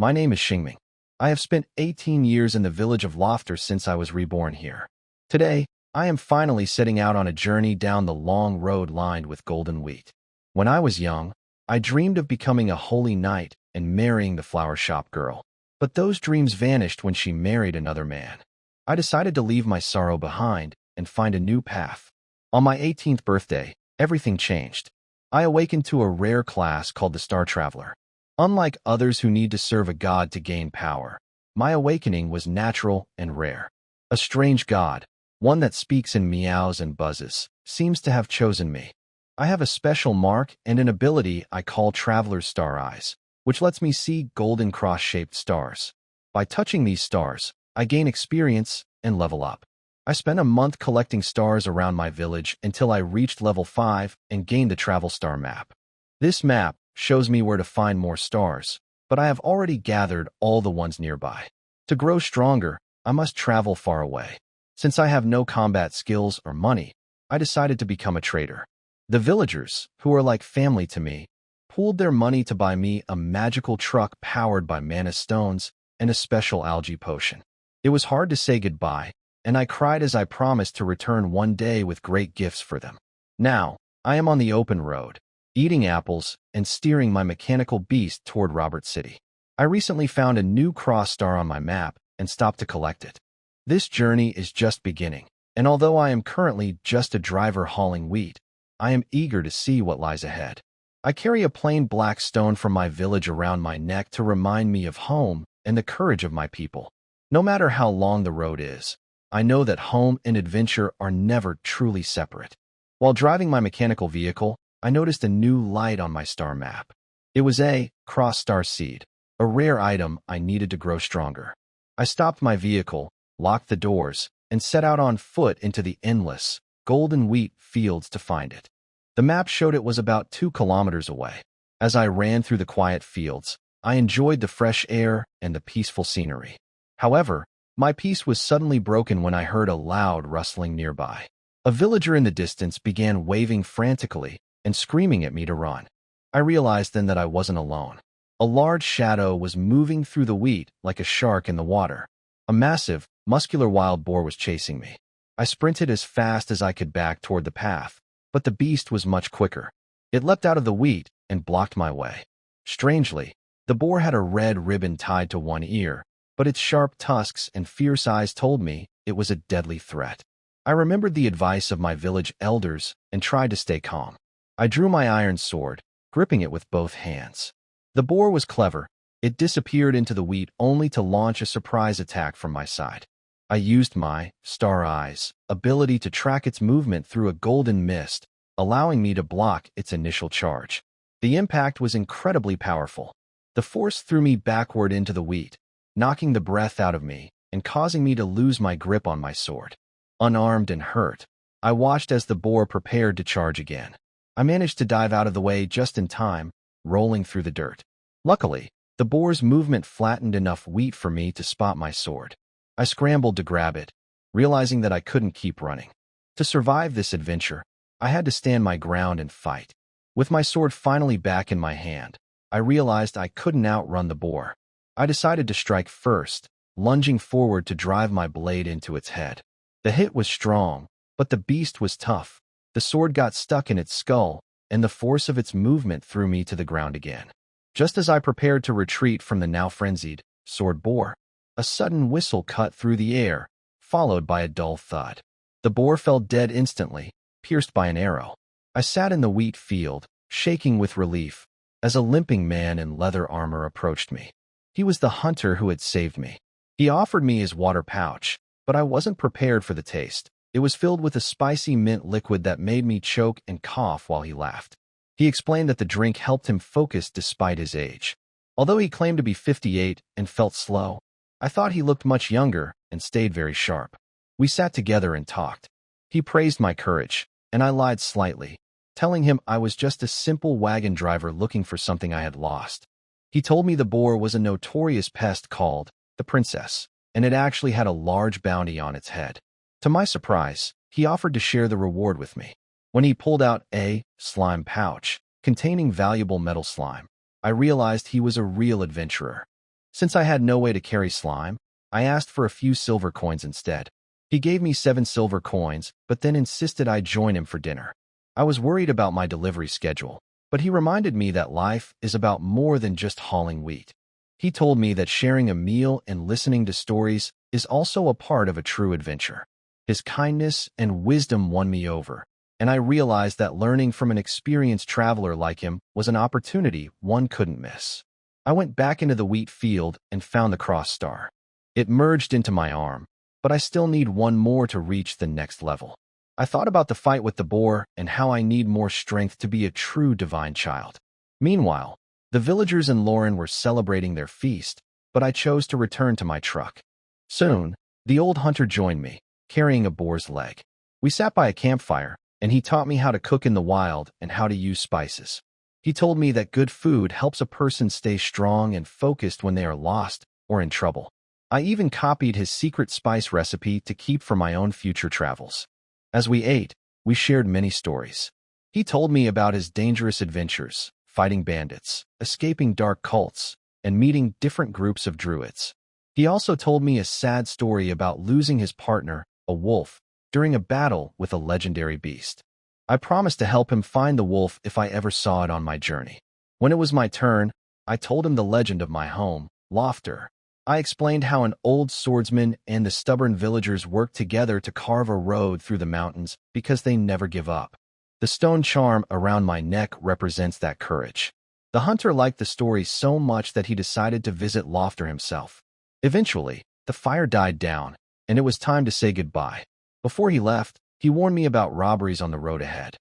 My name is Shing. I have spent 18 years in the village of Laughter since I was reborn here. Today, I am finally setting out on a journey down the long road lined with golden wheat. When I was young, I dreamed of becoming a holy knight and marrying the flower shop girl. But those dreams vanished when she married another man. I decided to leave my sorrow behind and find a new path. On my 18th birthday, everything changed. I awakened to a rare class called the Star Traveler. Unlike others who need to serve a god to gain power, my awakening was natural and rare. A strange god, one that speaks in meows and buzzes, seems to have chosen me. I have a special mark and an ability I call Traveler's Star Eyes, which lets me see golden cross-shaped stars. By touching these stars, I gain experience and level up. I spent a month collecting stars around my village until I reached level 5 and gained the Travel Star map. This map shows me where to find more stars, but I have already gathered all the ones nearby. To grow stronger, I must travel far away. Since I have no combat skills or money, I decided to become a trader. The villagers, who are like family to me, pooled their money to buy me a magical truck powered by mana stones and a special algae potion. It was hard to say goodbye, and I cried as I promised to return one day with great gifts for them. Now, I am on the open road, eating apples and steering my mechanical beast toward Robert City. I recently found a new cross star on my map and stopped to collect it. This journey is just beginning, and although I am currently just a driver hauling wheat, I am eager to see what lies ahead. I carry a plain black stone from my village around my neck to remind me of home and the courage of my people. No matter how long the road is, I know that home and adventure are never truly separate. While driving my mechanical vehicle, I noticed a new light on my star map. It was a cross-star seed, a rare item I needed to grow stronger. I stopped my vehicle, locked the doors, and set out on foot into the endless, golden wheat fields to find it. The map showed it was about 2 kilometers away. As I ran through the quiet fields, I enjoyed the fresh air and the peaceful scenery. However, my peace was suddenly broken when I heard a loud rustling nearby. A villager in the distance began waving frantically and screaming at me to run. I realized then that I wasn't alone. A large shadow was moving through the wheat like a shark in the water. A massive, muscular wild boar was chasing me. I sprinted as fast as I could back toward the path, but the beast was much quicker. It leapt out of the wheat and blocked my way. Strangely, the boar had a red ribbon tied to one ear, but its sharp tusks and fierce eyes told me it was a deadly threat. I remembered the advice of my village elders and tried to stay calm. I drew my iron sword, gripping it with both hands. The boar was clever. It disappeared into the wheat only to launch a surprise attack from my side. I used my Star Eyes ability to track its movement through a golden mist, allowing me to block its initial charge. The impact was incredibly powerful. The force threw me backward into the wheat, knocking the breath out of me and causing me to lose my grip on my sword. Unarmed and hurt, I watched as the boar prepared to charge again. I managed to dive out of the way just in time, rolling through the dirt. Luckily, the boar's movement flattened enough wheat for me to spot my sword. I scrambled to grab it, realizing that I couldn't keep running. To survive this adventure, I had to stand my ground and fight. With my sword finally back in my hand, I realized I couldn't outrun the boar. I decided to strike first, lunging forward to drive my blade into its head. The hit was strong, but the beast was tough. The sword got stuck in its skull, and the force of its movement threw me to the ground again. Just as I prepared to retreat from the now frenzied sword boar, a sudden whistle cut through the air, followed by a dull thud. The boar fell dead instantly, pierced by an arrow. I sat in the wheat field, shaking with relief, as a limping man in leather armor approached me. He was the hunter who had saved me. He offered me his water pouch, but I wasn't prepared for the taste. It was filled with a spicy mint liquid that made me choke and cough while he laughed. He explained that the drink helped him focus despite his age. Although he claimed to be 58 and felt slow, I thought he looked much younger and stayed very sharp. We sat together and talked. He praised my courage, and I lied slightly, telling him I was just a simple wagon driver looking for something I had lost. He told me the boar was a notorious pest called the Princess, and it actually had a large bounty on its head. To my surprise, he offered to share the reward with me. When he pulled out a slime pouch containing valuable metal slime, I realized he was a real adventurer. Since I had no way to carry slime, I asked for a few silver coins instead. He gave me 7 silver coins, but then insisted I join him for dinner. I was worried about my delivery schedule, but he reminded me that life is about more than just hauling wheat. He told me that sharing a meal and listening to stories is also a part of a true adventure. His kindness and wisdom won me over, and I realized that learning from an experienced traveler like him was an opportunity one couldn't miss. I went back into the wheat field and found the cross star. It merged into my arm, but I still need one more to reach the next level. I thought about the fight with the boar and how I need more strength to be a true divine child. Meanwhile, the villagers in Lorn were celebrating their feast, but I chose to return to my truck. Soon, the old hunter joined me, carrying a boar's leg. We sat by a campfire, and he taught me how to cook in the wild and how to use spices. He told me that good food helps a person stay strong and focused when they are lost or in trouble. I even copied his secret spice recipe to keep for my own future travels. As we ate, we shared many stories. He told me about his dangerous adventures, fighting bandits, escaping dark cults, and meeting different groups of druids. He also told me a sad story about losing his partner, a wolf, during a battle with a legendary beast. I promised to help him find the wolf if I ever saw it on my journey. When it was my turn, I told him the legend of my home, Lofter. I explained how an old swordsman and the stubborn villagers worked together to carve a road through the mountains because they never give up. The stone charm around my neck represents that courage. The hunter liked the story so much that he decided to visit Lofter himself. Eventually, the fire died down, and it was time to say goodbye. Before he left, he warned me about robberies on the road ahead.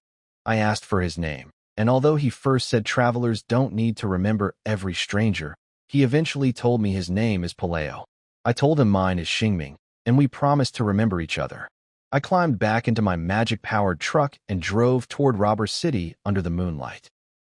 I asked for his name, and although he first said travelers don't need to remember every stranger, he eventually told me his name is Pelao. I told him mine is Shing, and we promised to remember each other. I climbed back into my magic-powered truck and drove toward Robber City under the moonlight.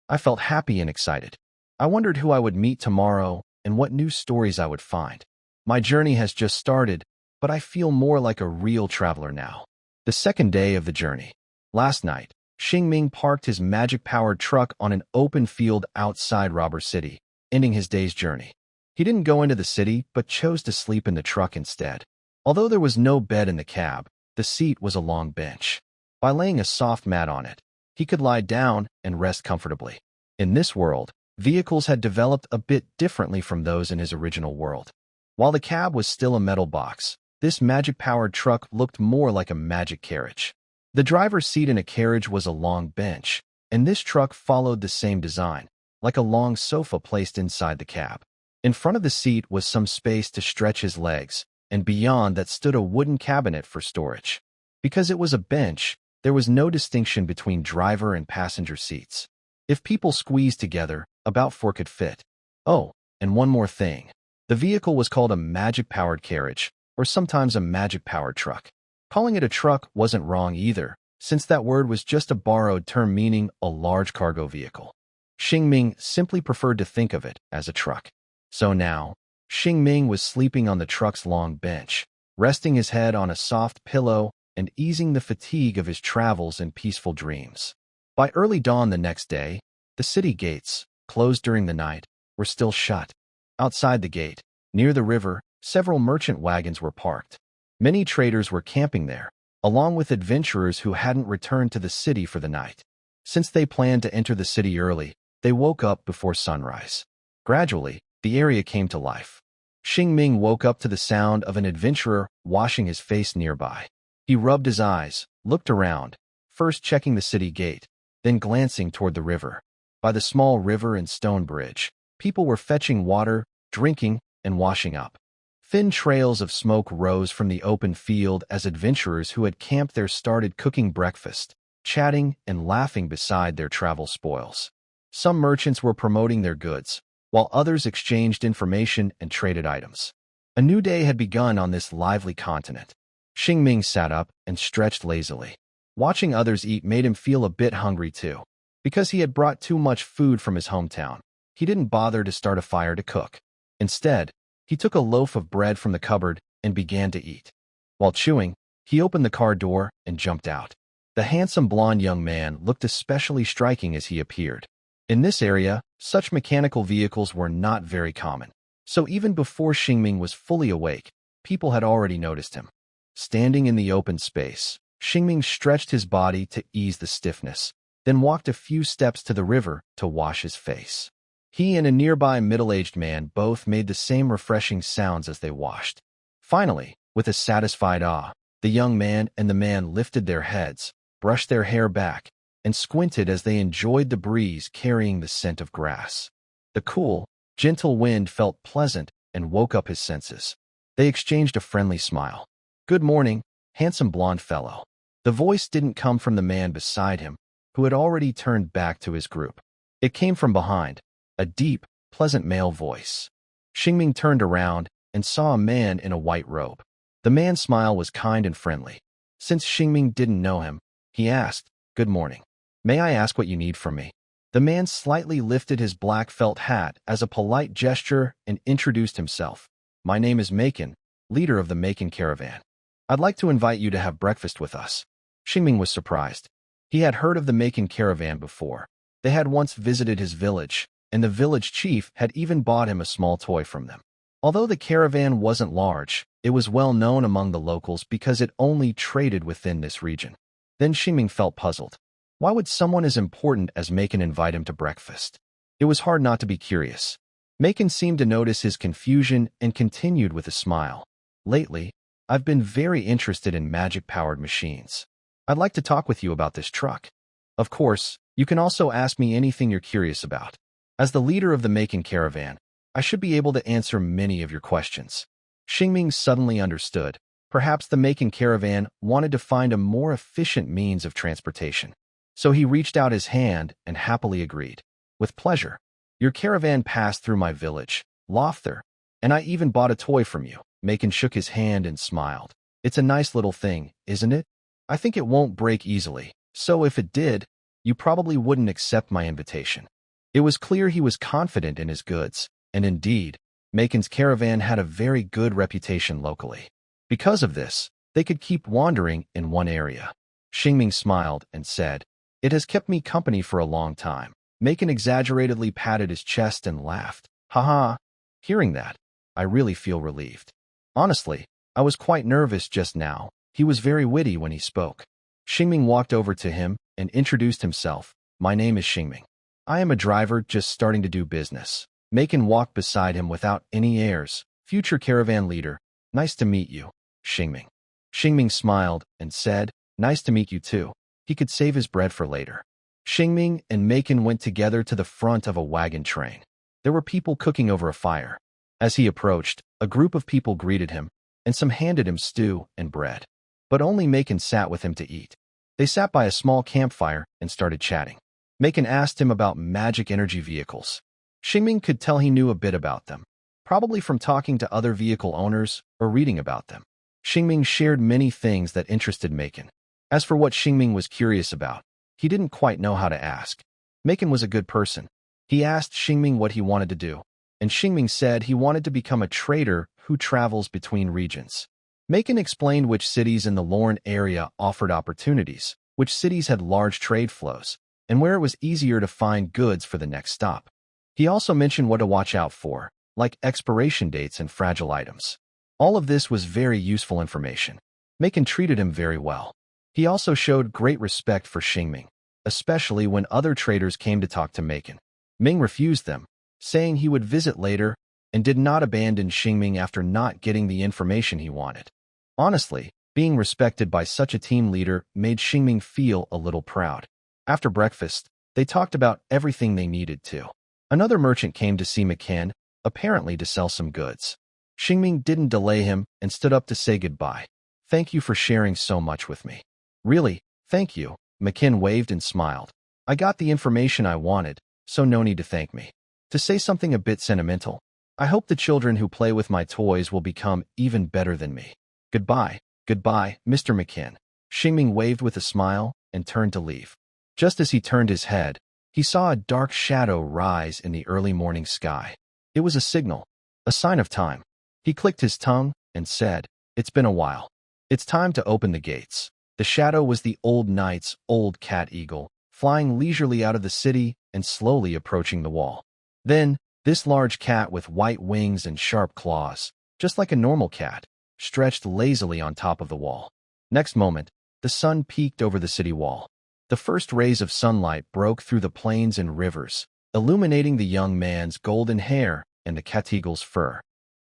I felt happy and excited. I wondered who I would meet tomorrow and what new stories I would find. My journey has just started, but I feel more like a real traveler now. The second day of the journey. Last night, Shing parked his magic-powered truck on an open field outside Robber City, ending his day's journey. He didn't go into the city, but chose to sleep in the truck instead. Although there was no bed in the cab, the seat was a long bench. By laying a soft mat on it, he could lie down and rest comfortably. In this world, vehicles had developed a bit differently from those in his original world. While the cab was still a metal box, this magic-powered truck looked more like a magic carriage. The driver's seat in a carriage was a long bench, and this truck followed the same design, like a long sofa placed inside the cab. In front of the seat was some space to stretch his legs, and beyond that stood a wooden cabinet for storage. Because it was a bench, there was no distinction between driver and passenger seats. If people squeezed together, about 4 could fit. Oh, and one more thing. The vehicle was called a magic-powered carriage, or sometimes a magic-powered truck. Calling it a truck wasn't wrong either, since that word was just a borrowed term meaning a large cargo vehicle. Shing simply preferred to think of it as a truck. So now, Shing was sleeping on the truck's long bench, resting his head on a soft pillow and easing the fatigue of his travels and peaceful dreams. By early dawn the next day, the city gates, closed during the night, were still shut. Outside the gate, near the river, several merchant wagons were parked. Many traders were camping there, along with adventurers who hadn't returned to the city for the night. Since they planned to enter the city early, they woke up before sunrise. Gradually, the area came to life. Shing woke up to the sound of an adventurer washing his face nearby. He rubbed his eyes, looked around, first checking the city gate, then glancing toward the river. By the small river and stone bridge, people were fetching water, drinking, and washing up. Thin trails of smoke rose from the open field as adventurers who had camped there started cooking breakfast, chatting and laughing beside their travel spoils. Some merchants were promoting their goods, while others exchanged information and traded items. A new day had begun on this lively continent. Shing sat up and stretched lazily. Watching others eat made him feel a bit hungry too. Because he had brought too much food from his hometown, he didn't bother to start a fire to cook. Instead, he took a loaf of bread from the cupboard and began to eat. While chewing, he opened the car door and jumped out. The handsome blonde young man looked especially striking as he appeared. In this area, such mechanical vehicles were not very common. So even before Xingming was fully awake, people had already noticed him. Standing in the open space, Xingming stretched his body to ease the stiffness, then walked a few steps to the river to wash his face. He and a nearby middle-aged man both made the same refreshing sounds as they washed. Finally, with a satisfied awe, the young man and the man lifted their heads, brushed their hair back, and squinted as they enjoyed the breeze carrying the scent of grass. The cool, gentle wind felt pleasant and woke up his senses. They exchanged a friendly smile. "Good morning, handsome blonde fellow." The voice didn't come from the man beside him, who had already turned back to his group. It came from behind, a deep, pleasant male voice. Xingming turned around and saw a man in a white robe. The man's smile was kind and friendly. Since Xingming didn't know him, he asked, "Good morning. May I ask what you need from me?" The man slightly lifted his black felt hat as a polite gesture and introduced himself. "My name is Maken, leader of the Maken caravan. I'd like to invite you to have breakfast with us." Xingming was surprised. He had heard of the Maken caravan before. They had once visited his village, and the village chief had even bought him a small toy from them. Although the caravan wasn't large, it was well known among the locals because it only traded within this region. Then Xingming felt puzzled. Why would someone as important as Maken invite him to breakfast? It was hard not to be curious. Maken seemed to notice his confusion and continued with a smile. "Lately, I've been very interested in magic-powered machines. I'd like to talk with you about this truck. Of course, you can also ask me anything you're curious about. As the leader of the Maken caravan, I should be able to answer many of your questions." Xingming suddenly understood. Perhaps the Maken caravan wanted to find a more efficient means of transportation. So he reached out his hand and happily agreed. "With pleasure. Your caravan passed through my village, Lofther, and I even bought a toy from you." Maken shook his hand and smiled. "It's a nice little thing, isn't it? I think it won't break easily, so if it did, you probably wouldn't accept my invitation." It was clear he was confident in his goods, and indeed, Maken's caravan had a very good reputation locally. Because of this, they could keep wandering in one area. Xingming smiled and said, "It has kept me company for a long time." Maken exaggeratedly patted his chest and laughed. "Haha, hearing that, I really feel relieved. Honestly, I was quite nervous just now." He was very witty when he spoke. Xingming walked over to him and introduced himself. "My name is Xingming. I am a driver just starting to do business." Maken walked beside him without any airs. "Future caravan leader, nice to meet you, Xingming." Xingming smiled and said, "Nice to meet you too." He could save his bread for later. Xingming and Maken went together to the front of a wagon train. There were people cooking over a fire. As he approached, a group of people greeted him, and some handed him stew and bread. But only Maken sat with him to eat. They sat by a small campfire and started chatting. Maken asked him about magic energy vehicles. Xingming could tell he knew a bit about them, probably from talking to other vehicle owners or reading about them. Xingming shared many things that interested Maken. As for what Xingming was curious about, he didn't quite know how to ask. Maken was a good person. He asked Xingming what he wanted to do, and Xingming said he wanted to become a trader who travels between regions. Maken explained which cities in the Lorn area offered opportunities, which cities had large trade flows, and where it was easier to find goods for the next stop. He also mentioned what to watch out for, like expiration dates and fragile items. All of this was very useful information. Maken treated him very well. He also showed great respect for Xingming, especially when other traders came to talk to Maken. Ming refused them, saying he would visit later, and did not abandon Xingming after not getting the information he wanted. Honestly, being respected by such a team leader made Xingming feel a little proud. After breakfast, they talked about everything they needed to. Another merchant came to see Maken, apparently to sell some goods. Xingming didn't delay him and stood up to say goodbye. "Thank you for sharing so much with me." "Really, thank you." Maken waved and smiled. "I got the information I wanted, so no need to thank me." To say something a bit sentimental, I hope the children who play with my toys will become even better than me. Goodbye, Mr. Maken. Xingming waved with a smile and turned to leave. Just as he turned his head, he saw a dark shadow rise in the early morning sky. It was a signal, a sign of time. He clicked his tongue and said, "It's been a while. It's time to open the gates." The shadow was the old knight's old cat eagle, flying leisurely out of the city and slowly approaching the wall. Then, This large cat with white wings and sharp claws, just like a normal cat, stretched lazily on top of the wall. Next moment, the sun peeked over the city wall. The first rays of sunlight broke through the plains and rivers, illuminating the young man's golden hair and the cat eagle's fur.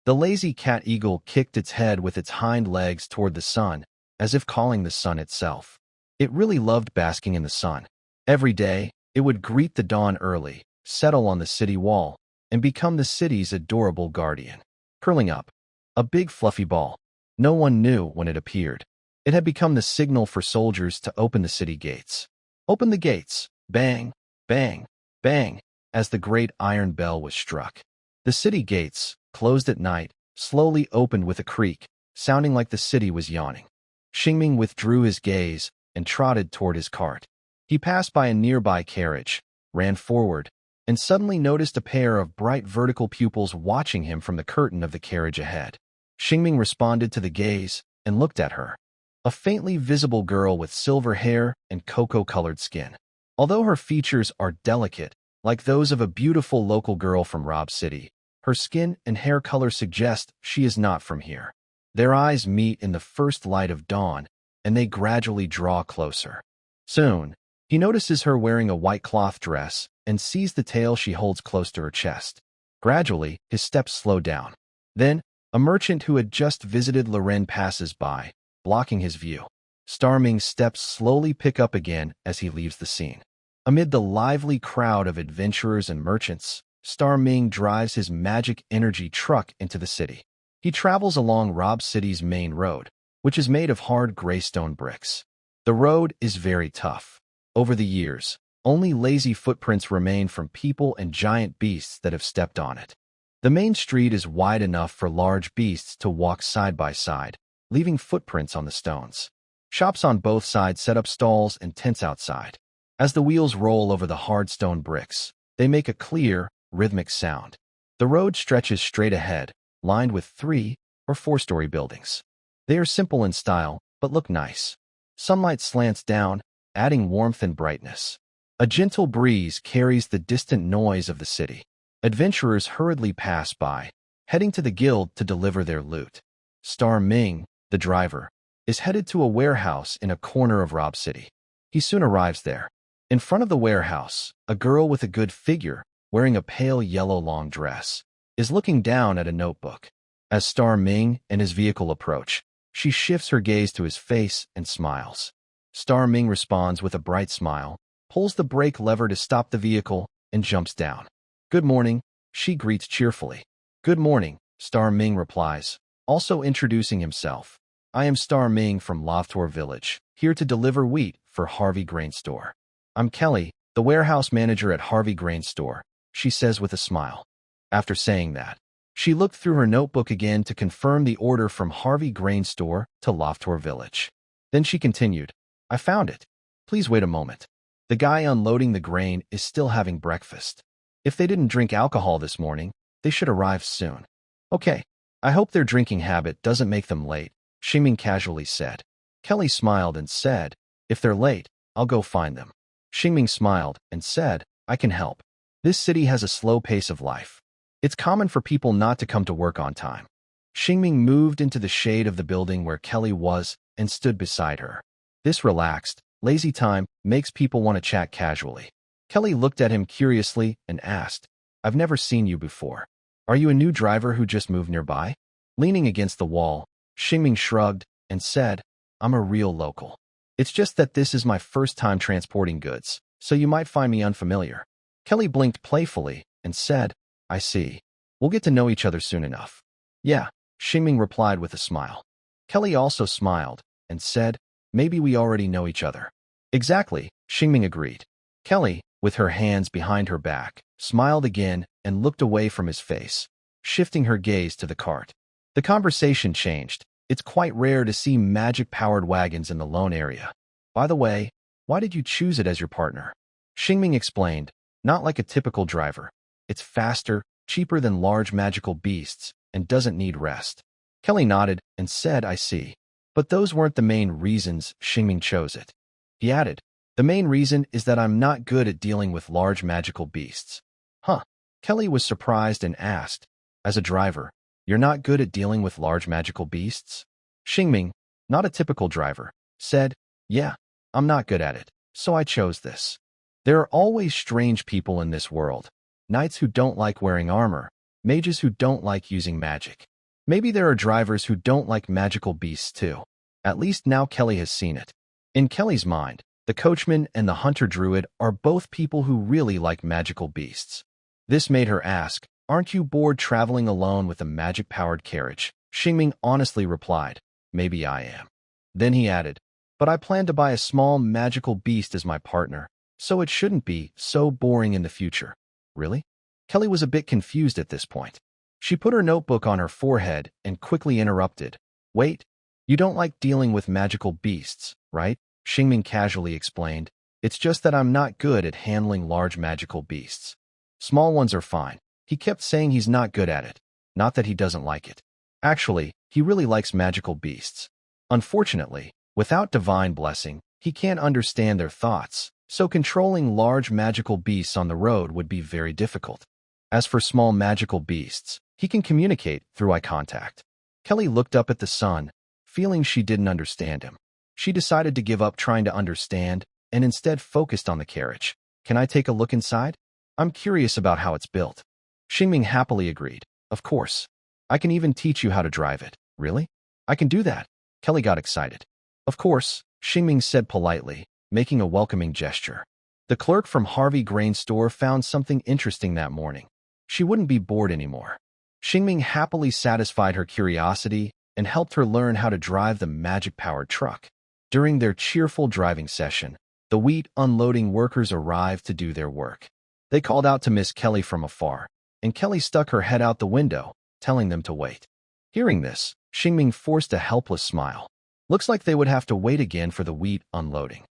The lazy cat eagle kicked its head with its hind legs toward the sun, as if calling the sun itself. It really loved basking in the sun. Every day, it would greet the dawn early, settle on the city wall, and become the city's adorable guardian. Curling up, a big fluffy ball. No one knew when it appeared. It had become the signal for soldiers to open the city gates. Open the gates! Bang! Bang! Bang! As the great iron bell was struck. The city gates, closed at night, slowly opened with a creak, sounding like the city was yawning. Shing withdrew his gaze and trotted toward his cart. He passed by a nearby carriage, ran forward, and suddenly noticed a pair of bright vertical pupils watching him from the curtain of the carriage ahead. Shing responded to the gaze and looked at her. A faintly visible girl with silver hair and cocoa-colored skin. Although her features are delicate, like those of a beautiful local girl from Rob City, her skin and hair color suggest she is not from here. Their eyes meet in the first light of dawn, and they gradually draw closer. Soon, he notices her wearing a white cloth dress and sees the tail she holds close to her chest. Gradually, his steps slow down. Then, a merchant who had just visited Lorn passes by, blocking his view. Starming's steps slowly pick up again as he leaves the scene. Amid the lively crowd of adventurers and merchants, Starming drives his magic energy truck into the city. He travels along Rob City's main road, which is made of hard gray stone bricks. The road is very tough. Over the years, only lazy footprints remain from people and giant beasts that have stepped on it. The main street is wide enough for large beasts to walk side by side, leaving footprints on the stones. Shops on both sides set up stalls and tents outside. As the wheels roll over the hard stone bricks, they make a clear, rhythmic sound. The road stretches straight ahead, lined with 3- or 4-story buildings. They are simple in style, but look nice. Sunlight slants down, adding warmth and brightness. A gentle breeze carries the distant noise of the city. Adventurers hurriedly pass by, heading to the guild to deliver their loot. Starming, the driver, is headed to a warehouse in a corner of Rob City. He soon arrives there. In front of the warehouse, a girl with a good figure, wearing a pale yellow long dress, is looking down at a notebook. As Starming and his vehicle approach, she shifts her gaze to his face and smiles. Starming responds with a bright smile, pulls the brake lever to stop the vehicle, and jumps down. Good morning, she greets cheerfully. Good morning, Starming replies, also introducing himself. I am Starming from Loftor Village, here to deliver wheat for Harvey Grain Store. I'm Kelly, the warehouse manager at Harvey Grain Store, she says with a smile. After saying that, she looked through her notebook again to confirm the order from Harvey Grain Store to Loftor Village. Then she continued, I found it. Please wait a moment. The guy unloading the grain is still having breakfast. If they didn't drink alcohol this morning, they should arrive soon. Okay, I hope their drinking habit doesn't make them late, Shing casually said. Kelly smiled and said, if they're late, I'll go find them. Shing smiled and said, I can help. This city has a slow pace of life. It's common for people not to come to work on time. Shing moved into the shade of the building where Kelly was and stood beside her. This relaxed, lazy time makes people want to chat casually. Kelly looked at him curiously and asked, I've never seen you before. Are you a new driver who just moved nearby? Leaning against the wall, Shing shrugged and said, I'm a real local. It's just that this is my first time transporting goods, so you might find me unfamiliar. Kelly blinked playfully and said, I see. We'll get to know each other soon enough. Yeah, Shing replied with a smile. Kelly also smiled and said, maybe we already know each other. Exactly, Shing agreed. Kelly, with her hands behind her back, smiled again and looked away from his face, shifting her gaze to the cart. The conversation changed. It's quite rare to see magic-powered wagons in the Lone area. By the way, why did you choose it as your partner? Shing explained, not like a typical driver. It's faster, cheaper than large magical beasts, and doesn't need rest. Kelly nodded and said, I see. But those weren't the main reasons Shing chose it. He added, the main reason is that I'm not good at dealing with large magical beasts. Huh. Kelly was surprised and asked, "As a driver, you're not good at dealing with large magical beasts?" Shingming, not a typical driver, said, "Yeah, I'm not good at it, so I chose this. There are always strange people in this world. Knights who don't like wearing armor, mages who don't like using magic. Maybe there are drivers who don't like magical beasts too. At least now Kelly has seen it." In Kelly's mind, the coachman and the hunter druid are both people who really like magical beasts. This made her ask, "Aren't you bored traveling alone with a magic-powered carriage?" Shingming honestly replied, "Maybe I am." Then he added, "But I plan to buy a small magical beast as my partner, so it shouldn't be so boring in the future." Really? Kelly was a bit confused at this point. She put her notebook on her forehead and quickly interrupted, "Wait, you don't like dealing with magical beasts, right?" Shingming casually explained, "It's just that I'm not good at handling large magical beasts. Small ones are fine." He kept saying he's not good at it, not that he doesn't like it. Actually, he really likes magical beasts. Unfortunately, without divine blessing, he can't understand their thoughts, so controlling large magical beasts on the road would be very difficult. As for small magical beasts, he can communicate through eye contact. Kelly looked up at the sun, feeling she didn't understand him. She decided to give up trying to understand and instead focused on the carriage. "Can I take a look inside? I'm curious about how it's built." Shingming happily agreed. "Of course. I can even teach you how to drive it." "Really? I can do that." Kelly got excited. "Of course," Shingming said politely, making a welcoming gesture. The clerk from Harvey Grain Store found something interesting that morning. She wouldn't be bored anymore. Shingming happily satisfied her curiosity and helped her learn how to drive the magic-powered truck. During their cheerful driving session, the wheat unloading workers arrived to do their work. They called out to Miss Kelly from afar, and Kelly stuck her head out the window, telling them to wait. Hearing this, Shingming forced a helpless smile. Looks like they would have to wait again for the wheat unloading.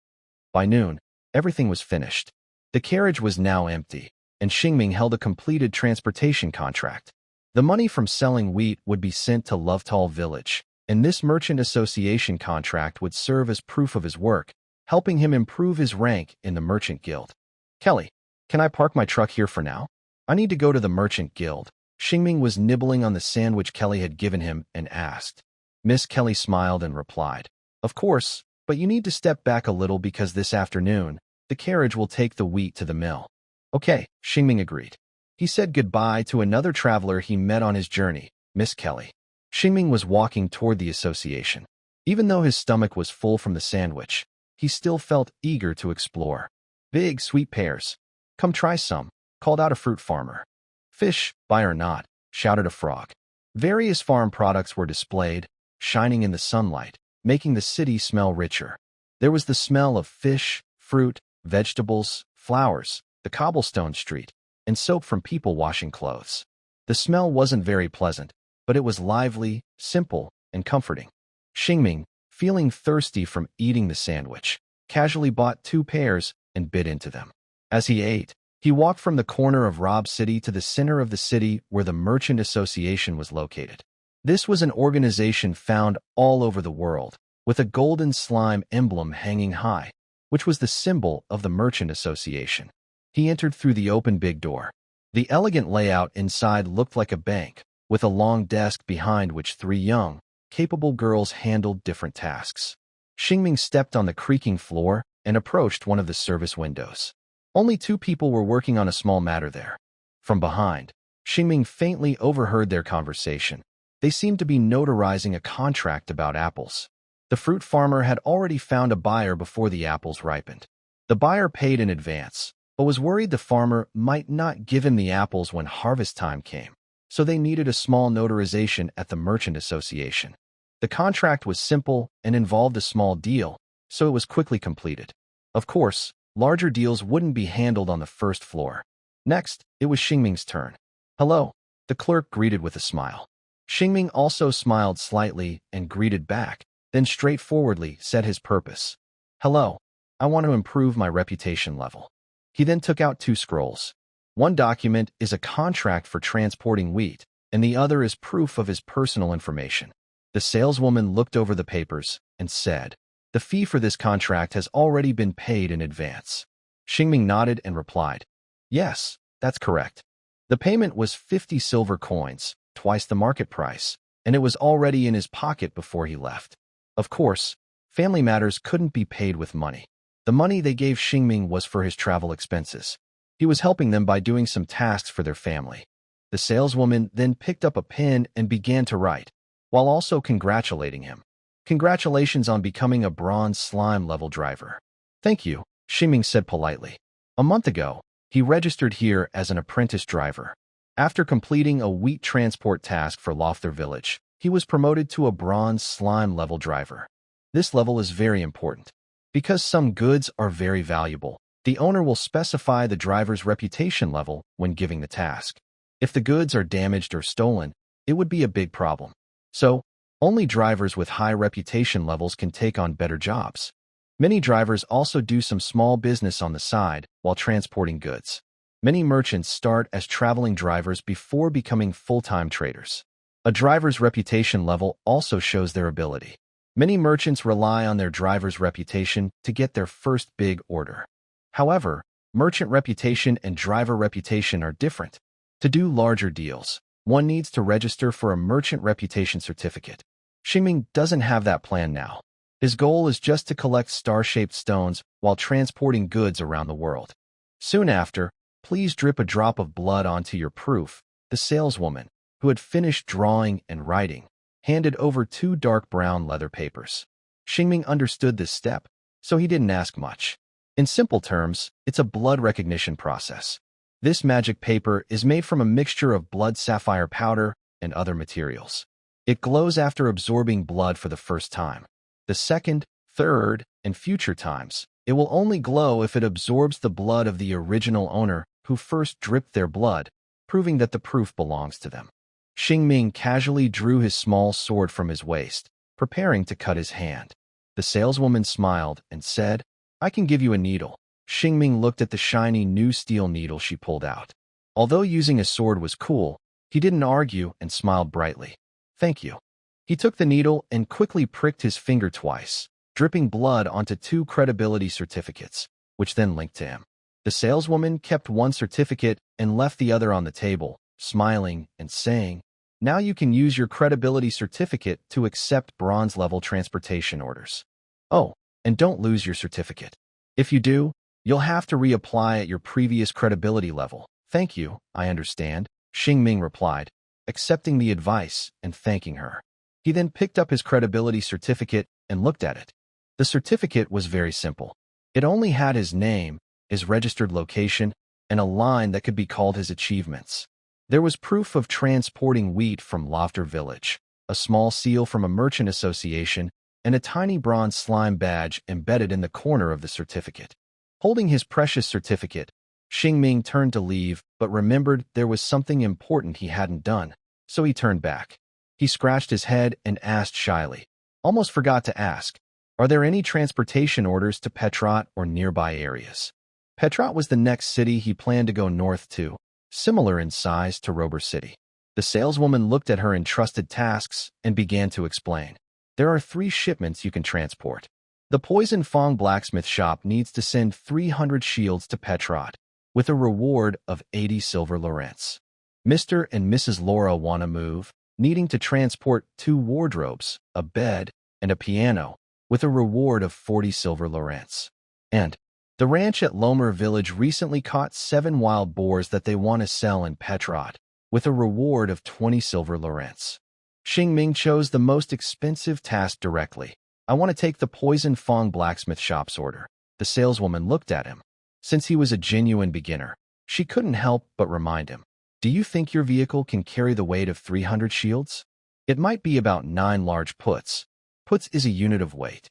By noon, everything was finished. The carriage was now empty, and Shingming held a completed transportation contract. The money from selling wheat would be sent to Lovetal Village, and this merchant association contract would serve as proof of his work, helping him improve his rank in the merchant guild. "Kelly, can I park my truck here for now? I need to go to the merchant guild." Shingming was nibbling on the sandwich Kelly had given him and asked. Miss Kelly smiled and replied, "Of course, but you need to step back a little because this afternoon, the carriage will take the wheat to the mill." "Okay," Shingming agreed. He said goodbye to another traveler he met on his journey, Miss Kelly. Shingming was walking toward the association. Even though his stomach was full from the sandwich, he still felt eager to explore. "Big, sweet pears. Come try some," called out a fruit farmer. "Fish, buy or not," shouted a frog. Various farm products were displayed, shining in the sunlight, making the city smell richer. There was the smell of fish, fruit, vegetables, flowers, the cobblestone street, and soap from people washing clothes. The smell wasn't very pleasant, but it was lively, simple, and comforting. Shingming, feeling thirsty from eating the sandwich, casually bought 2 pears and bit into them. As he ate, he walked from the corner of Rob City to the center of the city where the Merchant Association was located. This was an organization found all over the world, with a golden slime emblem hanging high, which was the symbol of the Merchant Association. He entered through the open big door. The elegant layout inside looked like a bank, with a long desk behind which 3 young, capable girls handled different tasks. Shingming stepped on the creaking floor and approached one of the service windows. Only 2 people were working on a small matter there. From behind, Shingming faintly overheard their conversation. They seemed to be notarizing a contract about apples. The fruit farmer had already found a buyer before the apples ripened. The buyer paid in advance, but was worried the farmer might not give him the apples when harvest time came, so they needed a small notarization at the Merchant Association. The contract was simple and involved a small deal, so it was quickly completed. Of course, larger deals wouldn't be handled on the first floor. Next, it was Shingming's turn. "Hello," the clerk greeted with a smile. Shingming also smiled slightly and greeted back, then straightforwardly said his purpose. "Hello, I want to improve my reputation level." He then took out 2 scrolls. One document is a contract for transporting wheat, and the other is proof of his personal information. The saleswoman looked over the papers and said, "The fee for this contract has already been paid in advance." Shingming nodded and replied, "Yes, that's correct." The payment was 50 silver coins, twice the market price, and it was already in his pocket before he left. Of course, family matters couldn't be paid with money. The money they gave Xingming was for his travel expenses. He was helping them by doing some tasks for their family. The saleswoman then picked up a pen and began to write, while also congratulating him. Congratulations on becoming a bronze slime level driver. Thank you, Xingming said politely. A month ago, he registered here as an apprentice driver. After completing a wheat transport task for Lofter Village, he was promoted to a bronze slime level driver. This level is very important. Because some goods are very valuable, the owner will specify the driver's reputation level when giving the task. If the goods are damaged or stolen, it would be a big problem. So, only drivers with high reputation levels can take on better jobs. Many drivers also do some small business on the side while transporting goods. Many merchants start as traveling drivers before becoming full-time traders. A driver's reputation level also shows their ability. Many merchants rely on their driver's reputation to get their first big order. However, merchant reputation and driver reputation are different. To do larger deals, one needs to register for a merchant reputation certificate. Xingming doesn't have that plan now. His goal is just to collect star-shaped stones while transporting goods around the world. Soon after, please drip a drop of blood onto your proof. The saleswoman, who had finished drawing and writing, handed over 2 dark brown leather papers. Xingming understood this step, so he didn't ask much. In simple terms, it's a blood recognition process. This magic paper is made from a mixture of blood sapphire powder and other materials. It glows after absorbing blood for the first time. The second, third, and future times, it will only glow if it absorbs the blood of the original owner who first dripped their blood, proving that the proof belongs to them. Xingming casually drew his small sword from his waist, preparing to cut his hand. The saleswoman smiled and said, "I can give you a needle." Xingming looked at the shiny new steel needle she pulled out. Although using a sword was cool, he didn't argue and smiled brightly. "Thank you." He took the needle and quickly pricked his finger twice, dripping blood onto 2 credibility certificates, which then linked to him. The saleswoman kept one certificate and left the other on the table, smiling and saying, "Now you can use your credibility certificate to accept bronze-level transportation orders. Oh, and don't lose your certificate. If you do, you'll have to reapply at your previous credibility level." "Thank you, I understand," Xingming replied, accepting the advice and thanking her. He then picked up his credibility certificate and looked at it. The certificate was very simple. It only had his name, his registered location, and a line that could be called his achievements. There was proof of transporting wheat from Lofter Village, a small seal from a merchant association, and a tiny bronze slime badge embedded in the corner of the certificate. Holding his precious certificate, Xingming turned to leave but remembered there was something important he hadn't done, so he turned back. He scratched his head and asked shyly, "Almost forgot to ask, are there any transportation orders to Petrot or nearby areas?" Petrot was the next city he planned to go north to, similar in size to Rober City. The saleswoman looked at her entrusted tasks and began to explain. "There are 3 shipments you can transport. The Poison Fong Blacksmith shop needs to send 300 shields to Petrot, with a reward of 80 silver Lorents. Mr. and Mrs. Laura want to move, needing to transport 2 wardrobes, a bed, and a piano, with a reward of 40 silver Lorents. And the ranch at Lomer Village recently caught 7 wild boars that they want to sell in Petrot, with a reward of 20 silver Lorents." Xingming chose the most expensive task directly. "I want to take the Poison Fong Blacksmith shop's order." The saleswoman looked at him. Since he was a genuine beginner, she couldn't help but remind him, "Do you think your vehicle can carry the weight of 300 shields? It might be about 9 large puts. Puts is a unit of weight.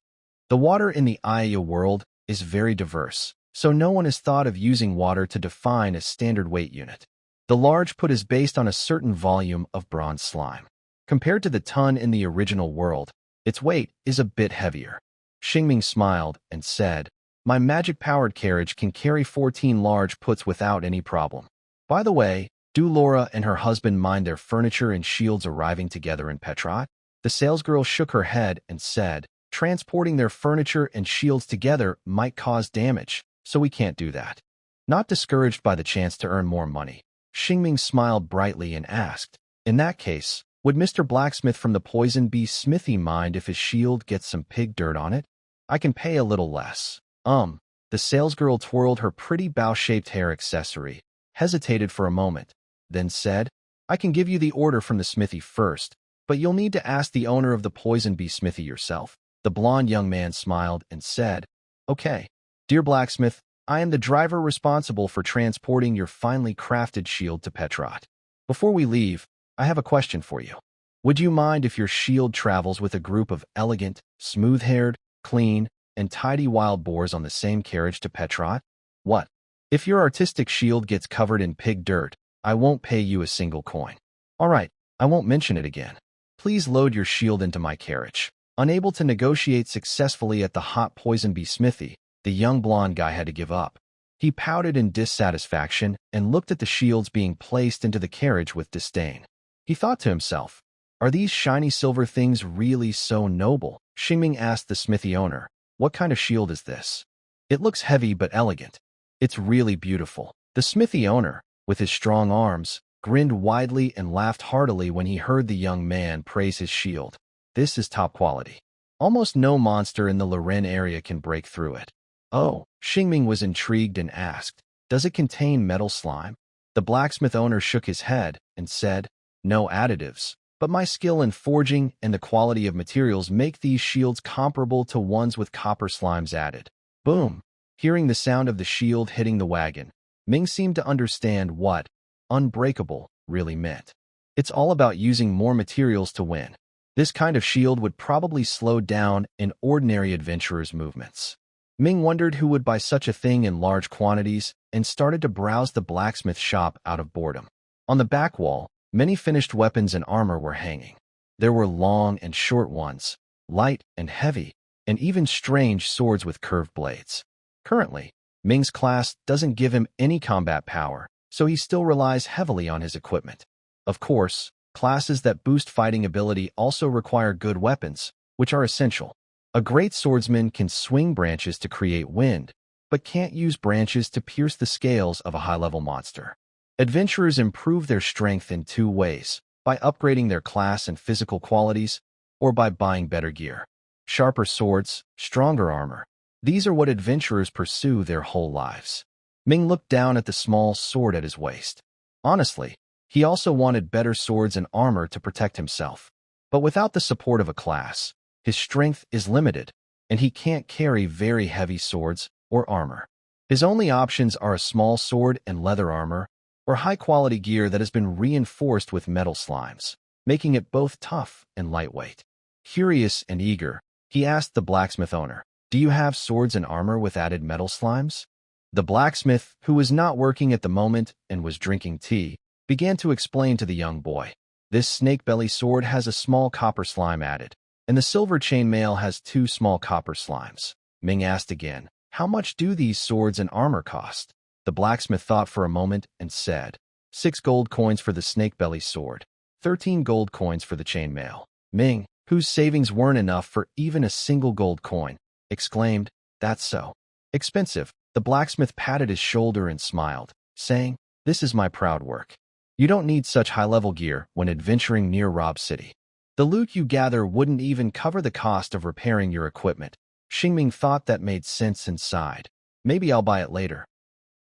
The water in the Aya world is very diverse, so no one has thought of using water to define a standard weight unit. The large put is based on a certain volume of bronze slime. Compared to the ton in the original world, its weight is a bit heavier." Xingming smiled and said, "My magic-powered carriage can carry 14 large puts without any problem. By the way, do Laura and her husband mind their furniture and shields arriving together in Petrot?" The salesgirl shook her head and said, "Transporting their furniture and shields together might cause damage, so we can't do that." Not discouraged by the chance to earn more money, Xingming smiled brightly and asked, "In that case, would Mr. Blacksmith from the Poison Bee Smithy mind if his shield gets some pig dirt on it? I can pay a little less." The salesgirl twirled her pretty bow-shaped hair accessory, hesitated for a moment, then said, "I can give you the order from the smithy first, but you'll need to ask the owner of the Poison Bee Smithy yourself." The blond young man smiled and said, "Okay. Dear Blacksmith, I am the driver responsible for transporting your finely crafted shield to Petrot. Before we leave, I have a question for you. Would you mind if your shield travels with a group of elegant, smooth-haired, clean, and tidy wild boars on the same carriage to Petrot? What? If your artistic shield gets covered in pig dirt, I won't pay you a single coin. All right, I won't mention it again. Please load your shield into my carriage." Unable to negotiate successfully at the hot Poison Bee Smithy, the young blonde guy had to give up. He pouted in dissatisfaction and looked at the shields being placed into the carriage with disdain. He thought to himself, "Are these shiny silver things really so noble?" Xingming asked the smithy owner, "What kind of shield is this? It looks heavy but elegant. It's really beautiful." The smithy owner, with his strong arms, grinned widely and laughed heartily when he heard the young man praise his shield. "This is top quality. Almost no monster in the Lorn area can break through it." "Oh," Xingming was intrigued and asked, "Does it contain metal slime?" The blacksmith owner shook his head and said, "No additives, but my skill in forging and the quality of materials make these shields comparable to ones with copper slimes added." Boom! Hearing the sound of the shield hitting the wagon, Ming seemed to understand what unbreakable really meant. It's all about using more materials to win. This kind of shield would probably slow down an ordinary adventurer's movements. Ming wondered who would buy such a thing in large quantities and started to browse the blacksmith shop out of boredom. On the back wall, many finished weapons and armor were hanging. There were long and short ones, light and heavy, and even strange swords with curved blades. Currently, Ming's class doesn't give him any combat power, so he still relies heavily on his equipment. Of course, classes that boost fighting ability also require good weapons, which are essential. A great swordsman can swing branches to create wind, but can't use branches to pierce the scales of a high-level monster. Adventurers improve their strength in two ways: by upgrading their class and physical qualities, or by buying better gear. Sharper swords, stronger armor. These are what adventurers pursue their whole lives. Ming looked down at the small sword at his waist. Honestly, he also wanted better swords and armor to protect himself. But without the support of a class, his strength is limited, and he can't carry very heavy swords or armor. His only options are a small sword and leather armor, or high-quality gear that has been reinforced with metal slimes, making it both tough and lightweight. Curious and eager, he asked the blacksmith owner, "Do you have swords and armor with added metal slimes?" The blacksmith, who was not working at the moment and was drinking tea, began to explain to the young boy, "This snake-belly sword has a small copper slime added, and the silver chainmail has 2 small copper slimes." Ming asked again, "How much do these swords and armor cost?" The blacksmith thought for a moment and said, 6 gold coins for the snake-belly sword, 13 gold coins for the chainmail." Ming, whose savings weren't enough for even a single gold coin, exclaimed, "That's so expensive." The blacksmith patted his shoulder and smiled, saying, "This is my proud work. You don't need such high-level gear when adventuring near Rob City. The loot you gather wouldn't even cover the cost of repairing your equipment." Xingming thought that made sense and sighed. "Maybe I'll buy it later."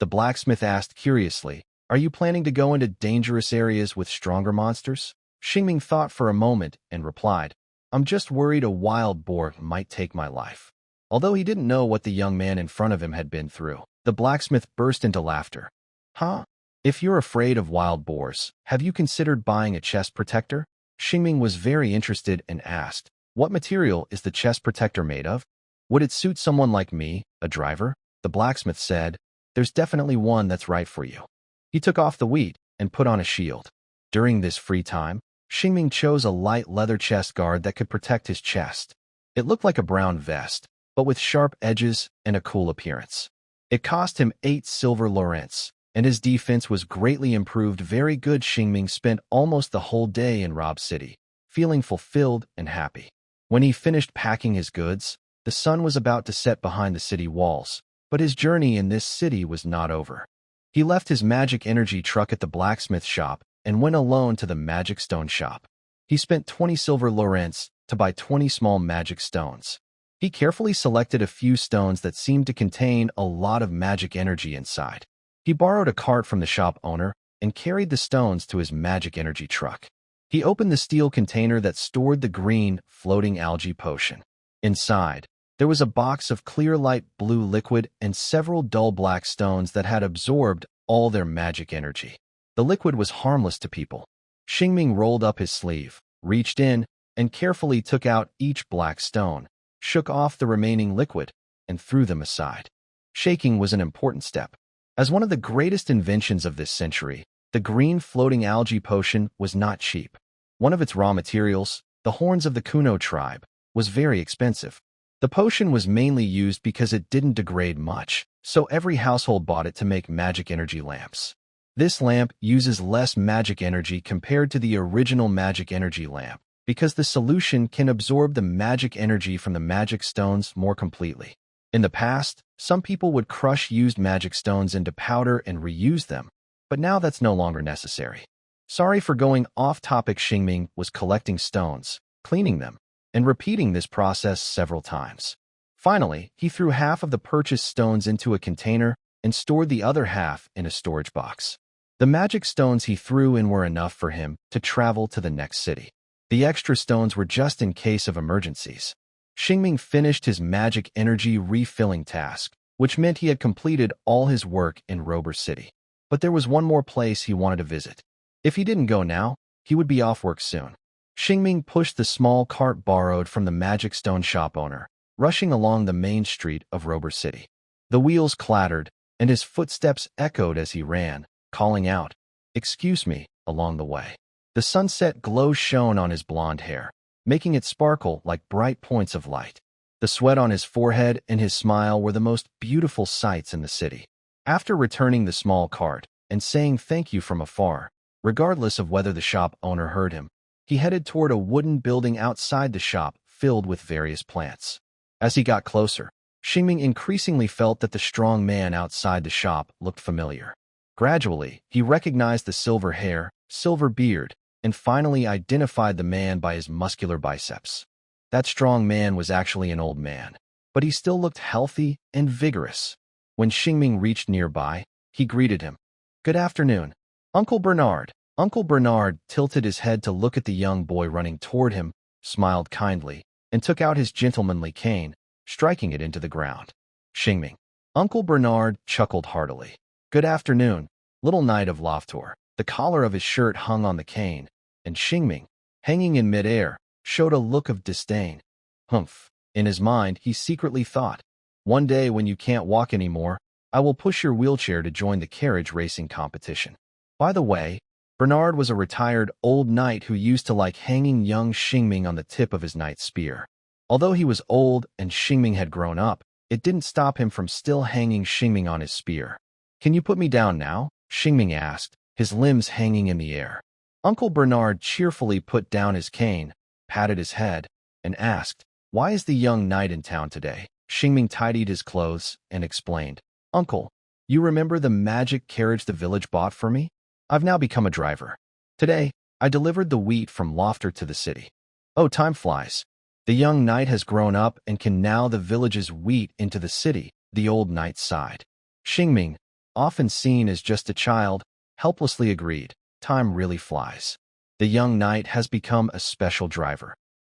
The blacksmith asked curiously, "Are you planning to go into dangerous areas with stronger monsters?" Xingming thought for a moment and replied, "I'm just worried a wild boar might take my life." Although he didn't know what the young man in front of him had been through, the blacksmith burst into laughter. "Huh? If you're afraid of wild boars, have you considered buying a chest protector?" Xingming was very interested and asked, "What material is the chest protector made of? Would it suit someone like me, a driver?" The blacksmith said, "There's definitely one that's right for you." He took off the wheat and put on a shield. During this free time, Xingming chose a light leather chest guard that could protect his chest. It looked like a brown vest, but with sharp edges and a cool appearance. It cost him 8 silver lorents, and his defense was greatly improved. Very good. Xingming spent almost the whole day in Rob City, feeling fulfilled and happy. When he finished packing his goods, the sun was about to set behind the city walls, but his journey in this city was not over. He left his magic energy truck at the blacksmith shop and went alone to the magic stone shop. He spent 20 silver lorents to buy 20 small magic stones. He carefully selected a few stones that seemed to contain a lot of magic energy inside. He borrowed a cart from the shop owner and carried the stones to his magic energy truck. He opened the steel container that stored the green, floating algae potion. Inside, there was a box of clear light blue liquid and several dull black stones that had absorbed all their magic energy. The liquid was harmless to people. Xingming rolled up his sleeve, reached in, and carefully took out each black stone, shook off the remaining liquid, and threw them aside. Shaking was an important step. As one of the greatest inventions of this century, the green floating algae potion was not cheap. One of its raw materials, the horns of the Kuno tribe, was very expensive. The potion was mainly used because it didn't degrade much, so every household bought it to make magic energy lamps. This lamp uses less magic energy compared to the original magic energy lamp, because the solution can absorb the magic energy from the magic stones more completely. In the past, some people would crush used magic stones into powder and reuse them, but now that's no longer necessary. Sorry for going off topic. Xingming was collecting stones, cleaning them, and repeating this process several times. Finally, he threw half of the purchased stones into a container and stored the other half in a storage box. The magic stones he threw in were enough for him to travel to the next city. The extra stones were just in case of emergencies. Xingming finished his magic energy refilling task, which meant he had completed all his work in Rober City. But there was one more place he wanted to visit. If he didn't go now, he would be off work soon. Xingming pushed the small cart borrowed from the magic stone shop owner, rushing along the main street of Rober City. The wheels clattered, and his footsteps echoed as he ran, calling out, "Excuse me," along the way. The sunset glow shone on his blonde hair, making it sparkle like bright points of light. The sweat on his forehead and his smile were the most beautiful sights in the city. After returning the small cart and saying thank you from afar, regardless of whether the shop owner heard him, he headed toward a wooden building outside the shop filled with various plants. As he got closer, Xingming increasingly felt that the strong man outside the shop looked familiar. Gradually, he recognized the silver hair, silver beard, and finally identified the man by his muscular biceps. That strong man was actually an old man, but he still looked healthy and vigorous. When Xingming reached nearby, he greeted him. "Good afternoon, Uncle Bernard." Uncle Bernard tilted his head to look at the young boy running toward him, smiled kindly, and took out his gentlemanly cane, striking it into the ground. Xingming. Uncle Bernard chuckled heartily. "Good afternoon, little knight of Loftor." The collar of his shirt hung on the cane, and Xingming, hanging in midair, showed a look of disdain. Humph. In his mind, he secretly thought, "One day when you can't walk anymore, I will push your wheelchair to join the carriage racing competition." By the way, Bernard was a retired old knight who used to like hanging young Xingming on the tip of his knight's spear. Although he was old and Xingming had grown up, it didn't stop him from still hanging Xingming on his spear. "Can you put me down now?" Xingming asked, his limbs hanging in the air. Uncle Bernard cheerfully put down his cane, patted his head, and asked, "Why is the young knight in town today?" Xingming tidied his clothes and explained, "Uncle, you remember the magic carriage the village bought for me? I've now become a driver. Today, I delivered the wheat from Loftor to the city." "Oh, time flies. The young knight has grown up and can now the village's wheat into the city," the old knight sighed. Xingming, often seen as just a child, helplessly agreed, "Time really flies. The young knight has become a special driver."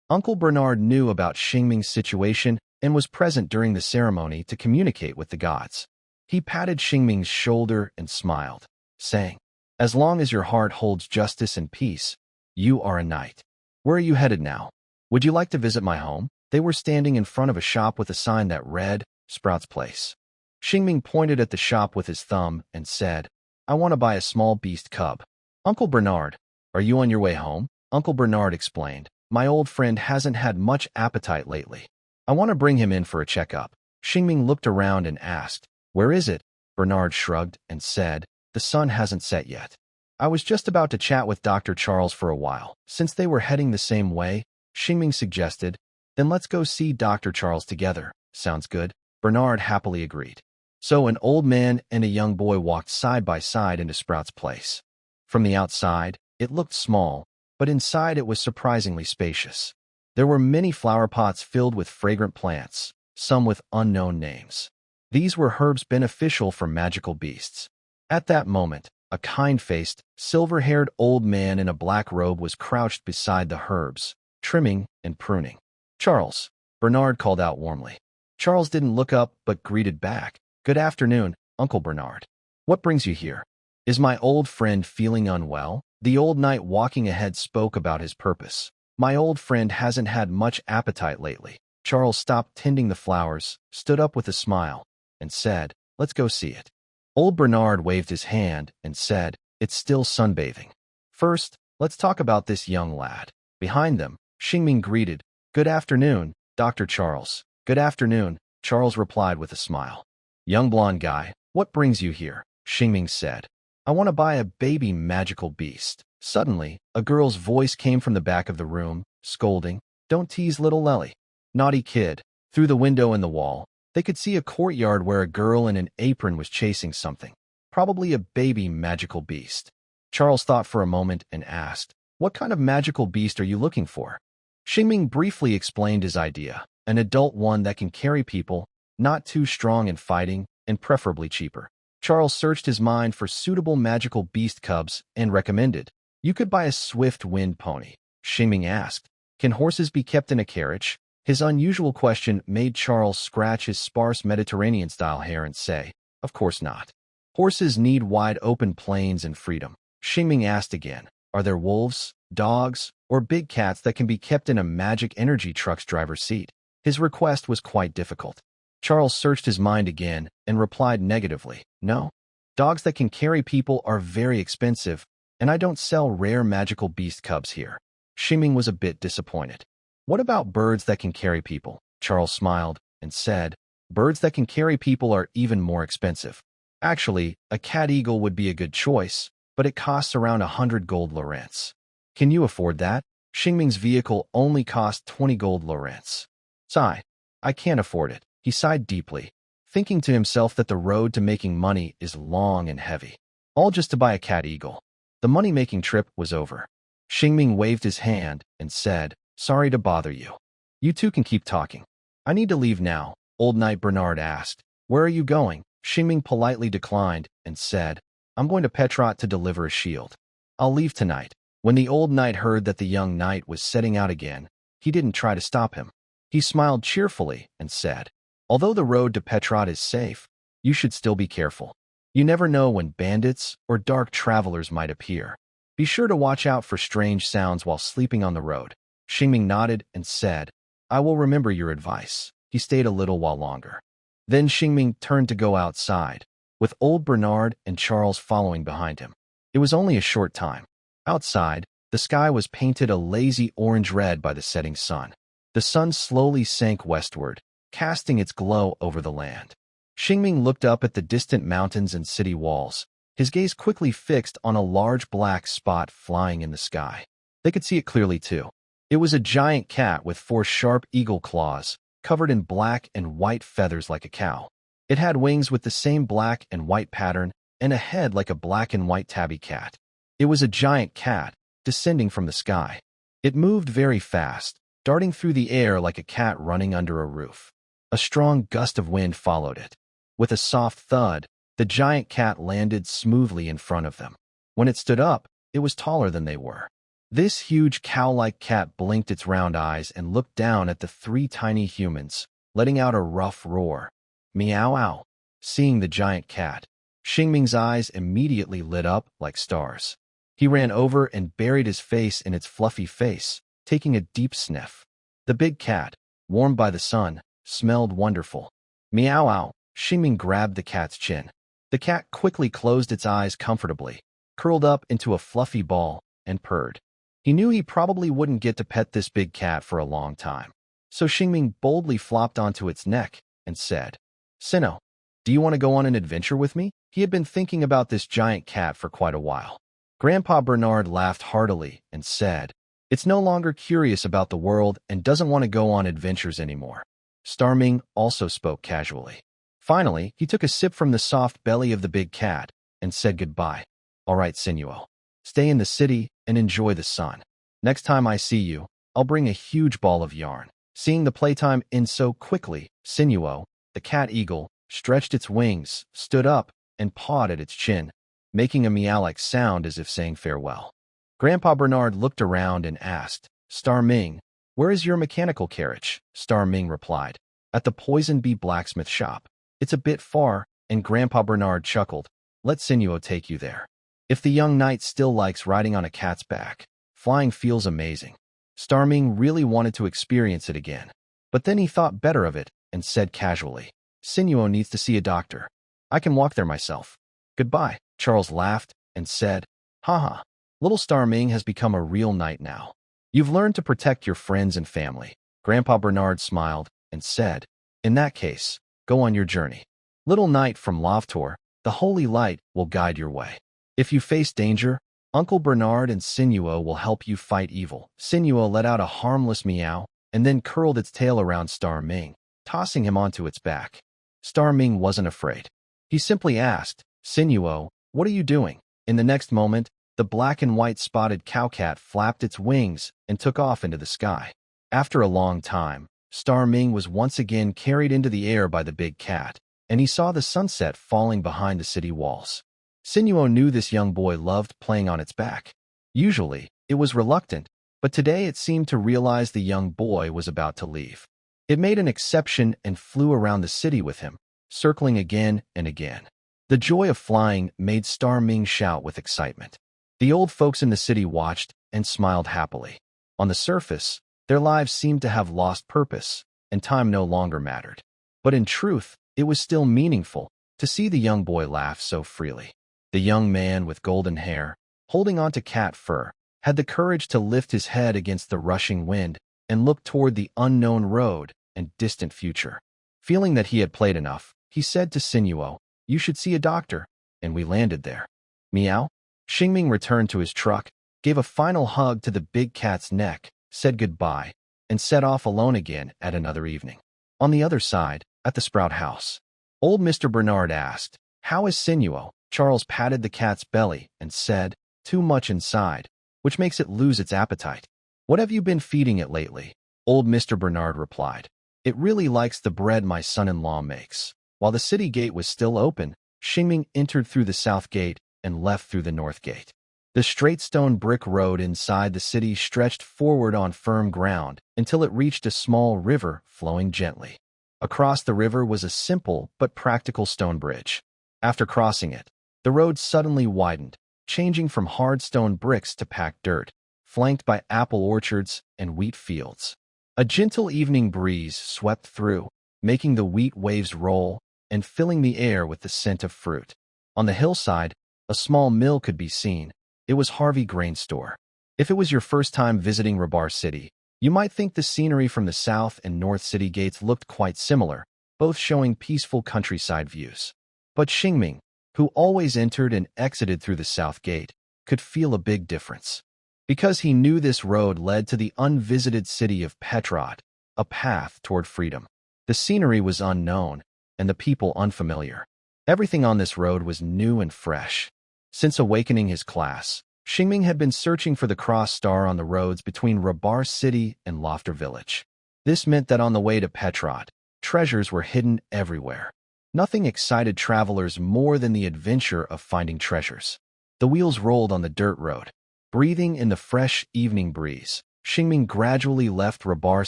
Uncle Bernard knew about Xingming's situation and was present during the ceremony to communicate with the gods. He patted Xingming's shoulder and smiled, saying, "As long as your heart holds justice and peace, you are a knight. Where are you headed now? Would you like to visit my home?" They were standing in front of a shop with a sign that read, "Sprout's Place." Xingming pointed at the shop with his thumb and said, "I want to buy a small beast cub." "Uncle Bernard, are you on your way home?" Uncle Bernard explained, "My old friend hasn't had much appetite lately. I want to bring him in for a checkup." Xingming looked around and asked, "Where is it?" Bernard shrugged and said, "The sun hasn't set yet. I was just about to chat with Dr. Charles for a while." Since they were heading the same way, Xingming suggested, "Then let's go see Dr. Charles together." "Sounds good." Bernard happily agreed. So an old man and a young boy walked side by side into Sprout's place. From the outside, it looked small, but inside it was surprisingly spacious. There were many flower pots filled with fragrant plants, some with unknown names. These were herbs beneficial for magical beasts. At that moment, a kind-faced, silver-haired old man in a black robe was crouched beside the herbs, trimming and pruning. "Charles," Bernard called out warmly. Charles didn't look up but greeted back. "Good afternoon, Uncle Bernard. What brings you here? Is my old friend feeling unwell?" The old knight walking ahead spoke about his purpose. "My old friend hasn't had much appetite lately." Charles stopped tending the flowers, stood up with a smile, and said, "Let's go see it." Old Bernard waved his hand and said, "It's still sunbathing. First, let's talk about this young lad." Behind them, Shing greeted, "Good afternoon, Dr. Charles." "Good afternoon," Charles replied with a smile. "Young blonde guy, what brings you here?" Shing said. "I want to buy a baby magical beast." Suddenly, a girl's voice came from the back of the room, scolding, "Don't tease little Lely. Naughty kid." Through the window in the wall, they could see a courtyard where a girl in an apron was chasing something, probably a baby magical beast. Charles thought for a moment and asked, "What kind of magical beast are you looking for?" Shing briefly explained his idea, an adult one that can carry people, not too strong in fighting, and preferably cheaper. Charles searched his mind for suitable magical beast cubs and recommended, "You could buy a swift wind pony." Shing asked, "Can horses be kept in a carriage?" His unusual question made Charles scratch his sparse Mediterranean-style hair and say, "Of course not. Horses need wide open plains and freedom." Shing asked again, "Are there wolves, dogs, or big cats that can be kept in a magic energy truck's driver's seat?" His request was quite difficult. Charles searched his mind again and replied negatively, "No. Dogs that can carry people are very expensive, and I don't sell rare magical beast cubs here." Shing was a bit disappointed. "What about birds that can carry people?" Charles smiled and said, "Birds that can carry people are even more expensive. Actually, a cat eagle would be a good choice, but it costs around 100 gold lorents. Can you afford that?" Shing's vehicle only cost 20 gold lorents. "Sigh, I can't afford it." He sighed deeply, thinking to himself that the road to making money is long and heavy. All just to buy a cat eagle. The money-making trip was over. Shing waved his hand and said, "Sorry to bother you. You two can keep talking." "I need to leave now," Old Knight Bernard asked. "Where are you going?" Shing politely declined and said, "I'm going to Petrot to deliver a shield. I'll leave tonight." When the old knight heard that the young knight was setting out again, he didn't try to stop him. He smiled cheerfully and said, "Although the road to Petrot is safe, you should still be careful. You never know when bandits or dark travelers might appear. Be sure to watch out for strange sounds while sleeping on the road." Shing nodded and said, "I will remember your advice." He stayed a little while longer. Then Shing turned to go outside, with old Bernard and Charles following behind him. It was only a short time. Outside, the sky was painted a lazy orange-red by the setting sun. The sun slowly sank westward, casting its glow over the land. Shing looked up at the distant mountains and city walls, his gaze quickly fixed on a large black spot flying in the sky. They could see it clearly, too. It was a giant cat with 4 sharp eagle claws, covered in black and white feathers like a cow. It had wings with the same black and white pattern and a head like a black and white tabby cat. It was a giant cat, descending from the sky. It moved very fast, darting through the air like a cat running under a roof. A strong gust of wind followed it. With a soft thud, the giant cat landed smoothly in front of them. When it stood up, it was taller than they were. This huge cow-like cat blinked its round eyes and looked down at the 3 tiny humans, letting out a rough roar. Meow-ow. Seeing the giant cat, Shing's eyes immediately lit up like stars. He ran over and buried his face in its fluffy face, taking a deep sniff. The big cat, warmed by the sun, smelled wonderful. Meow-ow. Shing grabbed the cat's chin. The cat quickly closed its eyes comfortably, curled up into a fluffy ball, and purred. He knew he probably wouldn't get to pet this big cat for a long time. So Shing boldly flopped onto its neck and said, "Sinnoh, do you want to go on an adventure with me?" He had been thinking about this giant cat for quite a while. Grandpa Bernard laughed heartily and said, "It's no longer curious about the world and doesn't want to go on adventures anymore." Starming also spoke casually. Finally, he took a sip from the soft belly of the big cat and said goodbye. All right, Sinuo. Stay in the city and enjoy the sun. Next time I see you, I'll bring a huge ball of yarn. Seeing the playtime end so quickly, Sinuo, the cat eagle, stretched its wings, stood up, and pawed at its chin, making a meow-like sound as if saying farewell. Grandpa Bernard looked around and asked, Star Ming, where is your mechanical carriage? Star Ming replied, at the Poison Bee blacksmith shop. It's a bit far, and Grandpa Bernard chuckled. Let Sinuo take you there. If the young knight still likes riding on a cat's back, flying feels amazing. Star Ming really wanted to experience it again. But then he thought better of it and said casually, Sinuo needs to see a doctor. I can walk there myself. Goodbye. Charles laughed and said, Haha, little Star Ming has become a real knight now. You've learned to protect your friends and family. Grandpa Bernard smiled and said, in that case, go on your journey. Little knight from Lovtor, the holy light will guide your way. If you face danger, Uncle Bernard and Sinuo will help you fight evil. Sinuo let out a harmless meow and then curled its tail around Star Ming, tossing him onto its back. Star Ming wasn't afraid. He simply asked, Sinuo, what are you doing? In the next moment, the black and white spotted cowcat flapped its wings and took off into the sky. After a long time, Star Ming was once again carried into the air by the big cat, and he saw the sunset falling behind the city walls. Sinuo knew this young boy loved playing on its back. Usually, it was reluctant, but today it seemed to realize the young boy was about to leave. It made an exception and flew around the city with him, circling again and again. The joy of flying made Star Ming shout with excitement. The old folks in the city watched and smiled happily. On the surface, their lives seemed to have lost purpose, and time no longer mattered. But in truth, it was still meaningful to see the young boy laugh so freely. The young man with golden hair, holding onto cat fur, had the courage to lift his head against the rushing wind and look toward the unknown road and distant future. Feeling that he had played enough, he said to Sinuo, you should see a doctor, and we landed there. Meow? Xingming returned to his truck, gave a final hug to the big cat's neck, said goodbye, and set off alone again at another evening. On the other side, at the Sprout house, old Mr. Bernard asked, how is Sinuo? Charles patted the cat's belly and said, too much inside, which makes it lose its appetite. What have you been feeding it lately? Old Mr. Bernard replied, it really likes the bread my son-in-law makes. While the city gate was still open, Xingming entered through the south gate and left through the north gate. The straight stone brick road inside the city stretched forward on firm ground until it reached a small river flowing gently. Across the river was a simple but practical stone bridge. After crossing it, the road suddenly widened, changing from hard stone bricks to packed dirt, flanked by apple orchards and wheat fields. A gentle evening breeze swept through, making the wheat waves roll and filling the air with the scent of fruit. On the hillside, a small mill could be seen. It was Harvey Grain Store. If it was your first time visiting Rabar City, you might think the scenery from the south and north city gates looked quite similar, both showing peaceful countryside views. But Xingming, who always entered and exited through the south gate, could feel a big difference. Because he knew this road led to the unvisited city of Petrod, a path toward freedom. The scenery was unknown, and the people unfamiliar. Everything on this road was new and fresh. Since awakening his class, Xingming had been searching for the cross star on the roads between Rabar City and Lofter Village. This meant that on the way to Petrod, treasures were hidden everywhere. Nothing excited travelers more than the adventure of finding treasures. The wheels rolled on the dirt road. Breathing in the fresh evening breeze, Xingming gradually left Rabar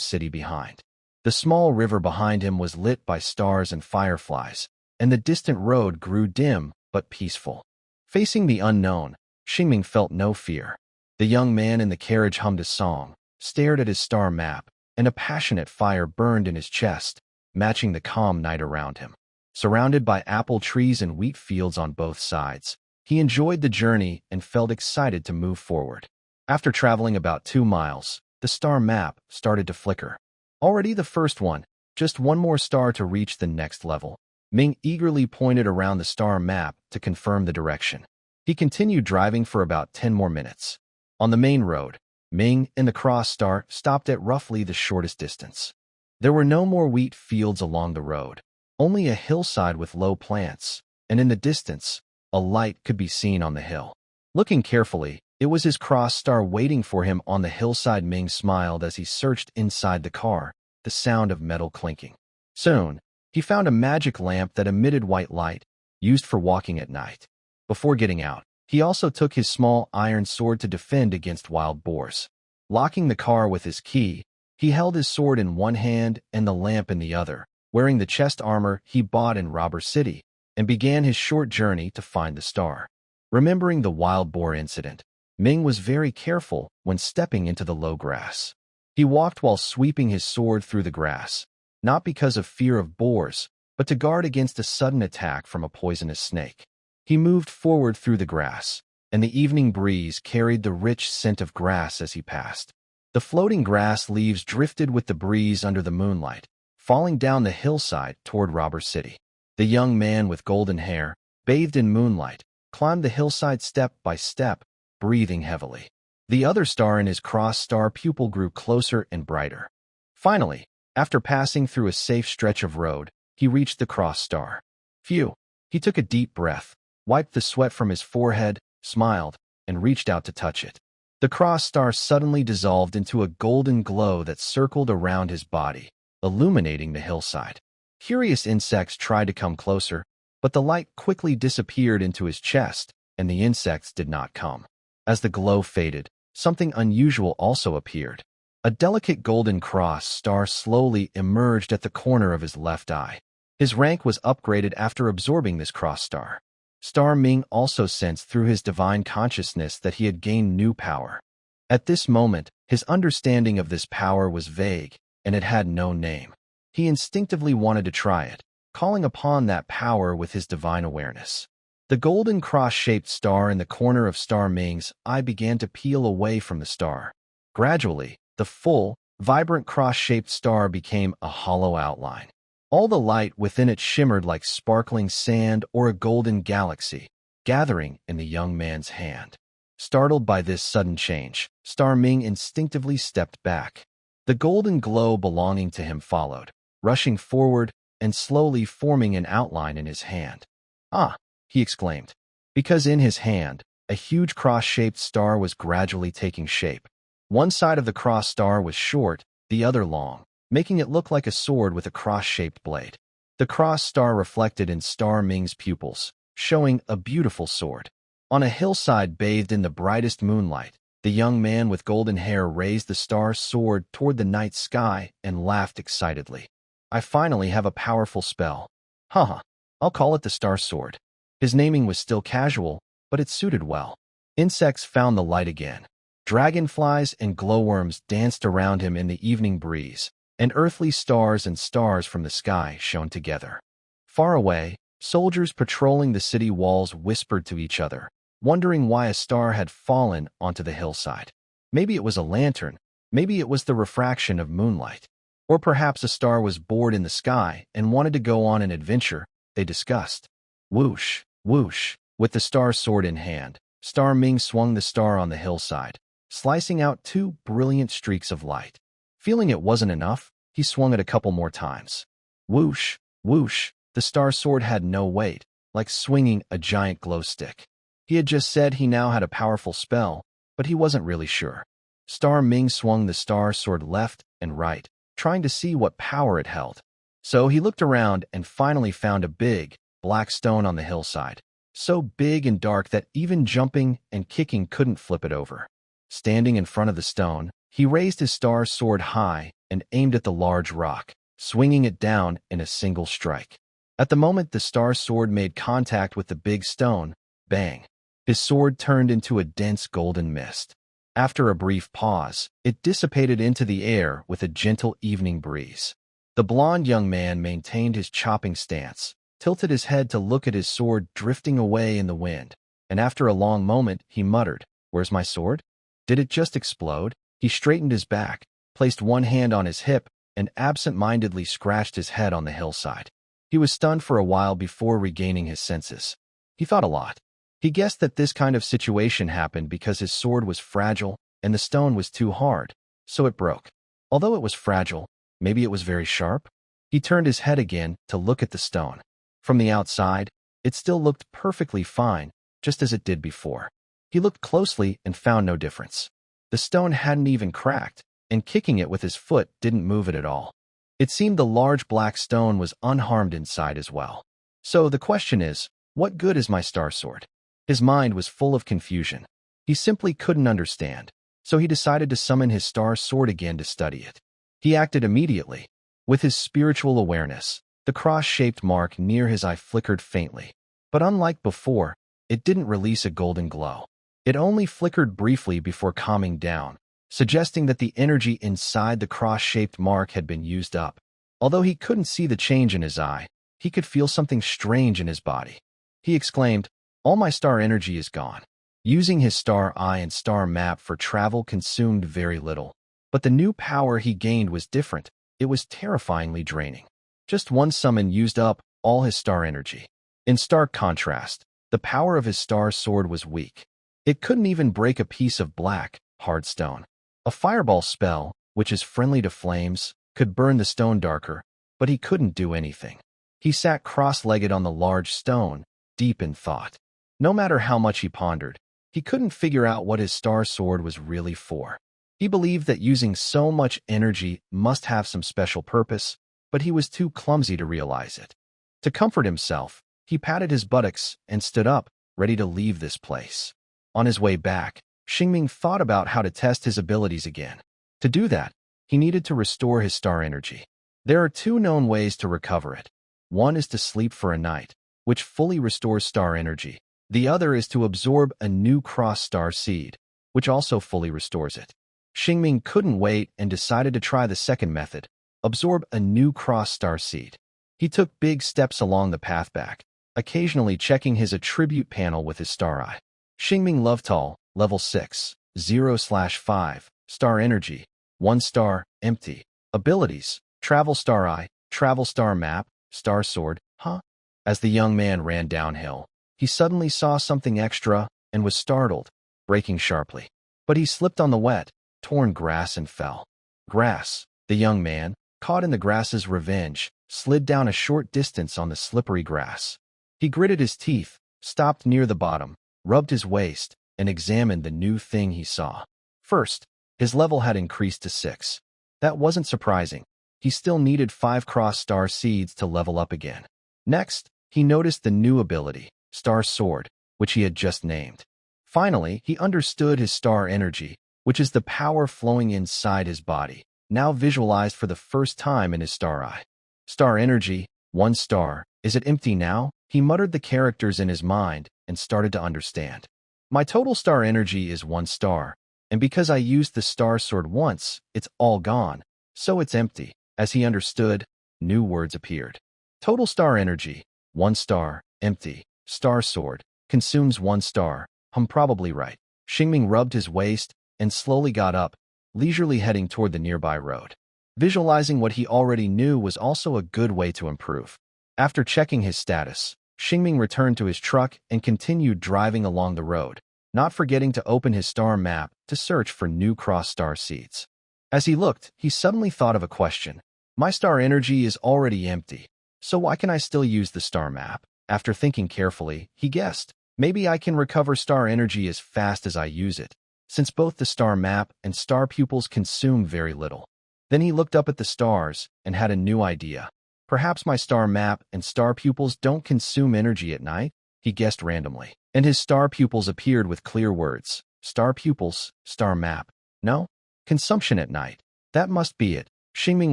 City behind. The small river behind him was lit by stars and fireflies, and the distant road grew dim but peaceful. Facing the unknown, Xingming felt no fear. The young man in the carriage hummed a song, stared at his star map, and a passionate fire burned in his chest, matching the calm night around him. Surrounded by apple trees and wheat fields on both sides, he enjoyed the journey and felt excited to move forward. After traveling about 2 miles, the star map started to flicker. Already the first one, just one more star to reach the next level. Ming eagerly pointed around the star map to confirm the direction. He continued driving for about 10 more minutes. On the main road, Ming and the cross star stopped at roughly the shortest distance. There were no more wheat fields along the road, only a hillside with low plants, and in the distance, a light could be seen on the hill. Looking carefully, it was his cross star waiting for him on the hillside. Ming smiled as he searched inside the car, the sound of metal clinking. Soon, he found a magic lamp that emitted white light, used for walking at night. Before getting out, he also took his small iron sword to defend against wild boars. Locking the car with his key, he held his sword in one hand and the lamp in the other, wearing the chest armor he bought in Robber City, and began his short journey to find the star. Remembering the wild boar incident, Ming was very careful when stepping into the low grass. He walked while sweeping his sword through the grass, not because of fear of boars, but to guard against a sudden attack from a poisonous snake. He moved forward through the grass, and the evening breeze carried the rich scent of grass as he passed. The floating grass leaves drifted with the breeze under the moonlight, falling down the hillside toward Robber City. The young man with golden hair, bathed in moonlight, climbed the hillside step by step, breathing heavily. The other star in his cross-star pupil grew closer and brighter. Finally, after passing through a safe stretch of road, he reached the cross-star. Phew! He took a deep breath, wiped the sweat from his forehead, smiled, and reached out to touch it. The cross-star suddenly dissolved into a golden glow that circled around his body, illuminating the hillside. Curious insects tried to come closer, but the light quickly disappeared into his chest, and the insects did not come. As the glow faded, something unusual also appeared. A delicate golden cross star slowly emerged at the corner of his left eye. His rank was upgraded after absorbing this cross star. Star Ming also sensed through his divine consciousness that he had gained new power. At this moment, his understanding of this power was vague, and it had no name. He instinctively wanted to try it, calling upon that power with his divine awareness. The golden cross-shaped star in the corner of Star Ming's eye began to peel away from the star. Gradually, the full, vibrant cross-shaped star became a hollow outline. All the light within it shimmered like sparkling sand or a golden galaxy, gathering in the young man's hand. Startled by this sudden change, Star Ming instinctively stepped back. The golden glow belonging to him followed, rushing forward and slowly forming an outline in his hand. "Ah!" he exclaimed, because in his hand, a huge cross-shaped star was gradually taking shape. One side of the cross star was short, the other long, making it look like a sword with a cross-shaped blade. The cross star reflected in Star Ming's pupils, showing a beautiful sword. On a hillside bathed in the brightest moonlight, the young man with golden hair raised the star sword toward the night sky and laughed excitedly. "I finally have a powerful spell. Haha, I'll call it the Star Sword." His naming was still casual, but it suited well. Insects found the light again. Dragonflies and glowworms danced around him in the evening breeze, and earthly stars and stars from the sky shone together. Far away, soldiers patrolling the city walls whispered to each other, wondering why a star had fallen onto the hillside. Maybe it was a lantern, maybe it was the refraction of moonlight. Or perhaps a star was bored in the sky and wanted to go on an adventure, they discussed. Whoosh, whoosh, with the star sword in hand, Star Ming swung the star on the hillside, slicing out 2 brilliant streaks of light. Feeling it wasn't enough, he swung it a couple more times. Whoosh, whoosh, the star sword had no weight, like swinging a giant glow stick. He had just said he now had a powerful spell, but he wasn't really sure. Star Ming swung the star sword left and right, trying to see what power it held. So he looked around and finally found a big, black stone on the hillside, so big and dark that even jumping and kicking couldn't flip it over. Standing in front of the stone, he raised his star sword high and aimed at the large rock, swinging it down in a single strike. At the moment the star sword made contact with the big stone, bang, his sword turned into a dense golden mist. After a brief pause, it dissipated into the air with a gentle evening breeze. The blond young man maintained his chopping stance, tilted his head to look at his sword drifting away in the wind, and after a long moment he muttered, "Where's my sword? Did it just explode?" He straightened his back, placed one hand on his hip, and absent-mindedly scratched his head on the hillside. He was stunned for a while before regaining his senses. He thought a lot. He guessed that this kind of situation happened because his sword was fragile and the stone was too hard, so it broke. Although it was fragile, maybe it was very sharp? He turned his head again to look at the stone. From the outside, it still looked perfectly fine, just as it did before. He looked closely and found no difference. The stone hadn't even cracked, and kicking it with his foot didn't move it at all. It seemed the large black stone was unharmed inside as well. So the question is, what good is my star sword? His mind was full of confusion. He simply couldn't understand, so he decided to summon his star sword again to study it. He acted immediately. With his spiritual awareness, the cross-shaped mark near his eye flickered faintly. But unlike before, it didn't release a golden glow. It only flickered briefly before calming down, suggesting that the energy inside the cross-shaped mark had been used up. Although he couldn't see the change in his eye, he could feel something strange in his body. He exclaimed, "All my star energy is gone." Using his star eye and star map for travel consumed very little. But the new power he gained was different. It was terrifyingly draining. Just one summon used up all his star energy. In stark contrast, the power of his star sword was weak. It couldn't even break a piece of black, hard stone. A fireball spell, which is friendly to flames, could burn the stone darker, but he couldn't do anything. He sat cross-legged on the large stone, deep in thought. No matter how much he pondered, he couldn't figure out what his star sword was really for. He believed that using so much energy must have some special purpose, but he was too clumsy to realize it. To comfort himself, he patted his buttocks and stood up, ready to leave this place. On his way back, Shing thought about how to test his abilities again. To do that, he needed to restore his star energy. There are two known ways to recover it. One is to sleep for a night, which fully restores star energy. The other is to absorb a new cross-star seed, which also fully restores it. Shing couldn't wait and decided to try the second method, absorb a new cross-star seed. He took big steps along the path back, occasionally checking his attribute panel with his star eye. Shing Lovetal, level 6, 0/5, star energy, 1 star, empty. Abilities, travel star eye, travel star map, star sword, huh? As the young man ran downhill, he suddenly saw something extra and was startled, braking sharply. But he slipped on the wet, torn grass and fell. Grass. The young man, caught in the grass's revenge, slid down a short distance on the slippery grass. He gritted his teeth, stopped near the bottom, rubbed his waist, and examined the new thing he saw. First, his level had increased to 6. That wasn't surprising. He still needed 5 cross-star seeds to level up again. Next, he noticed the new ability, Star Sword, which he had just named. Finally, he understood his star energy, which is the power flowing inside his body, now visualized for the first time in his star eye. Star energy, 1 star. Is it empty now? He muttered the characters in his mind and started to understand. My total star energy is 1 star, and because I used the star sword once, it's all gone, so it's empty. As he understood, new words appeared. Total star energy, 1 star, empty. Star sword, consumes 1 star. I'm probably right. Shing rubbed his waist and slowly got up, leisurely heading toward the nearby road. Visualizing what he already knew was also a good way to improve. After checking his status, Shing returned to his truck and continued driving along the road, not forgetting to open his star map to search for new cross-star seeds. As he looked, he suddenly thought of a question. My star energy is already empty, so why can I still use the star map? After thinking carefully, he guessed, maybe I can recover star energy as fast as I use it, since both the star map and star pupils consume very little. Then he looked up at the stars and had a new idea. Perhaps my star map and star pupils don't consume energy at night, he guessed randomly. And his star pupils appeared with clear words. Star pupils, star map. No? Consumption at night. That must be it. Shing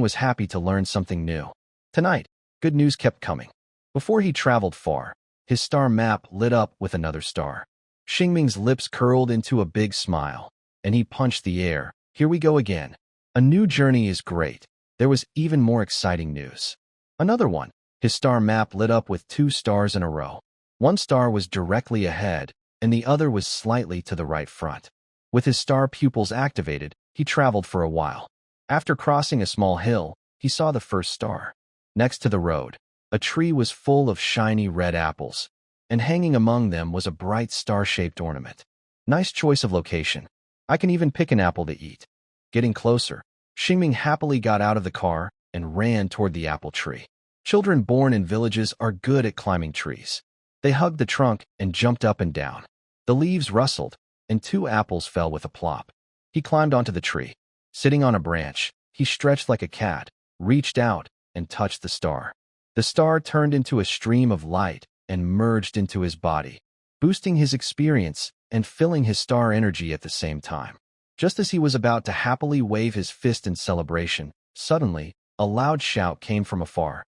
was happy to learn something new. Tonight, good news kept coming. Before he traveled far, his star map lit up with another star. Shing lips curled into a big smile, and he punched the air. Here we go again. A new journey is great. There was even more exciting news. Another one. His star map lit up with 2 stars in a row. 1 star was directly ahead, and the other was slightly to the right front. With his star pupils activated, he traveled for a while. After crossing a small hill, he saw the first star. Next to the road, a tree was full of shiny red apples, and hanging among them was a bright star-shaped ornament. Nice choice of location. I can even pick an apple to eat. Getting closer, Shing happily got out of the car and ran toward the apple tree. Children born in villages are good at climbing trees. They hugged the trunk and jumped up and down. The leaves rustled, and 2 apples fell with a plop. He climbed onto the tree. Sitting on a branch, he stretched like a cat, reached out, and touched the star. The star turned into a stream of light and merged into his body, boosting his experience and filling his star energy at the same time. Just as he was about to happily wave his fist in celebration, suddenly, a loud shout came from afar.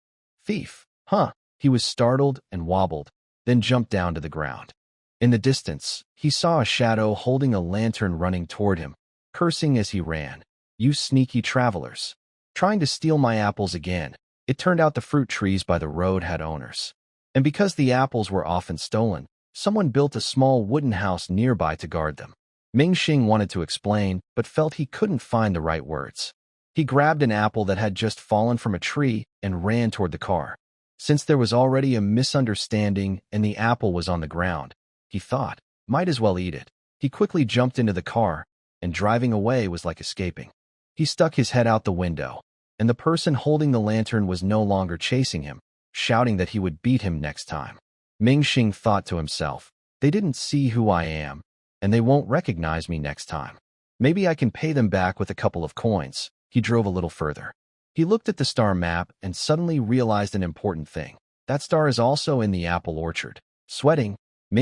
"Thief! Huh!" He was startled and wobbled, then jumped down to the ground. In the distance, he saw a shadow holding a lantern running toward him, cursing as he ran. "You sneaky travelers! Trying to steal my apples again." It turned out the fruit trees by the road had owners. And because the apples were often stolen, someone built a small wooden house nearby to guard them. Shing wanted to explain, but felt he couldn't find the right words. He grabbed an apple that had just fallen from a tree and ran toward the car. Since there was already a misunderstanding and the apple was on the ground, he thought, might as well eat it. He quickly jumped into the car, and driving away was like escaping. He stuck his head out the window, and the person holding the lantern was no longer chasing him, shouting that he would beat him next time. Shing thought to himself, "They didn't see who I am, and they won't recognize me next time. Maybe I can pay them back with a couple of coins." He drove a little further. He looked at the star map and suddenly realized an important thing. That star is also in the apple orchard. Sweating,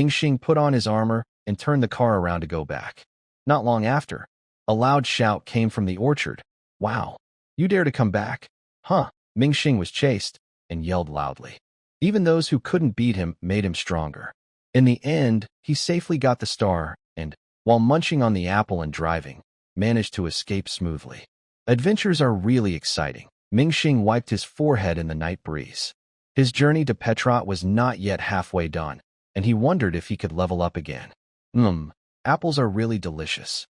Shing put on his armor and turned the car around to go back. Not long after, a loud shout came from the orchard. "Wow, you dare to come back? Huh?" Shing was chased and yelled loudly. Even those who couldn't beat him made him stronger. In the end, he safely got the star and, while munching on the apple and driving, managed to escape smoothly. Adventures are really exciting. Shing wiped his forehead in the night breeze. His journey to Petrot was not yet halfway done, and he wondered if he could level up again. Apples are really delicious.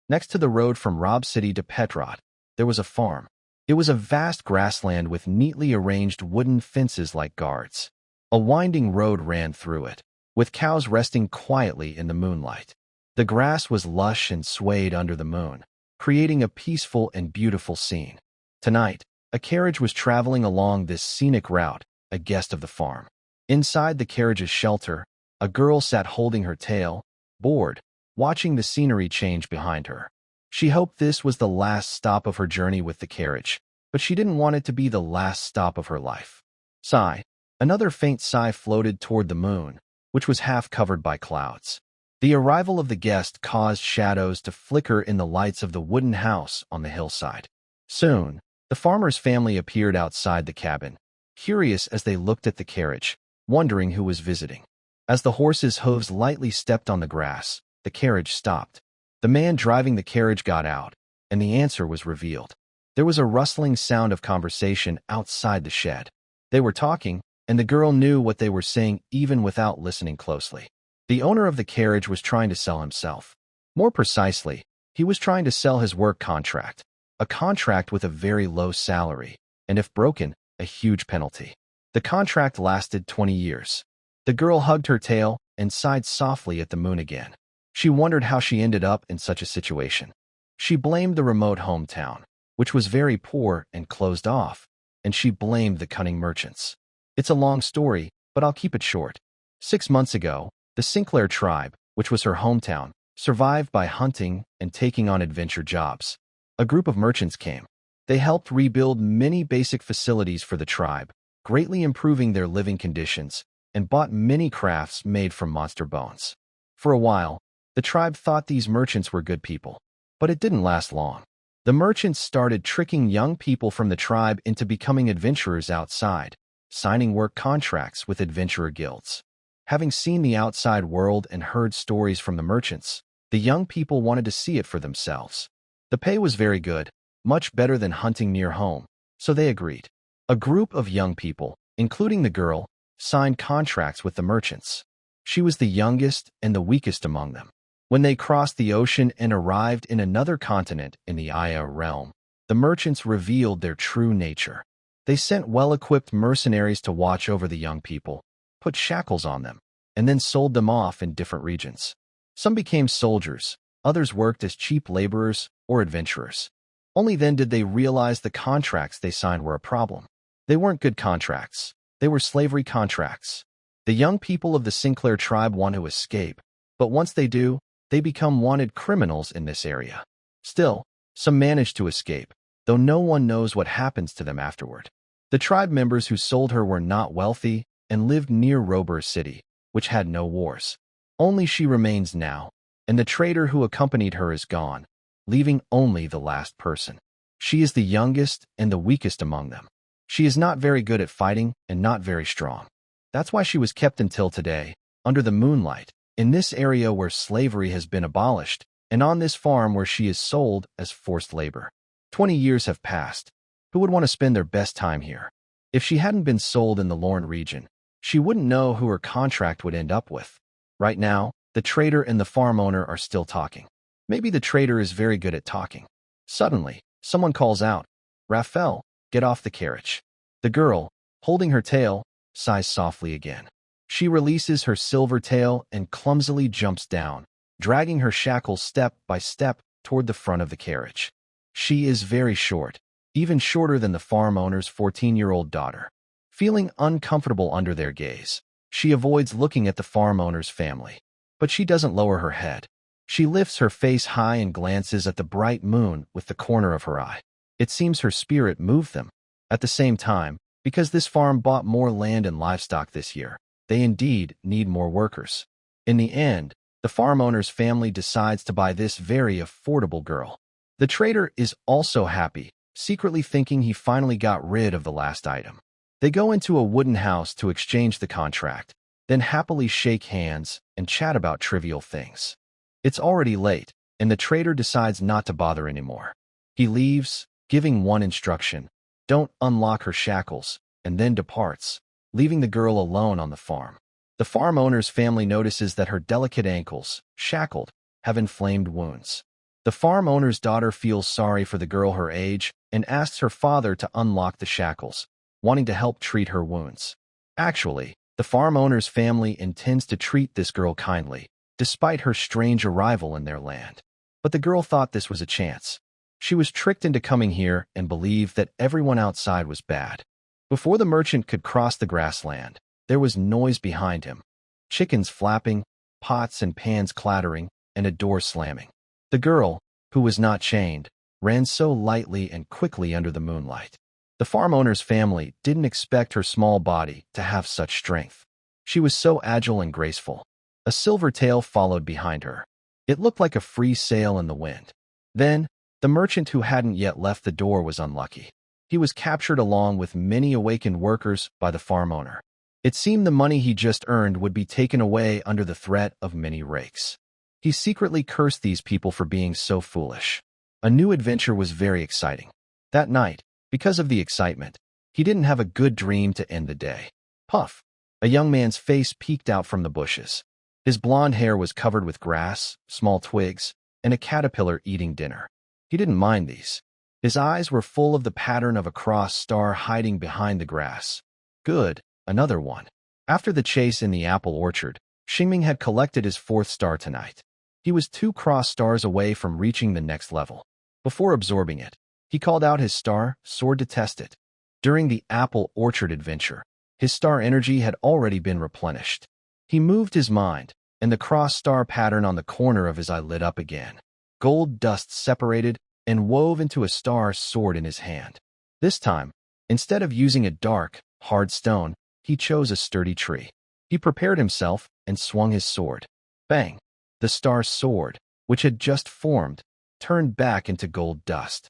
Next to the road from Rob City to Petrot, there was a farm. It was a vast grassland with neatly arranged wooden fences like guards. A winding road ran through it, with cows resting quietly in the moonlight. The grass was lush and swayed under the moon, creating a peaceful and beautiful scene. Tonight, a carriage was traveling along this scenic route, a guest of the farm. Inside the carriage's shelter, a girl sat holding her tail, bored, watching the scenery change behind her. She hoped this was the last stop of her journey with the carriage, but she didn't want it to be the last stop of her life. Sigh. Another faint sigh floated toward the moon, which was half covered by clouds. The arrival of the guest caused shadows to flicker in the lights of the wooden house on the hillside. Soon, the farmer's family appeared outside the cabin, curious as they looked at the carriage, wondering who was visiting. As the horse's hooves lightly stepped on the grass, the carriage stopped. The man driving the carriage got out, and the answer was revealed. There was a rustling sound of conversation outside the shed. They were talking, and the girl knew what they were saying even without listening closely. The owner of the carriage was trying to sell himself. More precisely, he was trying to sell his work contract, a contract with a very low salary, and if broken, a huge penalty. The contract lasted 20 years. The girl hugged her tail and sighed softly at the moon again. She wondered how she ended up in such a situation. She blamed the remote hometown, which was very poor and closed off, and she blamed the cunning merchants. It's a long story, but I'll keep it short. 6 months ago, the Sinclair tribe, which was her hometown, survived by hunting and taking on adventure jobs. A group of merchants came. They helped rebuild many basic facilities for the tribe, greatly improving their living conditions, and bought many crafts made from monster bones. For a while, the tribe thought these merchants were good people, but it didn't last long. The merchants started tricking young people from the tribe into becoming adventurers outside, signing work contracts with adventurer guilds. Having seen the outside world and heard stories from the merchants, the young people wanted to see it for themselves. The pay was very good, much better than hunting near home, so they agreed. A group of young people, including the girl, signed contracts with the merchants. She was the youngest and the weakest among them. When they crossed the ocean and arrived in another continent in the Aya realm, the merchants revealed their true nature. They sent well-equipped mercenaries to watch over the young people, put shackles on them, and then sold them off in different regions. Some became soldiers, others worked as cheap laborers or adventurers. Only then did they realize the contracts they signed were a problem. They weren't good contracts. They were slavery contracts. The young people of the Sinclair tribe want to escape, but once they do, they become wanted criminals in this area. Still, some manage to escape, though no one knows what happens to them afterward. The tribe members who sold her were not wealthy and lived near Robur City, which had no wars. Only she remains now, and the trader who accompanied her is gone, leaving only the last person. She is the youngest and the weakest among them. She is not very good at fighting and not very strong. That's why she was kept until today, under the moonlight, in this area where slavery has been abolished, and on this farm where she is sold as forced labor. 20 years have passed. Who would want to spend their best time here? If she hadn't been sold in the Lorn region, she wouldn't know who her contract would end up with. Right now, the trader and the farm owner are still talking. Maybe the trader is very good at talking. Suddenly, someone calls out, "Raphael, get off the carriage." The girl, holding her tail, sighs softly again. She releases her silver tail and clumsily jumps down, dragging her shackles step by step toward the front of the carriage. She is very short, even shorter than the farm owner's 14-year-old daughter. Feeling uncomfortable under their gaze, she avoids looking at the farm owner's family. But she doesn't lower her head. She lifts her face high and glances at the bright moon with the corner of her eye. It seems her spirit moved them. At the same time, because this farm bought more land and livestock this year, they indeed need more workers. In the end, the farm owner's family decides to buy this very affordable girl. The trader is also happy, secretly thinking he finally got rid of the last item. They go into a wooden house to exchange the contract, then happily shake hands and chat about trivial things. It's already late, and the trader decides not to bother anymore. He leaves, giving one instruction: don't unlock her shackles, and then departs, leaving the girl alone on the farm. The farm owner's family notices that her delicate ankles, shackled, have inflamed wounds. The farm owner's daughter feels sorry for the girl her age and asks her father to unlock the shackles, wanting to help treat her wounds. Actually, the farm owner's family intends to treat this girl kindly, despite her strange arrival in their land. But the girl thought this was a chance. She was tricked into coming here and believed that everyone outside was bad. Before the merchant could cross the grassland, there was noise behind him. Chickens flapping, pots and pans clattering, and a door slamming. The girl, who was not chained, ran so lightly and quickly under the moonlight. The farm owner's family didn't expect her small body to have such strength. She was so agile and graceful. A silver tail followed behind her. It looked like a free sail in the wind. Then, the merchant who hadn't yet left the door was unlucky. He was captured along with many awakened workers by the farm owner. It seemed the money he just earned would be taken away under the threat of many rakes. He secretly cursed these people for being so foolish. A new adventure was very exciting. That night, because of the excitement, he didn't have a good dream to end the day. Puff! A young man's face peeked out from the bushes. His blonde hair was covered with grass, small twigs, and a caterpillar eating dinner. He didn't mind these. His eyes were full of the pattern of a cross star hiding behind the grass. Good, another one. After the chase in the apple orchard, Shing had collected his 4th star tonight. He was 2 cross stars away from reaching the next level. Before absorbing it, he called out his star sword to test it. During the apple orchard adventure, his star energy had already been replenished. He moved his mind, and the cross star pattern on the corner of his eye lit up again. Gold dust separated and wove into a star sword in his hand. This time, instead of using a dark, hard stone, he chose a sturdy tree. He prepared himself and swung his sword. Bang! The star sword, which had just formed, turned back into gold dust.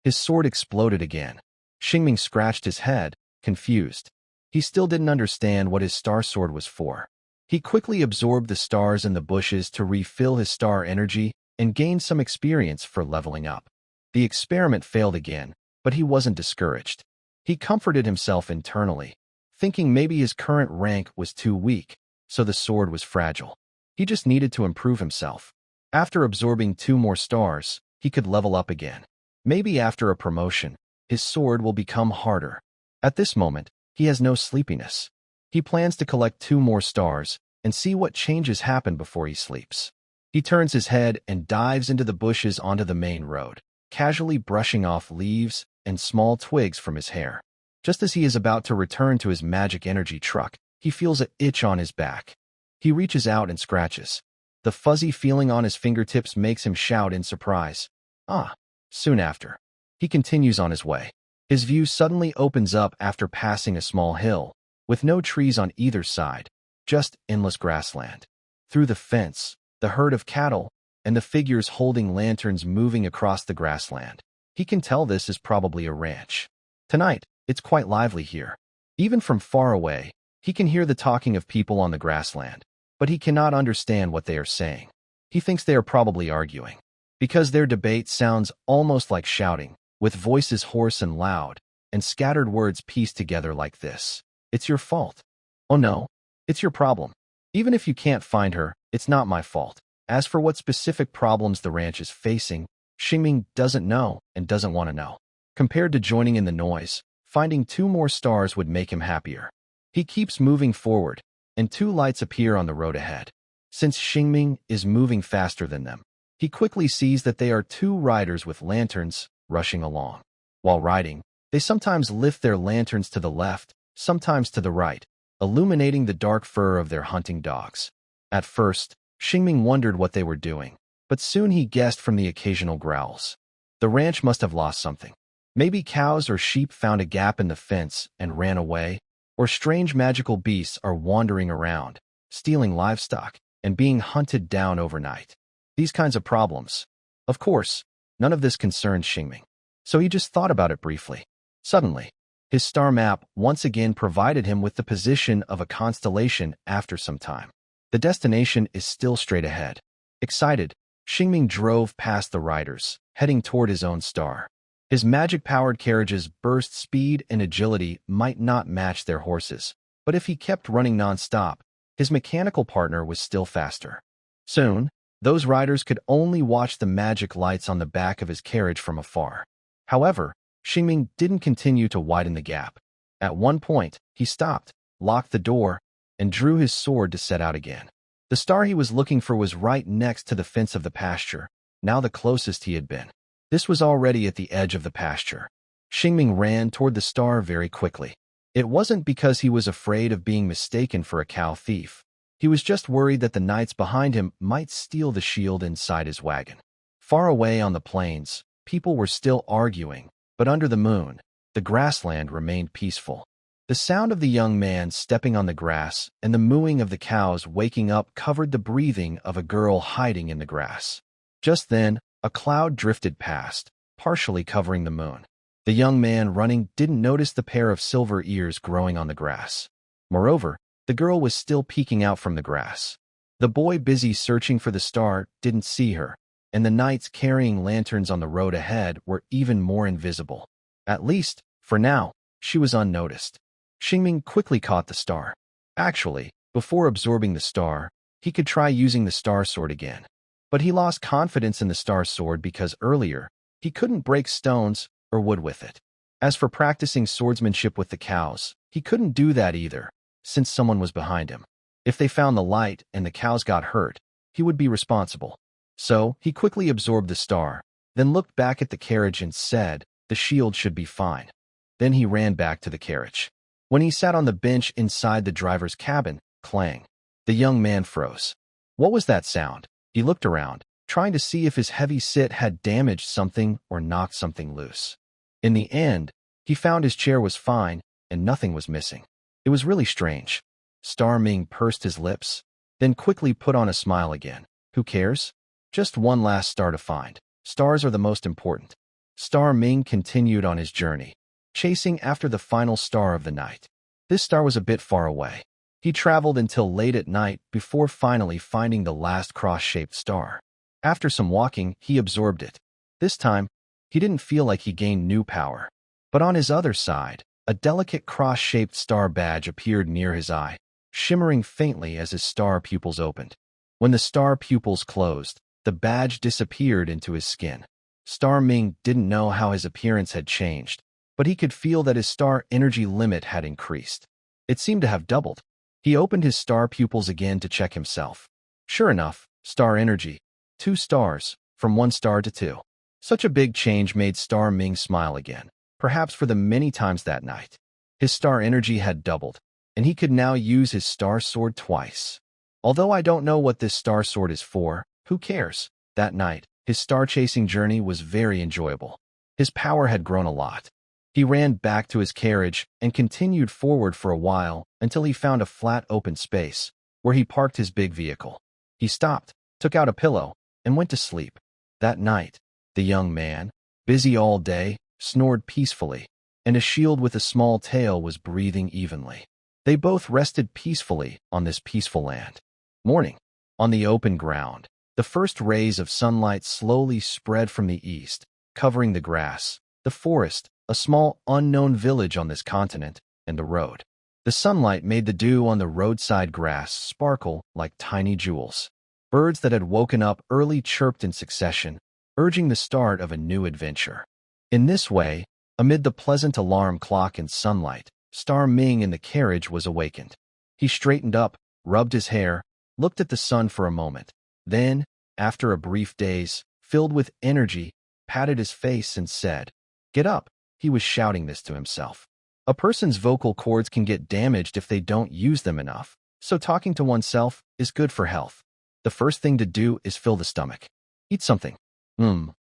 His sword exploded again. Shing scratched his head, confused. He still didn't understand what his star sword was for. He quickly absorbed the stars in the bushes to refill his star energy and gained some experience for leveling up. The experiment failed again, but he wasn't discouraged. He comforted himself internally, thinking maybe his current rank was too weak, so the sword was fragile. He just needed to improve himself. After absorbing 2 more stars, he could level up again. Maybe after a promotion, his sword will become harder. At this moment, he has no sleepiness. He plans to collect 2 more stars and see what changes happen before he sleeps. He turns his head and dives into the bushes onto the main road. casually brushing off leaves and small twigs from his hair. Just as he is about to return to his magic energy truck, he feels an itch on his back. He reaches out and scratches. The fuzzy feeling on his fingertips makes him shout in surprise. Ah! Soon after, he continues on his way. His view suddenly opens up after passing a small hill, with no trees on either side, just endless grassland. Through the fence, the herd of cattle, and the figures holding lanterns moving across the grassland. He can tell this is probably a ranch. Tonight, it's quite lively here. Even from far away, he can hear the talking of people on the grassland, but he cannot understand what they are saying. He thinks they are probably arguing, because their debate sounds almost like shouting, with voices hoarse and loud, and scattered words pieced together like this. It's your fault. Oh no, it's your problem. Even if you can't find her, it's not my fault. As for what specific problems the ranch is facing, Shing doesn't know and doesn't want to know. Compared to joining in the noise, finding 2 more stars would make him happier. He keeps moving forward, and 2 lights appear on the road ahead. Since Shing is moving faster than them, he quickly sees that they are 2 riders with lanterns rushing along. While riding, they sometimes lift their lanterns to the left, sometimes to the right, illuminating the dark fur of their hunting dogs. At first, Shing wondered what they were doing, but soon he guessed from the occasional growls. The ranch must have lost something. Maybe cows or sheep found a gap in the fence and ran away, or strange magical beasts are wandering around, stealing livestock, and being hunted down overnight. These kinds of problems. Of course, none of this concerned Shing, so he just thought about it briefly. Suddenly, his star map once again provided him with the position of a constellation after some time. The destination is still straight ahead. Excited, Shing drove past the riders, heading toward his own star. His magic-powered carriage's burst speed and agility might not match their horses, but if he kept running non-stop, his mechanical partner was still faster. Soon, those riders could only watch the magic lights on the back of his carriage from afar. However, Shing didn't continue to widen the gap. At one point, he stopped, locked the door, and drew his sword to set out again. The star he was looking for was right next to the fence of the pasture, now the closest he had been. This was already at the edge of the pasture. Shing ran toward the star very quickly. It wasn't because he was afraid of being mistaken for a cow thief. He was just worried that the knights behind him might steal the shield inside his wagon. Far away on the plains, people were still arguing, but under the moon, the grassland remained peaceful. The sound of the young man stepping on the grass and the mooing of the cows waking up covered the breathing of a girl hiding in the grass. Just then, a cloud drifted past, partially covering the moon. The young man running didn't notice the pair of silver ears growing on the grass. Moreover, the girl was still peeking out from the grass. The boy busy searching for the star didn't see her, and the knights carrying lanterns on the road ahead were even more invisible. At least, for now, she was unnoticed. Shing quickly caught the star. Actually, before absorbing the star, he could try using the star sword again. But he lost confidence in the star sword because earlier, he couldn't break stones or wood with it. As for practicing swordsmanship with the cows, he couldn't do that either, since someone was behind him. If they found the light and the cows got hurt, he would be responsible. So, he quickly absorbed the star, then looked back at the carriage and said, "The shield should be fine." Then he ran back to the carriage. When he sat on the bench inside the driver's cabin, clang, the young man froze. What was that sound? He looked around, trying to see if his heavy sit had damaged something or knocked something loose. In the end, he found his chair was fine and nothing was missing. It was really strange. Star Ming pursed his lips, then quickly put on a smile again. Who cares? Just one last star to find. Stars are the most important. Star Ming continued on his journey, chasing after the final star of the night. This star was a bit far away. He traveled until late at night before finally finding the last cross-shaped star. After some walking, he absorbed it. This time, he didn't feel like he gained new power. But on his other side, a delicate cross-shaped star badge appeared near his eye, shimmering faintly as his star pupils opened. When the star pupils closed, the badge disappeared into his skin. Star Ming didn't know how his appearance had changed, but he could feel that his star energy limit had increased. It seemed to have doubled. He opened his star pupils again to check himself. Sure enough, star energy. 2 stars, from 1 star to 2. Such a big change made Star Ming smile again, perhaps for the many times that night. His star energy had doubled, and he could now use his star sword twice. Although I don't know what this star sword is for, who cares? That night, his star-chasing journey was very enjoyable. His power had grown a lot. He ran back to his carriage and continued forward for a while until he found a flat open space, where he parked his big vehicle. He stopped, took out a pillow, and went to sleep. That night, the young man, busy all day, snored peacefully, and a shield with a small tail was breathing evenly. They both rested peacefully on this peaceful land. Morning. On the open ground, the first rays of sunlight slowly spread from the east, covering the grass, the forest, a small unknown village on this continent, and the road. The sunlight made the dew on the roadside grass sparkle like tiny jewels. Birds that had woken up early chirped in succession, urging the start of a new adventure. In this way, amid the pleasant alarm clock and sunlight, Star Ming in the carriage was awakened. He straightened up, rubbed his hair, looked at the sun for a moment. Then, after a brief daze, filled with energy, patted his face and said, "Get up." He was shouting this to himself. A person's vocal cords can get damaged if they don't use them enough, so talking to oneself is good for health. The first thing to do is fill the stomach. Eat something.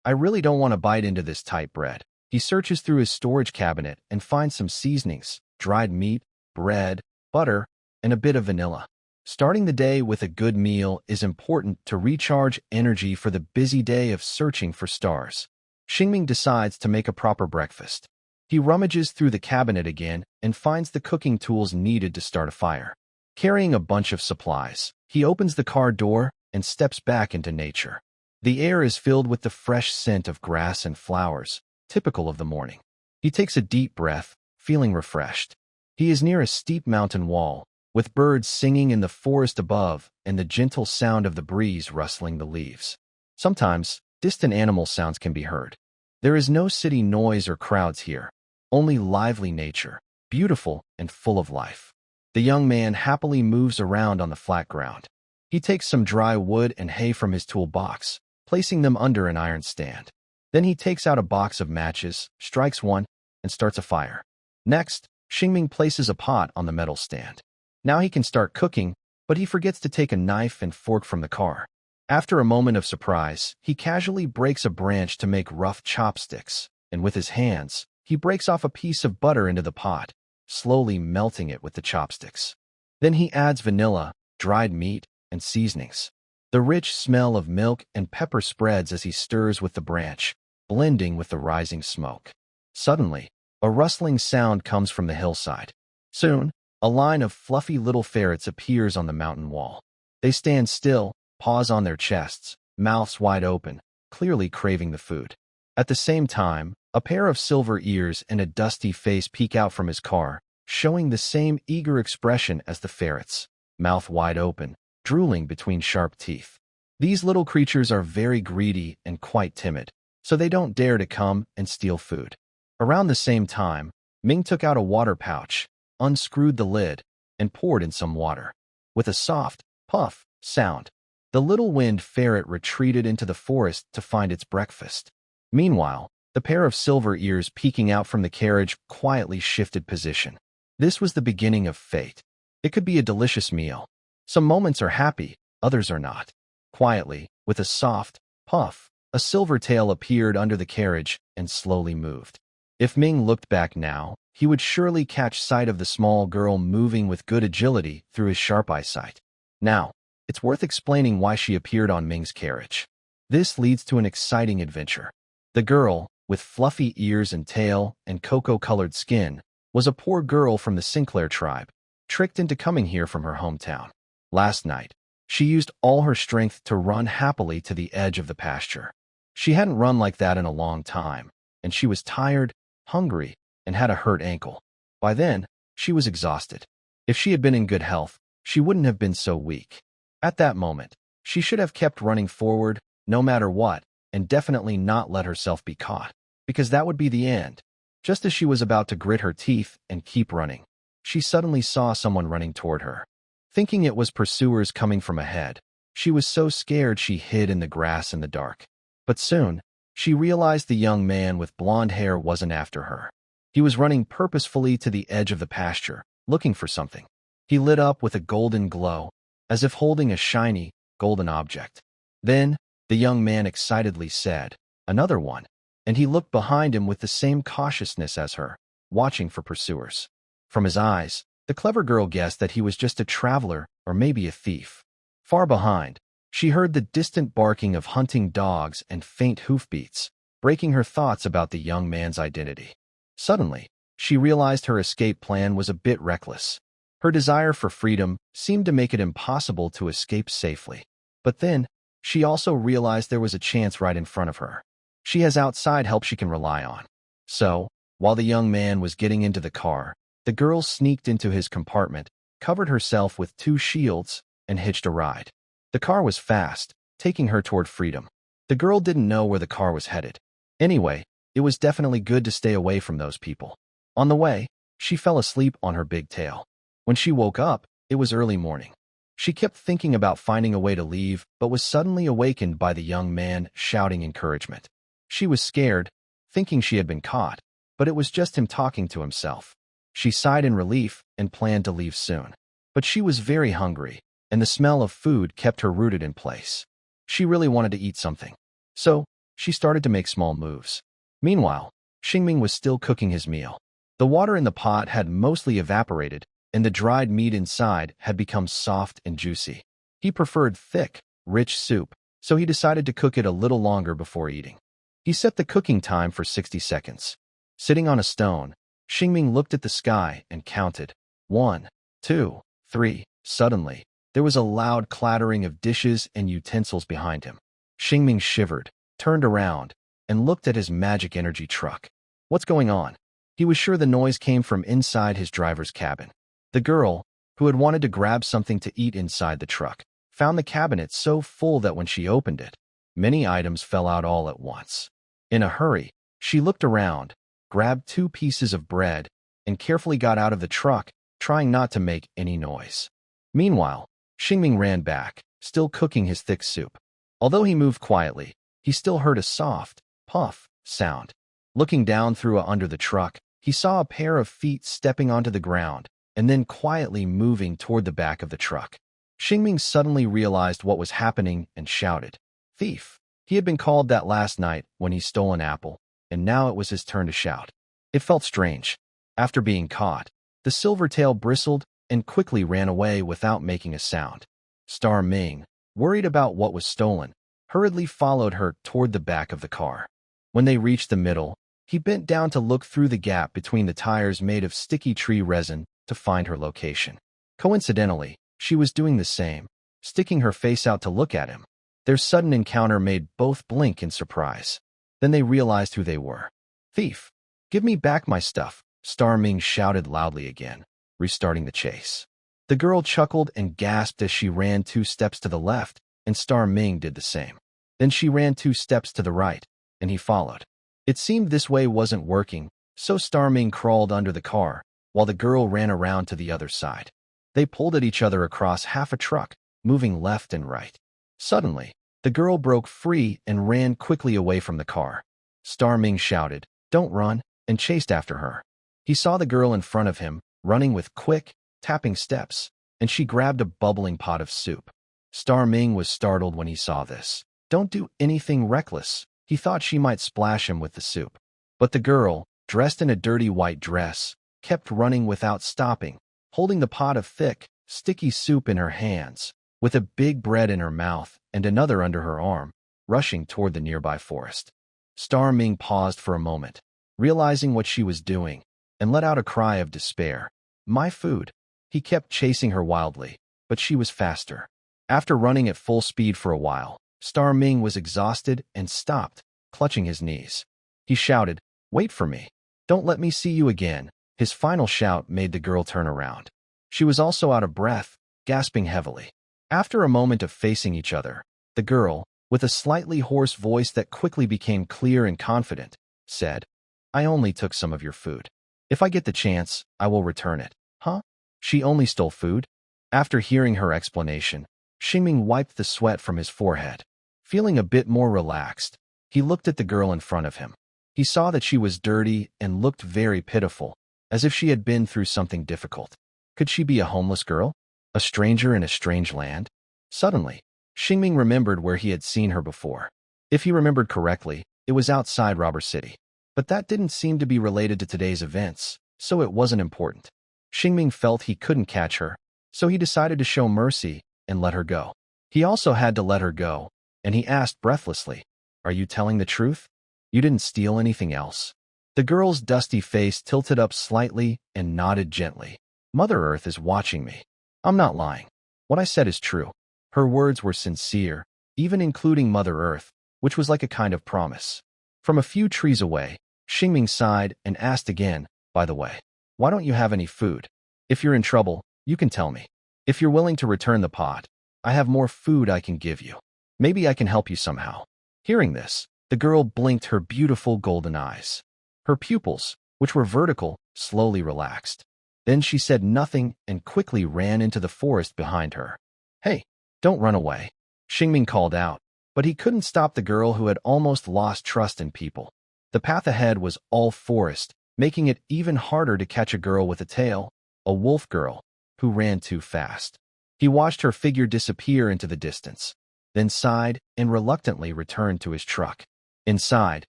I really don't want to bite into this tight bread. He searches through his storage cabinet and finds some seasonings, dried meat, bread, butter, and a bit of vanilla. Starting the day with a good meal is important to recharge energy for the busy day of searching for stars. Shing decides to make a proper breakfast. He rummages through the cabinet again and finds the cooking tools needed to start a fire. Carrying a bunch of supplies, he opens the car door and steps back into nature. The air is filled with the fresh scent of grass and flowers, typical of the morning. He takes a deep breath, feeling refreshed. He is near a steep mountain wall, with birds singing in the forest above and the gentle sound of the breeze rustling the leaves. Sometimes, distant animal sounds can be heard. There is no city noise or crowds here, only lively nature, beautiful and full of life. The young man happily moves around on the flat ground. He takes some dry wood and hay from his toolbox, placing them under an iron stand. Then he takes out a box of matches, strikes one, and starts a fire. Next, Shing places a pot on the metal stand. Now he can start cooking, but he forgets to take a knife and fork from the car. After a moment of surprise, he casually breaks a branch to make rough chopsticks, and with his hands, he breaks off a piece of butter into the pot, slowly melting it with the chopsticks. Then he adds vanilla, dried meat, and seasonings. The rich smell of milk and pepper spreads as he stirs with the branch, blending with the rising smoke. Suddenly, a rustling sound comes from the hillside. Soon, a line of fluffy little ferrets appears on the mountain wall. They stand still, paws on their chests, mouths wide open, clearly craving the food. At the same time, a pair of silver ears and a dusty face peek out from his car, showing the same eager expression as the ferrets, mouth wide open, drooling between sharp teeth. These little creatures are very greedy and quite timid, so they don't dare to come and steal food. Around the same time, Ming took out a water pouch, unscrewed the lid, and poured in some water. With a soft, puff sound, the little wind ferret retreated into the forest to find its breakfast. Meanwhile, the pair of silver ears peeking out from the carriage quietly shifted position. This was the beginning of fate. It could be a delicious meal. Some moments are happy, others are not. Quietly, with a soft puff, a silver tail appeared under the carriage and slowly moved. If Ming looked back now, he would surely catch sight of the small girl moving with good agility through his sharp eyesight. Now, it's worth explaining why she appeared on Ming's carriage. This leads to an exciting adventure. The girl, with fluffy ears and tail and cocoa-colored skin, was a poor girl from the Sinclair tribe, tricked into coming here from her hometown. Last night, she used all her strength to run happily to the edge of the pasture. She hadn't run like that in a long time, and she was tired, hungry, and had a hurt ankle. By then, she was exhausted. If she had been in good health, she wouldn't have been so weak. At that moment, she should have kept running forward, no matter what, and definitely not let herself be caught, because that would be the end. Just as she was about to grit her teeth and keep running, she suddenly saw someone running toward her. Thinking it was pursuers coming from ahead, she was so scared she hid in the grass in the dark. But soon, she realized the young man with blonde hair wasn't after her. He was running purposefully to the edge of the pasture, looking for something. He lit up with a golden glow, as if holding a shiny, golden object. Then, the young man excitedly said, "Another one," and he looked behind him with the same cautiousness as her, watching for pursuers. From his eyes, the clever girl guessed that he was just a traveler or maybe a thief. Far behind, she heard the distant barking of hunting dogs and faint hoofbeats, breaking her thoughts about the young man's identity. Suddenly, she realized her escape plan was a bit reckless. Her desire for freedom seemed to make it impossible to escape safely. But then, she also realized there was a chance right in front of her. She has outside help she can rely on. So, while the young man was getting into the car, the girl sneaked into his compartment, covered herself with 2 shields, and hitched a ride. The car was fast, taking her toward freedom. The girl didn't know where the car was headed. Anyway, it was definitely good to stay away from those people. On the way, she fell asleep on her big tail. When she woke up, it was early morning. She kept thinking about finding a way to leave, but was suddenly awakened by the young man shouting encouragement. She was scared, thinking she had been caught, but it was just him talking to himself. She sighed in relief and planned to leave soon. But she was very hungry, and the smell of food kept her rooted in place. She really wanted to eat something. So, she started to make small moves. Meanwhile, Shing was still cooking his meal. The water in the pot had mostly evaporated, and the dried meat inside had become soft and juicy. He preferred thick, rich soup, so he decided to cook it a little longer before eating. He set the cooking time for 60 seconds. Sitting on a stone, Shing looked at the sky and counted. 1, 2, 3. Suddenly, there was a loud clattering of dishes and utensils behind him. Shing shivered, turned around, and looked at his magic energy truck. What's going on? He was sure the noise came from inside his driver's cabin. The girl, who had wanted to grab something to eat inside the truck, found the cabinet so full that when she opened it, many items fell out all at once. In a hurry, she looked around, grabbed 2 pieces of bread, and carefully got out of the truck, trying not to make any noise. Meanwhile, Shing ran back, still cooking his thick soup. Although he moved quietly, he still heard a soft, puff sound. Looking down through under the truck, he saw a pair of feet stepping onto the ground, and then quietly moving toward the back of the truck. Shing suddenly realized what was happening and shouted, "Thief!" He had been called that last night when he stole an apple, and now it was his turn to shout. It felt strange. After being caught, the silvertail bristled and quickly ran away without making a sound. Star Ming, worried about what was stolen, hurriedly followed her toward the back of the car. When they reached the middle, he bent down to look through the gap between the tires made of sticky tree resin to find her location. Coincidentally, she was doing the same, sticking her face out to look at him. Their sudden encounter made both blink in surprise. Then they realized who they were. "Thief! Give me back my stuff!" Star Ming shouted loudly again, restarting the chase. The girl chuckled and gasped as she ran 2 steps to the left, and Star Ming did the same. Then she ran 2 steps to the right, and he followed. It seemed this way wasn't working, so Star Ming crawled under the car, while the girl ran around to the other side. They pulled at each other across half a truck, moving left and right. Suddenly, the girl broke free and ran quickly away from the car. Star Ming shouted, "Don't run," and chased after her. He saw the girl in front of him, running with quick, tapping steps, and she grabbed a bubbling pot of soup. Star Ming was startled when he saw this. Don't do anything reckless. He thought she might splash him with the soup. But the girl, dressed in a dirty white dress, kept running without stopping, holding the pot of thick, sticky soup in her hands, with a big bread in her mouth and another under her arm, rushing toward the nearby forest. Star Ming paused for a moment, realizing what she was doing, and let out a cry of despair. "My food!" He kept chasing her wildly, but she was faster. After running at full speed for a while, Star Ming was exhausted and stopped, clutching his knees. He shouted, "Wait for me. Don't let me see you again." His final shout made the girl turn around. She was also out of breath, gasping heavily. After a moment of facing each other, the girl, with a slightly hoarse voice that quickly became clear and confident, said, "I only took some of your food. If I get the chance, I will return it." Huh? She only stole food? After hearing her explanation, Shing wiped the sweat from his forehead. Feeling a bit more relaxed, He looked at the girl in front of him. He saw that she was dirty and looked very pitiful, as if she had been through something difficult. Could she be a homeless girl? A stranger in a strange land? Suddenly, Xingming remembered where he had seen her before. If he remembered correctly, it was outside Robber City. But that didn't seem to be related to today's events, so it wasn't important. Xingming felt he couldn't catch her, so he decided to show mercy and let her go. He also had to let her go, and he asked breathlessly, "Are you telling the truth? You didn't steal anything else?" The girl's dusty face tilted up slightly and nodded gently. "Mother Earth is watching me. I'm not lying. What I said is true." Her words were sincere, even including Mother Earth, which was like a kind of promise. From a few trees away, Xingming sighed and asked again, "By the way, why don't you have any food? If you're in trouble, you can tell me. If you're willing to return the pot, I have more food I can give you. Maybe I can help you somehow." Hearing this, the girl blinked her beautiful golden eyes. Her pupils, which were vertical, slowly relaxed. Then she said nothing and quickly ran into the forest behind her. "Hey, don't run away," Xingming called out, but he couldn't stop the girl who had almost lost trust in people. The path ahead was all forest, making it even harder to catch a girl with a tail, a wolf girl, who ran too fast. He watched her figure disappear into the distance, then sighed and reluctantly returned to his truck. Inside,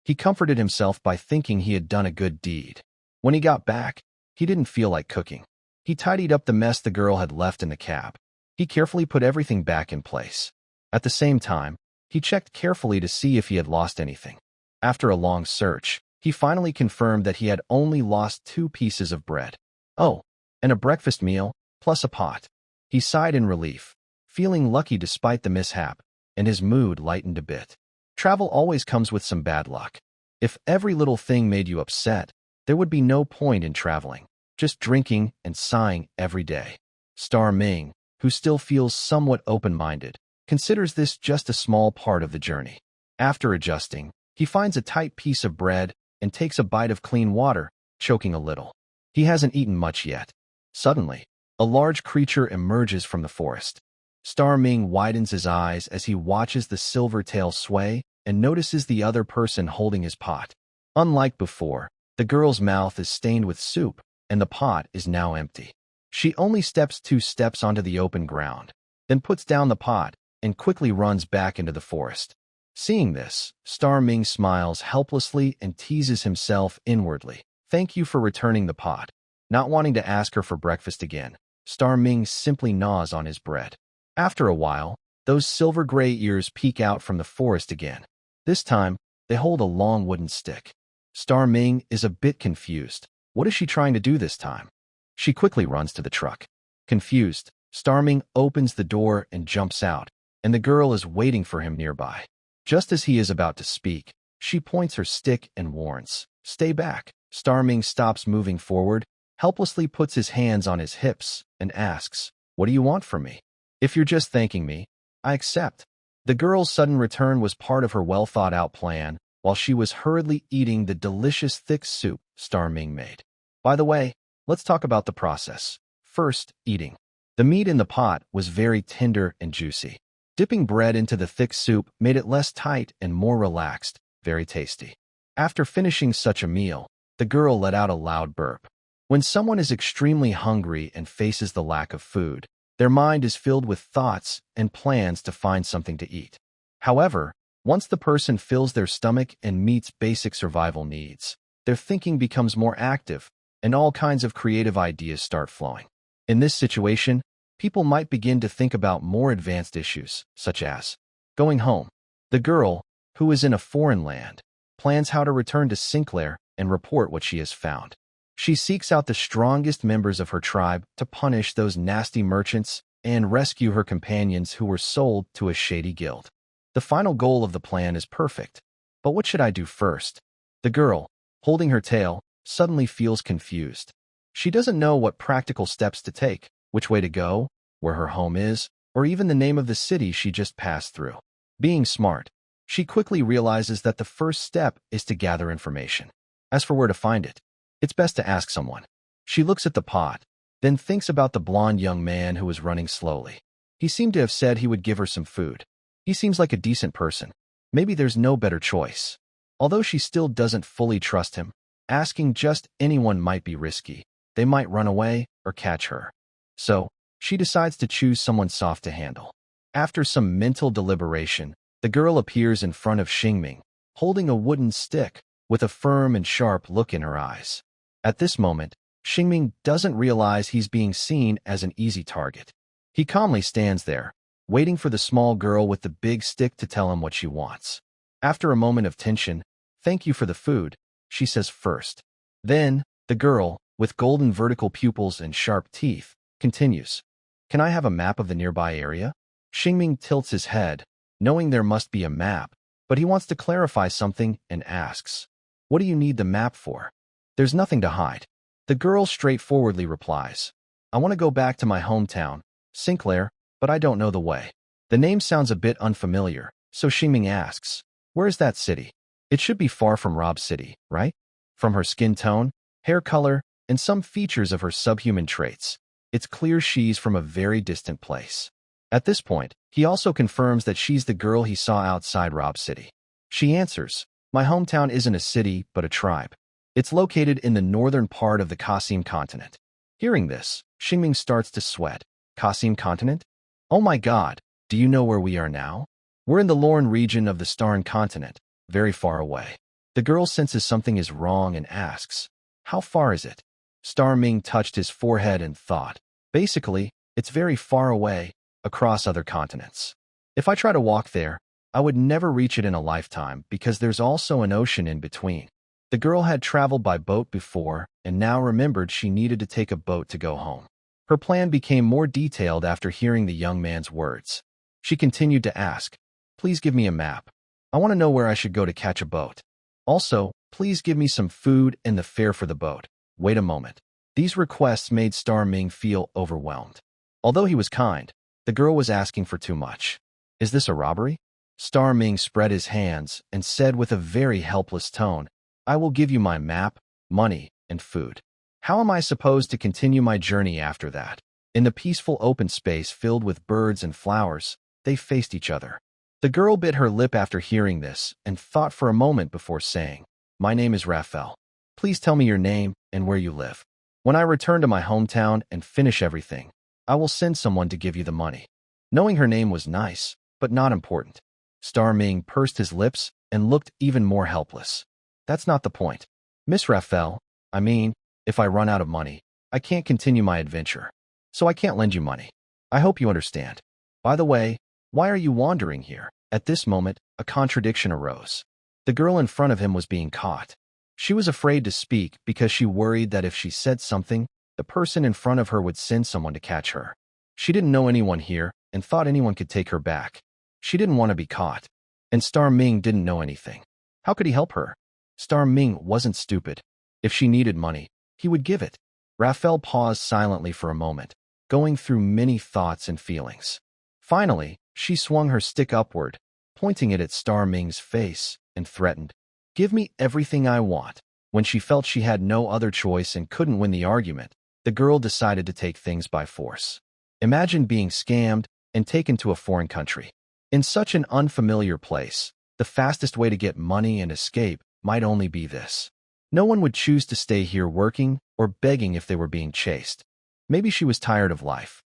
he comforted himself by thinking he had done a good deed. When he got back, he didn't feel like cooking. He tidied up the mess the girl had left in the cab. He carefully put everything back in place. At the same time, he checked carefully to see if he had lost anything. After a long search, he finally confirmed that he had only lost 2 pieces of bread. Oh, and a breakfast meal, plus a pot. He sighed in relief, feeling lucky despite the mishap, and his mood lightened a bit. Travel always comes with some bad luck. If every little thing made you upset, there would be no point in traveling, just drinking and sighing every day. Star Ming, who still feels somewhat open-minded, considers this just a small part of the journey. After adjusting, he finds a tight piece of bread and takes a bite of clean water, choking a little. He hasn't eaten much yet. Suddenly, a large creature emerges from the forest. Star Ming widens his eyes as he watches the silver tail sway and notices the other person holding his pot. Unlike before, the girl's mouth is stained with soup, and the pot is now empty. She only steps 2 steps onto the open ground, then puts down the pot and quickly runs back into the forest. Seeing this, Star Ming smiles helplessly and teases himself inwardly. "Thank you for returning the pot." Not wanting to ask her for breakfast again, Star Ming simply gnaws on his bread. After a while, those silver-gray ears peek out from the forest again. This time, they hold a long wooden stick. Star Ming is a bit confused. What is she trying to do this time? She quickly runs to the truck. Confused, Star Ming opens the door and jumps out, and the girl is waiting for him nearby. Just as he is about to speak, she points her stick and warns, "Stay back." Star Ming stops moving forward, helplessly puts his hands on his hips, and asks, "What do you want from me?" "If you're just thanking me, I accept." The girl's sudden return was part of her well-thought-out plan, while she was hurriedly eating the delicious thick soup Star Ming made. By the way, let's talk about the process. First, eating. The meat in the pot was very tender and juicy. Dipping bread into the thick soup made it less tight and more relaxed, very tasty. After finishing such a meal, the girl let out a loud burp. When someone is extremely hungry and faces the lack of food, their mind is filled with thoughts and plans to find something to eat. However, once the person fills their stomach and meets basic survival needs, their thinking becomes more active, and all kinds of creative ideas start flowing. In this situation, people might begin to think about more advanced issues, such as going home. The girl, who is in a foreign land, plans how to return to Sinclair and report what she has found. She seeks out the strongest members of her tribe to punish those nasty merchants and rescue her companions who were sold to a shady guild. The final goal of the plan is perfect. But what should I do first? The girl, holding her tail, suddenly feels confused. She doesn't know what practical steps to take, which way to go, where her home is, or even the name of the city she just passed through. Being smart, she quickly realizes that the first step is to gather information. As for where to find it, it's best to ask someone. She looks at the pot, then thinks about the blonde young man who was running slowly. He seemed to have said he would give her some food. He seems like a decent person. Maybe there's no better choice. Although she still doesn't fully trust him, asking just anyone might be risky. They might run away or catch her. So, she decides to choose someone soft to handle. After some mental deliberation, the girl appears in front of Xingming, holding a wooden stick with a firm and sharp look in her eyes. At this moment, Xingming doesn't realize he's being seen as an easy target. He calmly stands there, waiting for the small girl with the big stick to tell him what she wants. After a moment of tension, "Thank you for the food," she says first. Then, the girl, with golden vertical pupils and sharp teeth, continues. "Can I have a map of the nearby area?" Xingming tilts his head, knowing there must be a map, but he wants to clarify something and asks, "What do you need the map for?" "There's nothing to hide." The girl straightforwardly replies, "I want to go back to my hometown, Sinclair, but I don't know the way." The name sounds a bit unfamiliar, so Xingming asks, "Where's that city?" "It should be far from Rob City, right?" From her skin tone, hair color, and some features of her subhuman traits, it's clear she's from a very distant place. At this point, he also confirms that she's the girl he saw outside Rob City. She answers, "My hometown isn't a city, but a tribe. It's located in the northern part of the Qasim continent." Hearing this, Xingming starts to sweat. Qasim continent? Oh my god, do you know where we are now? We're in the Lorn region of the Starn continent, very far away. The girl senses something is wrong and asks, "How far is it?" Starming touched his forehead and thought, "Basically, it's very far away, across other continents. If I try to walk there, I would never reach it in a lifetime because there's also an ocean in between." The girl had traveled by boat before and now remembered she needed to take a boat to go home. Her plan became more detailed after hearing the young man's words. She continued to ask, "Please give me a map. I want to know where I should go to catch a boat. Also, please give me some food and the fare for the boat." Wait a moment. These requests made Starming feel overwhelmed. Although he was kind, the girl was asking for too much. "Is this a robbery?" Starming spread his hands and said with a very helpless tone, "I will give you my map, money, and food. How am I supposed to continue my journey after that?" In the peaceful open space filled with birds and flowers, they faced each other. The girl bit her lip after hearing this and thought for a moment before saying, "My name is Raphael. Please tell me your name and where you live. When I return to my hometown and finish everything, I will send someone to give you the money." Knowing her name was nice, but not important. Starming pursed his lips and looked even more helpless. "That's not the point. Miss Raphael, I mean, if I run out of money, I can't continue my adventure. So I can't lend you money. I hope you understand. By the way, why are you wandering here?" At this moment, a contradiction arose. The girl in front of him was being caught. She was afraid to speak because she worried that if she said something, the person in front of her would send someone to catch her. She didn't know anyone here and thought anyone could take her back. She didn't want to be caught. And Starming didn't know anything. How could he help her? Starming wasn't stupid. If she needed money, he would give it. Raphael paused silently for a moment, going through many thoughts and feelings. Finally, she swung her stick upward, pointing it at Starming's face, and threatened, "Give me everything I want." When she felt she had no other choice and couldn't win the argument, the girl decided to take things by force. Imagine being scammed and taken to a foreign country. In such an unfamiliar place, the fastest way to get money and escape might only be this. No one would choose to stay here working or begging if they were being chased. Maybe she was tired of life.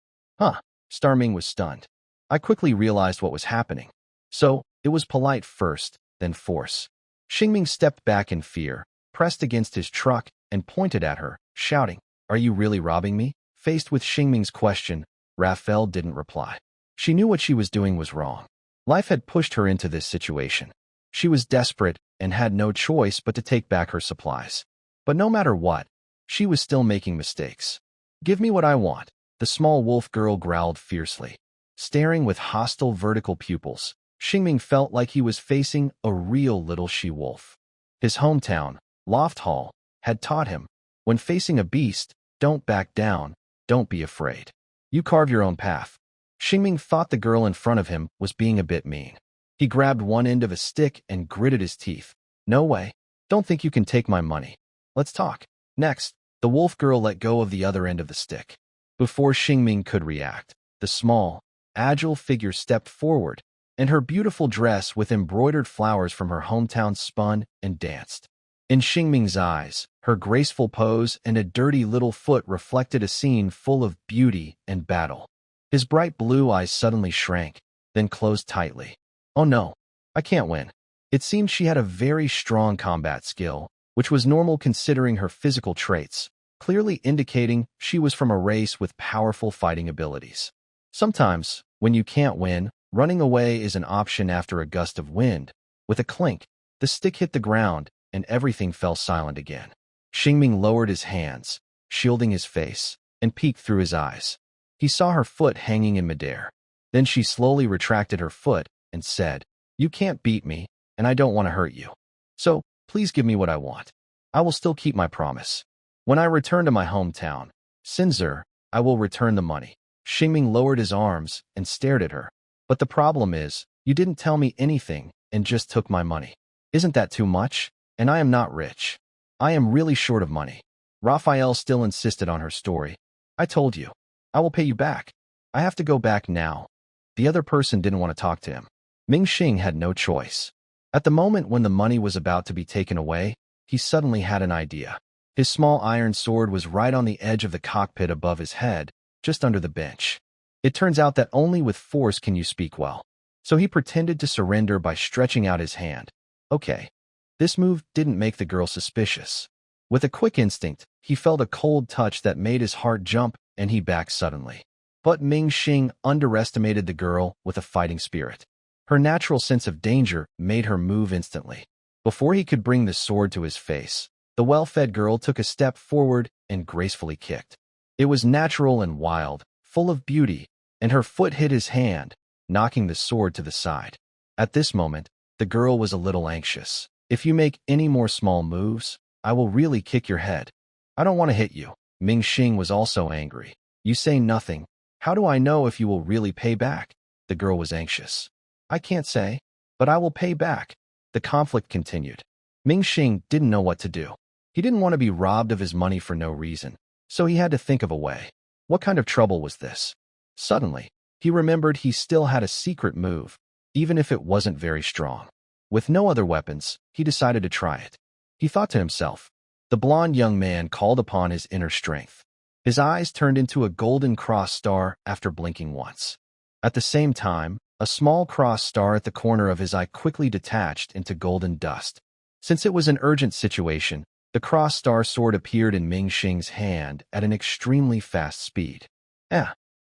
Starming was stunned. I quickly realized what was happening. So, it was polite first, then force. Xingming stepped back in fear, pressed against his truck, and pointed at her, shouting, "Are you really robbing me?" Faced with Xingming's question, Raphael didn't reply. She knew what she was doing was wrong. Life had pushed her into this situation. She was desperate and had no choice but to take back her supplies. But no matter what, she was still making mistakes. "Give me what I want," the small wolf girl growled fiercely. Staring with hostile vertical pupils, Xingming felt like he was facing a real little she-wolf. His hometown, Loft Hall, had taught him, when facing a beast, don't back down, don't be afraid. You carve your own path. Xingming thought the girl in front of him was being a bit mean. He grabbed one end of a stick and gritted his teeth. "No way. Don't think you can take my money. Let's talk." Next, the wolf girl let go of the other end of the stick. Before Xingming could react, the small, agile figure stepped forward and her beautiful dress with embroidered flowers from her hometown spun and danced. In Xingming's eyes, her graceful pose and a dirty little foot reflected a scene full of beauty and battle. His bright blue eyes suddenly shrank, then closed tightly. Oh no, I can't win. It seemed she had a very strong combat skill, which was normal considering her physical traits, clearly indicating she was from a race with powerful fighting abilities. Sometimes, when you can't win, running away is an option after a gust of wind. With a clink, the stick hit the ground, and everything fell silent again. Xingming lowered his hands, shielding his face, and peeked through his eyes. He saw her foot hanging in midair. Then she slowly retracted her foot and said, "You can't beat me, and I don't want to hurt you. So, please give me what I want. I will still keep my promise. When I return to my hometown, Sinzer, I will return the money." Xingming lowered his arms and stared at her. "But the problem is, you didn't tell me anything and just took my money. Isn't that too much? And I am not rich. I am really short of money." Raphael still insisted on her story. "I told you. I will pay you back. I have to go back now." The other person didn't want to talk to him. Xing had no choice. At the moment when the money was about to be taken away, he suddenly had an idea. His small iron sword was right on the edge of the cockpit above his head, just under the bench. It turns out that only with force can you speak well. So he pretended to surrender by stretching out his hand. Okay. This move didn't make the girl suspicious. With a quick instinct, he felt a cold touch that made his heart jump, and he backed suddenly. But Xing underestimated the girl with a fighting spirit. Her natural sense of danger made her move instantly. Before he could bring the sword to his face, the well-fed girl took a step forward and gracefully kicked. It was natural and wild, full of beauty, and her foot hit his hand, knocking the sword to the side. At this moment, the girl was a little anxious. "If you make any more small moves, I will really kick your head. I don't want to hit you." Xing was also angry. "You say nothing. How do I know if you will really pay back?" The girl was anxious. "I can't say, but I will pay back." The conflict continued. Xing didn't know what to do. He didn't want to be robbed of his money for no reason, so he had to think of a way. What kind of trouble was this? Suddenly, he remembered he still had a secret move, even if it wasn't very strong. With no other weapons, he decided to try it. He thought to himself. The blond young man called upon his inner strength. His eyes turned into a golden cross star after blinking once. At the same time, a small cross star at the corner of his eye quickly detached into golden dust. Since it was an urgent situation, the cross star sword appeared in Xing's hand at an extremely fast speed.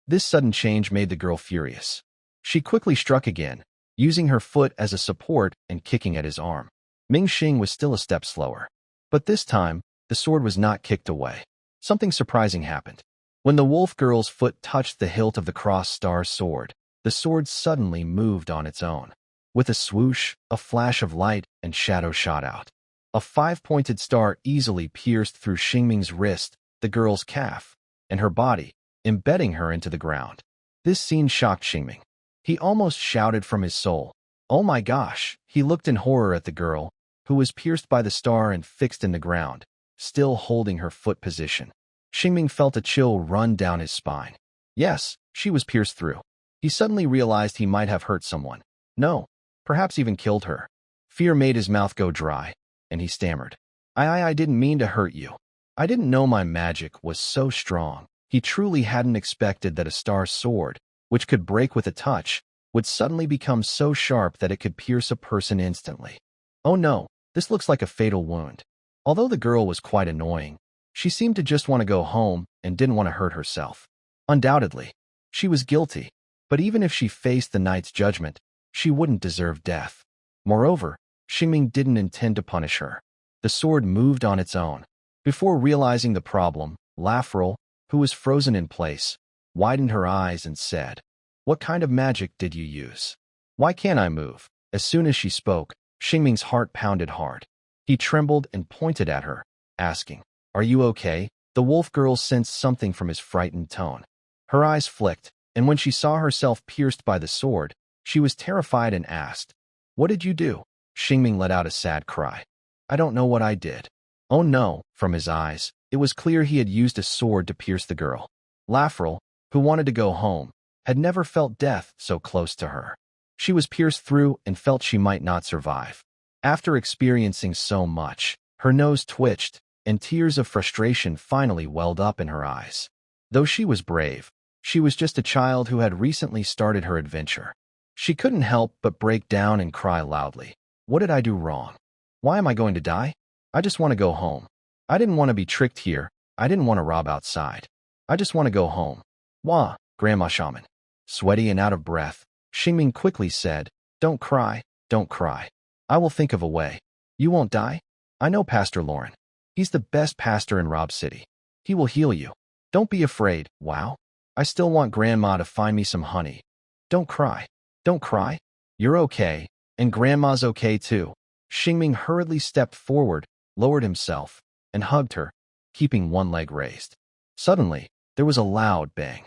This sudden change made the girl furious. She quickly struck again, using her foot as a support and kicking at his arm. Xing was still a step slower. But this time, the sword was not kicked away. Something surprising happened. When the wolf girl's foot touched the hilt of the cross star sword, the sword suddenly moved on its own. With a swoosh, a flash of light and shadow shot out. A 5-pointed star easily pierced through Xingming's wrist, the girl's calf, and her body, embedding her into the ground. This scene shocked Xingming. He almost shouted from his soul. "Oh my gosh!" He looked in horror at the girl, who was pierced by the star and fixed in the ground, still holding her foot position. Xingming felt a chill run down his spine. Yes, she was pierced through. He suddenly realized he might have hurt someone. No, perhaps even killed her. Fear made his mouth go dry, and he stammered. I didn't mean to hurt you. I didn't know my magic was so strong." He truly hadn't expected that a star sword, which could break with a touch, would suddenly become so sharp that it could pierce a person instantly. Oh no, this looks like a fatal wound. Although the girl was quite annoying, she seemed to just want to go home and didn't want to hurt herself. Undoubtedly, she was guilty, but even if she faced the knight's judgment, she wouldn't deserve death. Moreover, Xingming didn't intend to punish her. The sword moved on its own. Before realizing the problem, Raphael, who was frozen in place, widened her eyes and said, "What kind of magic did you use? Why can't I move?" As soon as she spoke, Xingming's heart pounded hard. He trembled and pointed at her, asking, "Are you okay?" The wolf girl sensed something from his frightened tone. Her eyes flicked, and when she saw herself pierced by the sword, she was terrified and asked, "What did you do?" Xingming let out a sad cry. "I don't know what I did." Oh no, from his eyes, it was clear he had used a sword to pierce the girl. Raphael, who wanted to go home, had never felt death so close to her. She was pierced through and felt she might not survive. After experiencing so much, her nose twitched, and tears of frustration finally welled up in her eyes. Though she was brave, she was just a child who had recently started her adventure. She couldn't help but break down and cry loudly. What did I do wrong? Why am I going to die? I just want to go home. I didn't want to be tricked here. I didn't want to rob outside. I just want to go home. Wah, Grandma Shaman. Sweaty and out of breath, Shing quickly said, Don't cry, don't cry. I will think of a way. You won't die? I know Pastor Lorn. He's the best pastor in Rob City. He will heal you. Don't be afraid. Wow. I still want Grandma to find me some honey. Don't cry. Don't cry. You're okay, and Grandma's okay too. Shing hurriedly stepped forward, lowered himself, and hugged her, keeping one leg raised. Suddenly, there was a loud bang.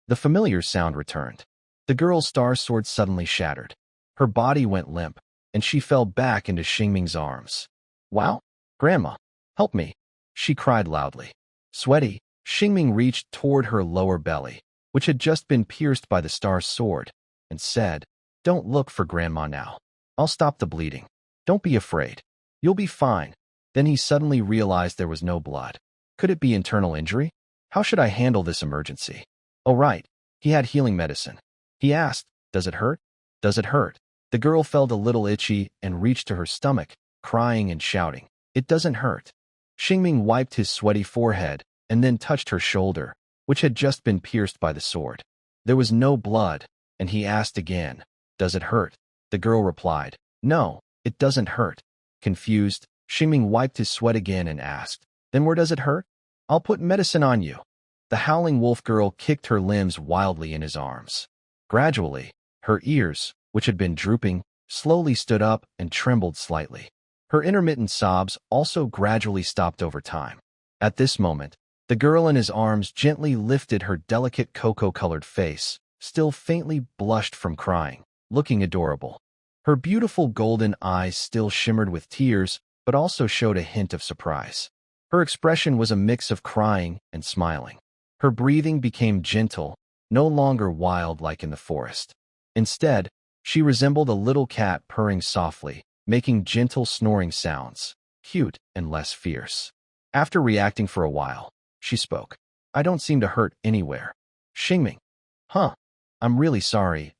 The familiar sound returned. The girl's star sword suddenly shattered. Her body went limp, and she fell back into Shing's arms. Wow, Grandma, help me, she cried loudly. Sweaty, Shing reached toward her lower belly, which had just been pierced by the star sword, and said, Don't look for Grandma now. I'll stop the bleeding. Don't be afraid. You'll be fine. Then he suddenly realized there was no blood. Could it be internal injury? How should I handle this emergency? Oh right, he had healing medicine. He asked, Does it hurt? Does it hurt? The girl felt a little itchy and reached to her stomach, crying and shouting. It doesn't hurt. Shing wiped his sweaty forehead and then touched her shoulder, which had just been pierced by the sword. There was no blood, and he asked again, Does it hurt? The girl replied, No, it doesn't hurt. Confused, Shing wiped his sweat again and asked, Then where does it hurt? I'll put medicine on you. The howling wolf girl kicked her limbs wildly in his arms. Gradually, her ears, which had been drooping, slowly stood up and trembled slightly. Her intermittent sobs also gradually stopped over time. At this moment, the girl in his arms gently lifted her delicate cocoa-colored face, still faintly blushed from crying, looking adorable. Her beautiful golden eyes still shimmered with tears, but also showed a hint of surprise. Her expression was a mix of crying and smiling. Her breathing became gentle, no longer wild like in the forest. Instead, she resembled a little cat purring softly, making gentle snoring sounds, cute and less fierce. After reacting for a while, she spoke. I don't seem to hurt anywhere. Shing. Huh. I'm really sorry,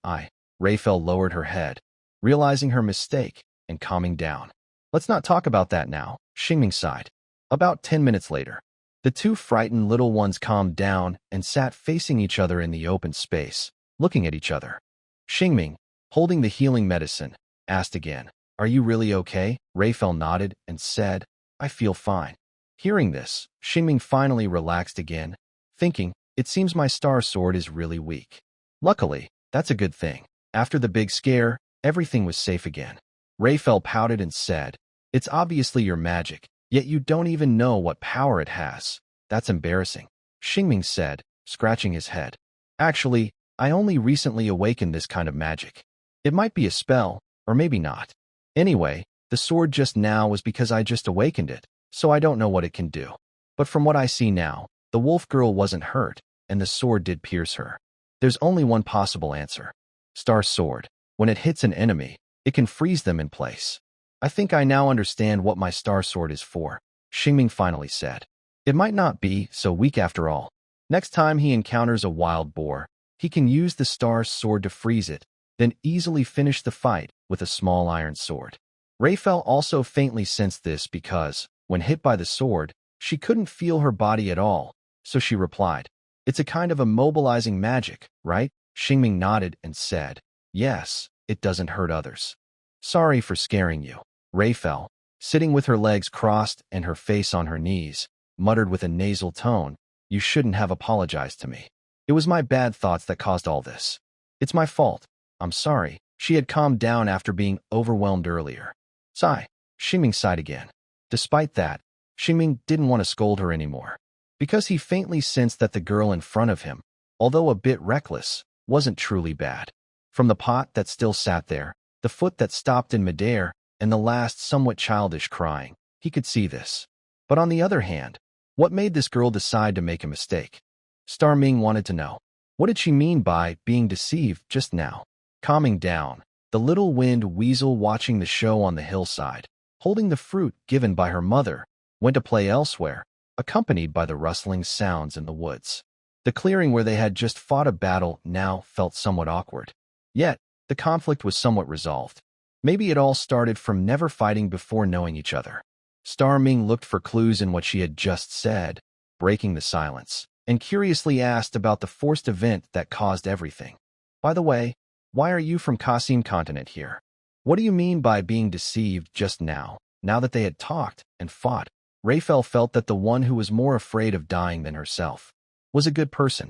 Raphael lowered her head, realizing her mistake and calming down. Let's not talk about that now, Shing sighed. About 10 minutes later, the two frightened little ones calmed down and sat facing each other in the open space, looking at each other. Shing, holding the healing medicine, asked again, Are you really okay? Raphael nodded and said, I feel fine. Hearing this, Shing finally relaxed again, thinking, It seems my star sword is really weak. Luckily, that's a good thing. After the big scare, everything was safe again. Raphael pouted and said, It's obviously your magic, yet you don't even know what power it has. That's embarrassing. Shing said, scratching his head. Actually, I only recently awakened this kind of magic. It might be a spell, or maybe not. Anyway, the sword just now was because I just awakened it, so I don't know what it can do. But from what I see now, the wolf girl wasn't hurt, and the sword did pierce her. There's only one possible answer. Star sword. When it hits an enemy, it can freeze them in place. I think I now understand what my star sword is for, Shing finally said. It might not be so weak after all. Next time he encounters a wild boar, he can use the star sword to freeze it, then easily finish the fight with a small iron sword. Raphael also faintly sensed this because, when hit by the sword, she couldn't feel her body at all, so she replied, It's a kind of immobilizing magic, right? Shing nodded and said, Yes, it doesn't hurt others. Sorry for scaring you. Raphael, sitting with her legs crossed and her face on her knees, muttered with a nasal tone, You shouldn't have apologized to me. It was my bad thoughts that caused all this. It's my fault. I'm sorry. She had calmed down after being overwhelmed earlier. Sigh. Shing sighed again. Despite that, Shing didn't want to scold her anymore, because he faintly sensed that the girl in front of him, although a bit reckless, wasn't truly bad. From the pot that still sat there, the foot that stopped in midair, and the last somewhat childish crying, he could see this. But on the other hand, what made this girl decide to make a mistake? Star Ming wanted to know. What did she mean by being deceived just now? Calming down, the little wind weasel watching the show on the hillside, holding the fruit given by her mother, went to play elsewhere, accompanied by the rustling sounds in the woods. The clearing where they had just fought a battle now felt somewhat awkward. Yet, the conflict was somewhat resolved. Maybe it all started from never fighting before knowing each other. Star Ming looked for clues in what she had just said, breaking the silence, and curiously asked about the forced event that caused everything. By the way, why are you from Qasim continent here? What do you mean by being deceived just now? Now that they had talked and fought, Raphael felt that the one who was more afraid of dying than herself was a good person.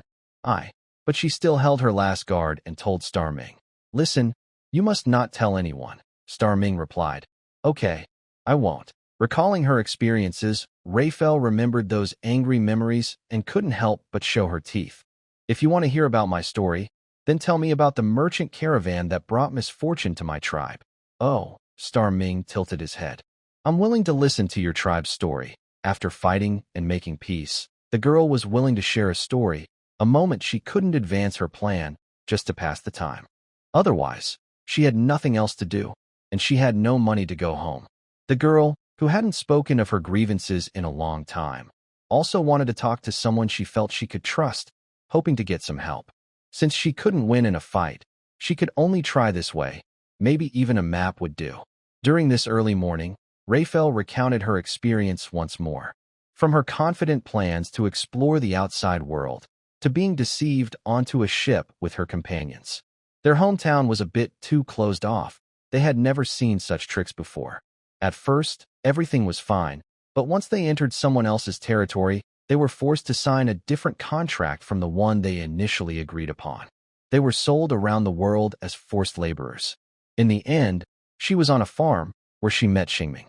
But she still held her last guard and told Star Ming. Listen, you must not tell anyone, Star Ming replied. Okay, I won't. Recalling her experiences, Raphael remembered those angry memories and couldn't help but show her teeth. If you want to hear about my story, then tell me about the merchant caravan that brought misfortune to my tribe. Oh, Star Ming tilted his head. I'm willing to listen to your tribe's story. After fighting and making peace, the girl was willing to share a story, a moment she couldn't advance her plan, just to pass the time. Otherwise, she had nothing else to do, and she had no money to go home. The girl, who hadn't spoken of her grievances in a long time, also wanted to talk to someone she felt she could trust, hoping to get some help. Since she couldn't win in a fight, she could only try this way. Maybe even a map would do. During this early morning, Raphael recounted her experience once more. From her confident plans to explore the outside world, to being deceived onto a ship with her companions. Their hometown was a bit too closed off. They had never seen such tricks before. At first, everything was fine, but once they entered someone else's territory, they were forced to sign a different contract from the one they initially agreed upon. They were sold around the world as forced laborers. In the end, she was on a farm where she met Shing.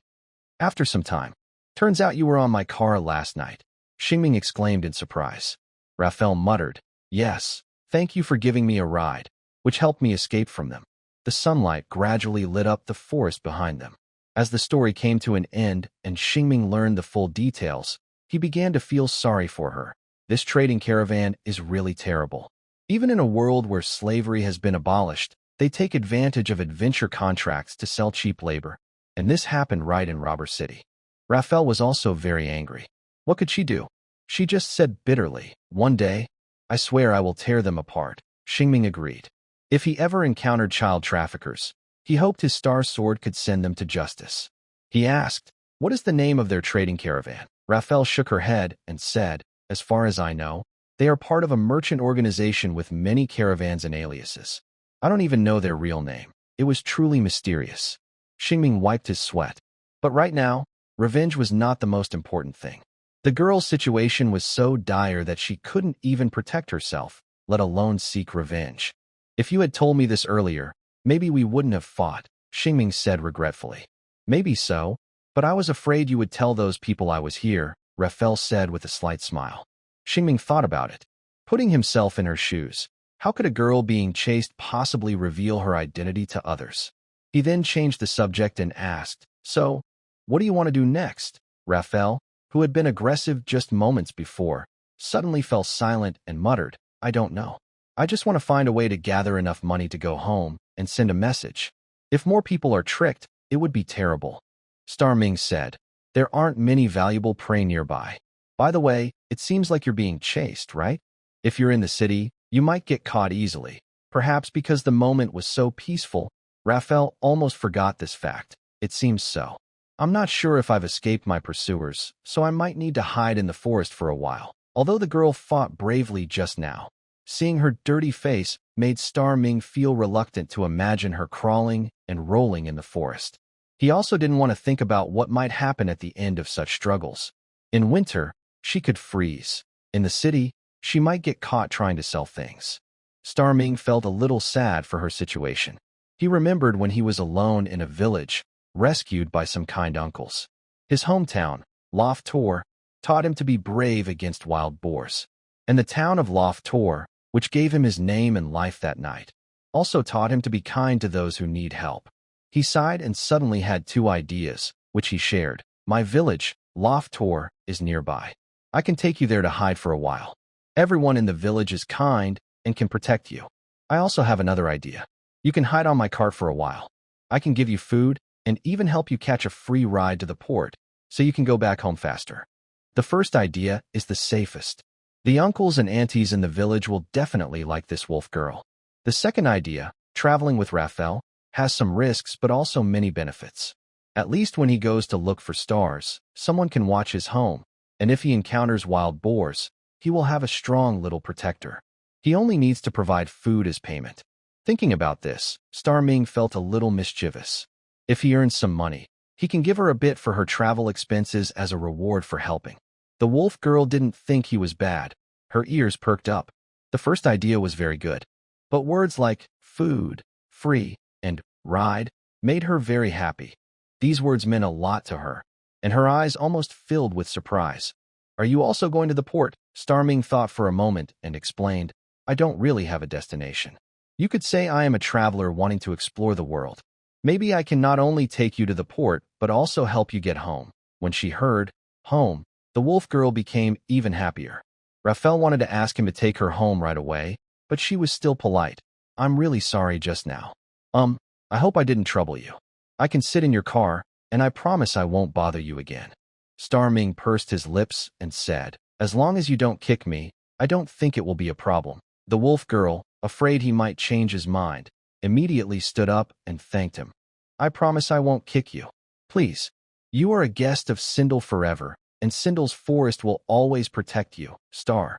After some time, turns out you were on my car last night, Shing exclaimed in surprise. Raphael muttered, yes, thank you for giving me a ride, which helped me escape from them. The sunlight gradually lit up the forest behind them. As the story came to an end and Shing learned the full details, he began to feel sorry for her. This trading caravan is really terrible. Even in a world where slavery has been abolished, they take advantage of adventure contracts to sell cheap labor. And this happened right in Robber City. Raphael was also very angry. What could she do? She just said bitterly, one day, I swear I will tear them apart. Shing agreed. If he ever encountered child traffickers, he hoped his star sword could send them to justice. He asked, what is the name of their trading caravan? Raphael shook her head and said, as far as I know, they are part of a merchant organization with many caravans and aliases. I don't even know their real name. It was truly mysterious. Shing wiped his sweat. But right now, revenge was not the most important thing. The girl's situation was so dire that she couldn't even protect herself, let alone seek revenge. If you had told me this earlier, maybe we wouldn't have fought, Shing said regretfully. Maybe so, but I was afraid you would tell those people I was here, Raphael said with a slight smile. Shing thought about it. Putting himself in her shoes, how could a girl being chased possibly reveal her identity to others? He then changed the subject and asked, so, what do you want to do next? Raphael, who had been aggressive just moments before, suddenly fell silent and muttered, I don't know. I just want to find a way to gather enough money to go home and send a message. If more people are tricked, it would be terrible. Star Ming said, there aren't many valuable prey nearby. By the way, it seems like you're being chased, right? If you're in the city, you might get caught easily. Perhaps because the moment was so peaceful, Raphael almost forgot this fact. It seems so. I'm not sure if I've escaped my pursuers, so I might need to hide in the forest for a while. Although the girl fought bravely just now, seeing her dirty face made Star Ming feel reluctant to imagine her crawling and rolling in the forest. He also didn't want to think about what might happen at the end of such struggles. In winter, she could freeze. In the city, she might get caught trying to sell things. Star Ming felt a little sad for her situation. He remembered when he was alone in a village, rescued by some kind uncles. His hometown, Loft Tor, taught him to be brave against wild boars. And the town of Loft Tor, which gave him his name and life that night, also taught him to be kind to those who need help. He sighed and suddenly had two ideas, which he shared. My village, Loft Tor, is nearby. I can take you there to hide for a while. Everyone in the village is kind and can protect you. I also have another idea. You can hide on my cart for a while. I can give you food and even help you catch a free ride to the port so you can go back home faster. The first idea is the safest. The uncles and aunties in the village will definitely like this wolf girl. The second idea, traveling with Raphael, has some risks but also many benefits. At least when he goes to look for stars, someone can watch his home, and if he encounters wild boars, he will have a strong little protector. He only needs to provide food as payment. Thinking about this, Star Ming felt a little mischievous. If he earns some money, he can give her a bit for her travel expenses as a reward for helping. The wolf girl didn't think he was bad. Her ears perked up. The first idea was very good. But words like food, free, and ride made her very happy. These words meant a lot to her, and her eyes almost filled with surprise. Are you also going to the port? Star Ming thought for a moment and explained, I don't really have a destination. You could say I am a traveler wanting to explore the world. Maybe I can not only take you to the port, but also help you get home. When she heard home, the wolf girl became even happier. Raphael wanted to ask him to take her home right away, but she was still polite. I'm really sorry just now. I hope I didn't trouble you. I can sit in your car, and I promise I won't bother you again. Star Ming pursed his lips and said, as long as you don't kick me, I don't think it will be a problem. The wolf girl, afraid he might change his mind, immediately stood up and thanked him. I promise I won't kick you. Please. You are a guest of Sindel forever, and Sindel's forest will always protect you. Star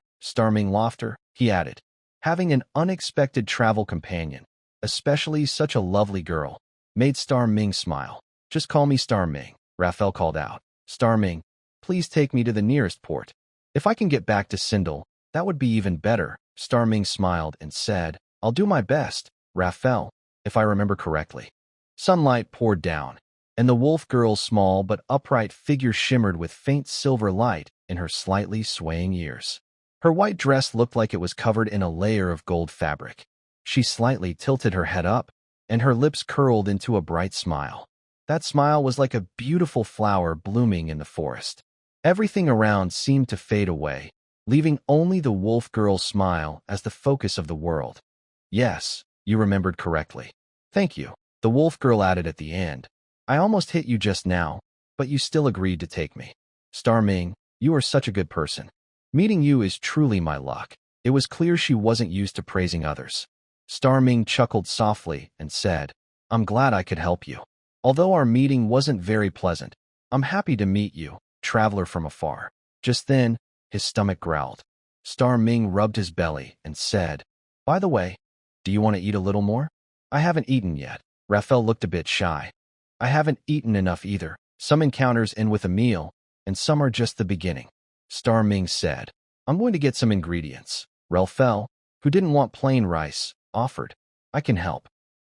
Ming laughter, he added. Having an unexpected travel companion, especially such a lovely girl, made Star Ming smile. Just call me Star Ming, Raphael called out. Star Ming, please take me to the nearest port. If I can get back to Sindel, that would be even better. Star Ming smiled and said, I'll do my best, Raphael, if I remember correctly. Sunlight poured down, and the wolf girl's small but upright figure shimmered with faint silver light in her slightly swaying ears. Her white dress looked like it was covered in a layer of gold fabric. She slightly tilted her head up, and her lips curled into a bright smile. That smile was like a beautiful flower blooming in the forest. Everything around seemed to fade away, leaving only the wolf girl's smile as the focus of the world. Yes, you remembered correctly. Thank you, the wolf girl added at the end. I almost hit you just now, but you still agreed to take me. Star Ming, you are such a good person. Meeting you is truly my luck. It was clear she wasn't used to praising others. Star Ming chuckled softly and said, I'm glad I could help you. Although our meeting wasn't very pleasant, I'm happy to meet you, traveler from afar. Just then, his stomach growled. Star Ming rubbed his belly and said, By the way, do you want to eat a little more? I haven't eaten yet. Raphael looked a bit shy. I haven't eaten enough either. Some encounters end with a meal, and some are just the beginning. Star Ming said, I'm going to get some ingredients. Raphael, who didn't want plain rice, offered. I can help.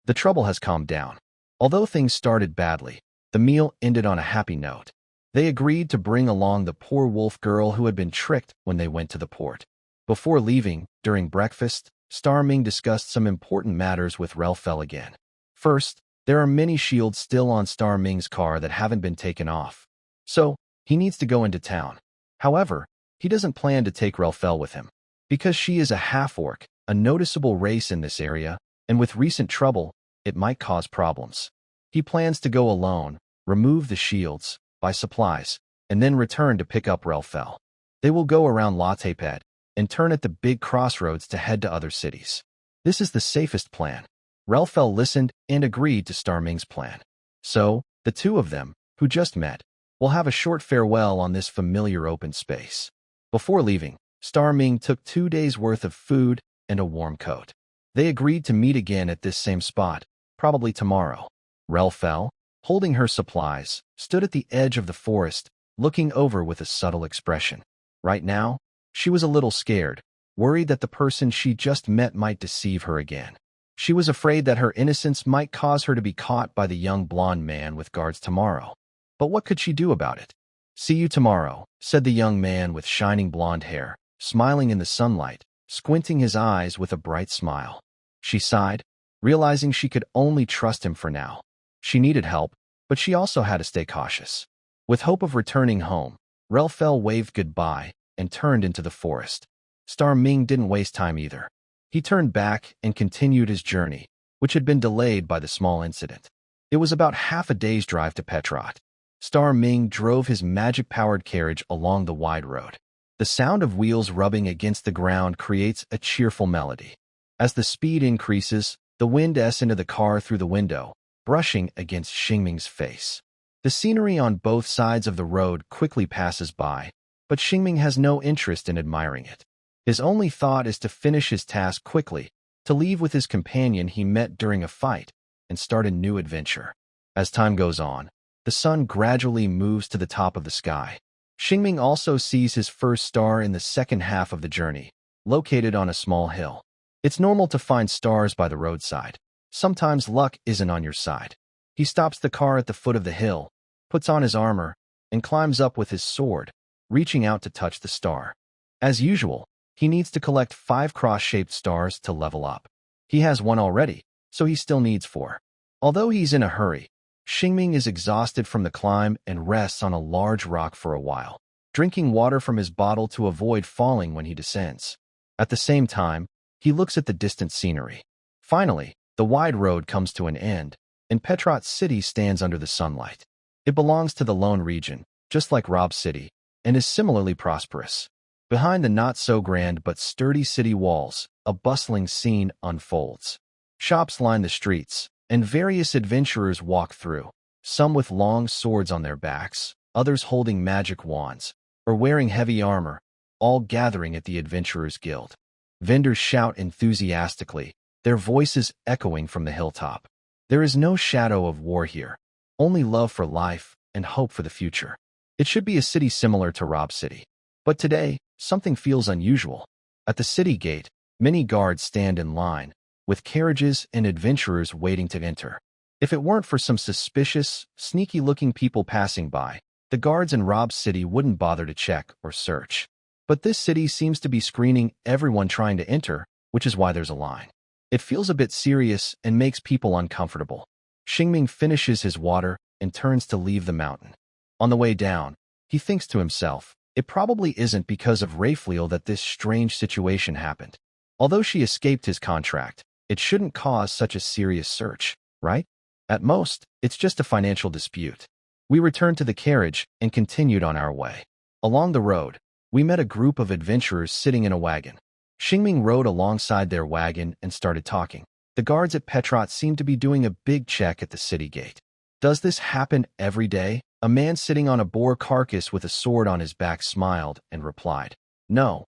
The trouble has calmed down. Although things started badly, the meal ended on a happy note. They agreed to bring along the poor wolf girl who had been tricked when they went to the port. Before leaving, during breakfast, Star Ming discussed some important matters with Raphael again. First, there are many shields still on Star Ming's car that haven't been taken off. So, he needs to go into town. However, he doesn't plan to take Raphael with him. Because she is a half-orc, a noticeable race in this area, and with recent trouble, it might cause problems. He plans to go alone, remove the shields, buy supplies, and then return to pick up Raphael. They will go around Latepet and turn at the big crossroads to head to other cities. This is the safest plan. Raphael listened and agreed to Star Ming's plan. So, the two of them, who just met, will have a short farewell on this familiar open space. Before leaving, Star Ming took 2 days' worth of food and a warm coat. They agreed to meet again at this same spot, probably tomorrow. Raphael, holding her supplies, stood at the edge of the forest, looking over with a subtle expression. Right now, she was a little scared, worried that the person she just met might deceive her again. She was afraid that her innocence might cause her to be caught by the young blonde man with guards tomorrow. But what could she do about it? See you tomorrow, said the young man with shining blonde hair, smiling in the sunlight, squinting his eyes with a bright smile. She sighed, realizing she could only trust him for now. She needed help, but she also had to stay cautious. With hope of returning home, Raphael waved goodbye and turned into the forest. Star Ming didn't waste time either. He turned back and continued his journey, which had been delayed by the small incident. It was about half a day's drive to Petrot. Star Ming drove his magic-powered carriage along the wide road. The sound of wheels rubbing against the ground creates a cheerful melody. As the speed increases, the wind into the car through the window, brushing against Xingming's face. The scenery on both sides of the road quickly passes by, but Xingming has no interest in admiring it. His only thought is to finish his task quickly, to leave with his companion he met during a fight, and start a new adventure. As time goes on, the sun gradually moves to the top of the sky. Xingming also sees his first star in the second half of the journey, located on a small hill. It's normal to find stars by the roadside. Sometimes luck isn't on your side. He stops the car at the foot of the hill, puts on his armor, and climbs up with his sword, reaching out to touch the star. As usual, he needs to collect 5 cross-shaped stars to level up. He has 1 already, so he still needs 4. Although he's in a hurry, Xingming is exhausted from the climb and rests on a large rock for a while, drinking water from his bottle to avoid falling when he descends. At the same time, he looks at the distant scenery. Finally, the wide road comes to an end, and Petrot City stands under the sunlight. It belongs to the Lone region, just like Rob City, and is similarly prosperous. Behind the not-so-grand but sturdy city walls, a bustling scene unfolds. Shops line the streets, and various adventurers walk through, some with long swords on their backs, others holding magic wands, or wearing heavy armor, all gathering at the Adventurers Guild. Vendors shout enthusiastically, their voices echoing from the hilltop. There is no shadow of war here, only love for life and hope for the future. It should be a city similar to Rob City. But today, something feels unusual. At the city gate, many guards stand in line, with carriages and adventurers waiting to enter. If it weren't for some suspicious, sneaky-looking people passing by, the guards in Rob City wouldn't bother to check or search. But this city seems to be screening everyone trying to enter, which is why there's a line. It feels a bit serious and makes people uncomfortable. Xingming finishes his water and turns to leave the mountain. On the way down, he thinks to himself, it probably isn't because of Raphael that this strange situation happened. Although she escaped his contract, it shouldn't cause such a serious search, right? At most, it's just a financial dispute. We returned to the carriage and continued on our way. Along the road, we met a group of adventurers sitting in a wagon. Xingming rode alongside their wagon and started talking. The guards at Petrot seemed to be doing a big check at the city gate. Does this happen every day? A man sitting on a boar carcass with a sword on his back smiled and replied, no.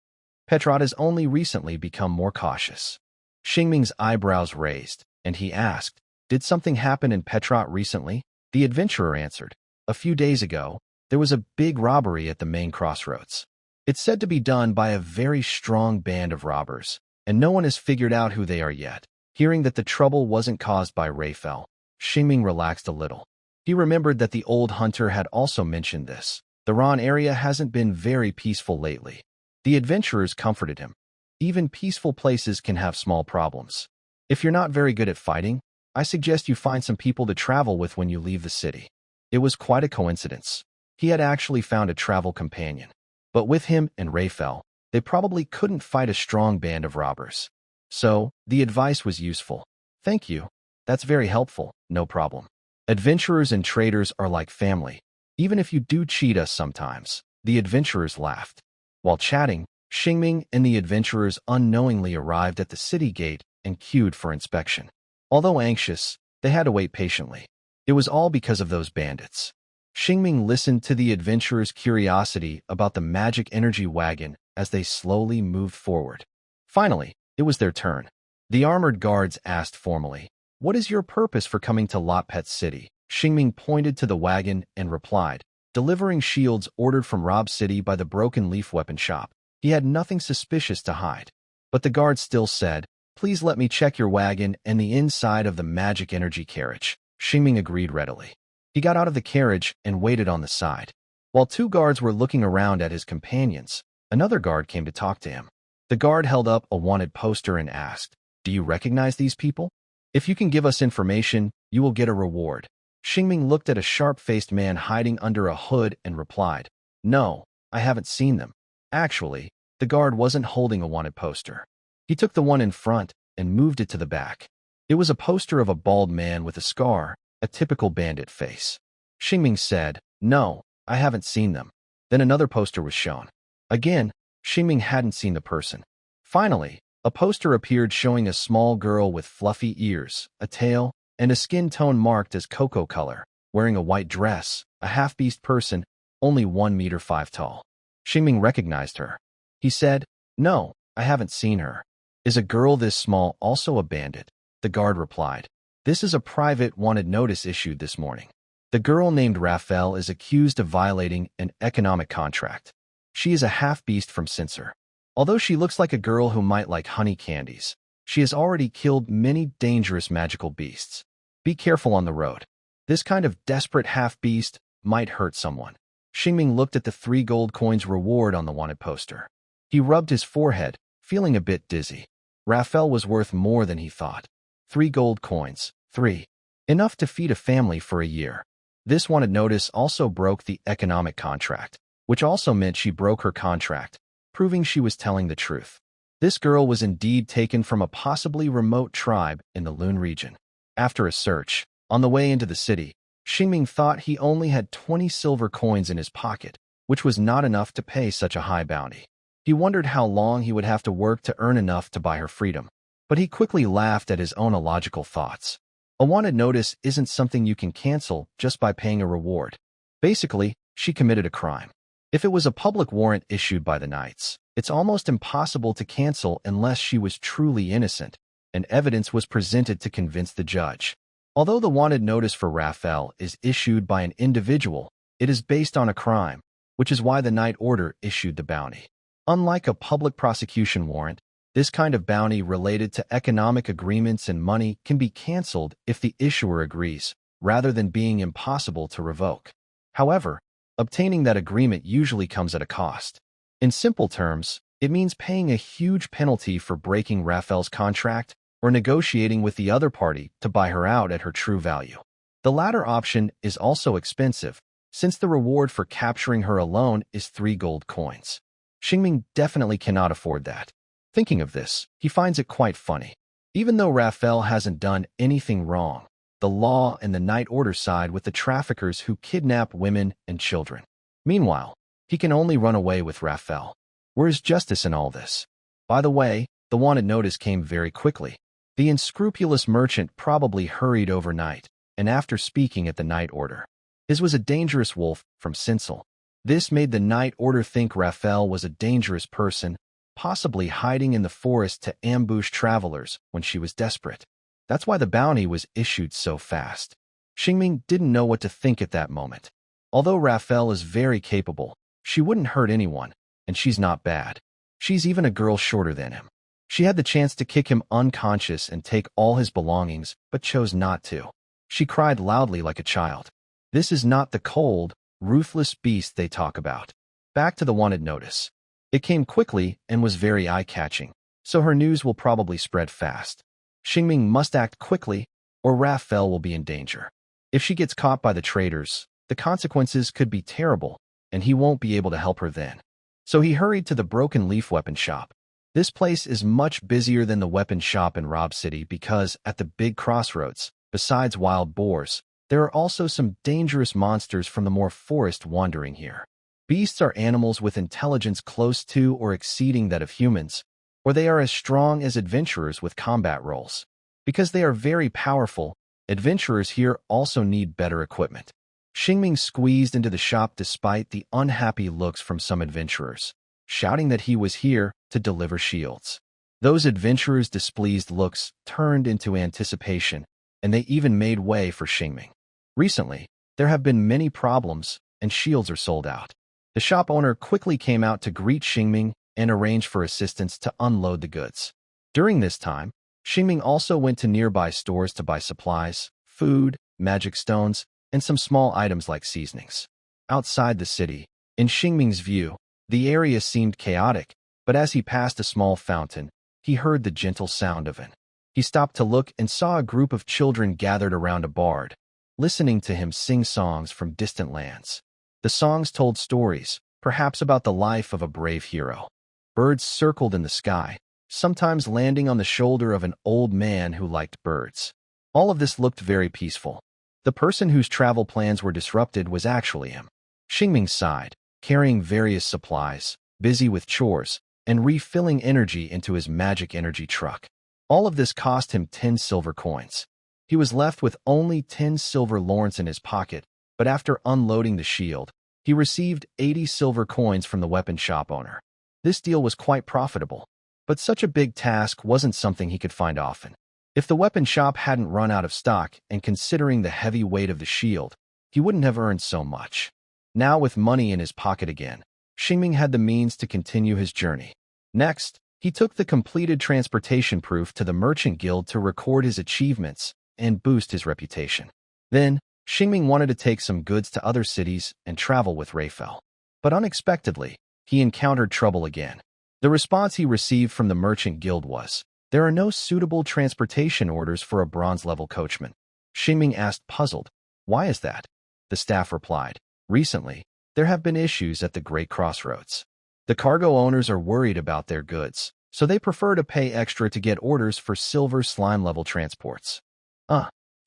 Petrot has only recently become more cautious. Xingming's eyebrows raised, and he asked, did something happen in Petrot recently? The adventurer answered, a few days ago, there was a big robbery at the main crossroads. It's said to be done by a very strong band of robbers, and no one has figured out who they are yet. Hearing that the trouble wasn't caused by Raphael, Xingming relaxed a little. He remembered that the old hunter had also mentioned this. The Ron area hasn't been very peaceful lately. The adventurers comforted him. Even peaceful places can have small problems. If you're not very good at fighting, I suggest you find some people to travel with when you leave the city. It was quite a coincidence. He had actually found a travel companion. But with him and Raphael, they probably couldn't fight a strong band of robbers. So, the advice was useful. Thank you. That's very helpful, no problem. Adventurers and traders are like family. Even if you do cheat us sometimes, the adventurers laughed. While chatting, Xingming and the adventurers unknowingly arrived at the city gate and queued for inspection. Although anxious, they had to wait patiently. It was all because of those bandits. Xingming listened to the adventurers' curiosity about the magic energy wagon as they slowly moved forward. Finally, it was their turn. The armored guards asked formally, what is your purpose for coming to Lopet City? Xingming pointed to the wagon and replied, delivering shields ordered from Rob City by the Broken Leaf Weapon Shop. He had nothing suspicious to hide. But the guard still said, please let me check your wagon and the inside of the magic energy carriage. Xingming agreed readily. He got out of the carriage and waited on the side. While 2 guards were looking around at his companions, another guard came to talk to him. The guard held up a wanted poster and asked, do you recognize these people? If you can give us information, you will get a reward. Xingming looked at a sharp-faced man hiding under a hood and replied, no, I haven't seen them. Actually, the guard wasn't holding a wanted poster. He took the one in front and moved it to the back. It was a poster of a bald man with a scar, a typical bandit face. Xingming said, "No, I haven't seen them." Then another poster was shown. Again, Xingming hadn't seen the person. Finally, a poster appeared showing a small girl with fluffy ears, a tail, and a skin tone marked as cocoa color, wearing a white dress, a half-beast person, only 1 meter 5 tall. Xingming recognized her. He said, "No, I haven't seen her." "Is a girl this small also a bandit?" The guard replied. "This is a private wanted notice issued this morning. The girl named Raphael is accused of violating an economic contract. She is a half-beast from Cincer. Although she looks like a girl who might like honey candies, she has already killed many dangerous magical beasts. Be careful on the road. This kind of desperate half-beast might hurt someone." Xingming looked at the 3 gold coins reward on the wanted poster. He rubbed his forehead, feeling a bit dizzy. Raphael was worth more than he thought. 3 gold coins, 3. Enough to feed a family for a year. This wanted notice also broke the economic contract, which also meant she broke her contract, proving she was telling the truth. This girl was indeed taken from a possibly remote tribe in the Lun region. After a search, on the way into the city, Xingming thought he only had 20 silver coins in his pocket, which was not enough to pay such a high bounty. He wondered how long he would have to work to earn enough to buy her freedom, but he quickly laughed at his own illogical thoughts. A wanted notice isn't something you can cancel just by paying a reward. Basically, she committed a crime. If it was a public warrant issued by the knights, it's almost impossible to cancel unless she was truly innocent, and evidence was presented to convince the judge. Although the wanted notice for Raphael is issued by an individual, it is based on a crime, which is why the Knight Order issued the bounty. Unlike a public prosecution warrant, this kind of bounty related to economic agreements and money can be canceled if the issuer agrees, rather than being impossible to revoke. However, obtaining that agreement usually comes at a cost. In simple terms, it means paying a huge penalty for breaking Raphael's contract or negotiating with the other party to buy her out at her true value. The latter option is also expensive, since the reward for capturing her alone is 3 gold coins. Xingming definitely cannot afford that. Thinking of this, he finds it quite funny. Even though Raphael hasn't done anything wrong, the law and the Knight Order side with the traffickers who kidnap women and children. Meanwhile, he can only run away with Raphael. Where is justice in all this? By the way, the wanted notice came very quickly. The unscrupulous merchant probably hurried overnight, and after speaking at the Knight Order. His was a dangerous wolf from Cincel. This made the Knight Order think Raphael was a dangerous person, possibly hiding in the forest to ambush travelers when she was desperate. That's why the bounty was issued so fast. Xingming didn't know what to think at that moment. Although Raphael is very capable, she wouldn't hurt anyone, and she's not bad. She's even a girl shorter than him. She had the chance to kick him unconscious and take all his belongings, but chose not to. She cried loudly like a child. This is not the cold, ruthless beast they talk about. Back to the wanted notice. It came quickly and was very eye-catching, so her news will probably spread fast. Xingming must act quickly, or Raphael will be in danger. If she gets caught by the traitors, the consequences could be terrible, and he won't be able to help her then. So he hurried to the Broken Leaf weapon shop. This place is much busier than the weapon shop in Rob City because, at the big crossroads, besides wild boars, there are also some dangerous monsters from the more forest wandering here. Beasts are animals with intelligence close to or exceeding that of humans, or they are as strong as adventurers with combat roles. Because they are very powerful, adventurers here also need better equipment. Xingming squeezed into the shop despite the unhappy looks from some adventurers, shouting that he was here to deliver shields. Those adventurers' displeased looks turned into anticipation, and they even made way for Xingming. Recently, there have been many problems, and shields are sold out. The shop owner quickly came out to greet Xingming and arrange for assistance to unload the goods. During this time, Xingming also went to nearby stores to buy supplies, food, magic stones, and some small items like seasonings. Outside the city, in Xingming's view, the area seemed chaotic, but as he passed a small fountain, he heard the gentle sound of it. He stopped to look and saw a group of children gathered around a bard, listening to him sing songs from distant lands. The songs told stories, perhaps about the life of a brave hero. Birds circled in the sky, sometimes landing on the shoulder of an old man who liked birds. All of this looked very peaceful. The person whose travel plans were disrupted was actually him. Xingming sighed, carrying various supplies, busy with chores, and refilling energy into his magic energy truck. All of this cost him 10 silver coins. He was left with only 10 silver lorns in his pocket, but after unloading the shield, he received 80 silver coins from the weapon shop owner. This deal was quite profitable, but such a big task wasn't something he could find often. If the weapon shop hadn't run out of stock, and considering the heavy weight of the shield, he wouldn't have earned so much. Now with money in his pocket again, Xingming had the means to continue his journey. Next, he took the completed transportation proof to the merchant guild to record his achievements and boost his reputation. Then, Xingming wanted to take some goods to other cities and travel with Raphael. But unexpectedly, he encountered trouble again. The response he received from the merchant guild was, "There are no suitable transportation orders for a bronze-level coachman." Xingming asked, puzzled, "Why is that?" The staff replied, "Recently, there have been issues at the Great Crossroads. The cargo owners are worried about their goods, so they prefer to pay extra to get orders for silver slime-level transports."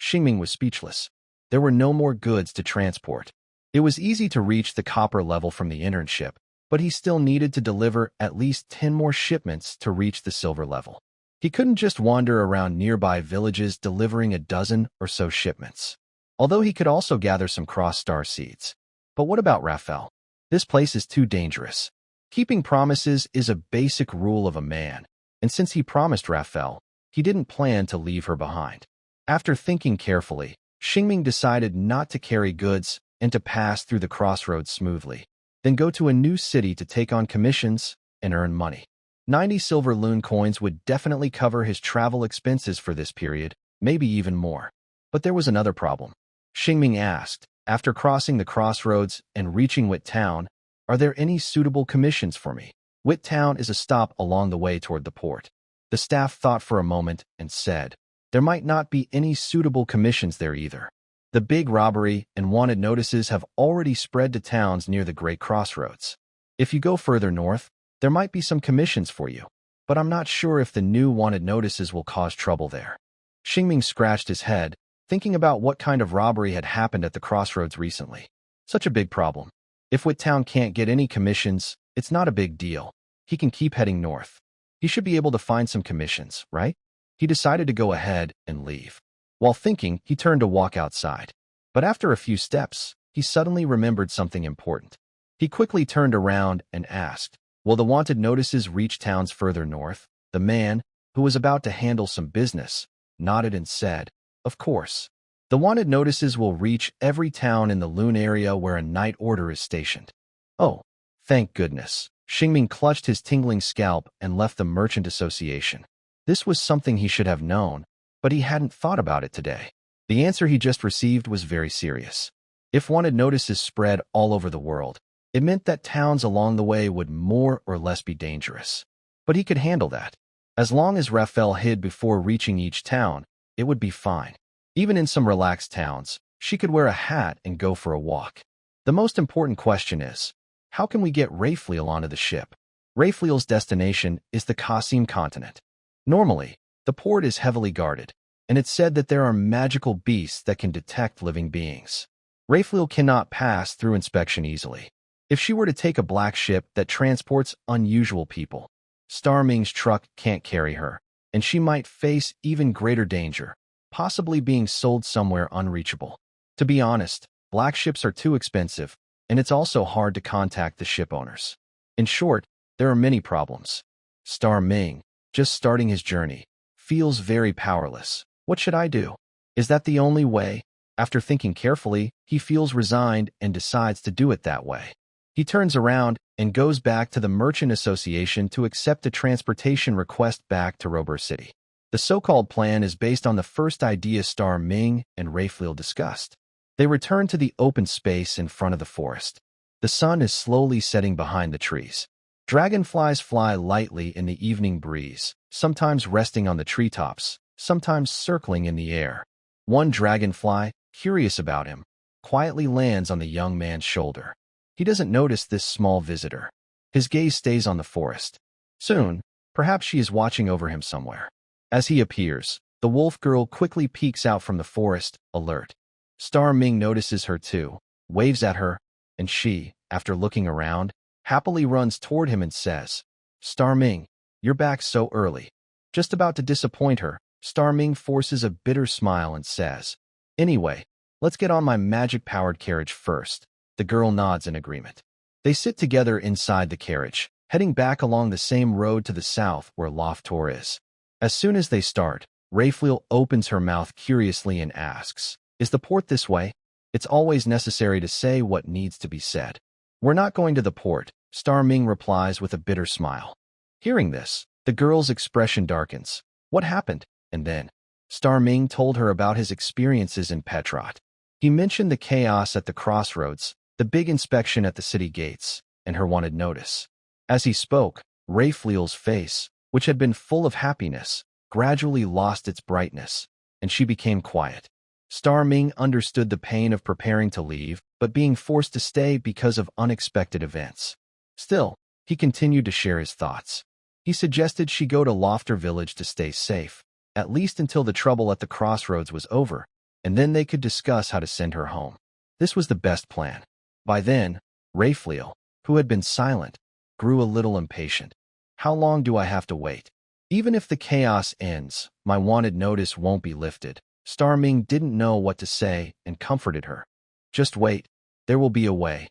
Xingming was speechless. There were no more goods to transport. It was easy to reach the copper level from the internship, but he still needed to deliver at least 10 more shipments to reach the silver level. He couldn't just wander around nearby villages delivering a dozen or so shipments. Although he could also gather some cross-star seeds. But what about Raphael? This place is too dangerous. Keeping promises is a basic rule of a man, and since he promised Raphael, he didn't plan to leave her behind. After thinking carefully, Xingming decided not to carry goods and to pass through the crossroads smoothly, then go to a new city to take on commissions and earn money. 90 silver loon coins would definitely cover his travel expenses for this period, maybe even more. But there was another problem. Xingming asked, after crossing the crossroads and reaching Wit Town, "Are there any suitable commissions for me?" Wit Town is a stop along the way toward the port. The staff thought for a moment and said, "There might not be any suitable commissions there either. The big robbery and wanted notices have already spread to towns near the Great Crossroads. If you go further north, there might be some commissions for you, but I'm not sure if the new wanted notices will cause trouble there." Xingming scratched his head, thinking about what kind of robbery had happened at the crossroads recently. Such a big problem. If Wit Town can't get any commissions, it's not a big deal. He can keep heading north. He should be able to find some commissions, right? He decided to go ahead and leave. While thinking, he turned to walk outside. But after a few steps, he suddenly remembered something important. He quickly turned around and asked, "Will the wanted notices reach towns further north?" The man, who was about to handle some business, nodded and said, "Of course. The wanted notices will reach every town in the Loon area where a night order is stationed." Oh, thank goodness. Xingming clutched his tingling scalp and left the Merchant Association. This was something he should have known, but he hadn't thought about it today. The answer he just received was very serious. If wanted notices spread all over the world, it meant that towns along the way would more or less be dangerous. But he could handle that. As long as Raphael hid before reaching each town, it would be fine. Even in some relaxed towns, she could wear a hat and go for a walk. The most important question is, how can we get Raphael onto the ship? Raphael's destination is the Qasim continent. Normally, the port is heavily guarded, and it's said that there are magical beasts that can detect living beings. Raphael cannot pass through inspection easily. If she were to take a black ship that transports unusual people, Star Ming's truck can't carry her, and she might face even greater danger, possibly being sold somewhere unreachable. To be honest, black ships are too expensive, and it's also hard to contact the ship owners. In short, there are many problems. Star Ming, just starting his journey, feels very powerless. What should I do? Is that the only way? After thinking carefully, he feels resigned and decides to do it that way. He turns around and goes back to the Merchant Association to accept a transportation request back to Robur City. The so-called plan is based on the first idea Star Ming and Raphael discussed. They return to the open space in front of the forest. The sun is slowly setting behind the trees. Dragonflies fly lightly in the evening breeze, sometimes resting on the treetops, sometimes circling in the air. One dragonfly, curious about him, quietly lands on the young man's shoulder. He doesn't notice this small visitor. His gaze stays on the forest. Soon, Perhaps she is watching over him somewhere. As he appears, the wolf girl quickly peeks out from the forest, alert. Star Ming notices her too, waves at her, and she, after looking around, happily runs toward him and says, "Star Ming, you're back so early." Just about to disappoint her, Star Ming forces a bitter smile and says, "Anyway, let's get on my magic-powered carriage first." The girl nods in agreement. They sit together inside the carriage, heading back along the same road to the south where Loftor is. As soon as they start, Raphael opens her mouth curiously and asks, "Is the port this way?" It's always necessary to say what needs to be said. "We're not going to the port," Star Ming replies with a bitter smile. Hearing this, the girl's expression darkens. What happened? And then, Star Ming told her about his experiences in Petrot. He mentioned the chaos at the crossroads, the big inspection at the city gates, and her wanted notice. As he spoke, Raphael's face, which had been full of happiness, gradually lost its brightness, and she became quiet. Star Ming understood the pain of preparing to leave, but being forced to stay because of unexpected events. Still, he continued to share his thoughts. He suggested she go to Lofter Village to stay safe, at least until the trouble at the crossroads was over, and then they could discuss how to send her home. This was the best plan. By then, Raphael, who had been silent, grew a little impatient. "How long do I have to wait? Even if the chaos ends, my wanted notice won't be lifted." Star Ming didn't know what to say and comforted her. "Just wait. There will be a way,"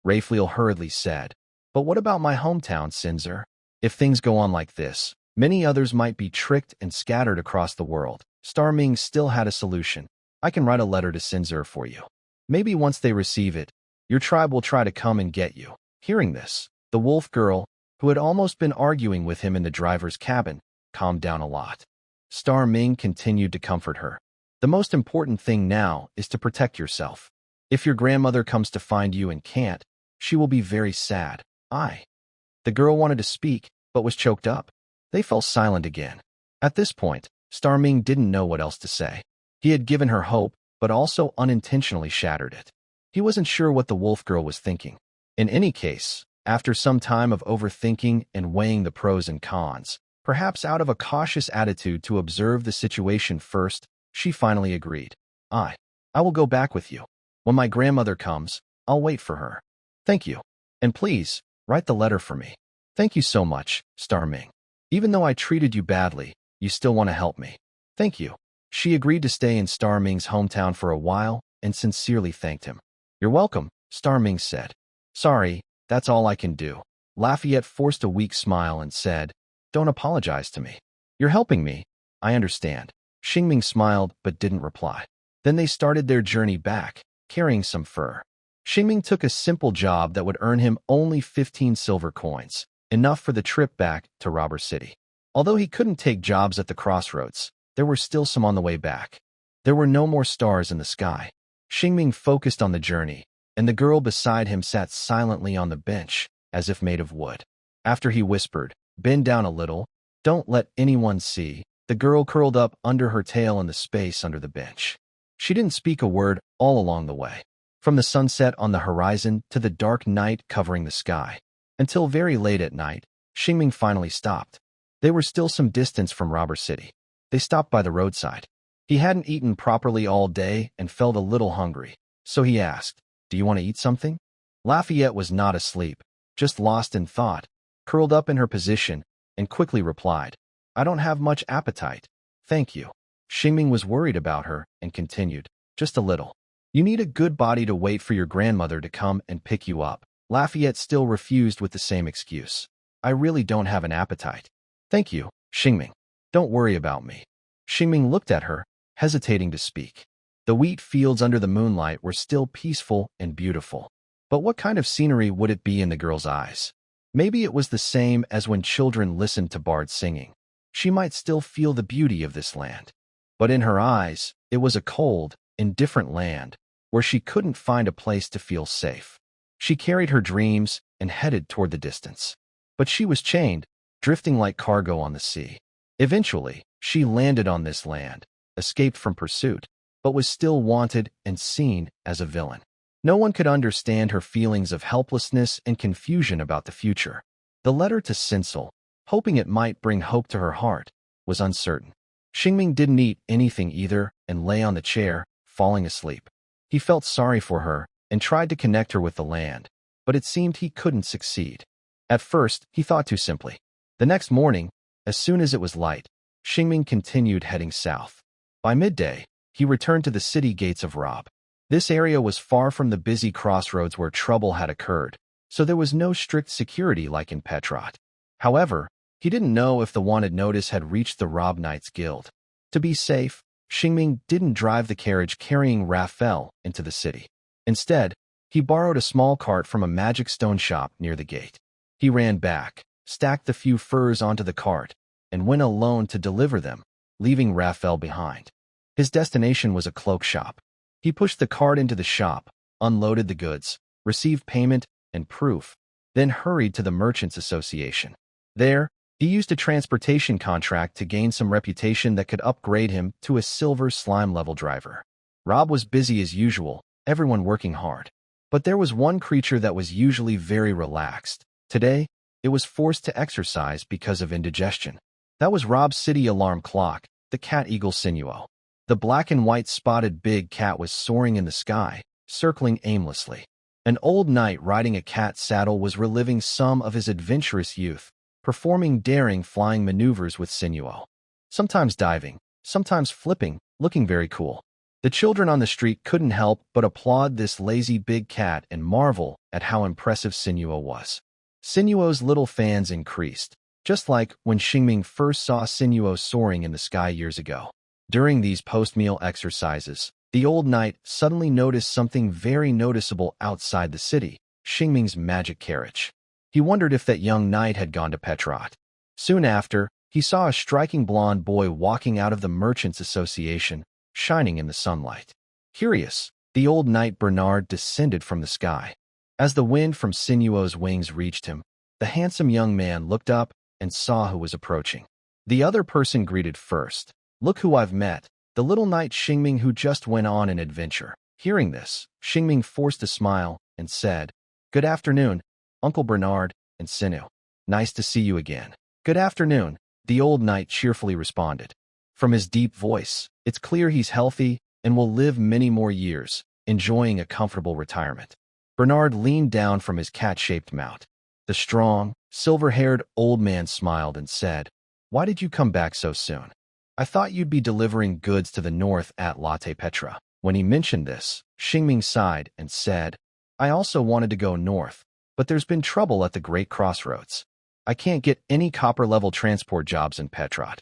Raphael hurriedly said. "But what about my hometown, Sinzer? If things go on like this, many others might be tricked and scattered across the world." Star Ming still had a solution. "I can write a letter to Sinzer for you. Maybe once they receive it, your tribe will try to come and get you." Hearing this, the wolf girl, who had almost been arguing with him in the driver's cabin, calmed down a lot. Star Ming continued to comfort her. "The most important thing now is to protect yourself. If your grandmother comes to find you and can't, she will be very sad." The girl wanted to speak, but was choked up. They fell silent again. At this point, Star Ming didn't know what else to say. He had given her hope, but also unintentionally shattered it. He wasn't sure what the wolf girl was thinking. In any case, after some time of overthinking and weighing the pros and cons, perhaps out of a cautious attitude to observe the situation first, she finally agreed. I will go back with you. When my grandmother comes, I'll wait for her. Thank you. And please, write the letter for me." "Thank you so much, Star Ming. Even though I treated you badly, you still want to help me." "Thank you." She agreed to stay in Star Ming's hometown for a while and sincerely thanked him. "You're welcome," Star Ming said. "Sorry, that's all I can do." Lafayette forced a weak smile and said, "Don't apologize to me. You're helping me. I understand." Xingming smiled but didn't reply. Then they started their journey back, carrying some fur. Xingming took a simple job that would earn him only 15 silver coins, enough for the trip back to Robber City. Although he couldn't take jobs at the crossroads, there were still some on the way back. There were no more stars in the sky. Xingming focused on the journey, and the girl beside him sat silently on the bench, as if made of wood. After he whispered, "Bend down a little. Don't let anyone see," the girl curled up under her tail in the space under the bench. She didn't speak a word all along the way, from the sunset on the horizon to the dark night covering the sky. Until very late at night, Xingming finally stopped. They were still some distance from Robber City. They stopped by the roadside. He hadn't eaten properly all day and felt a little hungry, so he asked, "Do you want to eat something?" Lafayette was not asleep, just lost in thought, curled up in her position, and quickly replied, "I don't have much appetite. Thank you." Xingming was worried about her and continued, "Just a little. You need a good body to wait for your grandmother to come and pick you up." Lafayette still refused with the same excuse. "I really don't have an appetite." "Thank you, Xingming. Don't worry about me." Xingming looked at her, hesitating to speak. The wheat fields under the moonlight were still peaceful and beautiful. But what kind of scenery would it be in the girl's eyes? Maybe it was the same as when children listened to bards singing. She might still feel the beauty of this land. But in her eyes, it was a cold, indifferent land, where she couldn't find a place to feel safe. She carried her dreams and headed toward the distance. But she was chained, drifting like cargo on the sea. Eventually, she landed on this land, escaped from pursuit, but was still wanted and seen as a villain. No one could understand her feelings of helplessness and confusion about the future. The letter to Sinsel, hoping it might bring hope to her heart, was uncertain. Xingming didn't eat anything either and lay on the chair, falling asleep. He felt sorry for her and tried to connect her with the land, but it seemed he couldn't succeed. At first, he thought too simply. The next morning, as soon as it was light, Xingming continued heading south. By midday, he returned to the city gates of Rob. This area was far from the busy crossroads where trouble had occurred, so there was no strict security like in Petrot. However, he didn't know if the wanted notice had reached the Rob Knights Guild. To be safe, Xingming didn't drive the carriage carrying Raphael into the city. Instead, he borrowed a small cart from a magic stone shop near the gate. He ran back, stacked the few furs onto the cart, and went alone to deliver them, leaving Raphael behind. His destination was a cloak shop. He pushed the cart into the shop, unloaded the goods, received payment and proof, then hurried to the Merchants Association. There, he used a transportation contract to gain some reputation that could upgrade him to a silver slime-level driver. Rob was busy as usual, everyone working hard. But there was one creature that was usually very relaxed. Today, it was forced to exercise because of indigestion. That was Rob's city alarm clock, the cat eagle Sinuo. The black and white spotted big cat was soaring in the sky, circling aimlessly. An old knight riding a cat saddle was reliving some of his adventurous youth, performing daring flying maneuvers with Sinuo. Sometimes diving, sometimes flipping, looking very cool. The children on the street couldn't help but applaud this lazy big cat and marvel at how impressive Sinuo was. Sinuo's little fans increased, just like when Xingming first saw Sinuo soaring in the sky years ago. During these post-meal exercises, the old knight suddenly noticed something very noticeable outside the city, Xingming's magic carriage. He wondered if that young knight had gone to Petrot. Soon after, he saw a striking blonde boy walking out of the Merchants Association, shining in the sunlight. Curious, the old knight Bernard descended from the sky. As the wind from Sinuo's wings reached him, the handsome young man looked up and saw who was approaching. The other person greeted first. "Look who I've met, the little knight Xingming who just went on an adventure." Hearing this, Xingming forced a smile and said, "Good afternoon, Uncle Bernard and Sinu. Nice to see you again." "Good afternoon," the old knight cheerfully responded. From his deep voice, it's clear he's healthy and will live many more years, enjoying a comfortable retirement. Bernard leaned down from his cat-shaped mount. The strong, silver-haired old man smiled and said, "Why did you come back so soon? I thought you'd be delivering goods to the north at Latte Petra." When he mentioned this, Xingming sighed and said, "I also wanted to go north, but there's been trouble at the Great Crossroads. I can't get any copper-level transport jobs in Petrot."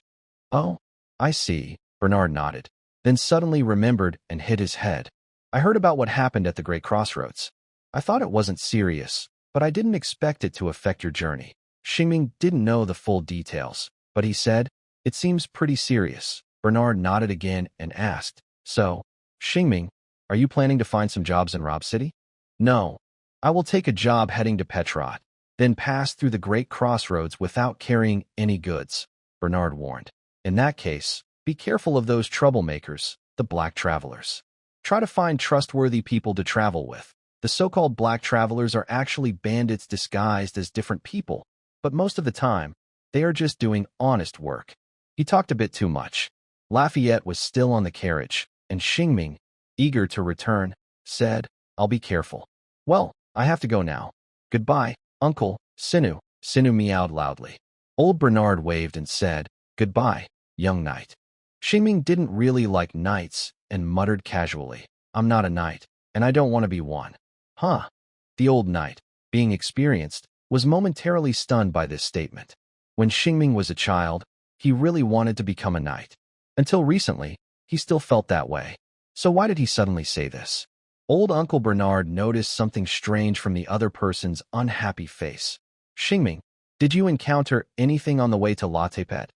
"Oh, I see," Bernard nodded, then suddenly remembered and hit his head. "I heard about what happened at the Great Crossroads. I thought it wasn't serious, but I didn't expect it to affect your journey." Xingming didn't know the full details, but he said, "It seems pretty serious." Bernard nodded again and asked, "So, Xingming, are you planning to find some jobs in Rob City?" "No. I will take a job heading to Petrot, then pass through the Great Crossroads without carrying any goods," Bernard warned. "In that case, be careful of those troublemakers, the black travelers. Try to find trustworthy people to travel with. The so-called black travelers are actually bandits disguised as different people, but most of the time, they are just doing honest work." He talked a bit too much. Lafayette was still on the carriage, and Xingming, eager to return, said, "I'll be careful. Well, I have to go now. Goodbye, Uncle Sinu." Sinu meowed loudly. Old Bernard waved and said, "Goodbye, young knight." Xingming didn't really like knights and muttered casually, "I'm not a knight, and I don't want to be one." "Huh." The old knight, being experienced, was momentarily stunned by this statement. When Xingming was a child, he really wanted to become a knight. Until recently, he still felt that way. So why did he suddenly say this? Old Uncle Bernard noticed something strange from the other person's unhappy face. "Xingming, did you encounter anything on the way to Latte Pet?"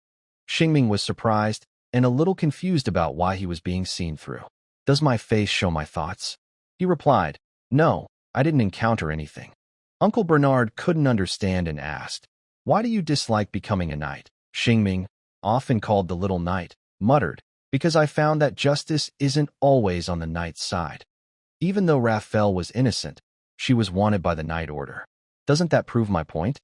Xingming was surprised and a little confused about why he was being seen through. "Does my face show my thoughts?" He replied, "No, I didn't encounter anything." Uncle Bernard couldn't understand and asked, "Why do you dislike becoming a knight?" Xingming, often called the little knight, muttered, "Because I found that justice isn't always on the knight's side. Even though Raphael was innocent, she was wanted by the knight order. Doesn't that prove my point?"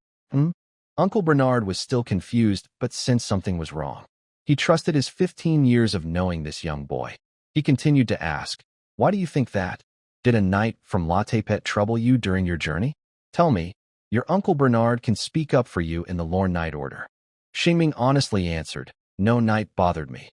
Uncle Bernard was still confused, but sensed something was wrong. He trusted his 15 years of knowing this young boy. He continued to ask, "Why do you think that? Did a knight from Latte Pet trouble you during your journey? Tell me, your Uncle Bernard can speak up for you in the Lorn Knight Order." Shing honestly answered, "No knight bothered me."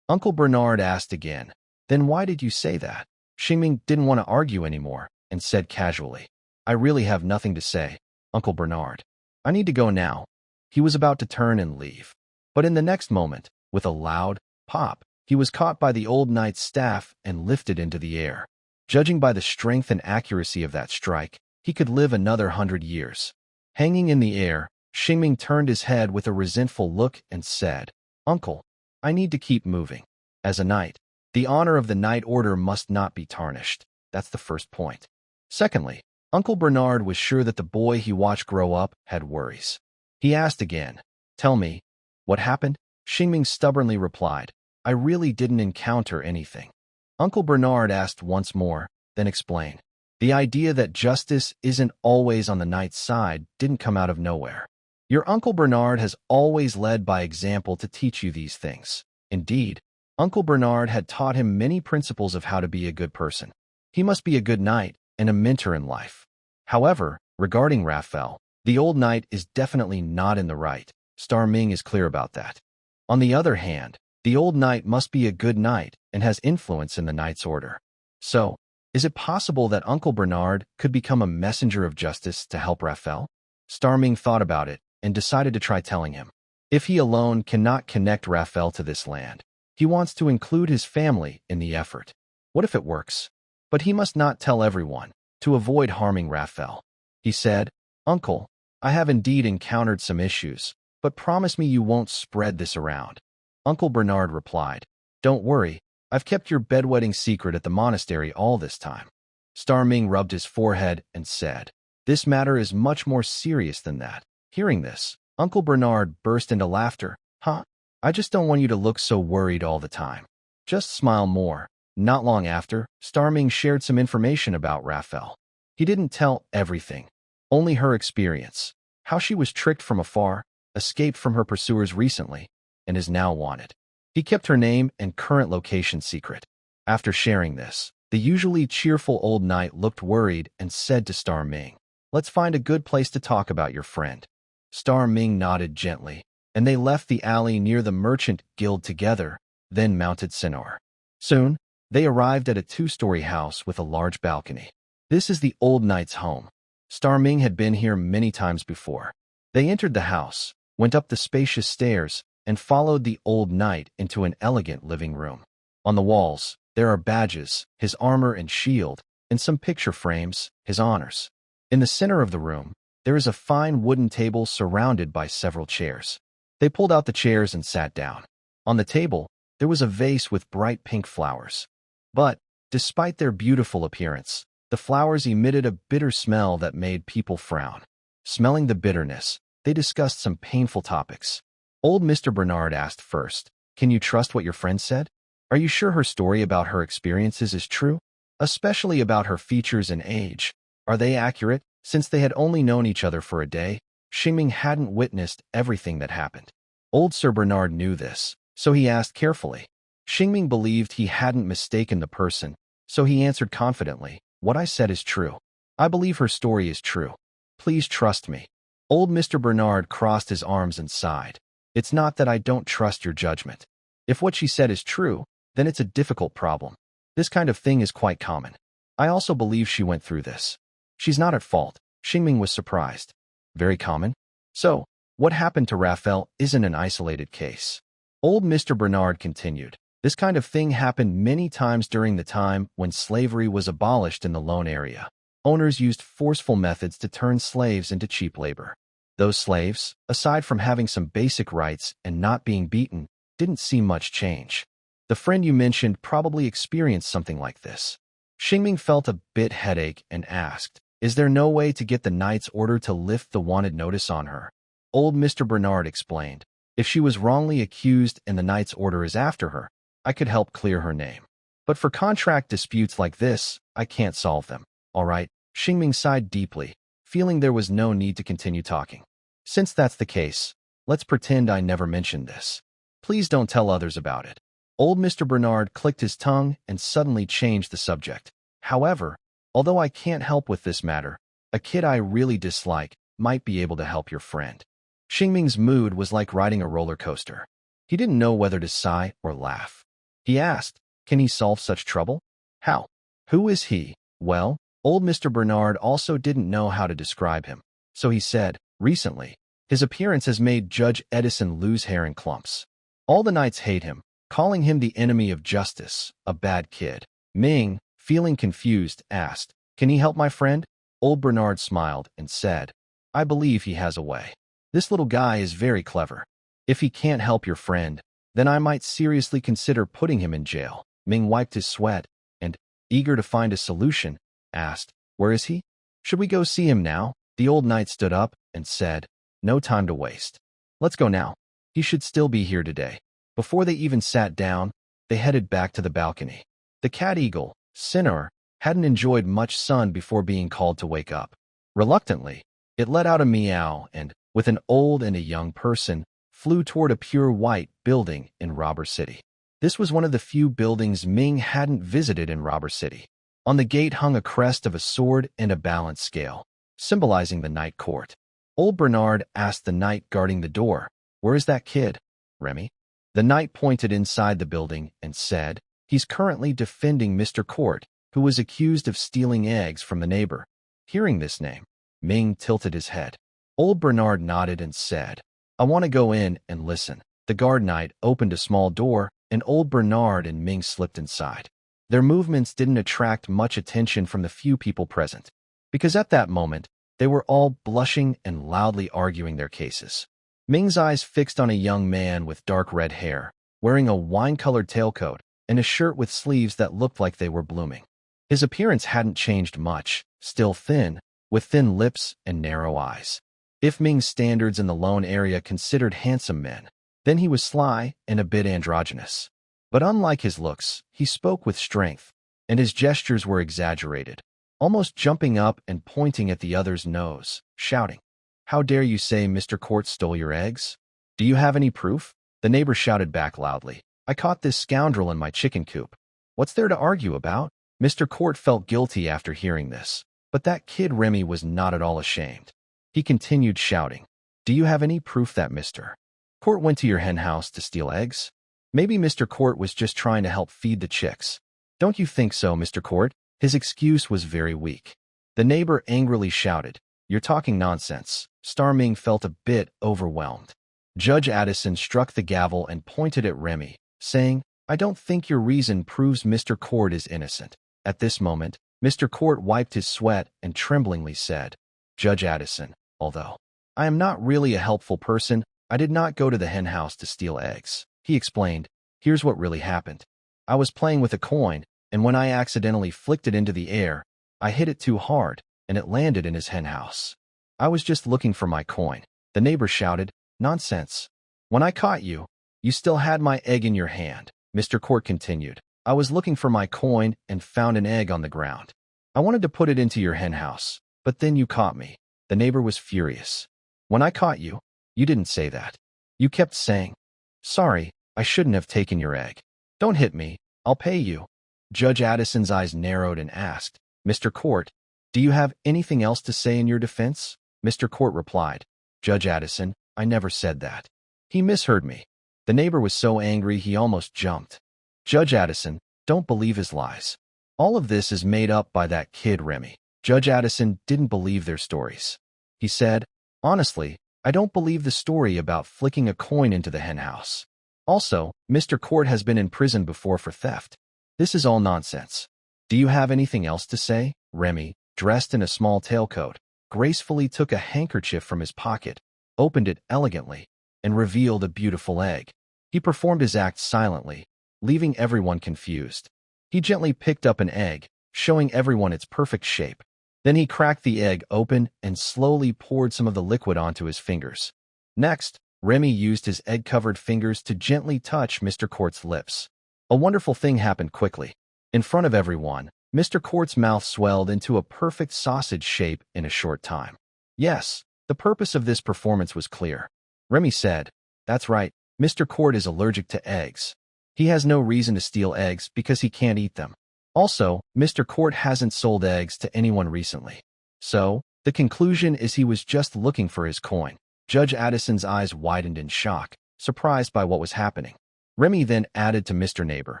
Uncle Bernard asked again, "Then why did you say that?" Shing didn't want to argue anymore and said casually, "I really have nothing to say, Uncle Bernard. I need to go now." He was about to turn and leave. But in the next moment, with a loud pop, he was caught by the old knight's staff and lifted into the air. Judging by the strength and accuracy of that strike, he could live another 100 years. Hanging in the air, Shing turned his head with a resentful look and said, "Uncle, I need to keep moving. As a knight, the honor of the Knight Order must not be tarnished. That's the first point." Secondly, Uncle Bernard was sure that the boy he watched grow up had worries. He asked again, "Tell me, what happened?" Shing stubbornly replied, "I really didn't encounter anything." Uncle Bernard asked once more, then explained. The idea that justice isn't always on the knight's side didn't come out of nowhere. Your Uncle Bernard has always led by example to teach you these things. Indeed, Uncle Bernard had taught him many principles of how to be a good person. He must be a good knight and a mentor in life. However, regarding Raphael, the old knight is definitely not in the right. Star Ming is clear about that. On the other hand, the old knight must be a good knight and has influence in the knight's order. So, is it possible that Uncle Bernard could become a messenger of justice to help Raphael? Star Ming thought about it and decided to try telling him. If he alone cannot connect Raphael to this land, he wants to include his family in the effort. What if it works? But he must not tell everyone, to avoid harming Raphael. He said, "Uncle, I have indeed encountered some issues, but promise me you won't spread this around." Uncle Bernard replied, "Don't worry, I've kept your bedwetting secret at the monastery all this time." Star Ming rubbed his forehead and said, "This matter is much more serious than that." Hearing this, Uncle Bernard burst into laughter. "Huh? I just don't want you to look so worried all the time. Just smile more." Not long after, Star Ming shared some information about Raphael. He didn't tell everything, only her experience, how she was tricked from afar, escaped from her pursuers recently, and is now wanted. He kept her name and current location secret. After sharing this, the usually cheerful old knight looked worried and said to Star Ming, "Let's find a good place to talk about your friend." Star Ming nodded gently, and they left the alley near the merchant guild together, then mounted Sinor. Soon, they arrived at a 2-story house with a large balcony. This is the old knight's home. Star Ming had been here many times before. They entered the house, went up the spacious stairs, and followed the old knight into an elegant living room. On the walls, there are badges, his armor and shield, and some picture frames, his honors. In the center of the room, there is a fine wooden table surrounded by several chairs. They pulled out the chairs and sat down. On the table, there was a vase with bright pink flowers. But, despite their beautiful appearance, the flowers emitted a bitter smell that made people frown. Smelling the bitterness, they discussed some painful topics. Old Mr. Bernard asked first, "Can you trust what your friend said? Are you sure her story about her experiences is true? Especially about her features and age. Are they accurate?" Since they had only known each other for a day, Shing hadn't witnessed everything that happened. Old Sir Bernard knew this, so he asked carefully. Shing believed he hadn't mistaken the person, so he answered confidently, "What I said is true. I believe her story is true. Please trust me." Old Mr. Bernard crossed his arms and sighed. "It's not that I don't trust your judgment. If what she said is true, then it's a difficult problem. This kind of thing is quite common. I also believe she went through this. She's not at fault." Shing was surprised. "Very common? So, what happened to Raphael isn't an isolated case." Old Mr. Bernard continued. "This kind of thing happened many times during the time when slavery was abolished in the Lone area. Owners used forceful methods to turn slaves into cheap labor. Those slaves, aside from having some basic rights and not being beaten, didn't see much change. The friend you mentioned probably experienced something like this." Shing felt a bit headache and asked, "Is there no way to get the knight's order to lift the wanted notice on her?" Old Mr. Bernard explained, "If she was wrongly accused and the knight's order is after her, I could help clear her name. But for contract disputes like this, I can't solve them." "All right." Shing sighed deeply, feeling there was no need to continue talking. Since that's the case, let's pretend I never mentioned this. Please don't tell others about it. Old Mr. Bernard clicked his tongue and suddenly changed the subject. However, although I can't help with this matter, a kid I really dislike might be able to help your friend. Xingming's mood was like riding a roller coaster. He didn't know whether to sigh or laugh. He asked, "Can he solve such trouble?" "How?" "Who is he?" Well, old Mr. Bernard also didn't know how to describe him, so he said, "Recently, his appearance has made Judge Edison lose hair in clumps. All the knights hate him, calling him the enemy of justice, a bad kid." Ming, feeling confused, asked, "Can he help my friend?" Old Bernard smiled and said, "I believe he has a way. This little guy is very clever. If he can't help your friend, then I might seriously consider putting him in jail." Ming wiped his sweat and, eager to find a solution, asked, "Where is he? Should we go see him now?" The old knight stood up and said, "No time to waste. Let's go now. He should still be here today." Before they even sat down, they headed back to the balcony. The cat-eagle, Sinner, hadn't enjoyed much sun before being called to wake up. Reluctantly, it let out a meow and, with an old and a young person, flew toward a pure white building in Robber City. This was one of the few buildings Ming hadn't visited in Robber City. On the gate hung a crest of a sword and a balance scale, symbolizing the night court. Old Bernard asked the knight guarding the door, "Where is that kid, Remy?" The knight pointed inside the building and said, "He's currently defending Mr. Court, who was accused of stealing eggs from the neighbor." Hearing this name, Ming tilted his head. Old Bernard nodded and said, "I want to go in and listen." The guard knight opened a small door, and old Bernard and Ming slipped inside. Their movements didn't attract much attention from the few people present, because at that moment, they were all blushing and loudly arguing their cases. Ming's eyes fixed on a young man with dark red hair, wearing a wine-colored tailcoat and a shirt with sleeves that looked like they were blooming. His appearance hadn't changed much, still thin, with thin lips and narrow eyes. If Ming's standards in the lone area considered handsome men, then he was sly and a bit androgynous. But unlike his looks, he spoke with strength, and his gestures were exaggerated, almost jumping up and pointing at the other's nose, shouting, "How dare you say Mr. Court stole your eggs? Do you have any proof?" The neighbor shouted back loudly, "I caught this scoundrel in my chicken coop. What's there to argue about?" Mr. Court felt guilty after hearing this, but that kid Remy was not at all ashamed. He continued shouting, "Do you have any proof that Mr. Court went to your hen house to steal eggs? Maybe Mr. Court was just trying to help feed the chicks. Don't you think so, Mr. Court?" His excuse was very weak. The neighbor angrily shouted, "You're talking nonsense." Star Ming felt a bit overwhelmed. Judge Addison struck the gavel and pointed at Remy, saying, "I don't think your reason proves Mr. Court is innocent." At this moment, Mr. Court wiped his sweat and tremblingly said, "Judge Addison, although I am not really a helpful person, I did not go to the hen house to steal eggs." He explained, "Here's what really happened. I was playing with a coin, and when I accidentally flicked it into the air, I hit it too hard, and it landed in his hen house. I was just looking for my coin." The neighbor shouted, "Nonsense. When I caught you, you still had my egg in your hand." Mr. Court continued, "I was looking for my coin and found an egg on the ground. I wanted to put it into your hen house, but then you caught me." The neighbor was furious. "When I caught you, you didn't say that. You kept saying, 'Sorry, I shouldn't have taken your egg. Don't hit me, I'll pay you.'" Judge Addison's eyes narrowed and asked, "Mr. Court, do you have anything else to say in your defense?" Mr. Court replied, "Judge Addison, I never said that. He misheard me." The neighbor was so angry he almost jumped. "Judge Addison, don't believe his lies. All of this is made up by that kid Remy." Judge Addison didn't believe their stories. He said, "Honestly, I don't believe the story about flicking a coin into the hen house. Also, Mr. Court has been in prison before for theft. This is all nonsense. Do you have anything else to say?" Remy, dressed in a small tailcoat, gracefully took a handkerchief from his pocket, opened it elegantly, and revealed a beautiful egg. He performed his act silently, leaving everyone confused. He gently picked up an egg, showing everyone its perfect shape. Then he cracked the egg open and slowly poured some of the liquid onto his fingers. Next, Remy used his egg-covered fingers to gently touch Mr. Court's lips. A wonderful thing happened quickly. In front of everyone, Mr. Court's mouth swelled into a perfect sausage shape in a short time. Yes, The purpose of this performance was clear. Remy said, "That's right, Mr. Court is allergic to eggs. He has no reason to steal eggs because he can't eat them. Also, Mr. Court hasn't sold eggs to anyone recently. So, the conclusion is he was just looking for his coin." Judge Addison's eyes widened in shock, surprised by what was happening. Remy then added to Mr. Neighbor,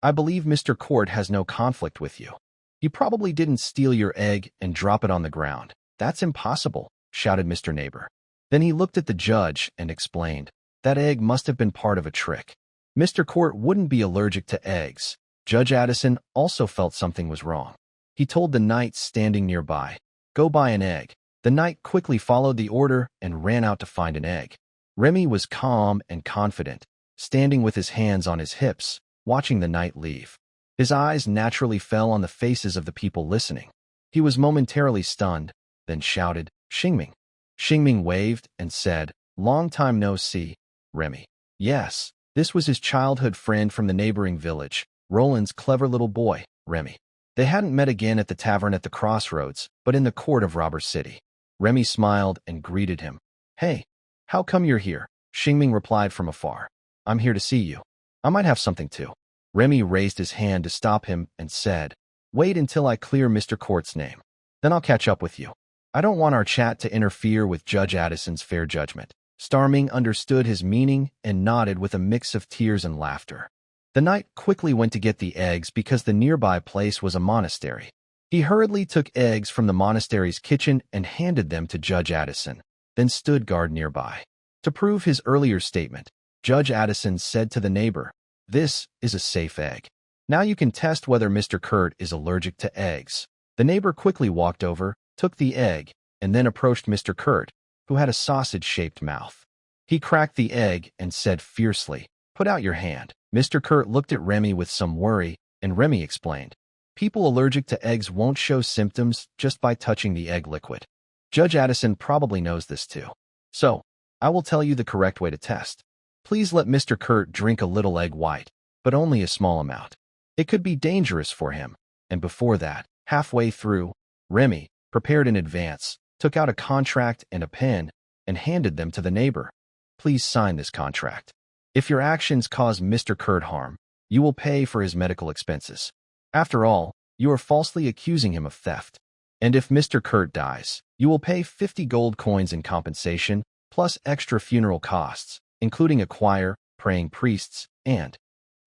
"I believe Mr. Court has no conflict with you. He probably didn't steal your egg and drop it on the ground. That's impossible," shouted Mr. Neighbor. Then he looked at the judge and explained, "That egg must have been part of a trick. Mr. Court wouldn't be allergic to eggs." Judge Addison also felt something was wrong. He told the knight standing nearby, "Go buy an egg." The knight quickly followed the order and ran out to find an egg. Remy was calm and confident, standing with his hands on his hips, watching the knight leave. His eyes naturally fell on the faces of the people listening. He was momentarily stunned, then shouted, "Shingming." Shingming waved and said, "Long time no see, Remy." Yes, this was his childhood friend from the neighboring village, Roland's clever little boy, Remy. They hadn't met again at the tavern at the crossroads, but in the court of Robber City. Remy smiled and greeted him. "Hey, how come you're here?" Shingming replied from afar. "I'm here to see you. I might have something too." Remy raised his hand to stop him and said, "Wait until I clear Mr. Court's name. Then I'll catch up with you. I don't want our chat to interfere with Judge Addison's fair judgment." Starming understood his meaning and nodded with a mix of tears and laughter. The knight quickly went to get the eggs because the nearby place was a monastery. He hurriedly took eggs from the monastery's kitchen and handed them to Judge Addison, then stood guard nearby. To prove his earlier statement, Judge Addison said to the neighbor, "This is a safe egg. Now you can test whether Mr. Kurt is allergic to eggs." The neighbor quickly walked over, took the egg, and then approached Mr. Kurt, who had a sausage-shaped mouth. He cracked the egg and said fiercely, "Put out your hand." Mr. Kurt looked at Remy with some worry, and Remy explained, "People allergic to eggs won't show symptoms just by touching the egg liquid. Judge Addison probably knows this too. So, I will tell you the correct way to test. Please let Mr. Kurt drink a little egg white, but only a small amount. It could be dangerous for him." And before that, halfway through, Remy, prepared in advance, took out a contract and a pen and handed them to the neighbor. "Please sign this contract. If your actions cause Mr. Kurt harm, you will pay for his medical expenses. After all, you are falsely accusing him of theft. And if Mr. Kurt dies, you will pay 50 gold coins in compensation, plus extra funeral costs, including a choir, praying priests, and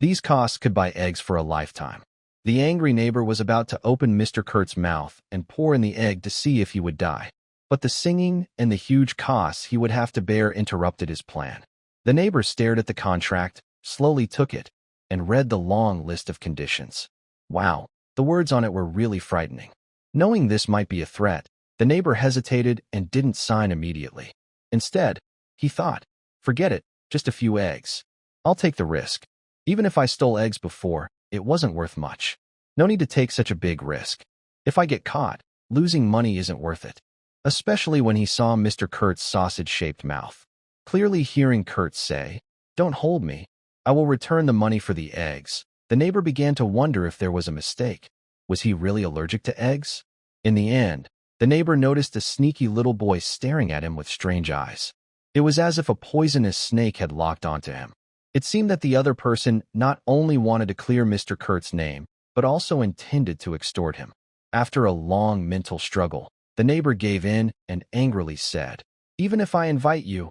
these costs could buy eggs for a lifetime." The angry neighbor was about to open Mr. Kurt's mouth and pour in the egg to see if he would die. But the singing and the huge costs he would have to bear interrupted his plan. The neighbor stared at the contract, slowly took it, and read the long list of conditions. Wow, the words on it were really frightening. Knowing this might be a threat, the neighbor hesitated and didn't sign immediately. Instead, he thought, "Forget it, just a few eggs. I'll take the risk. Even if I stole eggs before, it wasn't worth much. No need to take such a big risk. If I get caught, losing money isn't worth it." Especially when he saw Mr. Kurt's sausage-shaped mouth. Clearly hearing Kurt say, "Don't hold me. I will return the money for the eggs," the neighbor began to wonder if there was a mistake. Was he really allergic to eggs? In the end, the neighbor noticed a sneaky little boy staring at him with strange eyes. It was as if a poisonous snake had locked onto him. It seemed that the other person not only wanted to clear Mr. Kurt's name, but also intended to extort him. After a long mental struggle, the neighbor gave in and angrily said, "Even if I invite you,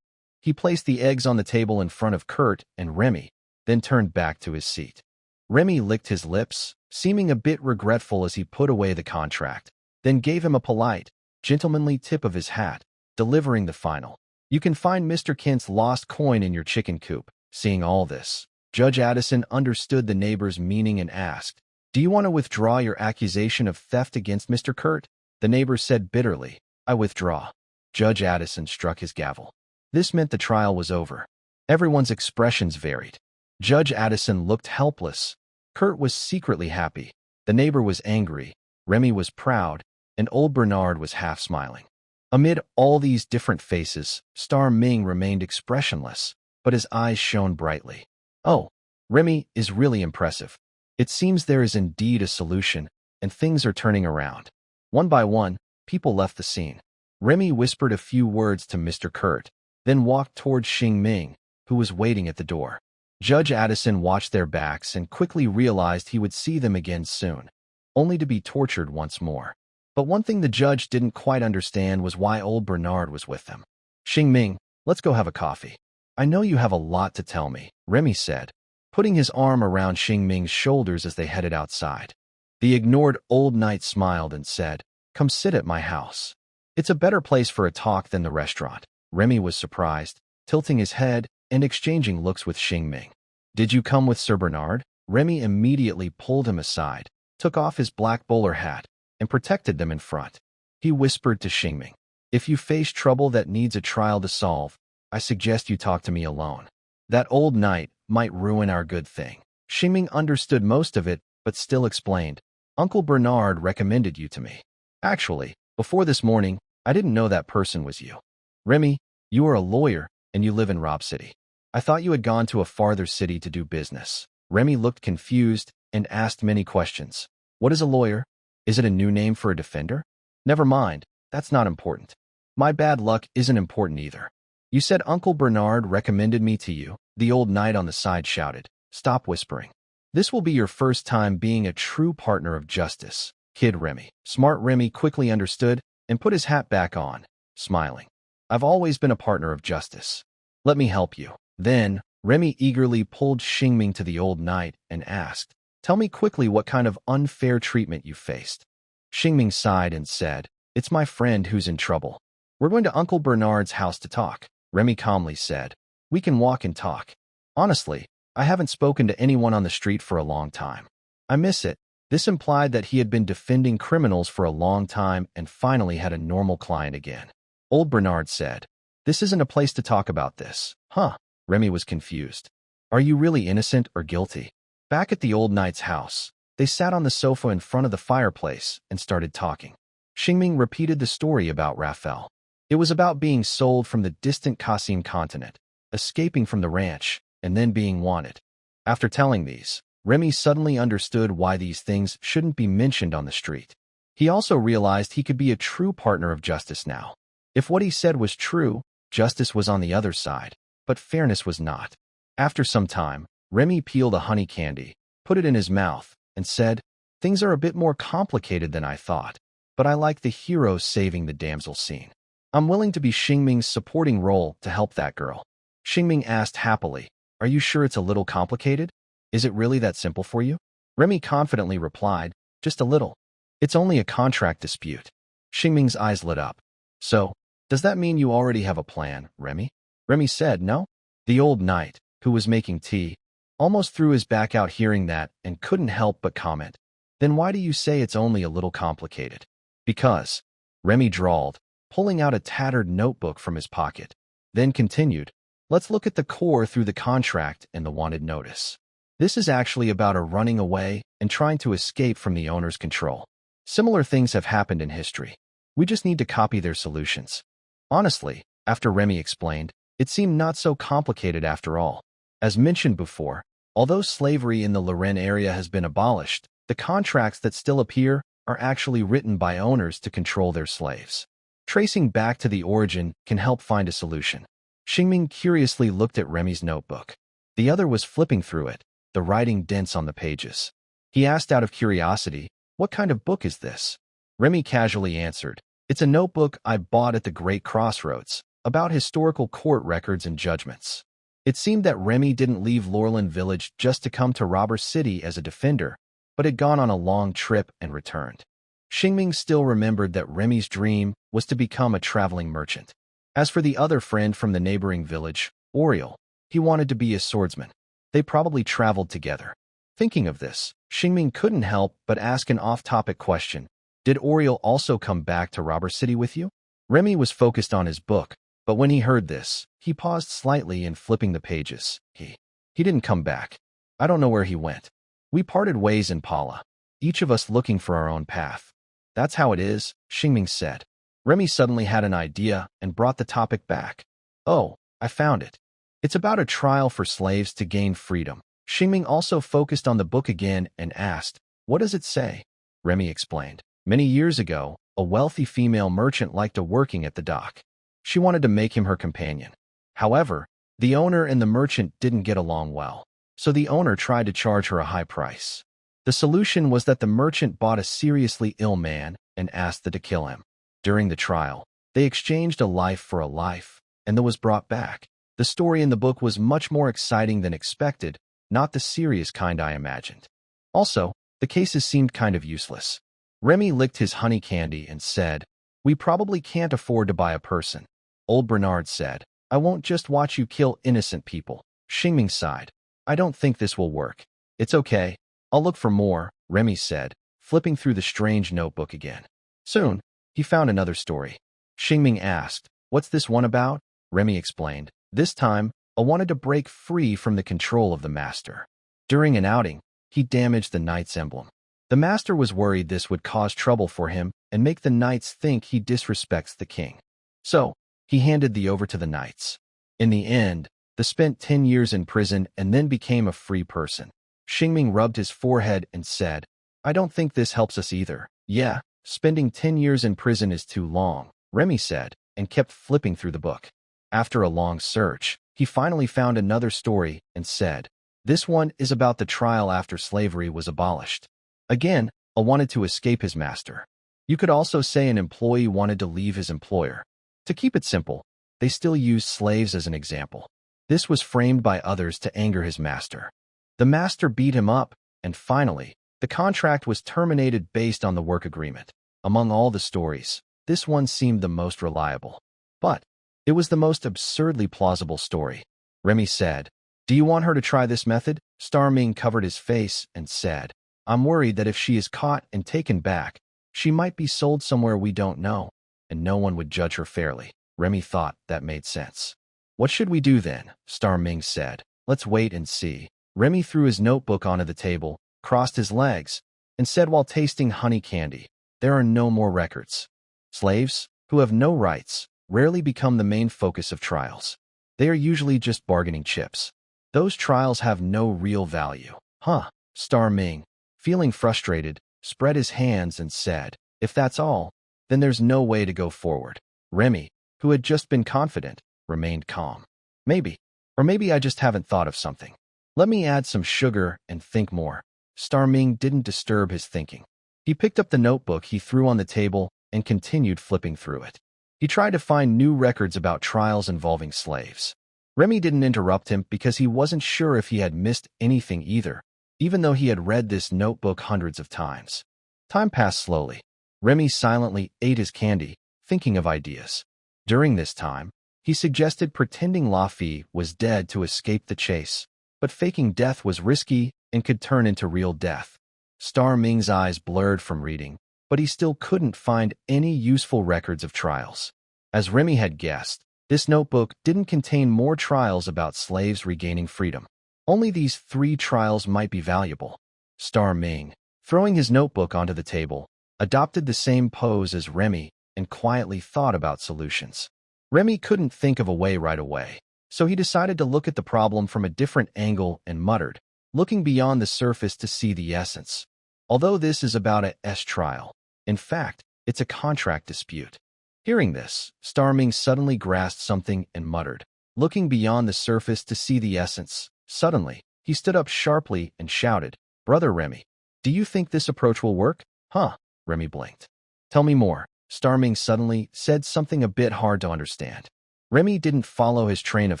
He placed the eggs on the table in front of Kurt and Remy, then turned back to his seat. Remy licked his lips, seeming a bit regretful as he put away the contract, then gave him a polite, gentlemanly tip of his hat, delivering the final, "You can find Mr. Kent's lost coin in your chicken coop." Seeing all this, Judge Addison understood the neighbor's meaning and asked, "Do you want to withdraw your accusation of theft against Mr. Kurt?" The neighbor said bitterly, "I withdraw." Judge Addison struck his gavel. This meant the trial was over. Everyone's expressions varied. Judge Addison looked helpless. Kurt was secretly happy. The neighbor was angry. Remy was proud, and old Bernard was half smiling. Amid all these different faces, Star Ming remained expressionless, but his eyes shone brightly. "Oh, Remy is really impressive. It seems there is indeed a solution, and things are turning around." One by one, people left the scene. Remy whispered a few words to Mr. Kurt, then walked toward Xing Ming, who was waiting at the door. Judge Addison watched their backs and quickly realized he would see them again soon, only to be tortured once more. But one thing the judge didn't quite understand was why old Bernard was with them. Xing Ming, let's go have a coffee. I know you have a lot to tell me, Remy said, putting his arm around Xing Ming's shoulders as they headed outside. The ignored old knight smiled and said, "Come sit at my house. It's a better place for a talk than the restaurant." Remy was surprised, tilting his head and exchanging looks with Xing Ming. "Did you come with Sir Bernard?" Remy immediately pulled him aside, took off his black bowler hat, and protected them in front. He whispered to Xing Ming, "If you face trouble that needs a trial to solve, I suggest you talk to me alone. That old knight might ruin our good thing." Xing Ming understood most of it, but still explained, "Uncle Bernard recommended you to me. Actually, before this morning, I didn't know that person was you. Remy, you are a lawyer, and you live in Rob City. I thought you had gone to a farther city to do business." Remy looked confused and asked many questions. "What is a lawyer? Is it a new name for a defender?" "Never mind, that's not important. My bad luck isn't important either. You said Uncle Bernard recommended me to you," the old knight on the side shouted. "Stop whispering. This will be your first time being a true partner of justice, Kid Remy." Smart Remy quickly understood and put his hat back on, smiling. "I've always been a partner of justice. Let me help you." Then, Remy eagerly pulled Xing Ming to the old knight and asked, "Tell me quickly what kind of unfair treatment you faced." Xing Ming sighed and said, "It's my friend who's in trouble. We're going to Uncle Bernard's house to talk." Remy calmly said, "We can walk and talk. Honestly, I haven't spoken to anyone on the street for a long time. I miss it." This implied that he had been defending criminals for a long time and finally had a normal client again. Old Bernard said, "This isn't a place to talk about this." "Huh?" Remy was confused. "Are you really innocent or guilty?" Back at the old knight's house, they sat on the sofa in front of the fireplace and started talking. Xing Ming repeated the story about Raphael. It was about being sold from the distant Qasim continent, escaping from the ranch, and then being wanted. After telling these, Remy suddenly understood why these things shouldn't be mentioned on the street. He also realized he could be a true partner of justice now. If what he said was true, justice was on the other side, but fairness was not. After some time, Remy peeled a honey candy, put it in his mouth, and said, "Things are a bit more complicated than I thought, but I like the hero saving the damsel scene. I'm willing to be Xing Ming's supporting role to help that girl." Xing Ming asked happily, "Are you sure it's a little complicated? Is it really that simple for you?" Remy confidently replied, "Just a little. It's only a contract dispute." Xing Ming's eyes lit up. "So, does that mean you already have a plan, Remy?" Remy said no. The old knight, who was making tea, almost threw his back out hearing that and couldn't help but comment, "Then why do you say it's only a little complicated?" "Because," Remy drawled, pulling out a tattered notebook from his pocket, then continued, "Let's look at the core through the contract and the wanted notice. This is actually about a running away and trying to escape from the owner's control. Similar things have happened in history. We just need to copy their solutions." Honestly, after Remy explained, it seemed not so complicated after all. As mentioned before, although slavery in the Lorn area has been abolished, the contracts that still appear are actually written by owners to control their slaves. Tracing back to the origin can help find a solution. Xing Ming curiously looked at Remy's notebook. The other was flipping through it, the writing dense on the pages. He asked out of curiosity, "What kind of book is this?" Remy casually answered, "It's a notebook I bought at the Great Crossroads, about historical court records and judgments." It seemed that Remy didn't leave Lorland Village just to come to Robber City as a defender, but had gone on a long trip and returned. Xing Ming still remembered that Remy's dream was to become a traveling merchant. As for the other friend from the neighboring village, Oriel, he wanted to be a swordsman. They probably traveled together. Thinking of this, Xing Ming couldn't help but ask an off-topic question. "Did Oriel also come back to Robber City with you?" Remy was focused on his book, but when he heard this, he paused slightly in flipping the pages. He didn't come back. I don't know where he went. We parted ways in Pala, each of us looking for our own path. That's how it is, Xing Ming said. Remy suddenly had an idea and brought the topic back. "Oh, I found it. It's about a trial for slaves to gain freedom." Xing Ming also focused on the book again and asked, "What does it say?" Remy explained. "Many years ago, a wealthy female merchant, liked working at the dock. She wanted to make him her companion. However, the owner and the merchant didn't get along well, so the owner tried to charge her a high price. The solution was that the merchant bought a seriously ill man and asked them to kill him. During the trial, they exchanged a life for a life, and the was brought back. The story in the book was much more exciting than expected, not the serious kind I imagined. Also, the cases seemed kind of useless. Remy licked his honey candy and said, "We probably can't afford to buy a person." Old Bernard said, "I won't just watch you kill innocent people." Shing sighed. "I don't think this will work." "It's okay. I'll look for more," Remy said, flipping through the strange notebook again. Soon, he found another story. Shing asked, "What's this one about?" Remy explained. This time, I wanted to break free from the control of the master. During an outing, he damaged the knight's emblem. The master was worried this would cause trouble for him and make the knights think he disrespects the king. So, he handed the over to the knights. In the end, they spent 10 years in prison and then became a free person. Shing rubbed his forehead and said, "I don't think this helps us either." "Yeah, spending 10 years in prison is too long," Remy said, and kept flipping through the book. After a long search, he finally found another story and said, "This one is about the trial after slavery was abolished." Again, I wanted to escape his master. You could also say an employee wanted to leave his employer. To keep it simple, they still used slaves as an example. This was framed by others to anger his master. The master beat him up, and finally, the contract was terminated based on the work agreement. Among all the stories, this one seemed the most reliable. But it was the most absurdly plausible story. Remy said, "Do you want her to try this method?" Starming covered his face and said, "I'm worried that if she is caught and taken back, she might be sold somewhere we don't know, and no one would judge her fairly." Remy thought that made sense. "What should we do then?" Starming said. "Let's wait and see." Remy threw his notebook onto the table, crossed his legs, and said while tasting honey candy, "There are no more records. Slaves, who have no rights, rarely become the main focus of trials. They are usually just bargaining chips. Those trials have no real value." "Huh?" Starming, feeling frustrated, spread his hands and said, "If that's all, then there's no way to go forward." Remy, who had just been confident, remained calm. "Maybe. Or maybe I just haven't thought of something. Let me add some sugar and think more." Starming didn't disturb his thinking. He picked up the notebook he threw on the table and continued flipping through it. He tried to find new records about trials involving slaves. Remy didn't interrupt him because he wasn't sure if he had missed anything either, even though he had read this notebook hundreds of times. Time passed slowly. Remy silently ate his candy, thinking of ideas. During this time, he suggested pretending Laffy was dead to escape the chase, but faking death was risky and could turn into real death. Starming's eyes blurred from reading, but he still couldn't find any useful records of trials. As Remy had guessed, this notebook didn't contain more trials about slaves regaining freedom. Only these 3 trials might be valuable. Starming, throwing his notebook onto the table, adopted the same pose as Remy and quietly thought about solutions. Remy couldn't think of a way right away, so he decided to look at the problem from a different angle and muttered, looking beyond the surface to see the essence. Although this is about a trial, in fact, it's a contract dispute. Hearing this, Starming suddenly grasped something and muttered, looking beyond the surface to see the essence. Suddenly, he stood up sharply and shouted, "Brother Remy, do you think this approach will work?" "Huh?" Remy blinked. "Tell me more." Starming suddenly said something a bit hard to understand. Remy didn't follow his train of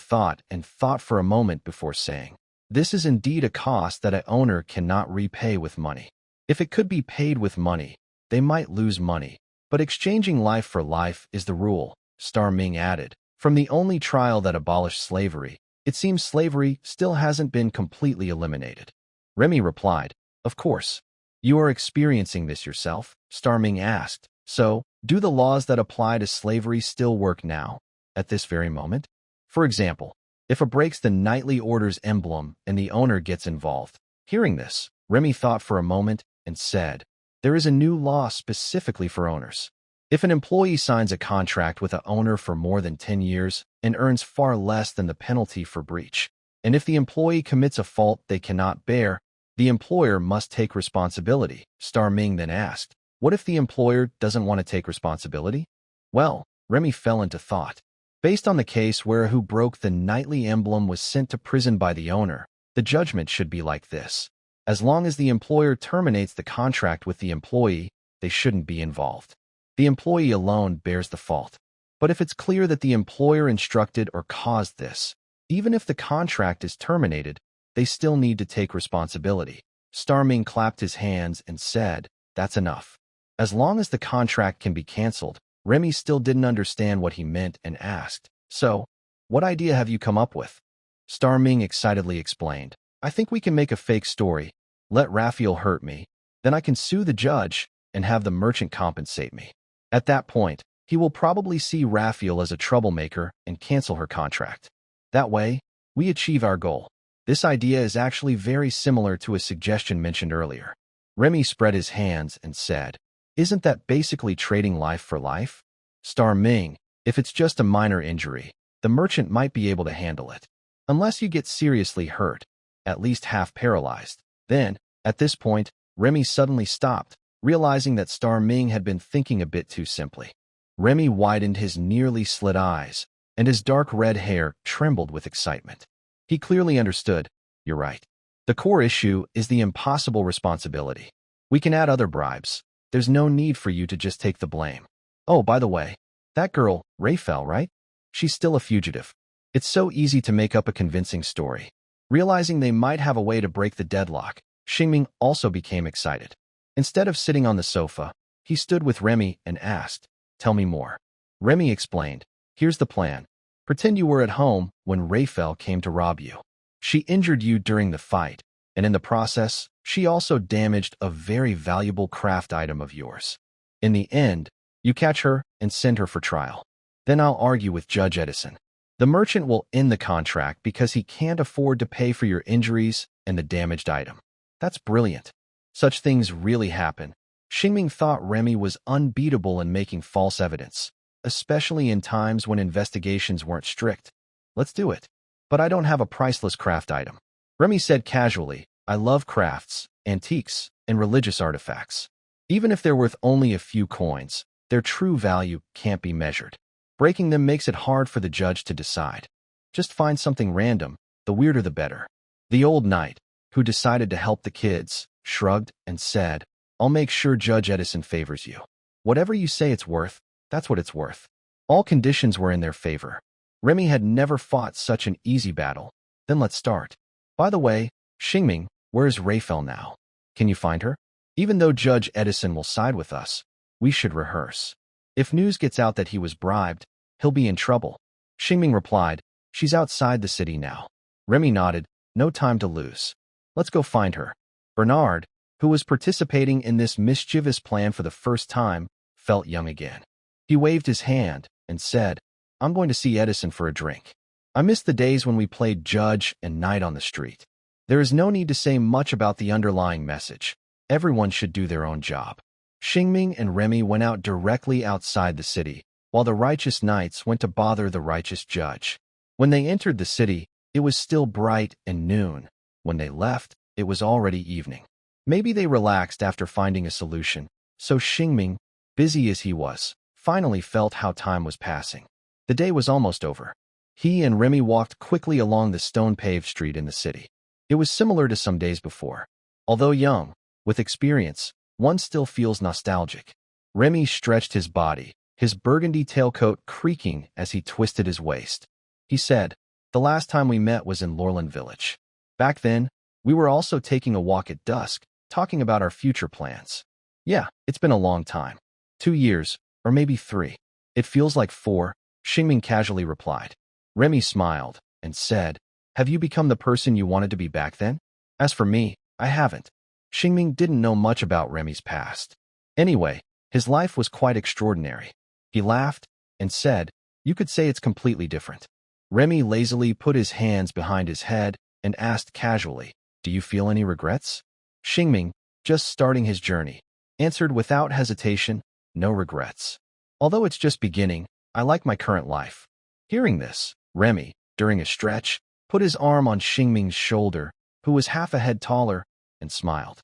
thought and thought for a moment before saying, "This is indeed a cost that an owner cannot repay with money. If it could be paid with money, they might lose money, but exchanging life for life is the rule." Starming added, "From the only trial that abolished slavery, it seems slavery still hasn't been completely eliminated." Remy replied, "Of course. You are experiencing this yourself?" Starming asked, "So, do the laws that apply to slavery still work now, at this very moment? For example, if a breaks the knightly order's emblem and the owner gets involved." Hearing this, Remy thought for a moment and said, "There is a new law specifically for owners. If an employee signs a contract with an owner for more than 10 years and earns far less than the penalty for breach, and if the employee commits a fault they cannot bear, the employer must take responsibility." Starming then asked, What if the employer doesn't want to take responsibility? Well, Remy fell into thought. Based on the case where who broke the knightly emblem was sent to prison by the owner, the judgment should be like this. As long as the employer terminates the contract with the employee, they shouldn't be involved. The employee alone bears the fault. But if it's clear that the employer instructed or caused this, even if the contract is terminated, they still need to take responsibility. Starming clapped his hands and said, "That's enough." As long as the contract can be cancelled, Remy still didn't understand what he meant and asked, "So, what idea have you come up with?" Starming excitedly explained, "I think we can make a fake story. Let Raphael hurt me, then I can sue the judge and have the merchant compensate me. At that point, he will probably see Raphael as a troublemaker and cancel her contract. That way, we achieve our goal." This idea is actually very similar to a suggestion mentioned earlier. Remy spread his hands and said, "Isn't that basically trading life for life?" Starming, "If it's just a minor injury, the merchant might be able to handle it. Unless you get seriously hurt, at least half paralyzed." Then, at this point, Remy suddenly stopped, realizing that Starming had been thinking a bit too simply. Remy widened his nearly slit eyes, and his dark red hair trembled with excitement. He clearly understood. "You're right. The core issue is the impossible responsibility. We can add other bribes. There's no need for you to just take the blame. Oh, by the way, that girl, Raphael, right? She's still a fugitive. It's so easy to make up a convincing story." Realizing they might have a way to break the deadlock, Shing also became excited. Instead of sitting on the sofa, he stood with Remy and asked, "Tell me more." Remy explained, "Here's the plan. Pretend you were at home when Raphael came to rob you. She injured you during the fight, and in the process, she also damaged a very valuable craft item of yours. In the end, you catch her and send her for trial. Then I'll argue with Judge Edison. The merchant will end the contract because he can't afford to pay for your injuries and the damaged item." That's brilliant. Such things really happen. Shing thought Remy was unbeatable in making false evidence, especially in times when investigations weren't strict. "Let's do it. But I don't have a priceless craft item." Remy said casually, "I love crafts, antiques, and religious artifacts. Even if they're worth only a few coins, their true value can't be measured. Breaking them makes it hard for the judge to decide. Just find something random, the weirder the better." The old knight, who decided to help the kids, shrugged and said, "I'll make sure Judge Edison favors you. Whatever you say it's worth, that's what it's worth." All conditions were in their favor. Remy had never fought such an easy battle. "Then let's start. By the way, Shing, where is Raphael now? Can you find her? Even though Judge Edison will side with us, we should rehearse. If news gets out that he was bribed, he'll be in trouble." Shing replied, "She's outside the city now." Remy nodded, "No time to lose. Let's go find her." Bernard, who was participating in this mischievous plan for the first time, felt young again. He waved his hand and said, "I'm going to see Edison for a drink. I miss the days when we played judge and knight on the street." There is no need to say much about the underlying message. Everyone should do their own job. Shing and Remy went out directly outside the city, while the righteous knights went to bother the righteous judge. When they entered the city, it was still bright and noon. When they left, it was already evening. Maybe they relaxed after finding a solution, so Shing, busy as he was, finally felt how time was passing. The day was almost over. He and Remy walked quickly along the stone-paved street in the city. It was similar to some days before. Although young, with experience, one still feels nostalgic. Remy stretched his body, his burgundy tailcoat creaking as he twisted his waist. He said, "The last time we met was in Lorn village. Back then, we were also taking a walk at dusk, talking about our future plans. Yeah, it's been a long time. 2 years, or maybe 3. It feels like 4, Shing casually replied. Remy smiled and said, "Have you become the person you wanted to be back then?" As for me, I haven't. Shing didn't know much about Remy's past. Anyway, his life was quite extraordinary. He laughed and said, "You could say it's completely different." Remy lazily put his hands behind his head and asked casually, "Do you feel any regrets?" Shing, just starting his journey, answered without hesitation, "No regrets. Although it's just beginning, I like my current life." Hearing this, Remy, during a stretch, put his arm on Shing's shoulder, who was half a head taller, and smiled.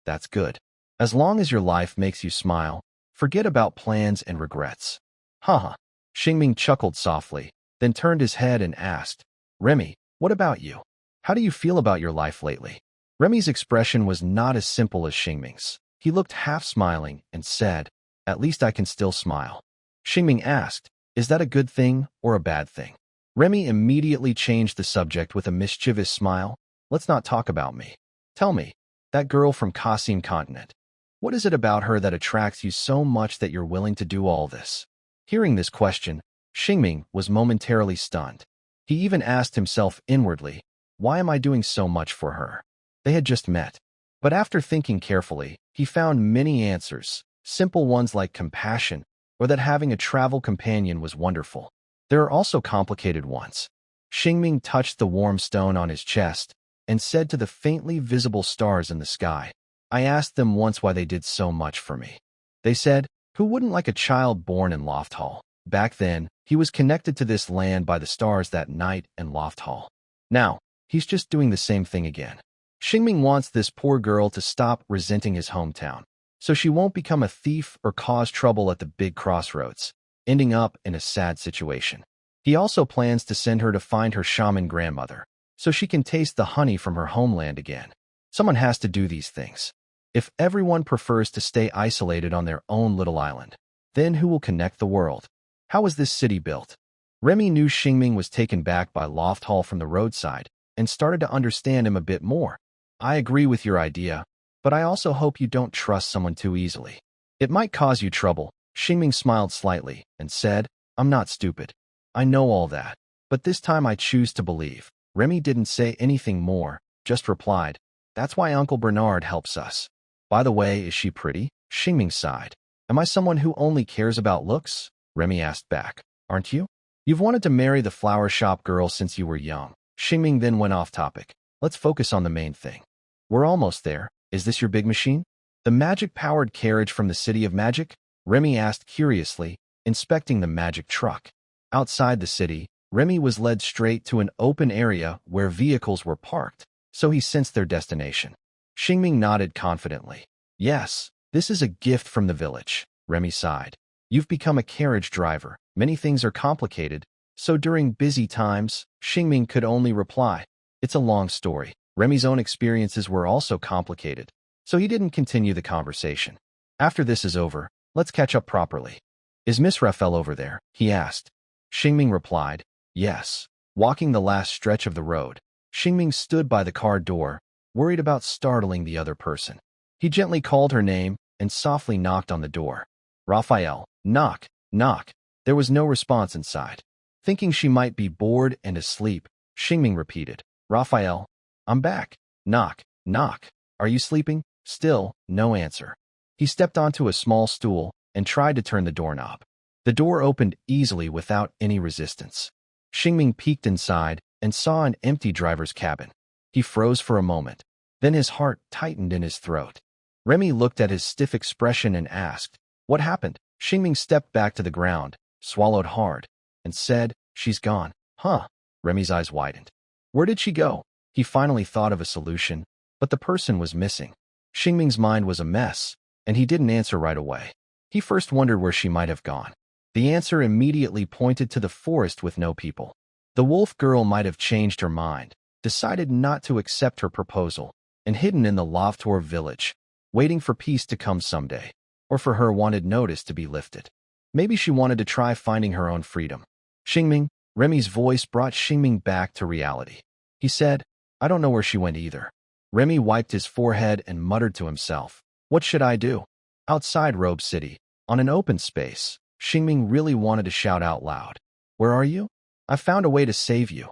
"That's good. As long as your life makes you smile, forget about plans and regrets. Haha. Xingming chuckled softly, then turned his head and asked, Remy, what about you? How do you feel about your life lately? Remy's expression was not as simple as Xingming's. He looked half smiling and said, At least I can still smile. Xingming asked, Is that a good thing or a bad thing? Remy immediately changed the subject with a mischievous smile. Let's not talk about me. Tell me, that girl from Qasim continent. What is it about her that attracts you so much that you're willing to do all this? Hearing this question, Xingming was momentarily stunned. He even asked himself inwardly, why am I doing so much for her? They had just met. But after thinking carefully, he found many answers, simple ones like compassion, or that having a travel companion was wonderful. There are also complicated ones. Xingming touched the warm stone on his chest and said to the faintly visible stars in the sky, I asked them once why they did so much for me. They said, who wouldn't like a child born in Loft Hall? Back then, he was connected to this land by the stars that night and Loft Hall. Now, he's just doing the same thing again. Xingming wants this poor girl to stop resenting his hometown, so she won't become a thief or cause trouble at the big crossroads, ending up in a sad situation. He also plans to send her to find her shaman grandmother, so she can taste the honey from her homeland again. Someone has to do these things. If everyone prefers to stay isolated on their own little island, then who will connect the world? How was this city built? Remy knew Xingming was taken back by Loft Hall from the roadside and started to understand him a bit more. I agree with your idea, but I also hope you don't trust someone too easily. It might cause you trouble. Xingming smiled slightly and said, I'm not stupid. I know all that, but this time I choose to believe. Remy didn't say anything more, just replied, That's why Uncle Bernard helps us. By the way, is she pretty? Xingming sighed. Am I someone who only cares about looks? Remy asked back. Aren't you? You've wanted to marry the flower shop girl since you were young. Xingming then went off topic. Let's focus on the main thing. We're almost there. Is this your big machine? The magic-powered carriage from the City of Magic? Remy asked curiously, inspecting the magic truck. Outside the city, Remy was led straight to an open area where vehicles were parked, so he sensed their destination. Xingming nodded confidently. Yes, this is a gift from the village. Remy sighed. You've become a carriage driver. Many things are complicated, so during busy times, Xingming could only reply, It's a long story. Remy's own experiences were also complicated, so he didn't continue the conversation. After this is over, let's catch up properly. Is Miss Raphael over there? He asked. Xingming replied, Yes. Walking the last stretch of the road, Xingming stood by the car door, worried about startling the other person. He gently called her name and softly knocked on the door. Raphael, knock, knock. There was no response inside. Thinking she might be bored and asleep, Xingming repeated, Raphael, I'm back. Knock, knock. Are you sleeping? Still, no answer. He stepped onto a small stool and tried to turn the doorknob. The door opened easily without any resistance. Xingming peeked inside and saw an empty driver's cabin. He froze for a moment. Then his heart tightened in his throat. Remy looked at his stiff expression and asked, What happened? Xingming stepped back to the ground, swallowed hard, and said, She's gone. Huh? Remy's eyes widened. Where did she go? He finally thought of a solution, but the person was missing. Xingming's mind was a mess, and he didn't answer right away. He first wondered where she might have gone. The answer immediately pointed to the forest with no people. The wolf girl might have changed her mind, decided not to accept her proposal, and hidden in the Loftor village, waiting for peace to come someday, or for her wanted notice to be lifted. Maybe she wanted to try finding her own freedom. Xingming, Remy's voice brought Xingming back to reality. He said, I don't know where she went either. Remy wiped his forehead and muttered to himself, What should I do? Outside Robe City, on an open space, Xingming really wanted to shout out loud, Where are you? I found a way to save you.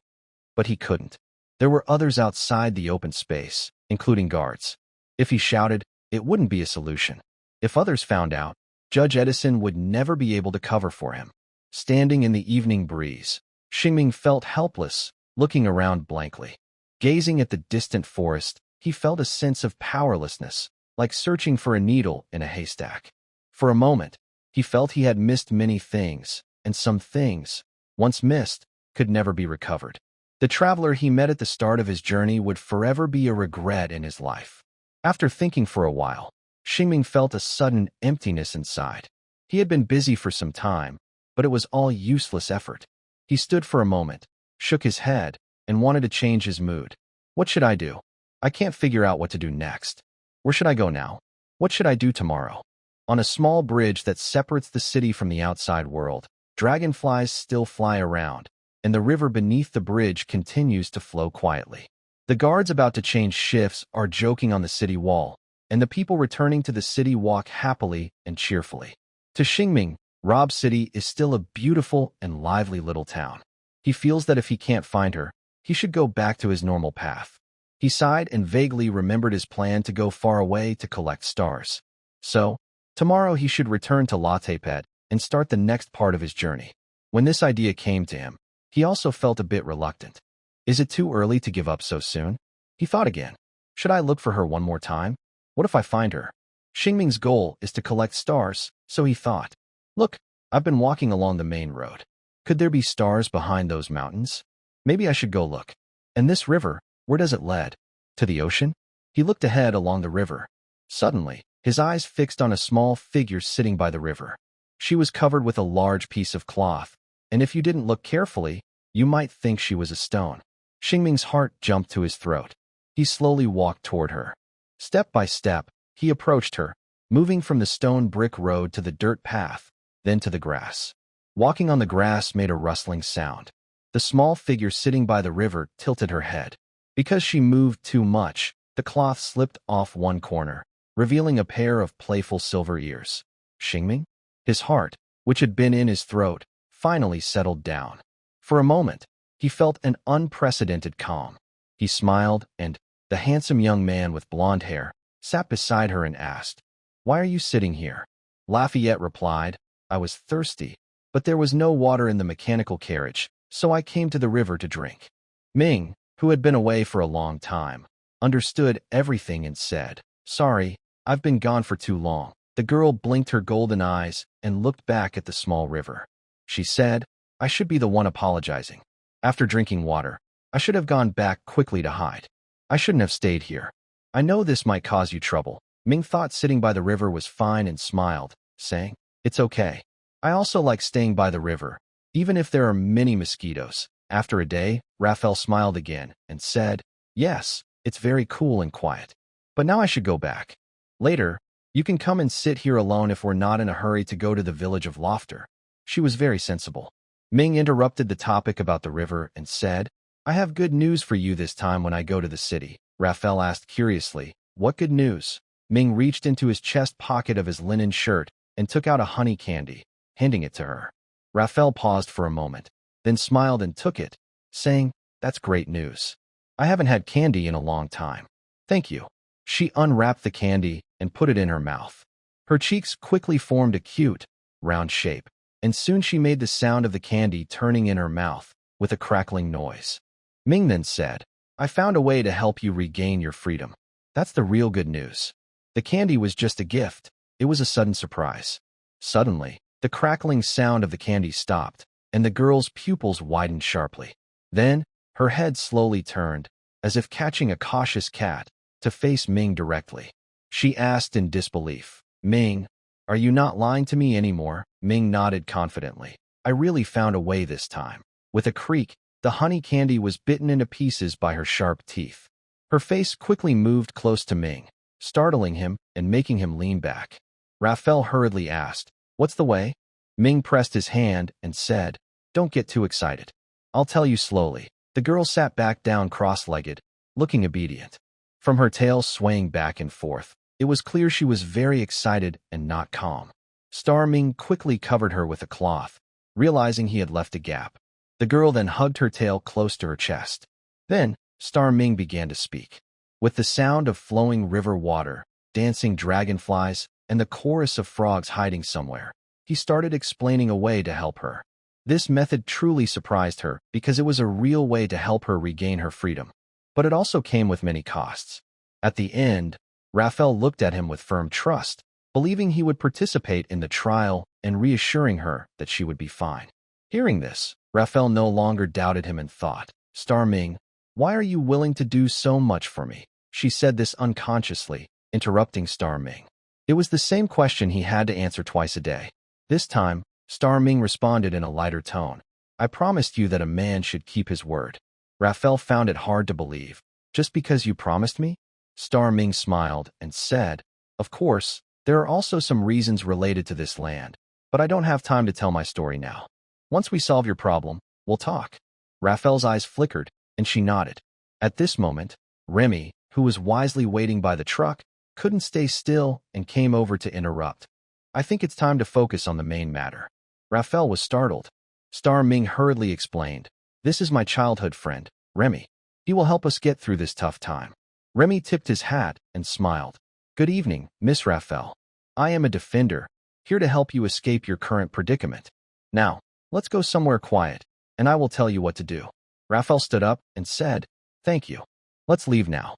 But he couldn't. There were others outside the open space, including guards. If he shouted, it wouldn't be a solution. If others found out, Judge Edison would never be able to cover for him. Standing in the evening breeze, Xingming felt helpless, looking around blankly. Gazing at the distant forest, he felt a sense of powerlessness, like searching for a needle in a haystack. For a moment, he felt he had missed many things, and some things, once missed, could never be recovered. The traveler he met at the start of his journey would forever be a regret in his life. After thinking for a while, Xingming felt a sudden emptiness inside. He had been busy for some time, but it was all useless effort. He stood for a moment, shook his head, and wanted to change his mood. What should I do? I can't figure out what to do next. Where should I go now? What should I do tomorrow? On a small bridge that separates the city from the outside world, dragonflies still fly around, and the river beneath the bridge continues to flow quietly. The guards about to change shifts are joking on the city wall, and the people returning to the city walk happily and cheerfully. To Xingming, Rob City is still a beautiful and lively little town. He feels that if he can't find her, he should go back to his normal path. He sighed and vaguely remembered his plan to go far away to collect stars. So, tomorrow he should return to Latepet and start the next part of his journey. When this idea came to him, he also felt a bit reluctant. Is it too early to give up so soon? He thought again. Should I look for her one more time? What if I find her? Xingming's goal is to collect stars, so he thought. Look, I've been walking along the main road. Could there be stars behind those mountains? Maybe I should go look. And this river, where does it lead? To the ocean? He looked ahead along the river. Suddenly, his eyes fixed on a small figure sitting by the river. She was covered with a large piece of cloth, and if you didn't look carefully, you might think she was a stone. Xingming's heart jumped to his throat. He slowly walked toward her. Step by step, he approached her, moving from the stone brick road to the dirt path, then to the grass. Walking on the grass made a rustling sound. The small figure sitting by the river tilted her head. Because she moved too much, the cloth slipped off one corner, revealing a pair of playful silver ears. Xingming? His heart, which had been in his throat, finally settled down. For a moment, he felt an unprecedented calm. He smiled, and the handsome young man with blonde hair sat beside her and asked, "Why are you sitting here?" Lafayette replied, "I was thirsty, but there was no water in the mechanical carriage, so I came to the river to drink." Ming, who had been away for a long time, understood everything and said, "Sorry, I've been gone for too long." The girl blinked her golden eyes and looked back at the small river. She said, "I should be the one apologizing. After drinking water, I should have gone back quickly to hide. I shouldn't have stayed here. I know this might cause you trouble." Ming thought sitting by the river was fine and smiled, saying, "It's okay. I also like staying by the river, even if there are many mosquitoes." After a day, Raphael smiled again and said, "Yes, it's very cool and quiet. But now I should go back. Later, you can come and sit here alone if we're not in a hurry to go to the village of Laughter." She was very sensible. Ming interrupted the topic about the river and said, "I have good news for you this time when I go to the city." Raphael asked curiously, "What good news?" Ming reached into his chest pocket of his linen shirt and took out a honey candy, handing it to her. Raphael paused for a moment, then smiled and took it, saying, "That's great news. I haven't had candy in a long time. Thank you." She unwrapped the candy and put it in her mouth. Her cheeks quickly formed a cute, round shape, and soon she made the sound of the candy turning in her mouth with a crackling noise. Ming then said, "I found a way to help you regain your freedom. That's the real good news." The candy was just a gift. It was a sudden surprise. Suddenly, the crackling sound of the candy stopped, and the girl's pupils widened sharply. Then, her head slowly turned, as if catching a cautious cat, to face Ming directly. She asked in disbelief, "Ming, are you not lying to me anymore?" Ming nodded confidently. "I really found a way this time." With a creak, the honey candy was bitten into pieces by her sharp teeth. Her face quickly moved close to Ming, startling him and making him lean back. Raphael hurriedly asked, "What's the way?" Ming pressed his hand and said, "Don't get too excited. I'll tell you slowly." The girl sat back down cross-legged, looking obedient. From her tail swaying back and forth, it was clear she was very excited and not calm. Star Ming quickly covered her with a cloth, realizing he had left a gap. The girl then hugged her tail close to her chest. Then, Star Ming began to speak. With the sound of flowing river water, dancing dragonflies, and the chorus of frogs hiding somewhere, he started explaining a way to help her. This method truly surprised her because it was a real way to help her regain her freedom. But it also came with many costs. At the end, Raphael looked at him with firm trust, believing he would participate in the trial and reassuring her that she would be fine. Hearing this, Raphael no longer doubted him and thought, "Star Ming, why are you willing to do so much for me?" She said this unconsciously, interrupting Star Ming. It was the same question he had to answer twice a day. This time, Star Ming responded in a lighter tone. I promised you that a man should keep his word. Raphael found it hard to believe. Just because you promised me? Star Ming smiled and said, Of course, there are also some reasons related to this land, but I don't have time to tell my story now. Once we solve your problem, we'll talk. Raphael's eyes flickered, and she nodded. At this moment, Remy, who was wisely waiting by the truck, couldn't stay still and came over to interrupt. I think it's time to focus on the main matter. Raphael was startled. Star Ming hurriedly explained, This is my childhood friend, Remy. He will help us get through this tough time. Remy tipped his hat and smiled. Good evening, Miss Raphael. I am a defender, here to help you escape your current predicament. Now, let's go somewhere quiet, and I will tell you what to do. Raphael stood up and said, Thank you. Let's leave now.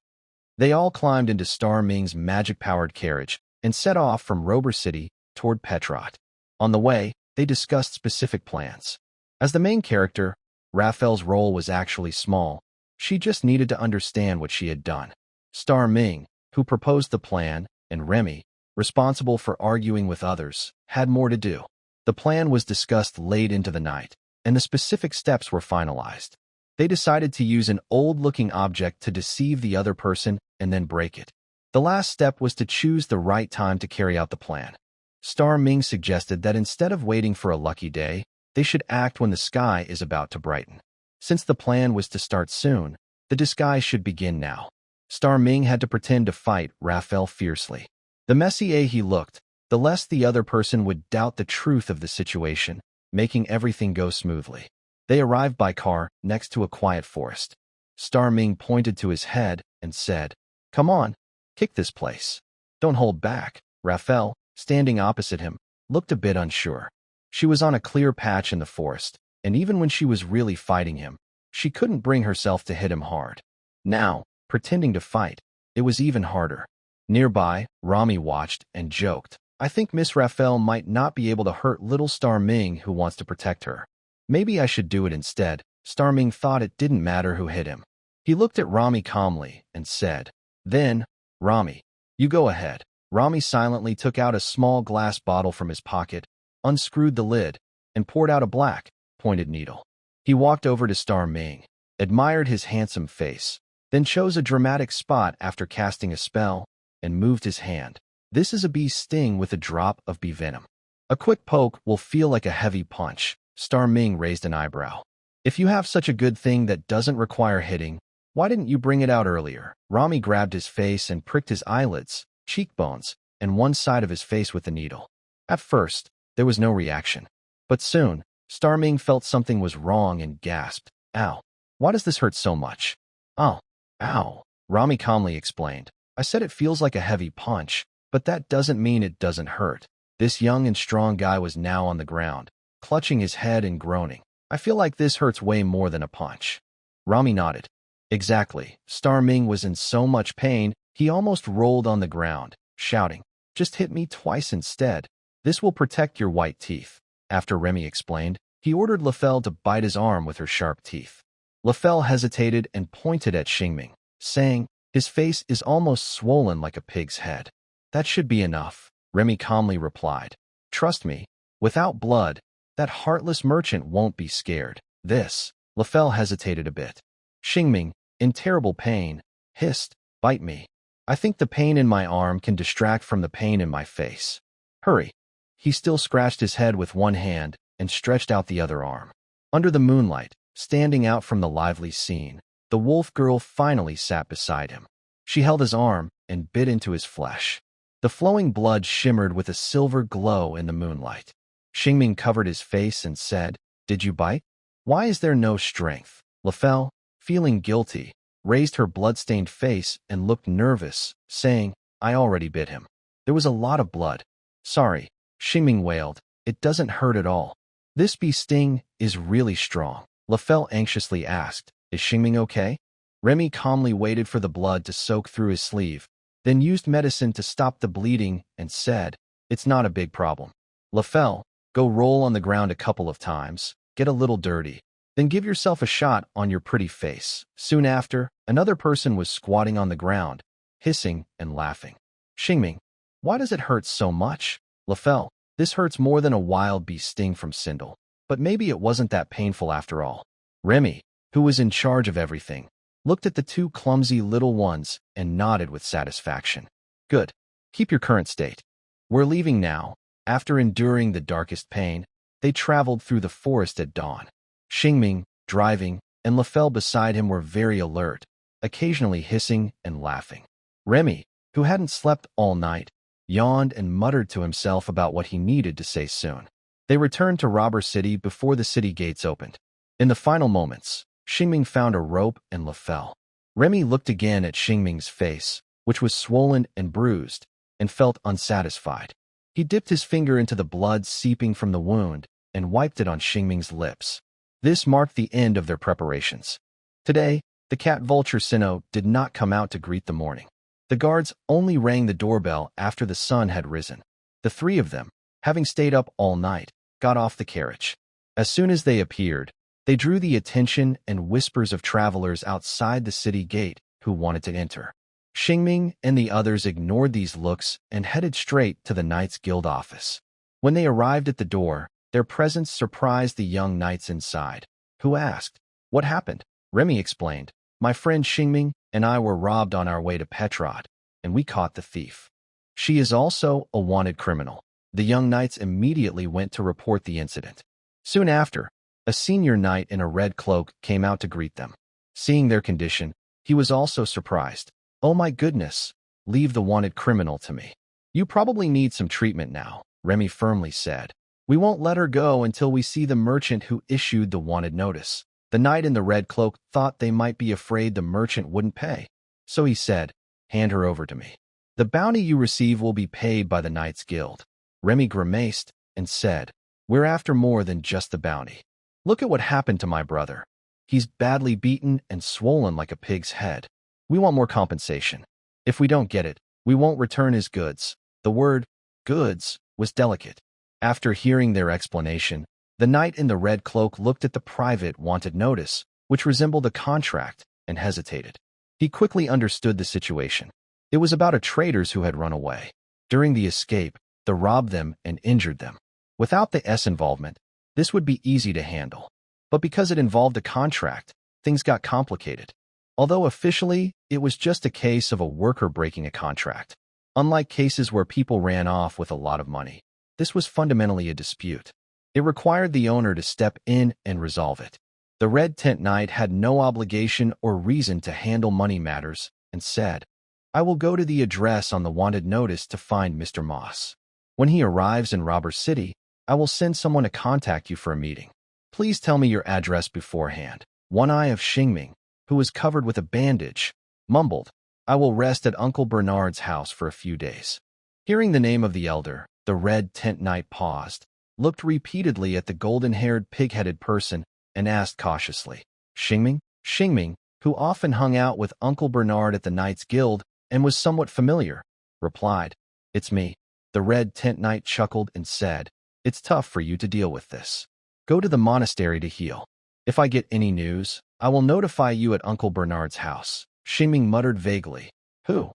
They all climbed into Star Ming's magic-powered carriage and set off from Rober City toward Petrot. On the way, they discussed specific plans. As the main character, Raphael's role was actually small. She just needed to understand what she had done. Star Ming, who proposed the plan, and Remy, responsible for arguing with others, had more to do. The plan was discussed late into the night, and the specific steps were finalized. They decided to use an old-looking object to deceive the other person and then break it. The last step was to choose the right time to carry out the plan. Star Ming suggested that instead of waiting for a lucky day, they should act when the sky is about to brighten. Since the plan was to start soon, the disguise should begin now. Star Ming had to pretend to fight Raphael fiercely. The messier he looked, the less the other person would doubt the truth of the situation, making everything go smoothly. They arrived by car next to a quiet forest. Star Ming pointed to his head and said, Come on, kick this place. Don't hold back. Raphael, standing opposite him, looked a bit unsure. She was on a clear patch in the forest, and even when she was really fighting him, she couldn't bring herself to hit him hard. Now, pretending to fight, it was even harder. Nearby, Rami watched and joked, I think Miss Raphael might not be able to hurt little Star Ming who wants to protect her. Maybe I should do it instead. Star Ming thought it didn't matter who hit him. He looked at Rami calmly and said, Then, Rami, you go ahead. Rami silently took out a small glass bottle from his pocket, unscrewed the lid, and poured out a black, pointed needle. He walked over to Star Ming, admired his handsome face, then chose a dramatic spot after casting a spell, and moved his hand. This is a bee's sting with a drop of bee venom. A quick poke will feel like a heavy punch. Star Ming raised an eyebrow. If you have such a good thing that doesn't require hitting, why didn't you bring it out earlier? Rami grabbed his face and pricked his eyelids, cheekbones, and one side of his face with the needle. At first, there was no reaction. But soon, Star Ming felt something was wrong and gasped, Ow, why does this hurt so much? Oh, ow, Rami calmly explained. I said it feels like a heavy punch, but that doesn't mean it doesn't hurt. This young and strong guy was now on the ground, clutching his head and groaning. I feel like this hurts way more than a punch. Rami nodded. Exactly. Star Ming was in so much pain, he almost rolled on the ground, shouting, Just hit me twice instead. This will protect your white teeth. After Remy explained, he ordered Raphael to bite his arm with her sharp teeth. Raphael hesitated and pointed at Shing, saying, His face is almost swollen like a pig's head. That should be enough, Remy calmly replied. Trust me, without blood, that heartless merchant won't be scared. This, Raphael hesitated a bit. Shing, in terrible pain, hissed, Bite me. I think the pain in my arm can distract from the pain in my face. Hurry. He still scratched his head with one hand and stretched out the other arm. Under the moonlight, standing out from the lively scene, the wolf girl finally sat beside him. She held his arm and bit into his flesh. The flowing blood shimmered with a silver glow in the moonlight. Shing covered his face and said, Did you bite? Why is there no strength? Raphael, feeling guilty, raised her blood-stained face and looked nervous, saying, I already bit him. There was a lot of blood. Sorry, Shing wailed. It doesn't hurt at all. This bee sting is really strong. Raphael anxiously asked, Is Shing okay? Remy calmly waited for the blood to soak through his sleeve, then used medicine to stop the bleeding and said, It's not a big problem. Raphael, go roll on the ground a couple of times, get a little dirty, then give yourself a shot on your pretty face. Soon after, another person was squatting on the ground, hissing and laughing. Shing, Why does it hurt so much? Raphael, this hurts more than a wild beast sting from Sindel. But maybe it wasn't that painful after all. Remy, who was in charge of everything, looked at the two clumsy little ones and nodded with satisfaction. Good. Keep your current state. We're leaving now. After enduring the darkest pain, they traveled through the forest at dawn. Xingming, driving, and Raphael beside him were very alert, occasionally hissing and laughing. Remy, who hadn't slept all night, yawned and muttered to himself about what he needed to say soon. They returned to Robber City before the city gates opened. In the final moments, Xingming found a rope and Raphael. Remy looked again at Xingming's face, which was swollen and bruised, and felt unsatisfied. He dipped his finger into the blood seeping from the wound and wiped it on Xingming's lips. This marked the end of their preparations. Today, the cat vulture Sinnoh did not come out to greet the morning. The guards only rang the doorbell after the sun had risen. The three of them, having stayed up all night, got off the carriage. As soon as they appeared, they drew the attention and whispers of travelers outside the city gate who wanted to enter. Xingming and the others ignored these looks and headed straight to the Knights Guild office. When they arrived at the door, their presence surprised the young knights inside, who asked, "What happened?" Remy explained, "My friend Xingming and I were robbed on our way to Petrod, and we caught the thief. She is also a wanted criminal." The young knights immediately went to report the incident. Soon after, a senior knight in a red cloak came out to greet them. Seeing their condition, he was also surprised. "Oh my goodness, leave the wanted criminal to me. You probably need some treatment now," Remy firmly said. "We won't let her go until we see the merchant who issued the wanted notice." The knight in the red cloak thought they might be afraid the merchant wouldn't pay. So he said, "Hand her over to me. The bounty you receive will be paid by the Knights Guild." Remy grimaced and said, "We're after more than just the bounty. Look at what happened to my brother. He's badly beaten and swollen like a pig's head. We want more compensation. If we don't get it, we won't return his goods." The word, goods, was delicate. After hearing their explanation, the knight in the red cloak looked at the private wanted notice, which resembled a contract, and hesitated. He quickly understood the situation. It was about traders who had run away. During the escape, they robbed them and injured them. Without the S involvement, this would be easy to handle. But because it involved a contract, things got complicated. Although officially, it was just a case of a worker breaking a contract. Unlike cases where people ran off with a lot of money, this was fundamentally a dispute. It required the owner to step in and resolve it. The Red Tent Knight had no obligation or reason to handle money matters and said, "I will go to the address on the wanted notice to find Mr. Moss. When he arrives in Robber City, I will send someone to contact you for a meeting. Please tell me your address beforehand." One eye of Xingming, who was covered with a bandage, mumbled, "I will rest at Uncle Bernard's house for a few days." Hearing the name of the elder, the Red Tent Knight paused, looked repeatedly at the golden-haired, pig-headed person, and asked cautiously, "Xingming?" Xingming, who often hung out with Uncle Bernard at the Knights Guild and was somewhat familiar, replied, "It's me." The Red Tent Knight chuckled and said, "It's tough for you to deal with this. Go to the monastery to heal. If I get any news, I will notify you at Uncle Bernard's house." Xingming muttered vaguely, "Who?"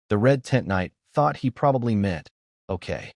The Red Tent Knight thought he probably meant, "Okay."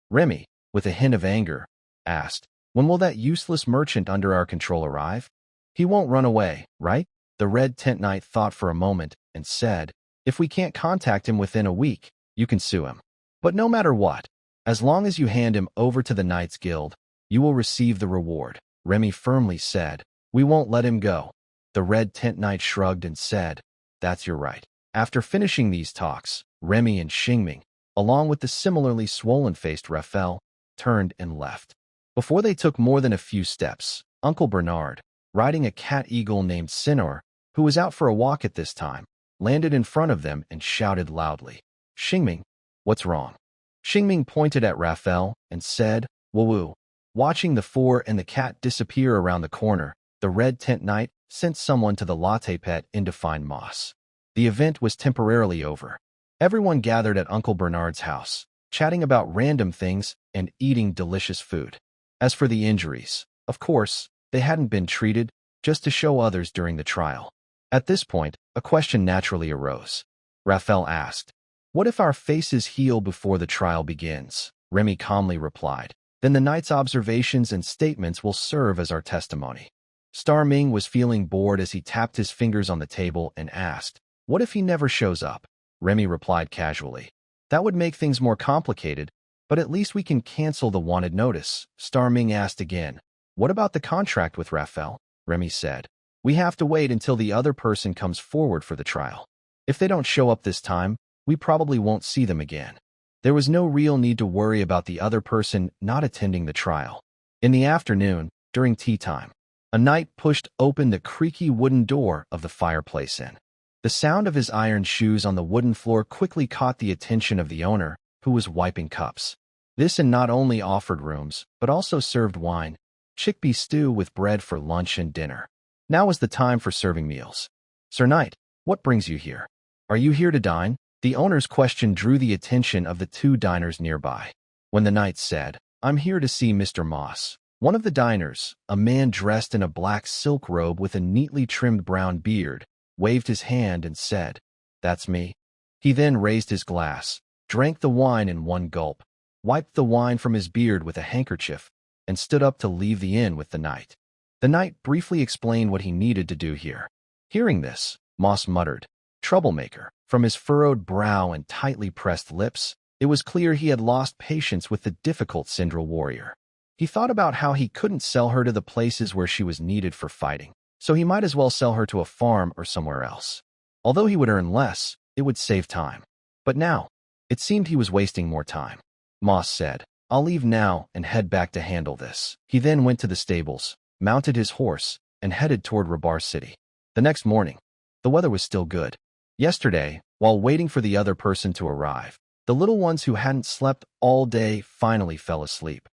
Remy, with a hint of anger, asked, "When will that useless merchant under our control arrive? He won't run away, right?" The Red Tent Knight thought for a moment and said, "If we can't contact him within a week, you can sue him. But no matter what, as long as you hand him over to the Knights Guild, you will receive the reward." Remy firmly said, "We won't let him go." The Red Tent Knight shrugged and said, "That's your right." After finishing these talks, Remy and Xingming, along with the similarly swollen-faced Raphael, turned and left. Before they took more than a few steps, Uncle Bernard, riding a cat-eagle named Sinor, who was out for a walk at this time, landed in front of them and shouted loudly, "Xingming, what's wrong?" Xingming pointed at Raphael and said, "Woo-woo." Watching the four and the cat disappear around the corner, the Red Tent Knight sent someone to the latte pet inn to find Moss. The event was temporarily over. Everyone gathered at Uncle Bernard's house, chatting about random things and eating delicious food. As for the injuries, of course, they hadn't been treated, just to show others during the trial. At this point, a question naturally arose. Raphael asked, What if our faces heal before the trial begins? Remy calmly replied. Then the knight's observations and statements will serve as our testimony. Star Ming was feeling bored as he tapped his fingers on the table and asked, what if he never shows up? Remy replied casually. That would make things more complicated, but at least we can cancel the wanted notice. Star Ming asked again. What about the contract with Raphael? Remy said. We have to wait until the other person comes forward for the trial. If they don't show up this time, we probably won't see them again. There was no real need to worry about the other person not attending the trial. In the afternoon, during tea time, a knight pushed open the creaky wooden door of the fireplace in. The sound of his iron shoes on the wooden floor quickly caught the attention of the owner, who was wiping cups. This inn not only offered rooms, but also served wine, chickpea stew with bread for lunch and dinner. Now was the time for serving meals. Sir Knight, what brings you here? Are you here to dine? The owner's question drew the attention of the two diners nearby. When the knight said, I'm here to see Mr. Moss. One of the diners, a man dressed in a black silk robe with a neatly trimmed brown beard, waved his hand and said, That's me. He then raised his glass, drank the wine in one gulp, wiped the wine from his beard with a handkerchief, and stood up to leave the inn with the knight. The knight briefly explained what he needed to do here. Hearing this, Moss muttered, Troublemaker. From his furrowed brow and tightly pressed lips, it was clear he had lost patience with the difficult Syndral warrior. He thought about how he couldn't sell her to the places where she was needed for fighting, so he might as well sell her to a farm or somewhere else. Although he would earn less, it would save time. But now, it seemed he was wasting more time. Moss said, I'll leave now and head back to handle this. He then went to the stables, mounted his horse, and headed toward Rabar City. The next morning, the weather was still good. Yesterday, while waiting for the other person to arrive, the little ones who hadn't slept all day finally fell asleep.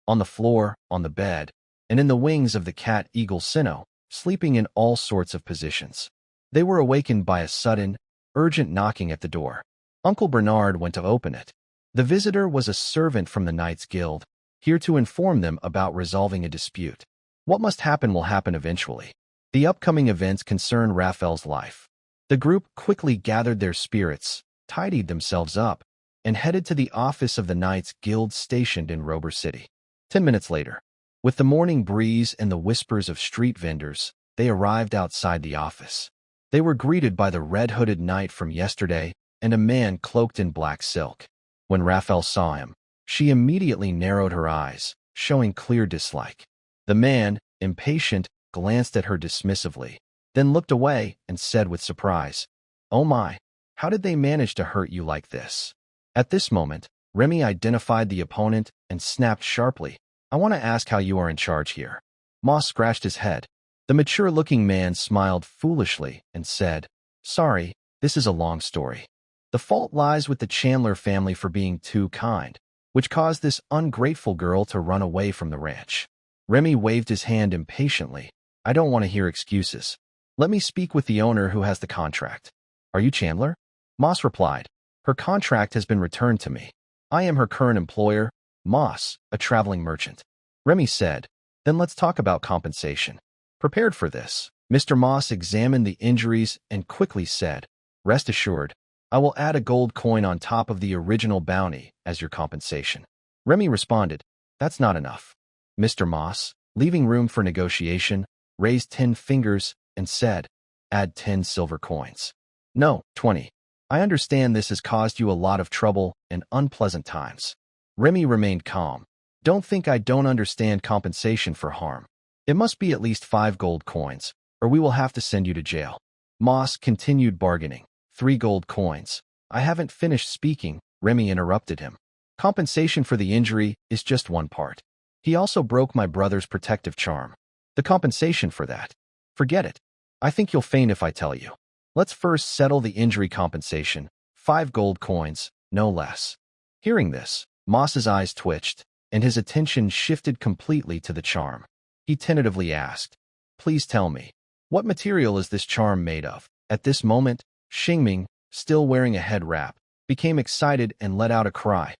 On the floor, on the bed, and in the wings of the cat Eagle Sinnoh, sleeping in all sorts of positions. They were awakened by a sudden, urgent knocking at the door. Uncle Bernard went to open it. The visitor was a servant from the Knights Guild, here to inform them about resolving a dispute. What must happen will happen eventually. The upcoming events concern Raphael's life. The group quickly gathered their spirits, tidied themselves up, and headed to the office of the Knights Guild stationed in Rabar City. 10 minutes later, with the morning breeze and the whispers of street vendors, they arrived outside the office. They were greeted by the red-hooded knight from yesterday and a man cloaked in black silk. When Raphael saw him, she immediately narrowed her eyes, showing clear dislike. The man, impatient, glanced at her dismissively, then looked away and said with surprise, Oh my, how did they manage to hurt you like this? At this moment, Remy identified the opponent and snapped sharply, I want to ask how you are in charge here. Moss scratched his head. The mature-looking man smiled foolishly and said, Sorry, this is a long story. The fault lies with the Chandler family for being too kind, which caused this ungrateful girl to run away from the ranch. Remy waved his hand impatiently. I don't want to hear excuses. Let me speak with the owner who has the contract. Are you Chandler? Moss replied. Her contract has been returned to me. I am her current employer, Moss, a traveling merchant. Remy said, Then let's talk about compensation. Prepared for this, Mr. Moss examined the injuries and quickly said, Rest assured, I will add a gold coin on top of the original bounty as your compensation. Remy responded, That's not enough. Mr. Moss, leaving room for negotiation, raised 10 fingers and said, Add 10 silver coins. No, 20. I understand this has caused you a lot of trouble and unpleasant times. Remy remained calm. Don't think I don't understand compensation for harm. It must be at least 5 gold coins, or we will have to send you to jail. Moss continued bargaining. 3 gold coins. I haven't finished speaking, Remy interrupted him. Compensation for the injury is just one part. He also broke my brother's protective charm. The compensation for that. Forget it. I think you'll faint if I tell you. Let's first settle the injury compensation. 5 gold coins, no less. Hearing this, Moss's eyes twitched, and his attention shifted completely to the charm. He tentatively asked, Please tell me, what material is this charm made of? At this moment, Shing, still wearing a head wrap, became excited and let out a cry.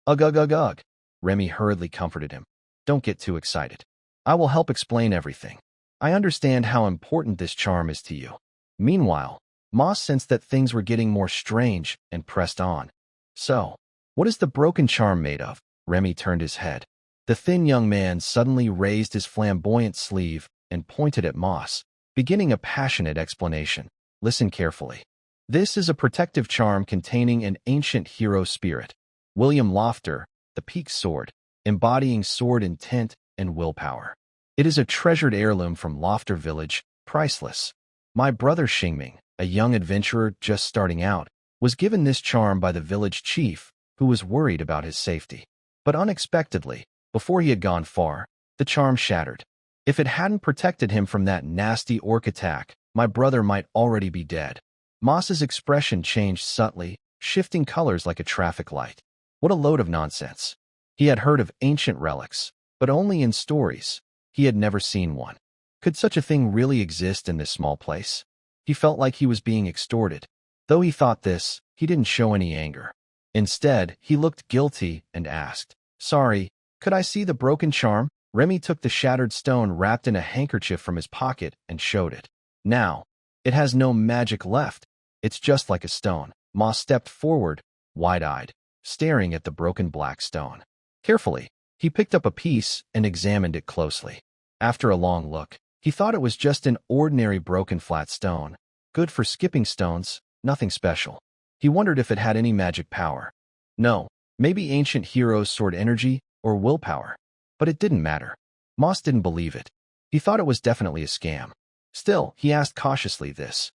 Ugh, ugh, ugh, ugh. Remy hurriedly comforted him. Don't get too excited. I will help explain everything. I understand how important this charm is to you. Meanwhile, Ma sensed that things were getting more strange and pressed on. So, what is the broken charm made of? Remy turned his head. The thin young man suddenly raised his flamboyant sleeve and pointed at Moss, beginning a passionate explanation. Listen carefully. This is a protective charm containing an ancient hero spirit, William Lofter, the Peak Sword, embodying sword intent and willpower. It is a treasured heirloom from Lofter Village, priceless. My brother Shing, a young adventurer just starting out, was given this charm by the village chief, who was worried about his safety. But unexpectedly, before he had gone far, the charm shattered. If it hadn't protected him from that nasty orc attack, my brother might already be dead. Moss's expression changed subtly, shifting colors like a traffic light. What a load of nonsense. He had heard of ancient relics, but only in stories. He had never seen one. Could such a thing really exist in this small place? He felt like he was being extorted. Though he thought this, he didn't show any anger. Instead, he looked guilty and asked, "Sorry, could I see the broken charm?" Remy took the shattered stone wrapped in a handkerchief from his pocket and showed it. Now, it has no magic left. It's just like a stone. Moss stepped forward, wide-eyed, staring at the broken black stone. Carefully, he picked up a piece and examined it closely. After a long look, he thought it was just an ordinary broken flat stone, good for skipping stones, nothing special. He wondered if it had any magic power. No, maybe ancient heroes' sword energy or willpower. But it didn't matter. Moss didn't believe it. He thought it was definitely a scam. Still, he asked cautiously this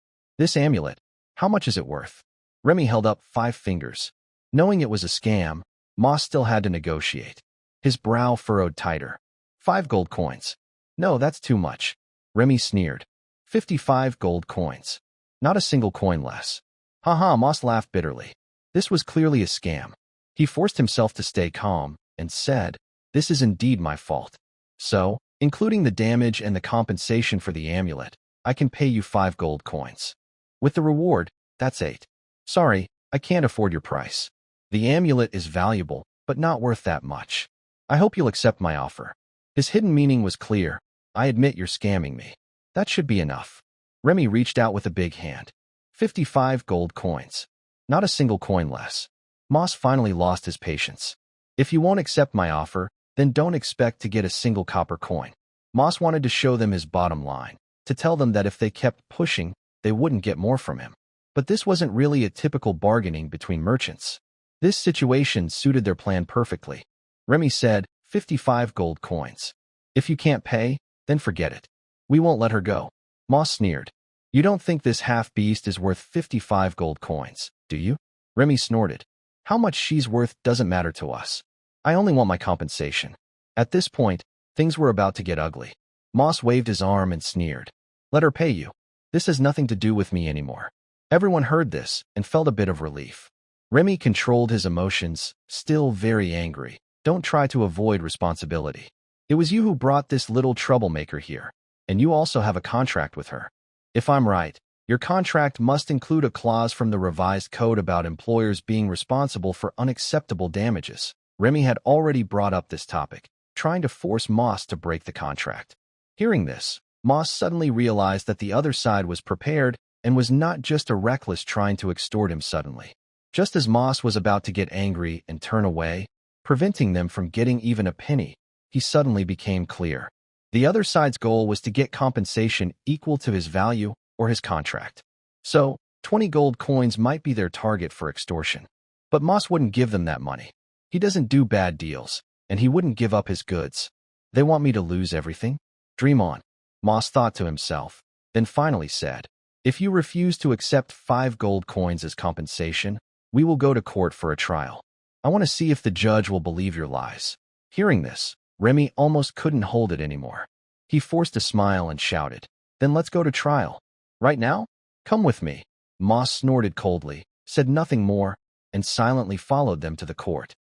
amulet, how much is it worth? Remy held up 5 fingers. Knowing it was a scam, Moss still had to negotiate. His brow furrowed tighter. 5 gold coins. No, that's too much. Remy sneered. 55 gold coins. Not a single coin less. Haha, Moss laughed bitterly. This was clearly a scam. He forced himself to stay calm and said, "This is indeed my fault. So, including the damage and the compensation for the amulet, I can pay you 5 gold coins. With the reward, that's 8. Sorry, I can't afford your price. The amulet is valuable, but not worth that much. I hope you'll accept my offer." His hidden meaning was clear. "I admit you're scamming me. That should be enough." Remy reached out with a big hand. 55 gold coins. Not a single coin less. Moss finally lost his patience. "If you won't accept my offer, then don't expect to get a single copper coin." Moss wanted to show them his bottom line, to tell them that if they kept pushing, they wouldn't get more from him. But this wasn't really a typical bargaining between merchants. This situation suited their plan perfectly. Remy said, 55 gold coins. "If you can't pay, then forget it. We won't let her go." Moss sneered. "You don't think this half-beast is worth 55 gold coins, do you?" Remy snorted. "How much she's worth doesn't matter to us. I only want my compensation." At this point, things were about to get ugly. Moss waved his arm and sneered. "Let her pay you. This has nothing to do with me anymore." Everyone heard this and felt a bit of relief. Remy controlled his emotions, still very angry. "Don't try to avoid responsibility. It was you who brought this little troublemaker here, and you also have a contract with her. If I'm right, your contract must include a clause from the revised code about employers being responsible for unacceptable damages." Remy had already brought up this topic, trying to force Moss to break the contract. Hearing this, Moss suddenly realized that the other side was prepared and was not just a reckless trying to extort him suddenly. Just as Moss was about to get angry and turn away, preventing them from getting even a penny, he suddenly became clear. The other side's goal was to get compensation equal to his value or his contract. So, 20 gold coins might be their target for extortion. But Moss wouldn't give them that money. He doesn't do bad deals, and he wouldn't give up his goods. They want me to lose everything? Dream on. Moss thought to himself, then finally said, "If you refuse to accept 5 gold coins as compensation, we will go to court for a trial. I want to see if the judge will believe your lies." Hearing this, Remy almost couldn't hold it anymore. He forced a smile and shouted, "Then let's go to trial. Right now? Come with me." Moss snorted coldly, said nothing more, and silently followed them to the court.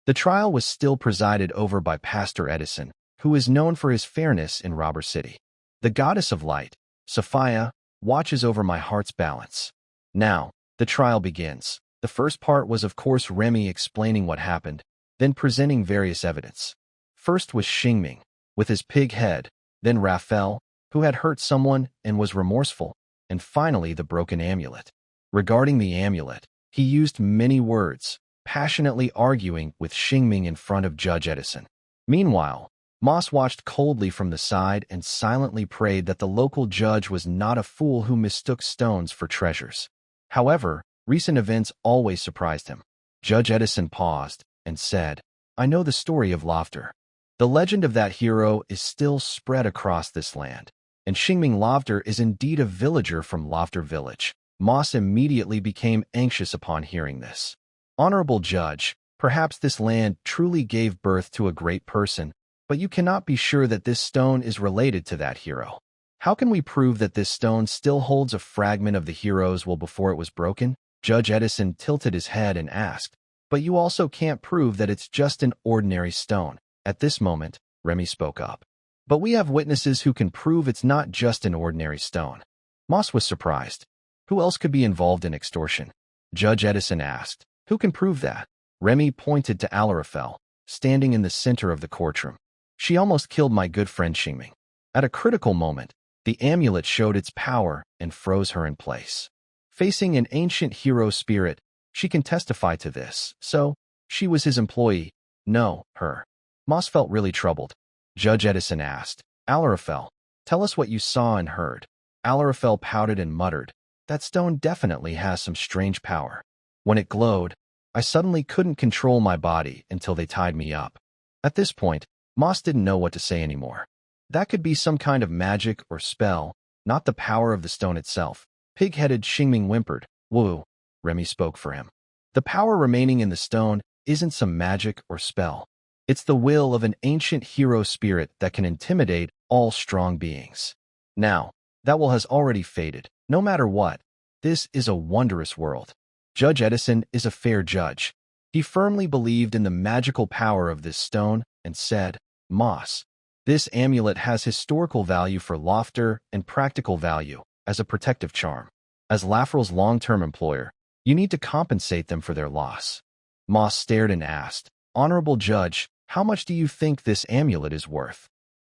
The trial was still presided over by Pastor Edison, who is known for his fairness in Robber City. The goddess of light, Sophia, watches over my heart's balance. Now, the trial begins. The first part was of course Remy explaining what happened, then presenting various evidence. First was Shing, with his pig head, then Raphael, who had hurt someone and was remorseful, and finally the broken amulet. Regarding the amulet, he used many words, passionately arguing with Shing in front of Judge Edison. Meanwhile, Moss watched coldly from the side and silently prayed that the local judge was not a fool who mistook stones for treasures. However, recent events always surprised him. Judge Edison paused and said, "I know the story of Lofter. The legend of that hero is still spread across this land, and Xingming Lofter is indeed a villager from Lofter Village." Moss immediately became anxious upon hearing this. "Honorable Judge, perhaps this land truly gave birth to a great person, but you cannot be sure that this stone is related to that hero. How can we prove that this stone still holds a fragment of the hero's will before it was broken?" Judge Edison tilted his head and asked, "But you also can't prove that it's just an ordinary stone." At this moment, Remy spoke up. "But we have witnesses who can prove it's not just an ordinary stone." Moss was surprised. Who else could be involved in extortion? Judge Edison asked, "Who can prove that?" Remy pointed to Raphael, standing in the center of the courtroom. "She almost killed my good friend Xingming." At a critical moment, the amulet showed its power and froze her in place. Facing an ancient hero spirit, she can testify to this. So, she was his employee. No, her. Moss felt really troubled. Judge Edison asked, "Raphael, tell us what you saw and heard." Raphael pouted and muttered, "That stone definitely has some strange power. When it glowed, I suddenly couldn't control my body until they tied me up." At this point, Moss didn't know what to say anymore. That could be some kind of magic or spell, not the power of the stone itself. Pig-headed Xingming whimpered. "Woo," Remy spoke for him. "The power remaining in the stone isn't some magic or spell. It's the will of an ancient hero spirit that can intimidate all strong beings. Now, that will has already faded. No matter what, this is a wondrous world." Judge Edison is a fair judge. He firmly believed in the magical power of this stone and said, "Moss, this amulet has historical value for Lofter and practical value as a protective charm. As Lafrel's long-term employer, you need to compensate them for their loss." Moss stared and asked, "Honorable Judge, how much do you think this amulet is worth?"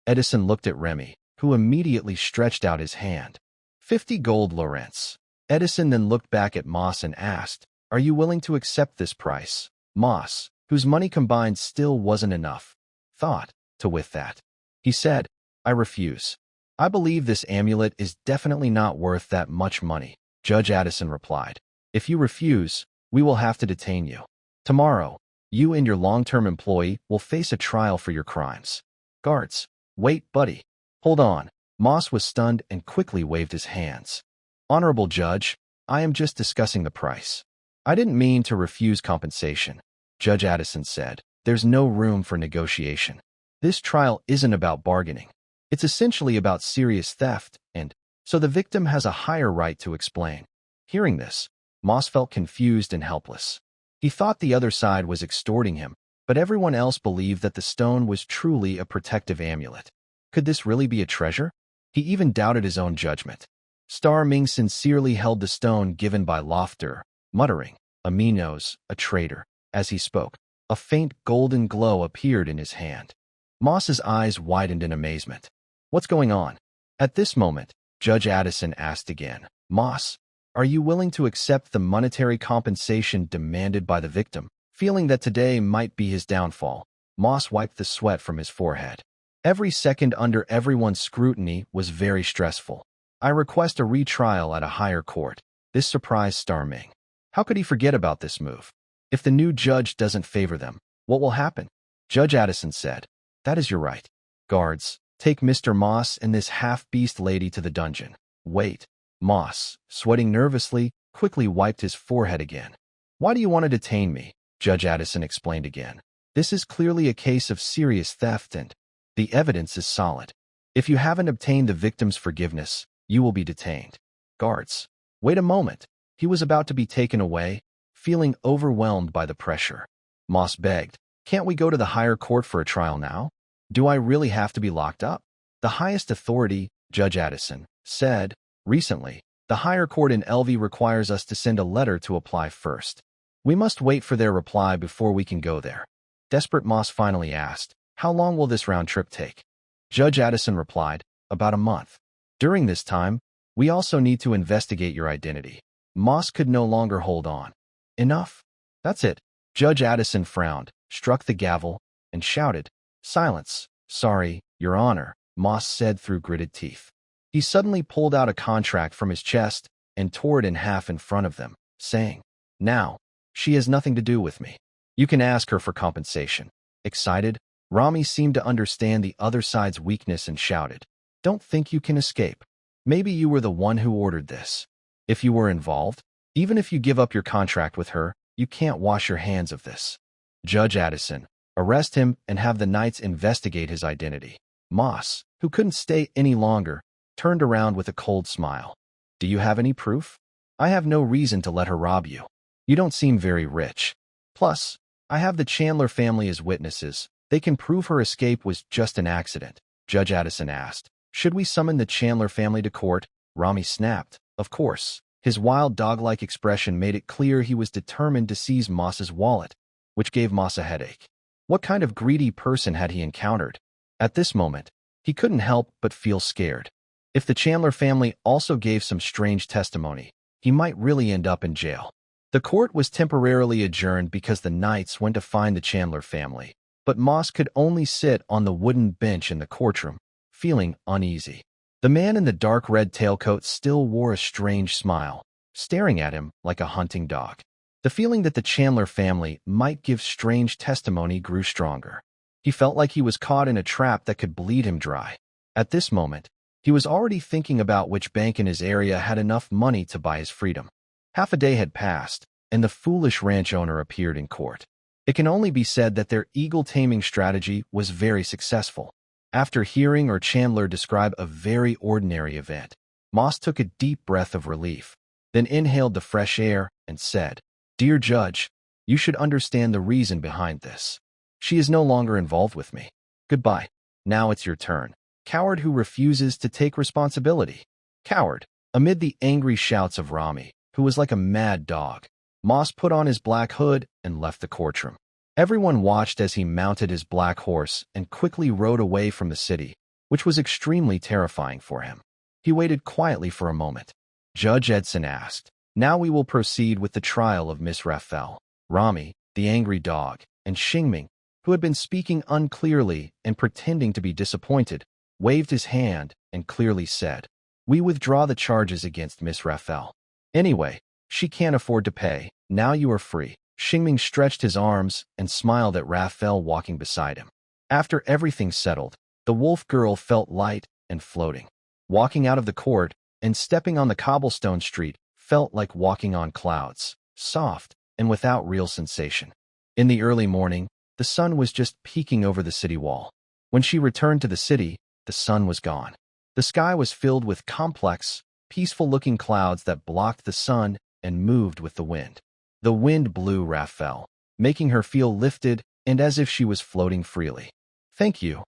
Edison looked at Remy, who immediately stretched out his hand. 50 gold Lorentz. Edison then looked back at Moss and asked, "Are you willing to accept this price?" Moss, whose money combined still wasn't enough, thought to with that. He said, "I refuse. I believe this amulet is definitely not worth that much money." Judge Addison replied, "If you refuse, we will have to detain you. Tomorrow, you and your long-term employee will face a trial for your crimes." Guards, "Wait, buddy. Hold on." Moss was stunned and quickly waved his hands. "Honorable Judge, I am just discussing the price. I didn't mean to refuse compensation." Judge Addison said, "There's no room for negotiation. This trial isn't about bargaining. It's essentially about serious theft, and so the victim has a higher right to explain." Hearing this, Moss felt confused and helpless. He thought the other side was extorting him, but everyone else believed that the stone was truly a protective amulet. Could this really be a treasure? He even doubted his own judgment. Star Ming sincerely held the stone given by Lofter, muttering, "Aminos, a traitor." As he spoke, a faint golden glow appeared in his hand. Moss's eyes widened in amazement. "What's going on?" At this moment, Judge Addison asked again, "Moss, are you willing to accept the monetary compensation demanded by the victim?" Feeling that today might be his downfall, Moss wiped the sweat from his forehead. Every second under everyone's scrutiny was very stressful. "I request a retrial at a higher court." This surprised Star Ming. How could he forget about this move? If the new judge doesn't favor them, what will happen? Judge Addison said, "That is your right. Guards, take Mr. Moss and this half-beast lady to the dungeon." "Wait." Moss, sweating nervously, quickly wiped his forehead again. "Why do you want to detain me?" Judge Addison explained again. "This is clearly a case of serious theft and the evidence is solid. If you haven't obtained the victim's forgiveness, you will be detained." Guards, wait a moment. He was about to be taken away, feeling overwhelmed by the pressure. Moss begged, "Can't we go to the higher court for a trial now? Do I really have to be locked up?" "The highest authority," Judge Addison said, "recently, the higher court in LV requires us to send a letter to apply first. We must wait for their reply before we can go there." Desperate Moss finally asked, "How long will this round trip take?" Judge Addison replied, "About a month. During this time, We also need to investigate your identity. Moss could no longer hold on. Enough. That's it. Judge Addison frowned, struck the gavel, and shouted, "Silence." "Sorry, Your Honor," Moss said through gritted teeth. He suddenly pulled out a contract from his chest and tore it in half in front of them, saying, "Now, she has nothing to do with me. You can ask her for compensation." Excited, Rami seemed to understand the other side's weakness and shouted, "Don't think you can escape. Maybe you were the one who ordered this. If you were involved, even if you give up your contract with her, you can't wash your hands of this. Judge Addison, arrest him and have the Knights investigate his identity." Moss, who couldn't stay any longer, turned around with a cold smile. "Do you have any proof? I have no reason to let her rob you. You don't seem very rich. Plus, I have the Chandler family as witnesses. They can prove her escape was just an accident." Judge Addison asked, "Should we summon the Chandler family to court?" Rami snapped, "Of course." His wild dog-like expression made it clear he was determined to seize Moss's wallet, which gave Moss a headache. What kind of greedy person had he encountered? At this moment, he couldn't help but feel scared. If the Chandler family also gave some strange testimony, he might really end up in jail. The court was temporarily adjourned because the Knights went to find the Chandler family, but Moss could only sit on the wooden bench in the courtroom, feeling uneasy. The man in the dark red tailcoat still wore a strange smile, staring at him like a hunting dog. The feeling that the Chandler family might give strange testimony grew stronger. He felt like he was caught in a trap that could bleed him dry. At this moment, he was already thinking about which bank in his area had enough money to buy his freedom. Half a day had passed, and the foolish ranch owner appeared in court. It can only be said that their eagle-taming strategy was very successful. After hearing Chandler describe a very ordinary event, Moss took a deep breath of relief, then inhaled the fresh air and said, "Dear Judge, you should understand the reason behind this. She is no longer involved with me. Goodbye. Now it's your turn." Coward who refuses to take responsibility. Coward. Amid the angry shouts of Rami, who was like a mad dog, Moss put on his black hood and left the courtroom. Everyone watched as he mounted his black horse and quickly rode away from the city, which was extremely terrifying for him. He waited quietly for a moment. Judge Edson asked, "Now we will proceed with the trial of Miss Raphael." Rami, the angry dog, and Shing, who had been speaking unclearly and pretending to be disappointed, waved his hand and clearly said, "We withdraw the charges against Miss Raphael. Anyway, she can't afford to pay. Now you are free." Shing stretched his arms and smiled at Raphael walking beside him. After everything settled, the wolf girl felt light and floating. Walking out of the court and stepping on the cobblestone street felt like walking on clouds, soft and without real sensation. In the early morning, the sun was just peeking over the city wall. When she returned to the city, the sun was gone. The sky was filled with complex, peaceful-looking clouds that blocked the sun and moved with the wind. The wind blew Raphael, making her feel lifted and as if she was floating freely. Thank you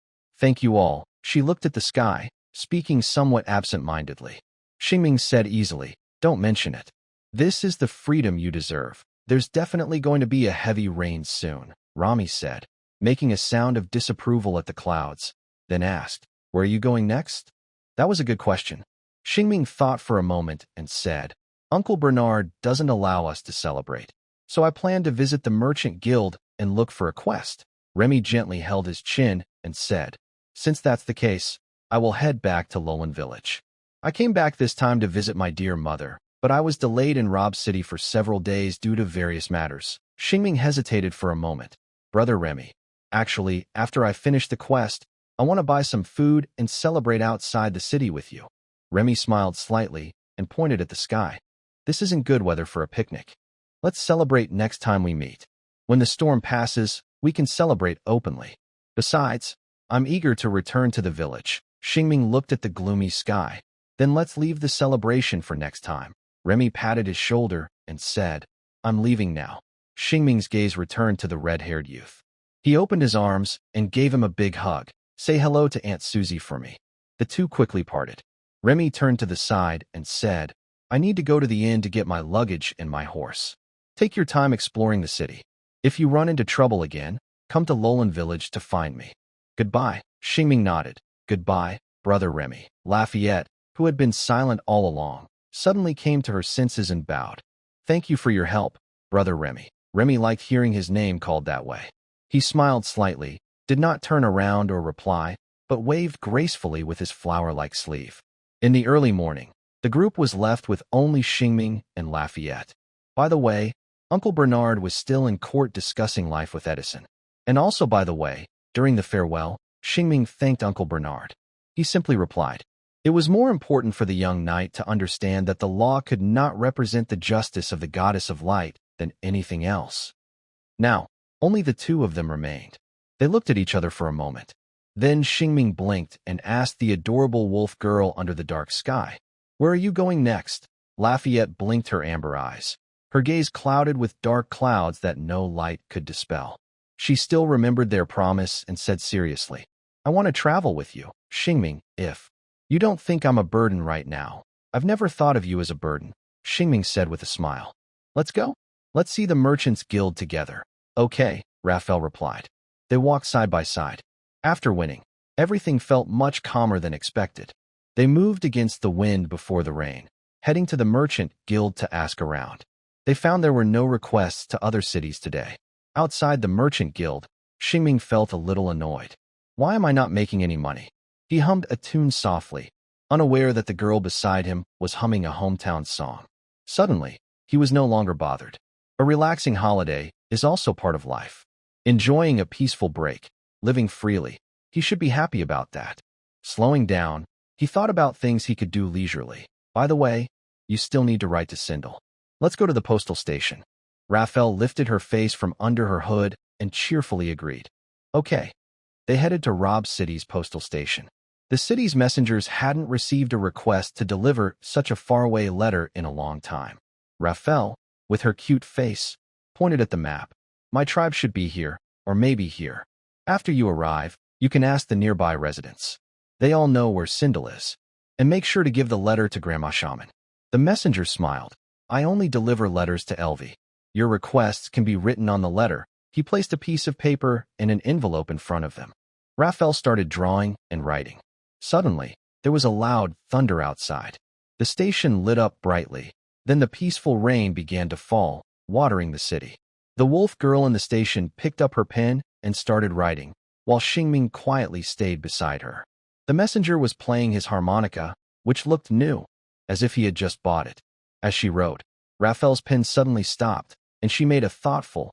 all." She looked at the sky, speaking somewhat absent-mindedly. Shing said easily, "Don't mention it. This is the freedom you deserve. There's definitely going to be a heavy rain soon," Rami said, making a sound of disapproval at the clouds, then asked, "Where are you going next?" That was a good question. Shing thought for a moment and said, "Uncle Bernard doesn't allow us to celebrate, so I plan to visit the Merchant Guild and look for a quest." Remy gently held his chin and said, "Since that's the case, I will head back to Lorn Village. I came back this time to visit my dear mother, but I was delayed in Rob City for several days due to various matters." Shing hesitated for a moment. "Brother Remy, actually, after I finish the quest, I want to buy some food and celebrate outside the city with you." Remy smiled slightly and pointed at the sky. "This isn't good weather for a picnic. Let's celebrate next time we meet. When the storm passes, we can celebrate openly. Besides, I'm eager to return to the village." Shing looked at the gloomy sky. "Then let's leave the celebration for next time." Remy patted his shoulder and said, "I'm leaving now." Shing's gaze returned to the red-haired youth. He opened his arms and gave him a big hug. "Say hello to Aunt Susie for me." The two quickly parted. Remy turned to the side and said, "I need to go to the inn to get my luggage and my horse. Take your time exploring the city. If you run into trouble again, come to Lorn Village to find me. Goodbye." Shing nodded. "Goodbye, Brother Remy." Lafayette, who had been silent all along, suddenly came to her senses and bowed. "Thank you for your help, Brother Remy." Remy liked hearing his name called that way. He smiled slightly, did not turn around or reply, but waved gracefully with his flower-like sleeve. In the early morning, the group was left with only Shing and Lafayette. By the way, Uncle Bernard was still in court discussing life with Edison. And also, by the way, during the farewell, Shing thanked Uncle Bernard. He simply replied, "It was more important for the young knight to understand that the law could not represent the justice of the goddess of light than anything else." Now, only the two of them remained. They looked at each other for a moment. Then Shing blinked and asked the adorable wolf girl under the dark sky, "Where are you going next?" Lafayette blinked her amber eyes, her gaze clouded with dark clouds that no light could dispel. She still remembered their promise and said seriously, "I want to travel with you, Shing, if you don't think I'm a burden right now." "I've never thought of you as a burden," Shing said with a smile. "Let's go. Let's see the Merchants Guild together." "Okay," Raphael replied. They walked side by side. After winning, everything felt much calmer than expected. They moved against the wind before the rain, heading to the Merchant Guild to ask around. They found there were no requests to other cities today. Outside the Merchant Guild, Shing felt a little annoyed. "Why am I not making any money?" He hummed a tune softly, unaware that the girl beside him was humming a hometown song. Suddenly, he was no longer bothered. A relaxing holiday is also part of life. Enjoying a peaceful break, living freely, he should be happy about that. Slowing down, he thought about things he could do leisurely. "By the way, you still need to write to Sindel. Let's go to the postal station." Raphael lifted her face from under her hood and cheerfully agreed. Okay. They headed to Rob City's postal station. The city's messengers hadn't received a request to deliver such a faraway letter in a long time. Raphael, with her cute face, pointed at the map. "My tribe should be here, or maybe here. After you arrive, you can ask the nearby residents. They all know where Sindel is. And make sure to give the letter to Grandma Shaman." The messenger smiled. "I only deliver letters to Elvie. Your requests can be written on the letter." He placed a piece of paper and an envelope in front of them. Raphael started drawing and writing. Suddenly, there was a loud thunder outside. The station lit up brightly. Then the peaceful rain began to fall, watering the city. The wolf girl in the station picked up her pen and started writing, while Shing quietly stayed beside her. The messenger was playing his harmonica, which looked new, as if he had just bought it. As she wrote, Raphael's pen suddenly stopped, and she made a thoughtful,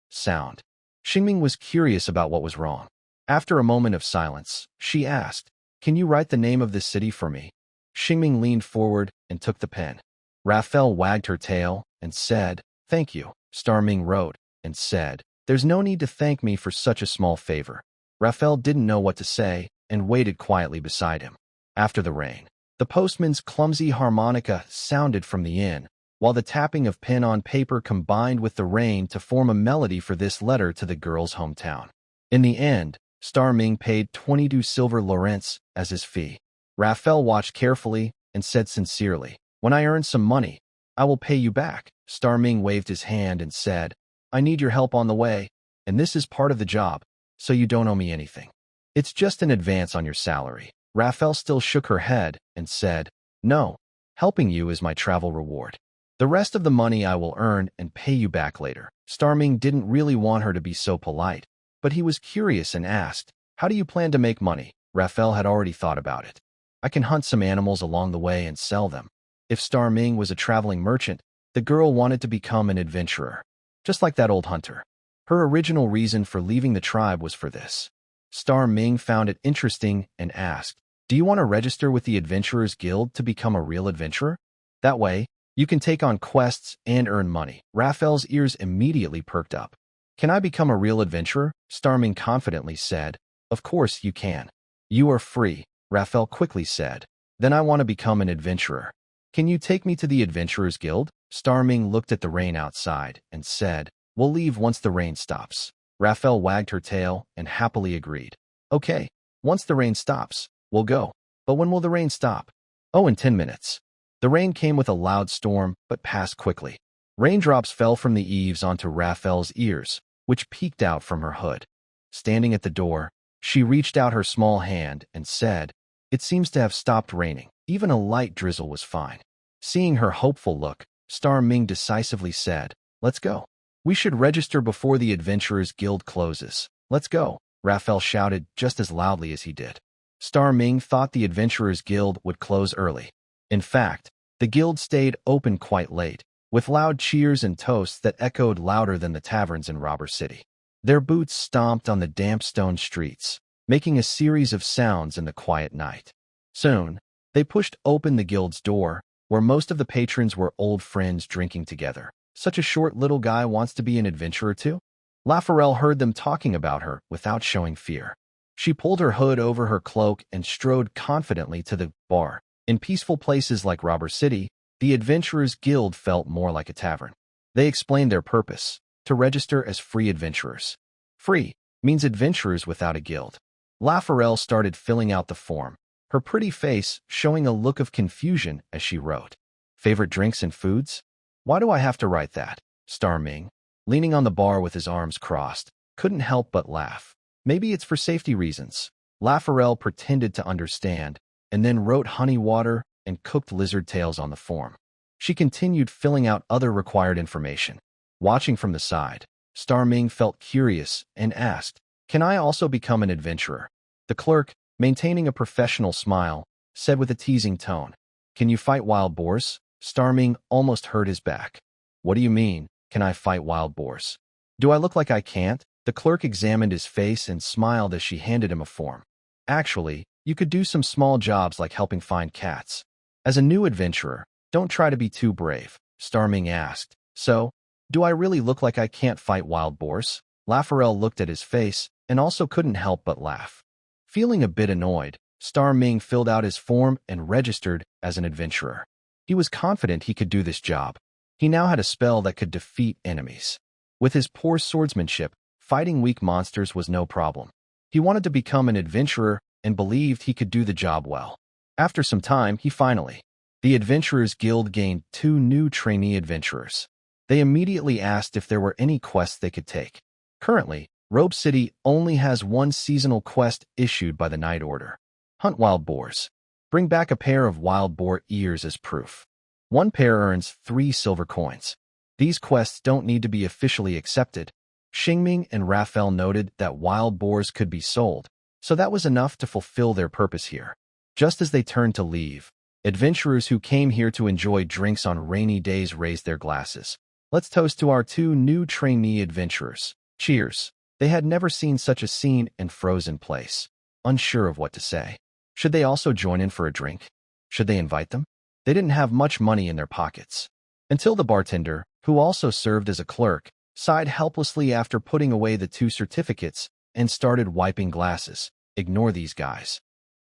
sound. Shing was curious about what was wrong. After a moment of silence, she asked, "Can you write the name of this city for me?" Shing leaned forward and took the pen. Raphael wagged her tail and said, "Thank you." Starming wrote and said, "There's no need to thank me for such a small favor." Raphael didn't know what to say and waited quietly beside him. After the rain, the postman's clumsy harmonica sounded from the inn, while the tapping of pen on paper combined with the rain to form a melody for this letter to the girl's hometown. In the end, Starming paid 22 silver Lorents as his fee. Raphael watched carefully and said sincerely, "When I earn some money, I will pay you back." Starming waved his hand and said, "I need your help on the way, and this is part of the job, so you don't owe me anything. It's just an advance on your salary." Raphael still shook her head and said, "No, helping you is my travel reward. The rest of the money I will earn and pay you back later." Starming didn't really want her to be so polite, but he was curious and asked, "How do you plan to make money?" Raphael had already thought about it. "I can hunt some animals along the way and sell them." If Starming was a traveling merchant, the girl wanted to become an adventurer, just like that old hunter. Her original reason for leaving the tribe was for this. Starming found it interesting and asked, "Do you want to register with the Adventurers Guild to become a real adventurer? That way, you can take on quests and earn money." Raphael's ears immediately perked up. "Can I become a real adventurer?" Starming confidently said, "Of course you can. You are free," Raphael quickly said. "Then I want to become an adventurer. Can you take me to the Adventurers Guild?" Starming looked at the rain outside and said, "We'll leave once the rain stops." Raphael wagged her tail and happily agreed. "Okay, once the rain stops, we'll go. But when will the rain stop?" "Oh, in 10 minutes. The rain came with a loud storm, but passed quickly. Raindrops fell from the eaves onto Raphael's ears, which peeked out from her hood. Standing at the door, she reached out her small hand and said, "It seems to have stopped raining." Even a light drizzle was fine. Seeing her hopeful look, Star Ming decisively said, "Let's go. We should register before the Adventurers Guild closes. Let's go," Raphael shouted just as loudly as he did. Star Ming thought the Adventurers Guild would close early. In fact, the guild stayed open quite late, with loud cheers and toasts that echoed louder than the taverns in Robber City. Their boots stomped on the damp stone streets, making a series of sounds in the quiet night. Soon, they pushed open the guild's door, where most of the patrons were old friends drinking together. "Such a short little guy wants to be an adventurer too?" Raphael heard them talking about her without showing fear. She pulled her hood over her cloak and strode confidently to the bar. In peaceful places like Robber City, the Adventurers Guild felt more like a tavern. They explained their purpose: to register as free adventurers. Free means adventurers without a guild. Raphael started filling out the form, her pretty face showing a look of confusion as she wrote, "Favorite drinks and foods? Why do I have to write that?" Star Ming, leaning on the bar with his arms crossed, couldn't help but laugh. "Maybe it's for safety reasons." Raphael pretended to understand, and then wrote honey water and cooked lizard tails on the form. She continued filling out other required information. Watching from the side, Star Ming felt curious and asked, "Can I also become an adventurer?" The clerk, maintaining a professional smile, said with a teasing tone, "Can you fight wild boars?" Star Ming almost hurt his back. "What do you mean, can I fight wild boars? Do I look like I can't?" The clerk examined his face and smiled as she handed him a form. "Actually, you could do some small jobs like helping find cats. As a new adventurer, don't try to be too brave," Star Ming asked. "So, do I really look like I can't fight wild boars?" Raphael looked at his face and also couldn't help but laugh. Feeling a bit annoyed, Star Ming filled out his form and registered as an adventurer. He was confident he could do this job. He now had a spell that could defeat enemies. With his poor swordsmanship, fighting weak monsters was no problem. He wanted to become an adventurer and believed he could do the job well. After some time, the Adventurers Guild gained 2 new trainee adventurers. They immediately asked if there were any quests they could take. Currently, Robe City only has 1 seasonal quest issued by the Night Order. Hunt wild boars. Bring back a pair of wild boar ears as proof. 1 pair earns 3 silver coins. These quests don't need to be officially accepted. Shing and Raphael noted that wild boars could be sold, so that was enough to fulfill their purpose here. Just as they turned to leave, adventurers who came here to enjoy drinks on rainy days raised their glasses. "Let's toast to our 2 new trainee adventurers. Cheers." They had never seen such a scene and froze in place, unsure of what to say. Should they also join in for a drink? Should they invite them? They didn't have much money in their pockets. Until the bartender, who also served as a clerk, sighed helplessly after putting away the 2 certificates and started wiping glasses. "Ignore these guys.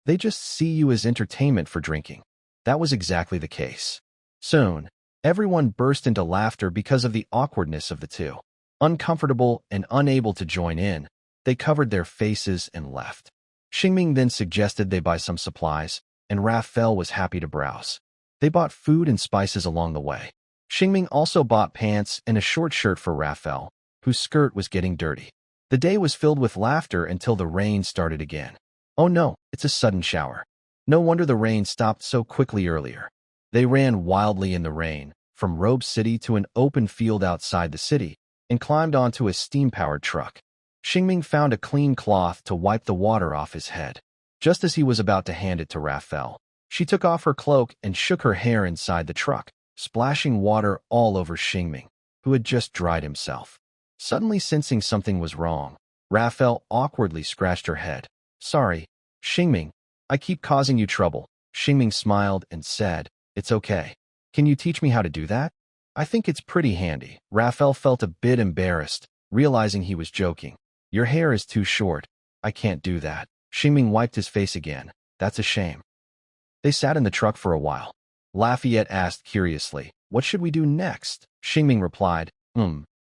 They just see you as entertainment for drinking." That was exactly the case. Soon, everyone burst into laughter because of the awkwardness of the 2. Uncomfortable and unable to join in, they covered their faces and left. Shing then suggested they buy some supplies, and Raphael was happy to browse. They bought food and spices along the way. Shing also bought pants and a short shirt for Raphael, whose skirt was getting dirty. The day was filled with laughter until the rain started again. Oh no, it's a sudden shower. No wonder the rain stopped so quickly earlier. They ran wildly in the rain, from Robe City to an open field outside the city, and climbed onto a steam-powered truck. Shing found a clean cloth to wipe the water off his head. Just as he was about to hand it to Raphael, she took off her cloak and shook her hair inside the truck, splashing water all over Shing, who had just dried himself. Suddenly sensing something was wrong, Raphael awkwardly scratched her head. "Sorry, Shing, I keep causing you trouble." Shing smiled and said, "It's okay. Can you teach me how to do that?" "I think it's pretty handy." Raphael felt a bit embarrassed, realizing he was joking. "Your hair is too short. I can't do that." Shing wiped his face again. "That's a shame." They sat in the truck for a while. Lafayette asked curiously, "What should we do next?" Shing replied,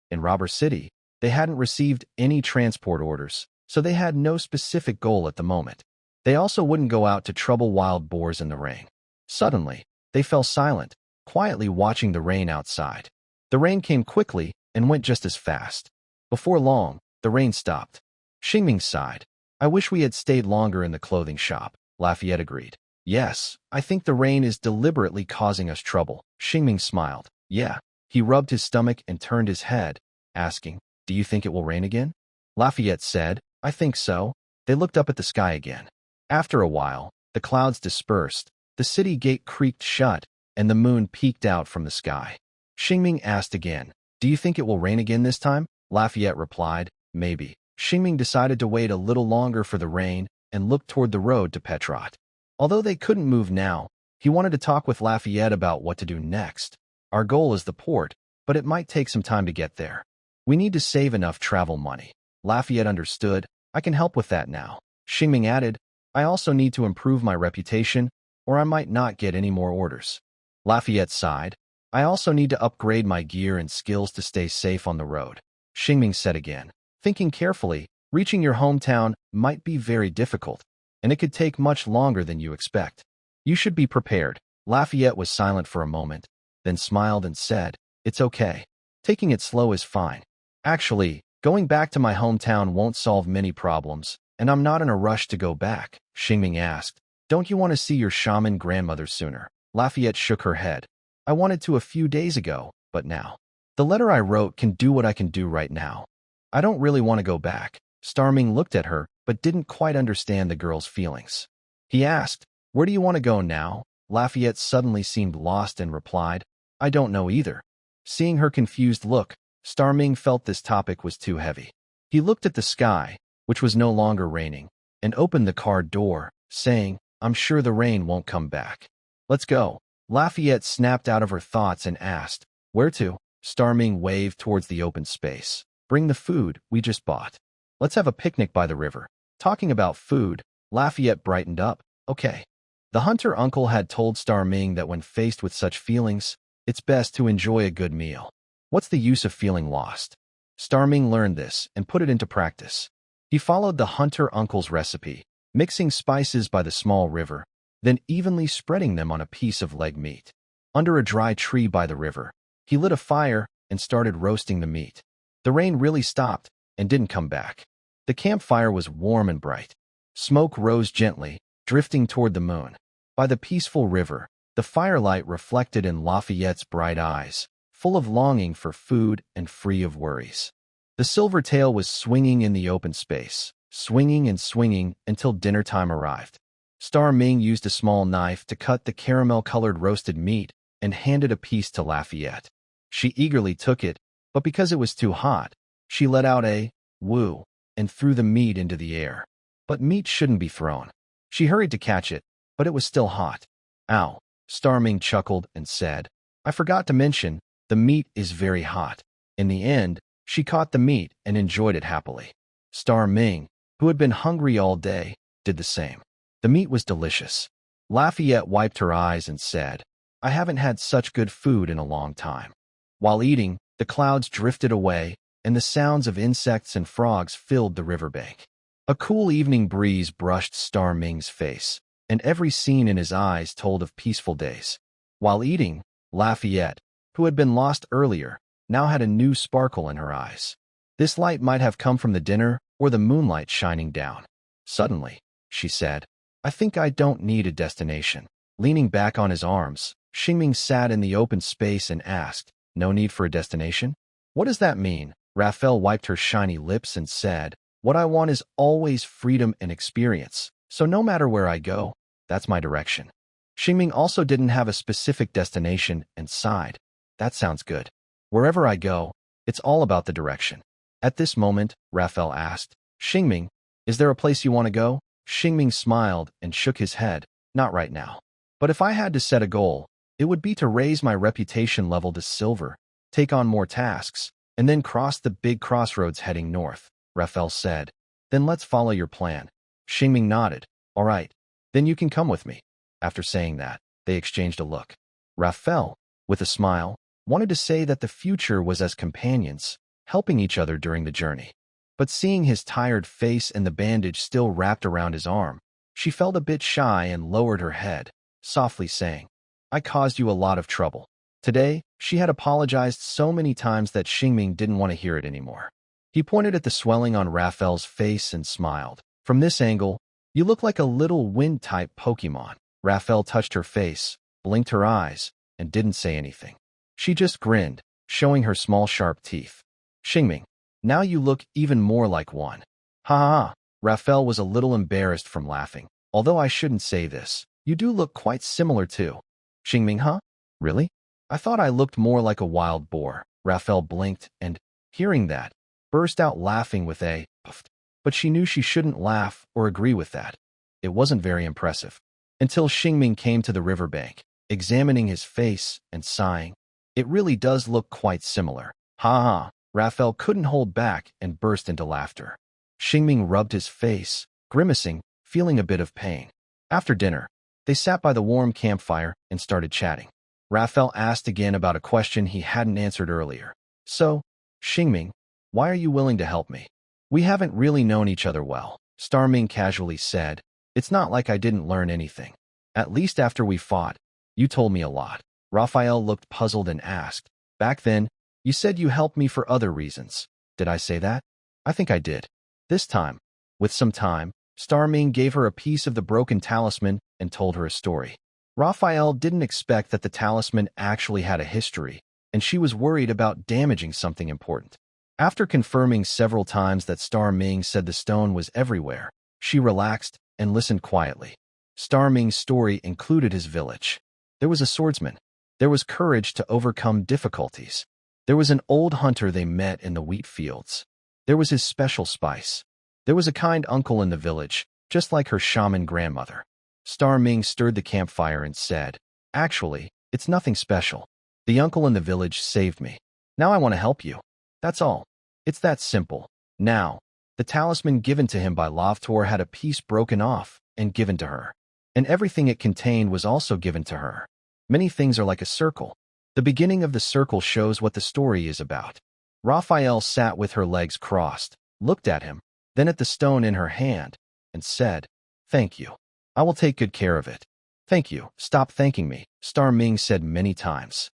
In Robber City, they hadn't received any transport orders, so they had no specific goal at the moment. They also wouldn't go out to trouble wild boars in the rain. Suddenly, they fell silent, quietly watching the rain outside. The rain came quickly and went just as fast. Before long, the rain stopped. Shing sighed. "I wish we had stayed longer in the clothing shop," Lafayette agreed. Yes, I think the rain is deliberately causing us trouble. Xingming smiled. Yeah. He rubbed his stomach and turned his head, asking, do you think it will rain again? Lafayette said, I think so. They looked up at the sky again. After a while, the clouds dispersed, the city gate creaked shut, and the moon peeked out from the sky. Xingming asked again, do you think it will rain again this time? Lafayette replied, maybe. Xingming decided to wait a little longer for the rain and looked toward the road to Petrot. Although they couldn't move now, he wanted to talk with Lafayette about what to do next. Our goal is the port, but it might take some time to get there. We need to save enough travel money. Lafayette understood. I can help with that now. Xingming added, I also need to improve my reputation, or I might not get any more orders. Lafayette sighed. I also need to upgrade my gear and skills to stay safe on the road. Xingming said again, thinking carefully, reaching your hometown might be very difficult, and it could take much longer than you expect. You should be prepared. Lafayette was silent for a moment, then smiled and said, it's okay. Taking it slow is fine. Actually, going back to my hometown won't solve many problems, and I'm not in a rush to go back. Xingming asked, don't you want to see your shaman grandmother sooner? Lafayette shook her head. I wanted to a few days ago, but now. The letter I wrote can do what I can do right now. I don't really want to go back. Starming looked at her, but didn't quite understand the girl's feelings. He asked, where do you want to go now? Lafayette suddenly seemed lost and replied, I don't know either. Seeing her confused look, Starming felt this topic was too heavy. He looked at the sky, which was no longer raining, and opened the car door, saying, I'm sure the rain won't come back. Let's go. Lafayette snapped out of her thoughts and asked, where to? Starming waved towards the open space. Bring the food we just bought. Let's have a picnic by the river. Talking about food, Lafayette brightened up. Okay. The hunter uncle had told Starming that when faced with such feelings, it's best to enjoy a good meal. What's the use of feeling lost? Starming learned this and put it into practice. He followed the hunter uncle's recipe, mixing spices by the small river, then evenly spreading them on a piece of leg meat. Under a dry tree by the river, he lit a fire and started roasting the meat. The rain really stopped and didn't come back. The campfire was warm and bright. Smoke rose gently, drifting toward the moon. By the peaceful river, the firelight reflected in Lafayette's bright eyes, full of longing for food and free of worries. The silver tail was swinging in the open space, swinging and swinging until dinner time arrived. Starming used a small knife to cut the caramel-colored roasted meat and handed a piece to Lafayette. She eagerly took it, but because it was too hot, she let out a woo and threw the meat into the air. But meat shouldn't be thrown. She hurried to catch it, but it was still hot. Ow, Starming chuckled and said, I forgot to mention, the meat is very hot. In the end, she caught the meat and enjoyed it happily. Starming, who had been hungry all day, did the same. The meat was delicious. Lafayette wiped her eyes and said, I haven't had such good food in a long time. While eating, the clouds drifted away, and the sounds of insects and frogs filled the riverbank. A cool evening breeze brushed Starming's face, and every scene in his eyes told of peaceful days. While eating, Lafayette, who had been lost earlier, now had a new sparkle in her eyes. This light might have come from the dinner or the moonlight shining down. Suddenly, she said, I think I don't need a destination. Leaning back on his arms, Xingming sat in the open space and asked, no need for a destination? What does that mean? Raphael wiped her shiny lips and said, what I want is always freedom and experience, so no matter where I go, that's my direction. Xingming also didn't have a specific destination and sighed. That sounds good. Wherever I go, it's all about the direction. At this moment, Raphael asked, Xingming, is there a place you want to go? Xingming smiled and shook his head, not right now. But if I had to set a goal, it would be to raise my reputation level to silver, take on more tasks, and then cross the big crossroads heading north, Raphael said. Then let's follow your plan. Xingming nodded. All right, then you can come with me. After saying that, they exchanged a look. Raphael, with a smile, wanted to say that the future was as companions, helping each other during the journey. But seeing his tired face and the bandage still wrapped around his arm, she felt a bit shy and lowered her head, softly saying, I caused you a lot of trouble. Today, she had apologized so many times that Xingming didn't want to hear it anymore. He pointed at the swelling on Raphael's face and smiled. From this angle, you look like a little wind-type Pokemon. Raphael touched her face, blinked her eyes, and didn't say anything. She just grinned, showing her small sharp teeth. Xingming, now you look even more like one. Ha ha ha. Raphael was a little embarrassed from laughing. Although I shouldn't say this, you do look quite similar too. Xingming, huh? Really? I thought I looked more like a wild boar. Raphael blinked and, hearing that, burst out laughing with a puffed. But she knew she shouldn't laugh or agree with that. It wasn't very impressive. Until Xingming came to the riverbank, examining his face and sighing. It really does look quite similar. Ha ha. Raphael couldn't hold back and burst into laughter. Xingming rubbed his face, grimacing, feeling a bit of pain. After dinner, they sat by the warm campfire and started chatting. Raphael asked again about a question he hadn't answered earlier. So, Xingming, why are you willing to help me? We haven't really known each other well, Starming casually said. It's not like I didn't learn anything. At least after we fought, you told me a lot. Raphael looked puzzled and asked, back then, you said you helped me for other reasons. Did I say that? I think I did. This time, with some time, Starming gave her a piece of the broken talisman and told her a story. Raphael didn't expect that the talisman actually had a history, and she was worried about damaging something important. After confirming several times that Starming said the stone was everywhere, she relaxed and listened quietly. Starming's story included his village. There was a swordsman. There was courage to overcome difficulties. There was an old hunter they met in the wheat fields. There was his special spice. There was a kind uncle in the village, just like her shaman grandmother. Starming stirred the campfire and said, actually, it's nothing special. The uncle in the village saved me. Now I want to help you. That's all. It's that simple. Now, the talisman given to him by Lovtor had a piece broken off and given to her. And everything it contained was also given to her. Many things are like a circle. The beginning of the circle shows what the story is about. Raphael sat with her legs crossed, looked at him, then at the stone in her hand, and said, thank you. I will take good care of it. Thank you. Stop thanking me, Starming said many times.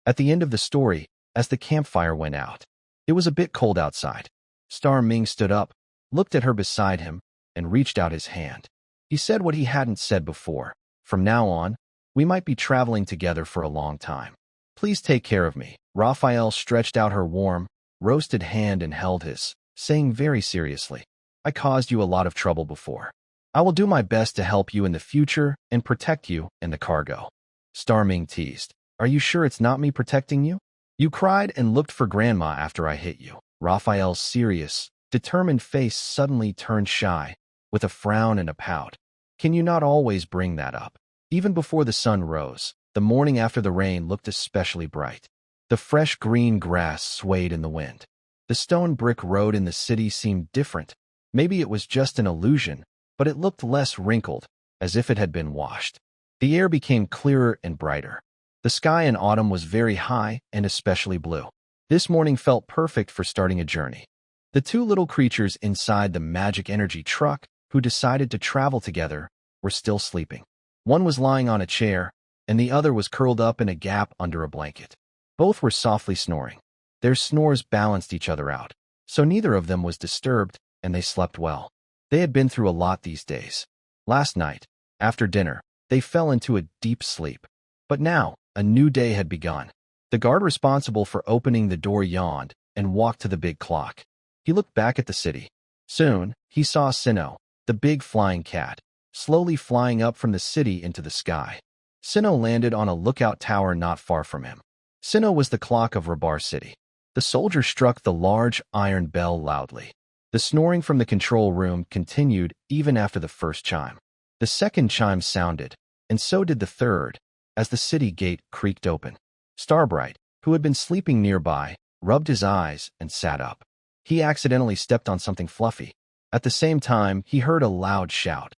At the end of the story, as the campfire went out, it was a bit cold outside. Starming stood up, looked at her beside him, and reached out his hand. He said what he hadn't said before. From now on, we might be traveling together for a long time. Please take care of me. Raphael stretched out her warm, roasted hand and held his, saying very seriously, I caused you a lot of trouble before. I will do my best to help you in the future and protect you and the cargo. Starming teased, are you sure it's not me protecting you? You cried and looked for Grandma after I hit you. Raphael's serious, determined face suddenly turned shy, with a frown and a pout. Can you not always bring that up? Even before the sun rose, the morning after the rain looked especially bright. The fresh green grass swayed in the wind. The stone brick road in the city seemed different. Maybe it was just an illusion, but it looked less wrinkled, as if it had been washed. The air became clearer and brighter. The sky in autumn was very high and especially blue. This morning felt perfect for starting a journey. The two little creatures inside the magic energy truck, who decided to travel together, were still sleeping. One was lying on a chair, and the other was curled up in a gap under a blanket. Both were softly snoring. Their snores balanced each other out, so neither of them was disturbed, and they slept well. They had been through a lot these days. Last night, after dinner, they fell into a deep sleep. But now, a new day had begun. The guard responsible for opening the door yawned and walked to the big clock. He looked back at the city. Soon, he saw Sinnoh, the big flying cat, slowly flying up from the city into the sky. Sinnoh landed on a lookout tower not far from him. Sinnoh was the clock of Rabar City. The soldier struck the large iron bell loudly. The snoring from the control room continued even after the first chime. The second chime sounded, and so did the third, as the city gate creaked open. Starbright, who had been sleeping nearby, rubbed his eyes and sat up. He accidentally stepped on something fluffy. At the same time, he heard a loud shout.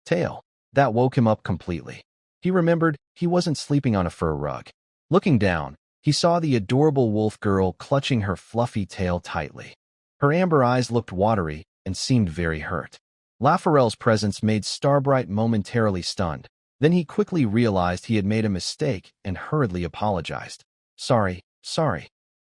Tail. That woke him up completely. He remembered he wasn't sleeping on a fur rug. Looking down, he saw the adorable wolf girl clutching her fluffy tail tightly. Her amber eyes looked watery and seemed very hurt. Raphael's presence made Starbright momentarily stunned. Then he quickly realized he had made a mistake and hurriedly apologized. Sorry.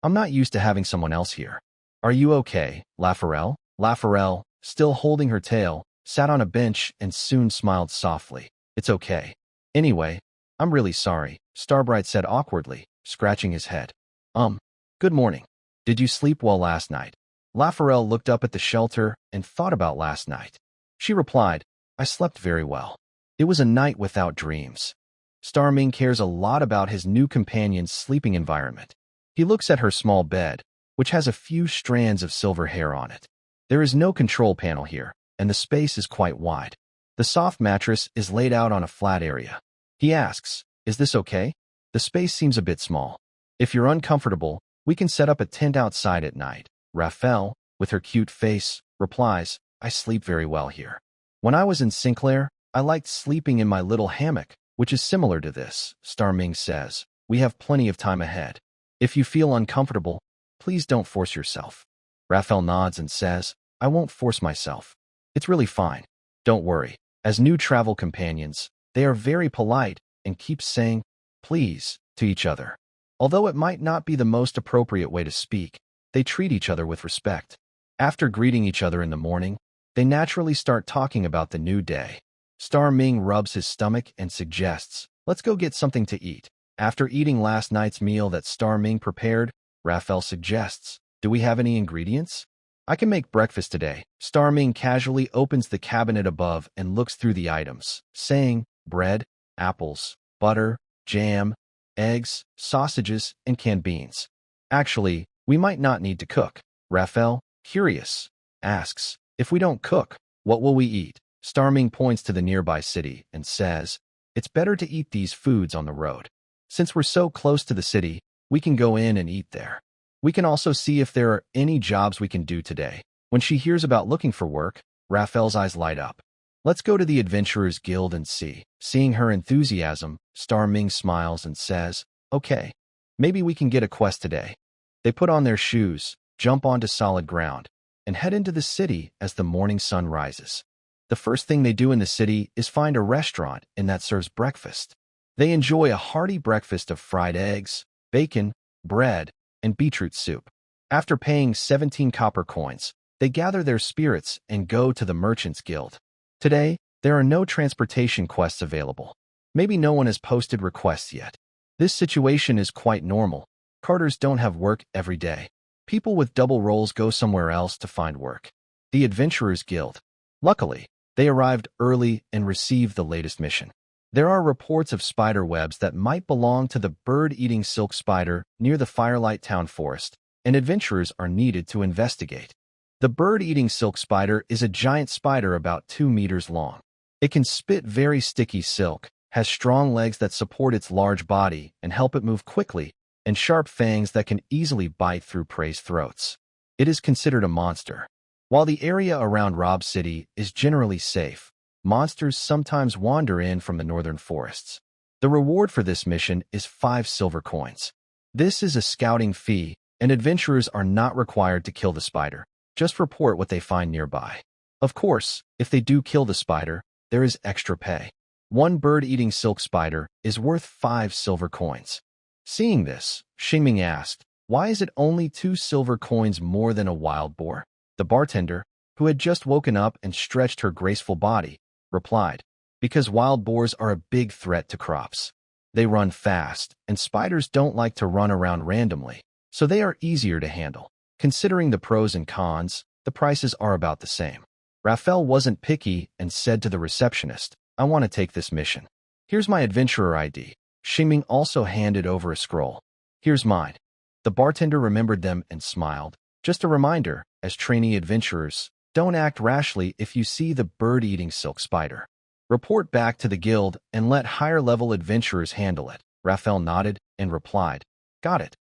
I'm not used to having someone else here. Are you okay, Raphael? Raphael, still holding her tail, sat on a bench and soon smiled softly. It's okay. Anyway, I'm really sorry, Starbright said awkwardly, scratching his head. Good morning. Did you sleep well last night? Raphael looked up at the shelter and thought about last night. She replied, I slept very well. It was a night without dreams. Starming cares a lot about his new companion's sleeping environment. He looks at her small bed, which has a few strands of silver hair on it. There is no control panel here, and the space is quite wide. The soft mattress is laid out on a flat area. He asks, is this okay? The space seems a bit small. If you're uncomfortable, we can set up a tent outside at night. Raphael, with her cute face, replies, I sleep very well here. When I was in Sinclair, I liked sleeping in my little hammock, which is similar to this. Starming says, we have plenty of time ahead. If you feel uncomfortable, please don't force yourself. Raphael nods and says, I won't force myself. It's really fine. Don't worry. As new travel companions, they are very polite and keep saying, please, to each other. Although it might not be the most appropriate way to speak, they treat each other with respect. After greeting each other in the morning, they naturally start talking about the new day. Starming rubs his stomach and suggests, let's go get something to eat. After eating last night's meal that Starming prepared, Raphael suggests, do we have any ingredients? I can make breakfast today. Starming casually opens the cabinet above and looks through the items, saying, bread, apples, butter, jam, eggs, sausages, and canned beans. Actually, we might not need to cook. Raphael, curious, asks, if we don't cook, what will we eat? Starming points to the nearby city and says, it's better to eat these foods on the road. Since we're so close to the city, we can go in and eat there. We can also see if there are any jobs we can do today. When she hears about looking for work, Raphael's eyes light up. Let's go to the Adventurers Guild and see. Seeing her enthusiasm, Starming smiles and says, okay, maybe we can get a quest today. They put on their shoes, jump onto solid ground, and head into the city as the morning sun rises. The first thing they do in the city is find a restaurant and that serves breakfast. They enjoy a hearty breakfast of fried eggs, bacon, bread, and beetroot soup. After paying 17 copper coins, they gather their spirits and go to the Merchants Guild. Today, there are no transportation quests available. Maybe no one has posted requests yet. This situation is quite normal. Carters don't have work every day. People with double roles go somewhere else to find work. The Adventurers Guild. Luckily, they arrived early and received the latest mission. There are reports of spider webs that might belong to the bird-eating silk spider near the Firelight Town Forest, and adventurers are needed to investigate. The bird-eating silk spider is a giant spider about 2 meters long. It can spit very sticky silk, has strong legs that support its large body and help it move quickly, and sharp fangs that can easily bite through prey's throats. It is considered a monster. While the area around Rob City is generally safe, monsters sometimes wander in from the northern forests. The reward for this mission is 5 silver coins. This is a scouting fee, and adventurers are not required to kill the spider. Just report what they find nearby. Of course, if they do kill the spider, there is extra pay. One bird-eating silk spider is worth 5 silver coins. Seeing this, Shing asked, why is it only 2 silver coins more than a wild boar? The bartender, who had just woken up and stretched her graceful body, replied, because wild boars are a big threat to crops. They run fast, and spiders don't like to run around randomly, so they are easier to handle. Considering the pros and cons, the prices are about the same. Raphael wasn't picky and said to the receptionist, I want to take this mission. Here's my adventurer ID. Shing also handed over a scroll. Here's mine. The bartender remembered them and smiled. Just a reminder, as trainee adventurers, don't act rashly if you see the bird-eating silk spider. Report back to the guild and let higher-level adventurers handle it. Raphael nodded and replied, got it.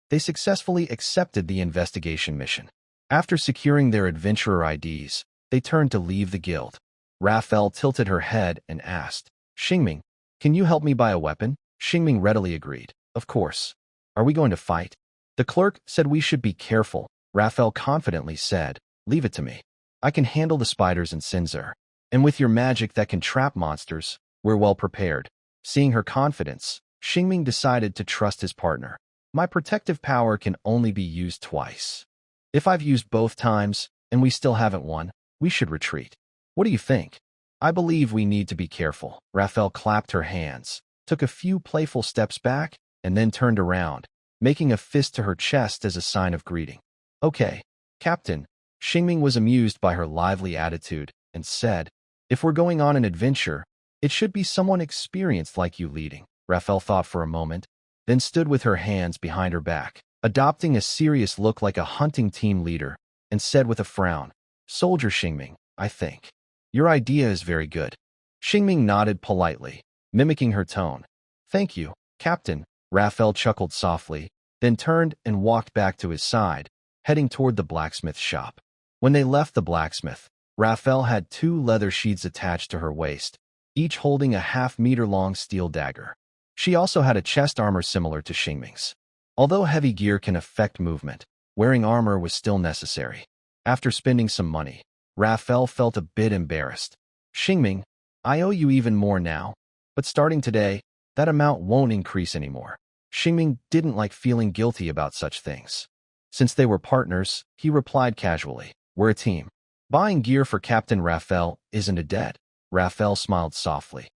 They successfully accepted the investigation mission. After securing their adventurer IDs, they turned to leave the guild. Raphael tilted her head and asked, Shing, can you help me buy a weapon? Shing readily agreed. Of course. Are we going to fight? The clerk said we should be careful. Raphael confidently said, leave it to me. I can handle the spiders in Sinzer. And with your magic that can trap monsters, we're well prepared. Seeing her confidence, Shing decided to trust his partner. My protective power can only be used twice. If I've used both times, and we still haven't won, we should retreat. What do you think? I believe we need to be careful. Raphael clapped her hands, took a few playful steps back, and then turned around, making a fist to her chest as a sign of greeting. Okay, Captain. Xingming was amused by her lively attitude and said, if we're going on an adventure, it should be someone experienced like you leading. Raphael thought for a moment, then stood with her hands behind her back, adopting a serious look like a hunting team leader, and said with a frown, Soldier Xingming, I think. Your idea is very good. Xingming nodded politely, mimicking her tone. Thank you, Captain. Raphael chuckled softly, then turned and walked back to his side, heading toward the blacksmith shop. When they left the blacksmith, Raphael had 2 leather sheaths attached to her waist, each holding a half-meter-long steel dagger. She also had a chest armor similar to Xingming's. Although heavy gear can affect movement, wearing armor was still necessary. After spending some money, Raphael felt a bit embarrassed. Xingming, I owe you even more now, but starting today, that amount won't increase anymore. Xingming didn't like feeling guilty about such things. Since they were partners, he replied casually, we're a team. Buying gear for Captain Raphael isn't a debt. Raphael smiled softly.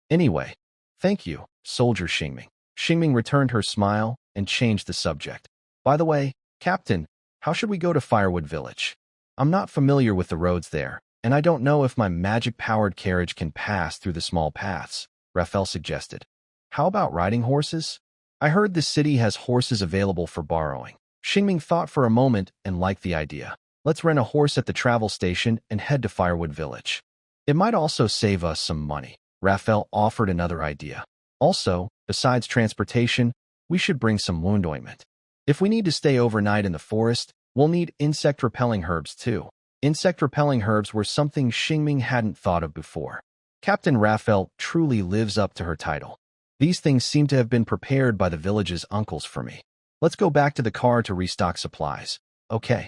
Anyway, thank you, Soldier Xingming. Xingming returned her smile and changed the subject. By the way, Captain, how should we go to Firewood Village? I'm not familiar with the roads there, and I don't know if my magic-powered carriage can pass through the small paths, Raphael suggested. How about riding horses? I heard the city has horses available for borrowing. Xingming thought for a moment and liked the idea. Let's rent a horse at the travel station and head to Firewood Village. It might also save us some money. Raphael offered another idea. Also, besides transportation, we should bring some wound ointment. If we need to stay overnight in the forest, we'll need insect-repelling herbs too. Insect-repelling herbs were something Xingming hadn't thought of before. Captain Raphael truly lives up to her title. These things seem to have been prepared by the village's uncles for me. Let's go back to the car to restock supplies. Okay.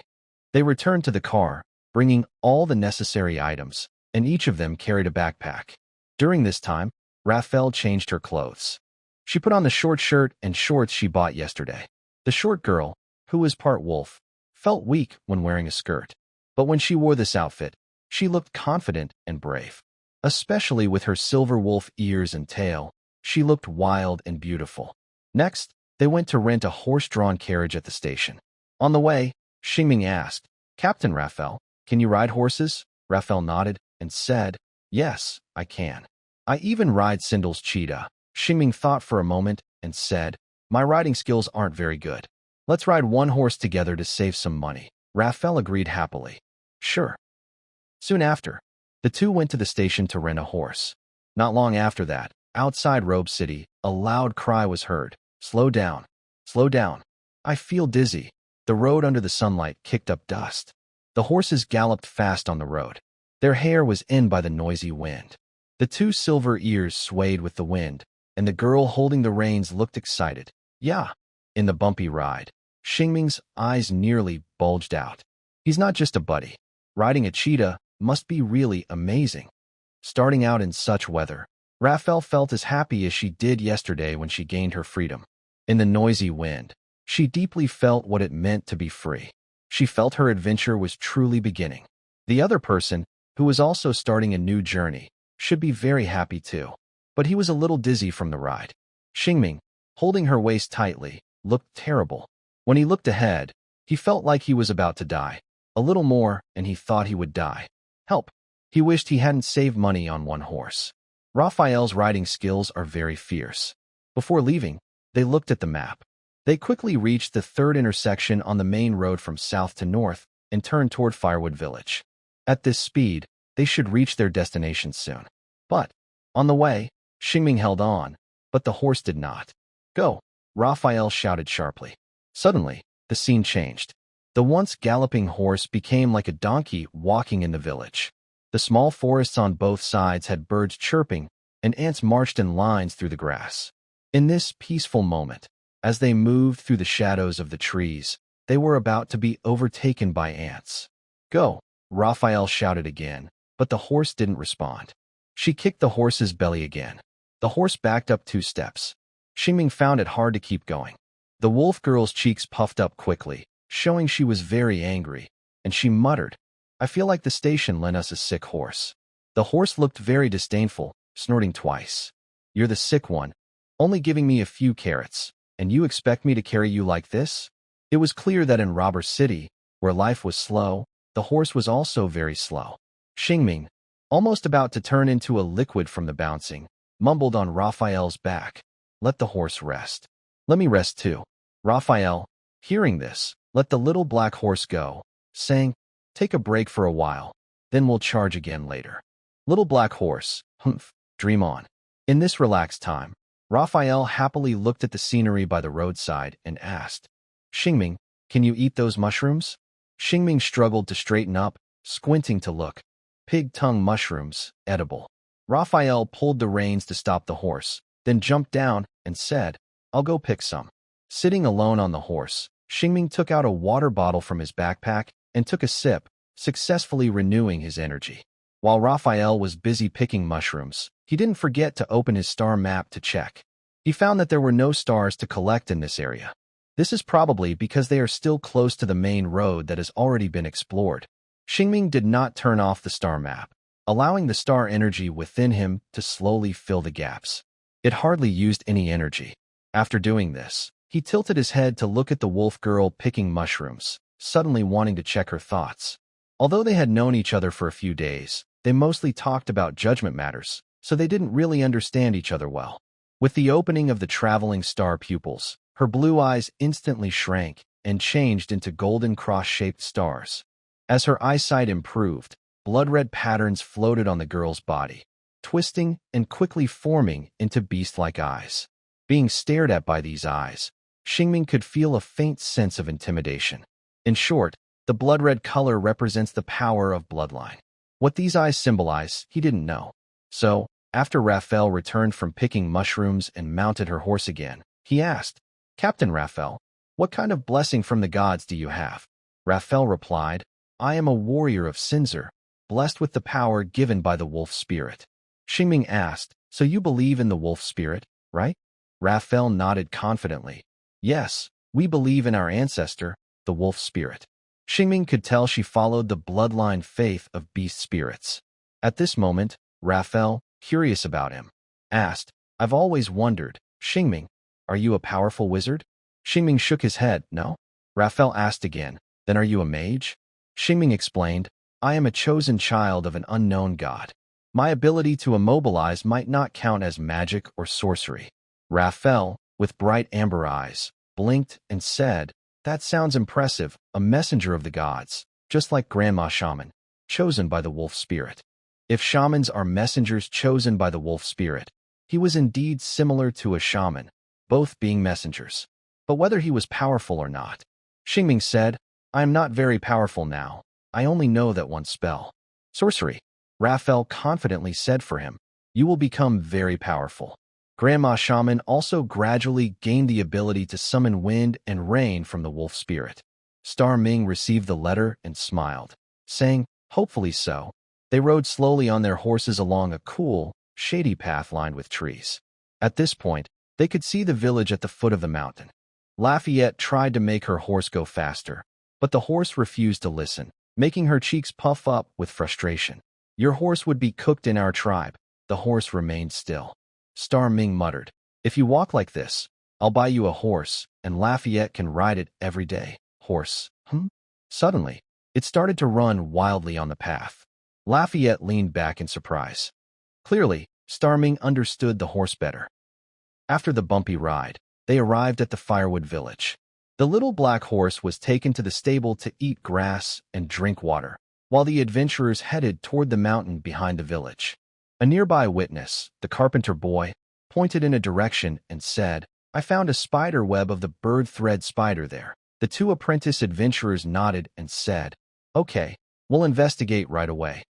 They returned to the car, bringing all the necessary items, and each of them carried a backpack. During this time, Raphael changed her clothes. She put on the short shirt and shorts she bought yesterday. The short girl, who was part wolf, felt weak when wearing a skirt. But when she wore this outfit, she looked confident and brave. Especially with her silver wolf ears and tail, she looked wild and beautiful. Next, they went to rent a horse-drawn carriage at the station. On the way, Xingming asked, Captain Raphael, can you ride horses? Raphael nodded and said, yes, I can. I even ride Sindel's cheetah. Xingming thought for a moment and said, my riding skills aren't very good. Let's ride one horse together to save some money. Raphael agreed happily. Sure. Soon after, the two went to the station to rent a horse. Not long after that, outside Robe City, a loud cry was heard. Slow down. Slow down. I feel dizzy. The road under the sunlight kicked up dust. The horses galloped fast on the road. Their hair was in by the noisy wind. The 2 silver ears swayed with the wind, and the girl holding the reins looked excited. Yeah. In the bumpy ride, Xingming's eyes nearly bulged out. He's not just a buddy. Riding a cheetah must be really amazing. Starting out in such weather, Raphael felt as happy as she did yesterday when she gained her freedom. In the noisy wind, she deeply felt what it meant to be free. She felt her adventure was truly beginning. The other person, who was also starting a new journey, should be very happy too. But he was a little dizzy from the ride. Xingming, holding her waist tightly, looked terrible. When he looked ahead, he felt like he was about to die. A little more, and he thought he would die. Help! He wished he hadn't saved money on one horse. Raphael's riding skills are very fierce. Before leaving, they looked at the map. They quickly reached the 3rd intersection on the main road from south to north and turned toward Firewood Village. At this speed, they should reach their destination soon. But, on the way, Xingming held on, but the horse did not. Go! Raphael shouted sharply. Suddenly, the scene changed. The once galloping horse became like a donkey walking in the village. The small forests on both sides had birds chirping, and ants marched in lines through the grass. In this peaceful moment, as they moved through the shadows of the trees, they were about to be overtaken by ants. Go! Raphael shouted again, but the horse didn't respond. She kicked the horse's belly again. The horse backed up 2 steps. Xingming found it hard to keep going. The wolf girl's cheeks puffed up quickly, showing she was very angry, and she muttered, I feel like the station lent us a sick horse. The horse looked very disdainful, snorting twice. You're the sick one, only giving me a few carrots, and you expect me to carry you like this? It was clear that in Robber City, where life was slow, the horse was also very slow. Shing, almost about to turn into a liquid from the bouncing, mumbled on Raphael's back. Let the horse rest. Let me rest too. Raphael, hearing this, let the little black horse go, saying, take a break for a while, then we'll charge again later. Little black horse, humph, dream on. In this relaxed time, Raphael happily looked at the scenery by the roadside and asked, Shing, can you eat those mushrooms? Shing struggled to straighten up, squinting to look. Pig tongue mushrooms, edible. Raphael pulled the reins to stop the horse, then jumped down and said, I'll go pick some. Sitting alone on the horse, Shing took out a water bottle from his backpack and took a sip, successfully renewing his energy. While Raphael was busy picking mushrooms, he didn't forget to open his star map to check. He found that there were no stars to collect in this area. This is probably because they are still close to the main road that has already been explored. Shing did not turn off the star map, allowing the star energy within him to slowly fill the gaps. It hardly used any energy. After doing this, he tilted his head to look at the wolf girl picking mushrooms, suddenly wanting to check her thoughts. Although they had known each other for a few days, they mostly talked about judgment matters, so they didn't really understand each other well. With the opening of the traveling star pupils, her blue eyes instantly shrank and changed into golden cross-shaped stars. As her eyesight improved, blood-red patterns floated on the girl's body, twisting and quickly forming into beast-like eyes. Being stared at by these eyes, Shing could feel a faint sense of intimidation. In short, the blood-red color represents the power of bloodline. What these eyes symbolize, he didn't know. So, after Raphael returned from picking mushrooms and mounted her horse again, he asked, Captain Raphael, what kind of blessing from the gods do you have? Raphael replied, I am a warrior of Sinzer, blessed with the power given by the wolf spirit. Shing asked, so you believe in the wolf spirit, right? Raphael nodded confidently. Yes, we believe in our ancestor, the wolf spirit. Shing could tell she followed the bloodline faith of beast spirits. At this moment, Raphael, curious about him, asked, I've always wondered, Shing, are you a powerful wizard? Shing shook his head, no. Raphael asked again, then are you a mage? Shing explained, I am a chosen child of an unknown god. My ability to immobilize might not count as magic or sorcery. Raphael, with bright amber eyes, blinked and said, that sounds impressive, a messenger of the gods, just like Grandma Shaman, chosen by the wolf spirit. If shamans are messengers chosen by the wolf spirit, he was indeed similar to a shaman, both being messengers. But whether he was powerful or not, Shing said, I am not very powerful now. I only know that one spell. Sorcery. Raphael confidently said for him, you will become very powerful. Grandma Shaman also gradually gained the ability to summon wind and rain from the wolf spirit. Star Ming received the letter and smiled, saying, hopefully so. They rode slowly on their horses along a cool, shady path lined with trees. At this point, they could see the village at the foot of the mountain. Lafayette tried to make her horse go faster, but the horse refused to listen, making her cheeks puff up with frustration. Your horse would be cooked in our tribe. The horse remained still. Star Ming muttered, if you walk like this, I'll buy you a horse, and Lafayette can ride it every day. Horse, Suddenly, it started to run wildly on the path. Lafayette leaned back in surprise. Clearly, Star Ming understood the horse better. After the bumpy ride, they arrived at the firewood village. The little black horse was taken to the stable to eat grass and drink water, while the adventurers headed toward the mountain behind the village. A nearby witness, the carpenter boy, pointed in a direction and said, I found a spider web of the bird thread spider there. The two apprentice adventurers nodded and said, okay, we'll investigate right away.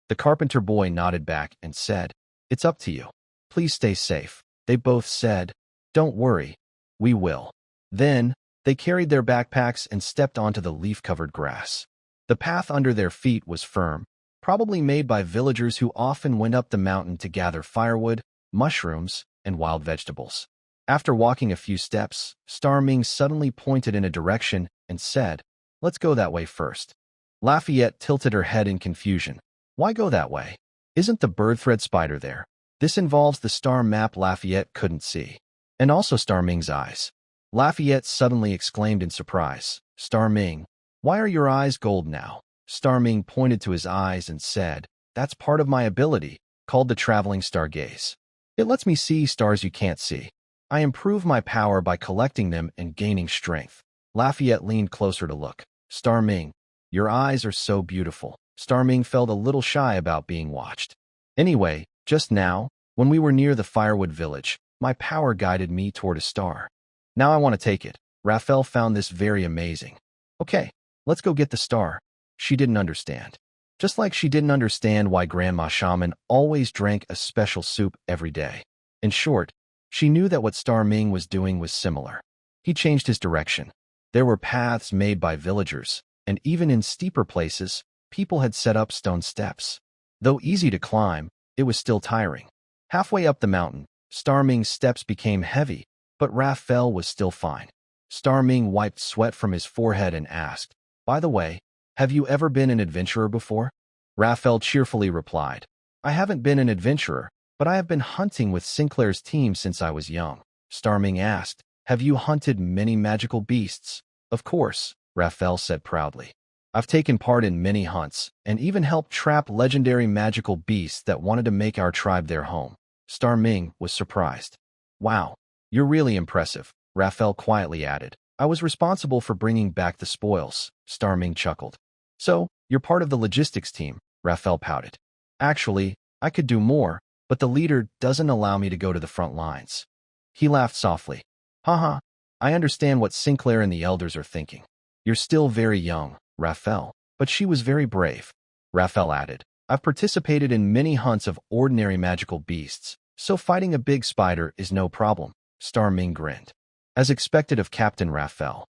The carpenter boy nodded back and said, it's up to you. Please stay safe. They both said, don't worry, we will. Then, they carried their backpacks and stepped onto the leaf-covered grass. The path under their feet was firm, probably made by villagers who often went up the mountain to gather firewood, mushrooms, and wild vegetables. After walking a few steps, Star Ming suddenly pointed in a direction and said, let's go that way first. Lafayette tilted her head in confusion. Why go that way? Isn't the bird thread spider there? This involves the star map Lafayette couldn't see. And also Star Ming's eyes. Lafayette suddenly exclaimed in surprise. Star Ming, why are your eyes gold now? Star Ming pointed to his eyes and said, that's part of my ability, called the traveling stargaze. It lets me see stars you can't see. I improve my power by collecting them and gaining strength. Lafayette leaned closer to look. Star Ming, your eyes are so beautiful. Star Ming felt a little shy about being watched. Anyway, just now, when we were near the firewood village, my power guided me toward a star. Now I want to take it. Raphael found this very amazing. Okay, let's go get the star. She didn't understand. Just like she didn't understand why Grandma Shaman always drank a special soup every day. In short, she knew that what Star Ming was doing was similar. He changed his direction. There were paths made by villagers, and even in steeper places, people had set up stone steps. Though easy to climb, it was still tiring. Halfway up the mountain, Star Ming's steps became heavy, but Raphael was still fine. Star Ming wiped sweat from his forehead and asked, by the way, have you ever been an adventurer before? Raphael cheerfully replied, I haven't been an adventurer, but I have been hunting with Sinclair's team since I was young. Star Ming asked, have you hunted many magical beasts? Of course, Raphael said proudly. I've taken part in many hunts, and even helped trap legendary magical beasts that wanted to make our tribe their home. Star Ming was surprised. Wow, you're really impressive, Raphael quietly added. I was responsible for bringing back the spoils, Star Ming chuckled. So, you're part of the logistics team, Raphael pouted. Actually, I could do more, but the leader doesn't allow me to go to the front lines. He laughed softly. Haha, I understand what Sinclair and the elders are thinking. You're still very young, Raphael, but she was very brave. Raphael added, I've participated in many hunts of ordinary magical beasts, so fighting a big spider is no problem. Star Ming grinned. As expected of Captain Raphael,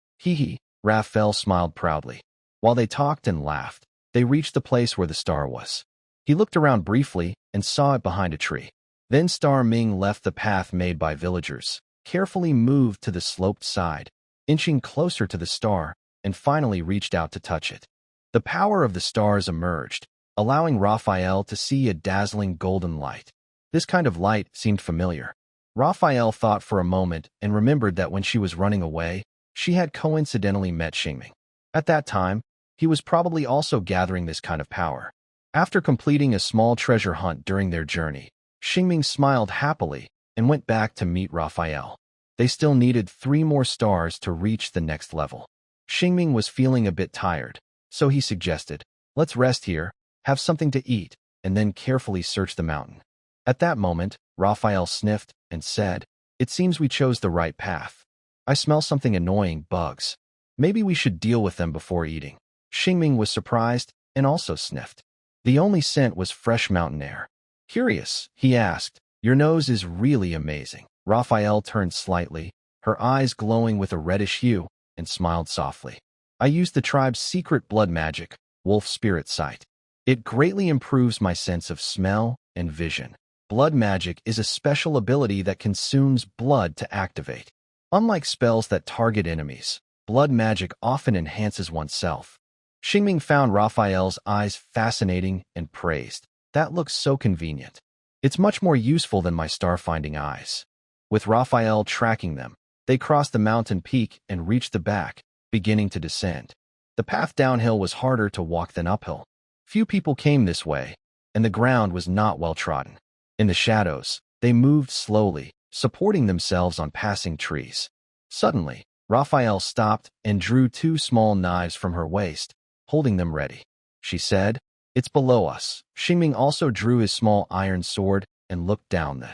Raphael smiled proudly. While they talked and laughed, they reached the place where the star was. He looked around briefly and saw it behind a tree. Then Star Ming left the path made by villagers, carefully moved to the sloped side, inching closer to the star, and finally reached out to touch it. The power of the stars emerged, allowing Raphael to see a dazzling golden light. This kind of light seemed familiar. Raphael thought for a moment and remembered that when she was running away, she had coincidentally met Shing. At that time, he was probably also gathering this kind of power. After completing a small treasure hunt during their journey, Shing smiled happily and went back to meet Raphael. They still needed 3 more stars to reach the next level. Shing was feeling a bit tired, so he suggested, let's rest here, have something to eat, and then carefully search the mountain. At that moment, Raphael sniffed and said, it seems we chose the right path. I smell something annoying, bugs. Maybe we should deal with them before eating. Shing was surprised and also sniffed. The only scent was fresh mountain air. Curious, he asked, your nose is really amazing. Raphael turned slightly, her eyes glowing with a reddish hue, and smiled softly. I used the tribe's secret blood magic, Wolf Spirit Sight. It greatly improves my sense of smell and vision. Blood magic is a special ability that consumes blood to activate. Unlike spells that target enemies, blood magic often enhances oneself. Shing found Raphael's eyes fascinating and praised. That looks so convenient. It's much more useful than my star-finding eyes. With Raphael tracking them, they crossed the mountain peak and reached the back, beginning to descend. The path downhill was harder to walk than uphill. Few people came this way, and the ground was not well trodden. In the shadows, they moved slowly, supporting themselves on passing trees. Suddenly, Raphael stopped and drew 2 small knives from her waist, holding them ready. She said, it's below us. Shing also drew his small iron sword and looked down.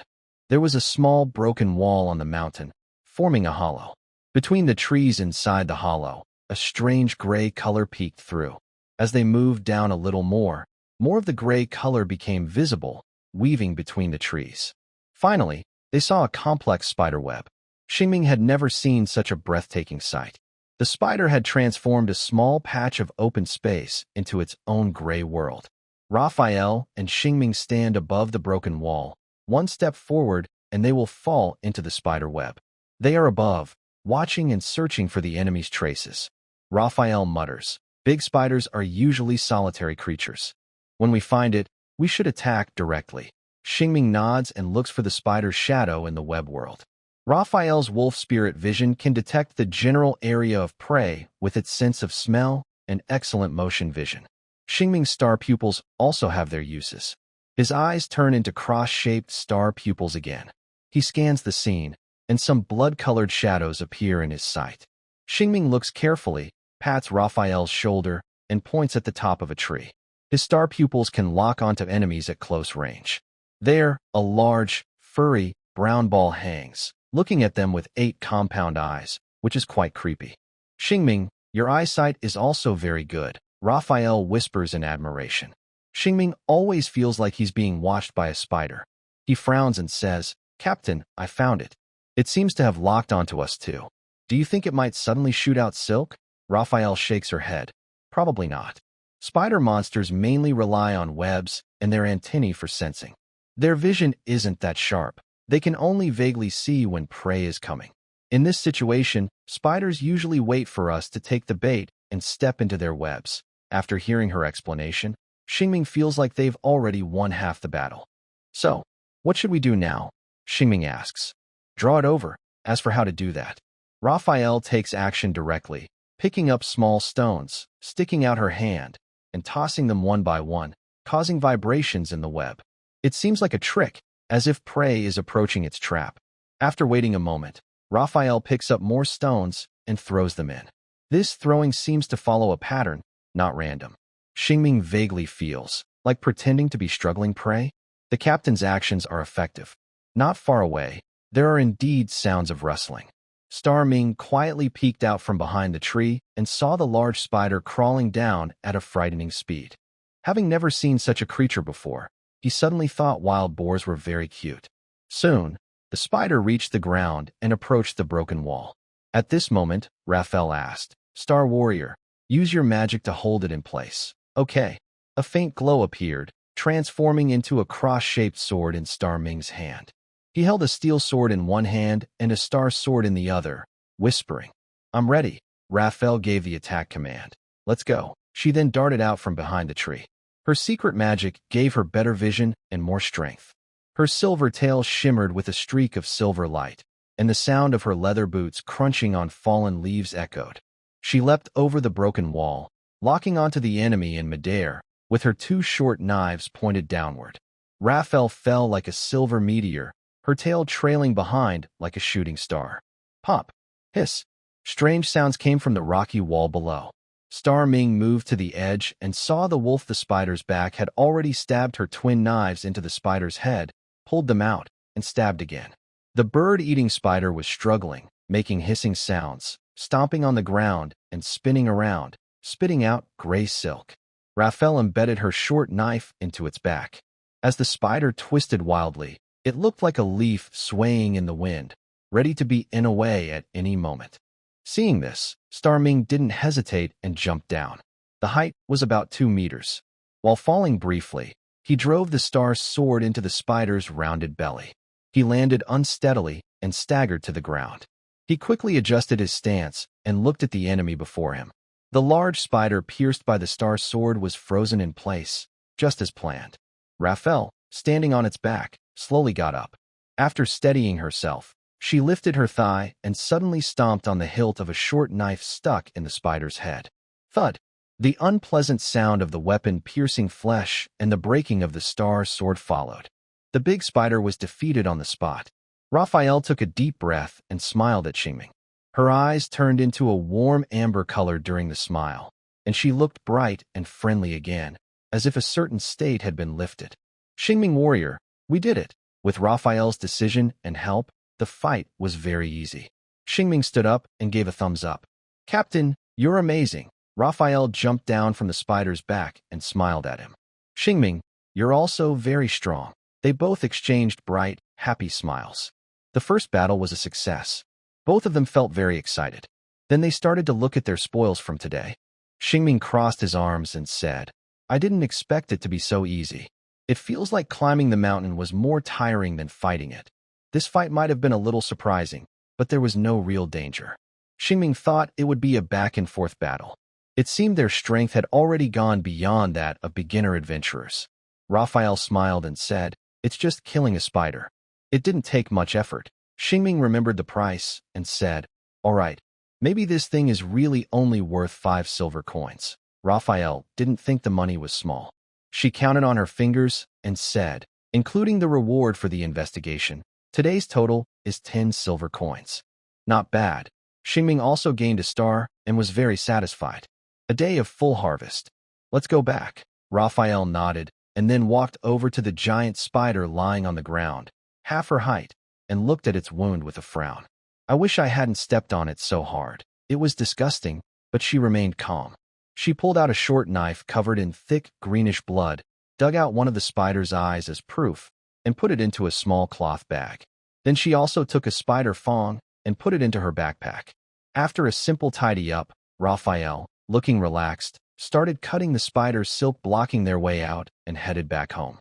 There was a small broken wall on the mountain, forming a hollow. Between the trees inside the hollow, a strange gray color peeked through. As they moved down a little more of the gray color became visible, weaving between the trees. Finally, they saw a complex spider web. Shing had never seen such a breathtaking sight. The spider had transformed a small patch of open space into its own gray world. Raphael and Shing stand above the broken wall. One step forward, and they will fall into the spider web. They are above, watching and searching for the enemy's traces. Raphael mutters, big spiders are usually solitary creatures. When we find it, We should attack directly. Xingming nods and looks for the spider's shadow in the web world. Raphael's wolf spirit vision can detect the general area of prey with its sense of smell and excellent motion vision. Xingming's star pupils also have their uses. His eyes turn into cross-shaped star pupils again. He scans the scene, and some blood-colored shadows appear in his sight. Xingming looks carefully, pats Raphael's shoulder, and points at the top of a tree. His star pupils can lock onto enemies at close range. There, a large, furry, brown ball hangs, looking at them with 8 compound eyes, which is quite creepy. Xingming, your eyesight is also very good, Raphael whispers in admiration. Xingming always feels like he's being watched by a spider. He frowns and says, Captain, I found it. It seems to have locked onto us too. Do you think it might suddenly shoot out silk? Raphael shakes her head. Probably not. Spider monsters mainly rely on webs and their antennae for sensing. Their vision isn't that sharp. They can only vaguely see when prey is coming. In this situation, spiders usually wait for us to take the bait and step into their webs. After hearing her explanation, Xingming feels like they've already won half the battle. So, what should we do now? Xingming asks. Draw it over. As for how to do that, Raphael takes action directly, picking up small stones, sticking out her hand, and tossing them one by one, causing vibrations in the web. It seems like a trick, as if prey is approaching its trap. After waiting a moment, Raphael picks up more stones and throws them in. This throwing seems to follow a pattern, not random. Xingming vaguely feels like pretending to be struggling prey. The captain's actions are effective. Not far away, there are indeed sounds of rustling. Star Ming quietly peeked out from behind the tree and saw the large spider crawling down at a frightening speed. Having never seen such a creature before, he suddenly thought wild boars were very cute. Soon, the spider reached the ground and approached the broken wall. At this moment, Raphael asked, Star Warrior, use your magic to hold it in place. Okay. A faint glow appeared, transforming into a cross-shaped sword in Star Ming's hand. He held a steel sword in one hand and a star sword in the other, whispering, I'm ready. Raphael gave the attack command. Let's go. She then darted out from behind the tree. Her secret magic gave her better vision and more strength. Her silver tail shimmered with a streak of silver light, and the sound of her leather boots crunching on fallen leaves echoed. She leapt over the broken wall, locking onto the enemy in midair, with her 2 short knives pointed downward. Raphael fell like a silver meteor, her tail trailing behind like a shooting star. Pop! Hiss! Strange sounds came from the rocky wall below. Star Ming moved to the edge and saw the wolf the spider's back had already stabbed her twin knives into the spider's head, pulled them out, and stabbed again. The bird-eating spider was struggling, making hissing sounds, stomping on the ground and spinning around, spitting out gray silk. Raphael embedded her short knife into its back. As the spider twisted wildly, it looked like a leaf swaying in the wind, ready to be in away at any moment. Seeing this, Star Ming didn't hesitate and jumped down. The height was about 2 meters. While falling briefly, he drove the star's sword into the spider's rounded belly. He landed unsteadily and staggered to the ground. He quickly adjusted his stance and looked at the enemy before him. The large spider pierced by the star's sword was frozen in place, just as planned. Raphael, standing on its back, slowly got up. After steadying herself, she lifted her thigh and suddenly stomped on the hilt of a short knife stuck in the spider's head. Thud! The unpleasant sound of the weapon piercing flesh and the breaking of the star's sword followed. The big spider was defeated on the spot. Raphael took a deep breath and smiled at Xingming. Her eyes turned into a warm amber color during the smile, and she looked bright and friendly again, as if a certain state had been lifted. Xingming warrior, we did it. With Raphael's decision and help, the fight was very easy. Xingming stood up and gave a thumbs up. Captain, you're amazing. Raphael jumped down from the spider's back and smiled at him. Xingming, you're also very strong. They both exchanged bright, happy smiles. The first battle was a success. Both of them felt very excited. Then they started to look at their spoils from today. Xingming crossed his arms and said, I didn't expect it to be so easy. It feels like climbing the mountain was more tiring than fighting it. This fight might have been a little surprising, but there was no real danger. Xingming thought it would be a back-and-forth battle. It seemed their strength had already gone beyond that of beginner adventurers. Raphael smiled and said, "It's just killing a spider. It didn't take much effort." Xingming remembered the price and said, "All right, maybe this thing is really only worth 5 silver coins." Raphael didn't think the money was small. She counted on her fingers and said, "Including the reward for the investigation, today's total is 10 silver coins." Not bad. Xingming also gained a star and was very satisfied. A day of full harvest. "Let's go back." Raphael nodded and then walked over to the giant spider lying on the ground, half her height, and looked at its wound with a frown. "I wish I hadn't stepped on it so hard. It was disgusting," but she remained calm. She pulled out a short knife covered in thick, greenish blood, dug out one of the spider's eyes as proof, and put it into a small cloth bag. Then she also took a spider fang and put it into her backpack. After a simple tidy-up, Raphael, looking relaxed, started cutting the spider's silk, blocking their way out, and headed back home.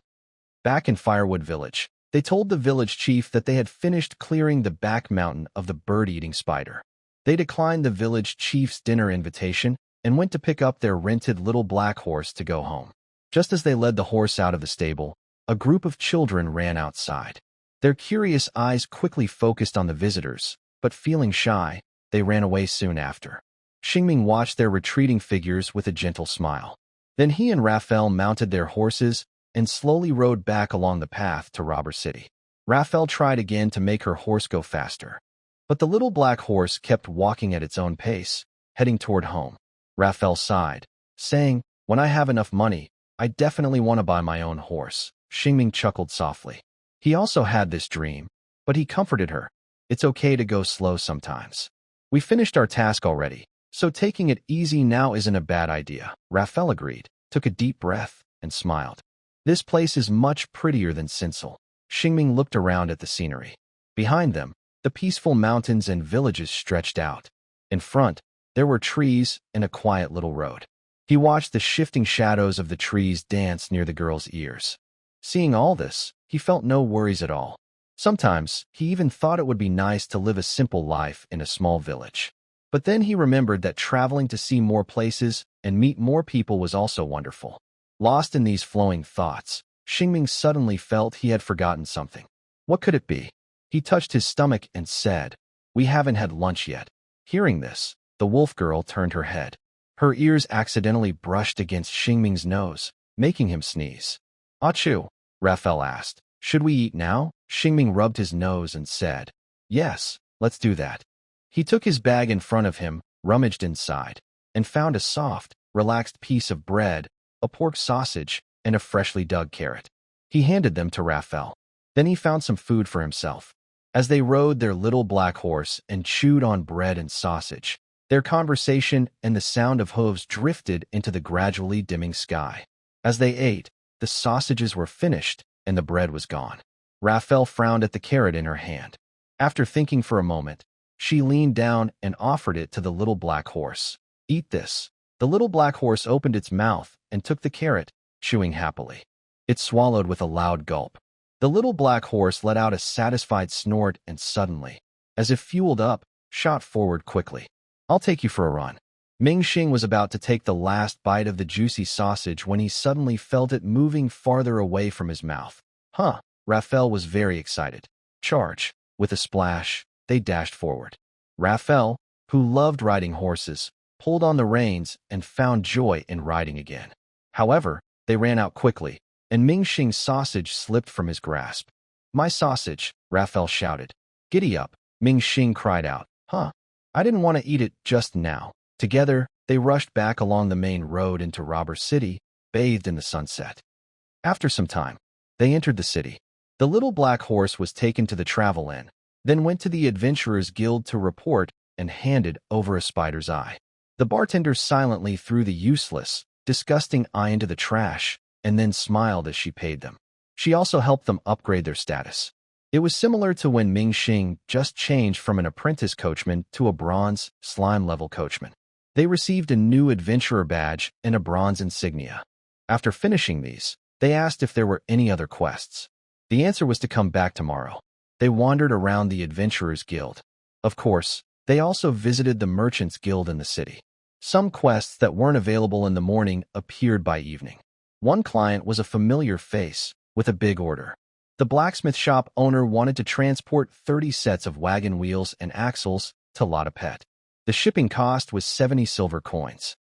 Back in Firewood Village, they told the village chief that they had finished clearing the back mountain of the bird-eating spider. They declined the village chief's dinner invitation and went to pick up their rented little black horse to go home. Just as they led the horse out of the stable, a group of children ran outside. Their curious eyes quickly focused on the visitors, but feeling shy, they ran away soon after. Xingming watched their retreating figures with a gentle smile. Then he and Raphael mounted their horses and slowly rode back along the path to Robber City. Raphael tried again to make her horse go faster, but the little black horse kept walking at its own pace, heading toward home. Raphael sighed, saying, "When I have enough money, I definitely want to buy my own horse." Xingming chuckled softly. He also had this dream, but he comforted her. "It's okay to go slow sometimes. We finished our task already, so taking it easy now isn't a bad idea." Raphael agreed, took a deep breath, and smiled. "This place is much prettier than Sinsel." Xingming looked around at the scenery. Behind them, the peaceful mountains and villages stretched out. In front, there were trees and a quiet little road. He watched the shifting shadows of the trees dance near the girl's ears. Seeing all this, he felt no worries at all. Sometimes, he even thought it would be nice to live a simple life in a small village. But then he remembered that traveling to see more places and meet more people was also wonderful. Lost in these flowing thoughts, Xingming suddenly felt he had forgotten something. What could it be? He touched his stomach and said, "We haven't had lunch yet." Hearing this, the wolf girl turned her head. Her ears accidentally brushed against Xingming's nose, making him sneeze. "Achoo?" Raphael asked. "Should we eat now?" Xingming rubbed his nose and said, "Yes, let's do that." He took his bag in front of him, rummaged inside, and found a soft, relaxed piece of bread, a pork sausage, and a freshly dug carrot. He handed them to Raphael. Then he found some food for himself. As they rode their little black horse and chewed on bread and sausage, their conversation and the sound of hooves drifted into the gradually dimming sky. As they ate, the sausages were finished and the bread was gone. Raphael frowned at the carrot in her hand. After thinking for a moment, she leaned down and offered it to the little black horse. "Eat this." The little black horse opened its mouth and took the carrot, chewing happily. It swallowed with a loud gulp. The little black horse let out a satisfied snort and suddenly, as if fueled up, shot forward quickly. "I'll take you for a run." Xing was about to take the last bite of the juicy sausage when he suddenly felt it moving farther away from his mouth. "Huh!" Raphael was very excited. "Charge!" With a splash, they dashed forward. Raphael, who loved riding horses, pulled on the reins and found joy in riding again. However, they ran out quickly, and Xing's sausage slipped from his grasp. "My sausage!" Raphael shouted. "Giddy up!" Xing cried out. "Huh! I didn't want to eat it just now." Together, they rushed back along the main road into Robber City, bathed in the sunset. After some time, they entered the city. The little black horse was taken to the travel inn, then went to the Adventurers Guild to report and handed over a spider's eye. The bartender silently threw the useless, disgusting eye into the trash and then smiled as she paid them. She also helped them upgrade their status. It was similar to when Xing just changed from an apprentice coachman to a bronze, slime-level coachman. They received a new adventurer badge and a bronze insignia. After finishing these, they asked if there were any other quests. The answer was to come back tomorrow. They wandered around the Adventurers Guild. Of course, they also visited the Merchants Guild in the city. Some quests that weren't available in the morning appeared by evening. One client was a familiar face, with a big order. The blacksmith shop owner wanted to transport 30 sets of wagon wheels and axles to Latapet. The shipping cost was 70 silver coins.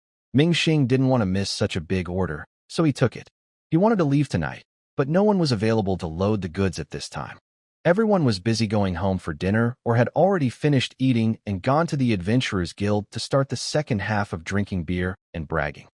Shing didn't want to miss such a big order, so he took it. He wanted to leave tonight, but no one was available to load the goods at this time. Everyone was busy going home for dinner or had already finished eating and gone to the Adventurers Guild to start the second half of drinking beer and bragging.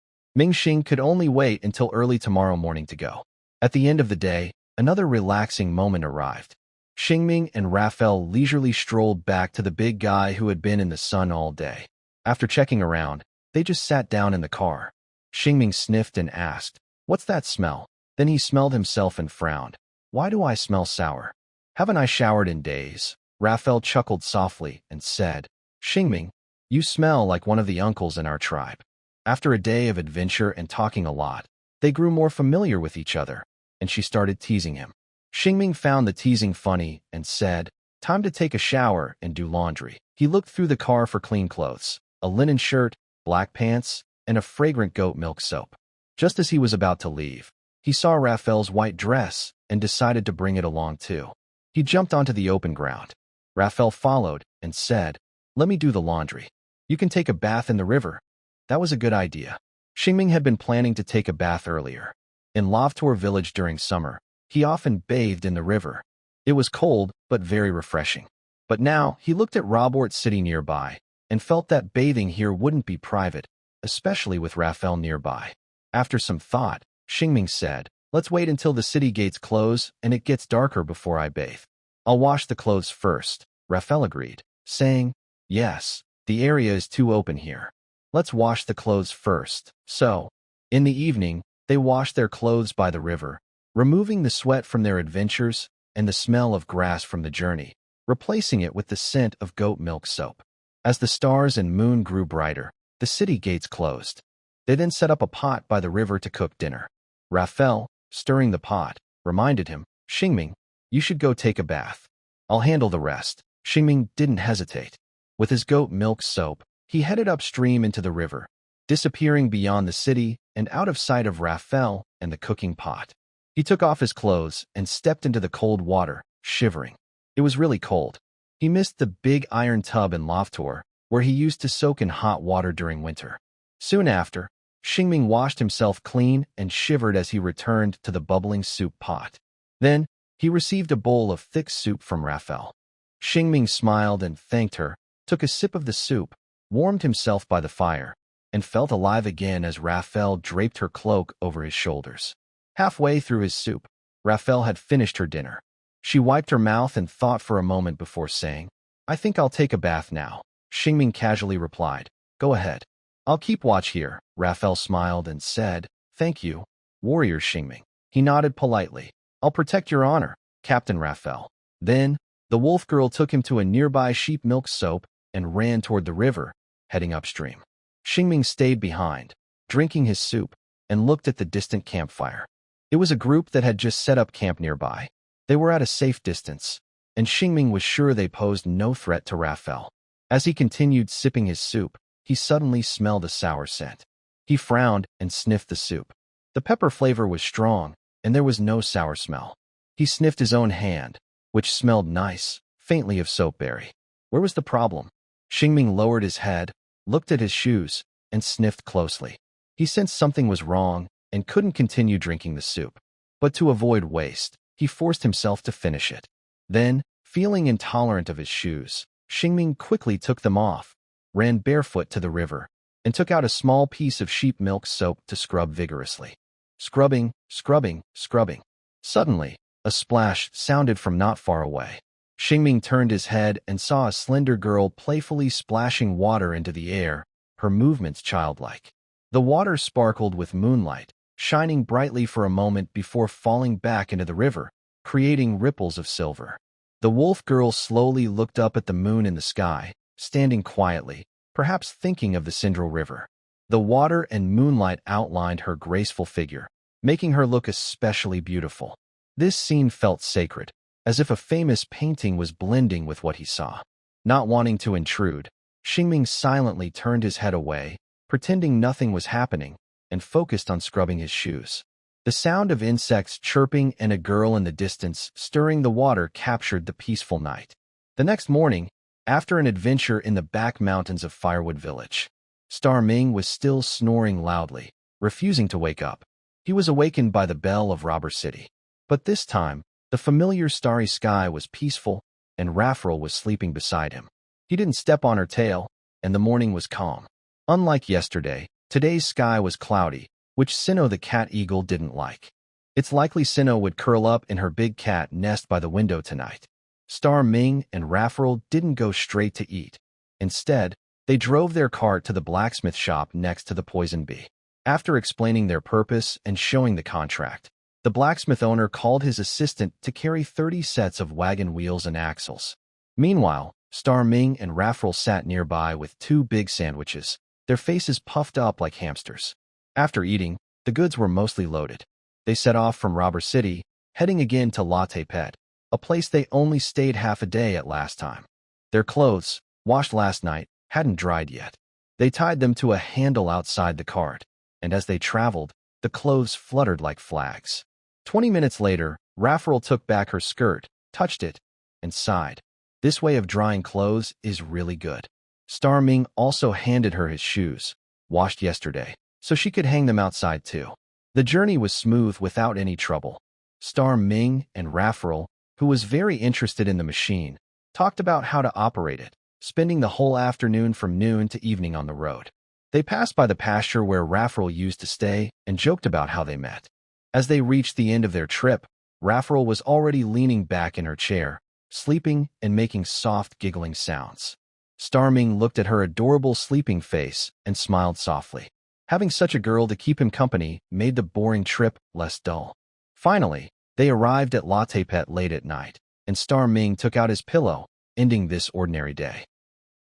Shing could only wait until early tomorrow morning to go. At the end of the day, another relaxing moment arrived. Xingming and Raphael leisurely strolled back to the big guy who had been in the sun all day. After checking around, they just sat down in the car. Xingming sniffed and asked, "What's that smell?" Then he smelled himself and frowned. "Why do I smell sour? Haven't I showered in days?" Raphael chuckled softly and said, "Xingming, you smell like one of the uncles in our tribe." After a day of adventure and talking a lot, they grew more familiar with each other, and she started teasing him. Xingming found the teasing funny and said, "Time to take a shower and do laundry." He looked through the car for clean clothes, a linen shirt, black pants, and a fragrant goat milk soap. Just as he was about to leave, he saw Raphael's white dress and decided to bring it along too. He jumped onto the open ground. Raphael followed and said, "Let me do the laundry. You can take a bath in the river." That was a good idea. Xingming had been planning to take a bath earlier. In Lavtor village during summer, he often bathed in the river. It was cold, but very refreshing. But now, he looked at Robert City nearby, and felt that bathing here wouldn't be private, especially with Raphael nearby. After some thought, Xingming said, "Let's wait until the city gates close and it gets darker before I bathe. I'll wash the clothes first." Raphael agreed, saying, "Yes, the area is too open here. Let's wash the clothes first." So, in the evening, they washed their clothes by the river, removing the sweat from their adventures and the smell of grass from the journey, replacing it with the scent of goat milk soap. As the stars and moon grew brighter, the city gates closed. They then set up a pot by the river to cook dinner. Raphael, stirring the pot, reminded him, "Xingming, you should go take a bath. I'll handle the rest." Xingming didn't hesitate. With his goat milk soap, he headed upstream into the river, disappearing beyond the city and out of sight of Raphael and the cooking pot. He took off his clothes and stepped into the cold water, shivering. It was really cold. He missed the big iron tub in Loftor, where he used to soak in hot water during winter. Soon after, Xingming washed himself clean and shivered as he returned to the bubbling soup pot. Then, he received a bowl of thick soup from Raphael. Xingming smiled and thanked her, took a sip of the soup, warmed himself by the fire, and felt alive again as Raphael draped her cloak over his shoulders. Halfway through his soup, Raphael had finished her dinner. She wiped her mouth and thought for a moment before saying, "I think I'll take a bath now." Xingming casually replied, "Go ahead. I'll keep watch here." Raphael smiled and said, "Thank you, warrior Xingming." He nodded politely. "I'll protect your honor, Captain Raphael." Then, the wolf girl took him to a nearby sheep milk soap and ran toward the river, heading upstream. Xingming stayed behind, drinking his soup, and looked at the distant campfire. It was a group that had just set up camp nearby. They were at a safe distance, and Xingming was sure they posed no threat to Raphael. As he continued sipping his soup, he suddenly smelled a sour scent. He frowned and sniffed the soup. The pepper flavor was strong, and there was no sour smell. He sniffed his own hand, which smelled nice, faintly of soapberry. Where was the problem? Xingming lowered his head, looked at his shoes, and sniffed closely. He sensed something was wrong and couldn't continue drinking the soup. But to avoid waste, he forced himself to finish it. Then, feeling intolerant of his shoes, Xingming quickly took them off, ran barefoot to the river, and took out a small piece of sheep milk soap to scrub vigorously. Scrubbing, scrubbing, scrubbing. Suddenly, a splash sounded from not far away. Xingming turned his head and saw a slender girl playfully splashing water into the air, her movements childlike. The water sparkled with moonlight, shining brightly for a moment before falling back into the river, creating ripples of silver. The wolf girl slowly looked up at the moon in the sky, standing quietly, perhaps thinking of the Sindral River. The water and moonlight outlined her graceful figure, making her look especially beautiful. This scene felt sacred, as if a famous painting was blending with what he saw. Not wanting to intrude, Xingming silently turned his head away, pretending nothing was happening, and focused on scrubbing his shoes. The sound of insects chirping and a girl in the distance stirring the water captured the peaceful night. The next morning, after an adventure in the back mountains of Firewood Village, Star Ming was still snoring loudly, refusing to wake up. He was awakened by the bell of Robber City. But this time, the familiar starry sky was peaceful, and Raphael was sleeping beside him. He didn't step on her tail, and the morning was calm. Unlike yesterday, today's sky was cloudy, which Sinnoh the cat eagle didn't like. It's likely Sinnoh would curl up in her big cat nest by the window tonight. Star Ming and Raphael didn't go straight to eat. Instead, they drove their cart to the blacksmith shop next to the poison bee. After explaining their purpose and showing the contract, the blacksmith owner called his assistant to carry 30 sets of wagon wheels and axles. Meanwhile, Star Ming and Raphael sat nearby with 2 big sandwiches, their faces puffed up like hamsters. After eating, the goods were mostly loaded. They set off from Robber City, heading again to Latte Pet, a place they only stayed half a day at last time. Their clothes, washed last night, hadn't dried yet. They tied them to a handle outside the cart, and as they traveled, the clothes fluttered like flags. 20 minutes later, Raphael took back her skirt, touched it, and sighed. This way of drying clothes is really good. Star Ming also handed her his shoes, washed yesterday, so she could hang them outside too. The journey was smooth without any trouble. Star Ming and Raphael, who was very interested in the machine, talked about how to operate it, spending the whole afternoon from noon to evening on the road. They passed by the pasture where Raphael used to stay and joked about how they met. As they reached the end of their trip, Raphael was already leaning back in her chair, sleeping and making soft giggling sounds. Star Ming looked at her adorable sleeping face and smiled softly. Having such a girl to keep him company made the boring trip less dull. Finally, they arrived at Latte Pet late at night, and Star Ming took out his pillow, ending this ordinary day.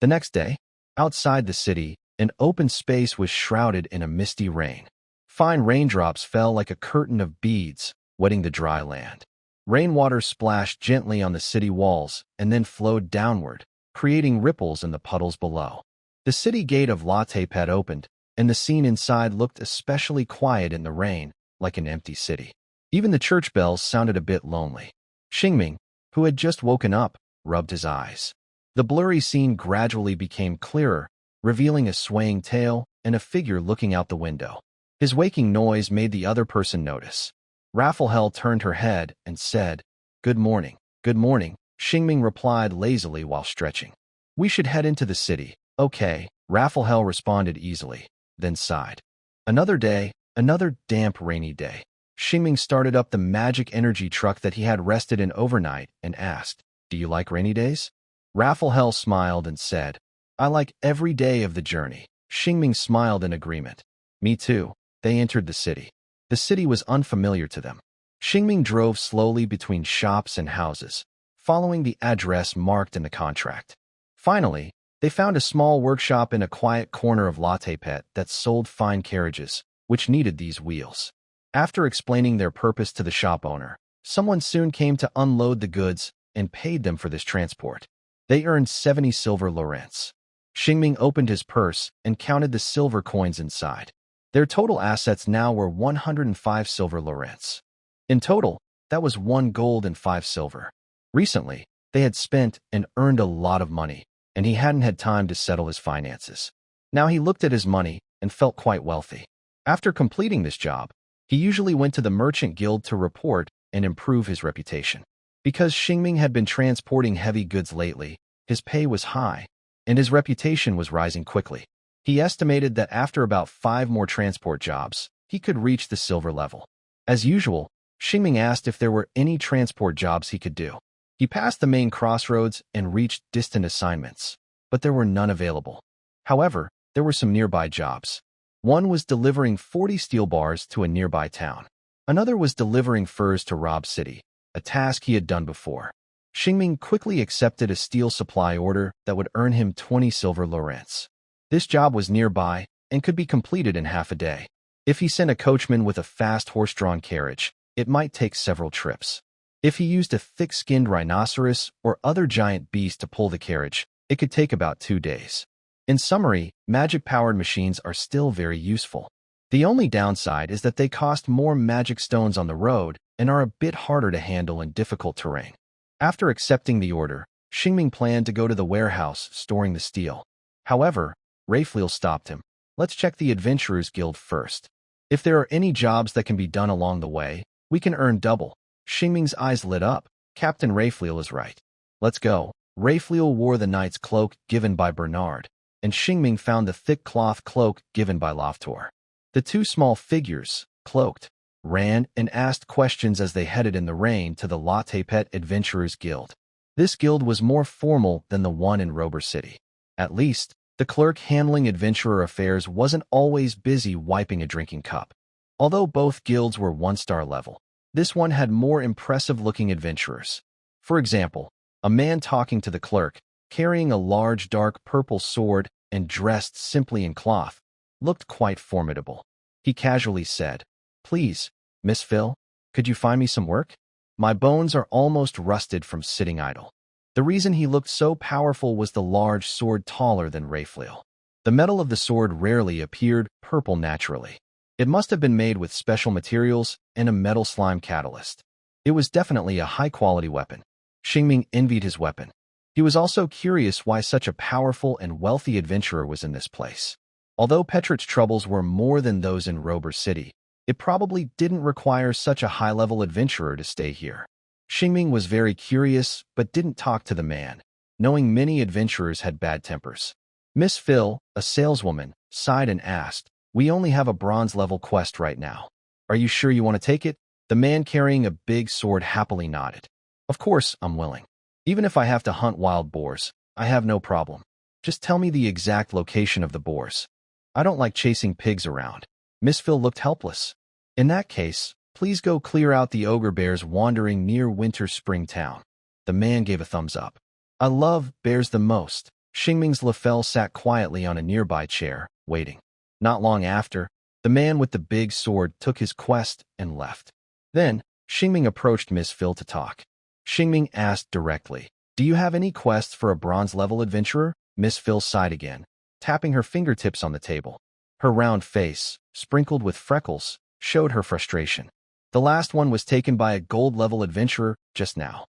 The next day, outside the city, an open space was shrouded in a misty rain. Fine raindrops fell like a curtain of beads, wetting the dry land. Rainwater splashed gently on the city walls and then flowed downward, creating ripples in the puddles below. The city gate of Latte Pet opened, and the scene inside looked especially quiet in the rain, like an empty city. Even the church bells sounded a bit lonely. Shing, who had just woken up, rubbed his eyes. The blurry scene gradually became clearer, revealing a swaying tail and a figure looking out the window. His waking noise made the other person notice. Raphael turned her head and said, "Good morning." "Good morning," Shing replied lazily while stretching. "We should head into the city." "Okay," Raphael responded easily, then sighed. Another day, another damp, rainy day. Shing started up the magic energy truck that he had rested in overnight and asked, "Do you like rainy days?" Raphael smiled and said, "I like every day of the journey." Shing smiled in agreement. "Me too." They entered the city. The city was unfamiliar to them. Shing drove slowly between shops and houses, following the address marked in the contract. Finally, they found a small workshop in a quiet corner of Latte Pet that sold fine carriages, which needed these wheels. After explaining their purpose to the shop owner, someone soon came to unload the goods and paid them for this transport. They earned 70 silver lorents. Shing opened his purse and counted the silver coins inside. Their total assets now were 105 silver lorents. In total, that was 1 gold and 5 silver. Recently, they had spent and earned a lot of money, and he hadn't had time to settle his finances. Now he looked at his money and felt quite wealthy. After completing this job, he usually went to the merchant guild to report and improve his reputation. Because Shing had been transporting heavy goods lately, his pay was high, and his reputation was rising quickly. He estimated that after about 5 more transport jobs, he could reach the silver level. As usual, Shing asked if there were any transport jobs he could do. He passed the main crossroads and reached distant assignments, but there were none available. However, there were some nearby jobs. One was delivering 40 steel bars to a nearby town. Another was delivering furs to Rob City, a task he had done before. Shing quickly accepted a steel supply order that would earn him 20 silver lorents. This job was nearby and could be completed in half a day. If he sent a coachman with a fast horse-drawn carriage, it might take several trips. If he used a thick-skinned rhinoceros or other giant beast to pull the carriage, it could take about 2 days. In summary, magic-powered machines are still very useful. The only downside is that they cost more magic stones on the road and are a bit harder to handle in difficult terrain. After accepting the order, Xingming planned to go to the warehouse storing the steel. However, Raphael stopped him. Let's check the Adventurers Guild first. If there are any jobs that can be done along the way, we can earn double. Xingming's eyes lit up. Captain Raphael is right. Let's go. Raphael wore the knight's cloak given by Bernard, and Xingming found the thick cloth cloak given by Loftor. The two small figures, cloaked, ran and asked questions as they headed in the rain to the Latte Pet Adventurers Guild. This guild was more formal than the one in Rober City. At least, the clerk handling adventurer affairs wasn't always busy wiping a drinking cup. Although both guilds were 1-star level, this one had more impressive-looking adventurers. For example, a man talking to the clerk, carrying a large dark purple sword and dressed simply in cloth, looked quite formidable. He casually said, "Please, Miss Phil, could you find me some work? My bones are almost rusted from sitting idle." The reason he looked so powerful was the large sword taller than Raphael. The metal of the sword rarely appeared purple naturally. It must have been made with special materials and a metal slime catalyst. It was definitely a high-quality weapon. Xingming envied his weapon. He was also curious why such a powerful and wealthy adventurer was in this place. Although Petrich's troubles were more than those in Rober City, it probably didn't require such a high-level adventurer to stay here. Xingming was very curious but didn't talk to the man, knowing many adventurers had bad tempers. Miss Phil, a saleswoman, sighed and asked, "We only have a bronze-level quest right now. Are you sure you want to take it?" The man carrying a big sword happily nodded. "Of course, I'm willing. Even if I have to hunt wild boars, I have no problem. Just tell me the exact location of the boars. I don't like chasing pigs around." Miss Phil looked helpless. "In that case, please go clear out the ogre bears wandering near Winter Spring Town." The man gave a thumbs up. "I love bears the most." Xingming's Raphael sat quietly on a nearby chair, waiting. Not long after, the man with the big sword took his quest and left. Then, Xingming approached Miss Phil to talk. Xingming asked directly, "Do you have any quests for a bronze-level adventurer?" Miss Phil sighed again, tapping her fingertips on the table. Her round face, sprinkled with freckles, showed her frustration. "The last one was taken by a gold-level adventurer just now."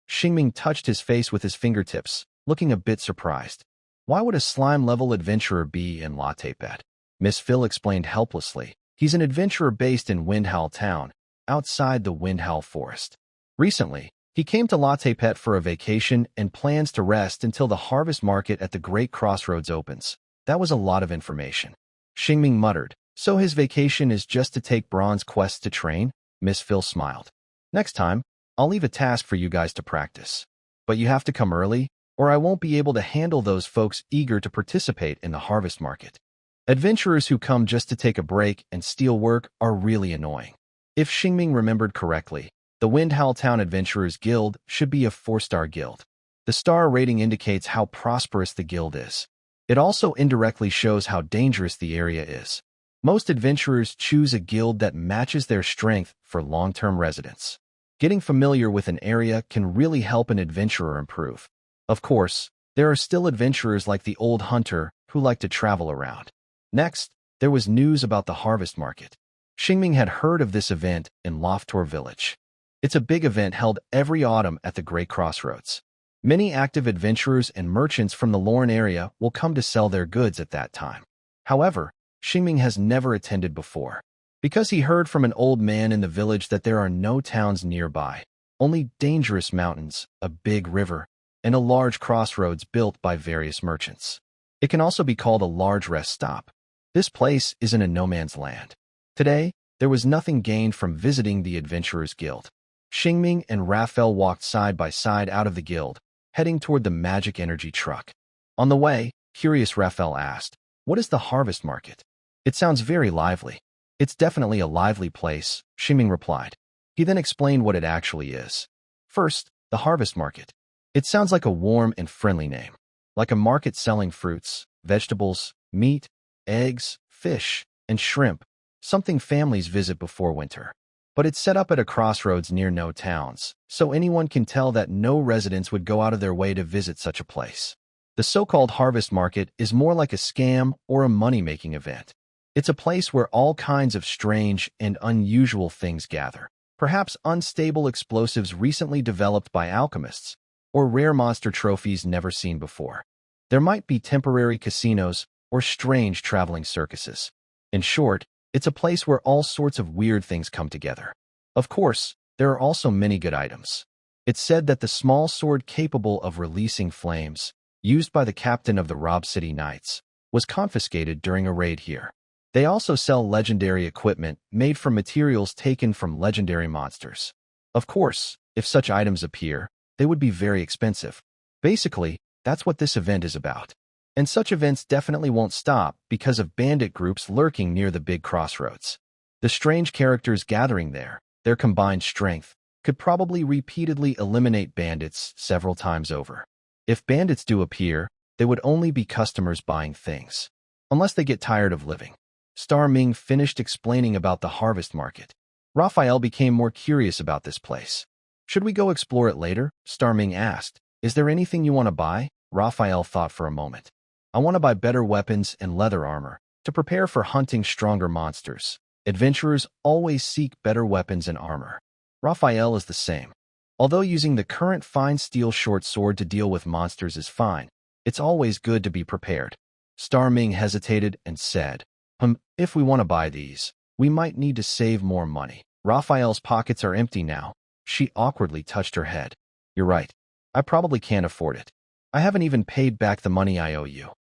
Xingming touched his face with his fingertips, looking a bit surprised. "Why would a slime-level adventurer be in Latte Pet?" Miss Phil explained helplessly. "He's an adventurer based in Windhowl Town, outside the Windhowl Forest. Recently, he came to Latte Pet for a vacation and plans to rest until the harvest market at the Great Crossroads opens." That was a lot of information. Xingming muttered, "So his vacation is just to take bronze quests to train?" Miss Phil smiled. "Next time, I'll leave a task for you guys to practice. But you have to come early, or I won't be able to handle those folks eager to participate in the harvest market. Adventurers who come just to take a break and steal work are really annoying." If Xingming remembered correctly, the Windhowl Town Adventurers Guild should be a 4-star guild. The star rating indicates how prosperous the guild is. It also indirectly shows how dangerous the area is. Most adventurers choose a guild that matches their strength for long-term residence. Getting familiar with an area can really help an adventurer improve. Of course, there are still adventurers like the old hunter who like to travel around. Next, there was news about the harvest market. Xingming had heard of this event in Loftor Village. It's a big event held every autumn at the Great Crossroads. Many active adventurers and merchants from the Lorn area will come to sell their goods at that time. However, Xingming has never attended before, because he heard from an old man in the village that there are no towns nearby, only dangerous mountains, a big river, and a large crossroads built by various merchants. It can also be called a large rest stop. This place is in a no-man's land. Today, there was nothing gained from visiting the Adventurers Guild. Xingming and Raphael walked side by side out of the guild, heading toward the magic energy truck. On the way, curious Raphael asked, "What is the harvest market?" "It sounds very lively." "It's definitely a lively place," Xingming replied. He then explained what it actually is. First, the harvest market. It sounds like a warm and friendly name, like a market selling fruits, vegetables, meat, eggs, fish, and shrimp, something families visit before winter. But it's set up at a crossroads near no towns, so anyone can tell that no residents would go out of their way to visit such a place. The so-called harvest market is more like a scam or a money-making event. It's a place where all kinds of strange and unusual things gather. Perhaps unstable explosives recently developed by alchemists, or rare monster trophies never seen before. There might be temporary casinos or strange traveling circuses. In short, it's a place where all sorts of weird things come together. Of course, there are also many good items. It's said that the small sword capable of releasing flames, used by the captain of the Rob City Knights, was confiscated during a raid here. They also sell legendary equipment made from materials taken from legendary monsters. Of course, if such items appear, they would be very expensive. Basically, that's what this event is about. And such events definitely won't stop because of bandit groups lurking near the big crossroads. The strange characters gathering there, their combined strength, could probably repeatedly eliminate bandits several times over. If bandits do appear, they would only be customers buying things. Unless they get tired of living. Star Ming finished explaining about the harvest market. Raphael became more curious about this place. Should we go explore it later? Star Ming asked. Is there anything you want to buy? Raphael thought for a moment. I want to buy better weapons and leather armor to prepare for hunting stronger monsters. Adventurers always seek better weapons and armor. Raphael is the same. Although using the current fine steel short sword to deal with monsters is fine, it's always good to be prepared. Star Ming hesitated and said, if we want to buy these, we might need to save more money. Raphael's pockets are empty now. She awkwardly touched her head. You're right. I probably can't afford it. I haven't even paid back the money I owe you.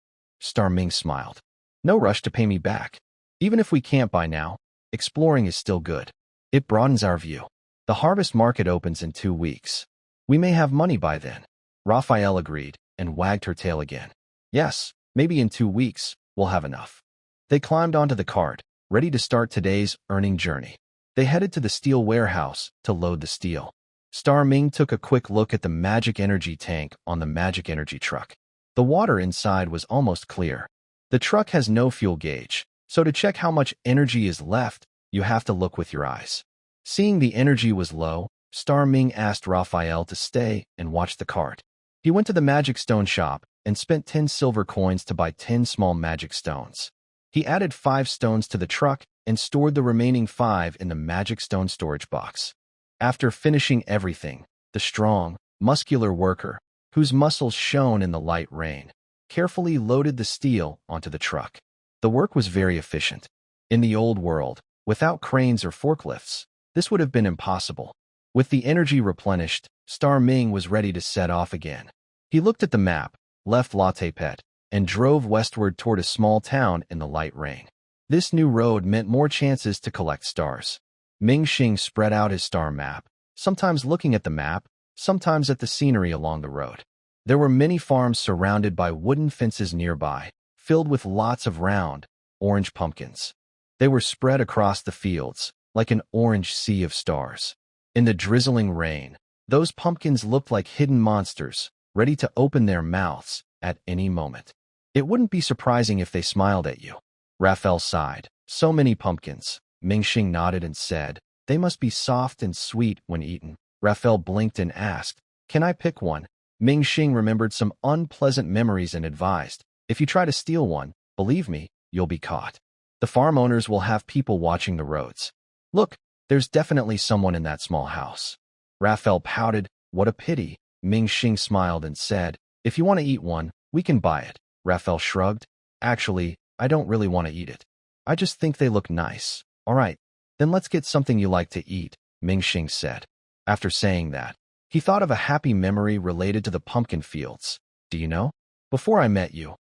Star Ming smiled. No rush to pay me back. Even if we can't buy now, exploring is still good. It broadens our view. The harvest market opens in 2 weeks. We may have money by then. Raphael agreed and wagged her tail again. Yes, maybe in 2 weeks, we'll have enough. They climbed onto the cart, ready to start today's earning journey. They headed to the steel warehouse to load the steel. Star Ming took a quick look at the magic energy tank on the magic energy truck. The water inside was almost clear. The truck has no fuel gauge, so to check how much energy is left, you have to look with your eyes. Seeing the energy was low, Star Ming asked Raphael to stay and watch the cart. He went to the magic stone shop and spent 10 silver coins to buy 10 small magic stones. He added 5 stones to the truck and stored the remaining 5 in the magic stone storage box. After finishing everything, the strong, muscular worker, whose muscles shone in the light rain, carefully loaded the steel onto the truck. The work was very efficient. In the old world, without cranes or forklifts, this would have been impossible. With the energy replenished, Star Ming was ready to set off again. He looked at the map, left Latte Pet, and drove westward toward a small town in the light rain. This new road meant more chances to collect stars. Ming Shing spread out his star map, sometimes looking at the map, sometimes at the scenery along the road. There were many farms surrounded by wooden fences nearby, filled with lots of round, orange pumpkins. They were spread across the fields, like an orange sea of stars. In the drizzling rain, those pumpkins looked like hidden monsters, ready to open their mouths at any moment. It wouldn't be surprising if they smiled at you. Raphael sighed. So many pumpkins. Ming Shing nodded and said, they must be soft and sweet when eaten. Raphael blinked and asked, can I pick one? Ming Shing remembered some unpleasant memories and advised, if you try to steal one, believe me, you'll be caught. The farm owners will have people watching the roads. Look, there's definitely someone in that small house. Raphael pouted, what a pity. Ming Shing smiled and said, if you want to eat one, we can buy it. Raphael shrugged. Actually, I don't really want to eat it. I just think they look nice. All right, then let's get something you like to eat, Ming Shing said. After saying that, he thought of a happy memory related to the pumpkin fields. Do you know? Before I met you,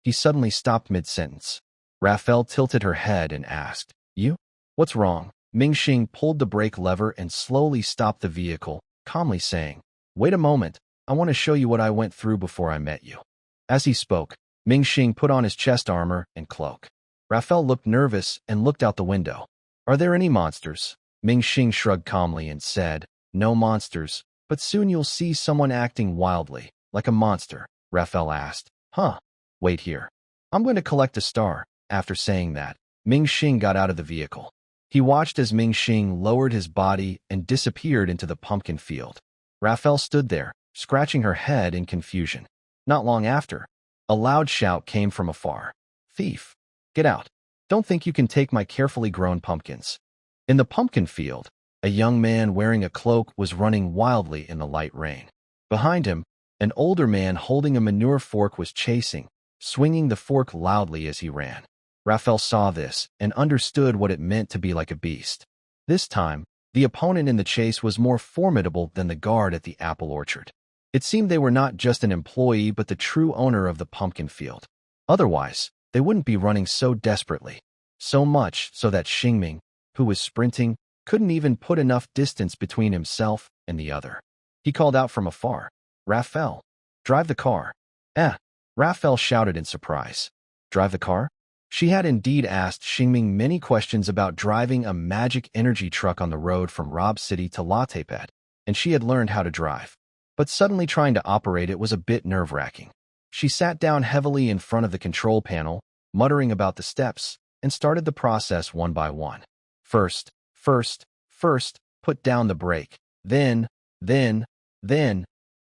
he suddenly stopped mid-sentence. Raphael tilted her head and asked, you? What's wrong? Ming Shing pulled the brake lever and slowly stopped the vehicle, calmly saying, wait a moment, I want to show you what I went through before I met you. As he spoke, Ming Shing put on his chest armor and cloak. Raphael looked nervous and looked out the window. Are there any monsters? Ming Shing shrugged calmly and said, no monsters, but soon you'll see someone acting wildly, like a monster. Raphael asked, wait here. I'm going to collect a star. After saying that, Ming Shing got out of the vehicle. He watched as Ming Shing lowered his body and disappeared into the pumpkin field. Raphael stood there, scratching her head in confusion. Not long after, a loud shout came from afar. Thief! Get out! Don't think you can take my carefully grown pumpkins. In the pumpkin field, a young man wearing a cloak was running wildly in the light rain. Behind him, an older man holding a manure fork was chasing, swinging the fork loudly as he ran. Raphael saw this and understood what it meant to be like a beast. This time, the opponent in the chase was more formidable than the guard at the apple orchard. It seemed they were not just an employee but the true owner of the pumpkin field. Otherwise, they wouldn't be running so desperately. So much so that Shing, who was sprinting, couldn't even put enough distance between himself and the other. He called out from afar, "Raphael, drive the car." Raphael shouted in surprise. Drive the car? She had indeed asked Shing many questions about driving a magic energy truck on the road from Rob City to Latepet, and she had learned how to drive. But suddenly trying to operate it was a bit nerve-wracking. She sat down heavily in front of the control panel, muttering about the steps, and started the process one by one. First, put down the brake. Then,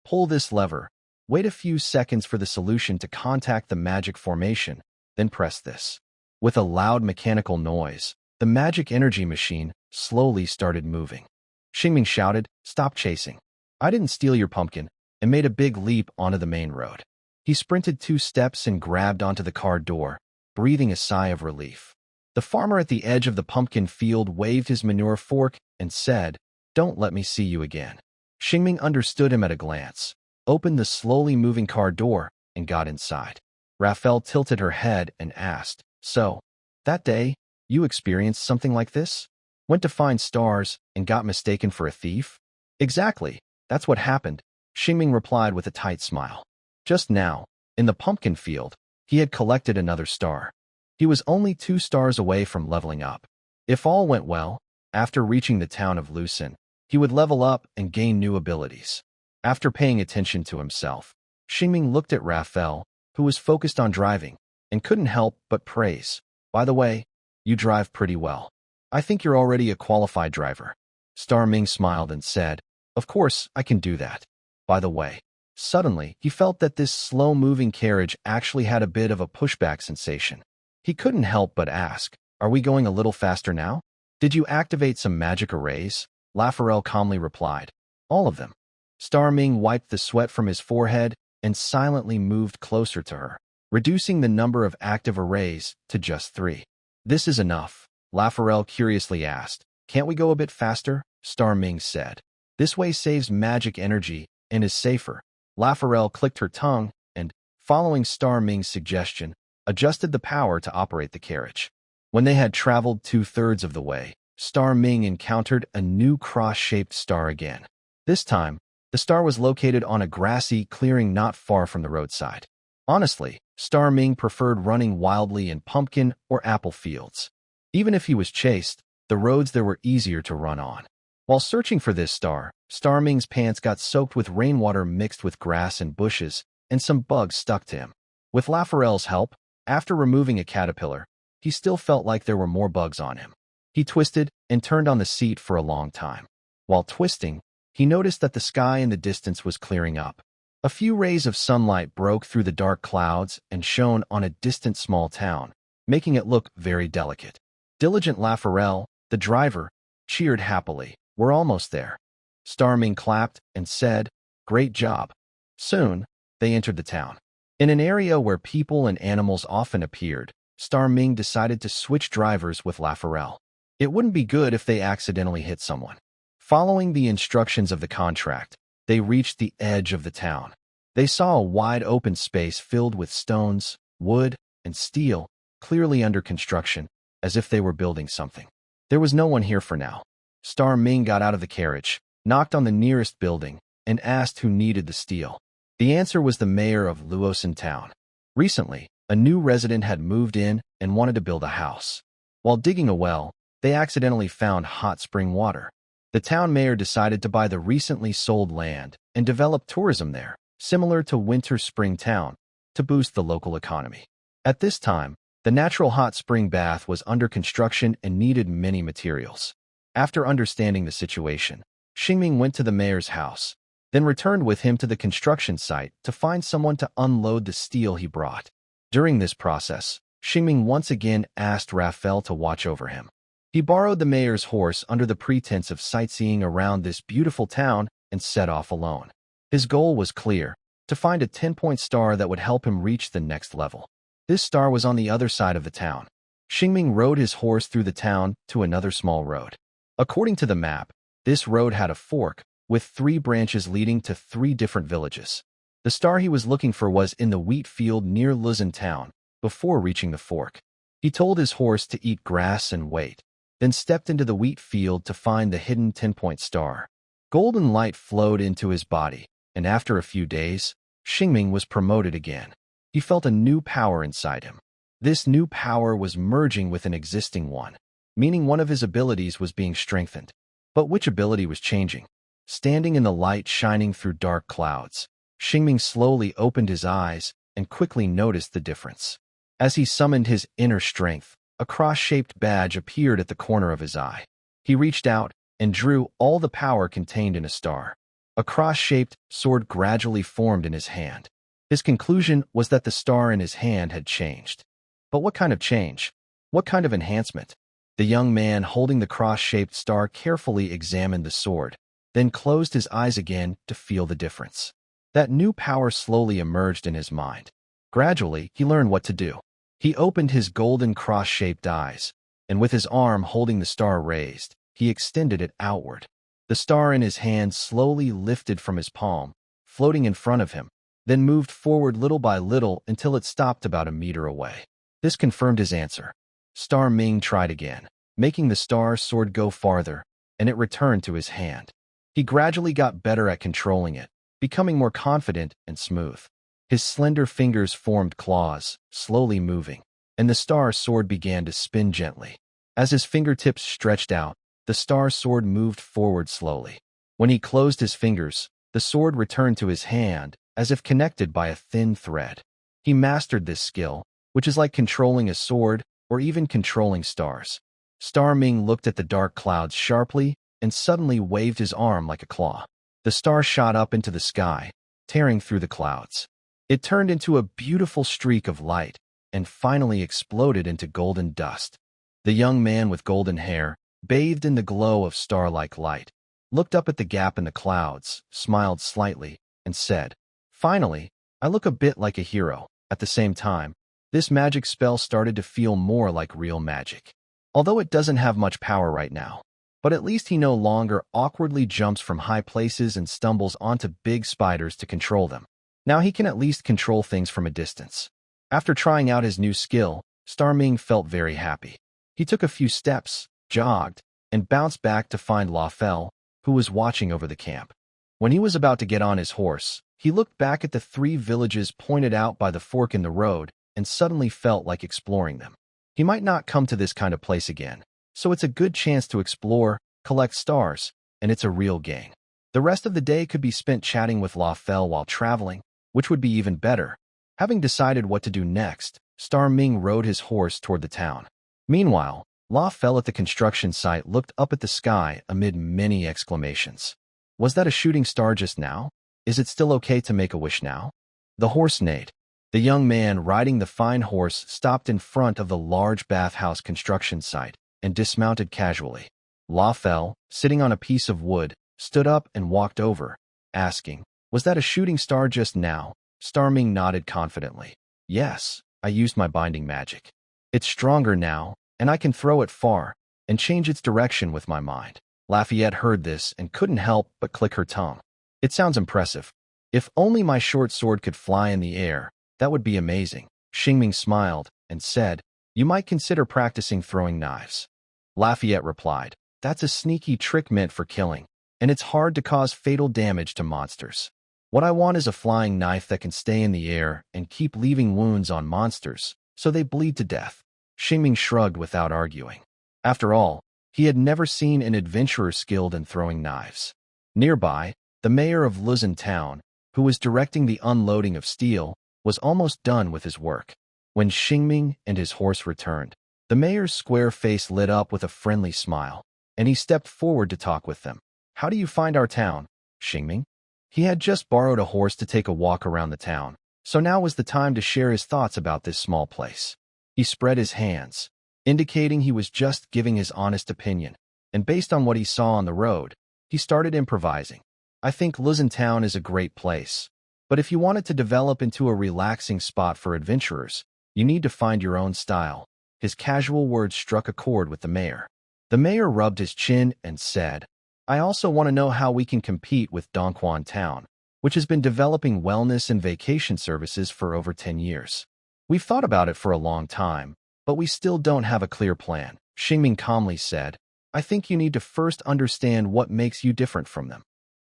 pull this lever. Wait a few seconds for the solution to contact the magic formation, then press this. With a loud mechanical noise, the magic energy machine slowly started moving. Shing shouted, "Stop chasing. I didn't steal your pumpkin," and made a big leap onto the main road. He sprinted 2 steps and grabbed onto the car door, breathing a sigh of relief. The farmer at the edge of the pumpkin field waved his manure fork and said, "Don't let me see you again." Shing understood him at a glance, opened the slowly moving car door, and got inside. Raphael tilted her head and asked, "So, that day, you experienced something like this? Went to find stars and got mistaken for a thief?" "Exactly, that's what happened," Shing replied with a tight smile. Just now, in the pumpkin field, he had collected another star. He was only 2 stars away from leveling up. If all went well, after reaching the town of Lucin, he would level up and gain new abilities. After paying attention to himself, Shing looked at Raphael, who was focused on driving, and couldn't help but praise. "By the way, you drive pretty well. I think you're already a qualified driver." Star Ming smiled and said, "Of course, I can do that. By the way." Suddenly, he felt that this slow-moving carriage actually had a bit of a pushback sensation. He couldn't help but ask, "Are we going a little faster now?" "Did you activate some magic arrays?" Raphael calmly replied, "All of them." Star Ming wiped the sweat from his forehead and silently moved closer to her, reducing the number of active arrays to just 3. "This is enough," Raphael curiously asked. "Can't we go a bit faster?" Star Ming said. "This way saves magic energy and is safer." Raphael clicked her tongue and, following Star Ming's suggestion, adjusted the power to operate the carriage. When they had traveled 2/3 of the way, Star Ming encountered a new cross-shaped star again. This time, the star was located on a grassy clearing not far from the roadside. Honestly, Star Ming preferred running wildly in pumpkin or apple fields. Even if he was chased, the roads there were easier to run on. While searching for this star, Star Ming's pants got soaked with rainwater mixed with grass and bushes, and some bugs stuck to him. With Raphael's help, after removing a caterpillar, he still felt like there were more bugs on him. He twisted and turned on the seat for a long time. While twisting, he noticed that the sky in the distance was clearing up. A few rays of sunlight broke through the dark clouds and shone on a distant small town, making it look very delicate. Diligent Raphael, the driver, cheered happily. "We're almost there." Star Ming clapped and said, "Great job." Soon, they entered the town. In an area where people and animals often appeared, Star Ming decided to switch drivers with Raphael. It wouldn't be good if they accidentally hit someone. Following the instructions of the contract, they reached the edge of the town. They saw a wide open space filled with stones, wood, and steel, clearly under construction, as if they were building something. There was no one here for now. Star Ming got out of the carriage, knocked on the nearest building, and asked who needed the steel. The answer was the mayor of Luosin town. Recently, a new resident had moved in and wanted to build a house. While digging a well, they accidentally found hot spring water. The town mayor decided to buy the recently sold land and develop tourism there, similar to Winter Spring Town, to boost the local economy. At this time, the natural hot spring bath was under construction and needed many materials. After understanding the situation, Shing went to the mayor's house, then returned with him to the construction site to find someone to unload the steel he brought. During this process, Xingming once again asked Raphael to watch over him. He borrowed the mayor's horse under the pretense of sightseeing around this beautiful town and set off alone. His goal was clear: to find a 10-point star that would help him reach the next level. This star was on the other side of the town. Xingming rode his horse through the town to another small road. According to the map, this road had a fork, with 3 branches leading to 3 different villages. The star he was looking for was in the wheat field near Luzon town, before reaching the fork. He told his horse to eat grass and wait, then stepped into the wheat field to find the hidden 10-point star. Golden light flowed into his body, and after a few days, Xingming was promoted again. He felt a new power inside him. This new power was merging with an existing one, meaning one of his abilities was being strengthened. But which ability was changing? Standing in the light shining through dark clouds, Xingming slowly opened his eyes and quickly noticed the difference. As he summoned his inner strength, a cross-shaped badge appeared at the corner of his eye. He reached out and drew all the power contained in a star. A cross-shaped sword gradually formed in his hand. His conclusion was that the star in his hand had changed. But what kind of change? What kind of enhancement? The young man holding the cross-shaped star carefully examined the sword, then closed his eyes again to feel the difference. That new power slowly emerged in his mind. Gradually, he learned what to do. He opened his golden cross-shaped eyes, and with his arm holding the star raised, he extended it outward. The star in his hand slowly lifted from his palm, floating in front of him, then moved forward little by little until it stopped about a meter away. This confirmed his answer. Star Ming tried again, making the star sword go farther, and it returned to his hand. He gradually got better at controlling it, becoming more confident and smooth. His slender fingers formed claws, slowly moving, and the star sword began to spin gently. As his fingertips stretched out, the star sword moved forward slowly. When he closed his fingers, the sword returned to his hand, as if connected by a thin thread. He mastered this skill, which is like controlling a sword or even controlling stars. Star Ming looked at the dark clouds sharply and suddenly waved his arm like a claw. The star shot up into the sky, tearing through the clouds. It turned into a beautiful streak of light and finally exploded into golden dust. The young man with golden hair, bathed in the glow of star-like light, looked up at the gap in the clouds, smiled slightly, and said, "Finally, I look a bit like a hero." At the same time, this magic spell started to feel more like real magic. Although it doesn't have much power right now, but at least he no longer awkwardly jumps from high places and stumbles onto big spiders to control them. Now he can at least control things from a distance. After trying out his new skill, Star Ming felt very happy. He took a few steps, jogged, and bounced back to find Raphael, who was watching over the camp. When he was about to get on his horse, he looked back at the 3 villages pointed out by the fork in the road and suddenly felt like exploring them. He might not come to this kind of place again, so it's a good chance to explore, collect stars, and it's a real gain. The rest of the day could be spent chatting with Raphael while traveling, which would be even better. Having decided what to do next, Star Ming rode his horse toward the town. Meanwhile, Raphael at the construction site looked up at the sky amid many exclamations. Was that a shooting star just now? Is it still okay to make a wish now? The horse neighed. The young man riding the fine horse stopped in front of the large bathhouse construction site and dismounted casually. Raphael, sitting on a piece of wood, stood up and walked over, asking, "Was that a shooting star just now?" Star Ming nodded confidently. "Yes, I used my binding magic. It's stronger now, and I can throw it far and change its direction with my mind." Lafayette heard this and couldn't help but click her tongue. "It sounds impressive. If only my short sword could fly in the air, that would be amazing." Xingming smiled and said, "You might consider practicing throwing knives." Lafayette replied, "That's a sneaky trick meant for killing, and it's hard to cause fatal damage to monsters. What I want is a flying knife that can stay in the air and keep leaving wounds on monsters, so they bleed to death." Xingming shrugged without arguing. After all, he had never seen an adventurer skilled in throwing knives. Nearby, the mayor of Luzon town, who was directing the unloading of steel, was almost done with his work. When Xingming and his horse returned, the mayor's square face lit up with a friendly smile, and he stepped forward to talk with them. "How do you find our town, Xingming?" He had just borrowed a horse to take a walk around the town, so now was the time to share his thoughts about this small place. He spread his hands, indicating he was just giving his honest opinion, and based on what he saw on the road, he started improvising. I think Luzon Town is a great place, but if you want it to develop into a relaxing spot for adventurers, you need to find your own style. His casual words struck a chord with the mayor. The mayor rubbed his chin and said, I also want to know how we can compete with Dongquan Town, which has been developing wellness and vacation services for over 10 years. We've thought about it for a long time, but we still don't have a clear plan. Shing calmly said, I think you need to first understand what makes you different from them.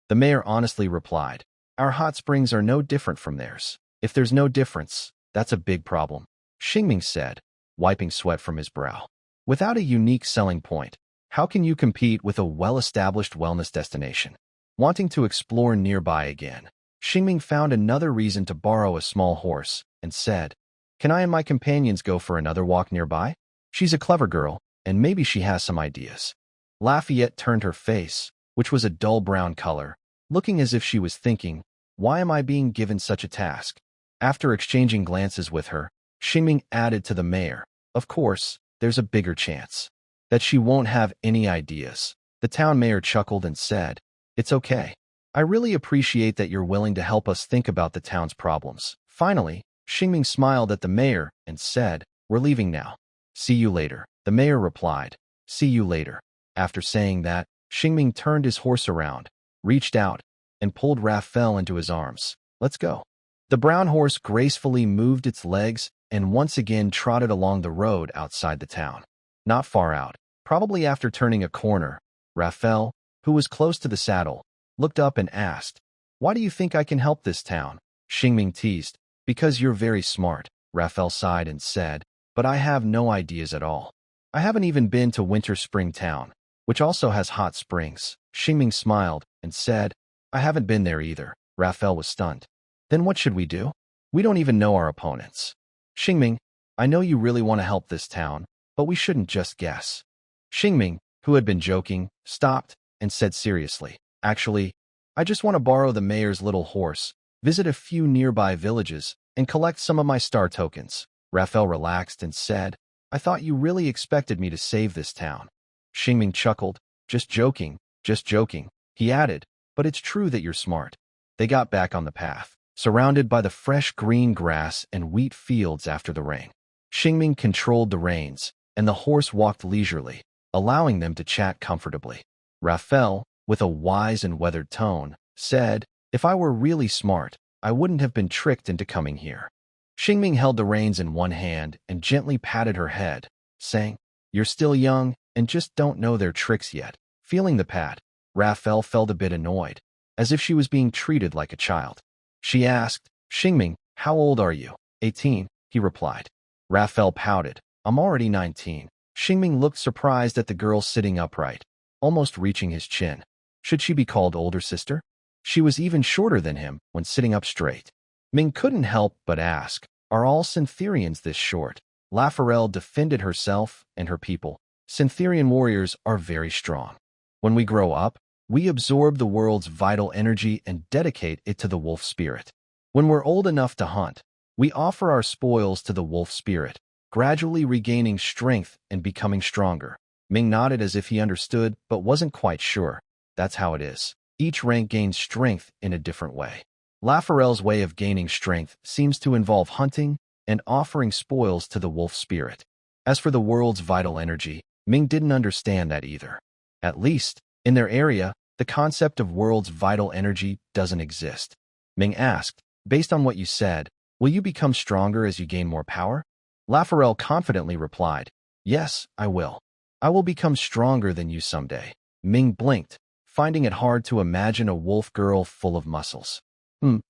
The mayor honestly replied, Our hot springs are no different from theirs. If there's no difference, that's a big problem. Shing said, wiping sweat from his brow. Without a unique selling point, how can you compete with a well-established wellness destination? Wanting to explore nearby again, Shing found another reason to borrow a small horse and said, Can I and my companions go for another walk nearby? She's a clever girl, and maybe she has some ideas. Lafayette turned her face, which was a dull brown color, looking as if she was thinking, Why am I being given such a task? After exchanging glances with her, Shing added to the mayor, Of course, there's a bigger chance that she won't have any ideas. The town mayor chuckled and said, It's okay. I really appreciate that you're willing to help us think about the town's problems. Finally, Shing smiled at the mayor and said, We're leaving now. See you later. The mayor replied, See you later. After saying that, Shing turned his horse around, reached out, and pulled Raphael into his arms. Let's go. The brown horse gracefully moved its legs and once again trotted along the road outside the town. Not far out, probably after turning a corner, Raphael, who was close to the saddle, looked up and asked, Why do you think I can help this town? Shing teased, Because you're very smart. Raphael sighed and said, But I have no ideas at all. I haven't even been to Winter Spring Town, which also has hot springs. Shing smiled and said, I haven't been there either. Raphael was stunned. Then what should we do? We don't even know our opponents. Shing, I know you really want to help this town, but we shouldn't just guess. Shing, who had been joking, stopped and said seriously, Actually, I just want to borrow the mayor's little horse, visit a few nearby villages, and collect some of my star tokens. Raphael relaxed and said, I thought you really expected me to save this town. Shing chuckled, Just joking. He added, But it's true that you're smart. They got back on the path, surrounded by the fresh green grass and wheat fields after the rain. Shing controlled the reins, and the horse walked leisurely, allowing them to chat comfortably. Raphael, with a wise and weathered tone, said, If I were really smart, I wouldn't have been tricked into coming here. Shing held the reins in one hand and gently patted her head, saying, You're still young and just don't know their tricks yet. Feeling the pat, Raphael felt a bit annoyed, as if she was being treated like a child. She asked, Shing, how old are you? 18, he replied. Raphael pouted, I'm already 19. Shing looked surprised at the girl sitting upright, almost reaching his chin. Should she be called older sister? She was even shorter than him when sitting up straight. Ming couldn't help but ask, Are all Syntherians this short? Raphael defended herself and her people. Syntherian warriors are very strong. When we grow up, we absorb the world's vital energy and dedicate it to the wolf spirit. When we're old enough to hunt, we offer our spoils to the wolf spirit, gradually regaining strength and becoming stronger. Ming nodded as if he understood but wasn't quite sure. That's how it is. Each rank gains strength in a different way. Raphael's way of gaining strength seems to involve hunting and offering spoils to the wolf spirit. As for the world's vital energy, Ming didn't understand that either. At least, in their area, the concept of world's vital energy doesn't exist. Ming asked, Based on what you said, will you become stronger as you gain more power? Raphael confidently replied, Yes, I will. I will become stronger than you someday. Ming blinked, finding it hard to imagine a wolf girl full of muscles.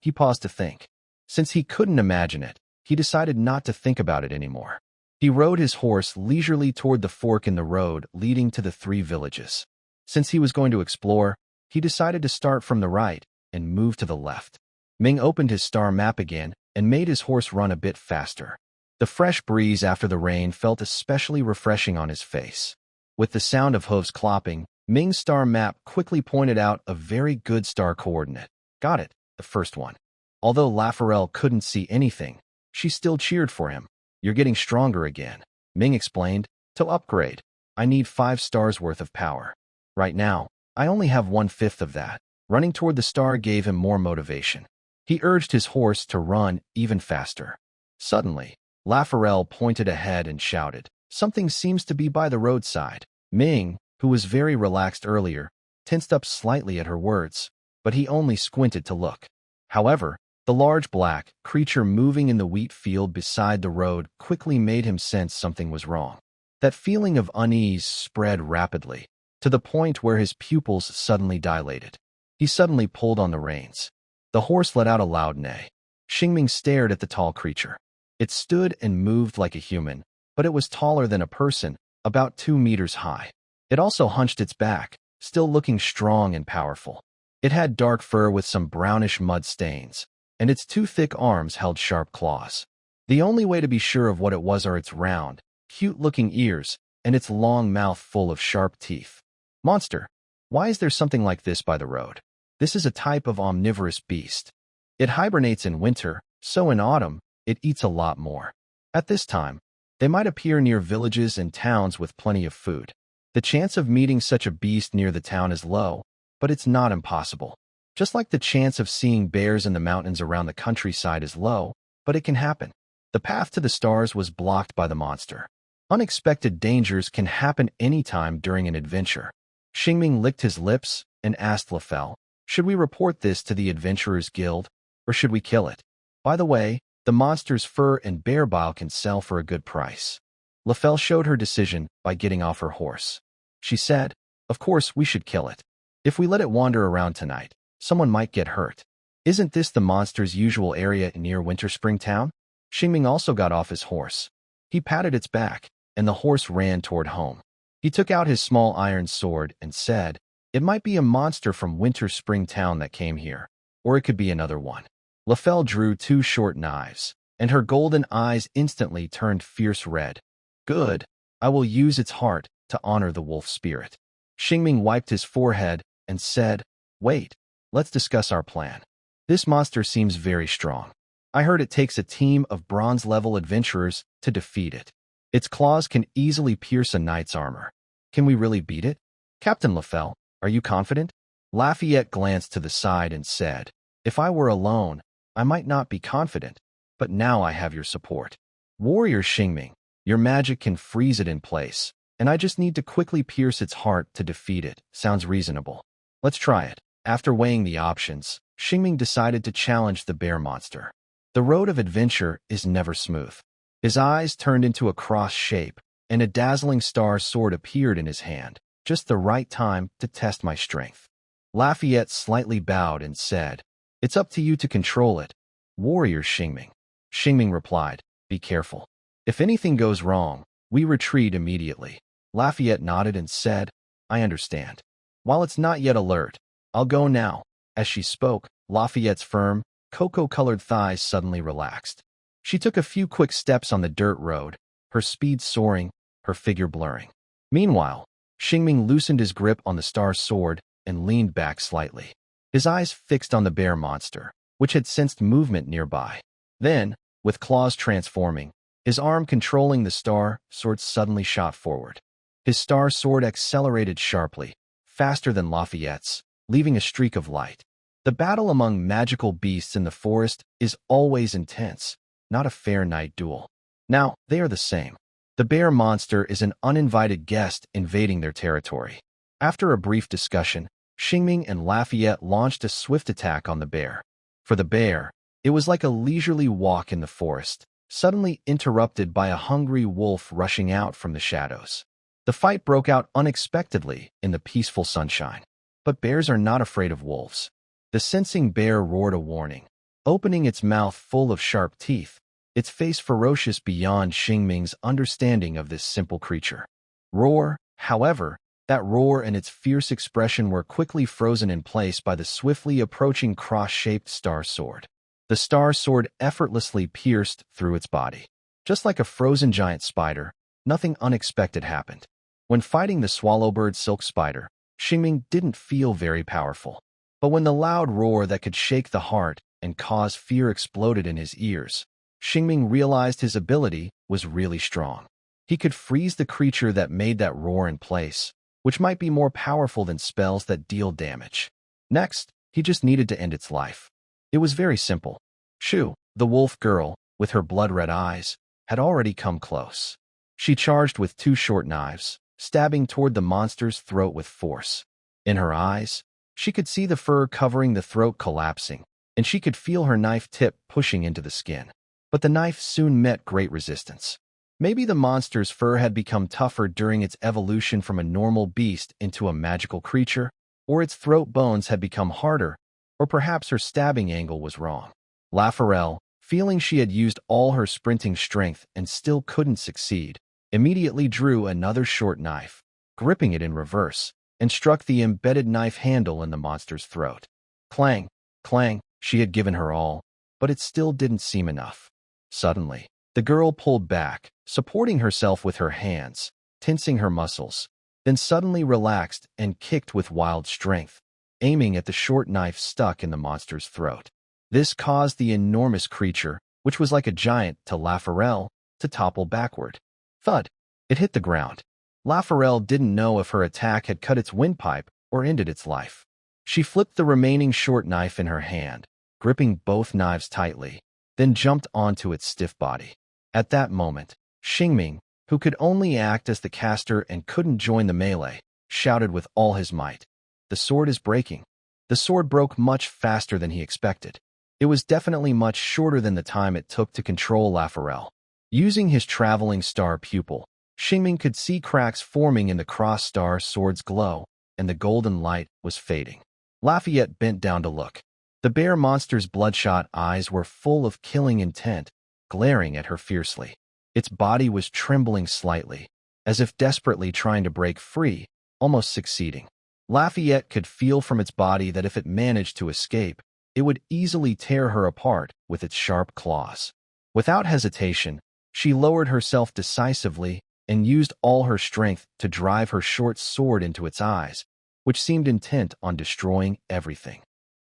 He paused to think. Since he couldn't imagine it, he decided not to think about it anymore. He rode his horse leisurely toward the fork in the road leading to the 3 villages. Since he was going to explore, he decided to start from the right and move to the left. Ming opened his star map again and made his horse run a bit faster. The fresh breeze after the rain felt especially refreshing on his face. With the sound of hooves clopping, Ming's star map quickly pointed out a very good star coordinate. Got it, the first one. Although Raphael couldn't see anything, she still cheered for him. You're getting stronger again, Ming explained. To upgrade, I need 5 stars worth of power. Right now, I only have 1/5 of that. Running toward the star gave him more motivation. He urged his horse to run even faster. Suddenly, Raphael pointed ahead and shouted, "Something seems to be by the roadside." Ming, who was very relaxed earlier, tensed up slightly at her words, but he only squinted to look. However, the large black creature moving in the wheat field beside the road quickly made him sense something was wrong. That feeling of unease spread rapidly, to the point where his pupils suddenly dilated. He suddenly pulled on the reins. The horse let out a loud neigh. Xingming stared at the tall creature. It stood and moved like a human, but it was taller than a person, about 2 meters high. It also hunched its back, still looking strong and powerful. It had dark fur with some brownish mud stains, and its 2 thick arms held sharp claws. The only way to be sure of what it was are its round, cute-looking ears and its long mouth full of sharp teeth. Monster, why is there something like this by the road? This is a type of omnivorous beast. It hibernates in winter, so in autumn, it eats a lot more. At this time, they might appear near villages and towns with plenty of food. The chance of meeting such a beast near the town is low, but it's not impossible. Just like the chance of seeing bears in the mountains around the countryside is low, but it can happen. The path to the stars was blocked by the monster. Unexpected dangers can happen anytime during an adventure. Xingming licked his lips and asked Raphael, "Should we report this to the Adventurers Guild, or should we kill it? By the way, the monster's fur and bear bile can sell for a good price." Raphael showed her decision by getting off her horse. She said, "Of course we should kill it. If we let it wander around tonight, someone might get hurt. Isn't this the monster's usual area near Winterspring Town?" Xingming also got off his horse. He patted its back, and the horse ran toward home. He took out his small iron sword and said, "It might be a monster from Winterspring Town that came here, or it could be another one." Raphael drew 2 short knives, and her golden eyes instantly turned fierce red. "Good, I will use its heart to honor the wolf spirit." Xingming wiped his forehead and said, "Wait, let's discuss our plan. This monster seems very strong. I heard it takes a team of bronze-level adventurers to defeat it. Its claws can easily pierce a knight's armor. Can we really beat it? Captain Raphael, are you confident?" Lafayette glanced to the side and said, "If I were alone, I might not be confident, but now I have your support. Warrior Xingming, your magic can freeze it in place, and I just need to quickly pierce its heart to defeat it. Sounds reasonable. Let's try it." After weighing the options, Xingming decided to challenge the bear monster. The road of adventure is never smooth. His eyes turned into a cross shape, and a dazzling star sword appeared in his hand, just the right time to test my strength. Lafayette slightly bowed and said, "It's up to you to control it, Warrior Xingming." Xingming replied, "Be careful. If anything goes wrong, we retreat immediately." Lafayette nodded and said, "I understand. While it's not yet alert, I'll go now." As she spoke, Lafayette's firm, cocoa-colored thighs suddenly relaxed. She took a few quick steps on the dirt road, her speed soaring, her figure blurring. Meanwhile, Xingming loosened his grip on the star sword and leaned back slightly, his eyes fixed on the bear monster, which had sensed movement nearby. Then, with claws transforming, his arm controlling the star sword suddenly shot forward. His star sword accelerated sharply, faster than Lafayette's, leaving a streak of light. The battle among magical beasts in the forest is always intense, not a fair night duel. Now, they are the same. The bear monster is an uninvited guest invading their territory. After a brief discussion, Xingming and Lafayette launched a swift attack on the bear. For the bear, it was like a leisurely walk in the forest, suddenly interrupted by a hungry wolf rushing out from the shadows. The fight broke out unexpectedly in the peaceful sunshine. But bears are not afraid of wolves. The sensing bear roared a warning, opening its mouth full of sharp teeth, its face ferocious beyond Xingming's understanding of this simple creature. Roar, however, that roar and its fierce expression were quickly frozen in place by the swiftly approaching cross-shaped star sword. The star sword effortlessly pierced through its body. Just like a frozen giant spider, nothing unexpected happened. When fighting the swallowbird silk spider, Xingming didn't feel very powerful. But when the loud roar that could shake the heart and cause fear exploded in his ears, Xingming realized his ability was really strong. He could freeze the creature that made that roar in place, which might be more powerful than spells that deal damage. Next, he just needed to end its life. It was very simple. Shu, the wolf girl, with her blood-red eyes, had already come close. She charged with 2 short knives, stabbing toward the monster's throat with force. In her eyes, she could see the fur covering the throat collapsing, and she could feel her knife tip pushing into the skin. But the knife soon met great resistance. Maybe the monster's fur had become tougher during its evolution from a normal beast into a magical creature, or its throat bones had become harder, or perhaps her stabbing angle was wrong. Raphael, feeling she had used all her sprinting strength and still couldn't succeed, immediately drew another short knife, gripping it in reverse, and struck the embedded knife handle in the monster's throat. Clang, clang, she had given her all, but it still didn't seem enough. Suddenly, the girl pulled back, supporting herself with her hands, tensing her muscles, then suddenly relaxed and kicked with wild strength, aiming at the short knife stuck in the monster's throat. This caused the enormous creature, which was like a giant to Raphael, to topple backward. Thud! It hit the ground. Raphael didn't know if her attack had cut its windpipe or ended its life. She flipped the remaining short knife in her hand, gripping both knives tightly, then jumped onto its stiff body. At that moment, Shing, who could only act as the caster and couldn't join the melee, shouted with all his might, "The sword is breaking." The sword broke much faster than he expected. It was definitely much shorter than the time it took to control Raphael. Using his traveling star pupil, Shing could see cracks forming in the cross-star sword's glow, and the golden light was fading. Lafayette bent down to look. The bear monster's bloodshot eyes were full of killing intent, glaring at her fiercely. Its body was trembling slightly, as if desperately trying to break free, almost succeeding. Lafayette could feel from its body that if it managed to escape, it would easily tear her apart with its sharp claws. Without hesitation, she lowered herself decisively and used all her strength to drive her short sword into its eyes, which seemed intent on destroying everything.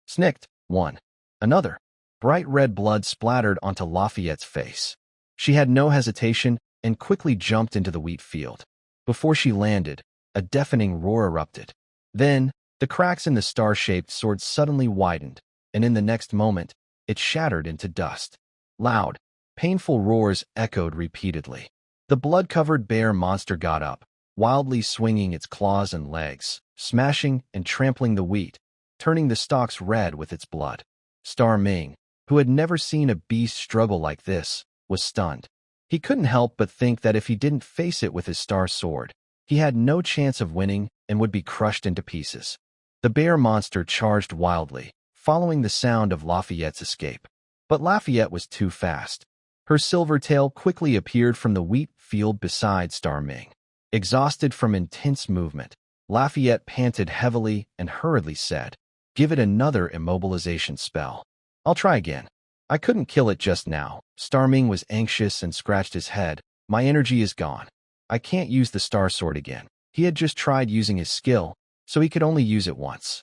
Snicked, one. Another. Bright red blood splattered onto Lafayette's face. She had no hesitation and quickly jumped into the wheat field. Before she landed, a deafening roar erupted. Then, the cracks in the star-shaped sword suddenly widened, and in the next moment, it shattered into dust. Loud, painful roars echoed repeatedly. The blood-covered bear monster got up, wildly swinging its claws and legs, smashing and trampling the wheat, turning the stalks red with its blood. Star Ming, who had never seen a beast struggle like this, was stunned. He couldn't help but think that if he didn't face it with his star sword, he had no chance of winning and would be crushed into pieces. The bear monster charged wildly, following the sound of Lafayette's escape. But Lafayette was too fast. Her silver tail quickly appeared from the wheat field beside Star Ming. Exhausted from intense movement, Lafayette panted heavily and hurriedly said, "Give it another immobilization spell." "I'll try again." "I couldn't kill it just now." Star Ming was anxious and scratched his head. "My energy is gone. I can't use the star sword again." He had just tried using his skill, so he could only use it once.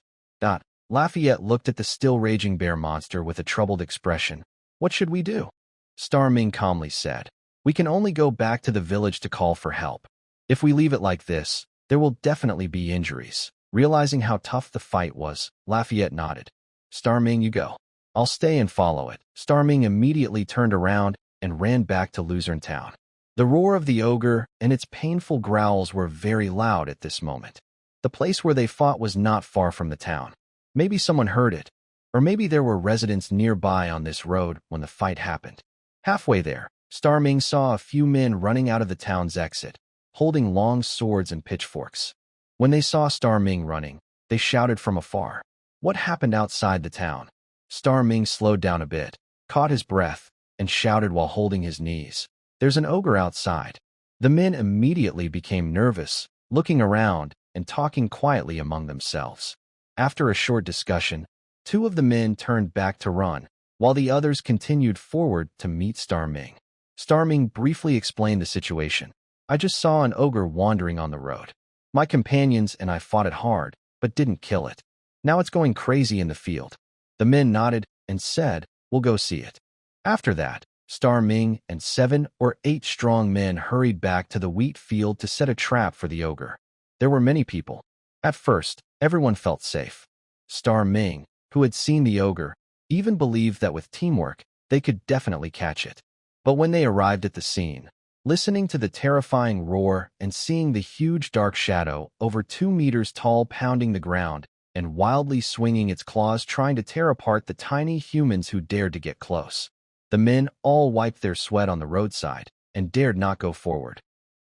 Lafayette looked at the still raging bear monster with a troubled expression. "What should we do?" Star Ming calmly said, "We can only go back to the village to call for help. If we leave it like this, there will definitely be injuries." Realizing how tough the fight was, Lafayette nodded. "Star Ming, you go. I'll stay and follow it." Star Ming immediately turned around and ran back to Luzerne Town. The roar of the ogre and its painful growls were very loud at this moment. The place where they fought was not far from the town. Maybe someone heard it, or maybe there were residents nearby on this road when the fight happened. Halfway there, Star Ming saw a few men running out of the town's exit, holding long swords and pitchforks. When they saw Star Ming running, they shouted from afar. What happened outside the town? Star Ming slowed down a bit, caught his breath, and shouted while holding his knees, "There's an ogre outside." The men immediately became nervous, looking around and talking quietly among themselves. After a short discussion, 2 of the men turned back to run, while the others continued forward to meet Star Ming. Star Ming briefly explained the situation. "I just saw an ogre wandering on the road. My companions and I fought it hard, but didn't kill it. Now it's going crazy in the field." The men nodded and said, "We'll go see it." After that, Star Ming and 7 or 8 strong men hurried back to the wheat field to set a trap for the ogre. There were many people. At first, everyone felt safe. Star Ming, who had seen the ogre, even believed that with teamwork, they could definitely catch it. But when they arrived at the scene, listening to the terrifying roar and seeing the huge dark shadow over 2 meters tall pounding the ground and wildly swinging its claws trying to tear apart the tiny humans who dared to get close, the men all wiped their sweat on the roadside and dared not go forward.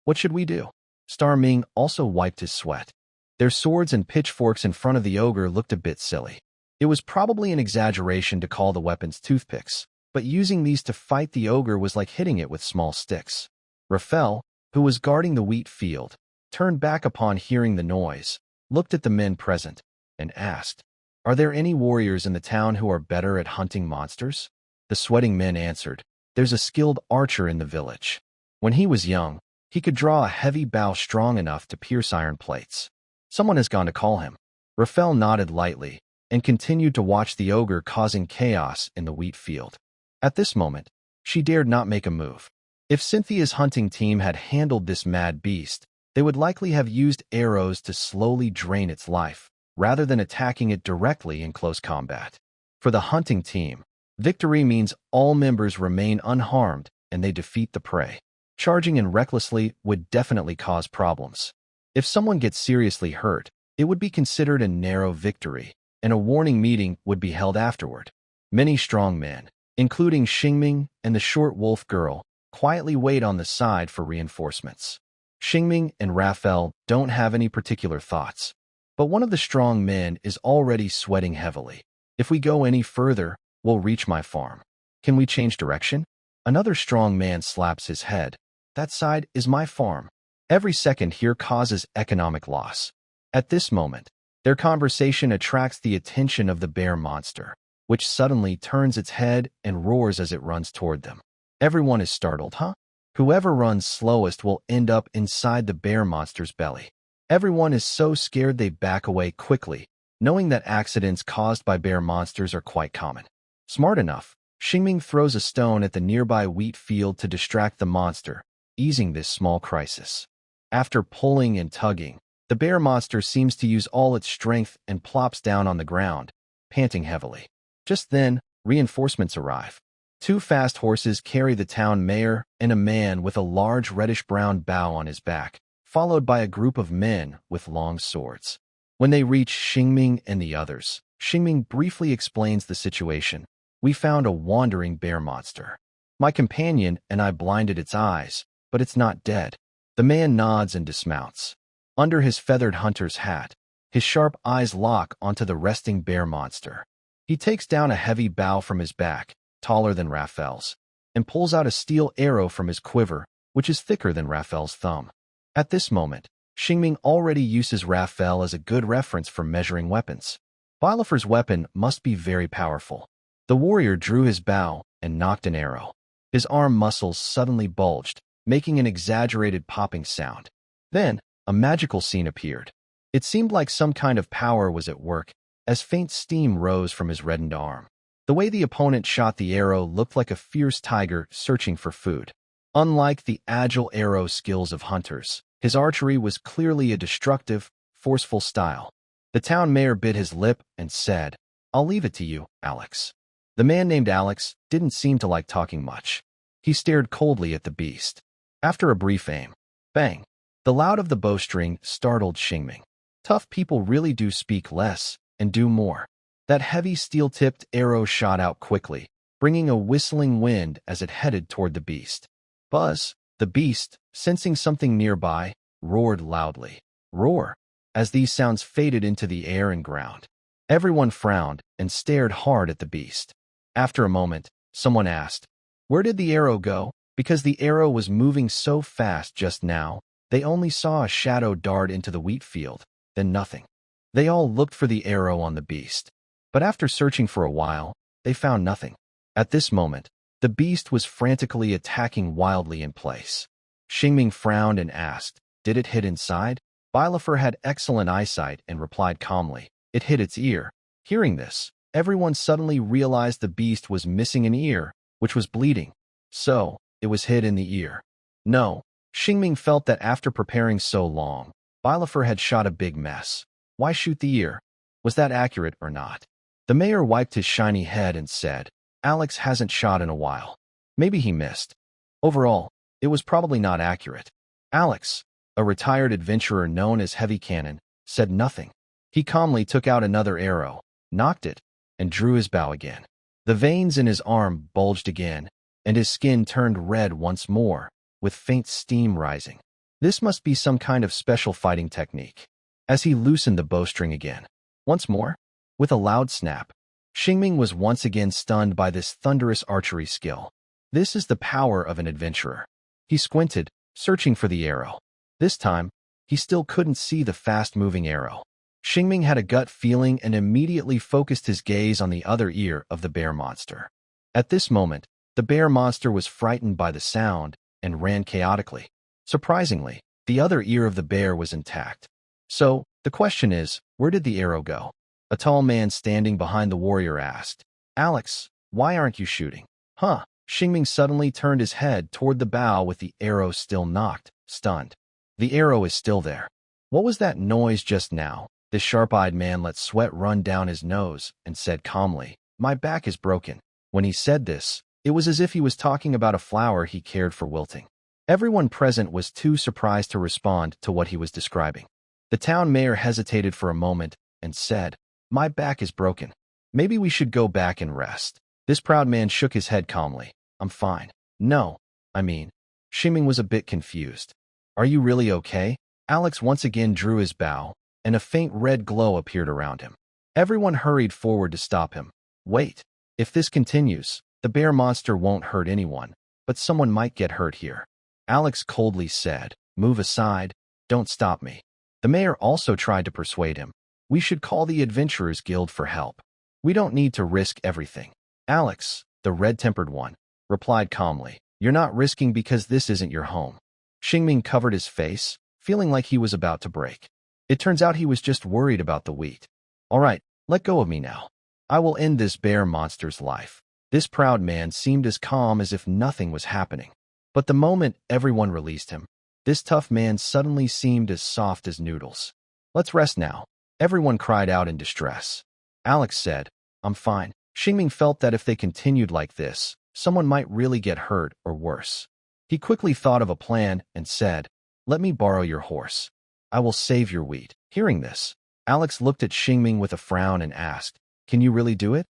What should we do? Star Ming also wiped his sweat. Their swords and pitchforks in front of the ogre looked a bit silly. It was probably an exaggeration to call the weapons toothpicks, but using these to fight the ogre was like hitting it with small sticks. Raphael, who was guarding the wheat field, turned back upon hearing the noise, looked at the men present, and asked, "Are there any warriors in the town who are better at hunting monsters?" The sweating men answered, "There's a skilled archer in the village. When he was young, he could draw a heavy bow strong enough to pierce iron plates. Someone has gone to call him." Raphael nodded lightly and continued to watch the ogre causing chaos in the wheat field. At this moment, she dared not make a move. If Cynthia's hunting team had handled this mad beast, they would likely have used arrows to slowly drain its life, rather than attacking it directly in close combat. For the hunting team, victory means all members remain unharmed and they defeat the prey. Charging in recklessly would definitely cause problems. If someone gets seriously hurt, it would be considered a narrow victory, and a warning meeting would be held afterward. Many strong men, including Shing and the short wolf girl, quietly wait on the side for reinforcements. Shing and Raphael don't have any particular thoughts, but one of the strong men is already sweating heavily. "If we go any further, we'll reach my farm. Can we change direction?" Another strong man slaps his head. "That side is my farm. Every second here causes economic loss." At this moment, their conversation attracts the attention of the bear monster, which suddenly turns its head and roars as it runs toward them. Everyone is startled, huh? Whoever runs slowest will end up inside the bear monster's belly. Everyone is so scared they back away quickly, knowing that accidents caused by bear monsters are quite common. Smart enough, Shing throws a stone at the nearby wheat field to distract the monster, easing this small crisis. After pulling and tugging, the bear monster seems to use all its strength and plops down on the ground, panting heavily. Just then, reinforcements arrive. 2 fast horses carry the town mayor and a man with a large reddish-brown bow on his back, followed by a group of men with long swords. When they reach Shing and the others, Shing briefly explains the situation. "We found a wandering bear monster. My companion and I blinded its eyes, but it's not dead." The man nods and dismounts. Under his feathered hunter's hat, his sharp eyes lock onto the resting bear monster. He takes down a heavy bow from his back, taller than Raphael's, and pulls out a steel arrow from his quiver, which is thicker than Raphael's thumb. At this moment, Shing already uses Raphael as a good reference for measuring weapons. Bolifer's weapon must be very powerful. The warrior drew his bow and knocked an arrow. His arm muscles suddenly bulged, making an exaggerated popping sound. Then, a magical scene appeared. It seemed like some kind of power was at work, as faint steam rose from his reddened arm. The way the opponent shot the arrow looked like a fierce tiger searching for food. Unlike the agile arrow skills of hunters, his archery was clearly a destructive, forceful style. The town mayor bit his lip and said, "I'll leave it to you, Alex." The man named Alex didn't seem to like talking much. He stared coldly at the beast. After a brief aim, bang! The loud of the bowstring startled Shing. Tough people really do speak less and do more. That heavy steel-tipped arrow shot out quickly, bringing a whistling wind as it headed toward the beast. Buzz, the beast, sensing something nearby, roared loudly. Roar, as these sounds faded into the air and ground. Everyone frowned and stared hard at the beast. After a moment, someone asked, "Where did the arrow go?" Because the arrow was moving so fast just now, they only saw a shadow dart into the wheat field, then nothing. They all looked for the arrow on the beast, but after searching for a while, they found nothing. At this moment, the beast was frantically attacking wildly in place. Shing frowned and asked, "Did it hit inside?" Bolifer had excellent eyesight and replied calmly, "It hit its ear." Hearing this, everyone suddenly realized the beast was missing an ear, which was bleeding. So, it was hit in the ear. No, Xingming felt that after preparing so long, Bilafer had shot a big mess. Why shoot the ear? Was that accurate or not? The mayor wiped his shiny head and said, Alex hasn't shot in a while. Maybe he missed. Overall, it was probably not accurate. Alex, a retired adventurer known as Heavy Cannon, said nothing. He calmly took out another arrow, nocked it, and drew his bow again. The veins in his arm bulged again, and his skin turned red once more, with faint steam rising. This must be some kind of special fighting technique. As he loosened the bowstring again, once more, with a loud snap, Xingming was once again stunned by this thunderous archery skill. This is the power of an adventurer. He squinted, searching for the arrow. This time, he still couldn't see the fast-moving arrow. Xingming had a gut feeling and immediately focused his gaze on the other ear of the bear monster. At this moment, the bear monster was frightened by the sound and ran chaotically. Surprisingly, the other ear of the bear was intact. So, the question is, where did the arrow go? A tall man standing behind the warrior asked. Alex, why aren't you shooting? Huh? Xingming suddenly turned his head toward the bow with the arrow still knocked, stunned. The arrow is still there. What was that noise just now? The sharp-eyed man let sweat run down his nose and said calmly, My back is broken. When he said this, it was as if he was talking about a flower he cared for wilting. Everyone present was too surprised to respond to what he was describing. The town mayor hesitated for a moment and said, My back is broken. Maybe we should go back and rest. This proud man shook his head calmly. I'm fine. No, I mean, Xingming was a bit confused. Are you really okay? Alex once again drew his bow, and a faint red glow appeared around him. Everyone hurried forward to stop him. Wait, if this continues, the bear monster won't hurt anyone, but someone might get hurt here. Alex coldly said, Move aside, don't stop me. The mayor also tried to persuade him. We should call the Adventurers Guild for help. We don't need to risk everything. Alex, the red-tempered one, replied calmly, You're not risking because this isn't your home. Xingming covered his face, feeling like he was about to break. It turns out he was just worried about the wheat. All right, let go of me now. I will end this bear monster's life. This proud man seemed as calm as if nothing was happening. But the moment everyone released him, this tough man suddenly seemed as soft as noodles. Let's rest now. Everyone cried out in distress. Alex said, I'm fine. Xingming felt that if they continued like this, someone might really get hurt or worse. He quickly thought of a plan and said, Let me borrow your horse. I will save your wheat. Hearing this, Alex looked at Xingming with a frown and asked, Can you really do it?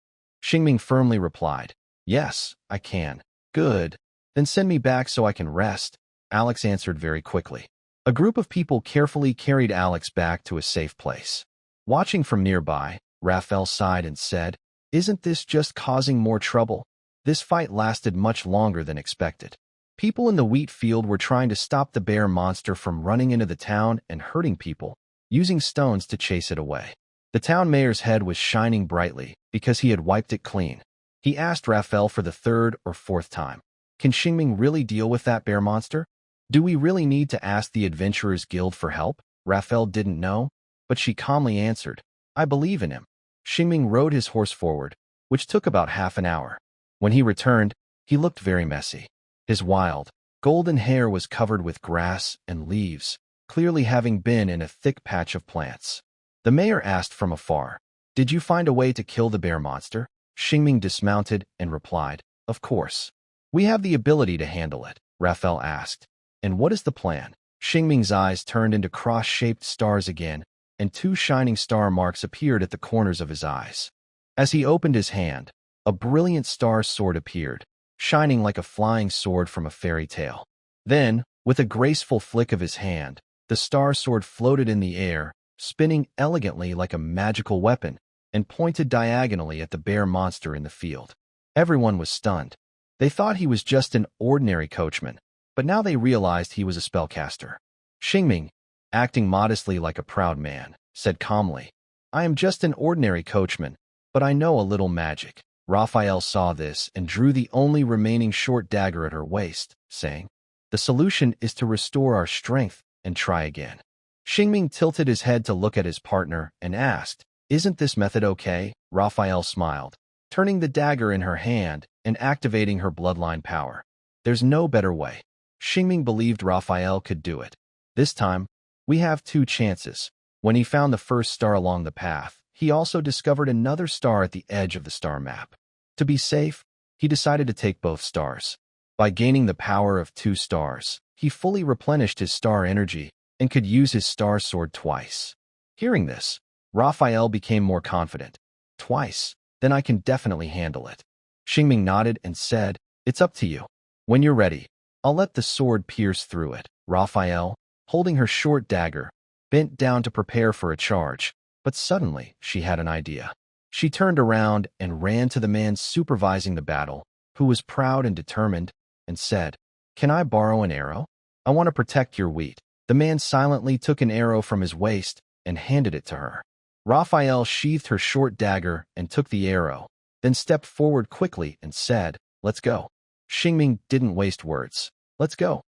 Xingming firmly replied, Yes, I can. Good. Then send me back so I can rest. Alex answered very quickly. A group of people carefully carried Alex back to a safe place. Watching from nearby, Raphael sighed and said, Isn't this just causing more trouble? This fight lasted much longer than expected. People in the wheat field were trying to stop the bear monster from running into the town and hurting people, using stones to chase it away. The town mayor's head was shining brightly because he had wiped it clean. He asked Raphael for the third or fourth time, Can Xingming really deal with that bear monster? Do we really need to ask the Adventurers Guild for help? Raphael didn't know, but she calmly answered, I believe in him. Xingming rode his horse forward, which took about half an hour. When he returned, he looked very messy. His wild, golden hair was covered with grass and leaves, clearly having been in a thick patch of plants. The mayor asked from afar, Did you find a way to kill the bear monster? Xingming dismounted and replied, Of course. We have the ability to handle it, Raphael asked. And what is the plan? Xingming's eyes turned into cross-shaped stars again, and two shining star marks appeared at the corners of his eyes. As he opened his hand, a brilliant star sword appeared, shining like a flying sword from a fairy tale. Then, with a graceful flick of his hand, the star sword floated in the air, spinning elegantly like a magical weapon, and pointed diagonally at the bear monster in the field. Everyone was stunned. They thought he was just an ordinary coachman, but now they realized he was a spellcaster. Xingming, acting modestly like a proud man, said calmly, I am just an ordinary coachman, but I know a little magic. Raphael saw this and drew the only remaining short dagger at her waist, saying, The solution is to restore our strength and try again. Xingming tilted his head to look at his partner and asked, Isn't this method okay? Raphael smiled, turning the dagger in her hand and activating her bloodline power. There's no better way. Xingming believed Raphael could do it. This time, we have two chances. When he found the first star along the path, he also discovered another star at the edge of the star map. To be safe, he decided to take both stars. By gaining the power of 2 stars, he fully replenished his star energy and could use his star sword twice. Hearing this, Raphael became more confident. Twice? Then I can definitely handle it. Xingming nodded and said, "It's up to you. When you're ready, I'll let the sword pierce through it." Raphael, holding her short dagger, bent down to prepare for a charge, but suddenly she had an idea. She turned around and ran to the man supervising the battle, who was proud and determined, and said, "Can I borrow an arrow? I want to protect your wheat." The man silently took an arrow from his waist and handed it to her. Raphael sheathed her short dagger and took the arrow, then stepped forward quickly and said, "Let's go." Xingming didn't waste words. "Let's go."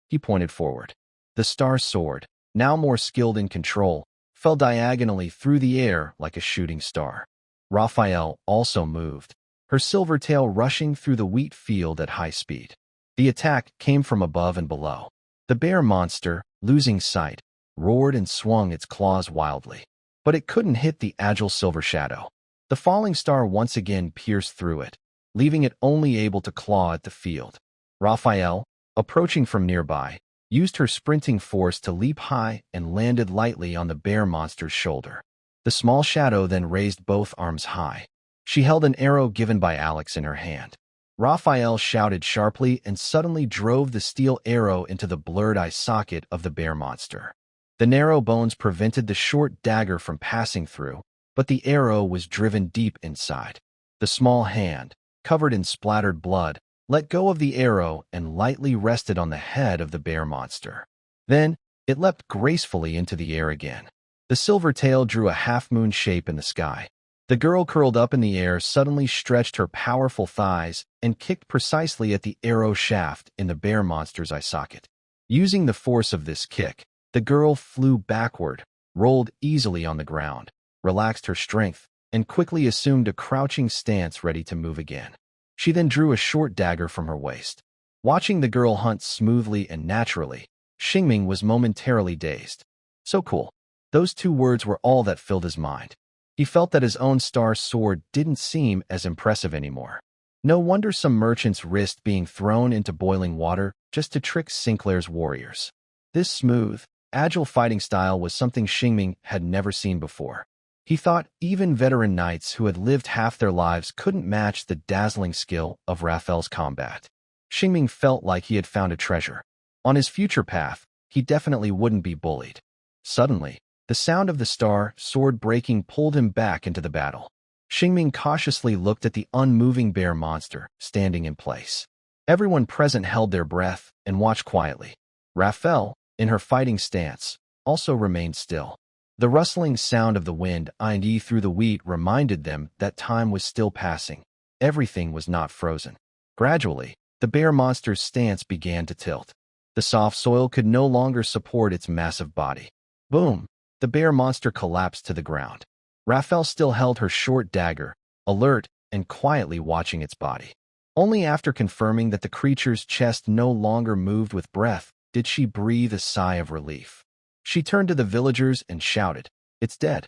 He pointed forward. The star sword, now more skilled in control, fell diagonally through the air like a shooting star. Raphael also moved, her silver tail rushing through the wheat field at high speed. The attack came from above and below. The bear monster, losing sight, roared and swung its claws wildly. But it couldn't hit the agile silver shadow. The falling star once again pierced through it, leaving it only able to claw at the field. Raphael, approaching from nearby, used her sprinting force to leap high and landed lightly on the bear monster's shoulder. The small shadow then raised both arms high. She held an arrow given by Alex in her hand. Raphael shouted sharply and suddenly drove the steel arrow into the blurred eye socket of the bear monster. The narrow bones prevented the short dagger from passing through, but the arrow was driven deep inside. The small hand, covered in splattered blood, let go of the arrow and lightly rested on the head of the bear monster. Then, it leapt gracefully into the air again. The silver tail drew a half-moon shape in the sky. The girl curled up in the air suddenly stretched her powerful thighs and kicked precisely at the arrow shaft in the bear monster's eye socket. Using the force of this kick, the girl flew backward, rolled easily on the ground, relaxed her strength, and quickly assumed a crouching stance ready to move again. She then drew a short dagger from her waist. Watching the girl hunt smoothly and naturally, Xingming was momentarily dazed. So cool. Those 2 words were all that filled his mind. He felt that his own star sword didn't seem as impressive anymore. No wonder some merchants risked being thrown into boiling water just to trick Sinclair's warriors. This smooth, agile fighting style was something Xingming had never seen before. He thought even veteran knights who had lived half their lives couldn't match the dazzling skill of Raphael's combat. Xingming felt like he had found a treasure. On his future path, he definitely wouldn't be bullied. Suddenly, the sound of the star sword breaking pulled him back into the battle. Xingming cautiously looked at the unmoving bear monster, standing in place. Everyone present held their breath and watched quietly. Raphael, in her fighting stance, also remained still. The rustling sound of the wind through the wheat reminded them that time was still passing. Everything was not frozen. Gradually, the bear monster's stance began to tilt. The soft soil could no longer support its massive body. Boom! The bear monster collapsed to the ground. Raphael still held her short dagger, alert and quietly watching its body. Only after confirming that the creature's chest no longer moved with breath did she breathe a sigh of relief. She turned to the villagers and shouted, "It's dead."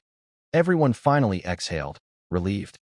Everyone finally exhaled, relieved.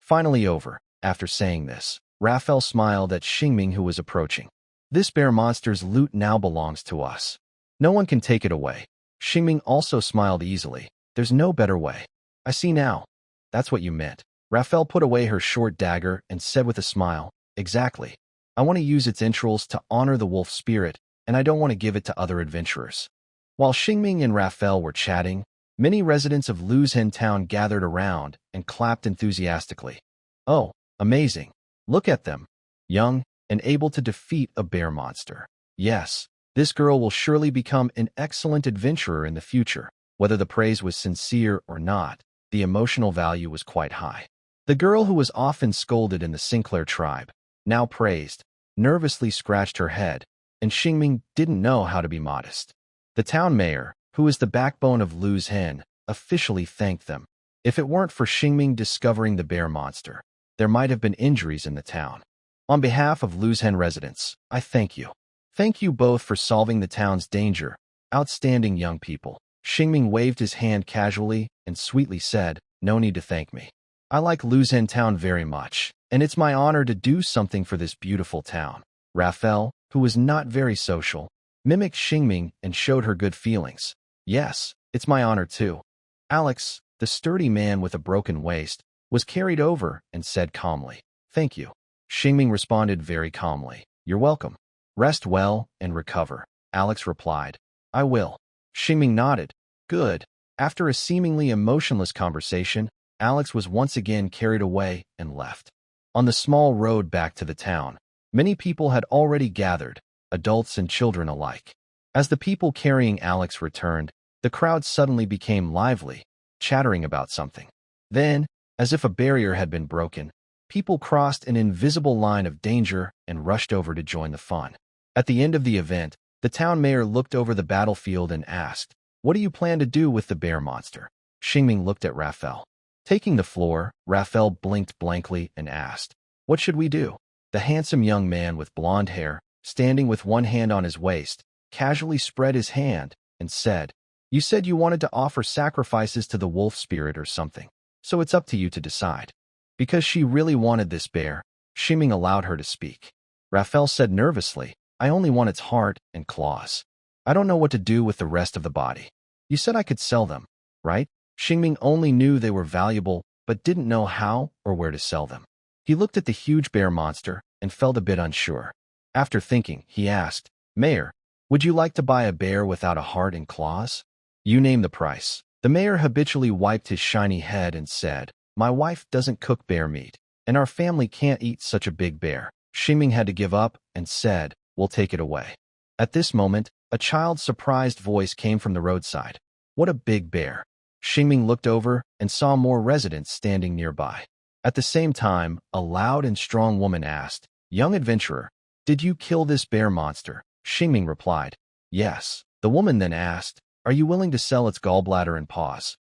Finally over. After saying this, Raphael smiled at Xingming who was approaching. "This bear monster's loot now belongs to us. No one can take it away." Xingming also smiled easily. "There's no better way. I see now. That's what you meant." Raphael put away her short dagger and said with a smile, "Exactly. I want to use its entrails to honor the wolf spirit, and I don't want to give it to other adventurers." While Xingming and Raphael were chatting, many residents of Luzhen town gathered around and clapped enthusiastically. "Oh, amazing. Look at them. Young and able to defeat a bear monster. Yes, this girl will surely become an excellent adventurer in the future." Whether the praise was sincere or not, the emotional value was quite high. The girl who was often scolded in the Sinclair tribe, now praised, nervously scratched her head, and Xingming didn't know how to be modest. The town mayor, who is the backbone of Luzhen, officially thanked them. If it weren't for Xingming discovering the bear monster, there might have been injuries in the town. On behalf of Luzhen residents, I thank you. Thank you both for solving the town's danger. Outstanding young people. Xingming waved his hand casually and sweetly said, no need to thank me. I like Luzhen town very much, and it's my honor to do something for this beautiful town. Raphael, who was not very social, mimicked Xingming and showed her good feelings. Yes, it's my honor too. Alex, the sturdy man with a broken waist, was carried over and said calmly, thank you. Xingming responded very calmly, you're welcome. Rest well and recover. Alex replied, I will. Xingming nodded. Good. After a seemingly emotionless conversation, Alex was once again carried away and left. On the small road back to the town, many people had already gathered, adults and children alike. As the people carrying Alex returned, the crowd suddenly became lively, chattering about something. Then, as if a barrier had been broken, people crossed an invisible line of danger and rushed over to join the fun. At the end of the event, the town mayor looked over the battlefield and asked, what do you plan to do with the bear monster? Xingming looked at Raphael. Taking the floor, Raphael blinked blankly and asked, what should we do? The handsome young man with blonde hair, standing with one hand on his waist, casually spread his hand and said, you said you wanted to offer sacrifices to the wolf spirit or something, so it's up to you to decide. Because she really wanted this bear, Xingming allowed her to speak. Raphael said nervously, I only want its heart and claws. I don't know what to do with the rest of the body. You said I could sell them, right? Xingming only knew they were valuable, but didn't know how or where to sell them. He looked at the huge bear monster and felt a bit unsure. After thinking, he asked, Mayor, would you like to buy a bear without a heart and claws? You name the price. The mayor habitually wiped his shiny head and said, my wife doesn't cook bear meat, and our family can't eat such a big bear. Xingming had to give up and said, we'll take it away. At this moment, a child's surprised voice came from the roadside. What a big bear. Xingming looked over and saw more residents standing nearby. At the same time, a loud and strong woman asked, young adventurer, did you kill this bear monster? Xingming replied, yes. The woman then asked, are you willing to sell its gallbladder and paws?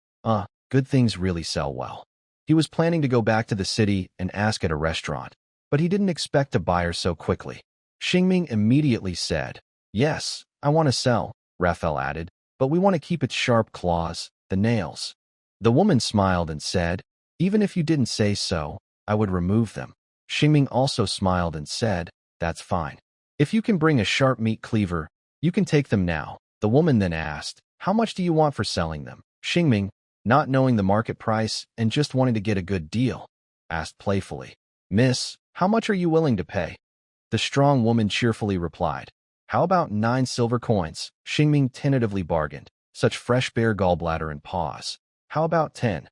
Good things really sell well. He was planning to go back to the city and ask at a restaurant, but he didn't expect a buyer so quickly. Xingming immediately said, yes, I want to sell, Raphael added, but we want to keep its sharp claws, the nails. The woman smiled and said, even if you didn't say so, I would remove them. Xingming also smiled and said, that's fine. If you can bring a sharp meat cleaver, you can take them now. The woman then asked, how much do you want for selling them? Xingming, not knowing the market price and just wanting to get a good deal, asked playfully, Miss, how much are you willing to pay? The strong woman cheerfully replied, how about 9 silver coins? Xingming tentatively bargained, such fresh bear gallbladder and paws. How about 10?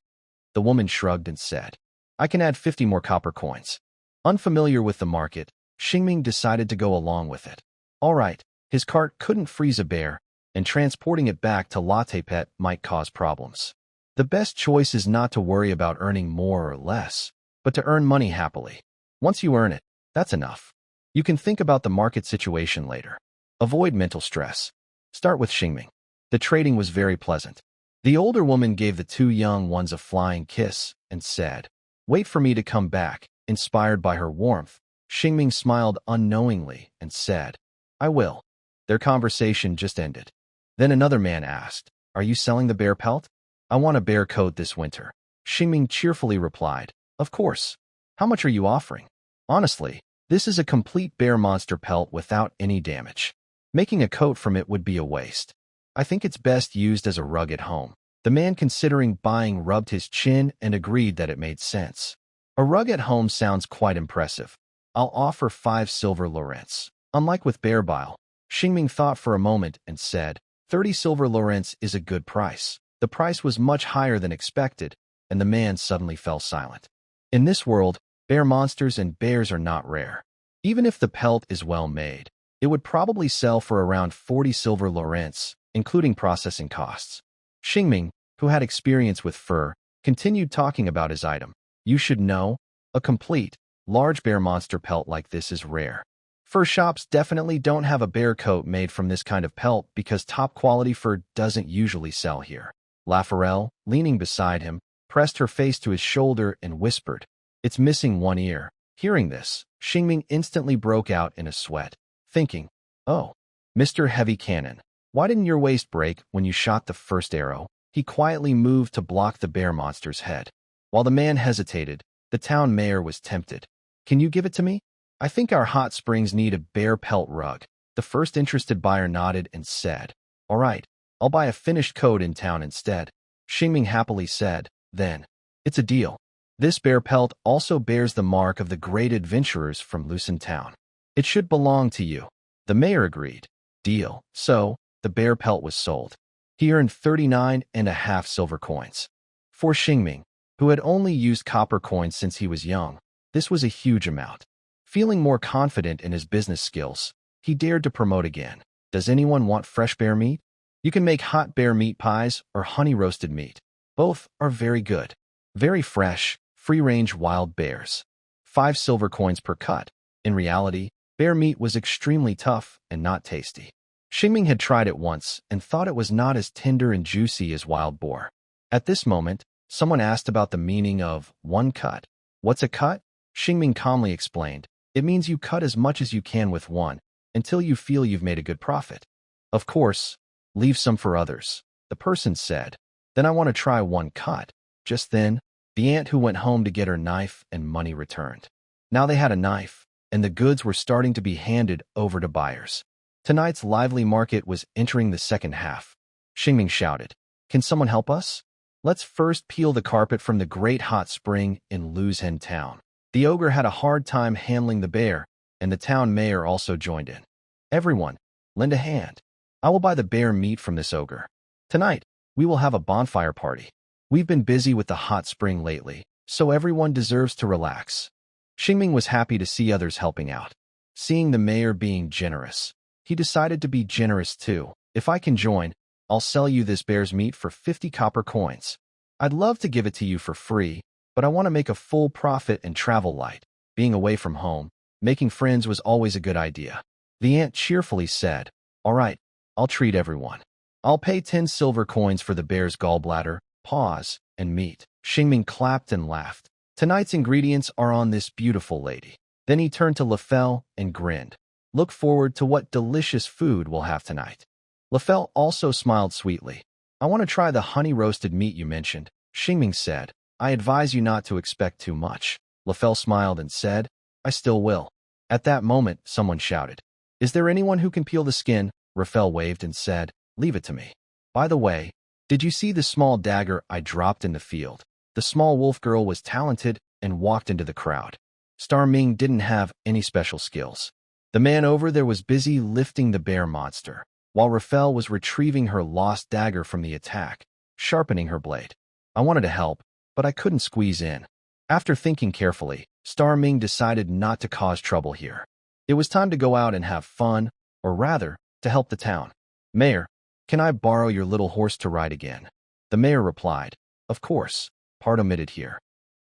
The woman shrugged and said, I can add 50 more copper coins. Unfamiliar with the market, Xingming decided to go along with it. All right, his cart couldn't freeze a bear, and transporting it back to Latte Pet might cause problems. The best choice is not to worry about earning more or less, but to earn money happily. Once you earn it, that's enough. You can think about the market situation later. Avoid mental stress. Start with Xingming. The trading was very pleasant. The older woman gave the 2 young ones a flying kiss and said, wait for me to come back. Inspired by her warmth, Xingming smiled unknowingly and said, I will. Their conversation just ended. Then another man asked, are you selling the bear pelt? I want a bear coat this winter. Xingming cheerfully replied, of course. How much are you offering? Honestly, this is a complete bear monster pelt without any damage. Making a coat from it would be a waste. I think it's best used as a rug at home. The man considering buying rubbed his chin and agreed that it made sense. A rug at home sounds quite impressive. I'll offer 5 silver lorents. Unlike with bear bile, Xingming thought for a moment and said, 30 silver lorents is a good price. The price was much higher than expected, and the man suddenly fell silent. In this world, bear monsters and bears are not rare. Even if the pelt is well made, it would probably sell for around 40 silver lorents, including processing costs. Xingming, who had experience with fur, continued talking about his item. You should know, a complete, large bear monster pelt like this is rare. Fur shops definitely don't have a bear coat made from this kind of pelt because top-quality fur doesn't usually sell here. Raphael, leaning beside him, pressed her face to his shoulder and whispered, it's missing one ear. Hearing this, Xingming instantly broke out in a sweat, thinking, "Oh, Mr. Heavy Cannon, why didn't your waist break when you shot the first arrow?" He quietly moved to block the bear monster's head. While the man hesitated, the town mayor was tempted. "Can you give it to me? I think our hot springs need a bear pelt rug." The first interested buyer nodded and said, "All right, I'll buy a finished coat in town instead." Xingming happily said, "Then, it's a deal. This bear pelt also bears the mark of the great adventurers from Lucin Town. It should belong to you." The mayor agreed. Deal. So, the bear pelt was sold. He earned 39.5 silver coins. For Xingming, who had only used copper coins since he was young, this was a huge amount. Feeling more confident in his business skills, he dared to promote again. "Does anyone want fresh bear meat? You can make hot bear meat pies or honey-roasted meat. Both are very good. Very fresh, free-range wild bears. 5 silver coins per cut." In reality, bear meat was extremely tough and not tasty. Xingming had tried it once and thought it was not as tender and juicy as wild boar. At this moment, someone asked about the meaning of one cut. "What's a cut?" Xingming calmly explained. "It means you cut as much as you can with one, until you feel you've made a good profit. Of course, leave some for others." The person said, "Then I want to try one cut." Just then, the aunt who went home to get her knife and money returned. Now they had a knife, and the goods were starting to be handed over to buyers. Tonight's lively market was entering the second half. Xingming shouted, "Can someone help us? Let's first peel the carpet from the great hot spring in Luzhen Town." The ogre had a hard time handling the bear, and the town mayor also joined in. "Everyone, lend a hand. I will buy the bear meat from this ogre. Tonight, we will have a bonfire party. We've been busy with the hot spring lately, so everyone deserves to relax." Xingming was happy to see others helping out. Seeing the mayor being generous, he decided to be generous too. "If I can join, I'll sell you this bear's meat for 50 copper coins. I'd love to give it to you for free, but I want to make a full profit and travel light. Being away from home, making friends was always a good idea." The aunt cheerfully said, "All right, I'll treat everyone. I'll pay 10 silver coins for the bear's gallbladder, paws, and meat." Xingming clapped and laughed. "Tonight's ingredients are on this beautiful lady." Then he turned to Raphael and grinned. "Look forward to what delicious food we'll have tonight." Raphael also smiled sweetly. "I want to try the honey-roasted meat you mentioned," Xingming said. "I advise you not to expect too much." Raphael smiled and said, "I still will." At that moment, someone shouted, "Is there anyone who can peel the skin?" Raphael waved and said, "Leave it to me. By the way, did you see the small dagger I dropped in the field?" The small wolf girl was talented and walked into the crowd. Star Ming didn't have any special skills. The man over there was busy lifting the bear monster, while Raphael was retrieving her lost dagger from the attack, sharpening her blade. "I wanted to help, but I couldn't squeeze in." After thinking carefully, Star Ming decided not to cause trouble here. It was time to go out and have fun, or rather, to help the town. "Mayor, can I borrow your little horse to ride again?" The mayor replied, "Of course, part omitted here."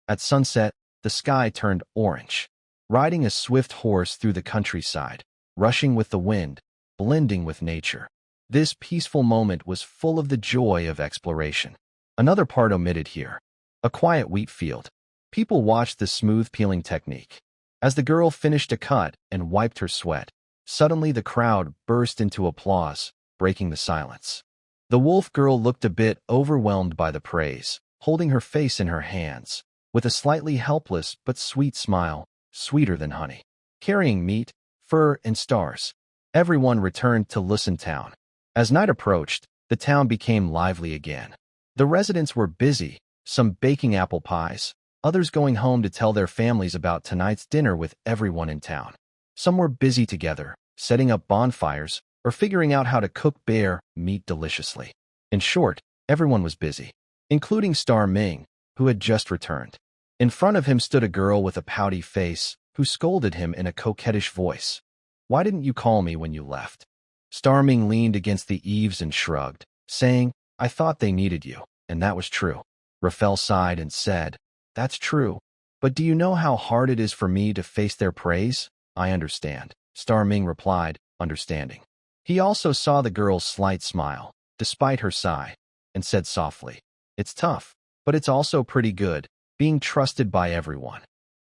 At sunset, the sky turned orange. Riding a swift horse through the countryside, rushing with the wind, blending with nature. This peaceful moment was full of the joy of exploration. Another part omitted here. A quiet wheat field. People watched the smooth peeling technique. As the girl finished a cut and wiped her sweat, suddenly the crowd burst into applause, breaking the silence. The wolf girl looked a bit overwhelmed by the praise, holding her face in her hands, with a slightly helpless but sweet smile, sweeter than honey. Carrying meat, fur, and stars, everyone returned to Lucin Town. As night approached, the town became lively again. The residents were busy, some baking apple pies, others going home to tell their families about tonight's dinner with everyone in town. Some were busy together, setting up bonfires, or figuring out how to cook bear meat deliciously. In short, everyone was busy, including Star Ming, who had just returned. In front of him stood a girl with a pouty face, who scolded him in a coquettish voice. "Why didn't you call me when you left?" Star Ming leaned against the eaves and shrugged, saying, "I thought they needed you," and that was true. Raphael sighed and said, "That's true. But do you know how hard it is for me to face their praise?" "I understand," Star Ming replied, understanding. He also saw the girl's slight smile, despite her sigh, and said softly, "It's tough, but it's also pretty good, being trusted by everyone."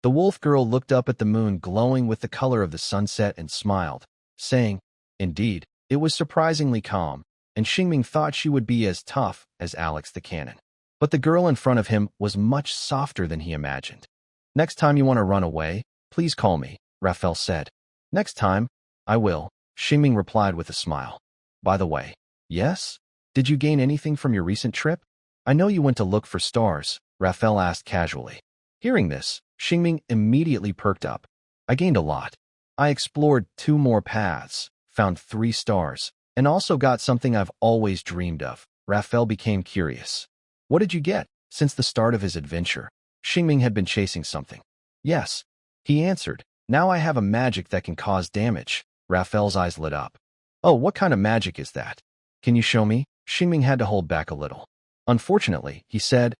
The wolf girl looked up at the moon glowing with the color of the sunset and smiled, saying, "Indeed, it was surprisingly calm," and Xingming thought she would be as tough as Alex the Cannon. But the girl in front of him was much softer than he imagined. "Next time you want to run away, please call me," Raphael said. "Next time, I will," Xingming replied with a smile. "By the way, yes? Did you gain anything from your recent trip? I know you went to look for stars," Raphael asked casually. Hearing this, Xingming immediately perked up. "I gained a lot. I explored 2 more paths, found 3 stars, and also got something I've always dreamed of." Raphael became curious. "What did you get?" Since the start of his adventure, Xingming had been chasing something. "Yes," he answered. "Now I have a magic that can cause damage." Raphael's eyes lit up. "Oh, what kind of magic is that? Can you show me?" Xingming had to hold back a little. "Unfortunately," he said,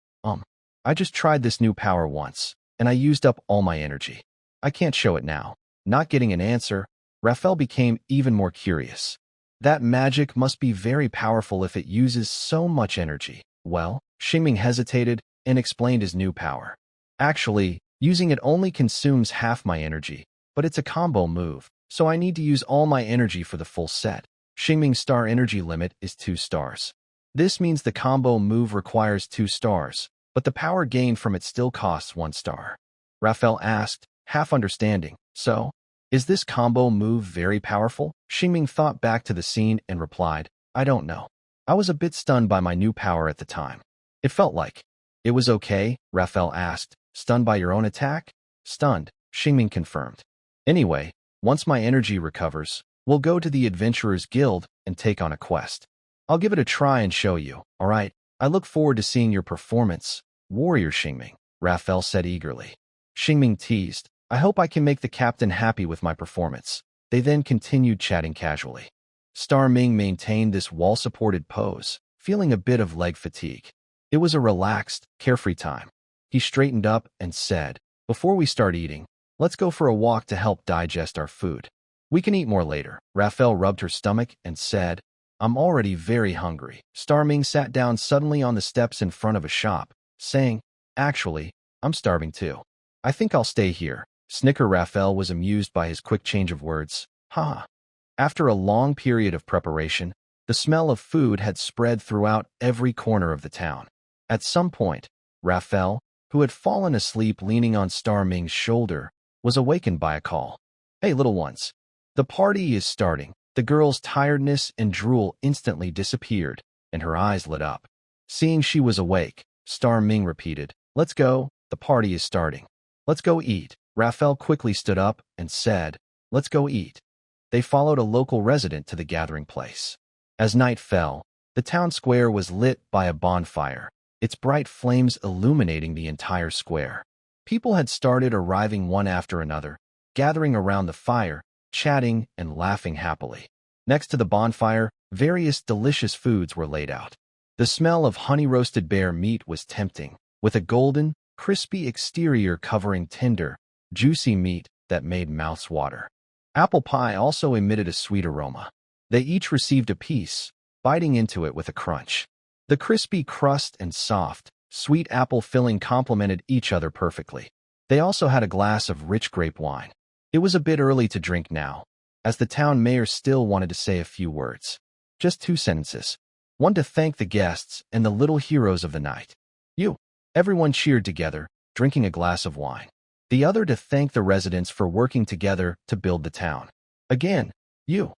I just tried this new power once, and I used up all my energy. I can't show it now." Not getting an answer, Raphael became even more curious. That magic must be very powerful if it uses so much energy. "Well," Xingming hesitated and explained his new power. "Actually, using it only consumes half my energy, but it's a combo move, so I need to use all my energy for the full set. Xingming's star energy limit is 2 stars. This means the combo move requires 2 stars, but the power gained from it still costs 1 star. Raphael asked, half understanding, "So, is this combo move very powerful?" Xingming thought back to the scene and replied, "I don't know. I was a bit stunned by my new power at the time. It felt like." "It was okay?" Raphael asked. "Stunned by your own attack?" "Stunned," Xingming confirmed. "Anyway, once my energy recovers, we'll go to the Adventurers Guild and take on a quest. I'll give it a try and show you, all right? I look forward to seeing your performance, Warrior Xingming," Raphael said eagerly. Xingming teased, "I hope I can make the captain happy with my performance." They then continued chatting casually. Star Ming maintained this wall-supported pose, feeling a bit of leg fatigue. It was a relaxed, carefree time. He straightened up and said, "Before we start eating, let's go for a walk to help digest our food. We can eat more later." Raphael rubbed her stomach and said, "I'm already very hungry." Star Ming sat down suddenly on the steps in front of a shop, saying, "Actually, I'm starving too. I think I'll stay here." Snicker Raphael was amused by his quick change of words. "Haha." After a long period of preparation, the smell of food had spread throughout every corner of the town. At some point, Raphael, who had fallen asleep leaning on Star Ming's shoulder, was awakened by a call. "Hey, little ones. The party is starting." The girl's tiredness and drool instantly disappeared, and her eyes lit up. Seeing she was awake, Star Ming repeated, "Let's go, the party is starting. Let's go eat." Raphael quickly stood up and said, "Let's go eat." They followed a local resident to the gathering place. As night fell, the town square was lit by a bonfire, its bright flames illuminating the entire square. People had started arriving one after another, gathering around the fire, chatting and laughing happily. Next to the bonfire, various delicious foods were laid out. The smell of honey-roasted bear meat was tempting, with a golden, crispy exterior covering tender, juicy meat that made mouths water. Apple pie also emitted a sweet aroma. They each received a piece, biting into it with a crunch. The crispy crust and soft, sweet apple filling complemented each other perfectly. They also had a glass of rich grape wine. It was a bit early to drink now, as the town mayor still wanted to say a few words. Just 2 sentences. One to thank the guests and the little heroes of the night. "You." Everyone cheered together, drinking a glass of wine. The other to thank the residents for working together to build the town. Again, "You."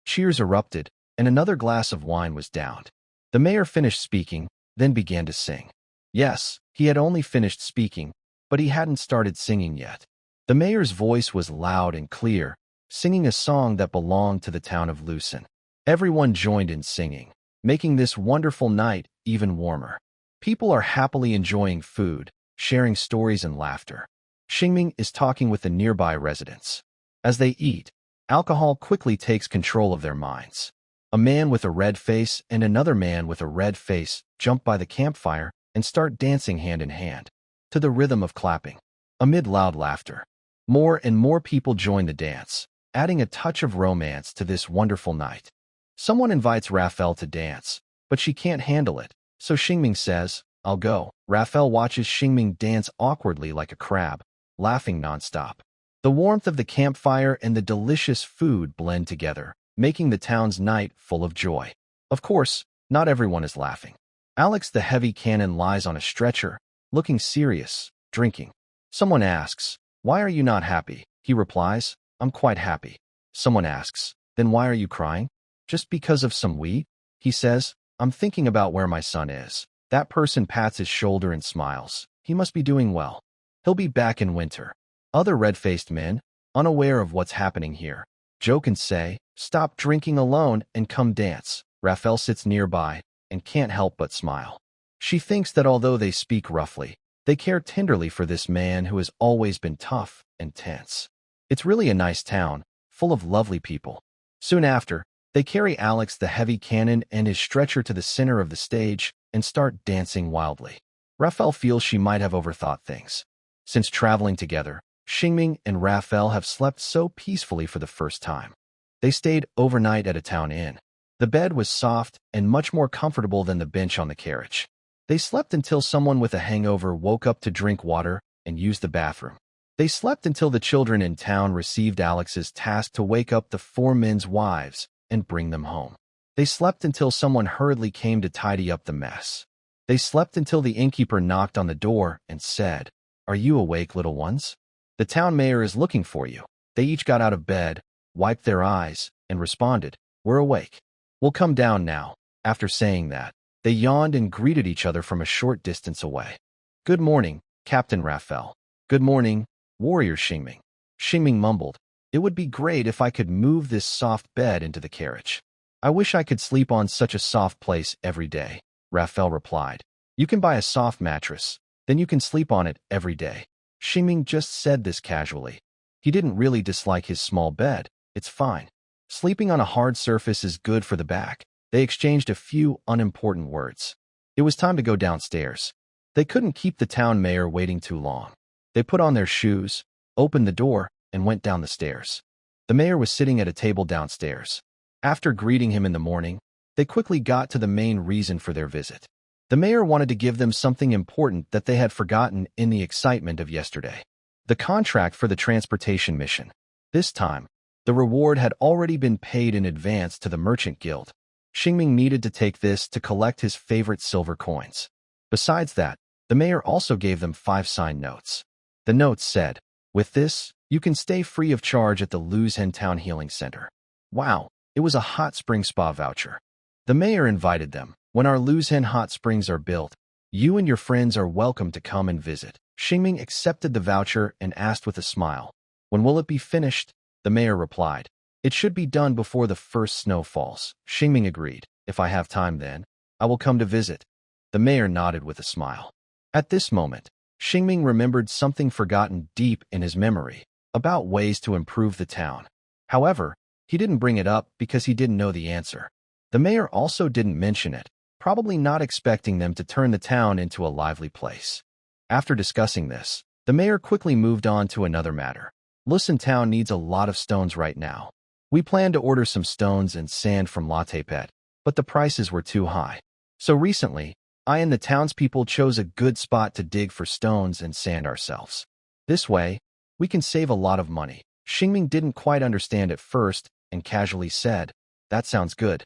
Cheers erupted, and another glass of wine was downed. The mayor finished speaking, then began to sing. Yes, he had only finished speaking, but he hadn't started singing yet. The mayor's voice was loud and clear, singing a song that belonged to the town of Lucin. Everyone joined in singing, making this wonderful night even warmer. People are happily enjoying food, sharing stories and laughter. Xingming is talking with the nearby residents. As they eat, alcohol quickly takes control of their minds. A man with a red face and another man with a red face jump by the campfire and start dancing hand in hand, to the rhythm of clapping. Amid loud laughter, more and more people join the dance, adding a touch of romance to this wonderful night. Someone invites Raphael to dance, but she can't handle it, so Xingming says, "I'll go." Raphael watches Xingming dance awkwardly like a crab, laughing nonstop. The warmth of the campfire and the delicious food blend together, making the town's night full of joy. Of course, not everyone is laughing. Alex the heavy cannon lies on a stretcher, looking serious, drinking. Someone asks, "Why are you not happy?" He replies, "I'm quite happy." Someone asks, "Then why are you crying?" "Just because of some weed?" He says, "I'm thinking about where my son is." That person pats his shoulder and smiles. He must be doing well. He'll be back in winter. Other red-faced men, unaware of what's happening here, joke and say, "Stop drinking alone and come dance." Raphael sits nearby and can't help but smile. She thinks that although they speak roughly, they care tenderly for this man who has always been tough and tense. It's really a nice town, full of lovely people. Soon after, they carry Alex the heavy cannon and his stretcher to the center of the stage and start dancing wildly. Raphael feels she might have overthought things. Since traveling together, Shing and Raphael have slept so peacefully for the first time. They stayed overnight at a town inn. The bed was soft and much more comfortable than the bench on the carriage. They slept until someone with a hangover woke up to drink water and use the bathroom. They slept until the children in town received Alex's task to wake up the 4 men's wives and bring them home. They slept until someone hurriedly came to tidy up the mess. They slept until the innkeeper knocked on the door and said, "Are you awake, little ones? The town mayor is looking for you." They each got out of bed, wiped their eyes, and responded, "We're awake. We'll come down now." After saying that, they yawned and greeted each other from a short distance away. "Good morning, Captain Raphael." "Good morning, Warrior Shing." Shing mumbled, "It would be great if I could move this soft bed into the carriage. I wish I could sleep on such a soft place every day." Raphael replied, "You can buy a soft mattress, then you can sleep on it every day." Shing just said this casually. He didn't really dislike his small bed. It's fine. Sleeping on a hard surface is good for the back. They exchanged a few unimportant words. It was time to go downstairs. They couldn't keep the town mayor waiting too long. They put on their shoes, opened the door, and went down the stairs. The mayor was sitting at a table downstairs. After greeting him in the morning, they quickly got to the main reason for their visit. The mayor wanted to give them something important that they had forgotten in the excitement of yesterday. The contract for the transportation mission. This time, the reward had already been paid in advance to the merchant guild. Shing needed to take this to collect his favorite silver coins. Besides that, the mayor also gave them 5 signed notes. The notes said, "With this, you can stay free of charge at the Luzhen Town Healing Center." Wow, it was a hot spring spa voucher. The mayor invited them. "When our Luzhen hot springs are built, you and your friends are welcome to come and visit." Shing accepted the voucher and asked with a smile, "When will it be finished?" The mayor replied, "It should be done before the first snow falls." Shing agreed, "If I have time then, I will come to visit." The mayor nodded with a smile. At this moment, Shing remembered something forgotten deep in his memory, about ways to improve the town. However, he didn't bring it up because he didn't know the answer. The mayor also didn't mention it, probably not expecting them to turn the town into a lively place. After discussing this, the mayor quickly moved on to another matter. Luzhen Town needs a lot of stones right now. We planned to order some stones and sand from Latepet, but the prices were too high. So recently, I and the townspeople chose a good spot to dig for stones and sand ourselves. This way, we can save a lot of money. Shing didn't quite understand at first and casually said, "That sounds good."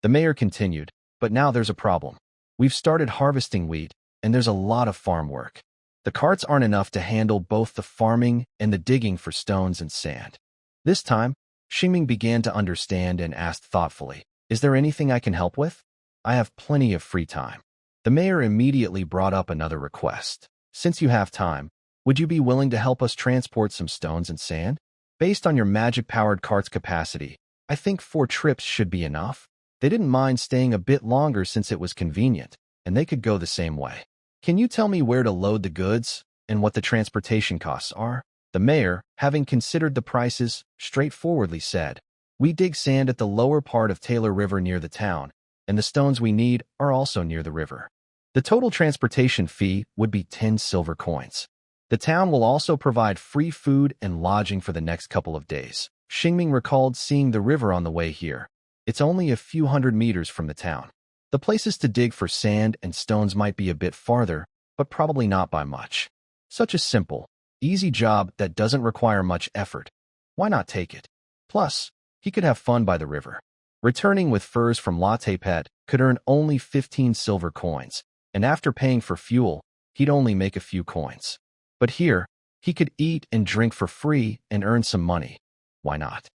The mayor continued, "But now there's a problem. We've started harvesting wheat, and there's a lot of farm work. The carts aren't enough to handle both the farming and the digging for stones and sand." This time, Shing began to understand and asked thoughtfully, "Is there anything I can help with? I have plenty of free time." The mayor immediately brought up another request. "Since you have time, would you be willing to help us transport some stones and sand? Based on your magic-powered cart's capacity, I think 4 trips should be enough." They didn't mind staying a bit longer since it was convenient, and they could go the same way. "Can you tell me where to load the goods and what the transportation costs are?" The mayor, having considered the prices, straightforwardly said, "We dig sand at the lower part of Taylor River near the town, and the stones we need are also near the river. The total transportation fee would be 10 silver coins. The town will also provide free food and lodging for the next couple of days." Shing recalled seeing the river on the way here. It's only a few hundred meters from the town. The places to dig for sand and stones might be a bit farther, but probably not by much. Such a simple, Easy job that doesn't require much effort. Why not take it? Plus, he could have fun by the river. Returning with furs from Latte Pet could earn only 15 silver coins, and after paying for fuel, he'd only make a few coins. But here, he could eat and drink for free and earn some money. Why not?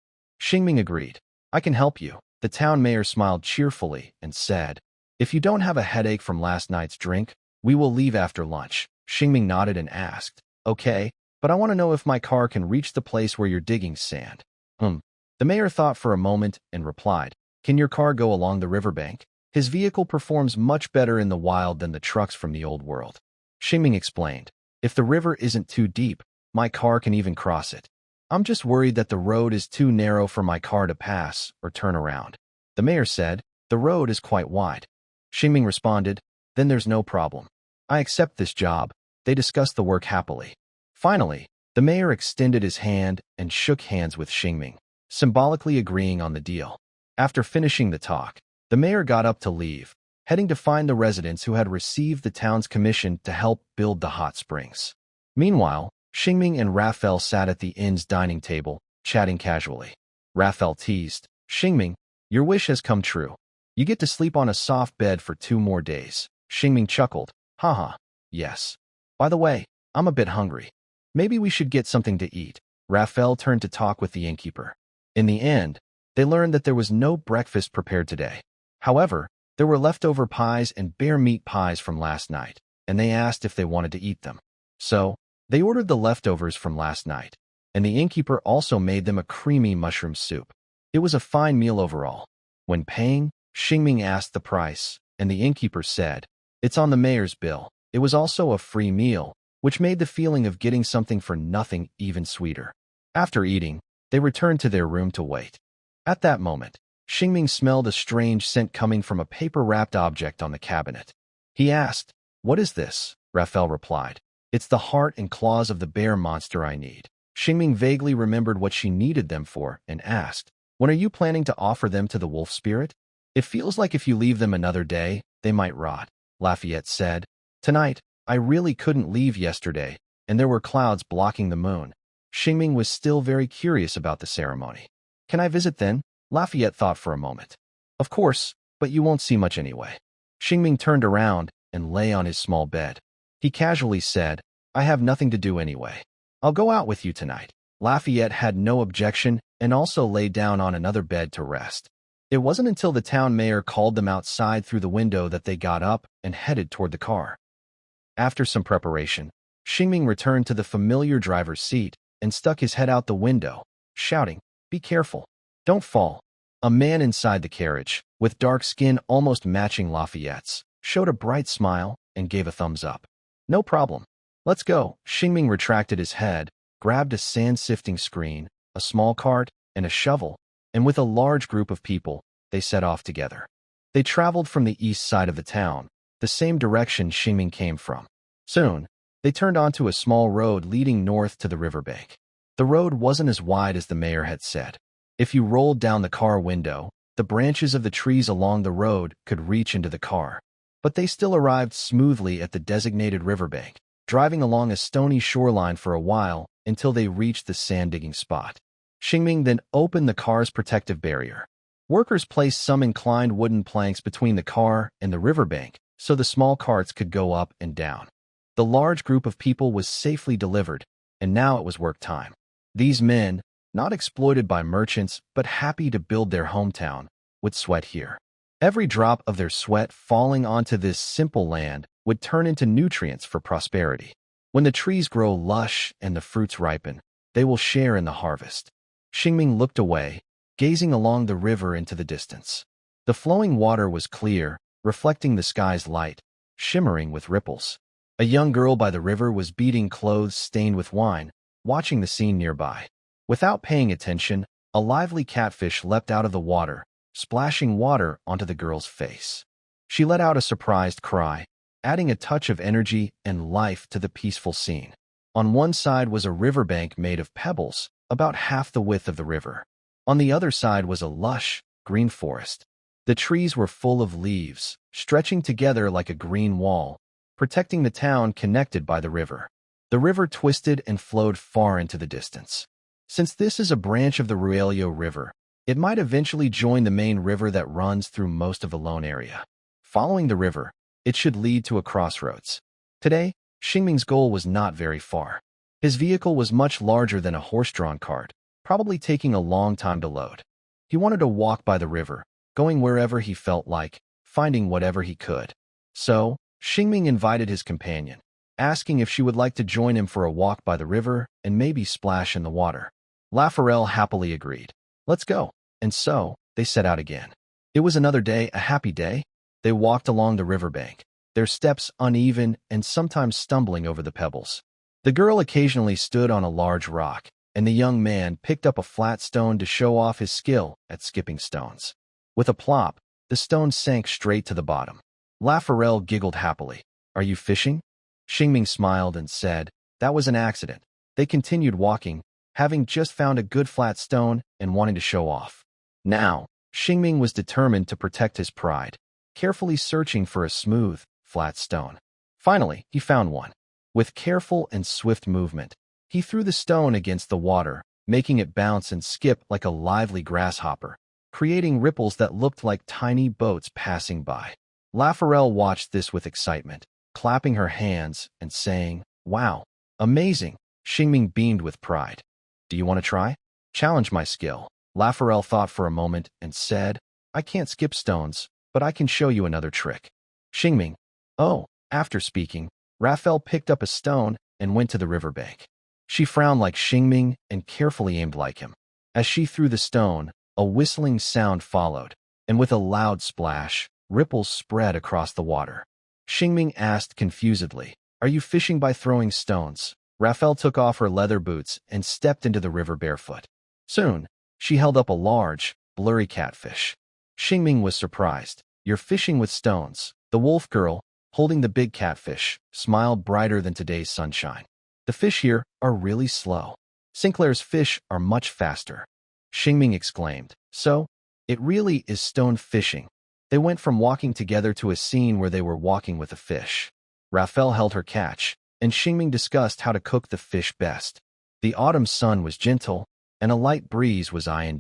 Xingming agreed. I can help you. The town mayor smiled cheerfully and said, if you don't have a headache from last night's drink, we will leave after lunch. Xingming nodded and asked, okay, but I want to know if my car can reach the place where you're digging sand. The mayor thought for a moment and replied, can your car go along the riverbank? His vehicle performs much better in the wild than the trucks from the old world. Xingming explained, if the river isn't too deep, my car can even cross it. I'm just worried that the road is too narrow for my car to pass or turn around. The mayor said, the road is quite wide. Xingming responded, then there's no problem. I accept this job. They discussed the work happily. Finally, the mayor extended his hand and shook hands with Xingming, symbolically agreeing on the deal. After finishing the talk, the mayor got up to leave, heading to find the residents who had received the town's commission to help build the hot springs. Meanwhile, Xingming and Raphael sat at the inn's dining table, chatting casually. Raphael teased, Xingming, your wish has come true. You get to sleep on a soft bed for 2 more days. Xingming chuckled, haha, yes. By the way, I'm a bit hungry. Maybe we should get something to eat. Raphael turned to talk with the innkeeper. In the end, they learned that there was no breakfast prepared today. However, there were leftover pies and bear meat pies from last night, and they asked if they wanted to eat them. So, they ordered the leftovers from last night, and the innkeeper also made them a creamy mushroom soup. It was a fine meal overall. When paying, Xingming asked the price, and the innkeeper said, it's on the mayor's bill. It was also a free meal, which made the feeling of getting something for nothing even sweeter. After eating, they returned to their room to wait. At that moment, Xingming smelled a strange scent coming from a paper-wrapped object on the cabinet. He asked, what is this? Raphael replied, it's the heart and claws of the bear monster I need. Xingming vaguely remembered what she needed them for and asked, when are you planning to offer them to the wolf spirit? It feels like if you leave them another day, they might rot. Lafayette said, tonight, I really couldn't leave yesterday, and there were clouds blocking the moon. Xingming was still very curious about the ceremony. Can I visit then? Lafayette thought for a moment. Of course, but you won't see much anyway. Xingming turned around and lay on his small bed. He casually said, I have nothing to do anyway. I'll go out with you tonight. Lafayette had no objection and also lay down on another bed to rest. It wasn't until the town mayor called them outside through the window that they got up and headed toward the car. After some preparation, Xingming returned to the familiar driver's seat and stuck his head out the window, shouting, be careful. Don't fall. A man inside the carriage, with dark skin almost matching Lafayette's, showed a bright smile and gave a thumbs up. No problem. Let's go. Xingming retracted his head, grabbed a sand-sifting screen, a small cart, and a shovel, and with a large group of people, they set off together. They traveled from the east side of the town, the same direction Xingming came from. Soon, they turned onto a small road leading north to the riverbank. The road wasn't as wide as the mayor had said. If you rolled down the car window, the branches of the trees along the road could reach into the car. But they still arrived smoothly at the designated riverbank, driving along a stony shoreline for a while until they reached the sand-digging spot. Xingming then opened the car's protective barrier. Workers placed some inclined wooden planks between the car and the riverbank so the small carts could go up and down. The large group of people was safely delivered, and now it was work time. These men, not exploited by merchants but happy to build their hometown, would sweat here. Every drop of their sweat falling onto this simple land would turn into nutrients for prosperity. When the trees grow lush and the fruits ripen, they will share in the harvest. Xingming looked away, gazing along the river into the distance. The flowing water was clear, reflecting the sky's light, shimmering with ripples. A young girl by the river was beating clothes stained with wine, watching the scene nearby. Without paying attention, a lively catfish leapt out of the water, splashing water onto the girl's face. She let out a surprised cry, adding a touch of energy and life to the peaceful scene. On one side was a riverbank made of pebbles, about half the width of the river. On the other side was a lush, green forest. The trees were full of leaves, stretching together like a green wall, protecting the town connected by the river. The river twisted and flowed far into the distance. Since this is a branch of the Ruelio River, it might eventually join the main river that runs through most of the Lone area. Following the river, it should lead to a crossroads. Today, Xingming's goal was not very far. His vehicle was much larger than a horse-drawn cart, probably taking a long time to load. He wanted to walk by the river, going wherever he felt like, finding whatever he could. So, Xingming invited his companion, asking if she would like to join him for a walk by the river and maybe splash in the water. Raphael happily agreed. Let's go. And so, they set out again. It was another day, a happy day. They walked along the riverbank, their steps uneven and sometimes stumbling over the pebbles. The girl occasionally stood on a large rock, and the young man picked up a flat stone to show off his skill at skipping stones. With a plop, the stone sank straight to the bottom. Raphael giggled happily. Are you fishing? Xingming smiled and said, that was an accident. They continued walking, having just found a good flat stone and wanting to show off. Now, Xingming was determined to protect his pride, carefully searching for a smooth, flat stone. Finally, he found one. With careful and swift movement, he threw the stone against the water, making it bounce and skip like a lively grasshopper, creating ripples that looked like tiny boats passing by. Raphael watched this with excitement, clapping her hands and saying, wow, amazing. Xingming beamed with pride. Do you want to try? Challenge my skill. Raphael thought for a moment and said, I can't skip stones, but I can show you another trick. Xingming. Oh, after speaking, Raphael picked up a stone and went to the riverbank. She frowned like Xingming and carefully aimed like him. As she threw the stone, a whistling sound followed, and with a loud splash, ripples spread across the water. Xingming asked confusedly, are you fishing by throwing stones? Raphael took off her leather boots and stepped into the river barefoot. Soon, she held up a large, blurry catfish. Xingming was surprised. You're fishing with stones. The wolf girl, holding the big catfish, smiled brighter than today's sunshine. The fish here are really slow. Sinclair's fish are much faster. Xingming exclaimed. So, it really is stone fishing. They went from walking together to a scene where they were walking with a fish. Raphael held her catch, and Xingming discussed how to cook the fish best. The autumn sun was gentle, and a light breeze was ing.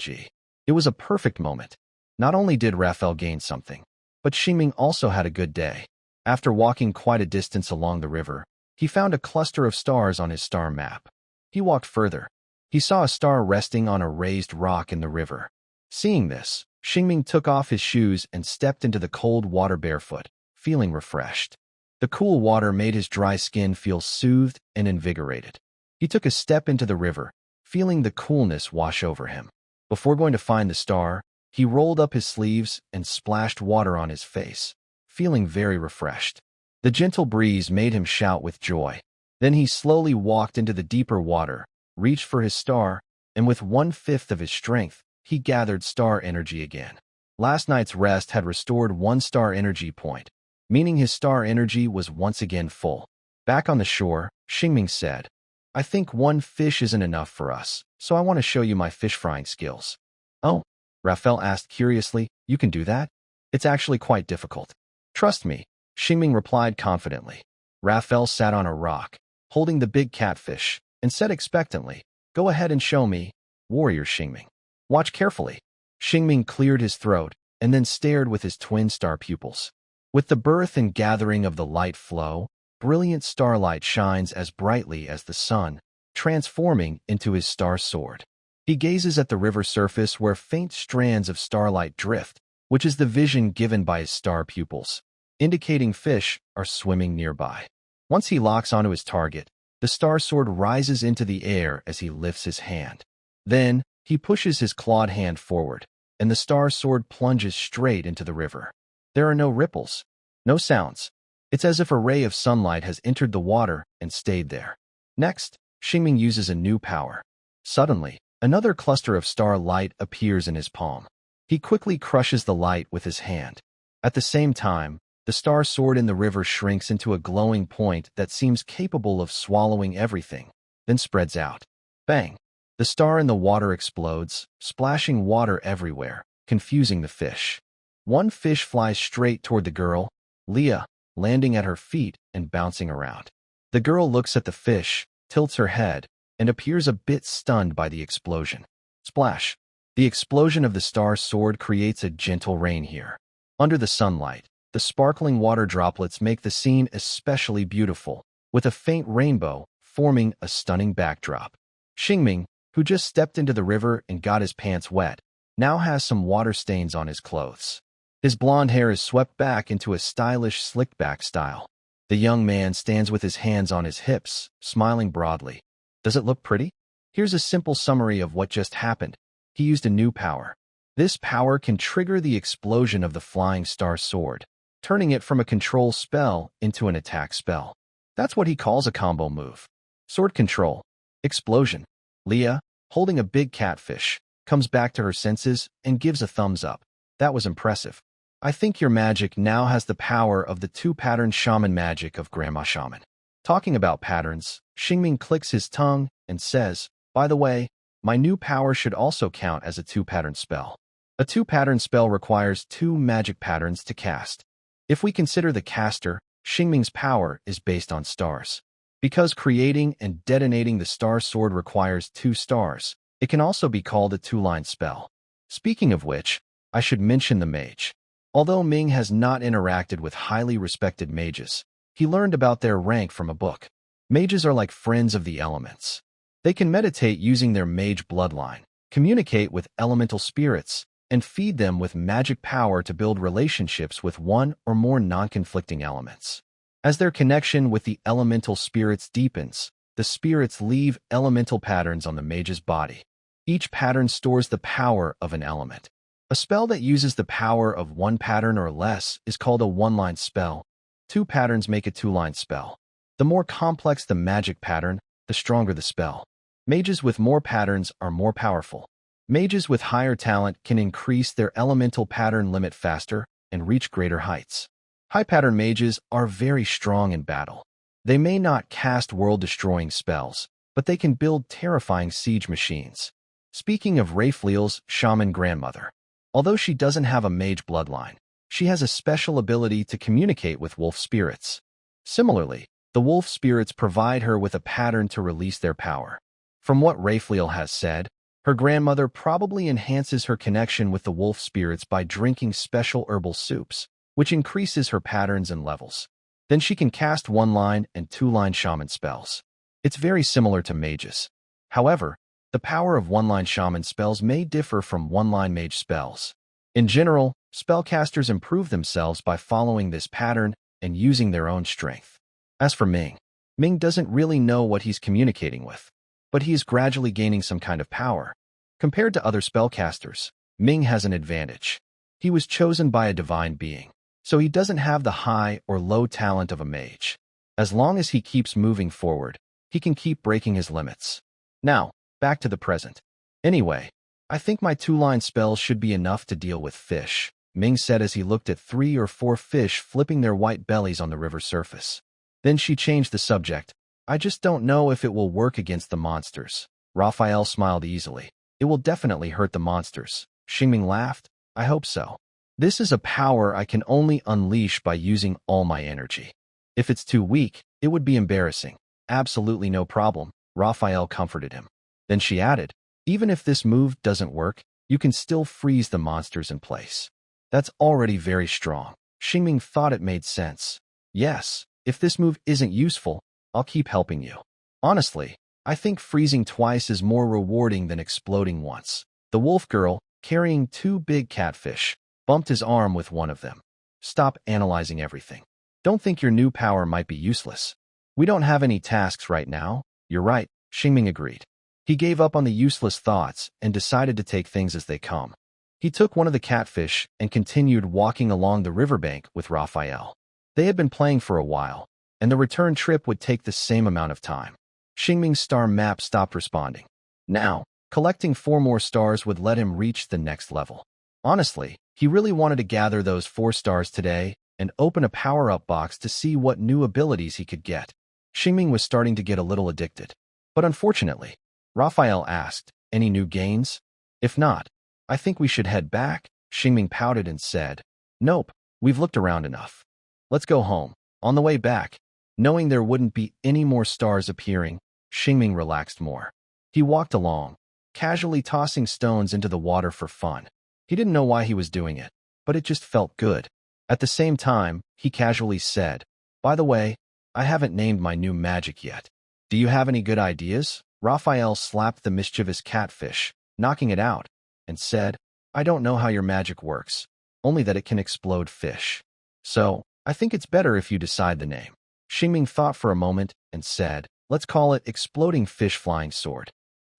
It was a perfect moment. Not only did Raphael gain something, but Xingming also had a good day. After walking quite a distance along the river, he found a cluster of stars on his star map. He walked further. He saw a star resting on a raised rock in the river. Seeing this, Xingming took off his shoes and stepped into the cold water barefoot, feeling refreshed. The cool water made his dry skin feel soothed and invigorated. He took a step into the river, feeling the coolness wash over him. Before going to find the star, he rolled up his sleeves and splashed water on his face, feeling very refreshed. The gentle breeze made him shout with joy. Then he slowly walked into the deeper water, reached for his star, and with 1/5 of his strength, he gathered star energy again. Last night's rest had restored 1 star energy point, meaning his star energy was once again full. Back on the shore, Xingming said, I think 1 fish isn't enough for us, so I want to show you my fish frying skills. Oh, Raphael asked curiously, you can do that? It's actually quite difficult. Trust me, Xingming replied confidently. Raphael sat on a rock, holding the big catfish, and said expectantly, go ahead and show me, warrior Xingming. Watch carefully. Xingming cleared his throat and then stared with his twin star pupils. With the birth and gathering of the light flow, brilliant starlight shines as brightly as the sun, transforming into his star sword. He gazes at the river surface where faint strands of starlight drift, which is the vision given by his star pupils, indicating fish are swimming nearby. Once he locks onto his target, the star sword rises into the air as he lifts his hand. Then, he pushes his clawed hand forward, and the star sword plunges straight into the river. There are no ripples, no sounds. It's as if a ray of sunlight has entered the water and stayed there. Next, Xingming uses a new power. Suddenly, another cluster of star light appears in his palm. He quickly crushes the light with his hand. At the same time, the star sword in the river shrinks into a glowing point that seems capable of swallowing everything, then spreads out. Bang! The star in the water explodes, splashing water everywhere, confusing the fish. 1 fish flies straight toward the girl, Leah, landing at her feet and bouncing around. The girl looks at the fish, tilts her head, and appears a bit stunned by the explosion. Splash! The explosion of the star sword creates a gentle rain here. Under the sunlight, the sparkling water droplets make the scene especially beautiful, with a faint rainbow forming a stunning backdrop. Shing, who just stepped into the river and got his pants wet, now has some water stains on his clothes. His blonde hair is swept back into a stylish slicked-back style. The young man stands with his hands on his hips, smiling broadly. Does it look pretty? Here's a simple summary of what just happened. He used a new power. This power can trigger the explosion of the flying star sword, turning it from a control spell into an attack spell. That's what he calls a combo move. Sword control. Explosion. Leah, holding a big catfish, comes back to her senses and gives a thumbs up. That was impressive. I think your magic now has the power of the two-pattern shaman magic of Grandma Shaman. Talking about patterns, Shing clicks his tongue and says, by the way, my new power should also count as a two-pattern spell. A two-pattern spell requires two magic patterns to cast. If we consider the caster, Shing's power is based on stars. Because creating and detonating the star sword requires 2 stars, it can also be called a two-line spell. Speaking of which, I should mention the mage. Although Ming has not interacted with highly respected mages, he learned about their rank from a book. Mages are like friends of the elements. They can meditate using their mage bloodline, communicate with elemental spirits, and feed them with magic power to build relationships with one or more non-conflicting elements. As their connection with the elemental spirits deepens, the spirits leave elemental patterns on the mage's body. Each pattern stores the power of an element. A spell that uses the power of one pattern or less is called a one-line spell. 2 patterns make a two-line spell. The more complex the magic pattern, the stronger the spell. Mages with more patterns are more powerful. Mages with higher talent can increase their elemental pattern limit faster and reach greater heights. High-pattern mages are very strong in battle. They may not cast world-destroying spells, but they can build terrifying siege machines. Speaking of Raphael's shaman grandmother, although she doesn't have a mage bloodline, she has a special ability to communicate with wolf spirits. Similarly, the wolf spirits provide her with a pattern to release their power. From what Raphael has said, her grandmother probably enhances her connection with the wolf spirits by drinking special herbal soups, which increases her patterns and levels. Then she can cast one-line and two-line shaman spells. It's very similar to mages. However, the power of one-line shaman spells may differ from one-line mage spells. In general, spellcasters improve themselves by following this pattern and using their own strength. As for Ming doesn't really know what he's communicating with, but he is gradually gaining some kind of power. Compared to other spellcasters, Ming has an advantage. He was chosen by a divine being, so he doesn't have the high or low talent of a mage. As long as he keeps moving forward, he can keep breaking his limits. Now, back to the present. Anyway, I think my two-line spells should be enough to deal with fish, Ming said as he looked at 3 or 4 fish flipping their white bellies on the river surface. Then she changed the subject. I just don't know if it will work against the monsters. Raphael smiled easily. It will definitely hurt the monsters. Shing laughed. I hope so. This is a power I can only unleash by using all my energy. If it's too weak, it would be embarrassing. Absolutely no problem, Raphael comforted him. Then she added, even if this move doesn't work, you can still freeze the monsters in place. That's already very strong. Shing thought it made sense. Yes, if this move isn't useful, I'll keep helping you. Honestly, I think freezing twice is more rewarding than exploding once. The wolf girl, carrying 2 big catfish, bumped his arm with one of them. Stop analyzing everything. Don't think your new power might be useless. We don't have any tasks right now. You're right, Shing agreed. He gave up on the useless thoughts and decided to take things as they come. He took one of the catfish and continued walking along the riverbank with Raphael. They had been playing for a while, and the return trip would take the same amount of time. Shing's star map stopped responding. Now, collecting 4 more stars would let him reach the next level. Honestly, he really wanted to gather those 4 stars today and open a power-up box to see what new abilities he could get. Shing was starting to get a little addicted. But unfortunately, Raphael asked, any new gains? If not, I think we should head back. Shing pouted and said, nope, we've looked around enough. Let's go home. On the way back, Knowing there wouldn't be any more stars appearing, Xingming relaxed more. He walked along, casually tossing stones into the water for fun. He didn't know why he was doing it, but it just felt good. At the same time, he casually said, "By the way, I haven't named my new magic yet. Do you have any good ideas?" Raphael slapped the mischievous catfish, knocking it out, and said, "I don't know how your magic works, only that it can explode fish. So, I think it's better if you decide the name." Xingming thought for a moment and said, "Let's call it Exploding Fish Flying Sword."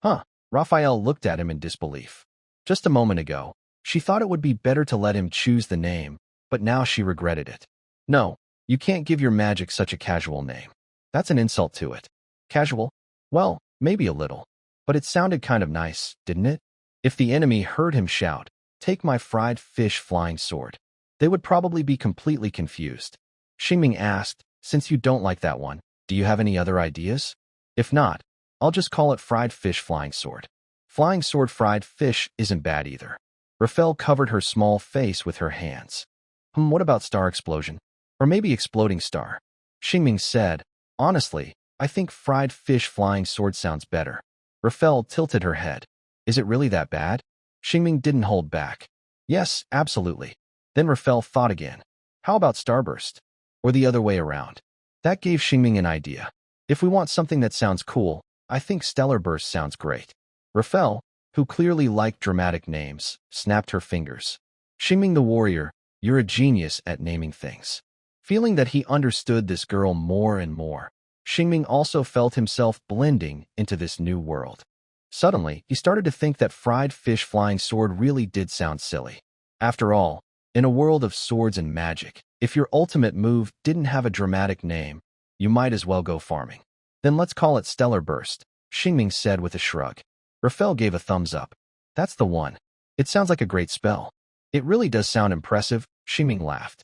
Huh? Raphael looked at him in disbelief. Just a moment ago, she thought it would be better to let him choose the name, but now she regretted it. "No, you can't give your magic such a casual name. That's an insult to it." "Casual? Well, maybe a little. But it sounded kind of nice, didn't it?" If the enemy heard him shout, "Take my fried fish flying sword," they would probably be completely confused. Xingming asked, "Since you don't like that one, do you have any other ideas? If not, I'll just call it fried fish flying sword." Flying sword fried fish isn't bad either. Raphael covered her small face with her hands. What about star explosion? Or maybe exploding star?" Xingming said, "Honestly, I think fried fish flying sword sounds better." Raphael tilted her head. "Is it really that bad?" Xingming didn't hold back. "Yes, absolutely." Then Raphael thought again. "How about starburst? Or the other way around?" That gave Xingming an idea. "If we want something that sounds cool, I think stellar burst sounds great." Raphael, who clearly liked dramatic names, snapped her fingers. "Xingming the warrior, you're a genius at naming things." Feeling that he understood this girl more and more, Xingming also felt himself blending into this new world. Suddenly, he started to think that fried fish flying sword really did sound silly. After all, in a world of swords and magic, if your ultimate move didn't have a dramatic name, you might as well go farming. "Then let's call it Stellar Burst," Xingming said with a shrug. Raphael gave a thumbs up. "That's the one. It sounds like a great spell." "It really does sound impressive," Xingming laughed.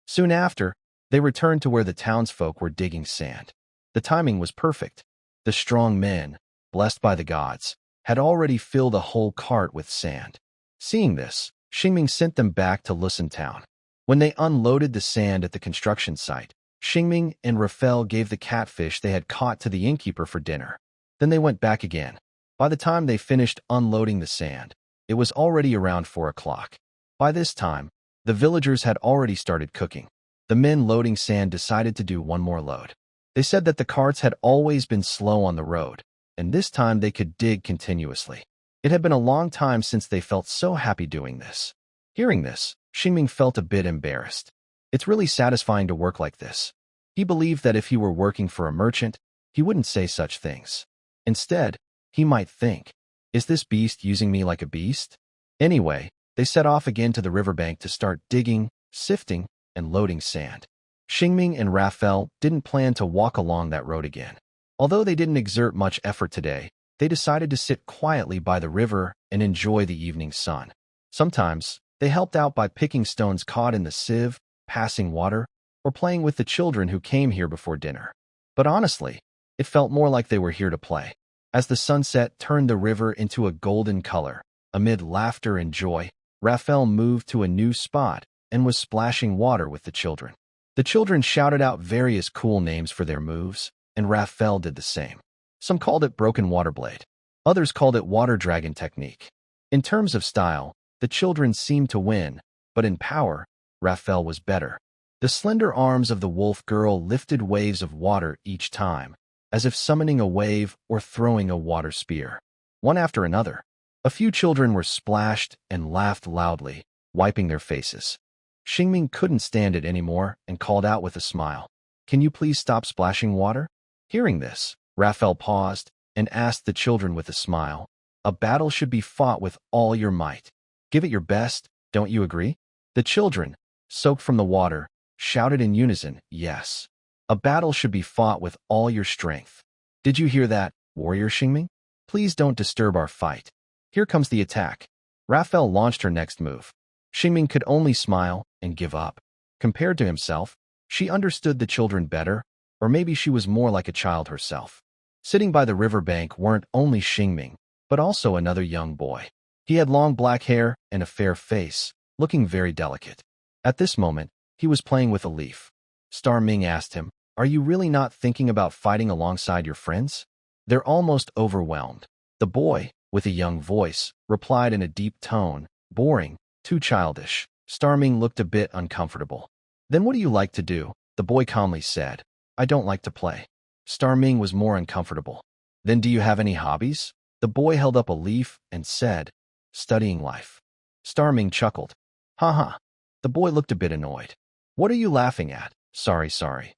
Soon after, they returned to where the townsfolk were digging sand. The timing was perfect. The strong men, blessed by the gods, had already filled a whole cart with sand. Seeing this, Xingming sent them back to Lusen town. When they unloaded the sand at the construction site, Xingming and Raphael gave the catfish they had caught to the innkeeper for dinner. Then they went back again. By the time they finished unloading the sand, it was already around 4 o'clock. By this time, the villagers had already started cooking. The men loading sand decided to do one more load. They said that the carts had always been slow on the road, and this time they could dig continuously. It had been a long time since they felt so happy doing this. Hearing this, Xingming felt a bit embarrassed. It's really satisfying to work like this. He believed that if he were working for a merchant, he wouldn't say such things. Instead, he might think, "Is this beast using me like a beast?" Anyway, they set off again to the riverbank to start digging, sifting, and loading sand. Xingming and Raphael didn't plan to walk along that road again. Although they didn't exert much effort today, they decided to sit quietly by the river and enjoy the evening sun. Sometimes, they helped out by picking stones caught in the sieve, passing water, or playing with the children who came here before dinner. But honestly, it felt more like they were here to play. As the sunset turned the river into a golden color, amid laughter and joy, Raphael moved to a new spot and was splashing water with the children. The children shouted out various cool names for their moves, and Raphael did the same. Some called it Broken Water Blade. Others called it Water Dragon Technique. In terms of style, the children seemed to win, but in power, Raphael was better. The slender arms of the wolf girl lifted waves of water each time, as if summoning a wave or throwing a water spear. One after another, a few children were splashed and laughed loudly, wiping their faces. Xingming couldn't stand it anymore and called out with a smile, "Can you please stop splashing water?" Hearing this, Raphael paused and asked the children with a smile, "A battle should be fought with all your might. Give it your best, don't you agree?" The children, soaked from the water, shouted in unison, "Yes. A battle should be fought with all your strength. Did you hear that, warrior Xingming? Please don't disturb our fight. Here comes the attack." Raphael launched her next move. Xingming could only smile and give up. Compared to himself, she understood the children better, or maybe she was more like a child herself. Sitting by the riverbank weren't only Xingming, but also another young boy. He had long black hair and a fair face, looking very delicate. At this moment, he was playing with a leaf. Star Ming asked him, Are you really not thinking about fighting alongside your friends? They're almost overwhelmed. The boy, with a young voice, replied in a deep tone, boring, too childish. Starming looked a bit uncomfortable. Then what do you like to do? The boy calmly said. I don't like to play. Starming was more uncomfortable. Then do you have any hobbies? The boy held up a leaf and said, studying life. Starming chuckled. Haha. The boy looked a bit annoyed. What are you laughing at? Sorry.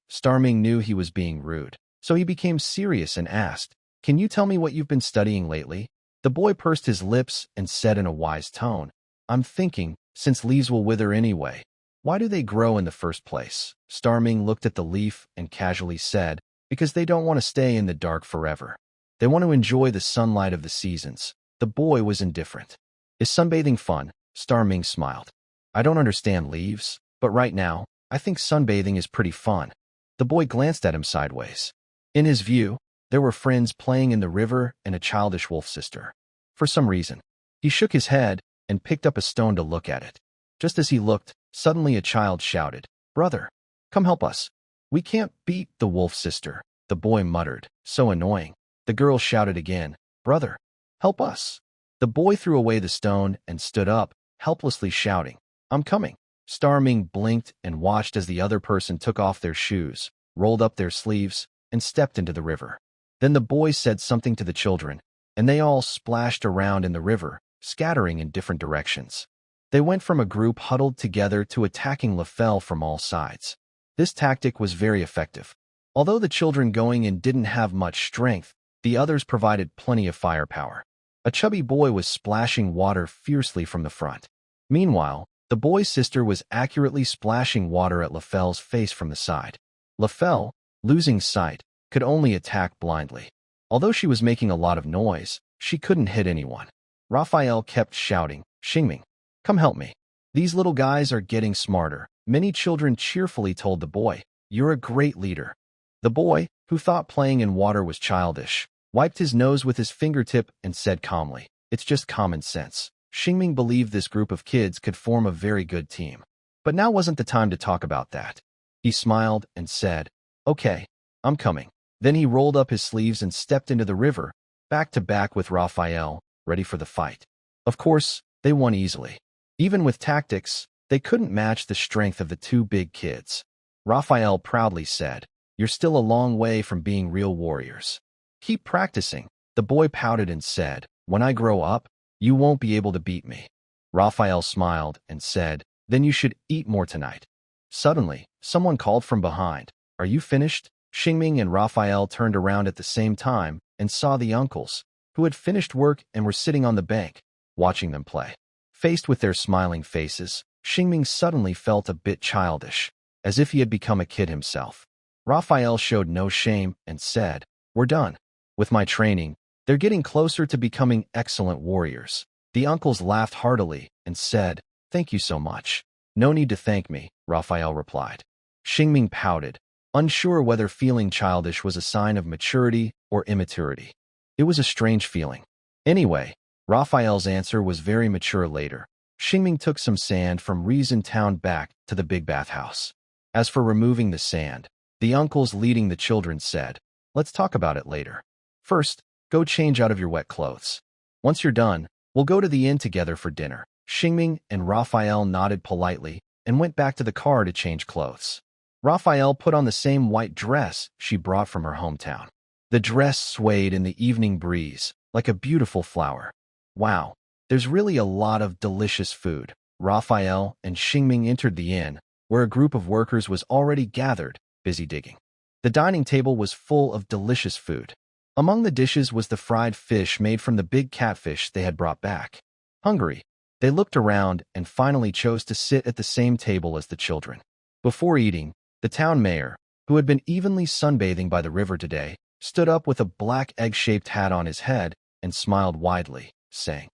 Starming knew he was being rude, so he became serious and asked, can you tell me what you've been studying lately? The boy pursed his lips and said in a wise tone, I'm thinking, since leaves will wither anyway, why do they grow in the first place? Starming looked at the leaf and casually said, because they don't want to stay in the dark forever. They want to enjoy the sunlight of the seasons. The boy was indifferent. Is sunbathing fun? Starming smiled. I don't understand leaves, but right now, I think sunbathing is pretty fun. The boy glanced at him sideways. In his view, there were friends playing in the river and a childish wolf sister. For some reason, he shook his head and picked up a stone to look at it. Just as he looked, suddenly a child shouted, Brother, come help us. We can't beat the wolf sister. The boy muttered, so annoying. The girl shouted again, Brother, help us. The boy threw away the stone and stood up, helplessly shouting, I'm coming. Starming blinked and watched as the other person took off their shoes, rolled up their sleeves, and stepped into the river. Then the boy said something to the children, and they all splashed around in the river, scattering in different directions. They went from a group huddled together to attacking Raphael from all sides. This tactic was very effective. Although the children going in didn't have much strength, the others provided plenty of firepower. A chubby boy was splashing water fiercely from the front. Meanwhile, the boy's sister was accurately splashing water at Raphael's face from the side. Raphael, losing sight, could only attack blindly. Although she was making a lot of noise, she couldn't hit anyone. Raphael kept shouting, Shing, come help me. These little guys are getting smarter. Many children cheerfully told the boy, You're a great leader. The boy, who thought playing in water was childish, wiped his nose with his fingertip and said calmly, It's just common sense. Shing believed this group of kids could form a very good team. But now wasn't the time to talk about that. He smiled and said, Okay, I'm coming. Then he rolled up his sleeves and stepped into the river, back to back with Raphael, ready for the fight. Of course, they won easily. Even with tactics, they couldn't match the strength of the two big kids. Raphael proudly said, You're still a long way from being real warriors. Keep practicing. The boy pouted and said, When I grow up, you won't be able to beat me. Raphael smiled and said, Then you should eat more tonight. Suddenly, someone called from behind, Are you finished? Shing and Raphael turned around at the same time and saw the uncles, who had finished work and were sitting on the bank, watching them play. Faced with their smiling faces, Shing suddenly felt a bit childish, as if he had become a kid himself. Raphael showed no shame and said, We're done. With my training, they're getting closer to becoming excellent warriors. The uncles laughed heartily and said, Thank you so much. No need to thank me, Raphael replied. Shing pouted, unsure whether feeling childish was a sign of maturity or immaturity. It was a strange feeling. Anyway, Raphael's answer was very mature later. Shing took some sand from Reason Town back to the big bathhouse. As for removing the sand, the uncles leading the children said, Let's talk about it later. First, go change out of your wet clothes. Once you're done, we'll go to the inn together for dinner. Shing and Raphael nodded politely and went back to the car to change clothes. Raphael put on the same white dress she brought from her hometown. The dress swayed in the evening breeze, like a beautiful flower. Wow, there's really a lot of delicious food. Raphael and Shing entered the inn, where a group of workers was already gathered, busy digging. The dining table was full of delicious food. Among the dishes was the fried fish made from the big catfish they had brought back. Hungry, they looked around and finally chose to sit at the same table as the children. Before eating, the town mayor, who had been evenly sunbathing by the river today, stood up with a black egg-shaped hat on his head and smiled widely, saying,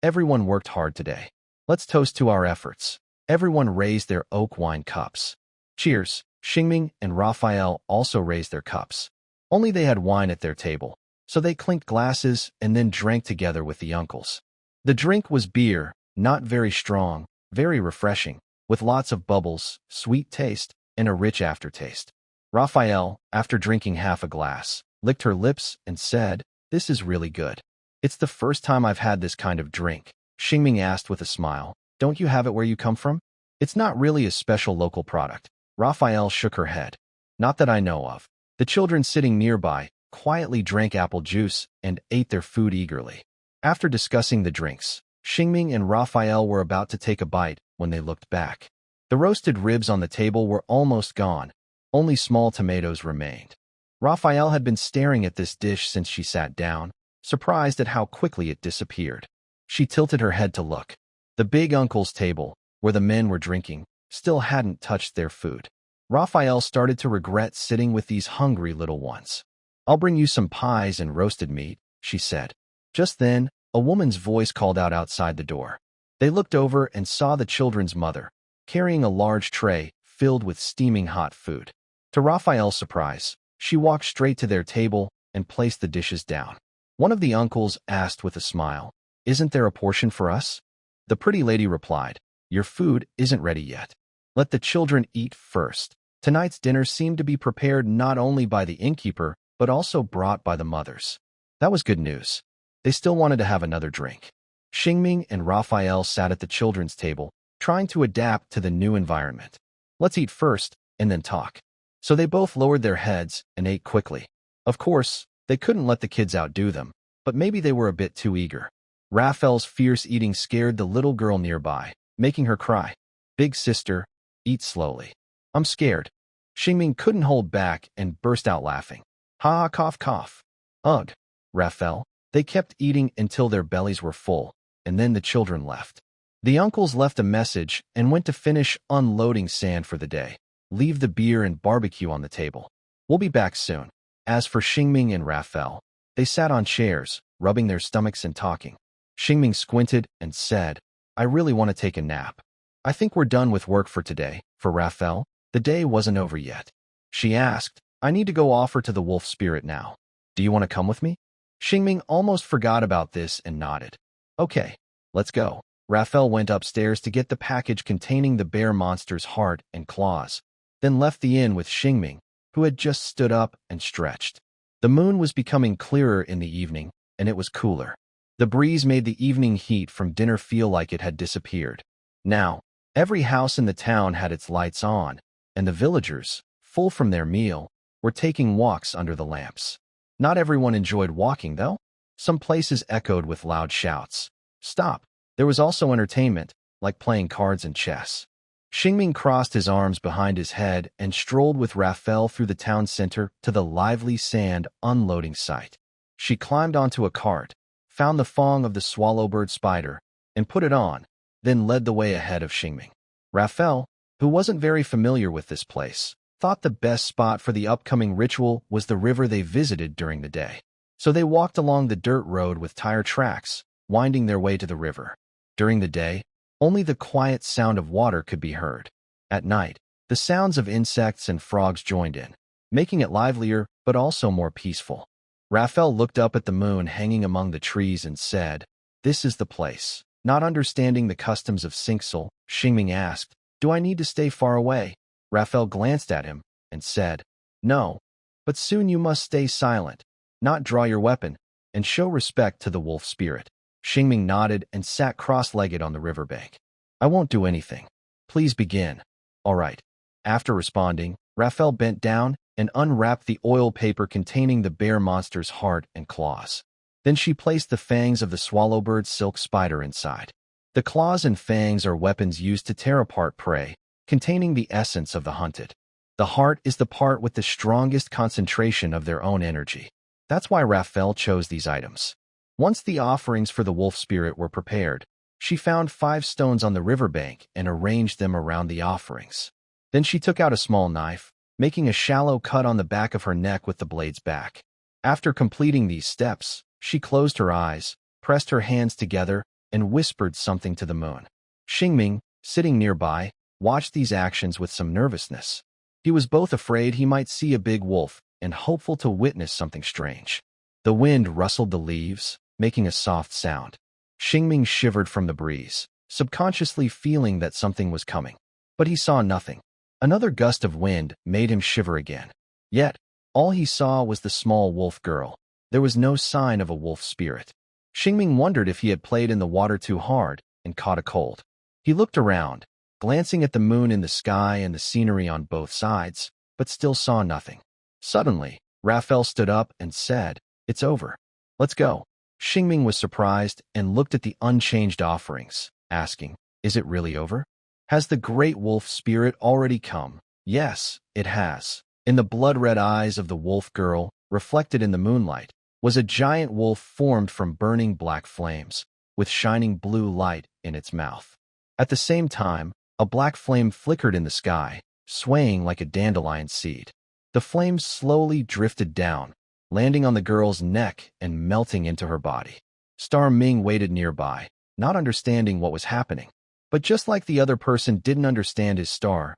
Everyone worked hard today. Let's toast to our efforts. Everyone raised their oak wine cups. Cheers. Shing and Raphael also raised their cups. Only they had wine at their table, so they clinked glasses and then drank together with the uncles. The drink was beer, not very strong, very refreshing, with lots of bubbles, sweet taste, and a rich aftertaste. Raphael, after drinking half a glass, licked her lips and said, "This is really good." "It's the first time I've had this kind of drink," Xingming asked with a smile. "Don't you have it where you come from?" "It's not really a special local product." Raphael shook her head. "Not that I know of." The children sitting nearby quietly drank apple juice and ate their food eagerly. After discussing the drinks, Xingming and Raphael were about to take a bite when they looked back. The roasted ribs on the table were almost gone. Only small tomatoes remained. Raphael had been staring at this dish since she sat down, surprised at how quickly it disappeared. She tilted her head to look. The big uncle's table, where the men were drinking, still hadn't touched their food. Raphael started to regret sitting with these hungry little ones. "I'll bring you some pies and roasted meat," she said. Just then, a woman's voice called out outside the door. They looked over and saw the children's mother, carrying a large tray filled with steaming hot food. To Raphael's surprise, she walked straight to their table and placed the dishes down. One of the uncles asked with a smile, "Isn't there a portion for us?" The pretty lady replied, "Your food isn't ready yet. Let the children eat first." Tonight's dinner seemed to be prepared not only by the innkeeper, but also brought by the mothers. That was good news. They still wanted to have another drink. Xingming and Raphael sat at the children's table, trying to adapt to the new environment. "Let's eat first, and then talk." So they both lowered their heads and ate quickly. Of course, they couldn't let the kids outdo them, but maybe they were a bit too eager. Raphael's fierce eating scared the little girl nearby, making her cry. "Big sister, eat slowly. I'm scared." Xingming couldn't hold back and burst out laughing. "Ha ha, cough cough." "Ugh, Raphael." They kept eating until their bellies were full, and then the children left. The uncles left a message and went to finish unloading sand for the day. "Leave the beer and barbecue on the table. We'll be back soon." As for Xingming and Raphael, they sat on chairs, rubbing their stomachs and talking. Xingming squinted and said, "I really want to take a nap. I think we're done with work for today." For Raphael, the day wasn't over yet. She asked, "I need to go offer to the wolf spirit now. Do you want to come with me?" Xingming almost forgot about this and nodded. "Okay, let's go." Raphael went upstairs to get the package containing the bear monster's heart and claws, then left the inn with Xingming, who had just stood up and stretched. The moon was becoming clearer in the evening, and it was cooler. The breeze made the evening heat from dinner feel like it had disappeared. Now, every house in the town had its lights on, and the villagers, full from their meal, were taking walks under the lamps. Not everyone enjoyed walking, though. Some places echoed with loud shouts. "Stop!" There was also entertainment, like playing cards and chess. Xingming crossed his arms behind his head and strolled with Raphael through the town center to the lively sand unloading site. She climbed onto a cart, found the thong of the swallowbird spider, and put it on, then led the way ahead of Xingming. Raphael, who wasn't very familiar with this place, thought the best spot for the upcoming ritual was the river they visited during the day. So they walked along the dirt road with tire tracks, winding their way to the river. During the day, only the quiet sound of water could be heard. At night, the sounds of insects and frogs joined in, making it livelier but also more peaceful. Raphael looked up at the moon hanging among the trees and said, "This is the place." Not understanding the customs of Sinksel, Xingming asked, "Do I need to stay far away?" Raphael glanced at him and said, "No, but soon you must stay silent, not draw your weapon, and show respect to the wolf spirit." Xingming nodded and sat cross-legged on the riverbank. "I won't do anything. Please begin." "All right." After responding, Raphael bent down and unwrapped the oil paper containing the bear monster's heart and claws. Then she placed the fangs of the swallowbird silk spider inside. The claws and fangs are weapons used to tear apart prey, containing the essence of the hunted. The heart is the part with the strongest concentration of their own energy. That's why Raphael chose these items. Once the offerings for the wolf spirit were prepared, she found 5 stones on the riverbank and arranged them around the offerings. Then she took out a small knife, making a shallow cut on the back of her neck with the blades back. After completing these steps, she closed her eyes, pressed her hands together, and whispered something to the moon. Xingming, sitting nearby, watched these actions with some nervousness. He was both afraid he might see a big wolf and hopeful to witness something strange. The wind rustled the leaves, making a soft sound. Xingming shivered from the breeze, subconsciously feeling that something was coming. But he saw nothing. Another gust of wind made him shiver again. Yet, all he saw was the small wolf girl. There was no sign of a wolf spirit. Xingming wondered if he had played in the water too hard and caught a cold. He looked around, glancing at the moon in the sky and the scenery on both sides, but still saw nothing. Suddenly, Raphael stood up and said, "It's over. Let's go." Xingming was surprised and looked at the unchanged offerings, asking, "Is it really over? Has the great wolf spirit already come?" Yes, it has. In the blood-red eyes of the wolf girl, reflected in the moonlight, was a giant wolf formed from burning black flames, with shining blue light in its mouth. At the same time, a black flame flickered in the sky, swaying like a dandelion seed. The flames slowly drifted down, landing on the girl's neck and melting into her body. Star Ming waited nearby, not understanding what was happening. But just like the other person didn't understand his Star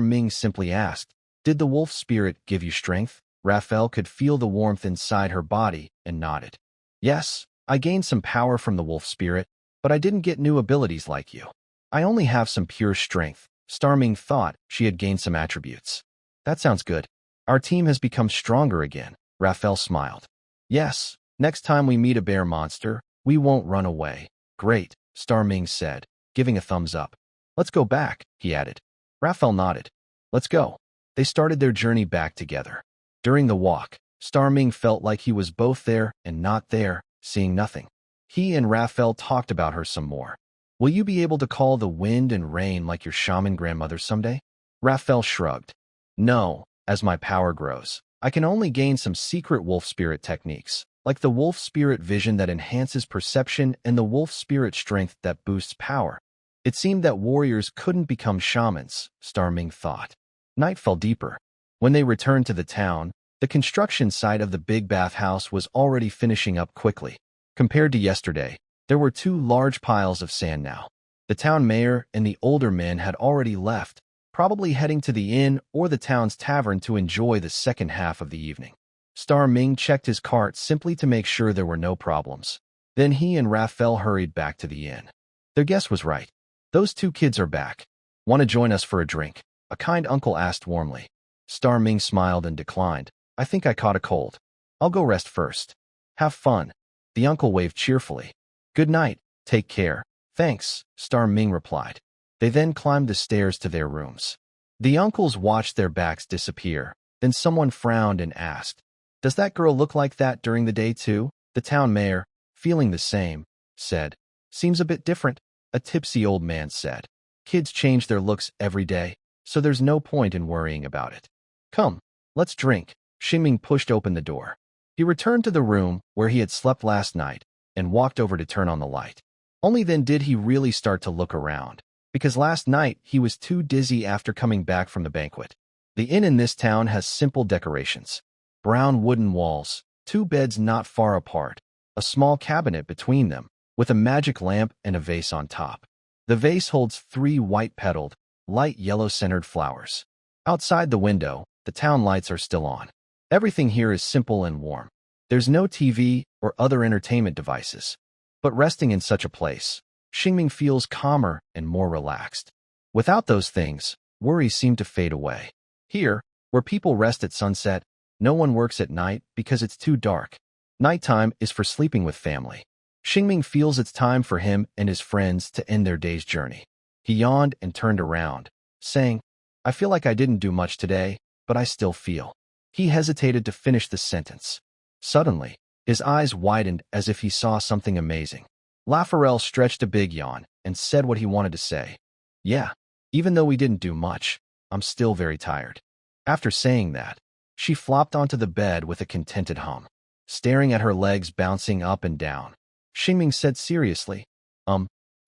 Ming simply asked, "Did the wolf spirit give you strength?" Raphael could feel the warmth inside her body and nodded. "Yes, I gained some power from the wolf spirit, but I didn't get new abilities like you. I only have some pure strength." Star Ming thought she had gained some attributes. "That sounds good. Our team has become stronger again." Raphael smiled. "Yes, next time we meet a bear monster, we won't run away." "Great," Star Ming said, giving a thumbs up. "Let's go back," he added. Raphael nodded. "Let's go." They started their journey back together. During the walk, Star Ming felt like he was both there and not there, seeing nothing. He and Raphael talked about her some more. "Will you be able to call the wind and rain like your shaman grandmother someday?" Raphael shrugged. "No, as my power grows, I can only gain some secret wolf spirit techniques, like the wolf spirit vision that enhances perception and the wolf spirit strength that boosts power." It seemed that warriors couldn't become shamans, Star Ming thought. Night fell deeper. When they returned to the town, the construction site of the big bathhouse was already finishing up quickly. Compared to yesterday, there were 2 large piles of sand now. The town mayor and the older men had already left, probably heading to the inn or the town's tavern to enjoy the second half of the evening. Star Ming checked his cart simply to make sure there were no problems. Then he and Raphael hurried back to the inn. Their guess was right. "Those 2 kids are back. Want to join us for a drink?" a kind uncle asked warmly. Star Ming smiled and declined. "I think I caught a cold. I'll go rest first." "Have fun." The uncle waved cheerfully. "Good night. Take care." "Thanks," Star Ming replied. They then climbed the stairs to their rooms. The uncles watched their backs disappear. Then someone frowned and asked, "Does that girl look like that during the day too?" The town mayor, feeling the same, said, "Seems a bit different." A tipsy old man said, "Kids change their looks every day, so there's no point in worrying about it. Come, let's drink." Xingming pushed open the door. He returned to the room where he had slept last night and walked over to turn on the light. Only then did he really start to look around, because last night he was too dizzy after coming back from the banquet. The inn in this town has simple decorations. Brown wooden walls, 2 beds not far apart, a small cabinet between them, with a magic lamp and a vase on top. The vase holds 3 white-petaled, light yellow-centered flowers. Outside the window, the town lights are still on. Everything here is simple and warm. There's no TV or other entertainment devices. But resting in such a place, Xingming feels calmer and more relaxed. Without those things, worries seem to fade away. Here, where people rest at sunset, no one works at night because it's too dark. Nighttime is for sleeping with family. Xingming feels it's time for him and his friends to end their day's journey. He yawned and turned around, saying, "I feel like I didn't do much today, but I still feel." He hesitated to finish the sentence. Suddenly, his eyes widened as if he saw something amazing. Raphael stretched a big yawn and said what he wanted to say. "Yeah, even though we didn't do much, I'm still very tired." After saying that, she flopped onto the bed with a contented hum, staring at her legs bouncing up and down. Xingming said seriously,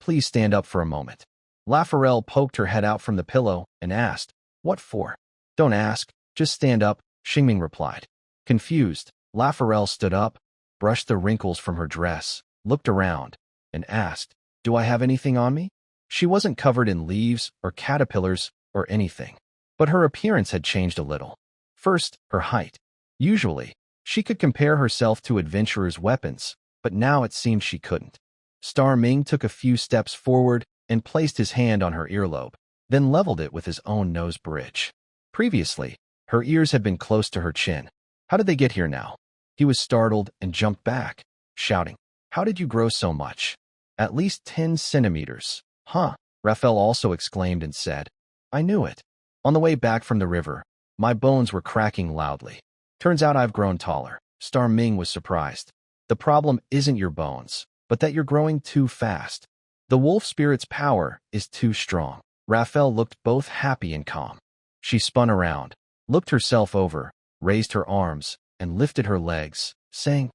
Please stand up for a moment." Raphael poked her head out from the pillow and asked, "What for?" "Don't ask, just stand up," Xingming replied. Confused, Raphael stood up, brushed the wrinkles from her dress, looked around, and asked, "Do I have anything on me?" She wasn't covered in leaves or caterpillars or anything, but her appearance had changed a little. First, her height. Usually, she could compare herself to adventurers' weapons, but now it seemed she couldn't. Star Ming took a few steps forward and placed his hand on her earlobe, then leveled it with his own nose bridge. Previously, Her ears had been close to her chin. How did they get here now? He was startled and jumped back, shouting, "How did you grow so much?" "At least 10 centimeters. Huh?" Raphael also exclaimed and said, "I knew it." On the way back from the river, my bones were cracking loudly. "Turns out I've grown taller." Star Ming was surprised. "The problem isn't your bones, but that you're growing too fast. The wolf spirit's power is too strong." Raphael looked both happy and calm. She spun around, looked herself over, raised her arms, and lifted her legs, saying,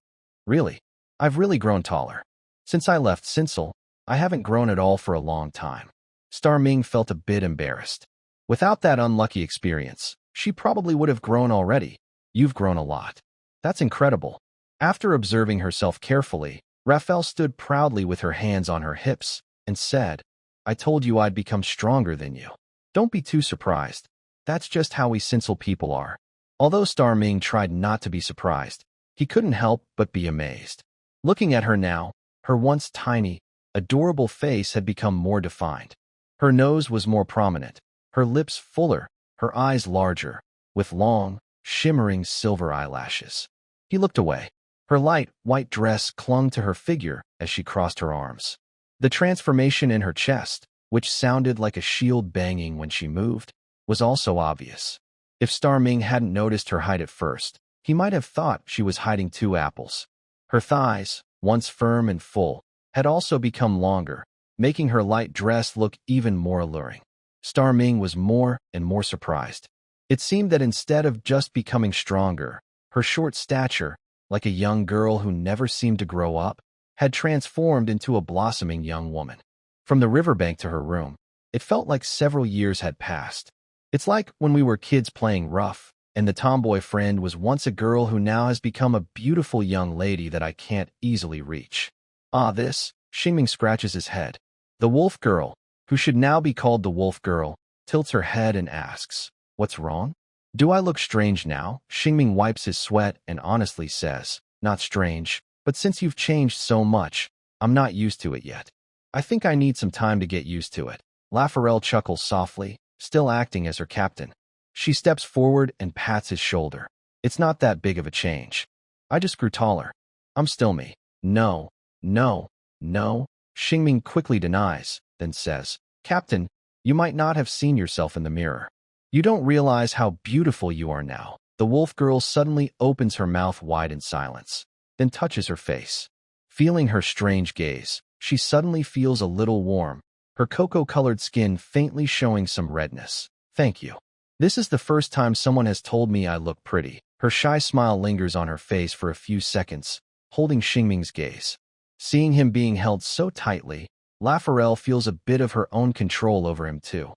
"Really? I've really grown taller. Since I left Sinsel, I haven't grown at all for a long time." Star Ming felt a bit embarrassed. Without that unlucky experience, she probably would have grown already. "You've grown a lot. That's incredible." After observing herself carefully, Raphael stood proudly with her hands on her hips and said, "I told you I'd become stronger than you. Don't be too surprised. That's just how we Sinsel people are." Although Star Ming tried not to be surprised, he couldn't help but be amazed. Looking at her now, her once tiny, adorable face had become more defined. Her nose was more prominent, her lips fuller, her eyes larger, with long, shimmering silver eyelashes. He looked away. Her light, white dress clung to her figure as she crossed her arms. The transformation in her chest, which sounded like a shield banging when she moved, was also obvious. If Star Ming hadn't noticed her height at first, he might have thought she was hiding 2 apples. Her thighs, once firm and full, had also become longer, making her light dress look even more alluring. Star Ming was more and more surprised. It seemed that instead of just becoming stronger, her short stature, like a young girl who never seemed to grow up, had transformed into a blossoming young woman. From the riverbank to her room, it felt like several years had passed. It's like when we were kids playing rough, and the tomboy friend was once a girl who now has become a beautiful young lady that I can't easily reach. "Ah, this," Shing scratches his head. The wolf girl, who should now be called the wolf girl, tilts her head and asks, "What's wrong? Do I look strange now?" Shing wipes his sweat and honestly says, "Not strange, but since you've changed so much, I'm not used to it yet. I think I need some time to get used to it." Raphael chuckles softly, still acting as her captain. She steps forward and pats his shoulder. "It's not that big of a change. I just grew taller. I'm still me." "No, no, no," Shing quickly denies, then says, "Captain, you might not have seen yourself in the mirror. You don't realize how beautiful you are now." The wolf girl suddenly opens her mouth wide in silence, then touches her face. Feeling her strange gaze, she suddenly feels a little warm, her cocoa-colored skin faintly showing some redness. "Thank you. This is the first time someone has told me I look pretty." Her shy smile lingers on her face for a few seconds, holding Shingming's gaze. Seeing him being held so tightly, Raphael feels a bit of her own control over him too.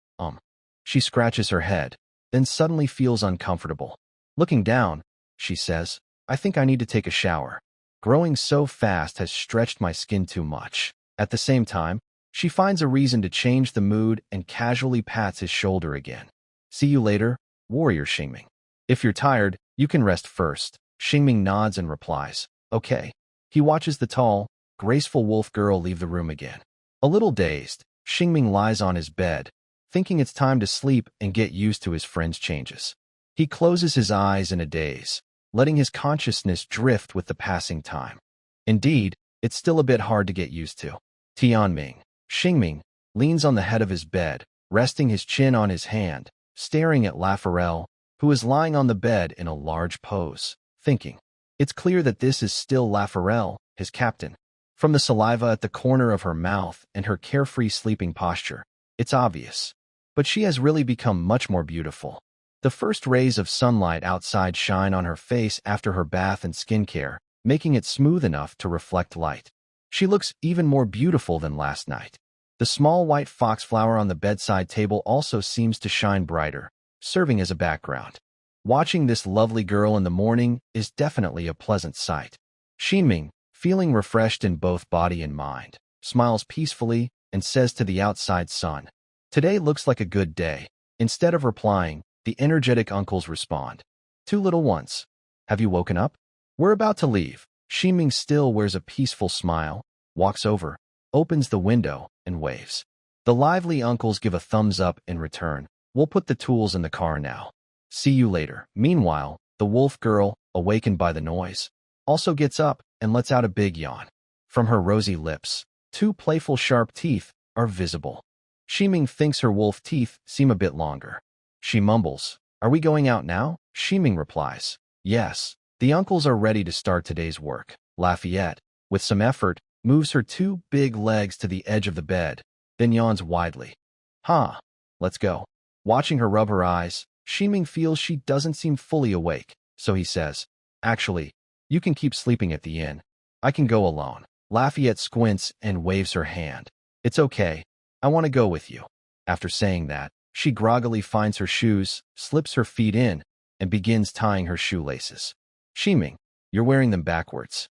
She scratches her head, then suddenly feels uncomfortable. Looking down, she says, "I think I need to take a shower. Growing so fast has stretched my skin too much." At the same time, she finds a reason to change the mood and casually pats his shoulder again. "See you later, warrior Shing. If you're tired, you can rest first." Shing nods and replies, "Okay." He watches the tall, graceful wolf girl leave the room again. A little dazed, Shing lies on his bed, thinking it's time to sleep and get used to his friend's changes. He closes his eyes in a daze, letting his consciousness drift with the passing time. Indeed, it's still a bit hard to get used to. Tianming. Shing leans on the head of his bed, resting his chin on his hand, staring at Raphael, who is lying on the bed in a large pose, thinking. It's clear that this is still Raphael, his captain. From the saliva at the corner of her mouth and her carefree sleeping posture, it's obvious. But she has really become much more beautiful. The first rays of sunlight outside shine on her face after her bath and skincare, making it smooth enough to reflect light. She looks even more beautiful than last night. The small white foxflower on the bedside table also seems to shine brighter, serving as a background. Watching this lovely girl in the morning is definitely a pleasant sight. Shing, feeling refreshed in both body and mind, smiles peacefully and says to the outside sun, "Today looks like a good day." Instead of replying, the energetic uncles respond, "Two little ones. Have you woken up? We're about to leave." Shing still wears a peaceful smile, walks over, opens the window, and waves. The lively uncles give a thumbs up in return. "We'll put the tools in the car now." See you later. Meanwhile, the wolf girl, awakened by the noise, also gets up and lets out a big yawn. From her rosy lips, two playful sharp teeth are visible. Shiming thinks her wolf teeth seem a bit longer. She mumbles, "Are we going out now?" Shiming replies, "Yes. The uncles are ready to start today's work." Lafayette, with some effort, moves her two big legs to the edge of the bed, then yawns widely. "Huh. Let's go." Watching her rub her eyes, Shiming feels she doesn't seem fully awake, so he says, "Actually, you can keep sleeping at the inn. I can go alone." Lafayette squints and waves her hand. "It's okay. I want to go with you." After saying that, she groggily finds her shoes, slips her feet in, and begins tying her shoelaces. "Shiming, you're wearing them backwards."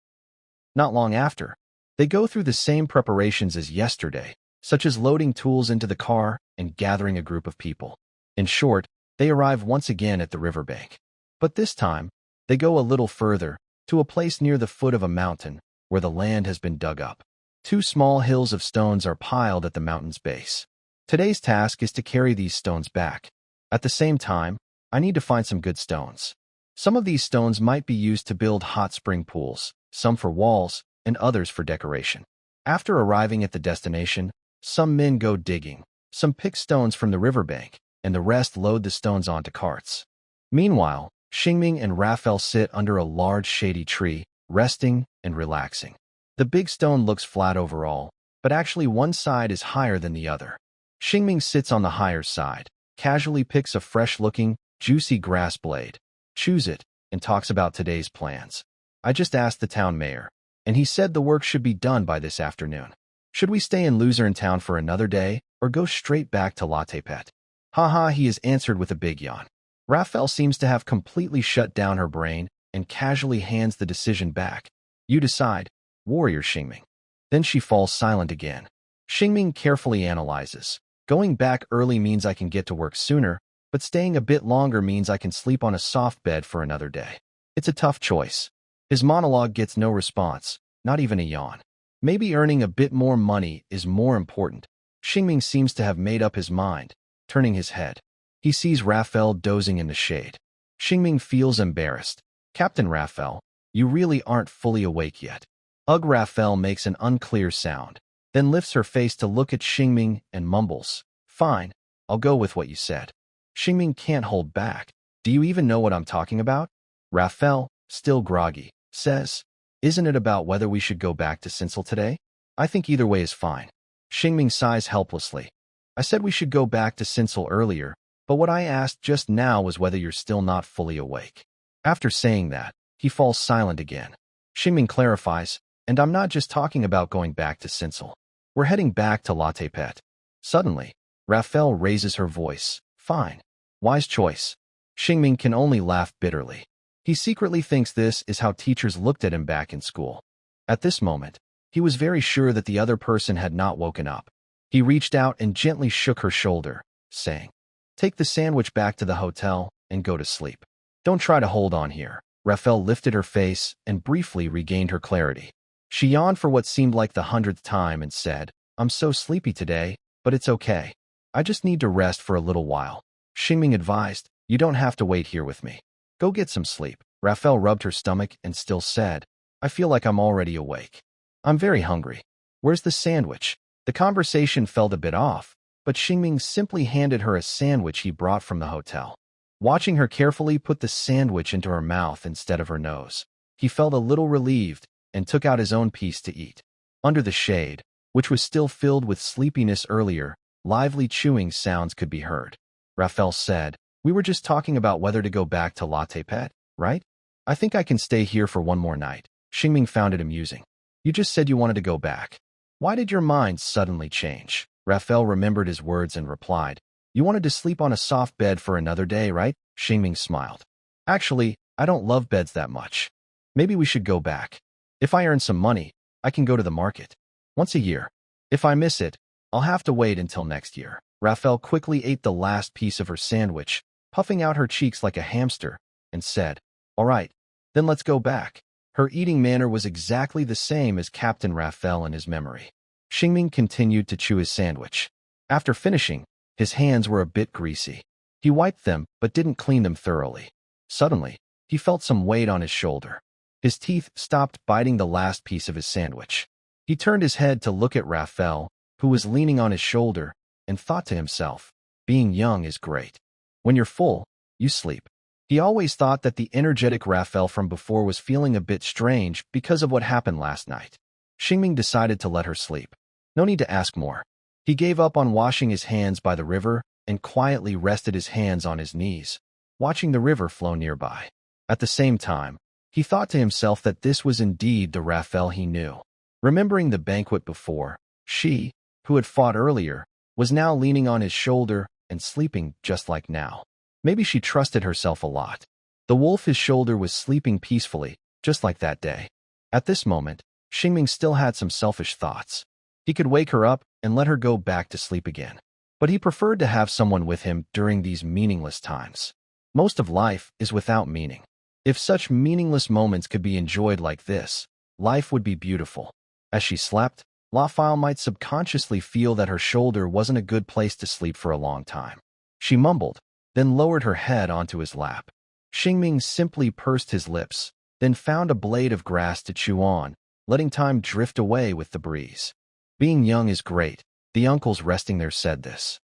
Not long after, they go through the same preparations as yesterday, such as loading tools into the car and gathering a group of people. In short, they arrive once again at the riverbank. But this time, they go a little further, to a place near the foot of a mountain, where the land has been dug up. Two small hills of stones are piled at the mountain's base. Today's task is to carry these stones back. At the same time, I need to find some good stones. Some of these stones might be used to build hot spring pools, some for walls, and others for decoration. After arriving at the destination, some men go digging, some pick stones from the riverbank, and the rest load the stones onto carts. Meanwhile, Xingming and Raphael sit under a large shady tree, resting and relaxing. The big stone looks flat overall, but actually one side is higher than the other. Xingming sits on the higher side, casually picks a fresh-looking, juicy grass blade, chews it, and talks about today's plans. "I just asked the town mayor, and he said the work should be done by this afternoon. Should we stay in Luzerne town for another day, or go straight back to Latepet?" "Haha," he has answered with a big yawn. Raphael seems to have completely shut down her brain and casually hands the decision back. "You decide, warrior Xingming." Then she falls silent again. Xingming carefully analyzes. "Going back early means I can get to work sooner, but staying a bit longer means I can sleep on a soft bed for another day. It's a tough choice." His monologue gets no response, not even a yawn. Maybe earning a bit more money is more important. Xingming seems to have made up his mind, turning his head. He sees Raphael dozing in the shade. Xingming feels embarrassed. "Captain Raphael, you really aren't fully awake yet." Ugh. Raphael makes an unclear sound, then lifts her face to look at Xingming and mumbles, "Fine, I'll go with what you said." Xingming can't hold back. "Do you even know what I'm talking about?" Raphael, still groggy, says, "Isn't it about whether we should go back to Sinsel today? I think either way is fine." Xingming sighs helplessly. "I said we should go back to Sinsel earlier, but what I asked just now was whether you're still not fully awake." After saying that, he falls silent again. Xingming clarifies, "And I'm not just talking about going back to Sinsel. We're heading back to Latepet." Suddenly, Raphael raises her voice. "Fine. Wise choice." Xingming can only laugh bitterly. He secretly thinks this is how teachers looked at him back in school. At this moment, he was very sure that the other person had not woken up. He reached out and gently shook her shoulder, saying, "Take the sandwich back to the hotel and go to sleep. Don't try to hold on here." Raphael lifted her face and briefly regained her clarity. She yawned for what seemed like the 100th time and said, "I'm so sleepy today, but it's okay. I just need to rest for a little while." Xingming advised, "You don't have to wait here with me. Go get some sleep." Raphael rubbed her stomach and still said, "I feel like I'm already awake. I'm very hungry. Where's the sandwich?" The conversation felt a bit off, but Xingming simply handed her a sandwich he brought from the hotel. Watching her carefully put the sandwich into her mouth instead of her nose, he felt a little relieved and took out his own piece to eat. Under the shade, which was still filled with sleepiness earlier, lively chewing sounds could be heard. Raphael said, "We were just talking about whether to go back to Latepet, right? I think I can stay here for one more night." Xingming found it amusing. "You just said you wanted to go back. Why did your mind suddenly change?" Raphael remembered his words and replied, "You wanted to sleep on a soft bed for another day, right?" Xingming smiled. "Actually, I don't love beds that much. Maybe we should go back. If I earn some money, I can go to the market once a year. If I miss it, I'll have to wait until next year." Raphael quickly ate the last piece of her sandwich, puffing out her cheeks like a hamster, and said, "All right, then let's go back." Her eating manner was exactly the same as Captain Raphael in his memory. Xingming continued to chew his sandwich. After finishing, his hands were a bit greasy. He wiped them, but didn't clean them thoroughly. Suddenly, he felt some weight on his shoulder. His teeth stopped biting the last piece of his sandwich. He turned his head to look at Raphael, who was leaning on his shoulder, and thought to himself, being young is great. When you're full, you sleep. He always thought that the energetic Raphael from before was feeling a bit strange because of what happened last night. Shing decided to let her sleep. No need to ask more. He gave up on washing his hands by the river and quietly rested his hands on his knees, watching the river flow nearby. At the same time, he thought to himself that this was indeed the Raphael he knew. Remembering the banquet before, she, who had fought earlier, was now leaning on his shoulder and sleeping just like now. Maybe she trusted herself a lot. The wolf his shoulder was sleeping peacefully, just like that day. At this moment, Shing still had some selfish thoughts. He could wake her up and let her go back to sleep again. But he preferred to have someone with him during these meaningless times. Most of life is without meaning. If such meaningless moments could be enjoyed like this, life would be beautiful. As she slept, Raphael might subconsciously feel that her shoulder wasn't a good place to sleep for a long time. She mumbled, then lowered her head onto his lap. Shing simply pursed his lips, then found a blade of grass to chew on, letting time drift away with the breeze. Being young is great, the uncles resting there said this.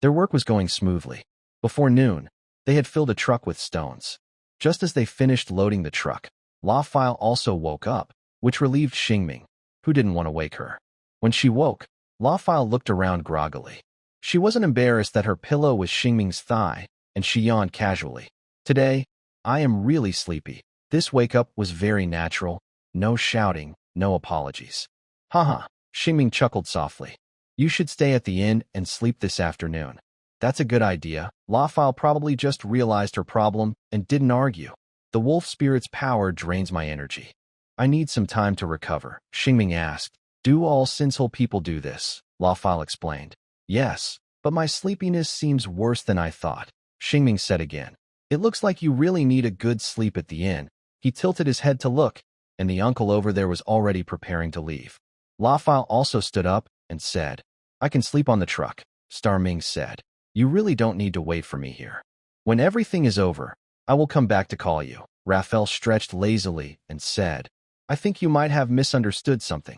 Their work was going smoothly. Before noon, they had filled a truck with stones. Just as they finished loading the truck, Raphael also woke up, which relieved Shing, who didn't want to wake her. When she woke, Raphael looked around groggily. She wasn't embarrassed that her pillow was Shing's thigh, and she yawned casually. Today, I am really sleepy. This wake-up was very natural. No shouting, no apologies. Haha, Shing chuckled softly. You should stay at the inn and sleep this afternoon. That's a good idea. Raphael probably just realized her problem and didn't argue. The wolf spirit's power drains my energy. I need some time to recover, Shing asked. Do all Sinsul people do this? Raphael explained. Yes, but my sleepiness seems worse than I thought, Shing said again. It looks like you really need a good sleep at the inn. He tilted his head to look, and the uncle over there was already preparing to leave. Raphael also stood up and said, I can sleep on the truck, Ming said. You really don't need to wait for me here. When everything is over, I will come back to call you. Raphael stretched lazily and said, I think you might have misunderstood something.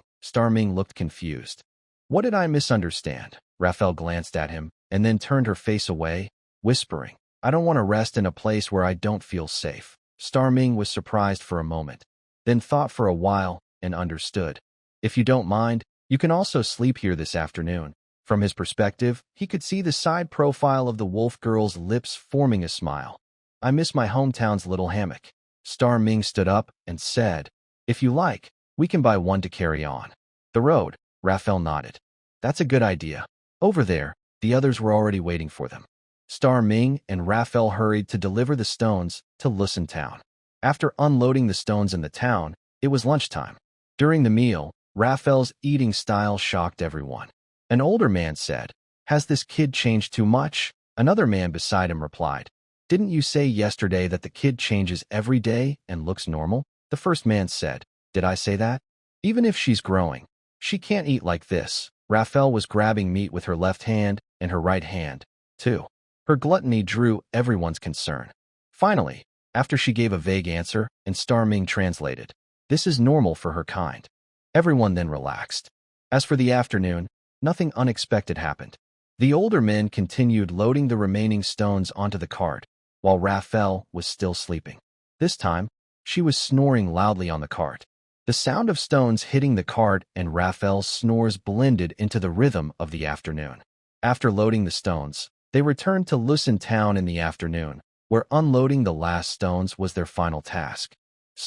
Ming looked confused. What did I misunderstand? Raphael glanced at him and then turned her face away, whispering, I don't want to rest in a place where I don't feel safe. Ming was surprised for a moment, then thought for a while and understood. If you don't mind, you can also sleep here this afternoon. From his perspective, he could see the side profile of the wolf girl's lips forming a smile. I miss my hometown's little hammock. Ming stood up and said, If you like, we can buy one to carry on the road. Raphael nodded. That's a good idea. Over there, the others were already waiting for them. Ming and Raphael hurried to deliver the stones to Listen town. After unloading the stones in the town, it was lunchtime. During the meal, Raphael's eating style shocked everyone. An older man said, Has this kid changed too much? Another man beside him replied, Didn't you say yesterday that the kid changes every day and looks normal? The first man said, Did I say that? Even if she's growing, she can't eat like this. Raphael was grabbing meat with her left hand and her right hand, too. Her gluttony drew everyone's concern. Finally, after she gave a vague answer and Ming translated, This is normal for her kind. Everyone then relaxed. As for the afternoon, nothing unexpected happened. The older men continued loading the remaining stones onto the cart, while Raphael was still sleeping. This time, she was snoring loudly on the cart. The sound of stones hitting the cart and Raphael's snores blended into the rhythm of the afternoon. After loading the stones, they returned to Listen town in the afternoon, where unloading the last stones was their final task.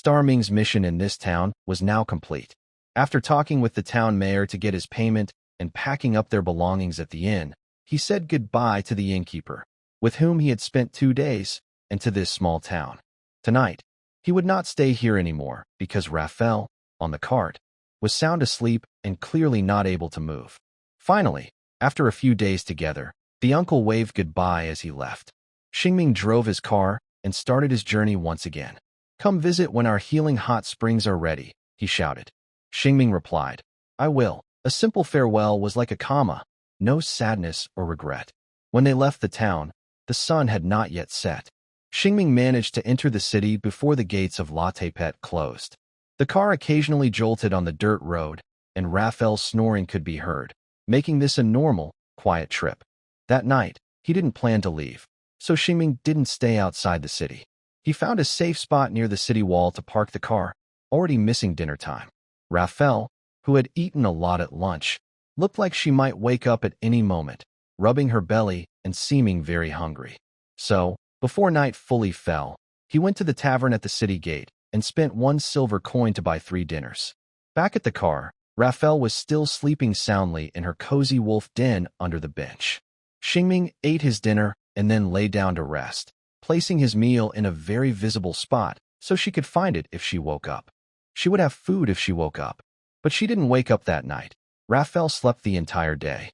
Ming's mission in this town was now complete. After talking with the town mayor to get his payment and packing up their belongings at the inn, he said goodbye to the innkeeper, with whom he had spent 2 days, and to this small town. Tonight, he would not stay here anymore because Raphael, on the cart, was sound asleep and clearly not able to move. Finally, after a few days together, the uncle waved goodbye as he left. Shing drove his car and started his journey once again. Come visit when our healing hot springs are ready, he shouted. Shing replied, I will. A simple farewell was like a comma, no sadness or regret. When they left the town, the sun had not yet set. Xingming managed to enter the city before the gates of Latepet closed. The car occasionally jolted on the dirt road, and Raphael's snoring could be heard, making this a normal, quiet trip. That night, he didn't plan to leave, so Xingming didn't stay outside the city. He found a safe spot near the city wall to park the car, already missing dinner time. Raphael, who had eaten a lot at lunch, looked like she might wake up at any moment, rubbing her belly and seeming very hungry. So, before night fully fell, he went to the tavern at the city gate and spent 1 silver coin to buy 3 dinners. Back at the car, Raphael was still sleeping soundly in her cozy wolf den under the bench. Xingming ate his dinner and then lay down to rest, placing his meal in a very visible spot so she could find it if she woke up. She would have food if she woke up, but she didn't wake up that night. Raphael slept the entire day.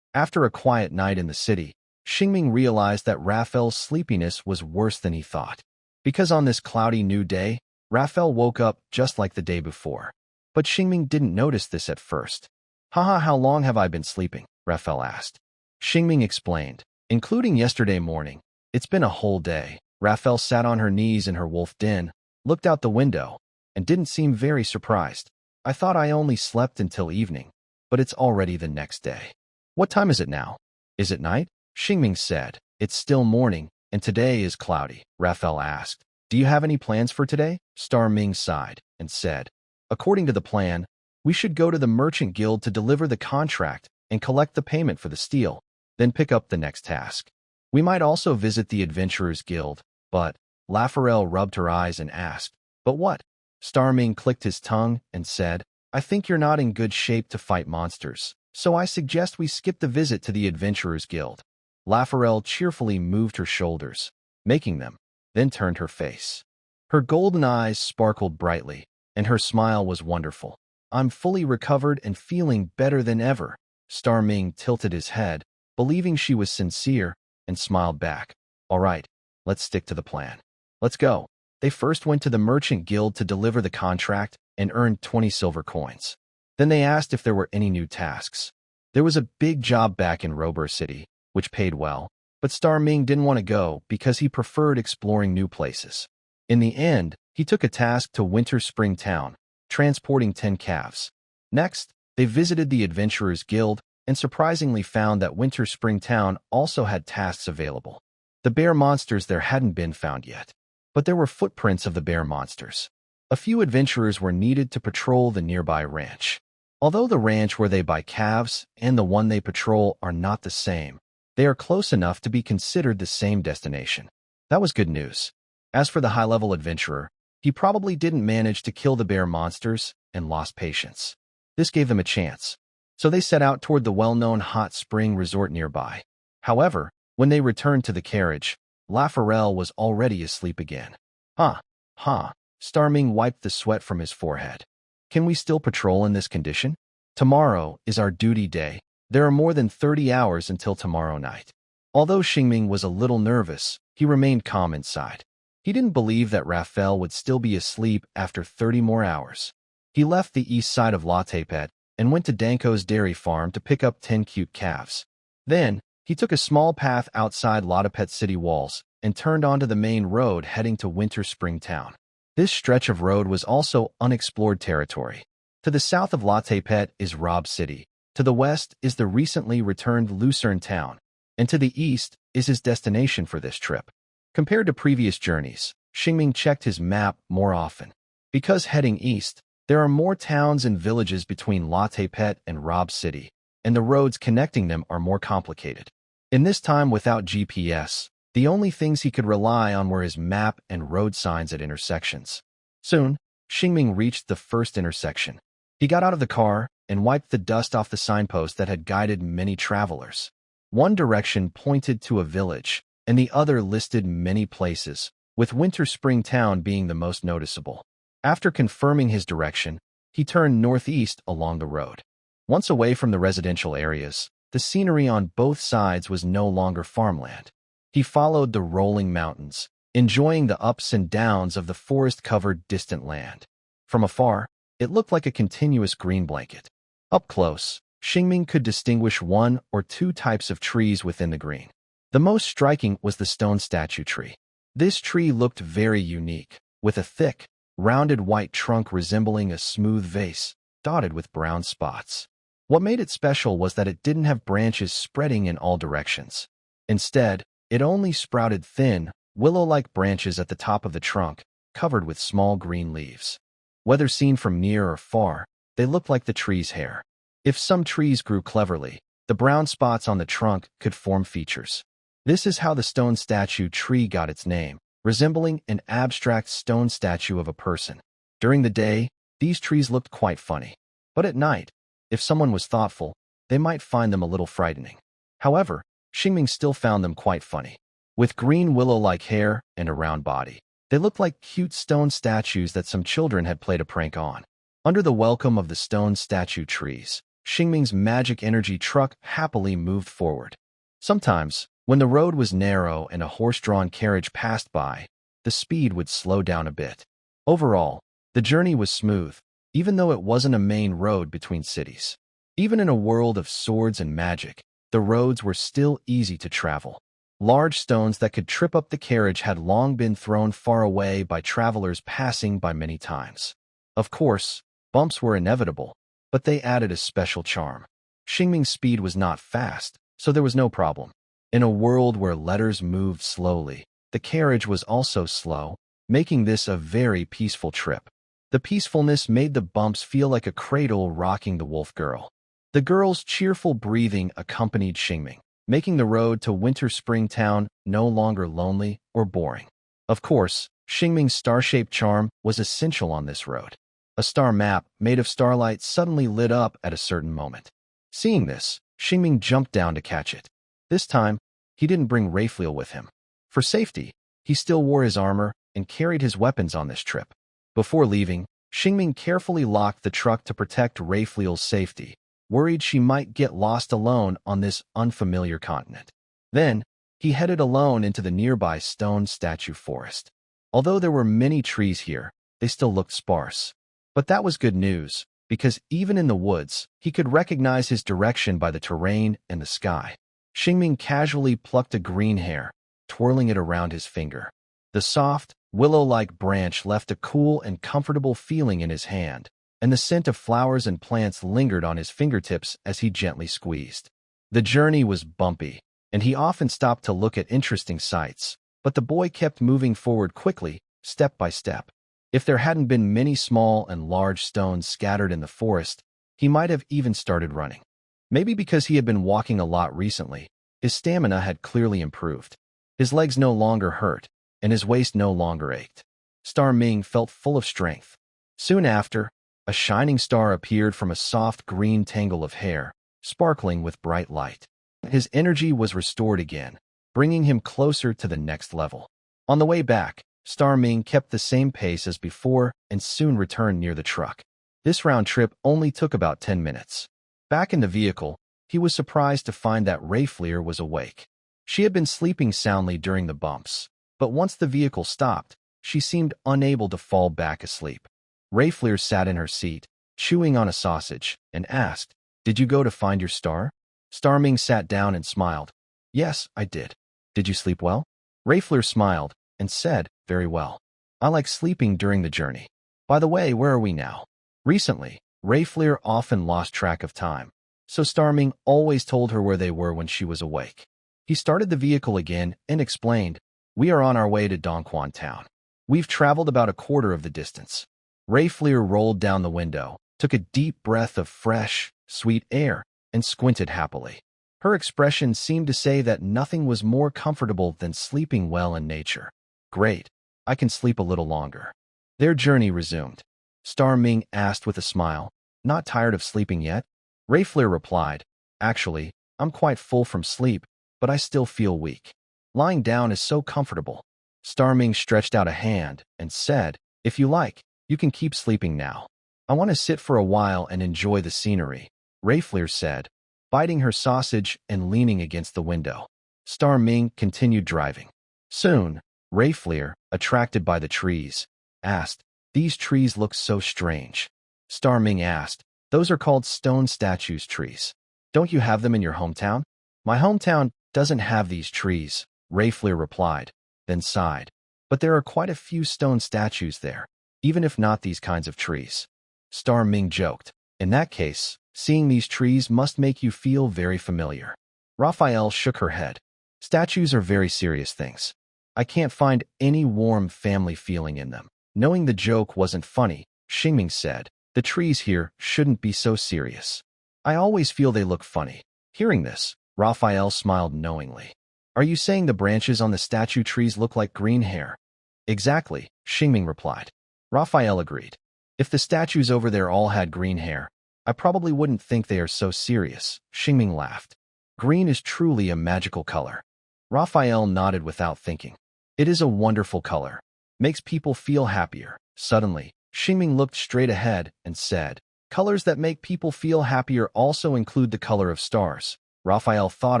After a quiet night in the city, Xingming realized that Raphael's sleepiness was worse than he thought. Because on this cloudy new day, Raphael woke up just like the day before. But Xingming didn't notice this at first. "Haha, how long have I been sleeping?" Raphael asked. Xingming explained, "Including yesterday morning. It's been a whole day." Raphael sat on her knees in her wolf den, looked out the window, and didn't seem very surprised. "I thought I only slept until evening, but it's already the next day." "What time is it now?" "Is it night?" Xingming said. "It's still morning, and today is cloudy." Raphael asked, "Do you have any plans for today?" Star Ming sighed and said, "According to the plan, we should go to the Merchant Guild to deliver the contract and collect the payment for the steel, then pick up the next task. We might also visit the Adventurers Guild, but..." Raphael rubbed her eyes and asked, "But what?" Star Ming clicked his tongue and said, "I think you're not in good shape to fight monsters, so I suggest we skip the visit to the Adventurers Guild." Raphael cheerfully moved her shoulders, making them, then turned her face. Her golden eyes sparkled brightly, and her smile was wonderful. "I'm fully recovered and feeling better than ever." Star Ming tilted his head, believing she was sincere, and smiled back. "All right, let's stick to the plan. Let's go." They first went to the Merchant Guild to deliver the contract and earned 20 silver coins. Then they asked if there were any new tasks. There was a big job back in Robur City, which paid well, but Star Ming didn't want to go because he preferred exploring new places. In the end, he took a task to Winter Spring Town, transporting 10 calves. Next, they visited the Adventurers Guild and surprisingly found that Winter Spring Town also had tasks available. The bear monsters there hadn't been found yet, but there were footprints of the bear monsters. A few adventurers were needed to patrol the nearby ranch. Although the ranch where they buy calves and the one they patrol are not the same, they are close enough to be considered the same destination. That was good news. As for the high-level adventurer, he probably didn't manage to kill the bear monsters and lost patience. This gave them a chance, so they set out toward the well-known hot spring resort nearby. However, when they returned to the carriage, Raphael was already asleep again. "Huh. Star Ming wiped the sweat from his forehead. "Can we still patrol in this condition? Tomorrow is our duty day. There are more than 30 hours until tomorrow night." Although Xingming was a little nervous, he remained calm inside. He didn't believe that Raphael would still be asleep after 30 more hours. He left the east side of Latepet and went to Danko's dairy farm to pick up 10 cute calves. Then, he took a small path outside Latepet city walls and turned onto the main road heading to Winter Spring Town. This stretch of road was also unexplored territory. To the south of Latepet is Rob City. To the west is the recently returned Lucerne Town, and to the east is his destination for this trip. Compared to previous journeys, Xingming checked his map more often. Because heading east, there are more towns and villages between Latepet and Rob City, and the roads connecting them are more complicated. In this time without GPS, the only things he could rely on were his map and road signs at intersections. Soon, Xingming reached the first intersection. He got out of the car and wiped the dust off the signpost that had guided many travelers. One direction pointed to a village, and the other listed many places, with Winter Spring Town being the most noticeable. After confirming his direction, he turned northeast along the road. Once away from the residential areas, the scenery on both sides was no longer farmland. He followed the rolling mountains, enjoying the ups and downs of the forest-covered distant land. From afar, it looked like a continuous green blanket. Up close, Xingming could distinguish 1 or 2 types of trees within the green. The most striking was the stone statue tree. This tree looked very unique, with a thick, rounded white trunk resembling a smooth vase, dotted with brown spots. What made it special was that it didn't have branches spreading in all directions. Instead, it only sprouted thin, willow-like branches at the top of the trunk, covered with small green leaves. Whether seen from near or far, they looked like the tree's hair. If some trees grew cleverly, the brown spots on the trunk could form features. This is how the stone statue tree got its name, resembling an abstract stone statue of a person. During the day, these trees looked quite funny. But at night, if someone was thoughtful, they might find them a little frightening. However, Xingming still found them quite funny. With green willow-like hair and a round body, they looked like cute stone statues that some children had played a prank on. Under the welcome of the stone statue trees, Xingming's magic energy truck happily moved forward. Sometimes, when the road was narrow and a horse-drawn carriage passed by, the speed would slow down a bit. Overall, the journey was smooth, even though it wasn't a main road between cities. Even in a world of swords and magic, the roads were still easy to travel. Large stones that could trip up the carriage had long been thrown far away by travelers passing by many times. Of course, bumps were inevitable, but they added a special charm. Xingming's speed was not fast, so there was no problem. In a world where letters moved slowly, the carriage was also slow, making this a very peaceful trip. The peacefulness made the bumps feel like a cradle rocking the wolf girl. The girl's cheerful breathing accompanied Xingming, making the road to Winter Spring Town no longer lonely or boring. Of course, Xingming's star-shaped charm was essential on this road. A star map made of starlight suddenly lit up at a certain moment. Seeing this, Xingming jumped down to catch it. This time, he didn't bring Raphael with him. For safety, he still wore his armor and carried his weapons on this trip. Before leaving, Xingming carefully locked the truck to protect Raphael's safety, worried she might get lost alone on this unfamiliar continent. Then, he headed alone into the nearby stone statue forest. Although there were many trees here, they still looked sparse. But that was good news, because even in the woods, he could recognize his direction by the terrain and the sky. Xingming casually plucked a green hair, twirling it around his finger. The soft, willow-like branch left a cool and comfortable feeling in his hand, and the scent of flowers and plants lingered on his fingertips as he gently squeezed. The journey was bumpy, and he often stopped to look at interesting sights, but the boy kept moving forward quickly, step by step. If there hadn't been many small and large stones scattered in the forest, he might have even started running. Maybe because he had been walking a lot recently, his stamina had clearly improved. His legs no longer hurt, and his waist no longer ached. Star Ming felt full of strength. Soon after, a shining star appeared from a soft green tangle of hair, sparkling with bright light. His energy was restored again, bringing him closer to the next level. On the way back, Star Ming kept the same pace as before and soon returned near the truck. This round trip only took about 10 minutes. Back in the vehicle, he was surprised to find that Raphael was awake. She had been sleeping soundly during the bumps, but once the vehicle stopped, she seemed unable to fall back asleep. Raphael sat in her seat, chewing on a sausage, and asked, "Did you go to find your star?" Star Ming sat down and smiled. "Yes, I did. Did you sleep well?" Raphael smiled and said, "Very well. I like sleeping during the journey. By the way, where are we now?" Recently, Raphael often lost track of time, so Star Ming always told her where they were when she was awake. He started the vehicle again and explained, "We are on our way to Dongquan Town. We've traveled about a quarter of the distance." Raphael rolled down the window, took a deep breath of fresh, sweet air, and squinted happily. Her expression seemed to say that nothing was more comfortable than sleeping well in nature. "Great. I can sleep a little longer." Their journey resumed. Star Ming asked with a smile, "Not tired of sleeping yet?" Raphael replied, "Actually, I'm quite full from sleep, but I still feel weak. Lying down is so comfortable." Star Ming stretched out a hand and said, "If you like, you can keep sleeping now. I want to sit for a while and enjoy the scenery," Raphael said, biting her sausage and leaning against the window. Star Ming continued driving. Soon, Raphael, attracted by the trees, asked, "These trees look so strange." Star Ming asked, "Those are called stone statues trees. Don't you have them in your hometown?" "My hometown doesn't have these trees, Raphael replied, then sighed. But there are quite a few stone statues there, even if not these kinds of trees. Star Ming joked. In that case, seeing these trees must make you feel very familiar. Raphael shook her head. Statues are very serious things. I can't find any warm family feeling in them. Knowing the joke wasn't funny, Shing said, the trees here shouldn't be so serious. I always feel they look funny. Hearing this, Raphael smiled knowingly. Are you saying the branches on the statue trees look like green hair? Exactly, Shing replied. Raphael agreed. If the statues over there all had green hair, I probably wouldn't think they are so serious, Shing laughed. Green is truly a magical color. Raphael nodded without thinking. It is a wonderful color. Makes people feel happier. Suddenly, Shing looked straight ahead and said, colors that make people feel happier also include the color of stars. Raphael thought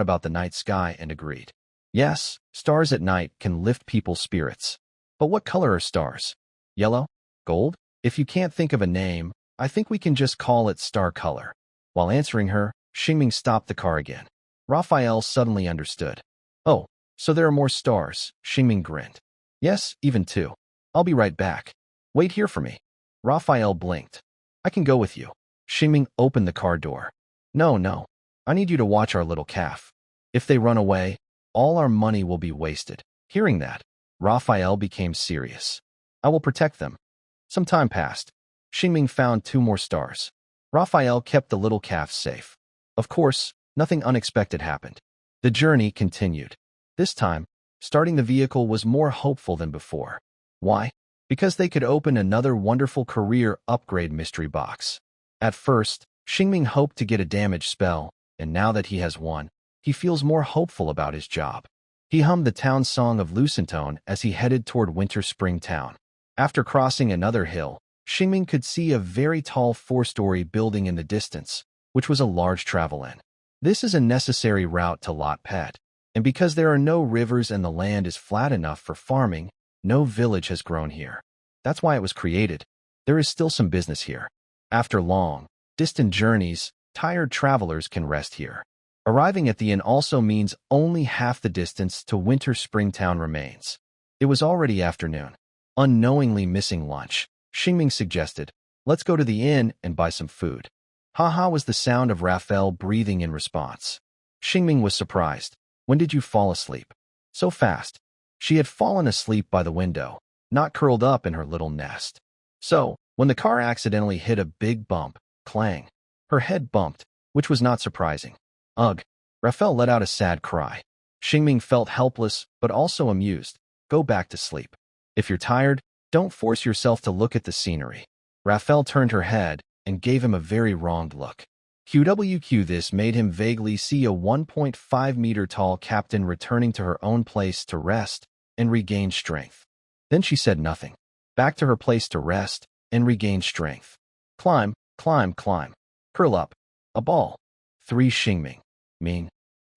about the night sky and agreed. Yes, stars at night can lift people's spirits. But what color are stars? Yellow? Gold? If you can't think of a name, I think we can just call it star color. While answering her, Shing stopped the car again. Raphael suddenly understood. Oh, so there are more stars, Shing grinned. Yes, even two. I'll be right back. Wait here for me. Raphael blinked. I can go with you. Shing opened the car door. No. I need you to watch our little calf. If they run away, all our money will be wasted. Hearing that, Raphael became serious. I will protect them. Some time passed. Shing found two more stars. Raphael kept the little calf safe. Of course, nothing unexpected happened. The journey continued. This time, starting the vehicle was more hopeful than before. Why? Because they could open another wonderful career upgrade mystery box. At first, Shing hoped to get a damage spell, and now that he has one, he feels more hopeful about his job. He hummed the town song of Lucentone as he headed toward Winter Spring Town. After crossing another hill, Shing could see a very tall 4-story building in the distance, which was a large travel inn. This is a necessary route to Lot Pet, and because there are no rivers and the land is flat enough for farming, no village has grown here. That's why it was created. There is still some business here. After long, distant journeys, tired travelers can rest here. Arriving at the inn also means only half the distance to Winter Spring Town remains. It was already afternoon. Unknowingly missing lunch, Shing suggested, let's go to the inn and buy some food. Ha was the sound of Raphael breathing in response. Shing was surprised. When did you fall asleep? So fast. She had fallen asleep by the window, not curled up in her little nest. So, when the car accidentally hit a big bump, clang, her head bumped, which was not surprising. Ugh. Raphael let out a sad cry. Shing felt helpless, but also amused. Go back to sleep. If you're tired, don't force yourself to look at the scenery. Raphael turned her head and gave him a very wronged look. QWQ this made him vaguely see a 1.5-meter tall captain returning to her own place to rest and regain strength. Then she said nothing. Back to her place to rest and regain strength. Climb. Curl up. A ball. 3 Shing Ming.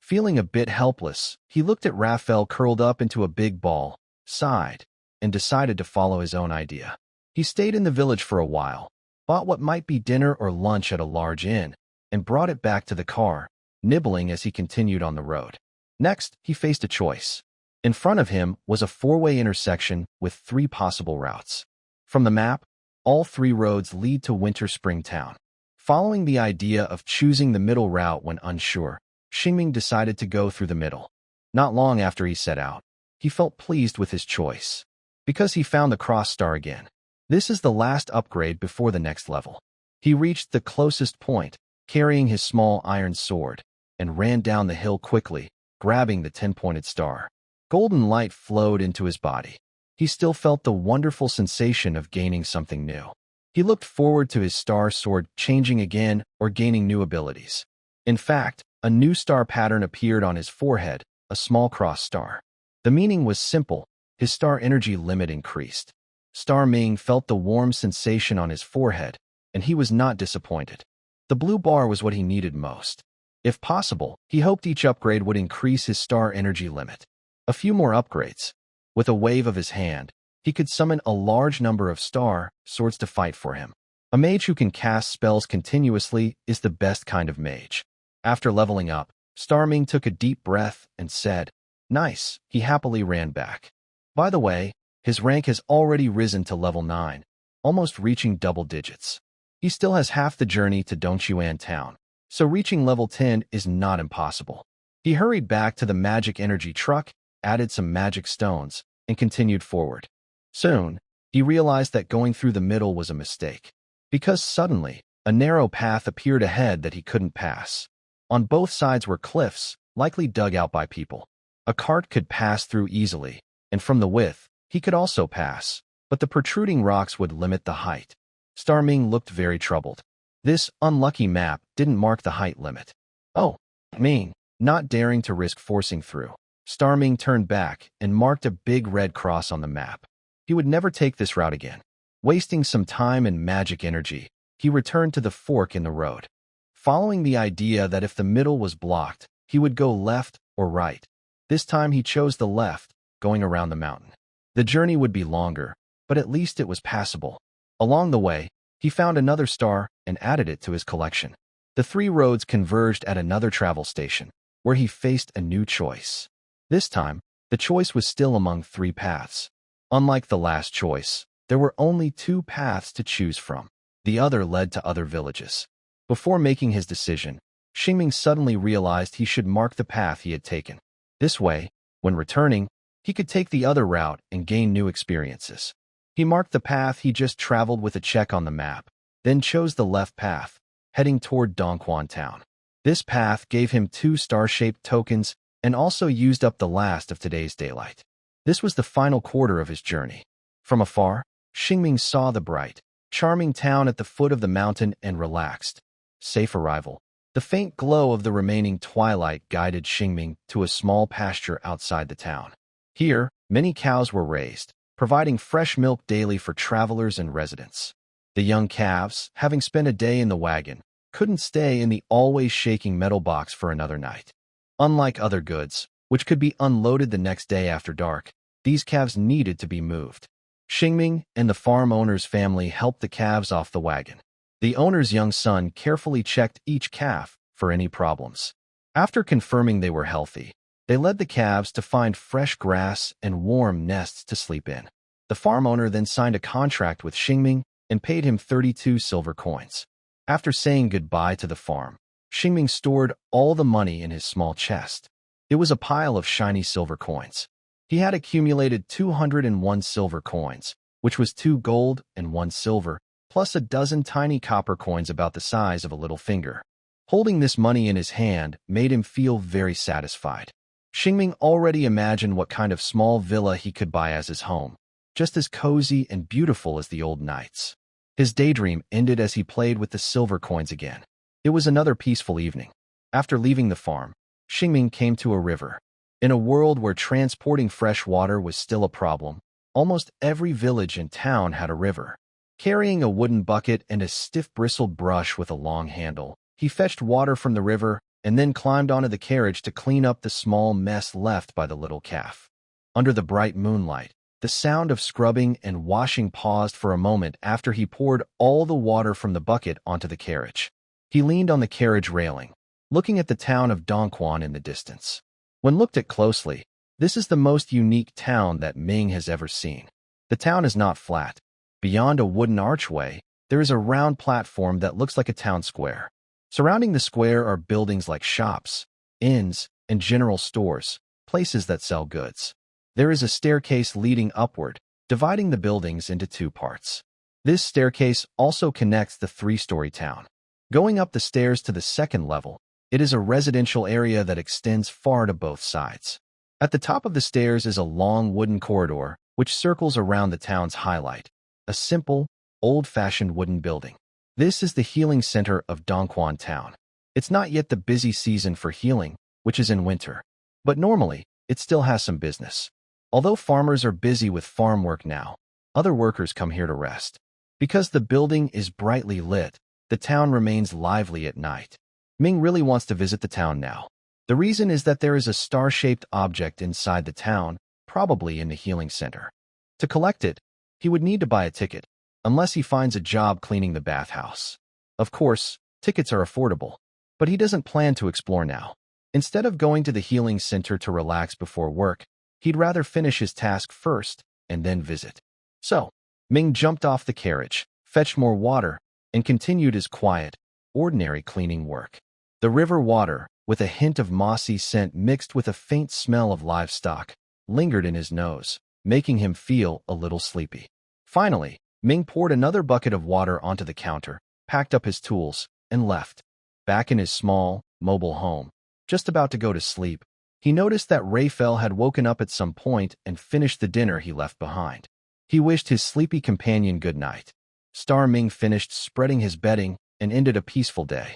Feeling a bit helpless, he looked at Raphael curled up into a big ball, sighed, and decided to follow his own idea. He stayed in the village for a while, bought what might be dinner or lunch at a large inn, and brought it back to the car, nibbling as he continued on the road. Next, he faced a choice. In front of him was a 4-way intersection with 3 possible routes. From the map, all 3 roads lead to Winter Spring Town. Following the idea of choosing the middle route when unsure, Shing decided to go through the middle. Not long after he set out, he felt pleased with his choice, because he found the cross star again. This is the last upgrade before the next level. He reached the closest point, carrying his small iron sword, and ran down the hill quickly, grabbing the 10-pointed star. Golden light flowed into his body. He still felt the wonderful sensation of gaining something new. He looked forward to his star sword changing again or gaining new abilities. In fact, a new star pattern appeared on his forehead, a small cross star. The meaning was simple. His star energy limit increased. Star Ming felt the warm sensation on his forehead, and he was not disappointed. The blue bar was what he needed most. If possible, he hoped each upgrade would increase his star energy limit. A few more upgrades. With a wave of his hand, he could summon a large number of star swords to fight for him. A mage who can cast spells continuously is the best kind of mage. After leveling up, Starming took a deep breath and said, "Nice." He happily ran back. By the way, his rank has already risen to level 9, almost reaching double digits. He still has half the journey to Dongchuan town, so reaching level 10 is not impossible. He hurried back to the magic energy truck, added some magic stones, and continued forward. Soon, he realized that going through the middle was a mistake, because suddenly, a narrow path appeared ahead that he couldn't pass. On both sides were cliffs, likely dug out by people. A cart could pass through easily, and from the width, he could also pass, but the protruding rocks would limit the height. Starming looked very troubled. This unlucky map didn't mark the height limit. Oh, Ming, not daring to risk forcing through. Starming turned back and marked a big red cross on the map. He would never take this route again. Wasting some time and magic energy, he returned to the fork in the road. Following the idea that if the middle was blocked, he would go left or right. This time he chose the left, going around the mountain. The journey would be longer, but at least it was passable. Along the way, he found another star and added it to his collection. The 3 roads converged at another travel station, where he faced a new choice. This time, the choice was still among 3 paths. Unlike the last choice, there were only 2 paths to choose from. The other led to other villages. Before making his decision, Shing suddenly realized he should mark the path he had taken. This way, when returning, he could take the other route and gain new experiences. He marked the path he just traveled with a check on the map, then chose the left path, heading toward Dongquan town. This path gave him 2 star-shaped tokens and also used up the last of today's daylight. This was the final quarter of his journey. From afar, Shing saw the bright, charming town at the foot of the mountain and relaxed. Safe arrival. The faint glow of the remaining twilight guided Shing to a small pasture outside the town. Here, many cows were raised, providing fresh milk daily for travelers and residents. The young calves, having spent a day in the wagon, couldn't stay in the always shaking metal box for another night. Unlike other goods, which could be unloaded the next day after dark, these calves needed to be moved. Shing and the farm owner's family helped the calves off the wagon. The owner's young son carefully checked each calf for any problems. After confirming they were healthy, they led the calves to find fresh grass and warm nests to sleep in. The farm owner then signed a contract with Shing and paid him 32 silver coins. After saying goodbye to the farm, Shing stored all the money in his small chest. It was a pile of shiny silver coins. He had accumulated 201 silver coins, which was 2 gold and 1 silver, plus a dozen tiny copper coins about the size of a little finger. Holding this money in his hand made him feel very satisfied. Shing already imagined what kind of small villa he could buy as his home, just as cozy and beautiful as the old knights. His daydream ended as he played with the silver coins again. It was another peaceful evening. After leaving the farm, Shing came to a river. In a world where transporting fresh water was still a problem, almost every village and town had a river. Carrying a wooden bucket and a stiff-bristled brush with a long handle, he fetched water from the river and then climbed onto the carriage to clean up the small mess left by the little calf. Under the bright moonlight, the sound of scrubbing and washing paused for a moment after he poured all the water from the bucket onto the carriage. He leaned on the carriage railing, looking at the town of Dongquan in the distance. When looked at closely, this is the most unique town that Ming has ever seen. The town is not flat. Beyond a wooden archway, there is a round platform that looks like a town square. Surrounding the square are buildings like shops, inns, and general stores, places that sell goods. There is a staircase leading upward, dividing the buildings into 2 parts. This staircase also connects the 3-story town. Going up the stairs to the 2nd level, it is a residential area that extends far to both sides. At the top of the stairs is a long wooden corridor, which circles around the town's highlight. A simple, old-fashioned wooden building. This is the healing center of Dongquan town. It's not yet the busy season for healing, which is in winter. But normally, it still has some business. Although farmers are busy with farm work now, other workers come here to rest. Because the building is brightly lit, the town remains lively at night. Ming really wants to visit the town now. The reason is that there is a star-shaped object inside the town, probably in the healing center. To collect it, he would need to buy a ticket, unless he finds a job cleaning the bathhouse. Of course, tickets are affordable, but he doesn't plan to explore now. Instead of going to the healing center to relax before work, he'd rather finish his task first and then visit. So, Ming jumped off the carriage, fetched more water, and continued his quiet, ordinary cleaning work. The river water, with a hint of mossy scent mixed with a faint smell of livestock, lingered in his nose, making him feel a little sleepy. Finally, Ming poured another bucket of water onto the counter, packed up his tools, and left. Back in his small, mobile home, just about to go to sleep, he noticed that Raphael had woken up at some point and finished the dinner he left behind. He wished his sleepy companion good night. Star Ming finished spreading his bedding and ended a peaceful day.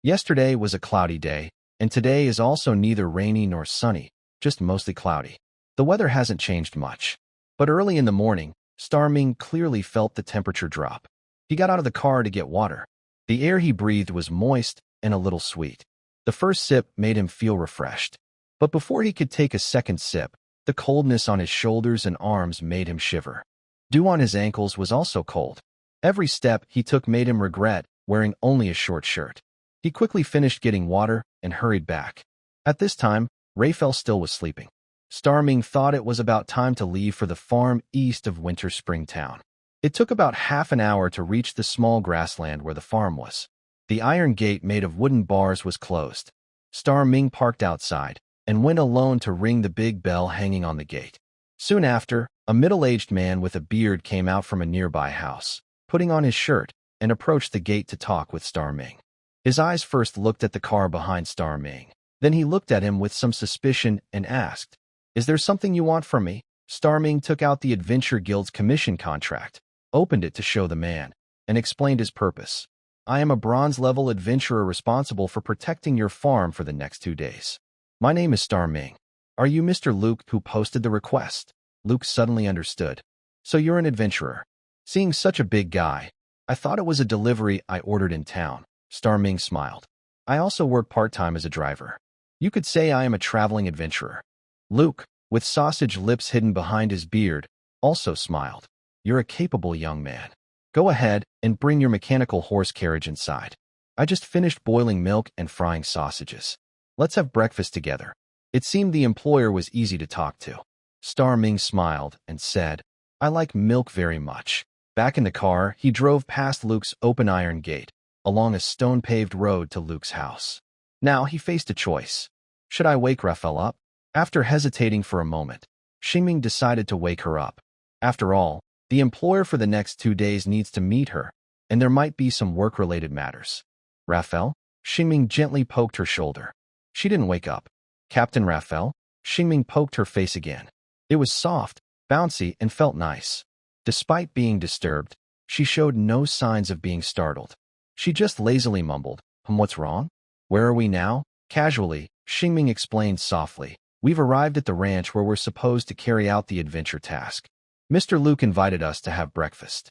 Yesterday was a cloudy day, and today is also neither rainy nor sunny, just mostly cloudy. The weather hasn't changed much. But early in the morning, Star Ming clearly felt the temperature drop. He got out of the car to get water. The air he breathed was moist and a little sweet. The first sip made him feel refreshed. But before he could take a second sip, the coldness on his shoulders and arms made him shiver. Dew on his ankles was also cold. Every step he took made him regret wearing only a short shirt. He quickly finished getting water and hurried back. At this time, Raphael still was sleeping. Star Ming thought it was about time to leave for the farm east of Winter Spring Town. It took about half an hour to reach the small grassland where the farm was. The iron gate made of wooden bars was closed. Star Ming parked outside and went alone to ring the big bell hanging on the gate. Soon after, a middle-aged man with a beard came out from a nearby house, putting on his shirt, and approached the gate to talk with Star Ming. His eyes first looked at the car behind Star Ming. Then he looked at him with some suspicion and asked, "Is there something you want from me?" Star Ming took out the Adventure Guild's commission contract, opened it to show the man, and explained his purpose. "I am a bronze-level adventurer responsible for protecting your farm for the next 2 days. My name is Star Ming. Are you Mr. Luke who posted the request?" Luke suddenly understood. "So you're an adventurer." Seeing such a big guy, I thought it was a delivery I ordered in town. Star Ming smiled. "I also work part-time as a driver. You could say I am a traveling adventurer." Luke, with sausage lips hidden behind his beard, also smiled. "You're a capable young man. Go ahead and bring your mechanical horse carriage inside. I just finished boiling milk and frying sausages. Let's have breakfast together." It seemed the employer was easy to talk to. Star Ming smiled and said, "I like milk very much." Back in the car, he drove past Luke's open iron gate, along a stone-paved road to Luke's house. Now he faced a choice. Should I wake Raphael up? After hesitating for a moment, Shing decided to wake her up. After all, the employer for the next 2 days needs to meet her, and there might be some work-related matters. "Raphael?" Shing gently poked her shoulder. She didn't wake up. "Captain Raphael?" Shing poked her face again. It was soft, bouncy, and felt nice. Despite being disturbed, she showed no signs of being startled. She just lazily mumbled, "What's wrong?" "Where are we now?" Casually, Shing explained softly, "We've arrived at the ranch where we're supposed to carry out the adventure task. Mr. Luke invited us to have breakfast."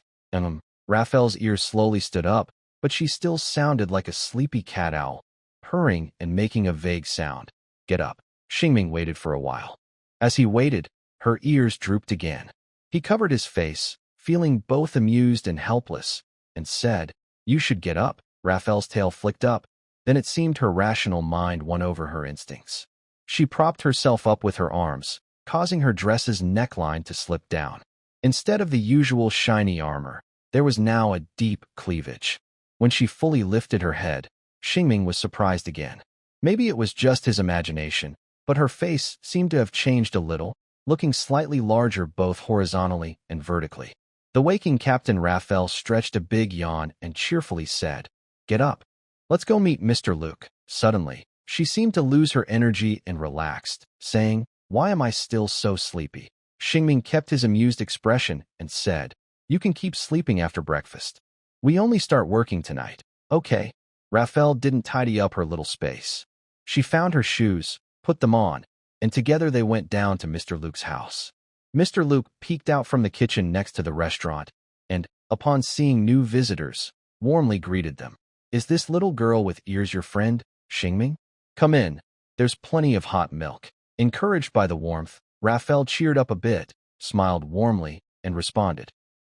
Raphael's ears slowly stood up, but she still sounded like a sleepy cat owl, purring and making a vague sound. "Get up." Shing waited for a while. As he waited, her ears drooped again. He covered his face, feeling both amused and helpless, and said, "You should get up." Raphael's tail flicked up. Then it seemed her rational mind won over her instincts. She propped herself up with her arms, causing her dress's neckline to slip down. Instead of the usual shiny armor, there was now a deep cleavage. When she fully lifted her head, Shing was surprised again. Maybe it was just his imagination, but her face seemed to have changed a little, looking slightly larger both horizontally and vertically. The waking Captain Raphael stretched a big yawn and cheerfully said, "Get up. Let's go meet Mr. Luke." Suddenly, she seemed to lose her energy and relaxed, saying, "Why am I still so sleepy?" Shing kept his amused expression and said, "You can keep sleeping after breakfast. We only start working tonight." "Okay." Raphael didn't tidy up her little space. She found her shoes, put them on, and together they went down to Mr. Luke's house. Mr. Luke peeked out from the kitchen next to the restaurant and, upon seeing new visitors, warmly greeted them. "Is this little girl with ears your friend, Shing? Come in. There's plenty of hot milk." Encouraged by the warmth, Raphael cheered up a bit, smiled warmly, and responded,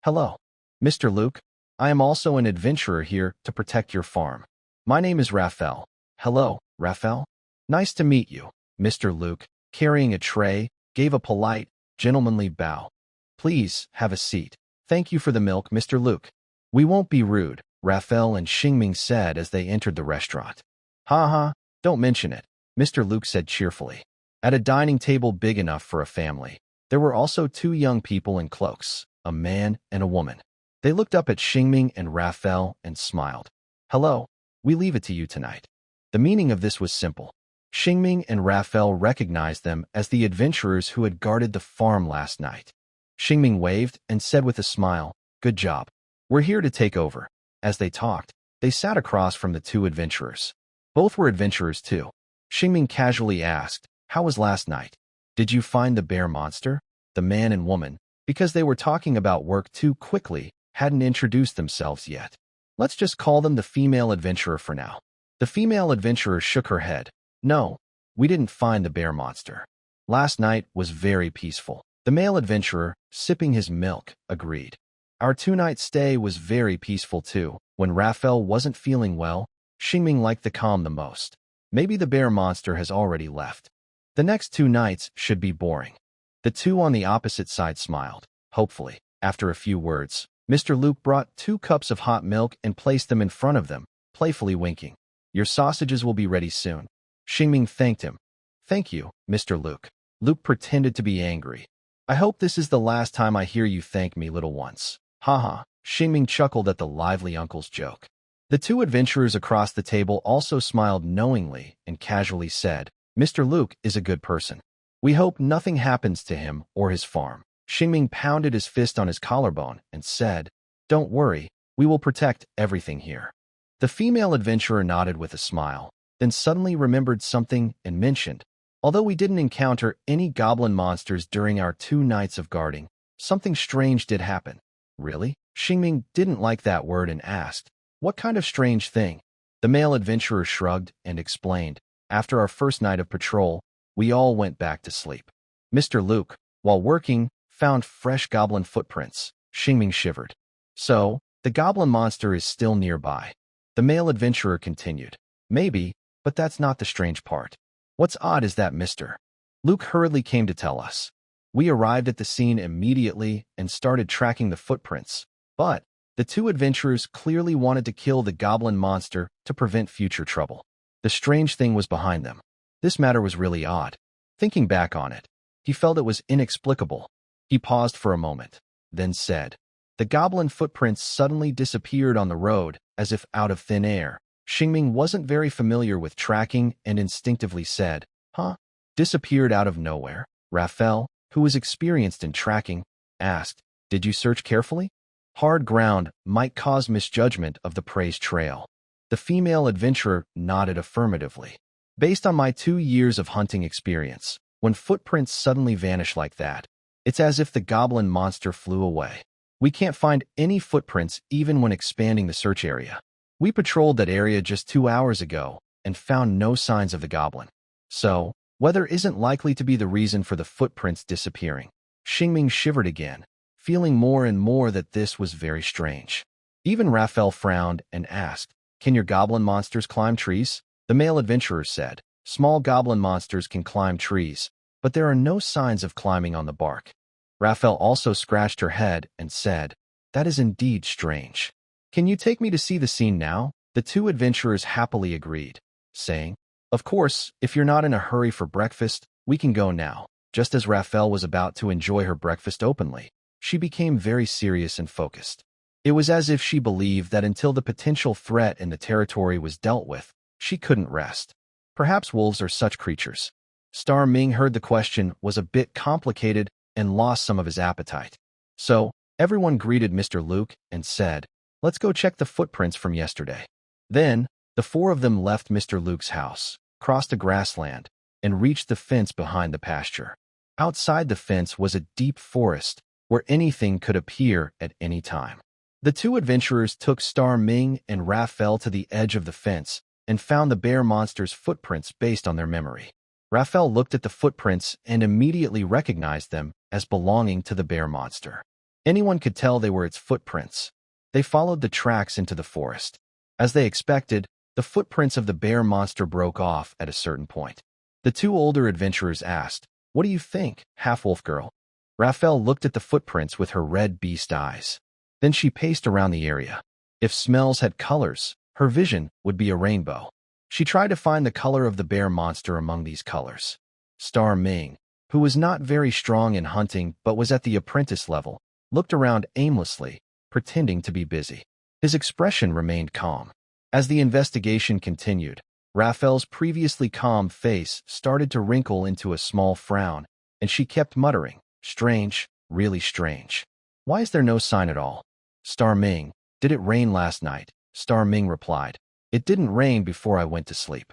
"Hello, Mr. Luke. I am also an adventurer here to protect your farm. My name is Raphael." "Hello, Raphael." Nice to meet you, Mr. Luke, carrying a tray, gave a polite, gentlemanly bow. Please, have a seat. Thank you for the milk, Mr. Luke. We won't be rude, Raphael and Shing said as they entered the restaurant. Ha ha, don't mention it, Mr. Luke said cheerfully. At a dining table big enough for a family, there were also two young people in cloaks, a man and a woman. They looked up at Shing and Raphael and smiled. Hello, we leave it to you tonight. The meaning of this was simple. Shing and Raphael recognized them as the adventurers who had guarded the farm last night. Shing waved and said with a smile, "Good job. We're here to take over." As they talked, they sat across from the two adventurers. Both were adventurers too. Shing casually asked, "How was last night? Did you find the bear monster?" The man and woman, because they were talking about work too quickly, hadn't introduced themselves yet. Let's just call them the female adventurer for now. The female adventurer shook her head. No, we didn't find the bear monster. Last night was very peaceful. The male adventurer, sipping his milk, agreed. Our two-night stay was very peaceful too. When Raphael wasn't feeling well, Shing liked the calm the most. Maybe the bear monster has already left. The next 2 nights should be boring. The two on the opposite side smiled. Hopefully, after a few words, Mr. Luke brought 2 cups of hot milk and placed them in front of them, playfully winking. Your sausages will be ready soon. Shing thanked him. Thank you, Mr. Luke. Luke pretended to be angry. I hope this is the last time I hear you thank me, little ones. Haha. Shing chuckled at the lively uncle's joke. The two adventurers across the table also smiled knowingly and casually said, Mr. Luke is a good person. We hope nothing happens to him or his farm. Shing pounded his fist on his collarbone and said, Don't worry, we will protect everything here. The female adventurer nodded with a smile, then suddenly remembered something and mentioned, although we didn't encounter any goblin monsters during our 2 nights of guarding, something strange did happen. Really? Shing didn't like that word and asked, What kind of strange thing? The male adventurer shrugged and explained, After our first night of patrol, we all went back to sleep. Mr. Luke, while working, found fresh goblin footprints. Shing shivered. So, the goblin monster is still nearby. The male adventurer continued. Maybe, but that's not the strange part. What's odd is that Mr. Luke hurriedly came to tell us. We arrived at the scene immediately and started tracking the footprints, but the two adventurers clearly wanted to kill the goblin monster to prevent future trouble. The strange thing was behind them. This matter was really odd. Thinking back on it, he felt it was inexplicable. He paused for a moment, then said, The goblin footprints suddenly disappeared on the road, as if out of thin air. Shing wasn't very familiar with tracking and instinctively said, Huh? Disappeared out of nowhere? Raphael, who was experienced in tracking, asked, Did you search carefully? Hard ground might cause misjudgment of the prey's trail. The female adventurer nodded affirmatively. Based on my 2 years of hunting experience, when footprints suddenly vanish like that, it's as if the goblin monster flew away. We can't find any footprints even when expanding the search area. We patrolled that area just 2 hours ago and found no signs of the goblin. So, weather isn't likely to be the reason for the footprints disappearing. Shing shivered again, feeling more and more that this was very strange. Even Raphael frowned and asked, Can your goblin monsters climb trees? The male adventurer said, Small goblin monsters can climb trees, but there are no signs of climbing on the bark. Raphael also scratched her head and said, That is indeed strange. Can you take me to see the scene now? The two adventurers happily agreed, saying, Of course, if you're not in a hurry for breakfast, we can go now. Just as Raphael was about to enjoy her breakfast openly, she became very serious and focused. It was as if she believed that until the potential threat in the territory was dealt with, she couldn't rest. Perhaps wolves are such creatures. Star Ming heard the question was a bit complicated and lost some of his appetite. So, everyone greeted Mr. Luke and said, Let's go check the footprints from yesterday. Then, the 4 of them left Mr. Luke's house, crossed a grassland, and reached the fence behind the pasture. Outside the fence was a deep forest, where anything could appear at any time. The 2 adventurers took Star Ming and Raphael to the edge of the fence and found the bear monster's footprints based on their memory. Raphael looked at the footprints and immediately recognized them as belonging to the bear monster. Anyone could tell they were its footprints. They followed the tracks into the forest. As they expected, the The footprints of the bear monster broke off at a certain point. The two older adventurers asked, "What do you think, half-wolf girl?" Raphael looked at the footprints with her red beast eyes. Then she paced around the area. If smells had colors, her vision would be a rainbow. She tried to find the color of the bear monster among these colors. Star Ming, who was not very strong in hunting but was at the apprentice level, looked around aimlessly, pretending to be busy. His expression remained calm. As the investigation continued, Raphael's previously calm face started to wrinkle into a small frown, and she kept muttering, "Strange, really strange. Why is there no sign at all?" "Star Ming, did it rain last night?" Star Ming replied, "It didn't rain before I went to sleep."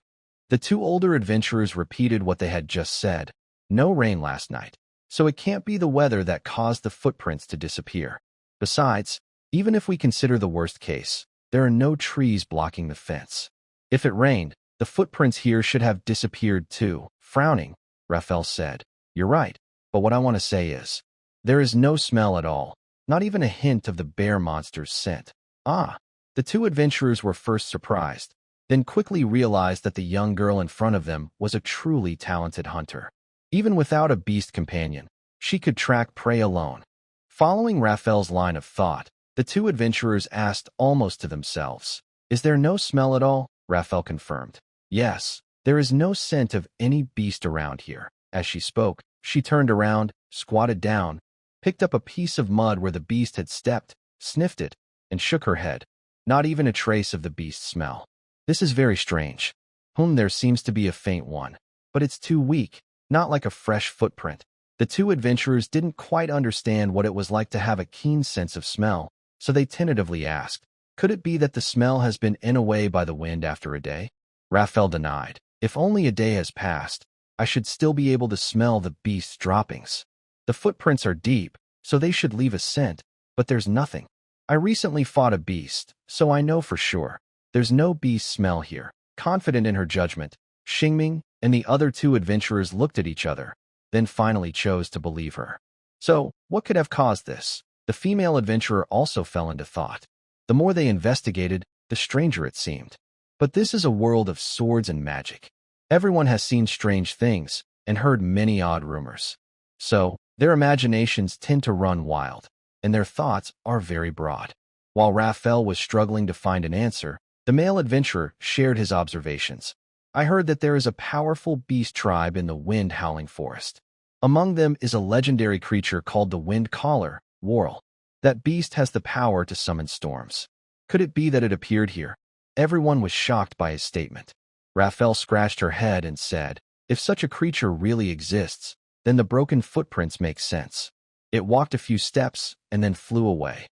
The two older adventurers repeated what they had just said. No rain last night, so it can't be the weather that caused the footprints to disappear. Besides, even if we consider the worst case, there are no trees blocking the fence. If it rained, the footprints here should have disappeared too. Frowning, Raphael said, "You're right, but what I want to say is, there is no smell at all, not even a hint of the bear monster's scent." Ah! The two adventurers were first surprised, then quickly realized that the young girl in front of them was a truly talented hunter. Even without a beast companion, she could track prey alone. Following Raphael's line of thought, the two adventurers asked almost to themselves, "Is there no smell at all?" Raphael confirmed, "Yes, there is no scent of any beast around here." As she spoke, she turned around, squatted down, picked up a piece of mud where the beast had stepped, sniffed it, and shook her head. Not even a trace of the beast's smell. "This is very strange. There seems to be a faint one, but it's too weak, not like a fresh footprint." The two adventurers didn't quite understand what it was like to have a keen sense of smell, so they tentatively asked, "Could it be that the smell has been eaten away by the wind after a day?" Raphael denied, "If only a day has passed, I should still be able to smell the beast's droppings. The footprints are deep, so they should leave a scent, but there's nothing. I recently fought a beast, so I know for sure. There's no beast smell here." Confident in her judgment, Shing and the other two adventurers looked at each other, then finally chose to believe her. So, what could have caused this? The female adventurer also fell into thought. The more they investigated, the stranger it seemed. But this is a world of swords and magic. Everyone has seen strange things and heard many odd rumors. So, their imaginations tend to run wild, and their thoughts are very broad. While Raphael was struggling to find an answer, the male adventurer shared his observations. "I heard that there is a powerful beast tribe in the wind-howling forest. Among them is a legendary creature called the Wind Caller, Warl. That beast has the power to summon storms. Could it be that it appeared here?" Everyone was shocked by his statement. Raphael scratched her head and said, "If such a creature really exists, then the broken footprints make sense. It walked a few steps and then flew away.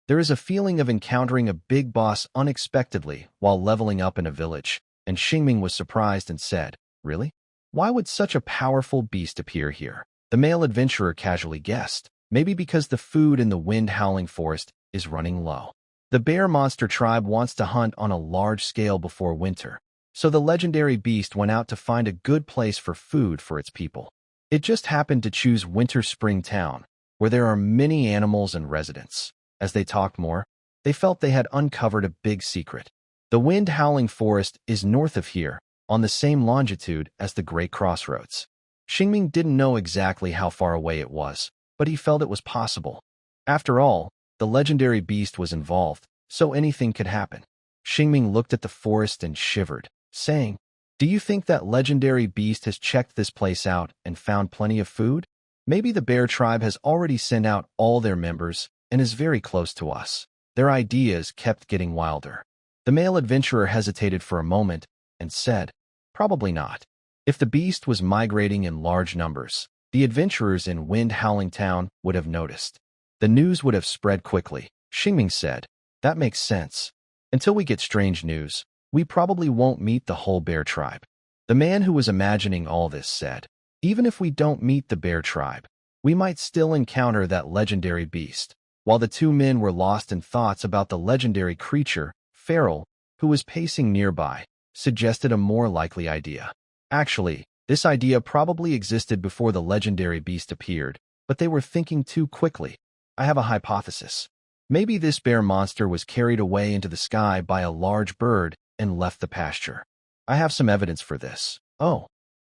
There is a feeling of encountering a big boss unexpectedly while leveling up in a village." And Shing was surprised and said, "Really? Why would such a powerful beast appear here?" The male adventurer casually guessed, maybe because the food in the wind-howling forest is running low. The bear monster tribe wants to hunt on a large scale before winter, so the legendary beast went out to find a good place for food for its people. It just happened to choose Winter Spring Town, where there are many animals and residents. As they talked more, they felt they had uncovered a big secret. The wind-howling forest is north of here, on the same longitude as the Great Crossroads. Shing didn't know exactly how far away it was, but he felt it was possible. After all, the legendary beast was involved, so anything could happen. Shing looked at the forest and shivered, saying, "Do you think that legendary beast has checked this place out and found plenty of food? Maybe the bear tribe has already sent out all their members and is very close to us." Their ideas kept getting wilder. The male adventurer hesitated for a moment and said, "Probably not. If the beast was migrating in large numbers, the adventurers in Wind-Howling Town would have noticed. The news would have spread quickly." Shing said, "That makes sense. Until we get strange news, we probably won't meet the whole bear tribe." The man who was imagining all this said, "Even if we don't meet the bear tribe, we might still encounter that legendary beast." While the two men were lost in thoughts about the legendary creature, Farrell, who was pacing nearby, suggested a more likely idea. Actually, this idea probably existed before the legendary beast appeared, but they were thinking too quickly. "I have a hypothesis. Maybe this bear monster was carried away into the sky by a large bird and left the pasture. I have some evidence for this. Oh.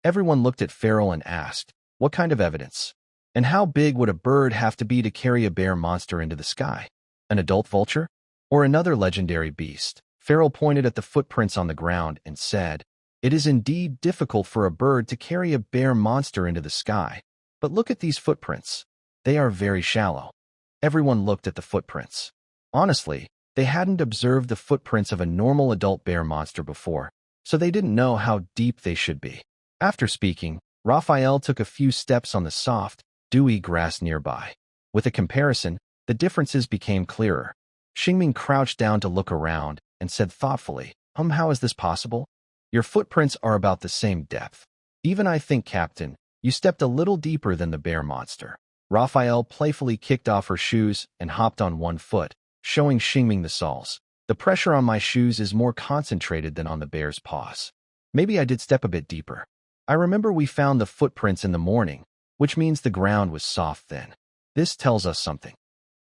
Everyone looked at Farrell and asked, what kind of evidence? And how big would a bird have to be to carry a bear monster into the sky? An adult vulture? Or another legendary beast? Farrell pointed at the footprints on the ground and said, it is indeed difficult for a bird to carry a bear monster into the sky. But look at these footprints. They are very shallow. Everyone looked at the footprints. Honestly, they hadn't observed the footprints of a normal adult bear monster before, so they didn't know how deep they should be. After speaking, Raphael took a few steps on the soft, dewy grass nearby. With a comparison, the differences became clearer. Shing crouched down to look around and said thoughtfully, how is this possible? Your footprints are about the same depth. Even I think, Captain, you stepped a little deeper than the bear monster. Raphael playfully kicked off her shoes and hopped on one foot, showing Shing the soles. The pressure on my shoes is more concentrated than on the bear's paws. Maybe I did step a bit deeper. I remember we found the footprints in the morning, which means the ground was soft then. This tells us something.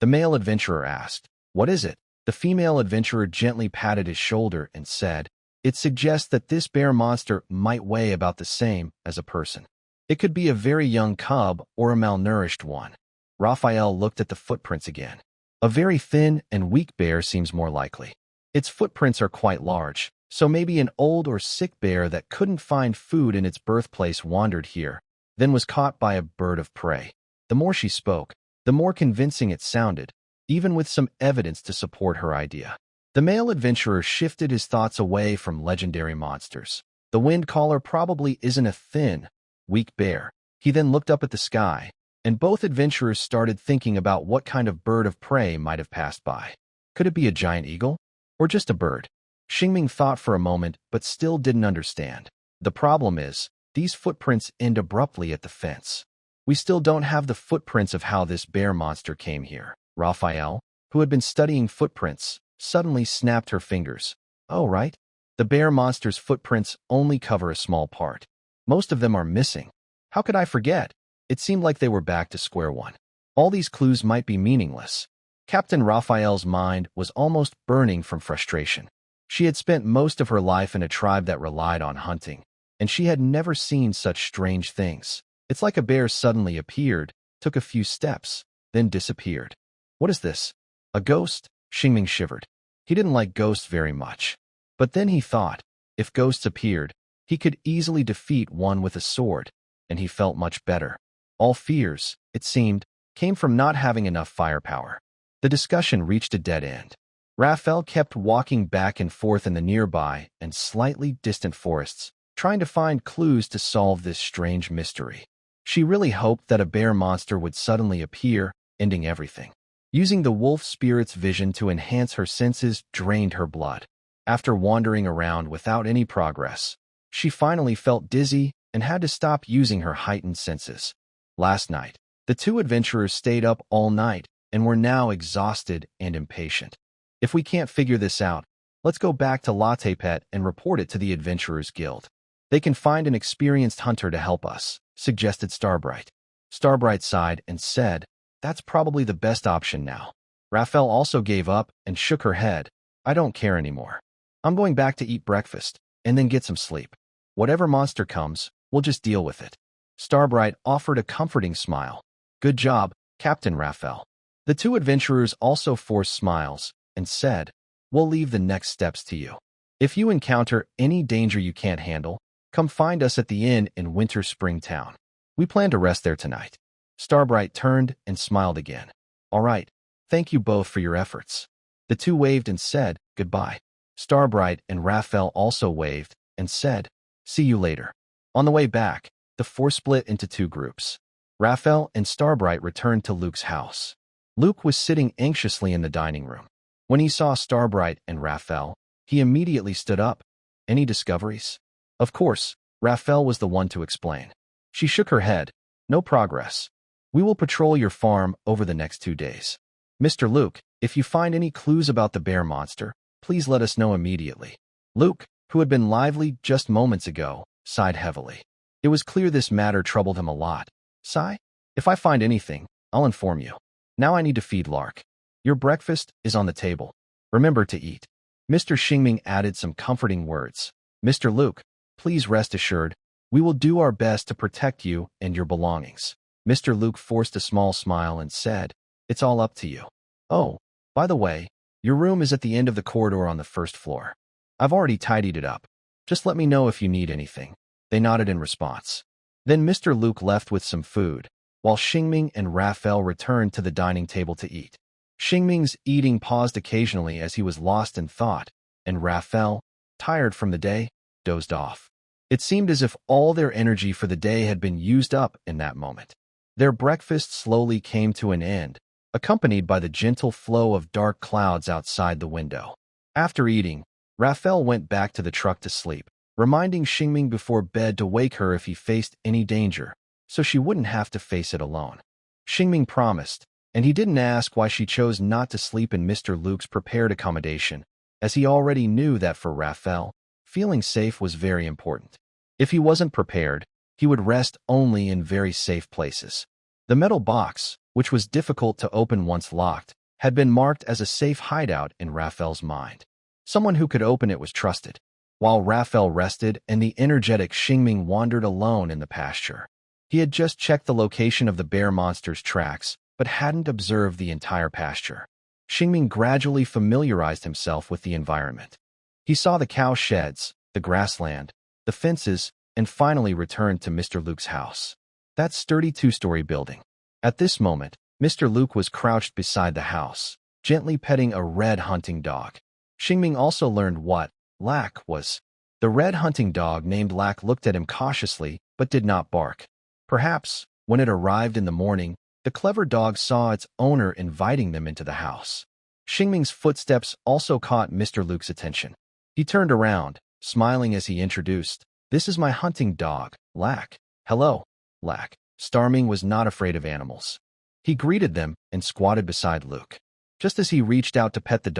The male adventurer asked, what is it? The female adventurer gently patted his shoulder and said, it suggests that this bear monster might weigh about the same as a person. It could be a very young cub or a malnourished one. Raphael looked at the footprints again. A very thin and weak bear seems more likely. Its footprints are quite large, so maybe an old or sick bear that couldn't find food in its birthplace wandered here, then was caught by a bird of prey. The more she spoke, the more convincing it sounded, even with some evidence to support her idea. The male adventurer shifted his thoughts away from legendary monsters. The wind caller probably isn't a thin, weak bear. He then looked up at the sky, and both adventurers started thinking about what kind of bird of prey might have passed by. Could it be a giant eagle? Or just a bird? Shing thought for a moment, but still didn't understand. The problem is, these footprints end abruptly at the fence. We still don't have the footprints of how this bear monster came here. Raphael, who had been studying footprints, suddenly snapped her fingers. Oh, right. The bear monster's footprints only cover a small part. Most of them are missing. How could I forget? It seemed like they were back to square one. All these clues might be meaningless. Captain Raphael's mind was almost burning from frustration. She had spent most of her life in a tribe that relied on hunting, and she had never seen such strange things. It's like a bear suddenly appeared, took a few steps, then disappeared. What is this? A ghost? Shing shivered. He didn't like ghosts very much. But then he thought, if ghosts appeared, he could easily defeat one with a sword, and he felt much better. All fears, it seemed, came from not having enough firepower. The discussion reached a dead end. Raphael kept walking back and forth in the nearby and slightly distant forests, trying to find clues to solve this strange mystery. She really hoped that a bear monster would suddenly appear, ending everything. Using the wolf spirit's vision to enhance her senses drained her blood. After wandering around without any progress, she finally felt dizzy and had to stop using her heightened senses. Last night, the two adventurers stayed up all night and were now exhausted and impatient. If we can't figure this out, let's go back to Latepet and report it to the Adventurers Guild. They can find an experienced hunter to help us, suggested Starbright. Starbright sighed and said, that's probably the best option now. Raphael also gave up and shook her head. I don't care anymore. I'm going back to eat breakfast and then get some sleep. Whatever monster comes, we'll just deal with it. Starbright offered a comforting smile. Good job, Captain Raphael. The two adventurers also forced smiles and said, we'll leave the next steps to you. If you encounter any danger you can't handle, come find us at the inn in Winter Spring Town. We plan to rest there tonight. Starbright turned and smiled again. All right, thank you both for your efforts. The two waved and said goodbye. Starbright and Raphael also waved and said, see you later. On the way back, the four split into two groups. Raphael and Starbright returned to Luke's house. Luke was sitting anxiously in the dining room. When he saw Starbright and Raphael, he immediately stood up. Any discoveries? Of course, Raphael was the one to explain. She shook her head. No progress. We will patrol your farm over the next 2 days. Mr. Luke, if you find any clues about the bear monster, please let us know immediately. Luke, who had been lively just moments ago, sighed heavily. It was clear this matter troubled him a lot. Sigh? If I find anything, I'll inform you. Now I need to feed Lark. Your breakfast is on the table. Remember to eat. Mr. Xingming added some comforting words. Mr. Luke, please rest assured, we will do our best to protect you and your belongings. Mr. Luke forced a small smile and said, it's all up to you. Oh, by the way, your room is at the end of the corridor on the first floor. I've already tidied it up. Just let me know if you need anything. They nodded in response. Then Mr. Luke left with some food, while Xingming and Raphael returned to the dining table to eat. Xingming's eating paused occasionally as he was lost in thought, and Raphael, tired from the day, dozed off. It seemed as if all their energy for the day had been used up in that moment. Their breakfast slowly came to an end, accompanied by the gentle flow of dark clouds outside the window. After eating, Raphael went back to the truck to sleep, reminding Xingming before bed to wake her if he faced any danger, so she wouldn't have to face it alone. Xingming promised, and he didn't ask why she chose not to sleep in Mr. Luke's prepared accommodation, as he already knew that for Raphael, feeling safe was very important. If he wasn't prepared, he would rest only in very safe places. The metal box, which was difficult to open once locked, had been marked as a safe hideout in Raphael's mind. Someone who could open it was trusted. While Raphael rested and the energetic Xingming wandered alone in the pasture. He had just checked the location of the bear monster's tracks, but hadn't observed the entire pasture. Xingming gradually familiarized himself with the environment. He saw the cow sheds, the grassland, the fences, and finally returned to Mr. Luke's house. That sturdy two-story building. At this moment, Mr. Luke was crouched beside the house, gently petting a red hunting dog. Xingming also learned what Lack was. The red hunting dog named Lack looked at him cautiously, but did not bark. Perhaps, when it arrived in the morning, the clever dog saw its owner inviting them into the house. Xingming's footsteps also caught Mr. Luke's attention. He turned around, smiling as he introduced, "This is my hunting dog, Lack." "Hello, Lack." Starming was not afraid of animals. He greeted them and squatted beside Luke. Just as he reached out to pet the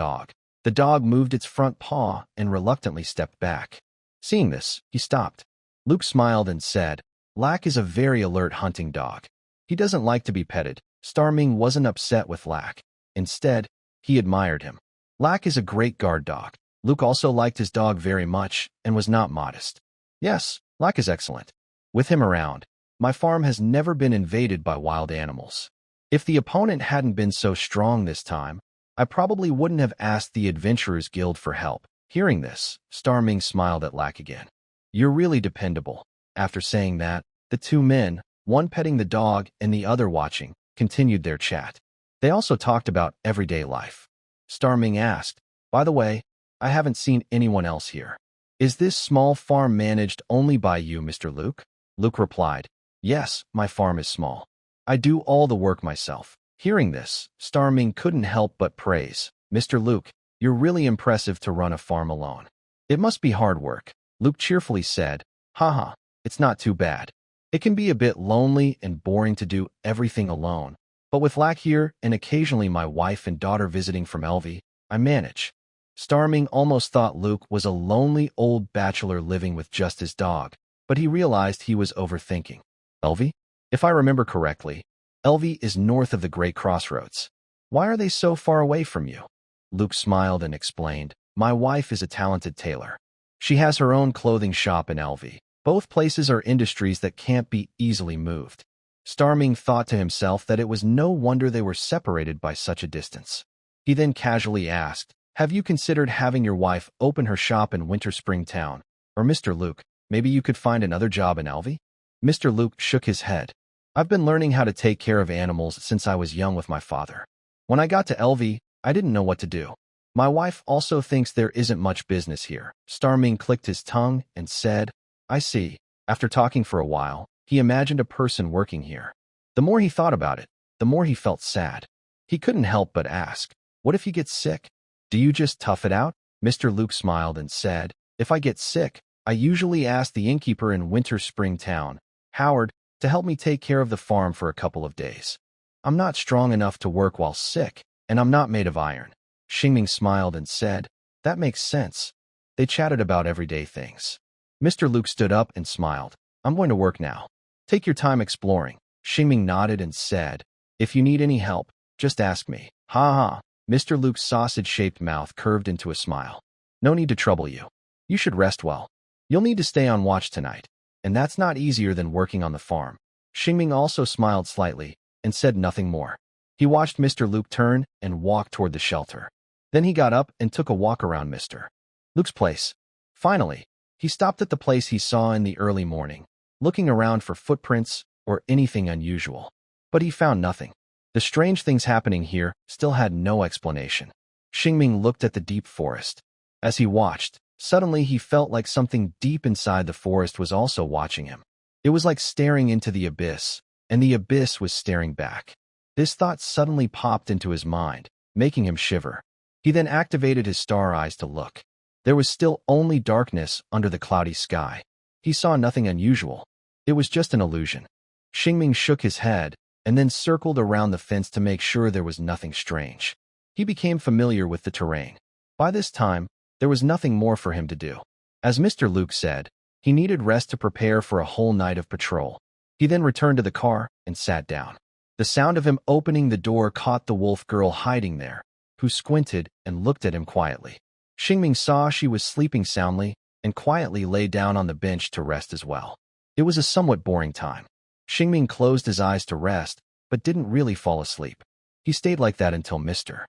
dog moved its front paw and reluctantly stepped back. Seeing this, he stopped. Luke smiled and said, "Lack is a very alert hunting dog. He doesn't like to be petted." Starming wasn't upset with Lack. Instead, he admired him. Lack is a great guard dog. Luke also liked his dog very much and was not modest. "Yes, Lack is excellent. With him around, my farm has never been invaded by wild animals. If the opponent hadn't been so strong this time, I probably wouldn't have asked the Adventurers Guild for help." Hearing this, Starming smiled at Lack again. "You're really dependable." After saying that, the two men, one petting the dog and the other watching, continued their chat. They also talked about everyday life. Starming asked, "By the way, I haven't seen anyone else here. Is this small farm managed only by you, Mr. Luke?" Luke replied, "Yes, my farm is small. I do all the work myself." Hearing this, Starming couldn't help but praise, "Mr. Luke, you're really impressive to run a farm alone." "It must be hard work," Luke cheerfully said. "Haha, it's not too bad. It can be a bit lonely and boring to do everything alone, but with Lack here and occasionally my wife and daughter visiting from Elvie, I manage." Starming almost thought Luke was a lonely old bachelor living with just his dog, but he realized he was overthinking. "Elvie? If I remember correctly, Elvie is north of the Great Crossroads. Why are they so far away from you?" Luke smiled and explained, "My wife is a talented tailor. She has her own clothing shop in Elvie. Both places are industries that can't be easily moved." Starming thought to himself that it was no wonder they were separated by such a distance. He then casually asked, "Have you considered having your wife open her shop in Winter Spring Town? Or Mr. Luke, maybe you could find another job in Elvie?" Mr. Luke shook his head. "I've been learning how to take care of animals since I was young with my father. When I got to Elvie, I didn't know what to do. My wife also thinks there isn't much business here." Starming clicked his tongue and said, "I see." After talking for a while, he imagined a person working here. The more he thought about it, the more he felt sad. He couldn't help but ask, "What if he gets sick? Do you just tough it out?" Mr. Luke smiled and said, "If I get sick, I usually ask the innkeeper in Winter Spring Town, Howard, to help me take care of the farm for a couple of days. I'm not strong enough to work while sick, and I'm not made of iron." Xingming smiled and said, "That makes sense." They chatted about everyday things. Mr. Luke stood up and smiled. "I'm going to work now. Take your time exploring." Xingming nodded and said, "If you need any help, just ask me." Ha ha. Mr. Luke's sausage-shaped mouth curved into a smile. No need to trouble you. You should rest well. You'll need to stay on watch tonight, and that's not easier than working on the farm. Xingming also smiled slightly and said nothing more. He watched Mr. Luke turn and walk toward the shelter. Then he got up and took a walk around Mr. Luke's place. Finally, he stopped at the place he saw in the early morning, looking around for footprints or anything unusual. But he found nothing. The strange things happening here still had no explanation. Xingming looked at the deep forest. As he watched, suddenly he felt like something deep inside the forest was also watching him. It was like staring into the abyss, and the abyss was staring back. This thought suddenly popped into his mind, making him shiver. He then activated his star eyes to look. There was still only darkness under the cloudy sky. He saw nothing unusual. It was just an illusion. Xingming shook his head and then circled around the fence to make sure there was nothing strange. He became familiar with the terrain. By this time, there was nothing more for him to do. As Mr. Luke said, he needed rest to prepare for a whole night of patrol. He then returned to the car and sat down. The sound of him opening the door caught the wolf girl hiding there, who squinted and looked at him quietly. Xingming saw she was sleeping soundly and quietly lay down on the bench to rest as well. It was a somewhat boring time. Xingming closed his eyes to rest, but didn't really fall asleep. He stayed like that until Mr.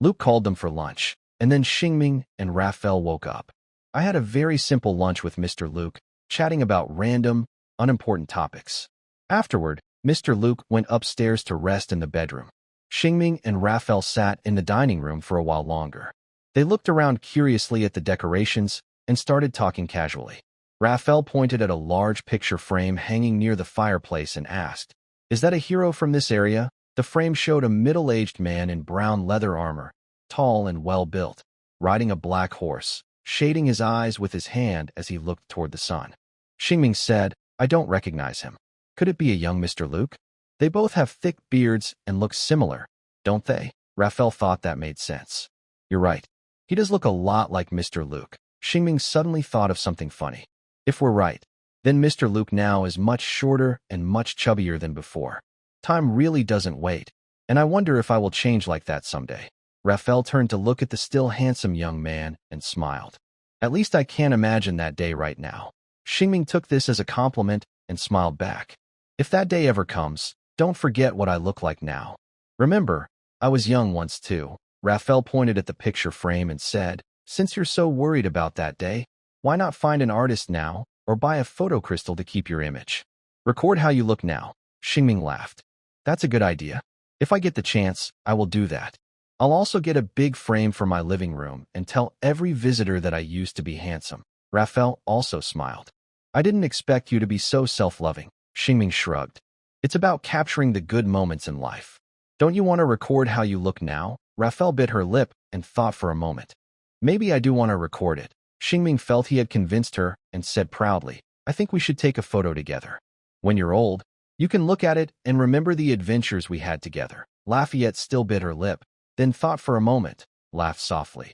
Luke called them for lunch, and then Xingming and Raphael woke up. I had a very simple lunch with Mr. Luke, chatting about random, unimportant topics. Afterward, Mr. Luke went upstairs to rest in the bedroom. Xingming and Raphael sat in the dining room for a while longer. They looked around curiously at the decorations and started talking casually. Raphael pointed at a large picture frame hanging near the fireplace and asked, "Is that a hero from this area?" The frame showed a middle-aged man in brown leather armor, tall and well-built, riding a black horse, shading his eyes with his hand as he looked toward the sun. Xingming said, "I don't recognize him. Could it be a young Mr. Luke? They both have thick beards and look similar, don't they?" Raphael thought that made sense. "You're right. He does look a lot like Mr. Luke." Xingming suddenly thought of something funny. If we're right, then Mr. Luke now is much shorter and much chubbier than before. Time really doesn't wait, and I wonder if I will change like that someday. Raphael turned to look at the still handsome young man and smiled. "At least I can't imagine that day right now." Xingming took this as a compliment and smiled back. "If that day ever comes, don't forget what I look like now. Remember, I was young once too." Raphael pointed at the picture frame and said, "Since you're so worried about that day, why not find an artist now or buy a photo crystal to keep your image? Record how you look now." Xingming laughed. "That's a good idea. If I get the chance, I will do that. I'll also get a big frame for my living room and tell every visitor that I used to be handsome." Raphael also smiled. "I didn't expect you to be so self-loving." Xingming shrugged. "It's about capturing the good moments in life. Don't you want to record how you look now?" Raphael bit her lip and thought for a moment. "Maybe I do want to record it." Xingming felt he had convinced her and said proudly, "I think we should take a photo together. When you're old, you can look at it and remember the adventures we had together." Lafayette still bit her lip, then thought for a moment, laughed softly.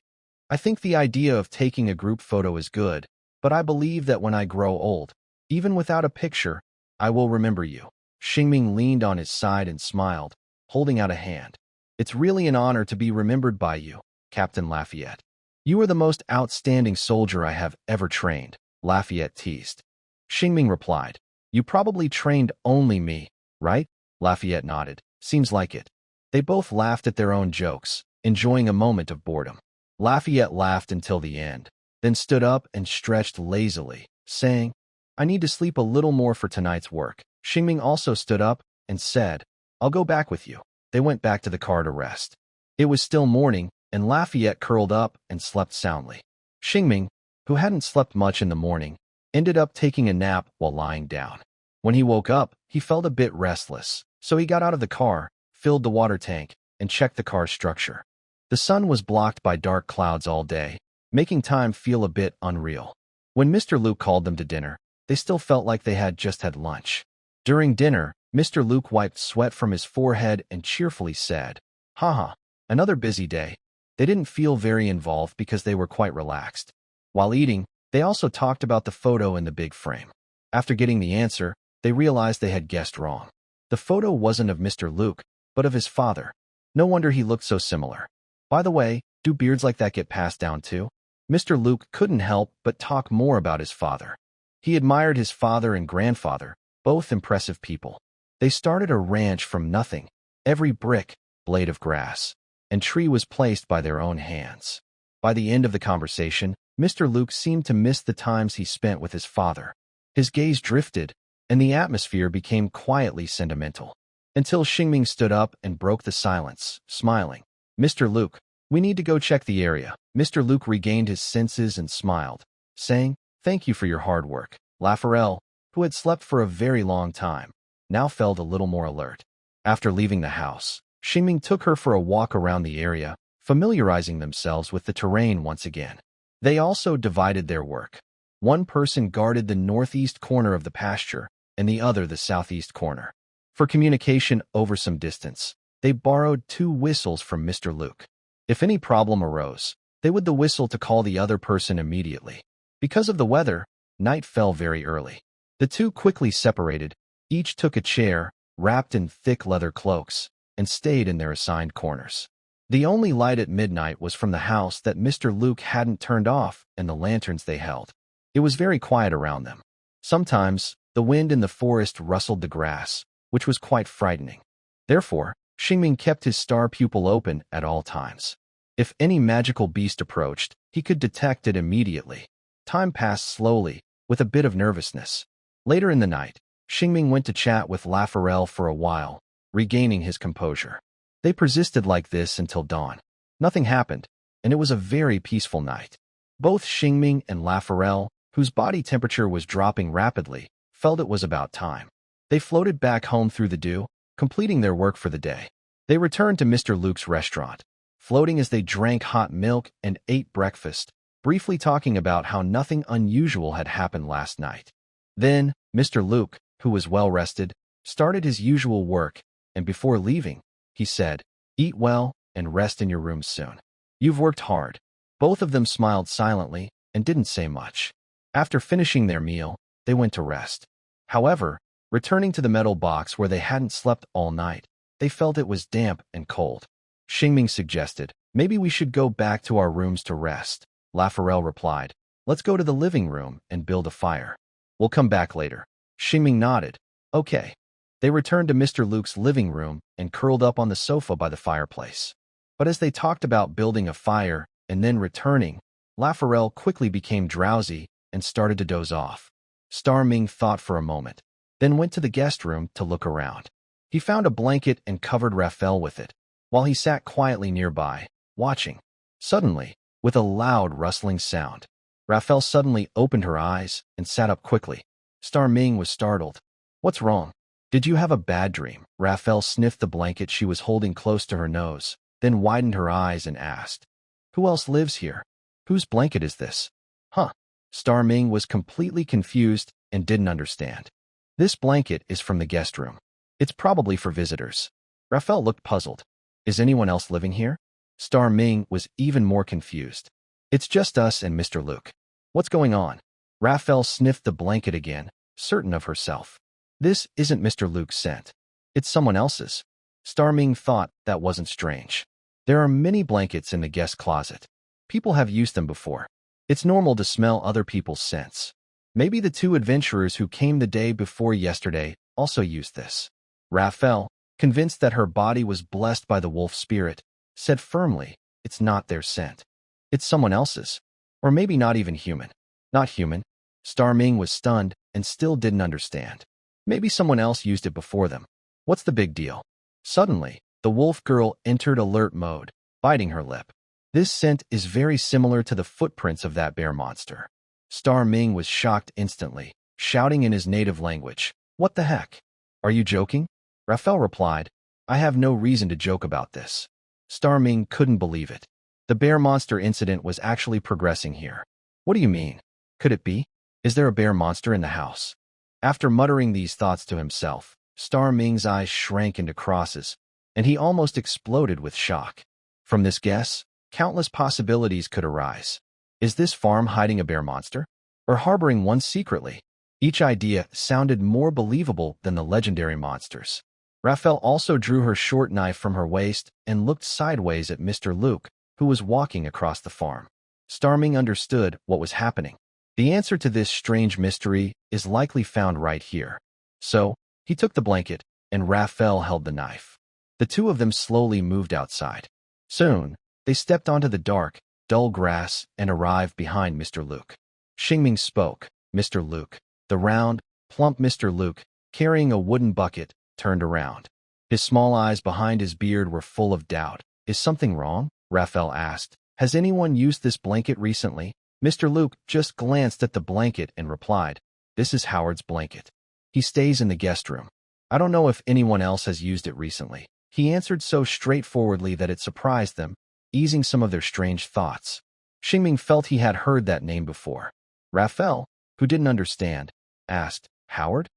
"I think the idea of taking a group photo is good, but I believe that when I grow old, even without a picture, I will remember you." Xingming leaned on his side and smiled, holding out a hand. "It's really an honor to be remembered by you, Captain Lafayette. You are the most outstanding soldier I have ever trained," Lafayette teased. Xingming replied, "You probably trained only me, right?" Lafayette nodded. "Seems like it." They both laughed at their own jokes, enjoying a moment of boredom. Lafayette laughed until the end, then stood up and stretched lazily, saying, "I need to sleep a little more for tonight's work." Xingming also stood up and said, "I'll go back with you." They went back to the car to rest. It was still morning, and Lafayette curled up and slept soundly. Xingming, who hadn't slept much in the morning, ended up taking a nap while lying down. When he woke up, he felt a bit restless, so he got out of the car, filled the water tank, and checked the car's structure. The sun was blocked by dark clouds all day, making time feel a bit unreal. When Mr. Luke called them to dinner, they still felt like they had just had lunch. During dinner, Mr. Luke wiped sweat from his forehead and cheerfully said, "Haha, another busy day." They didn't feel very involved because they were quite relaxed. While eating, they also talked about the photo in the big frame. After getting the answer, they realized they had guessed wrong. The photo wasn't of Mr. Luke, but of his father. No wonder he looked so similar. By the way, do beards like that get passed down too? Mr. Luke couldn't help but talk more about his father. He admired his father and grandfather, both impressive people. They started a ranch from nothing. Every brick, blade of grass, and tree was placed by their own hands. By the end of the conversation, Mr. Luke seemed to miss the times he spent with his father. His gaze drifted, and the atmosphere became quietly sentimental. Until Shing stood up and broke the silence, smiling. "Mr. Luke, we need to go check the area." Mr. Luke regained his senses and smiled, saying, "Thank you for your hard work." Raphael, who had slept for a very long time, now felt a little more alert. After leaving the house, Shing took her for a walk around the area, familiarizing themselves with the terrain once again. They also divided their work. One person guarded the northeast corner of the pasture, and the other the southeast corner. For communication over some distance, they borrowed 2 whistles from Mr. Luke. If any problem arose, they would the whistle to call the other person immediately. Because of the weather, night fell very early. The 2 quickly separated, each took a chair, wrapped in thick leather cloaks, and stayed in their assigned corners. The only light at midnight was from the house that Mr. Luke hadn't turned off and the lanterns they held. It was very quiet around them. Sometimes, the wind in the forest rustled the grass, which was quite frightening. Therefore, Shing kept his star pupil open at all times. If any magical beast approached, he could detect it immediately. Time passed slowly, with a bit of nervousness. Later in the night, Shing went to chat with Raphael for a while, regaining his composure. They persisted like this until dawn. Nothing happened, and it was a very peaceful night. Both Shing and Raphael, whose body temperature was dropping rapidly, felt it was about time. They floated back home through the dew, completing their work for the day. They returned to Mr. Luke's restaurant, floating as they drank hot milk and ate breakfast, briefly talking about how nothing unusual had happened last night. Then, Mr. Luke, who was well rested, started his usual work, and before leaving, he said, "Eat well and rest in your rooms soon. You've worked hard." Both of them smiled silently and didn't say much. After finishing their meal, they went to rest. However, returning to the metal box where they hadn't slept all night, they felt it was damp and cold. Shing suggested, "Maybe we should go back to our rooms to rest." Raphael replied, "Let's go to the living room and build a fire. We'll come back later." Shing nodded. "Okay." They returned to Mr. Luke's living room and curled up on the sofa by the fireplace. But as they talked about building a fire and then returning, Raphael quickly became drowsy and started to doze off. Starming thought for a moment, then went to the guest room to look around. He found a blanket and covered Raphael with it, while he sat quietly nearby, watching. Suddenly, with a loud rustling sound, Raphael suddenly opened her eyes and sat up quickly. Starming was startled. "What's wrong? Did you have a bad dream?" Raphael sniffed the blanket she was holding close to her nose, then widened her eyes and asked, "Who else lives here? Whose blanket is this?" "Huh." Starming was completely confused and didn't understand. "This blanket is from the guest room. It's probably for visitors." Raphael looked puzzled. "Is anyone else living here?" Starming was even more confused. "It's just us and Mr. Luke." "What's going on?" Raphael sniffed the blanket again, certain of herself. "This isn't Mr. Luke's scent. It's someone else's." Starming thought that wasn't strange. There are many blankets in the guest closet. People have used them before. It's normal to smell other people's scents. Maybe the 2 adventurers who came the day before yesterday also used this. Raphael, convinced that her body was blessed by the wolf spirit, said firmly, "It's not their scent. It's someone else's. Or maybe not even human." "Not human?" Starming was stunned and still didn't understand. Maybe someone else used it before them. What's the big deal? Suddenly, the wolf girl entered alert mode, biting her lip. "This scent is very similar to the footprints of that bear monster." Starming was shocked instantly, shouting in his native language, "What the heck? Are you joking?" Raphael replied, "I have no reason to joke about this." Starming couldn't believe it. The bear monster incident was actually progressing here. "What do you mean? Could it be? Is there a bear monster in the house?" After muttering these thoughts to himself, Starming's eyes shrank into crosses, and he almost exploded with shock. From this guess, countless possibilities could arise. Is this farm hiding a bear monster? Or harboring one secretly? Each idea sounded more believable than the legendary monsters. Raphael also drew her short knife from her waist and looked sideways at Mr. Luke, who was walking across the farm. Starming understood what was happening. The answer to this strange mystery is likely found right here. So, he took the blanket, and Raphael held the knife. The two of them slowly moved outside. Soon, they stepped onto the dark, dull grass and arrived behind Mr. Luke. Shing spoke. Mr. Luke. The round, plump Mr. Luke, carrying a wooden bucket, turned around. His small eyes behind his beard were full of doubt. Is something wrong? Raphael asked. Has anyone used this blanket recently? Mr. Luke just glanced at the blanket and replied, This is Howard's blanket. He stays in the guest room. I don't know if anyone else has used it recently. He answered so straightforwardly that it surprised them, easing some of their strange thoughts. Shing felt he had heard that name before. Raphael, who didn't understand, asked, Howard?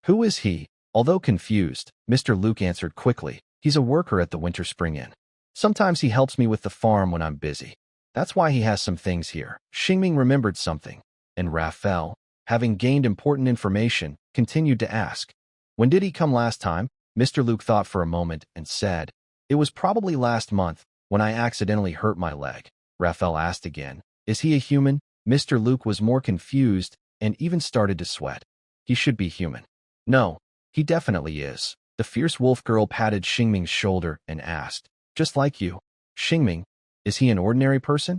Who is he? Although confused, Mr. Luke answered quickly, He's a worker at the Winter Spring Inn. Sometimes he helps me with the farm when I'm busy. That's why he has some things here. Shing remembered something, and Raphael, having gained important information, continued to ask, When did he come last time? Mr. Luke thought for a moment and said, It was probably last month, when I accidentally hurt my leg. Raphael asked again, Is he a human? Mr. Luke was more confused and even started to sweat. He should be human. No, he definitely is. The fierce wolf girl patted Shing shoulder and asked, Just like you. Shing, is he an ordinary person?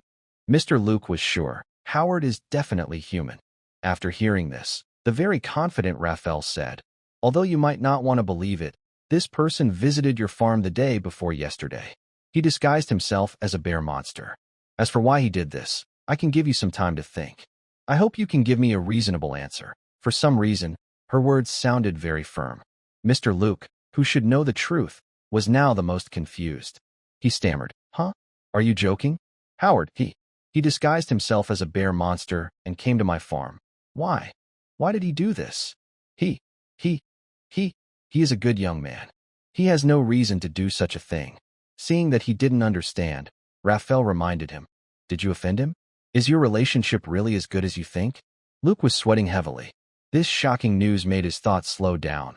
Mr. Luke was sure. Howard is definitely human. After hearing this, the very confident Raphael said, Although you might not want to believe it, this person visited your farm the day before yesterday. He disguised himself as a bear monster. As for why he did this, I can give you some time to think. I hope you can give me a reasonable answer. For some reason, her words sounded very firm. Mr. Luke, who should know the truth, was now the most confused. He stammered, Huh? Are you joking? Howard, he disguised himself as a bear monster and came to my farm. Why? Why did he do this? He is a good young man. He has no reason to do such a thing. Seeing that he didn't understand, Raphael reminded him, Did you offend him? Is your relationship really as good as you think? Luke was sweating heavily. This shocking news made his thoughts slow down.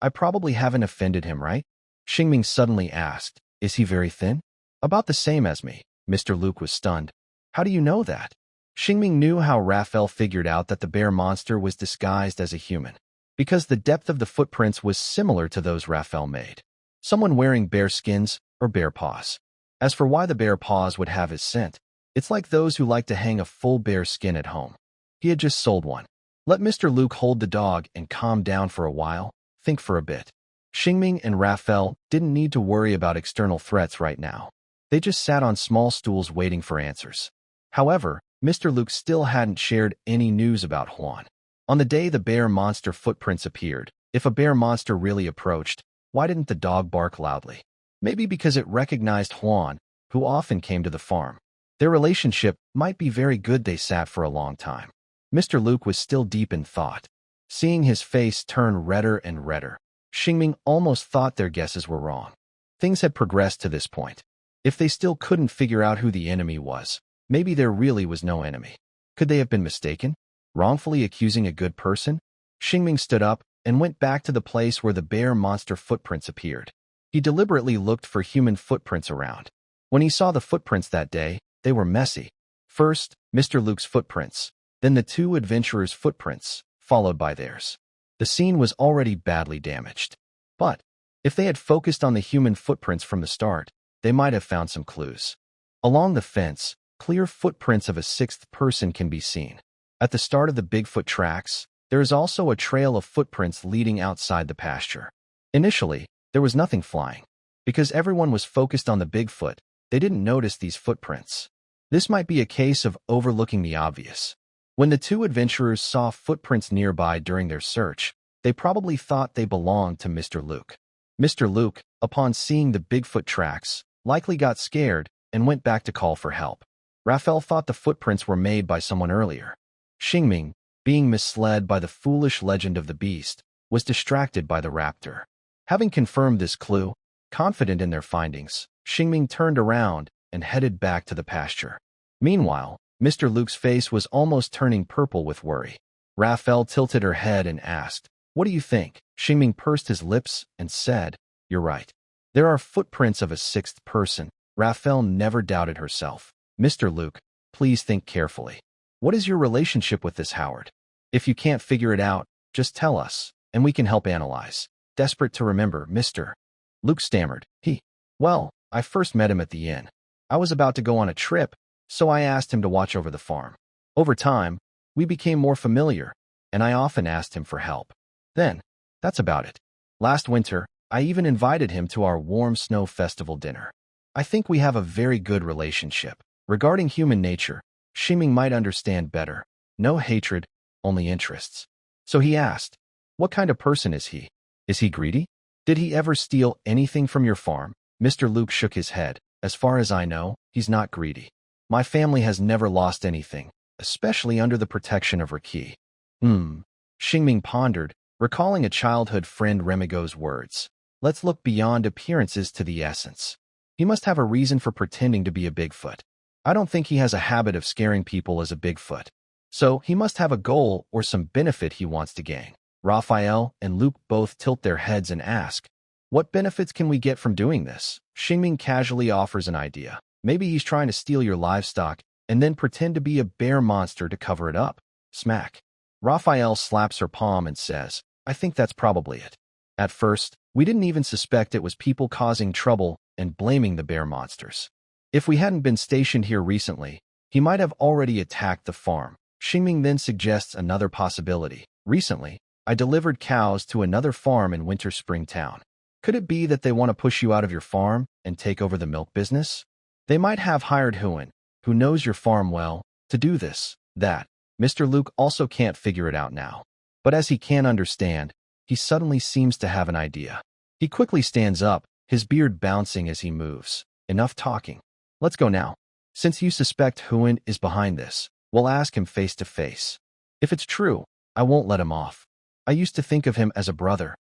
I probably haven't offended him, right? Shing suddenly asked, Is he very thin? About the same as me. Mr. Luke was stunned. How do you know that? Shing knew how Raphael figured out that the bear monster was disguised as a human, because the depth of the footprints was similar to those Raphael made. Someone wearing bear skins or bear paws. As for why the bear paws would have his scent, it's like those who like to hang a full bear skin at home. He had just sold one. Let Mr. Luke hold the dog and calm down for a while, think for a bit. Shing and Raphael didn't need to worry about external threats right now. They just sat on small stools waiting for answers. However, Mr. Luke still hadn't shared any news about Juan. On the day the bear monster footprints appeared, if a bear monster really approached, why didn't the dog bark loudly? Maybe because it recognized Juan, who often came to the farm. Their relationship might be very good. They sat for a long time. Mr. Luke was still deep in thought. Seeing his face turn redder and redder, Shing almost thought their guesses were wrong. Things had progressed to this point. If they still couldn't figure out who the enemy was, maybe there really was no enemy. Could they have been mistaken? Wrongfully accusing a good person? Shing stood up and went back to the place where the bear monster footprints appeared. He deliberately looked for human footprints around. When he saw the footprints that day, they were messy. First, Mr. Luke's footprints, then the two adventurers' footprints, followed by theirs. The scene was already badly damaged. But if they had focused on the human footprints from the start, they might have found some clues. Along the fence, clear footprints of a sixth person can be seen. At the start of the Bigfoot tracks, there is also a trail of footprints leading outside the pasture. Initially, there was nothing flying. Because everyone was focused on the Bigfoot, they didn't notice these footprints. This might be a case of overlooking the obvious. When the two adventurers saw footprints nearby during their search, they probably thought they belonged to Mr. Luke. Mr. Luke, upon seeing the Bigfoot tracks, likely got scared and went back to call for help. Raphael thought the footprints were made by someone earlier. Shing, being misled by the foolish legend of the beast, was distracted by the raptor. Having confirmed this clue, confident in their findings, Shing turned around and headed back to the pasture. Meanwhile, Mr. Luke's face was almost turning purple with worry. Raphael tilted her head and asked, What do you think? Shing pursed his lips and said, You're right. There are footprints of a sixth person. Raphael never doubted herself. Mr. Luke, please think carefully. What is your relationship with this Howard? If you can't figure it out, just tell us, and we can help analyze. Desperate to remember, Mr. Luke stammered. Well, I first met him at the inn. I was about to go on a trip, so I asked him to watch over the farm. Over time, we became more familiar, and I often asked him for help. Then, that's about it. Last winter, I even invited him to our warm snow festival dinner. I think we have a very good relationship. Regarding human nature, Shing might understand better. No hatred, only interests. So he asked, what kind of person is he? Is he greedy? Did he ever steal anything from your farm? Mr. Luke shook his head. As far as I know, he's not greedy. My family has never lost anything, especially under the protection of Riki. Shing pondered, recalling a childhood friend Remigo's words. Let's look beyond appearances to the essence. He must have a reason for pretending to be a Bigfoot. I don't think he has a habit of scaring people as a Bigfoot. So he must have a goal or some benefit he wants to gain. Raphael and Luke both tilt their heads and ask, what benefits can we get from doing this? Shing casually offers an idea. Maybe he's trying to steal your livestock and then pretend to be a bear monster to cover it up. Smack. Raphael slaps her palm and says, I think that's probably it. At first, we didn't even suspect it was people causing trouble and blaming the bear monsters. If we hadn't been stationed here recently, he might have already attacked the farm. Shing then suggests another possibility. Recently, I delivered cows to another farm in Winter Spring Town. Could it be that they want to push you out of your farm and take over the milk business? They might have hired Huan, who knows your farm well, to do this, that. Mr. Luke also can't figure it out now. But as he can't understand, he suddenly seems to have an idea. He quickly stands up, his beard bouncing as he moves. Enough talking. Let's go now. Since you suspect Huan is behind this, we'll ask him face to face. If it's true, I won't let him off. I used to think of him as a brother.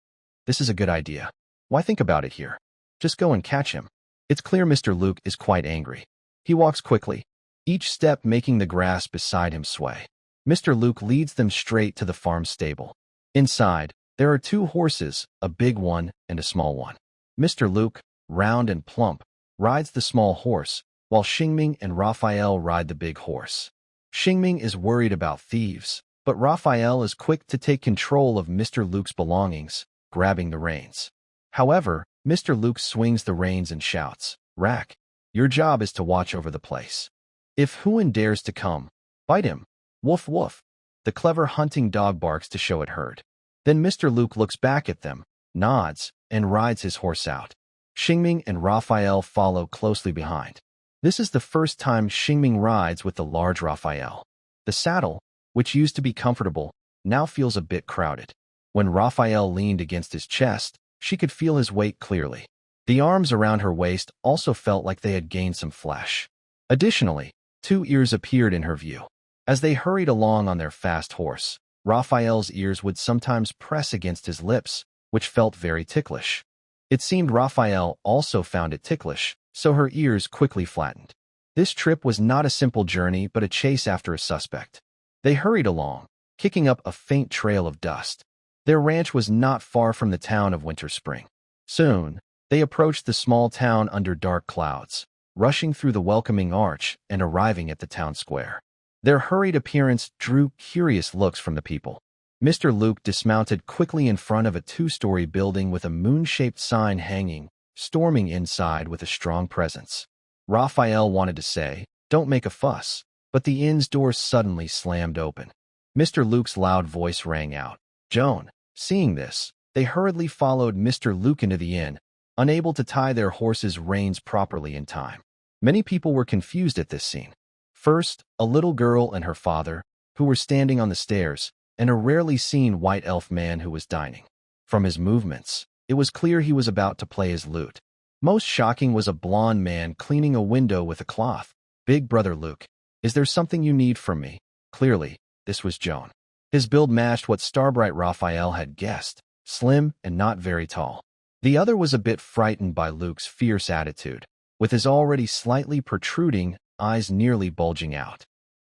This is a good idea. Why think about it here? Just go and catch him. It's clear Mr. Luke is quite angry. He walks quickly, each step making the grass beside him sway. Mr. Luke leads them straight to the farm stable. Inside, there are two horses, a big one and a small one. Mr. Luke, round and plump, rides the small horse, while Shing and Raphael ride the big horse. Shing is worried about thieves, but Raphael is quick to take control of Mr. Luke's belongings, grabbing the reins. However, Mr. Luke swings the reins and shouts, Rack, your job is to watch over the place. If Huan dares to come, bite him. Woof woof. The clever hunting dog barks to show it heard. Then Mr. Luke looks back at them, nods, and rides his horse out. Shing and Raphael follow closely behind. This is the first time Shing rides with the large Raphael. The saddle, which used to be comfortable, now feels a bit crowded. When Raphael leaned against his chest, she could feel his weight clearly. The arms around her waist also felt like they had gained some flesh. Additionally, two ears appeared in her view. As they hurried along on their fast horse, Raphael's ears would sometimes press against his lips, which felt very ticklish. It seemed Raphael also found it ticklish, so her ears quickly flattened. This trip was not a simple journey but a chase after a suspect. They hurried along, kicking up a faint trail of dust. Their ranch was not far from the town of Winter Spring. Soon, they approached the small town under dark clouds, rushing through the welcoming arch and arriving at the town square. Their hurried appearance drew curious looks from the people. Mr. Luke dismounted quickly in front of a two-story building with a moon-shaped sign hanging, storming inside with a strong presence. Raphael wanted to say, "Don't make a fuss," but the inn's door suddenly slammed open. Mr. Luke's loud voice rang out. Joan. Seeing this, they hurriedly followed Mr. Luke into the inn, unable to tie their horses' reins properly in time. Many people were confused at this scene. First, a little girl and her father, who were standing on the stairs, and a rarely seen white elf man who was dining. From his movements, it was clear he was about to play his lute. Most shocking was a blond man cleaning a window with a cloth. Big brother Luke, is there something you need from me? Clearly, this was Joan. His build matched what Starbright Raphael had guessed, slim and not very tall. The other was a bit frightened by Luke's fierce attitude, with his already slightly protruding eyes nearly bulging out.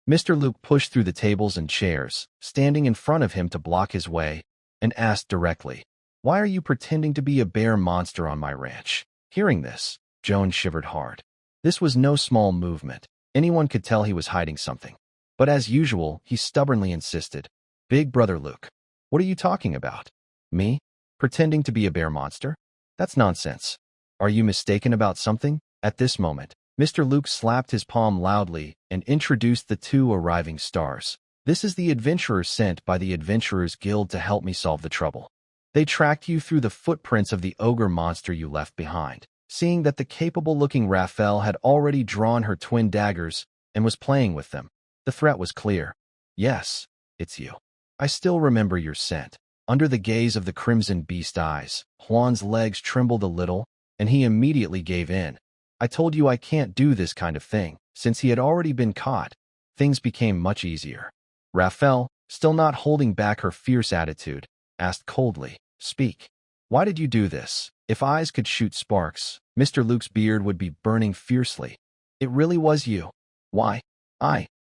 Mr. Luke pushed through the tables and chairs, standing in front of him to block his way, and asked directly, "Why are you pretending to be a bear monster on my ranch?" Hearing this, Joan shivered hard. This was no small movement. Anyone could tell he was hiding something. But as usual, he stubbornly insisted, "Big brother Luke, what are you talking about? Me? Pretending to be a bear monster? That's nonsense. Are you mistaken about something?" At this moment, Mr. Luke slapped his palm loudly and introduced the two arriving stars. "This is the adventurer sent by the Adventurers Guild to help me solve the trouble. They tracked you through the footprints of the ogre monster you left behind." Seeing that the capable-looking Raphael had already drawn her twin daggers and was playing with them, the threat was clear. "Yes, it's you. I still remember your scent." Under the gaze of the crimson beast eyes, Juan's legs trembled a little, and he immediately gave in. "I told you I can't do this kind of thing." Since he had already been caught, things became much easier. Raphael, still not holding back her fierce attitude, asked coldly, "Speak. Why did you do this?" If eyes could shoot sparks, Mr. Luke's beard would be burning fiercely. "It really was you." "Why?"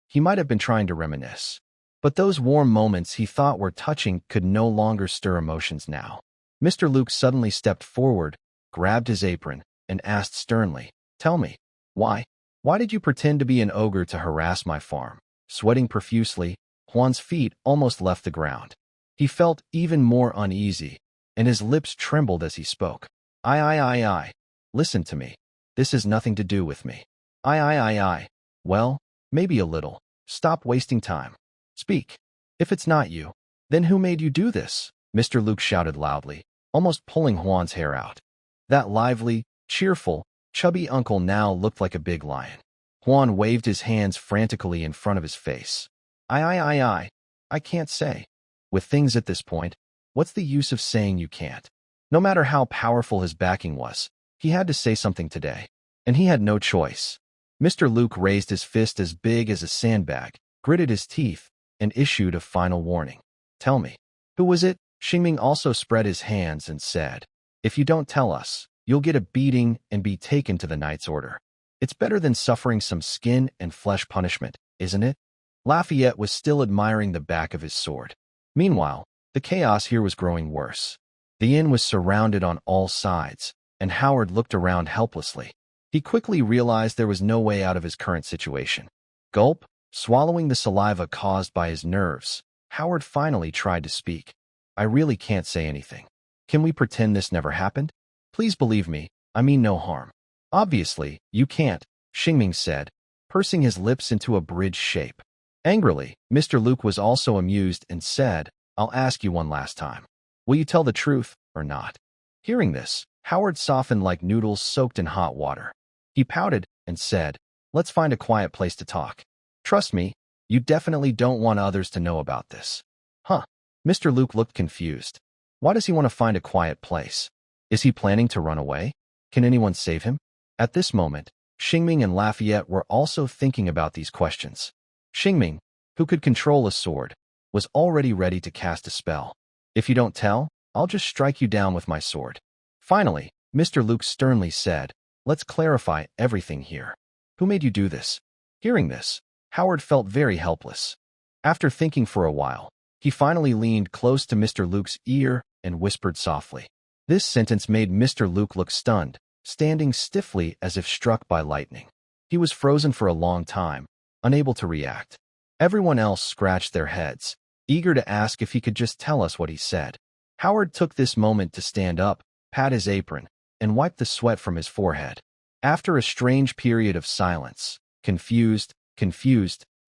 He might have been trying to reminisce. But those warm moments he thought were touching could no longer stir emotions now. Mr. Luke suddenly stepped forward, grabbed his apron, and asked sternly, "Tell me, why? Why did you pretend to be an ogre to harass my farm?" Sweating profusely, Juan's feet almost left the ground. He felt even more uneasy, and his lips trembled as he spoke. I. Listen to me. This has nothing to do with me. I. Well, maybe a little. Stop wasting time. Speak. If it's not you, then who made you do this?" Mr. Luke shouted loudly, almost pulling Juan's hair out. That lively, cheerful, chubby uncle now looked like a big lion. Juan waved his hands frantically in front of his face. I can't say. With things at this point, what's the use of saying you can't? No matter how powerful his backing was, he had to say something today, and he had no choice. Mr. Luke raised his fist as big as a sandbag, gritted his teeth, and issued a final warning. "Tell me. Who was it?" Shing also spread his hands and said, "If you don't tell us, you'll get a beating and be taken to the Knight's Order. It's better than suffering some skin and flesh punishment, isn't it?" Lafayette was still admiring the back of his sword. Meanwhile, the chaos here was growing worse. The inn was surrounded on all sides, and Howard looked around helplessly. He quickly realized there was no way out of his current situation. Gulp, swallowing the saliva caused by his nerves, Howard finally tried to speak. "I really can't say anything. Can we pretend this never happened? Please believe me, I mean no harm." "Obviously, you can't," Shing said, pursing his lips into a bridge shape. Angrily, Mr. Luke was also amused and said, "I'll ask you one last time. Will you tell the truth or not?" Hearing this, Howard softened like noodles soaked in hot water. He pouted and said, "Let's find a quiet place to talk. Trust me, you definitely don't want others to know about this." "Huh?" Mr. Luke looked confused. Why does he want to find a quiet place? Is he planning to run away? Can anyone save him? At this moment, Shing and Lafayette were also thinking about these questions. Shing, who could control a sword, was already ready to cast a spell. "If you don't tell, I'll just strike you down with my sword." Finally, Mr. Luke sternly said, "Let's clarify everything here. Who made you do this?" Hearing this, Howard felt very helpless. After thinking for a while, he finally leaned close to Mr. Luke's ear and whispered softly. This sentence made Mr. Luke look stunned, standing stiffly as if struck by lightning. He was frozen for a long time, unable to react. Everyone else scratched their heads, eager to ask if he could just tell us what he said. Howard took this moment to stand up, pat his apron, and wipe the sweat from his forehead. After a strange period of silence, confused,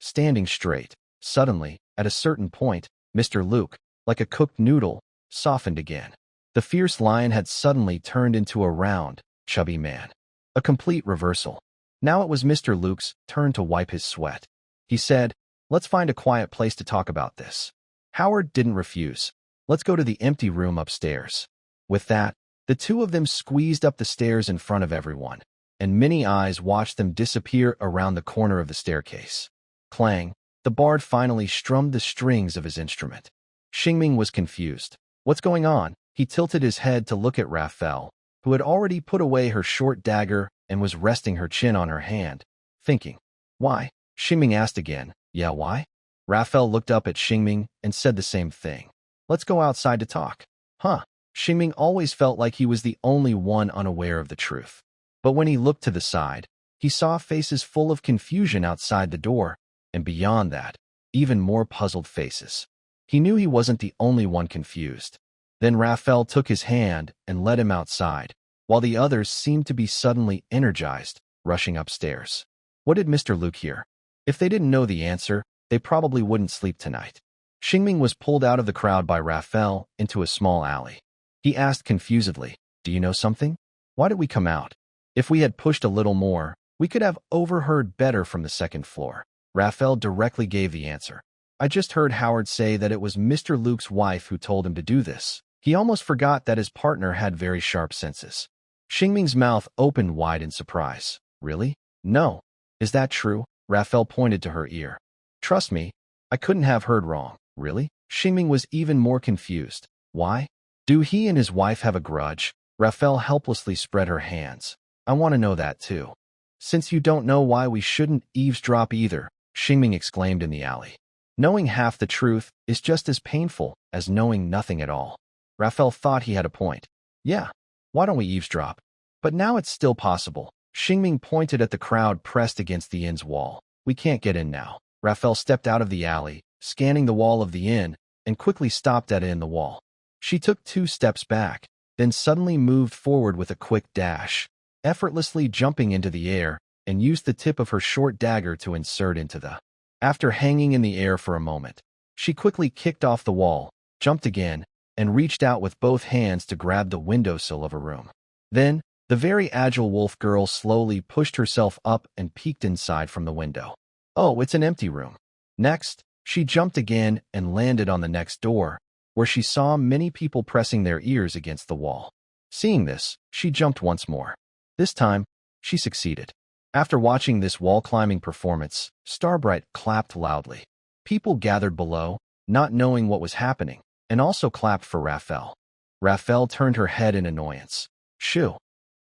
standing straight, suddenly, at a certain point, Mr. Luke, like a cooked noodle, softened again. The fierce lion had suddenly turned into a round, chubby man. A complete reversal. Now it was Mr. Luke's turn to wipe his sweat. He said, "Let's find a quiet place to talk about this." Howard didn't refuse. "Let's go to the empty room upstairs." With that, the two of them squeezed up the stairs in front of everyone, and many eyes watched them disappear around the corner of the staircase. Clang, the bard finally strummed the strings of his instrument. Shing was confused. What's going on? He tilted his head to look at Raphael, who had already put away her short dagger and was resting her chin on her hand, thinking. Why? Shing asked again. Yeah, why? Raphael looked up at Shing and said the same thing. Let's go outside to talk. Huh? Shing always felt like he was the only one unaware of the truth. But when he looked to the side, He saw faces full of confusion outside the door, and beyond that, even more puzzled faces. He knew he wasn't the only one confused. Then Raphael took his hand and led him outside, while the others seemed to be suddenly energized, rushing upstairs. What did Mr. Luke hear? If they didn't know the answer, they probably wouldn't sleep tonight. Shing was pulled out of the crowd by Raphael into a small alley. He asked confusedly, "Do you know something? Why did we come out? If we had pushed a little more, we could have overheard better from the second floor." Raphael directly gave the answer. "I just heard Howard say that it was Mr. Luke's wife who told him to do this." He almost forgot that his partner had very sharp senses. Shingming's mouth opened wide in surprise. "Really? No. Is that true?" Raphael pointed to her ear. "Trust me, I couldn't have heard wrong." "Really?" Shingming was even more confused. "Why? Do he and his wife have a grudge?" Raphael helplessly spread her hands. "I want to know that too." "Since you don't know why we shouldn't eavesdrop either," Shingming exclaimed in the alley. "Knowing half the truth is just as painful as knowing nothing at all." Raphael thought he had a point. "Yeah, why don't we eavesdrop?" "But now it's still possible." Shingming pointed at the crowd pressed against the inn's wall. "We can't get in now." Raphael stepped out of the alley, scanning the wall of the inn, and quickly stopped at it in the wall. She took 2 steps back, then suddenly moved forward with a quick dash, effortlessly jumping into the air, and used the tip of her short dagger to insert into the. After hanging in the air for a moment, she quickly kicked off the wall, jumped again, and reached out with both hands to grab the windowsill of a room. Then, the very agile wolf girl slowly pushed herself up and peeked inside from the window. Oh, it's an empty room. Next, she jumped again and landed on the next door, where she saw many people pressing their ears against the wall. Seeing this, she jumped once more. This time, she succeeded. After watching this wall-climbing performance, Starbright clapped loudly. People gathered below, not knowing what was happening, and also clapped for Raphael. Raphael turned her head in annoyance. "Shoo!"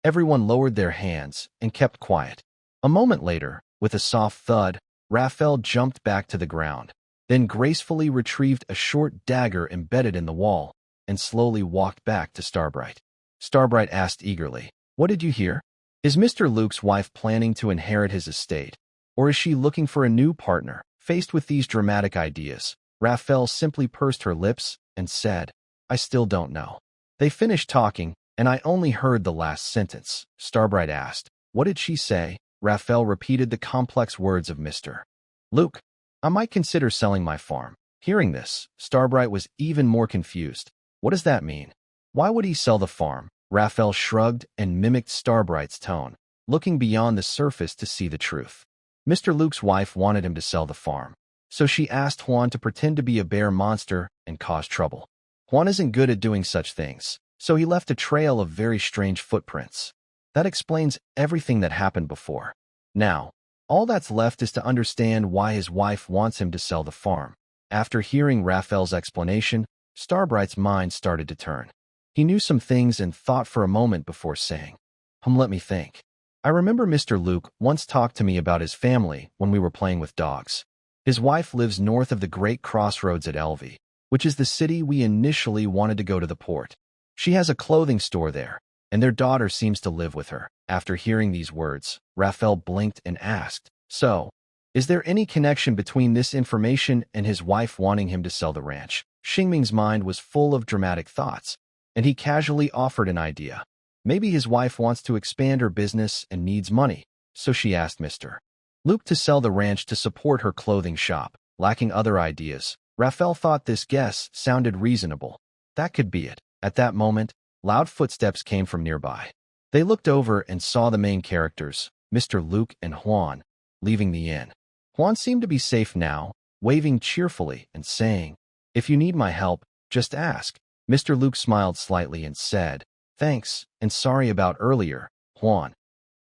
Everyone lowered their hands and kept quiet. A moment later, with a soft thud, Raphael jumped back to the ground, then gracefully retrieved a short dagger embedded in the wall, and slowly walked back to Starbright. Starbright asked eagerly, "What did you hear? Is Mr. Luke's wife planning to inherit his estate, or is she looking for a new partner?" Faced with these dramatic ideas, Raphael simply pursed her lips and said, "I still don't know." They finished talking, and I only heard the last sentence. Starbright asked, "What did she say?" Raphael repeated the complex words of Mr. Luke. "I might consider selling my farm." Hearing this, Starbright was even more confused. What does that mean? Why would he sell the farm? Raphael shrugged and mimicked Starbright's tone, looking beyond the surface to see the truth. Mr. Luke's wife wanted him to sell the farm, so she asked Juan to pretend to be a bear monster and cause trouble. Juan isn't good at doing such things, so he left a trail of very strange footprints. That explains everything that happened before. Now, all that's left is to understand why his wife wants him to sell the farm. After hearing Raphael's explanation, Starbright's mind started to turn. He knew some things and thought for a moment before saying, Let me think. I remember Mr. Luke once talked to me about his family when we were playing with dogs. His wife lives north of the Great Crossroads at Elvie, which is the city we initially wanted to go to the port. She has a clothing store there, and their daughter seems to live with her." After hearing these words, Raphael blinked and asked, "So, is there any connection between this information and his wife wanting him to sell the ranch?" Shingming's mind was full of dramatic thoughts, and he casually offered an idea. Maybe his wife wants to expand her business and needs money, so she asked Mr. Luke to sell the ranch to support her clothing shop. Lacking other ideas, Raphael thought this guess sounded reasonable. That could be it. At that moment, loud footsteps came from nearby. They looked over and saw the main characters, Mr. Luke and Juan, leaving the inn. Juan seemed to be safe now, waving cheerfully and saying, "If you need my help, just ask." Mr. Luke smiled slightly and said, "Thanks, and sorry about earlier, Juan."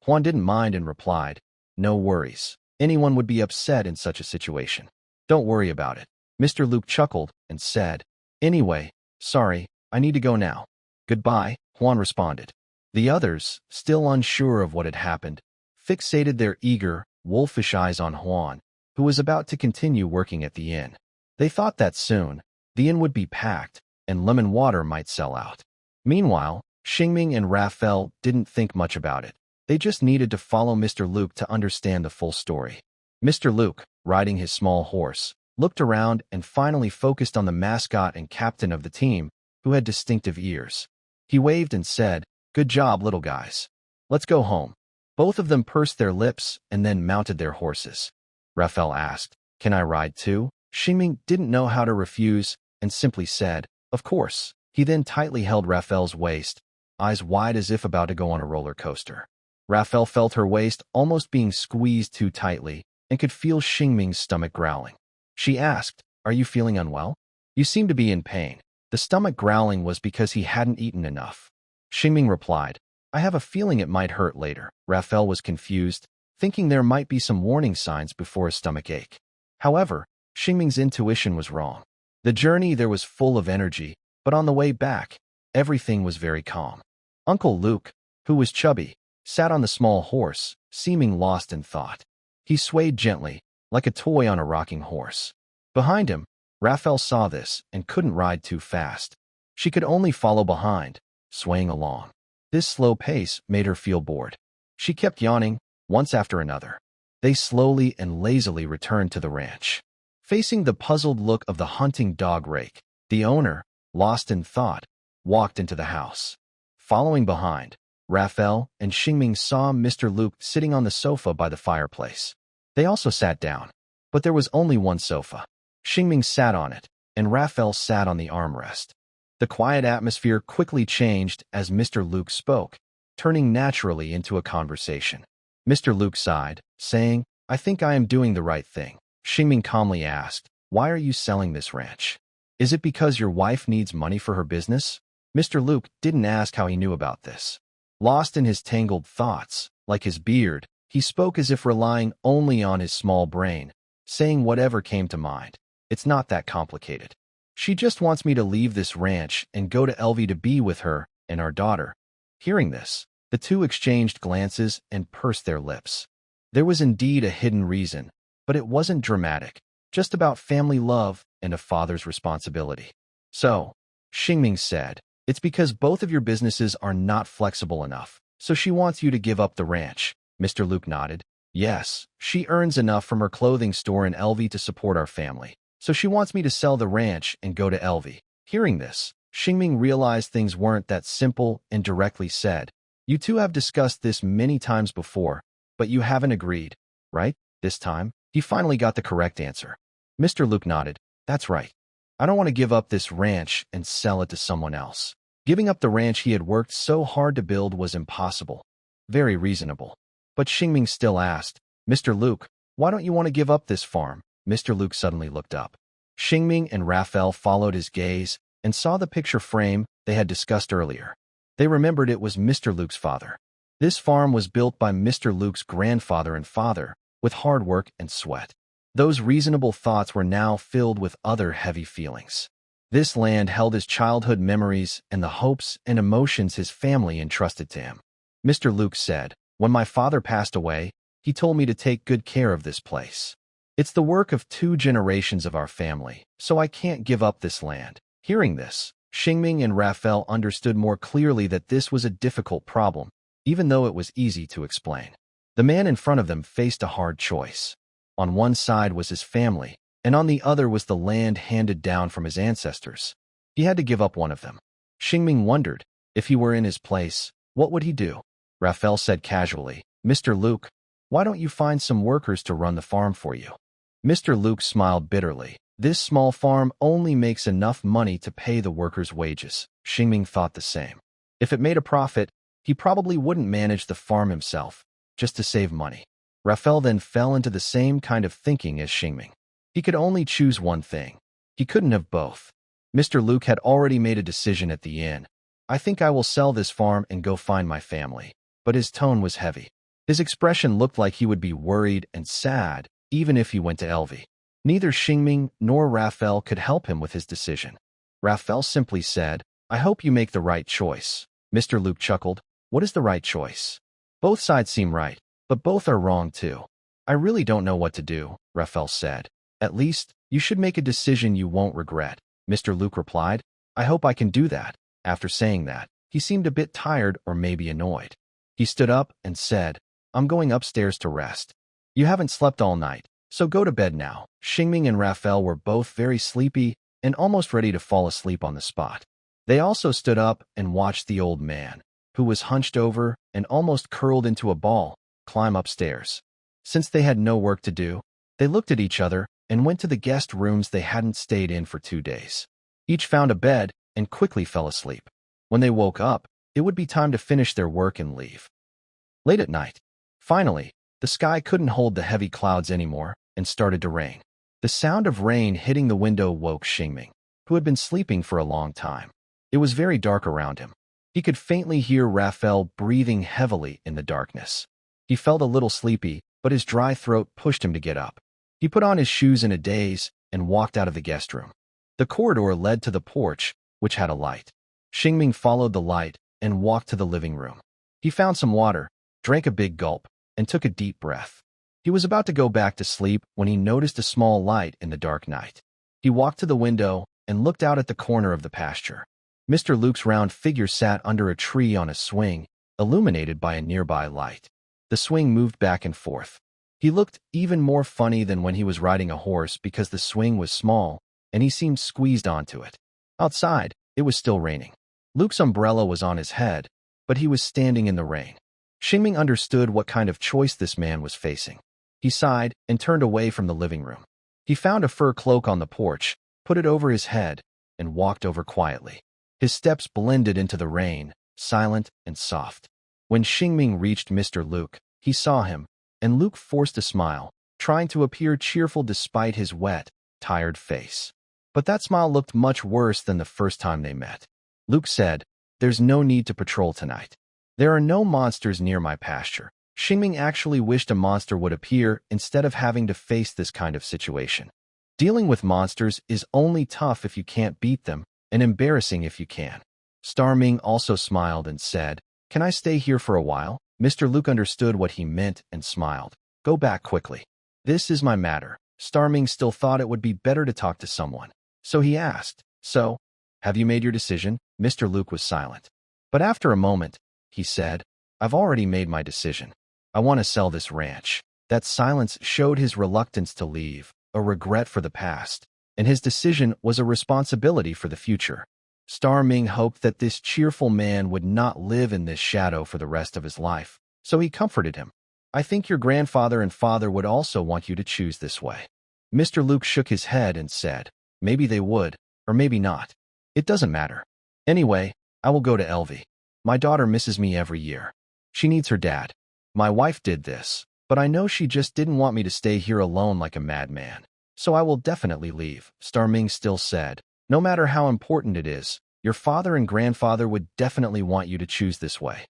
Juan didn't mind and replied, "No worries. Anyone would be upset in such a situation. Don't worry about it." Mr. Luke chuckled and said, "Anyway, sorry, I need to go now." "Goodbye," Juan responded. The others, still unsure of what had happened, fixated their eager, wolfish eyes on Juan, who was about to continue working at the inn. They thought that soon, the inn would be packed, and lemon water might sell out. Meanwhile, Shingming and Raphael didn't think much about it. They just needed to follow Mr. Luke to understand the full story. Mr. Luke, riding his small horse, looked around and finally focused on the mascot and captain of the team, who had distinctive ears. He waved and said, "Good job, little guys. Let's go home." Both of them pursed their lips and then mounted their horses. Raphael asked, "Can I ride too?" Shing didn't know how to refuse and simply said, "Of course." He then tightly held Raphael's waist, eyes wide as if about to go on a roller coaster. Raphael felt her waist almost being squeezed too tightly and could feel Shing's stomach growling. She asked, "Are you feeling unwell? You seem to be in pain." The stomach growling was because he hadn't eaten enough. Shing replied, "I have a feeling it might hurt later." Raphael was confused, thinking there might be some warning signs before a stomach ache. However, Shing's intuition was wrong. The journey there was full of energy, but on the way back, everything was very calm. Uncle Luke, who was chubby, sat on the small horse, seeming lost in thought. He swayed gently, like a toy on a rocking horse. Behind him, Raphael saw this and couldn't ride too fast. She could only follow behind, swaying along. This slow pace made her feel bored. She kept yawning, once after another. They slowly and lazily returned to the ranch. Facing the puzzled look of the hunting dog Rake, the owner, lost in thought, walked into the house. Following behind, Raphael and Shing saw Mr. Luke sitting on the sofa by the fireplace. They also sat down, but there was only one sofa. Shing sat on it, and Raphael sat on the armrest. The quiet atmosphere quickly changed as Mr. Luke spoke, turning naturally into a conversation. Mr. Luke sighed, saying, "I think I am doing the right thing." Shing calmly asked, "Why are you selling this ranch? Is it because your wife needs money for her business?" Mr. Luke didn't ask how he knew about this. Lost in his tangled thoughts, like his beard, he spoke as if relying only on his small brain, saying whatever came to mind. "It's not that complicated. She just wants me to leave this ranch and go to Elvie to be with her and our daughter." Hearing this, the two exchanged glances and pursed their lips. There was indeed a hidden reason, but it wasn't dramatic, just about family love and a father's responsibility. "So," Shing said, "it's because both of your businesses are not flexible enough, so she wants you to give up the ranch." Mr. Luke nodded. "Yes, she earns enough from her clothing store in Elvie to support our family, so she wants me to sell the ranch and go to Elvie." Hearing this, Shing realized things weren't that simple and directly said, "You two have discussed this many times before, but you haven't agreed, right? This time?" He finally got the correct answer. Mr. Luke nodded. "That's right. I don't want to give up this ranch and sell it to someone else." Giving up the ranch he had worked so hard to build was impossible. Very reasonable. But Shing still asked, "Mr. Luke, why don't you want to give up this farm?" Mr. Luke suddenly looked up. Shing and Raphael followed his gaze and saw the picture frame they had discussed earlier. They remembered it was Mr. Luke's father. This farm was built by Mr. Luke's grandfather and father, with hard work and sweat. Those reasonable thoughts were now filled with other heavy feelings. This land held his childhood memories and the hopes and emotions his family entrusted to him. Mr. Luke said, "When my father passed away, he told me to take good care of this place. It's the work of 2 generations of our family, so I can't give up this land." Hearing this, Shing and Raphael understood more clearly that this was a difficult problem, even though it was easy to explain. The man in front of them faced a hard choice. On one side was his family, and on the other was the land handed down from his ancestors. He had to give up one of them. Shing wondered, if he were in his place, what would he do? Raphael said casually, "Mr. Luke, why don't you find some workers to run the farm for you?" Mr. Luke smiled bitterly. This small farm only makes enough money to pay the workers' wages. Shing thought the same. If it made a profit, he probably wouldn't manage the farm himself, just to save money. Raphael then fell into the same kind of thinking as Shing. He could only choose one thing. He couldn't have both. Mr. Luke had already made a decision at the inn. "I think I will sell this farm and go find my family." But his tone was heavy. His expression looked like he would be worried and sad, even if he went to Elvie. Neither Shing nor Raphael could help him with his decision. Raphael simply said, "I hope you make the right choice." Mr. Luke chuckled. "What is the right choice? Both sides seem right, but both are wrong too." "I really don't know what to do," Raphael said. "At least, you should make a decision you won't regret." Mr. Luke replied, "I hope I can do that." After saying that, he seemed a bit tired or maybe annoyed. He stood up and said, I'm going upstairs to rest. You haven't slept all night, so go to bed now. Xingming and Raphael were both very sleepy and almost ready to fall asleep on the spot. They also stood up and watched the old man, who was hunched over and almost curled into a ball, climb upstairs. Since they had no work to do, they looked at each other and went to the guest rooms they hadn't stayed in for 2 days. Each found a bed and quickly fell asleep. When they woke up, it would be time to finish their work and leave. Late at night, finally, the sky couldn't hold the heavy clouds anymore and started to rain. The sound of rain hitting the window woke Xingming, who had been sleeping for a long time. It was very dark around him. He could faintly hear Raphael breathing heavily in the darkness. He felt a little sleepy, but his dry throat pushed him to get up. He put on his shoes in a daze and walked out of the guest room. The corridor led to the porch, which had a light. Xingming followed the light and walked to the living room. He found some water, drank a big gulp, and took a deep breath. He was about to go back to sleep when he noticed a small light in the dark night. He walked to the window and looked out at the corner of the pasture. Mr. Luke's round figure sat under a tree on a swing, illuminated by a nearby light. The swing moved back and forth. He looked even more funny than when he was riding a horse because the swing was small and he seemed squeezed onto it. Outside, it was still raining. Luke's umbrella was on his head, but he was standing in the rain. Xingming understood what kind of choice this man was facing. He sighed and turned away from the living room. He found a fur cloak on the porch, put it over his head, and walked over quietly. His steps blended into the rain, silent and soft. When Xingming reached Mr. Luke, he saw him, and Luke forced a smile, trying to appear cheerful despite his wet, tired face. But that smile looked much worse than the first time they met. Luke said, "There's no need to patrol tonight. There are no monsters near my pasture." Xingming actually wished a monster would appear instead of having to face this kind of situation. Dealing with monsters is only tough if you can't beat them, and embarrassing if you can. Starming also smiled and said, "Can I stay here for a while?" Mr. Luke understood what he meant and smiled. "Go back quickly. This is my matter." Starming still thought it would be better to talk to someone. So he asked, "So, have you made your decision?" Mr. Luke was silent. But after a moment, he said, "I've already made my decision. I want to sell this ranch." That silence showed his reluctance to leave, a regret for the past, and his decision was a responsibility for the future. Starming hoped that this cheerful man would not live in this shadow for the rest of his life, so he comforted him. "I think your grandfather and father would also want you to choose this way." Mr. Luke shook his head and said, "Maybe they would, or maybe not. It doesn't matter. Anyway, I will go to Elvie. My daughter misses me every year. She needs her dad. My wife did this, but I know she just didn't want me to stay here alone like a madman. So I will definitely leave." Starming still said, "No matter how important it is, your father and grandfather would definitely want you to choose this way."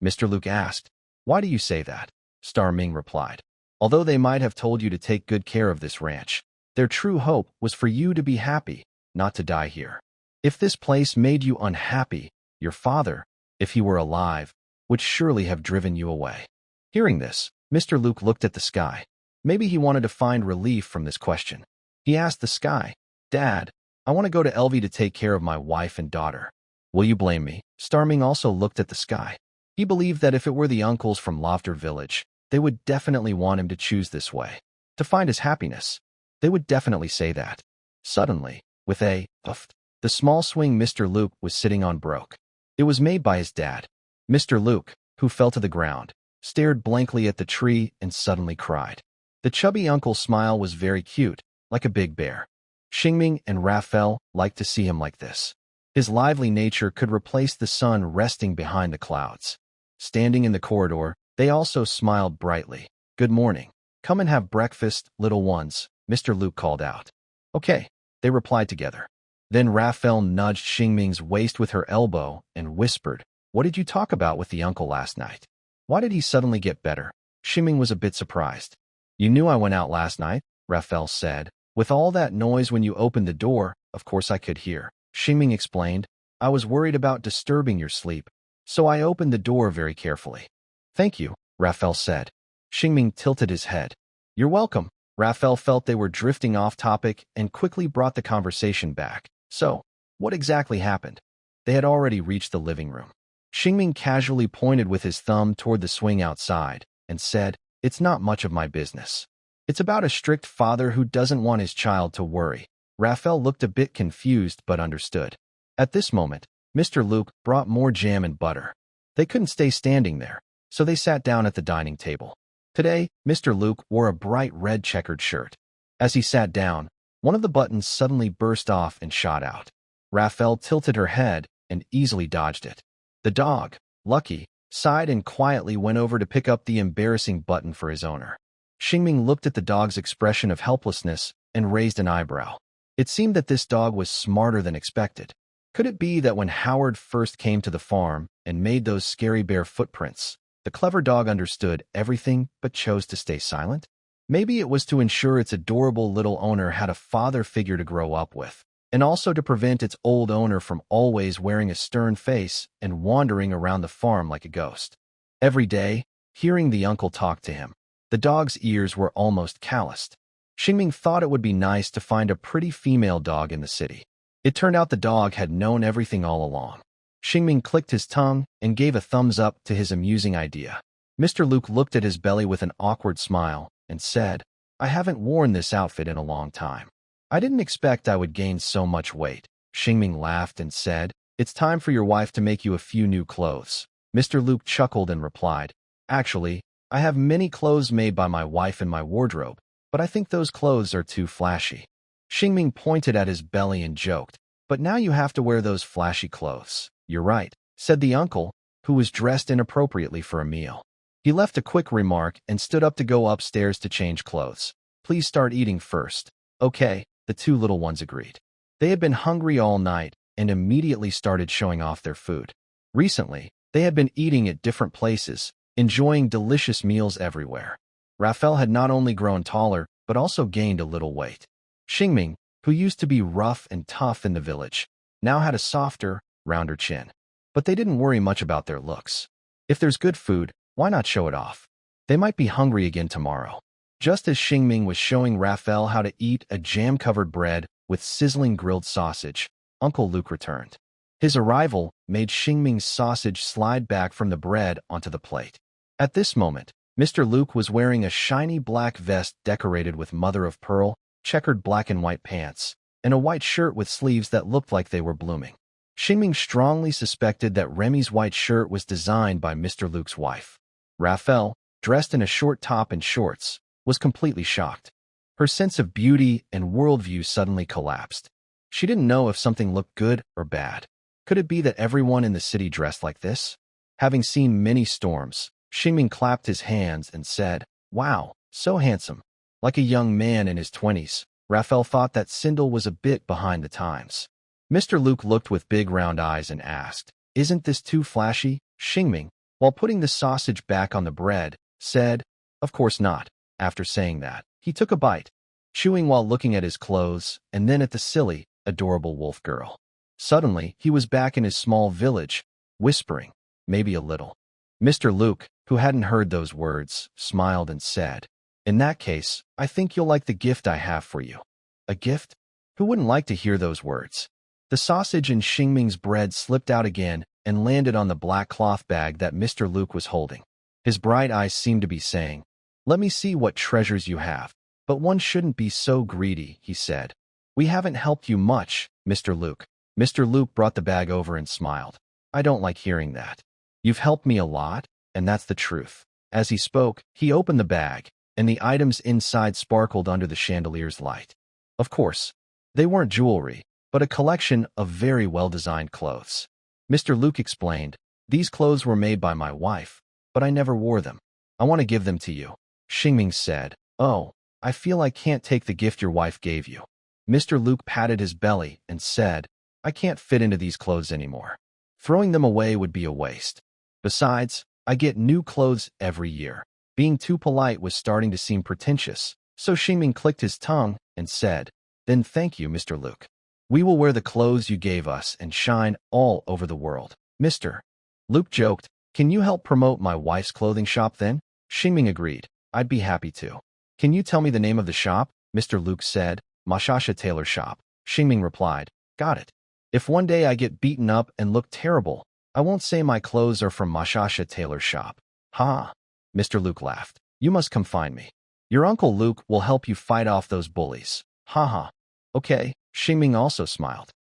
Mr. Luke asked, "Why do you say that?" Starming replied, "Although they might have told you to take good care of this ranch, their true hope was for you to be happy, not to die here. If this place made you unhappy, your father, if he were alive, would surely have driven you away." Hearing this, Mr. Luke looked at the sky. Maybe he wanted to find relief from this question. He asked the sky, "Dad, I want to go to Elvie to take care of my wife and daughter. Will you blame me?" Starming also looked at the sky. He believed that if it were the uncles from Lofter Village, they would definitely want him to choose this way. To find his happiness, they would definitely say that. Suddenly, with a puff, the small swing Mr. Luke was sitting on broke. It was made by his dad. Mr. Luke, who fell to the ground, stared blankly at the tree and suddenly cried. The chubby uncle's smile was very cute, like a big bear. Xingming and Raphael liked to see him like this. His lively nature could replace the sun resting behind the clouds. Standing in the corridor, they also smiled brightly. "Good morning. Come and have breakfast, little ones," Mr. Luke called out. "Okay," they replied together. Then Raphael nudged Xingming's waist with her elbow and whispered, "What did you talk about with the uncle last night? Why did he suddenly get better?" Xingming was a bit surprised. "You knew I went out last night," Raphael said. "With all that noise when you opened the door, of course I could hear." Xingming explained, "I was worried about disturbing your sleep, so I opened the door very carefully." "Thank you," Raphael said. Xingming tilted his head. "You're welcome." Raphael felt they were drifting off topic and quickly brought the conversation back. "So, what exactly happened?" They had already reached the living room. Xingming casually pointed with his thumb toward the swing outside and said, "It's not much of my business. It's about a strict father who doesn't want his child to worry." Raphael looked a bit confused but understood. At this moment, Mr. Luke brought more jam and butter. They couldn't stay standing there, so they sat down at the dining table. Today, Mr. Luke wore a bright red checkered shirt. As he sat down, one of the buttons suddenly burst off and shot out. Raphael tilted her head and easily dodged it. The dog, Lucky, sighed and quietly went over to pick up the embarrassing button for his owner. Xingming looked at the dog's expression of helplessness and raised an eyebrow. It seemed that this dog was smarter than expected. Could it be that when Howard first came to the farm and made those scary bear footprints, the clever dog understood everything but chose to stay silent? Maybe it was to ensure its adorable little owner had a father figure to grow up with, and also to prevent its old owner from always wearing a stern face and wandering around the farm like a ghost. Every day, hearing the uncle talk to him, the dog's ears were almost calloused. Xingming thought it would be nice to find a pretty female dog in the city. It turned out the dog had known everything all along. Xingming clicked his tongue and gave a thumbs up to his amusing idea. Mr. Luke looked at his belly with an awkward smile and said, "I haven't worn this outfit in a long time. I didn't expect I would gain so much weight." Xingming laughed and said, "It's time for your wife to make you a few new clothes." Mr. Luke chuckled and replied, "Actually, I have many clothes made by my wife in my wardrobe, but I think those clothes are too flashy." Xingming pointed at his belly and joked, "But now you have to wear those flashy clothes." "You're right," said the uncle, who was dressed inappropriately for a meal. He left a quick remark and stood up to go upstairs to change clothes. "Please start eating first." "Okay," the two little ones agreed. They had been hungry all night and immediately started showing off their food. Recently, they had been eating at different places, enjoying delicious meals everywhere. Raphael had not only grown taller, but also gained a little weight. Xingming, who used to be rough and tough in the village, now had a softer, rounder chin. But they didn't worry much about their looks. If there's good food, why not show it off? They might be hungry again tomorrow. Just as Xingming was showing Raphael how to eat a jam-covered bread with sizzling grilled sausage, Uncle Luke returned. His arrival made Xingming's sausage slide back from the bread onto the plate. At this moment, Mr. Luke was wearing a shiny black vest decorated with mother-of-pearl, checkered black and white pants, and a white shirt with sleeves that looked like they were blooming. Xingming strongly suspected that Remy's white shirt was designed by Mr. Luke's wife. Raphael, dressed in a short top and shorts, was completely shocked. Her sense of beauty and worldview suddenly collapsed. She didn't know if something looked good or bad. Could it be that everyone in the city dressed like this? Having seen many storms, Xingming clapped his hands and said, "Wow, so handsome." Like a young man in his 20s, Raphael thought that Sindel was a bit behind the times. Mr. Luke looked with big round eyes and asked, "Isn't this too flashy?" Xingming, while putting the sausage back on the bread, said, "Of course not." After saying that, he took a bite, chewing while looking at his clothes and then at the silly, adorable wolf girl. Suddenly, he was back in his small village, whispering, maybe a little. Mr. Luke, who hadn't heard those words, smiled and said, "In that case, I think you'll like the gift I have for you." "A gift? Who wouldn't like to hear those words?" The sausage in Xingming's bread slipped out again and landed on the black cloth bag that Mr. Luke was holding. His bright eyes seemed to be saying, "Let me see what treasures you have." "But one shouldn't be so greedy," he said. "We haven't helped you much, Mr. Luke." Mr. Luke brought the bag over and smiled. "I don't like hearing that. You've helped me a lot, and that's the truth." As he spoke, he opened the bag, and the items inside sparkled under the chandelier's light. Of course, they weren't jewelry, but a collection of very well-designed clothes. Mr. Luke explained, "These clothes were made by my wife, but I never wore them. I want to give them to you." Xingming said, "Oh, I feel I can't take the gift your wife gave you." Mr. Luke patted his belly and said, "I can't fit into these clothes anymore. Throwing them away would be a waste. Besides, I get new clothes every year." Being too polite was starting to seem pretentious, so Xingming clicked his tongue and said, "Then thank you, Mr. Luke. We will wear the clothes you gave us and shine all over the world." Mr. Luke joked, "Can you help promote my wife's clothing shop then?" Xingming agreed, "I'd be happy to." "Can you tell me the name of the shop?" Mr. Luke said. "Mashasha Tailor Shop." Xingming replied, "Got it. If one day I get beaten up and look terrible, I won't say my clothes are from Mashasha Tailor Shop. Ha! Mr. Luke laughed. You must come find me. Your Uncle Luke will help you fight off those bullies. Ha ha. Okay, Xingming also smiled.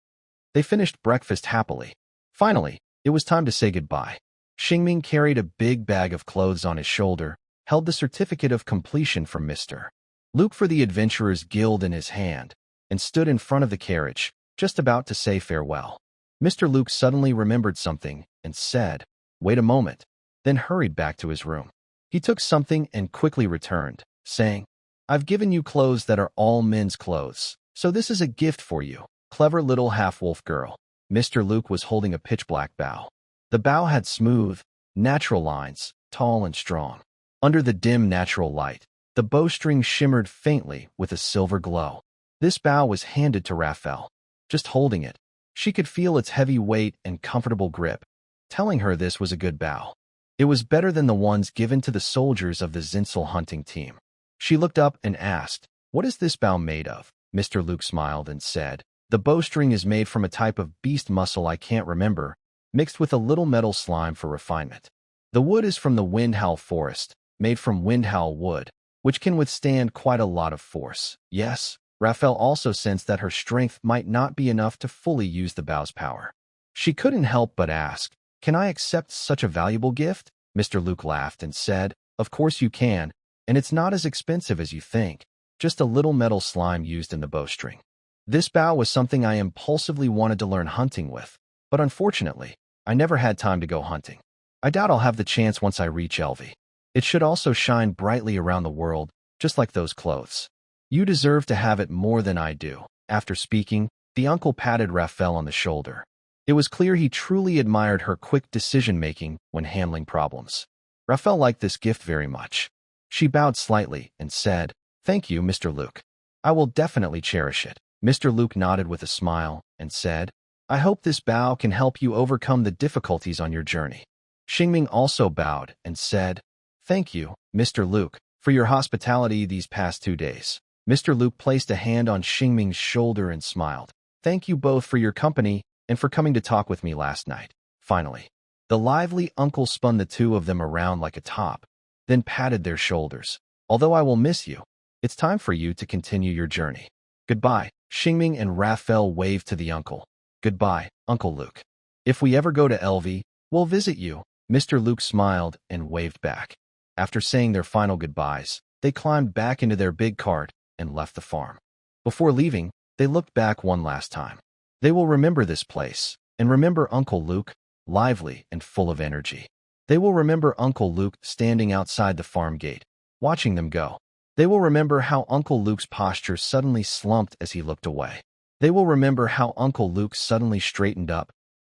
They finished breakfast happily. Finally, it was time to say goodbye. Xingming carried a big bag of clothes on his shoulder, held the certificate of completion from Mr. Luke for the Adventurers Guild in his hand, and stood in front of the carriage, just about to say farewell. Mr. Luke suddenly remembered something and said, "Wait a moment," then hurried back to his room. He took something and quickly returned, saying, "I've given you clothes that are all men's clothes, so this is a gift for you, clever little half-wolf girl." Mr. Luke was holding a pitch-black bow. The bow had smooth, natural lines, tall and strong. Under the dim natural light, the bowstring shimmered faintly with a silver glow. This bow was handed to Raphael. Just holding it, she could feel its heavy weight and comfortable grip, telling her this was a good bow. It was better than the ones given to the soldiers of the Zinsel hunting team. She looked up and asked, "What is this bow made of?" Mr. Luke smiled and said, "The bowstring is made from a type of beast muscle I can't remember, mixed with a little metal slime for refinement. The wood is from the Windhowl forest, made from Windhowl wood, which can withstand quite a lot of force." Yes, Raphael also sensed that her strength might not be enough to fully use the bow's power. She couldn't help but ask, "Can I accept such a valuable gift?" Mr. Luke laughed and said, "Of course you can, and it's not as expensive as you think, just a little metal slime used in the bowstring. This bow was something I impulsively wanted to learn hunting with, but unfortunately, I never had time to go hunting. I doubt I'll have the chance once I reach Elvi. It should also shine brightly around the world, just like those clothes. You deserve to have it more than I do." After speaking, the uncle patted Raphael on the shoulder. It was clear he truly admired her quick decision-making when handling problems. Raphael liked this gift very much. She bowed slightly and said, "Thank you, Mr. Luke. I will definitely cherish it." Mr. Luke nodded with a smile and said, "I hope this bow can help you overcome the difficulties on your journey." Xingming also bowed and said, "Thank you, Mr. Luke, for your hospitality these past 2 days." Mr. Luke placed a hand on Xingming's shoulder and smiled. "Thank you both for your company and for coming to talk with me last night." Finally, the lively uncle spun the two of them around like a top, then patted their shoulders. "Although I will miss you, it's time for you to continue your journey. Goodbye." Xingming and Raphael waved to the uncle. "Goodbye, Uncle Luke. If we ever go to Elvi, we'll visit you." Mr. Luke smiled and waved back. After saying their final goodbyes, they climbed back into their big cart and left the farm. Before leaving, they looked back one last time. They will remember this place, and remember Uncle Luke, lively and full of energy. They will remember Uncle Luke standing outside the farm gate, watching them go. They will remember how Uncle Luke's posture suddenly slumped as he looked away. They will remember how Uncle Luke suddenly straightened up,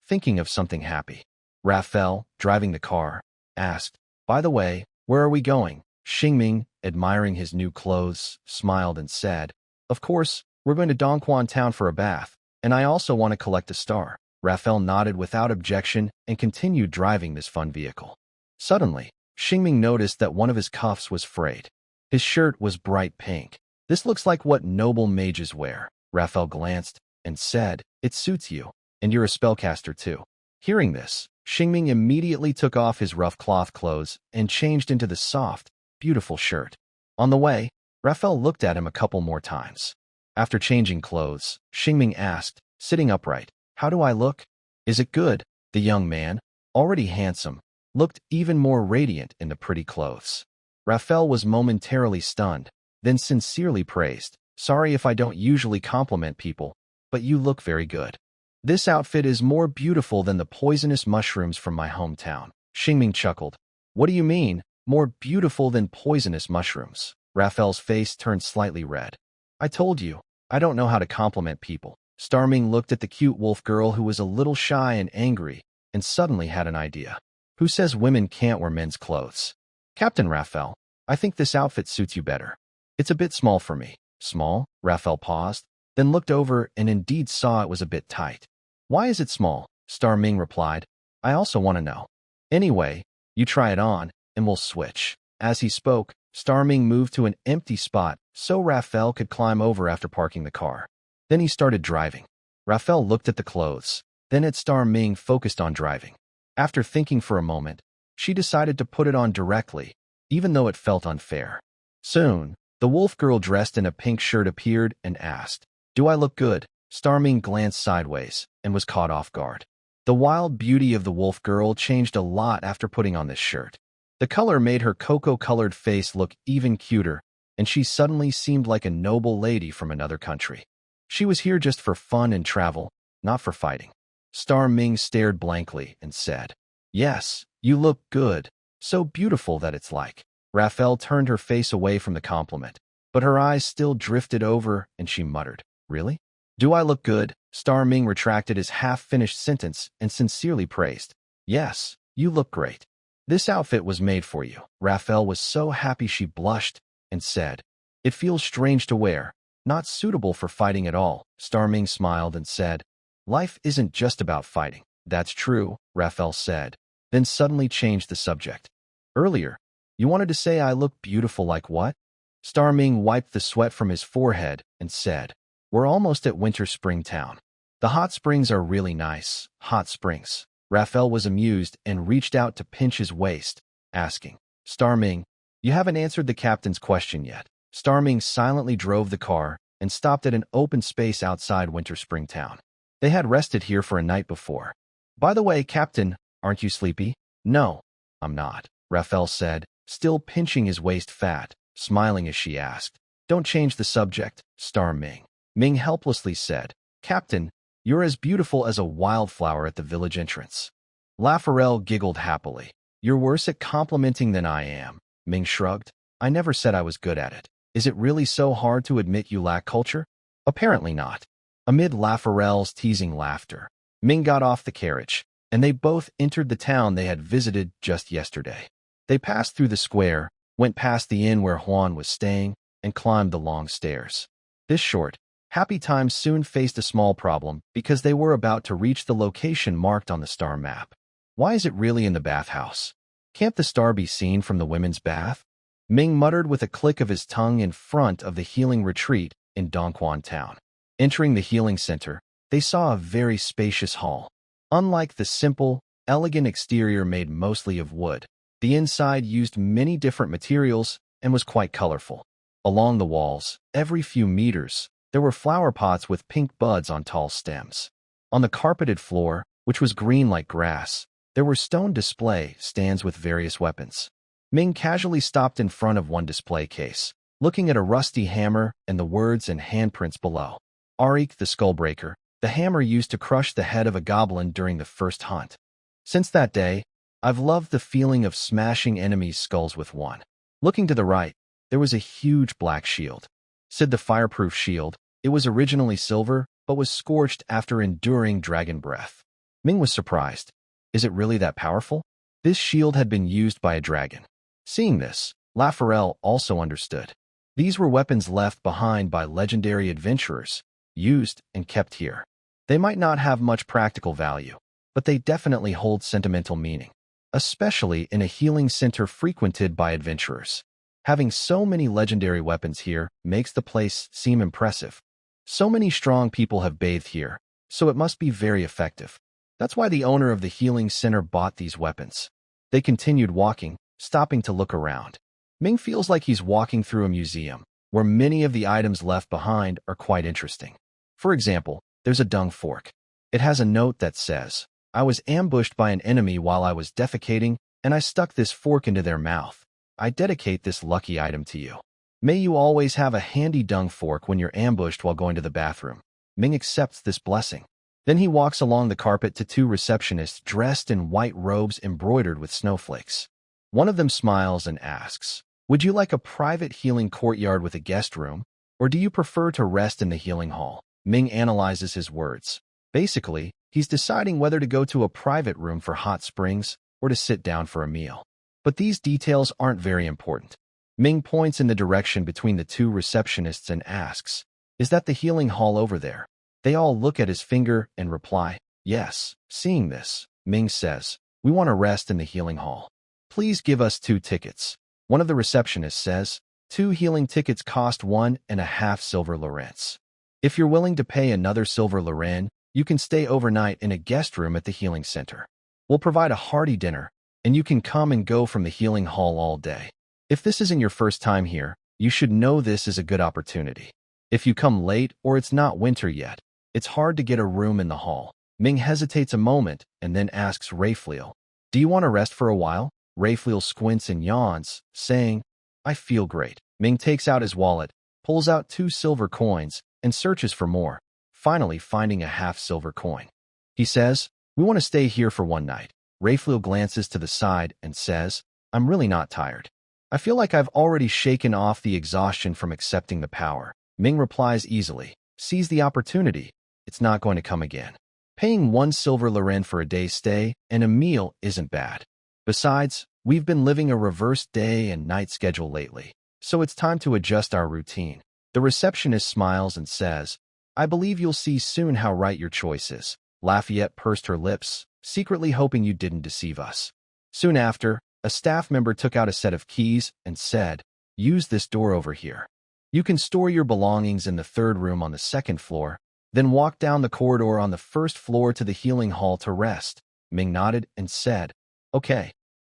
thinking of something happy. Raphael, driving the car, asked, "By the way, where are we going?" Xingming, admiring his new clothes, smiled and said, "Of course, we're going to Dongquan town for a bath, and I also want to collect a star." Raphael nodded without objection and continued driving this fun vehicle. Suddenly, Xingming noticed that one of his cuffs was frayed. His shirt was bright pink. "This looks like what noble mages wear." Raphael glanced and said, "It suits you, and you're a spellcaster too." Hearing this, Xingming immediately took off his rough cloth clothes and changed into the soft, beautiful shirt. On the way, Raphael looked at him a couple more times. After changing clothes, Xingming asked, sitting upright, "How do I look? Is it good?" The young man, already handsome, looked even more radiant in the pretty clothes. Raphael was momentarily stunned, then sincerely praised, "Sorry if I don't usually compliment people, but you look very good. This outfit is more beautiful than the poisonous mushrooms from my hometown." Xingming chuckled. "What do you mean, more beautiful than poisonous mushrooms?" Raphael's face turned slightly red. "I told you, I don't know how to compliment people." Starming looked at the cute wolf girl who was a little shy and angry, and suddenly had an idea. "Who says women can't wear men's clothes?" "Captain Raphael, I think this outfit suits you better. It's a bit small for me." "Small?" Raphael paused, then looked over and indeed saw it was a bit tight. "Why is it small?" Starming replied. "I also want to know. Anyway, you try it on, and we'll switch." As he spoke, Starming moved to an empty spot so Raphael could climb over after parking the car. Then he started driving. Raphael looked at the clothes, then at Starming focused on driving. After thinking for a moment, she decided to put it on directly, even though it felt unfair. Soon, the wolf girl dressed in a pink shirt appeared and asked, "Do I look good?" Starming glanced sideways and was caught off guard. The wild beauty of the wolf girl changed a lot after putting on this shirt. The color made her cocoa-colored face look even cuter, and she suddenly seemed like a noble lady from another country. She was here just for fun and travel, not for fighting. Star Ming stared blankly and said, "Yes, you look good. So beautiful that it's like." Raphael turned her face away from the compliment, but her eyes still drifted over and she muttered, "Really? Do I look good?" Star Ming retracted his half-finished sentence and sincerely praised, "Yes, you look great. This outfit was made for you." Raphael was so happy she blushed and said, "It feels strange to wear, not suitable for fighting at all." Star Ming smiled and said, "Life isn't just about fighting." "That's true," Raphael said, then suddenly changed the subject. "Earlier, you wanted to say I look beautiful like what?" Star Ming wiped the sweat from his forehead and said, "We're almost at Winter Spring Town. The hot springs are really nice, hot springs." Raphael was amused and reached out to pinch his waist, asking, "Star Ming, you haven't answered the captain's question yet." Star Ming silently drove the car and stopped at an open space outside Winter Spring Town. They had rested here for a night before. "By the way, Captain, aren't you sleepy?" "No, I'm not," Raphael said, still pinching his waist fat, smiling as she asked, "Don't change the subject, Star Ming." Ming helplessly said, "Captain, you're as beautiful as a wildflower at the village entrance." Raphael giggled happily. "You're worse at complimenting than I am." Ming shrugged. "I never said I was good at it. Is it really so hard to admit you lack culture?" "Apparently not." Amid Raphael's teasing laughter, Ming got off the carriage, and they both entered the town they had visited just yesterday. They passed through the square, went past the inn where Huan was staying, and climbed the long stairs. This short, happy time soon faced a small problem because they were about to reach the location marked on the star map. Why is it really in the bathhouse? Can't the star be seen from the women's bath? Ming muttered with a click of his tongue in front of the healing retreat in Dongquan Town. Entering the healing center, they saw a very spacious hall. Unlike the simple, elegant exterior made mostly of wood, the inside used many different materials and was quite colorful. Along the walls, every few meters, there were flower pots with pink buds on tall stems. On the carpeted floor, which was green like grass, there were stone display stands with various weapons. Ming casually stopped in front of one display case, looking at a rusty hammer and the words and handprints below. Arik the Skullbreaker, the hammer used to crush the head of a goblin during the first hunt. Since that day, I've loved the feeling of smashing enemies' skulls with one. Looking to the right, there was a huge black shield. Said the fireproof shield, it was originally silver, but was scorched after enduring dragon breath. Ming was surprised. Is it really that powerful? This shield had been used by a dragon. Seeing this, Raphael also understood. These were weapons left behind by legendary adventurers, used and kept here. They might not have much practical value, but they definitely hold sentimental meaning, especially in a healing center frequented by adventurers. Having so many legendary weapons here makes the place seem impressive. So many strong people have bathed here, so it must be very effective. That's why the owner of the healing center bought these weapons. They continued walking, stopping to look around. Ming feels like he's walking through a museum, where many of the items left behind are quite interesting. For example, there's a dung fork. It has a note that says, "I was ambushed by an enemy while I was defecating, and I stuck this fork into their mouth. I dedicate this lucky item to you. May you always have a handy dung fork when you're ambushed while going to the bathroom." Ming accepts this blessing. Then he walks along the carpet to two receptionists dressed in white robes embroidered with snowflakes. One of them smiles and asks, "Would you like a private healing courtyard with a guest room, or do you prefer to rest in the healing hall?" Ming analyzes his words. Basically, he's deciding whether to go to a private room for hot springs or to sit down for a meal. But these details aren't very important. Ming points in the direction between the two receptionists and asks, "Is that the healing hall over there?" They all look at his finger and reply, "Yes." Seeing this, Ming says, "We want to rest in the healing hall. Please give us 2 tickets. One of the receptionists says, 2 healing tickets cost 1.5 silver lorents. If you're willing to pay another silver loren, you can stay overnight in a guest room at the healing center." We'll provide a hearty dinner, and you can come and go from the healing hall all day. If this isn't your first time here, you should know this is a good opportunity. If you come late or it's not winter yet, it's hard to get a room in the hall. Ming hesitates a moment and then asks Raphael, "Do you want to rest for a while?" Raphael squints and yawns, saying, "I feel great." Ming takes out his wallet, pulls out 2 silver coins, and searches for more, finally finding a half-silver coin. He says, "We want to stay here for one night." Raphael glances to the side and says, "I'm really not tired. I feel like I've already shaken off the exhaustion from accepting the power." Ming replies easily, "Seize the opportunity. It's not going to come again. Paying 1 silver Lorn for a day's stay and a meal isn't bad. Besides, we've been living a reversed day and night schedule lately, so it's time to adjust our routine." The receptionist smiles and says, "I believe you'll see soon how right your choice is." Lafayette pursed her lips, secretly hoping you didn't deceive us. Soon after, a staff member took out a set of keys and said, "Use this door over here. You can store your belongings in the 3rd room on the 2nd floor, then walk down the corridor on the 1st floor to the healing hall to rest." Ming nodded and said, "Okay."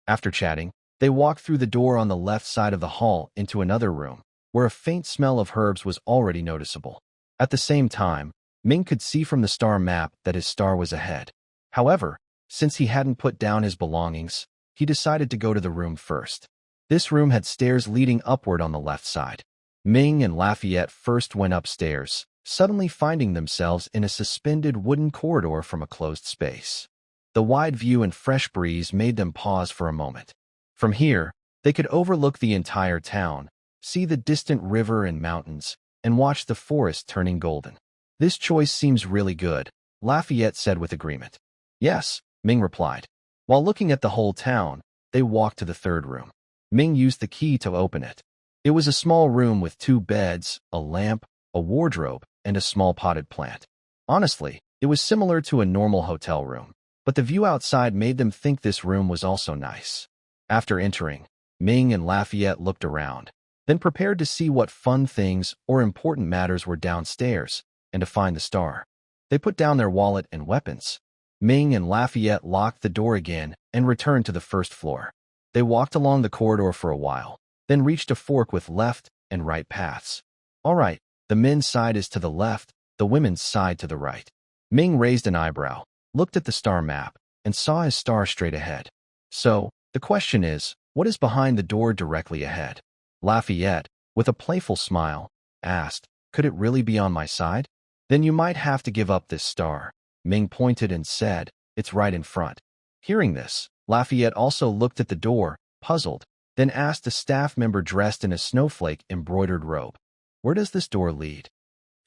After chatting, they walked through the door on the left side of the hall into another room, where a faint smell of herbs was already noticeable. At the same time, Ming could see from the star map that his star was ahead. However, since he hadn't put down his belongings, he decided to go to the room first. This room had stairs leading upward on the left side. Ming and Lafayette first went upstairs, suddenly finding themselves in a suspended wooden corridor from a closed space. The wide view and fresh breeze made them pause for a moment. From here, they could overlook the entire town, see the distant river and mountains, and watch the forest turning golden. "This choice seems really good," Lafayette said with agreement. "Yes," Ming replied. While looking at the whole town, they walked to the 3rd room. Ming used the key to open it. It was a small room with 2 beds, a lamp, a wardrobe, and a small potted plant. Honestly, it was similar to a normal hotel room, but the view outside made them think this room was also nice. After entering, Ming and Lafayette looked around, then prepared to see what fun things or important matters were downstairs and to find the star. They put down their wallet and weapons. Ming and Lafayette locked the door again and returned to the 1st floor. They walked along the corridor for a while, then reached a fork with left and right paths. "All right, the men's side is to the left, the women's side to the right." Ming raised an eyebrow, looked at the star map, and saw his star straight ahead. "So, the question is, what is behind the door directly ahead?" Lafayette, with a playful smile, asked, "Could it really be on my side? Then you might have to give up this star." Ming pointed and said, "It's right in front." Hearing this, Lafayette also looked at the door, puzzled, then asked a staff member dressed in a snowflake-embroidered robe, "Where does this door lead?"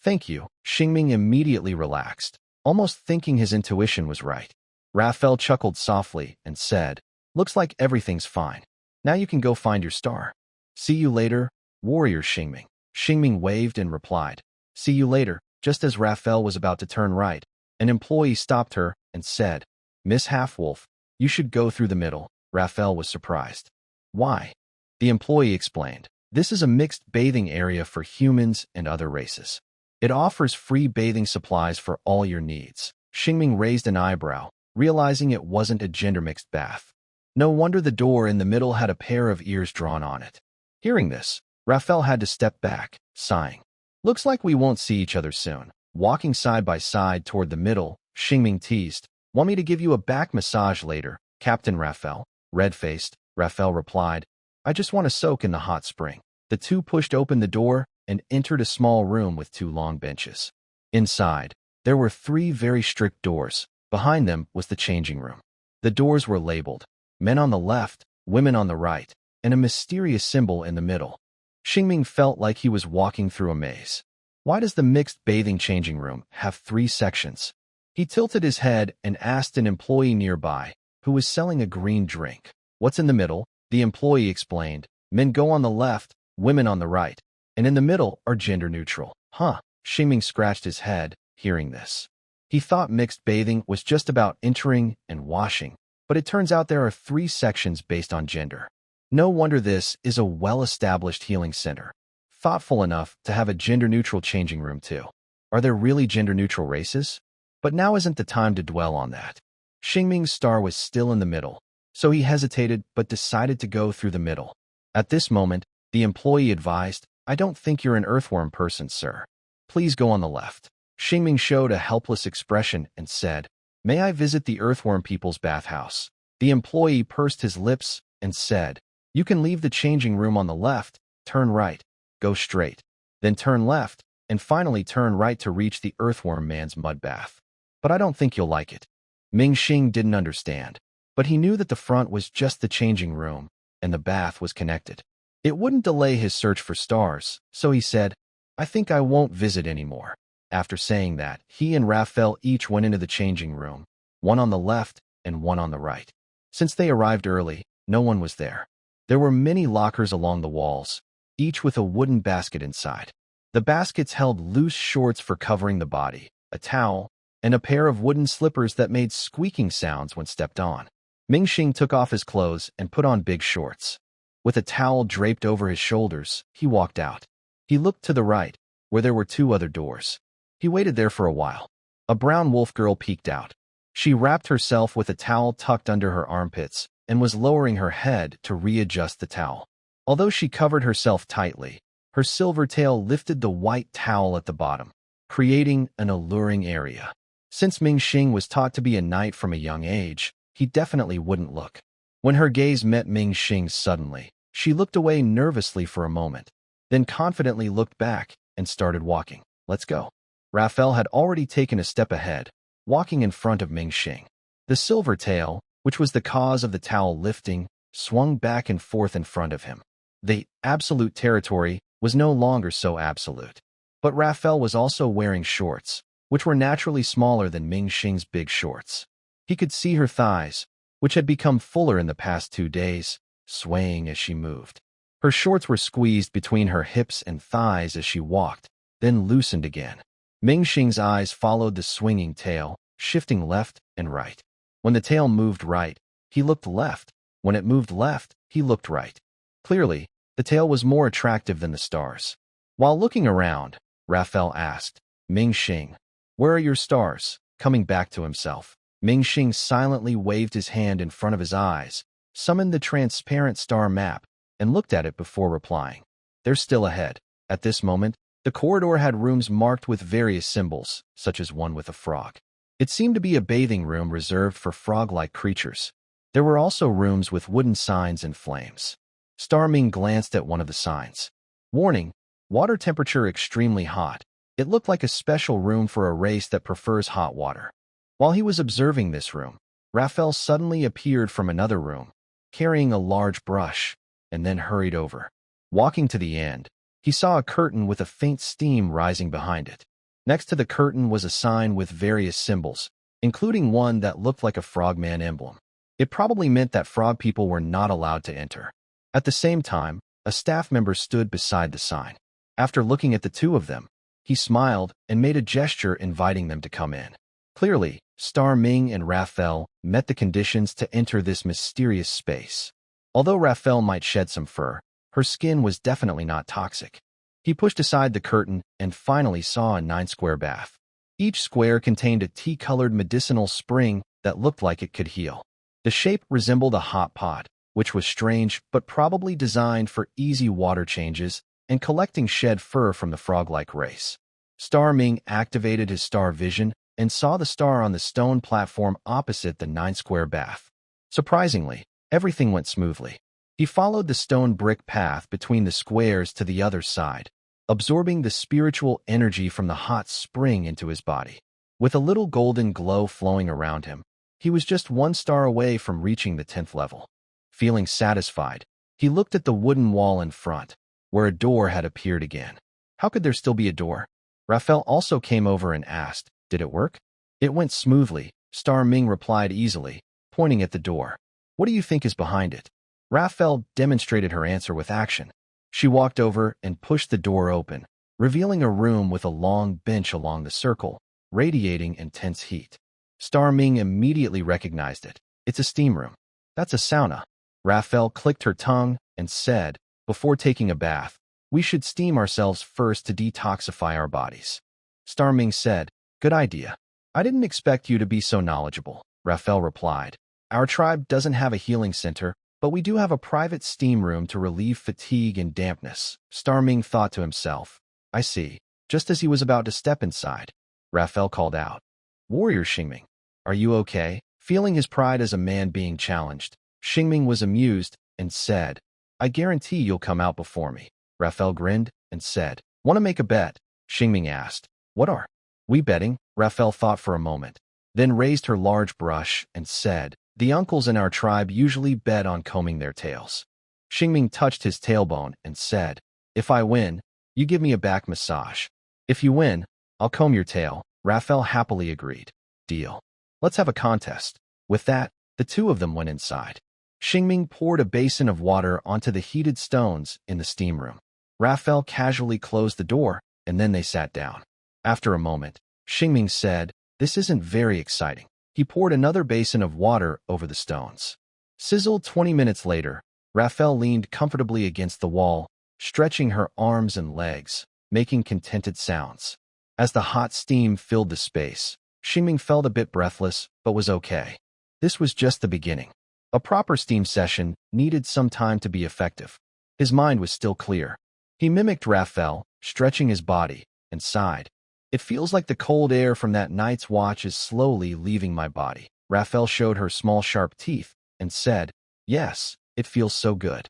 "Thank you." Shing immediately relaxed, almost thinking his intuition was right. Raphael chuckled softly and said, "Looks like everything's fine. Now you can go find your star." "See you later, warrior Shing." Shing waved and replied, "See you later." Just as Raphael was about to turn right, an employee stopped her and said, "Miss Halfwolf, you should go through the middle." Raphael was surprised. "Why?" The employee explained, "This is a mixed bathing area for humans and other races. It offers free bathing supplies for all your needs." Shing raised an eyebrow, realizing it wasn't a gender-mixed bath. No wonder the door in the middle had a pair of ears drawn on it. Hearing this, Raphael had to step back, sighing. "Looks like we won't see each other soon." Walking side by side toward the middle, Shing teased, "Want me to give you a back massage later, Captain Raphael?" Red-faced, Raphael replied, "I just want to soak in the hot spring." The two pushed open the door and entered a small room with 2 long benches. Inside, there were 3 very strict doors. Behind them was the changing room. The doors were labeled, men on the left, women on the right, and a mysterious symbol in the middle. Shing felt like he was walking through a maze. Why does the mixed bathing changing room have 3 sections? He tilted his head and asked an employee nearby, who was selling a green drink. "What's in the middle?" The employee explained, "Men go on the left, women on the right, and in the middle are gender neutral." "Huh." Shing scratched his head, hearing this. He thought mixed bathing was just about entering and washing, but it turns out there are 3 sections based on gender. No wonder this is a well-established healing center, thoughtful enough to have a gender-neutral changing room too. Are there really gender-neutral races? But now isn't the time to dwell on that. Xingming's star was still in the middle, so he hesitated but decided to go through the middle. At this moment, the employee advised, "I don't think you're an earthworm person, sir. Please go on the left." Xingming showed a helpless expression and said, "May I visit the earthworm people's bathhouse?" The employee pursed his lips and said, "You can leave the changing room on the left, turn right, go straight, then turn left, and finally turn right to reach the earthworm man's mud bath. But I don't think you'll like it." Ming Xing didn't understand, but he knew that the front was just the changing room, and the bath was connected. It wouldn't delay his search for stars, so he said, "I think I won't visit anymore." After saying that, he and Raphael each went into the changing room, one on the left and one on the right. Since they arrived early, no one was there. There were many lockers along the walls, each with a wooden basket inside. The baskets held loose shorts for covering the body, a towel, and a pair of wooden slippers that made squeaking sounds when stepped on. Ming Xing took off his clothes and put on big shorts. With a towel draped over his shoulders, he walked out. He looked to the right, where there were 2 other doors. He waited there for a while. A brown wolf girl peeked out. She wrapped herself with a towel tucked under her armpits and was lowering her head to readjust the towel. Although she covered herself tightly, her silver tail lifted the white towel at the bottom, creating an alluring area. Since Ming Xing was taught to be a knight from a young age, he definitely wouldn't look. When her gaze met Ming Xing's suddenly, she looked away nervously for a moment, then confidently looked back and started walking. "Let's go." Raphael had already taken a step ahead, walking in front of Ming Xing. The silver tail, which was the cause of the towel lifting, swung back and forth in front of him. The absolute territory was no longer so absolute. But Raphael was also wearing shorts, which were naturally smaller than Ming Xing's big shorts. He could see her thighs, which had become fuller in the past 2 days, swaying as she moved. Her shorts were squeezed between her hips and thighs as she walked, then loosened again. Ming Xing's eyes followed the swinging tail, shifting left and right. When the tail moved right, he looked left. When it moved left, he looked right. Clearly, the tail was more attractive than the stars. While looking around, Raphael asked, "Ming Xing, where are your stars?" Coming back to himself, Ming Xing silently waved his hand in front of his eyes, summoned the transparent star map, and looked at it before replying. "They're still ahead." At this moment, the corridor had rooms marked with various symbols, such as one with a frog. It seemed to be a bathing room reserved for frog-like creatures. There were also rooms with wooden signs and flames. Star Ming glanced at one of the signs. "Warning, water temperature extremely hot." It looked like a special room for a race that prefers hot water. While he was observing this room, Raphael suddenly appeared from another room, carrying a large brush, and then hurried over. Walking to the end, he saw a curtain with a faint steam rising behind it. Next to the curtain was a sign with various symbols, including one that looked like a frogman emblem. It probably meant that frog people were not allowed to enter. At the same time, a staff member stood beside the sign. After looking at the 2 of them, he smiled and made a gesture inviting them to come in. Clearly, Star Ming and Raphael met the conditions to enter this mysterious space. Although Raphael might shed some fur, her skin was definitely not toxic. He pushed aside the curtain and finally saw a 9-square bath. Each square contained a tea-colored medicinal spring that looked like it could heal. The shape resembled a hot pot, which was strange but probably designed for easy water changes and collecting shed fur from the frog-like race. Star Ming activated his star vision and saw the star on the stone platform opposite the 9-square bath. Surprisingly, everything went smoothly. He followed the stone brick path between the squares to the other side, absorbing the spiritual energy from the hot spring into his body. With a little golden glow flowing around him, he was just 1 star away from reaching the 10th level. Feeling satisfied, he looked at the wooden wall in front, where a door had appeared again. How could there still be a door? Raphael also came over and asked, "Did it work?" "It went smoothly," Star Ming replied easily, pointing at the door. "What do you think is behind it?" Raphael demonstrated her answer with action. She walked over and pushed the door open, revealing a room with a long bench along the circle, radiating intense heat. Star Ming immediately recognized it. "It's a steam room." "That's a sauna." Raphael clicked her tongue and said, "Before taking a bath, we should steam ourselves first to detoxify our bodies." Star Ming said, "Good idea. I didn't expect you to be so knowledgeable." Raphael replied. Our tribe doesn't have a healing center, but we do have a private steam room to relieve fatigue and dampness. Starming thought to himself. I see. Just as he was about to step inside, Raphael called out. Warrior Shingming, are you okay? Feeling his pride as a man being challenged, Shingming was amused and said, I guarantee you'll come out before me. Raphael grinned and said, Want to make a bet? Shingming asked. What are we betting? Raphael thought for a moment, then raised her large brush and said, The uncles in our tribe usually bet on combing their tails. Shingming touched his tailbone and said, If I win, you give me a back massage. If you win, I'll comb your tail. Raphael happily agreed. Deal. Let's have a contest. With that, the two of them went inside. Shingming poured a basin of water onto the heated stones in the steam room. Raphael casually closed the door, and then they sat down. After a moment, Shingming said, This isn't very exciting. He poured another basin of water over the stones. Sizzled 20 minutes later, Raphael leaned comfortably against the wall, stretching her arms and legs, making contented sounds. As the hot steam filled the space, Shingming felt a bit breathless, but was okay. This was just the beginning. A proper steam session needed some time to be effective. His mind was still clear. He mimicked Raphael, stretching his body, and sighed. It feels like the cold air from that night's watch is slowly leaving my body. Raphael showed her small sharp teeth and said, Yes, it feels so good.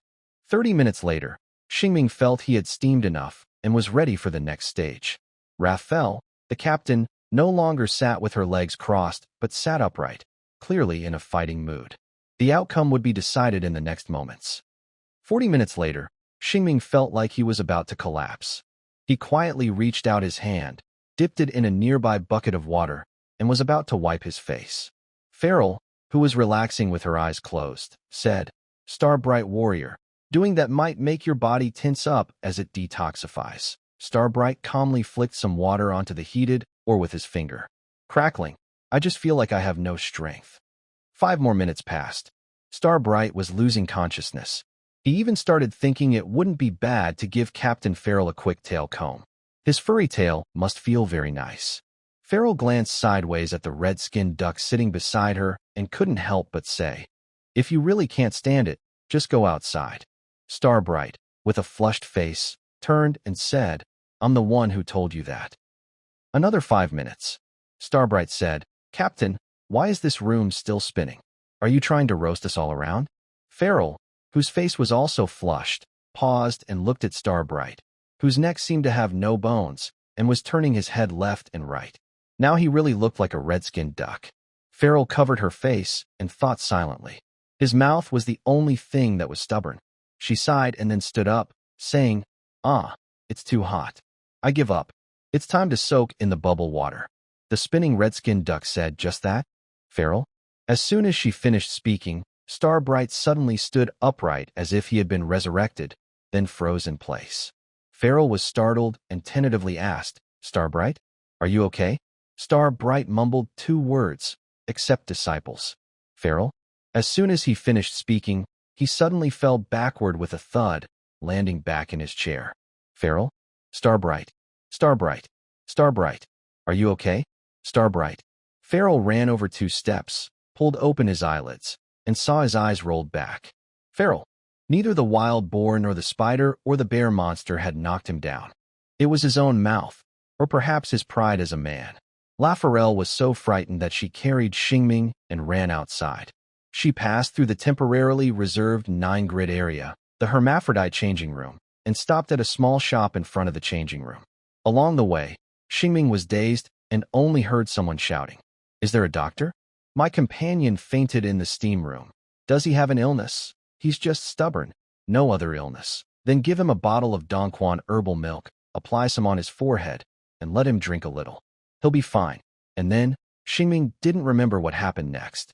30 minutes later, Shingming felt he had steamed enough and was ready for the next stage. Raphael, the captain, no longer sat with her legs crossed, but sat upright, clearly in a fighting mood. The outcome would be decided in the next moments. 40 minutes later, Shingming felt like he was about to collapse. He quietly reached out his hand, dipped it in a nearby bucket of water, and was about to wipe his face. Farrell, who was relaxing with her eyes closed, said, Starbright warrior, doing that might make your body tense up as it detoxifies. Starbright calmly flicked some water onto the heated or with his finger. Crackling, I just feel like I have no strength. 5 more minutes passed. Starbright was losing consciousness. He even started thinking it wouldn't be bad to give Captain Farrell a quick tail comb. His furry tail must feel very nice. Farrell glanced sideways at the red-skinned duck sitting beside her and couldn't help but say, If you really can't stand it, just go outside. Starbright, with a flushed face, turned and said, I'm the one who told you that. Another 5 minutes. Starbright said, Captain, why is this room still spinning? Are you trying to roast us all around? Farrell, whose face was also flushed, paused and looked at Starbright, whose neck seemed to have no bones, and was turning his head left and right. Now he really looked like a red-skinned duck. Farrell covered her face and thought silently. His mouth was the only thing that was stubborn. She sighed and then stood up, saying, It's too hot. I give up. It's time to soak in the bubble water. The spinning red-skinned duck said just that. Farrell? As soon as she finished speaking, Starbright suddenly stood upright as if he had been resurrected, then froze in place. Farrell was startled and tentatively asked, Starbright, are you okay? Starbright mumbled 2 words, accept disciples. Farrell? As soon as he finished speaking, he suddenly fell backward with a thud, landing back in his chair. Farrell? Starbright. Starbright. Starbright. Are you okay? Starbright. Farrell ran over 2 steps, pulled open his eyelids, and saw his eyes rolled back. Farrell. Neither the wild boar nor the spider or the bear monster had knocked him down. It was his own mouth, or perhaps his pride as a man. Raphael was so frightened that she carried Shingming and ran outside. She passed through the temporarily reserved 9-grid area, the hermaphrodite changing room, and stopped at a small shop in front of the changing room. Along the way, Shingming was dazed and only heard someone shouting, Is there a doctor? My companion fainted in the steam room. Does he have an illness? He's just stubborn. No other illness. Then give him a bottle of Dongquan herbal milk, apply some on his forehead, and let him drink a little. He'll be fine. And then, Shingming didn't remember what happened next.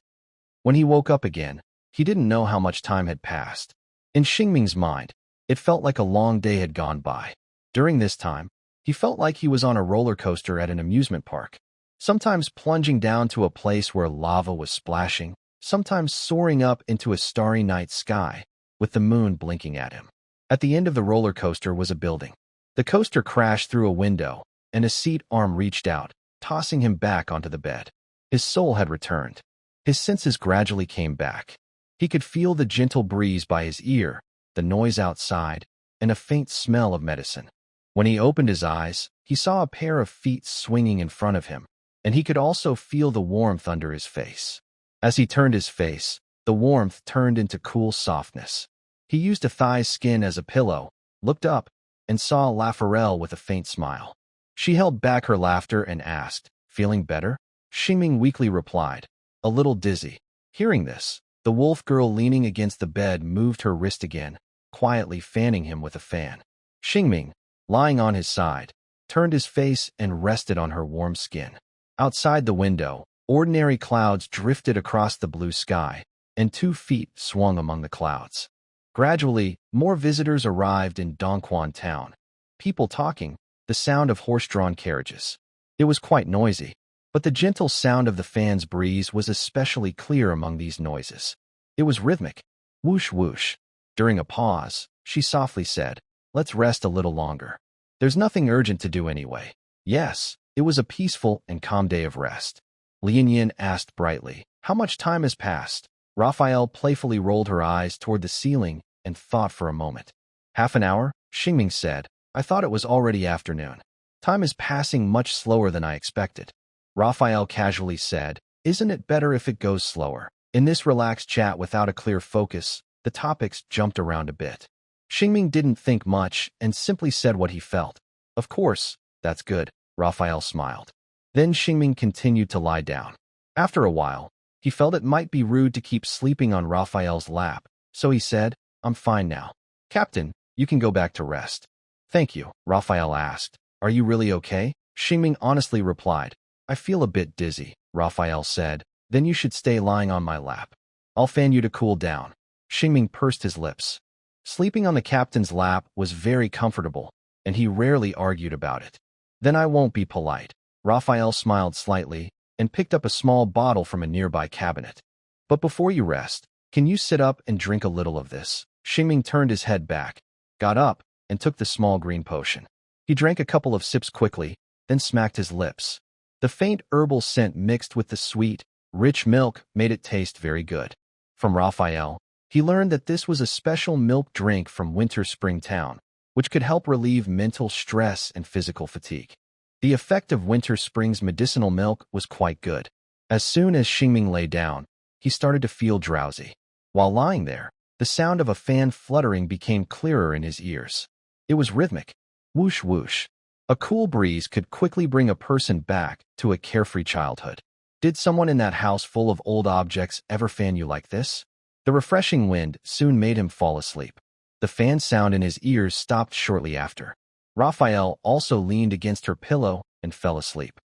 When he woke up again, he didn't know how much time had passed. In Shingming's mind, it felt like a long day had gone by. During this time, he felt like he was on a roller coaster at an amusement park, sometimes plunging down to a place where lava was splashing, sometimes soaring up into a starry night sky, with the moon blinking at him. At the end of the roller coaster was a building. The coaster crashed through a window, and a seat arm reached out, tossing him back onto the bed. His soul had returned. His senses gradually came back. He could feel the gentle breeze by his ear, the noise outside, and a faint smell of medicine. When he opened his eyes, he saw a pair of feet swinging in front of him, and he could also feel the warmth under his face. As he turned his face, the warmth turned into cool softness. He used a thigh's skin as a pillow, looked up, and saw Raphael with a faint smile. She held back her laughter and asked, "Feeling better?" Shing weakly replied, "A little dizzy." Hearing this, the wolf girl leaning against the bed moved her wrist again, quietly fanning him with a fan. Shing, lying on his side, turned his face and rested on her warm skin. Outside the window, ordinary clouds drifted across the blue sky, and 2 feet swung among the clouds. Gradually, more visitors arrived in Dongquan town. People talking, the sound of horse-drawn carriages. It was quite noisy, but the gentle sound of the fan's breeze was especially clear among these noises. It was rhythmic. Whoosh whoosh. During a pause, she softly said, "Let's rest a little longer. There's nothing urgent to do anyway." Yes, it was a peaceful and calm day of rest. Lian Yin asked brightly, "How much time has passed?" Raphael playfully rolled her eyes toward the ceiling and thought for a moment. "Half an hour," Shing said. "I thought it was already afternoon. Time is passing much slower than I expected." Raphael casually said, "Isn't it better if it goes slower?" In this relaxed chat without a clear focus, the topics jumped around a bit. Shing didn't think much and simply said what he felt. "Of course, that's good," Raphael smiled. Then Shing continued to lie down. After a while, he felt it might be rude to keep sleeping on Raphael's lap, so he said, "I'm fine now. Captain, you can go back to rest." "Thank you," Raphael asked. "Are you really okay?" Shing honestly replied, "I feel a bit dizzy," Raphael said. "Then you should stay lying on my lap. I'll fan you to cool down." Shing pursed his lips. Sleeping on the captain's lap was very comfortable, and he rarely argued about it. "Then I won't be polite." Raphael smiled slightly and picked up a small bottle from a nearby cabinet. "But before you rest, can you sit up and drink a little of this?" Shing turned his head back, got up, and took the small green potion. He drank a couple of sips quickly, then smacked his lips. The faint herbal scent mixed with the sweet, rich milk made it taste very good. From Raphael, he learned that this was a special milk drink from Winter Spring Town, which could help relieve mental stress and physical fatigue. The effect of Winter Spring's medicinal milk was quite good. As soon as Shing lay down, he started to feel drowsy. While lying there, the sound of a fan fluttering became clearer in his ears. It was rhythmic. Whoosh whoosh. A cool breeze could quickly bring a person back to a carefree childhood. Did someone in that house full of old objects ever fan you like this? The refreshing wind soon made him fall asleep. The fan sound in his ears stopped shortly after. Raphael also leaned against her pillow and fell asleep.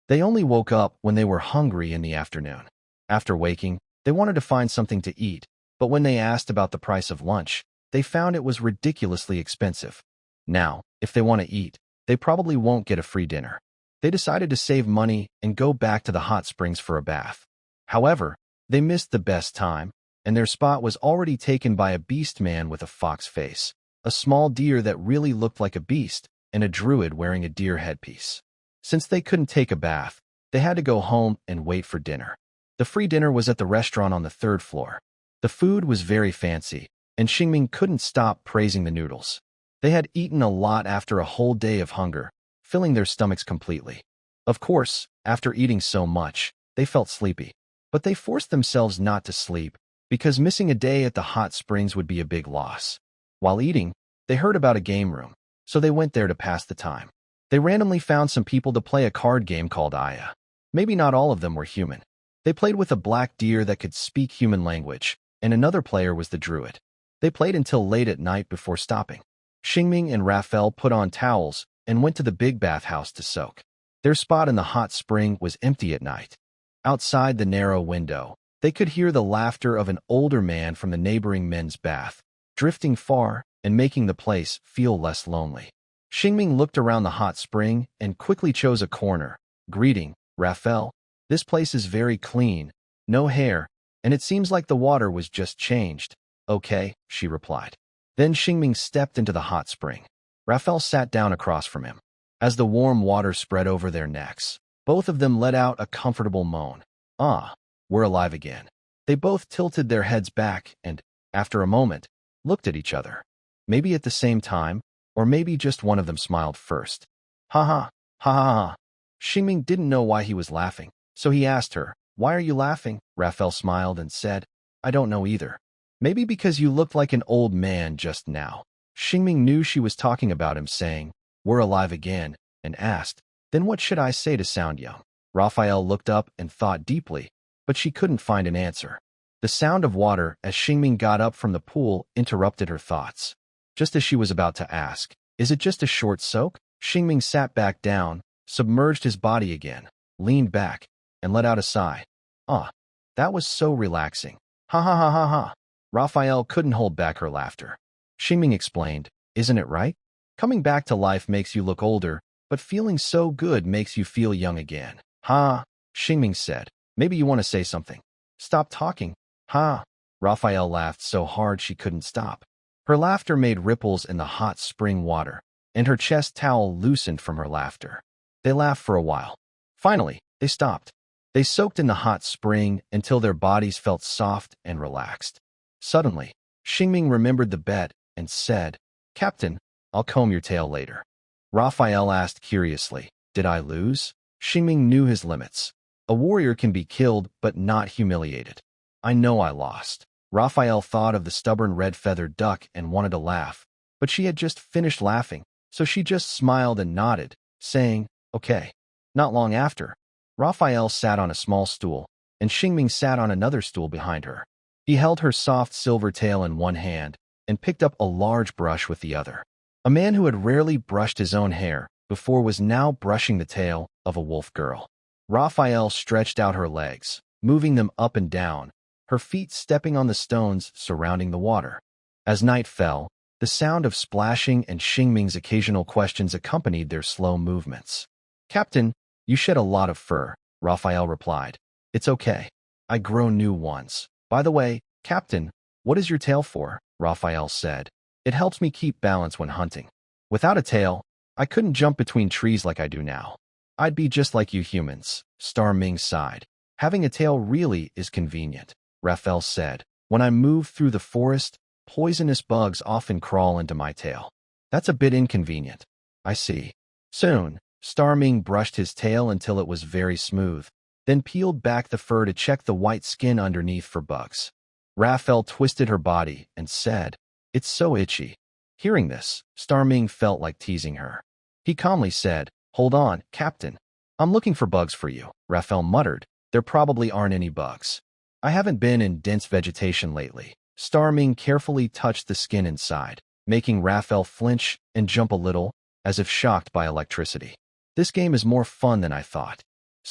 They only woke up when they were hungry in the afternoon. After waking, they wanted to find something to eat, but when they asked about the price of lunch, they found it was ridiculously expensive. Now, if they want to eat, they probably won't get a free dinner. They decided to save money and go back to the hot springs for a bath. However, they missed the best time, and their spot was already taken by a beast man with a fox face, a small deer that really looked like a beast, and a druid wearing a deer headpiece. Since they couldn't take a bath, they had to go home and wait for dinner. The free dinner was at the restaurant on the 3rd floor. The food was very fancy, and Shing couldn't stop praising the noodles. They had eaten a lot after a whole day of hunger, filling their stomachs completely. Of course, after eating so much, they felt sleepy. But they forced themselves not to sleep, because missing a day at the hot springs would be a big loss. While eating, they heard about a game room, so they went there to pass the time. They randomly found some people to play a card game called Aya. Maybe not all of them were human. They played with a black deer that could speak human language, and another player was the druid. They played until late at night before stopping. Shing and Raphael put on towels and went to the big bathhouse to soak. Their spot in the hot spring was empty at night. Outside the narrow window, they could hear the laughter of an older man from the neighboring men's bath, drifting far and making the place feel less lonely. Shing looked around the hot spring and quickly chose a corner. "Greeting, Raphael. This place is very clean, no hair, and it seems like the water was just changed." "Okay," she replied. Then Shing stepped into the hot spring. Raphael sat down across from him. As the warm water spread over their necks, both of them let out a comfortable moan. "Ah, we're alive again. They both tilted their heads back and, after a moment, looked at each other. Maybe at the same time, or maybe just one of them smiled first. Ha ha, ha ha ha. Shing didn't know why he was laughing, so he asked her, "Why are you laughing?" Raphael smiled and said, "I don't know either. Maybe because you looked like an old man just now." Shing knew she was talking about him saying, "We're alive again," and asked, "Then what should I say to sound young?" Raphael looked up and thought deeply, but she couldn't find an answer. The sound of water as Shing got up from the pool interrupted her thoughts. Just as she was about to ask, "Is it just a short soak?" Shing sat back down, submerged his body again, leaned back, and let out a sigh. "Ah, that was so relaxing. Ha ha ha ha ha." Raphael couldn't hold back her laughter. Shing explained, "Isn't it right? Coming back to life makes you look older, but feeling so good makes you feel young again." "Ha," Shing said. "Maybe you want to say something." "Stop talking." "Ha." Raphael laughed so hard she couldn't stop. Her laughter made ripples in the hot spring water, and her chest towel loosened from her laughter. They laughed for a while. Finally, they stopped. They soaked in the hot spring until their bodies felt soft and relaxed. Suddenly, Shing remembered the bet and said, "Captain, I'll comb your tail later." Raphael asked curiously, "Did I lose?" Shing knew his limits. A warrior can be killed but not humiliated. "I know I lost." Raphael thought of the stubborn red-feathered duck and wanted to laugh, but she had just finished laughing, so she just smiled and nodded, saying, "Okay." Not long after, Raphael sat on a small stool, and Shing sat on another stool behind her. He held her soft silver tail in one hand and picked up a large brush with the other. A man who had rarely brushed his own hair before was now brushing the tail of a wolf girl. Raphael stretched out her legs, moving them up and down, her feet stepping on the stones surrounding the water. As night fell, the sound of splashing and Shing's occasional questions accompanied their slow movements. "Captain, you shed a lot of fur," Raphael replied. "It's okay. I grow new ones." "By the way, Captain, what is your tail for?" Raphael said. "It helps me keep balance when hunting. Without a tail, I couldn't jump between trees like I do now. I'd be just like you humans." Ming sighed. "Having a tail really is convenient," Raphael said. "When I move through the forest, poisonous bugs often crawl into my tail. That's a bit inconvenient." "I see." Soon, Ming brushed his tail until it was very smooth, then peeled back the fur to check the white skin underneath for bugs. Raphael twisted her body and said, "It's so itchy." Hearing this, Ming felt like teasing her. He calmly said, "Hold on, Captain. I'm looking for bugs for you." Raphael muttered, "There probably aren't any bugs. I haven't been in dense vegetation lately." Ming carefully touched the skin inside, making Raphael flinch and jump a little, as if shocked by electricity. "This game is more fun than I thought."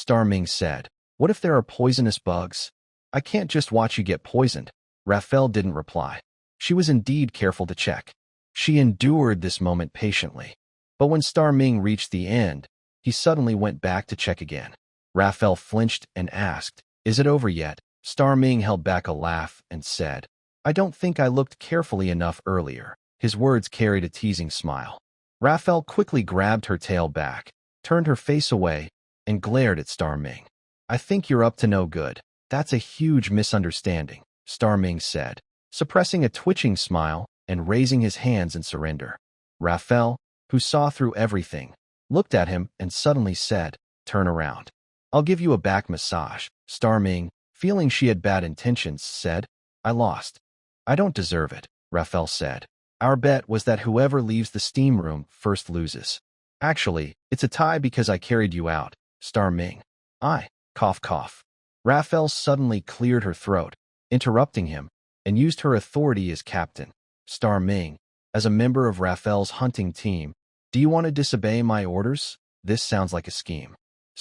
Ming said, "What if there are poisonous bugs? I can't just watch you get poisoned." Raphael didn't reply. She was indeed careful to check. She endured this moment patiently. But when Ming reached the end, he suddenly went back to check again. Raphael flinched and asked, "Is it over yet?" Ming held back a laugh and said, "I don't think I looked carefully enough earlier." His words carried a teasing smile. Raphael quickly grabbed her tail back, turned her face away, and glared at Ming. "I think you're up to no good. That's a huge misunderstanding," Ming said, suppressing a twitching smile and raising his hands in surrender. Raphael, who saw through everything, looked at him and suddenly said, "Turn around. I'll give you a back massage." Ming, feeling she had bad intentions, said, "I lost." "I don't deserve it," Raphael said. "Our bet was that whoever leaves the steam room first loses. Actually, it's a tie because I carried you out." Ming. "I, cough cough." Raphael suddenly cleared her throat, interrupting him, and used her authority as captain. Ming, as a member of Raphael's hunting team, "Do you want to disobey my orders? This sounds like a scheme."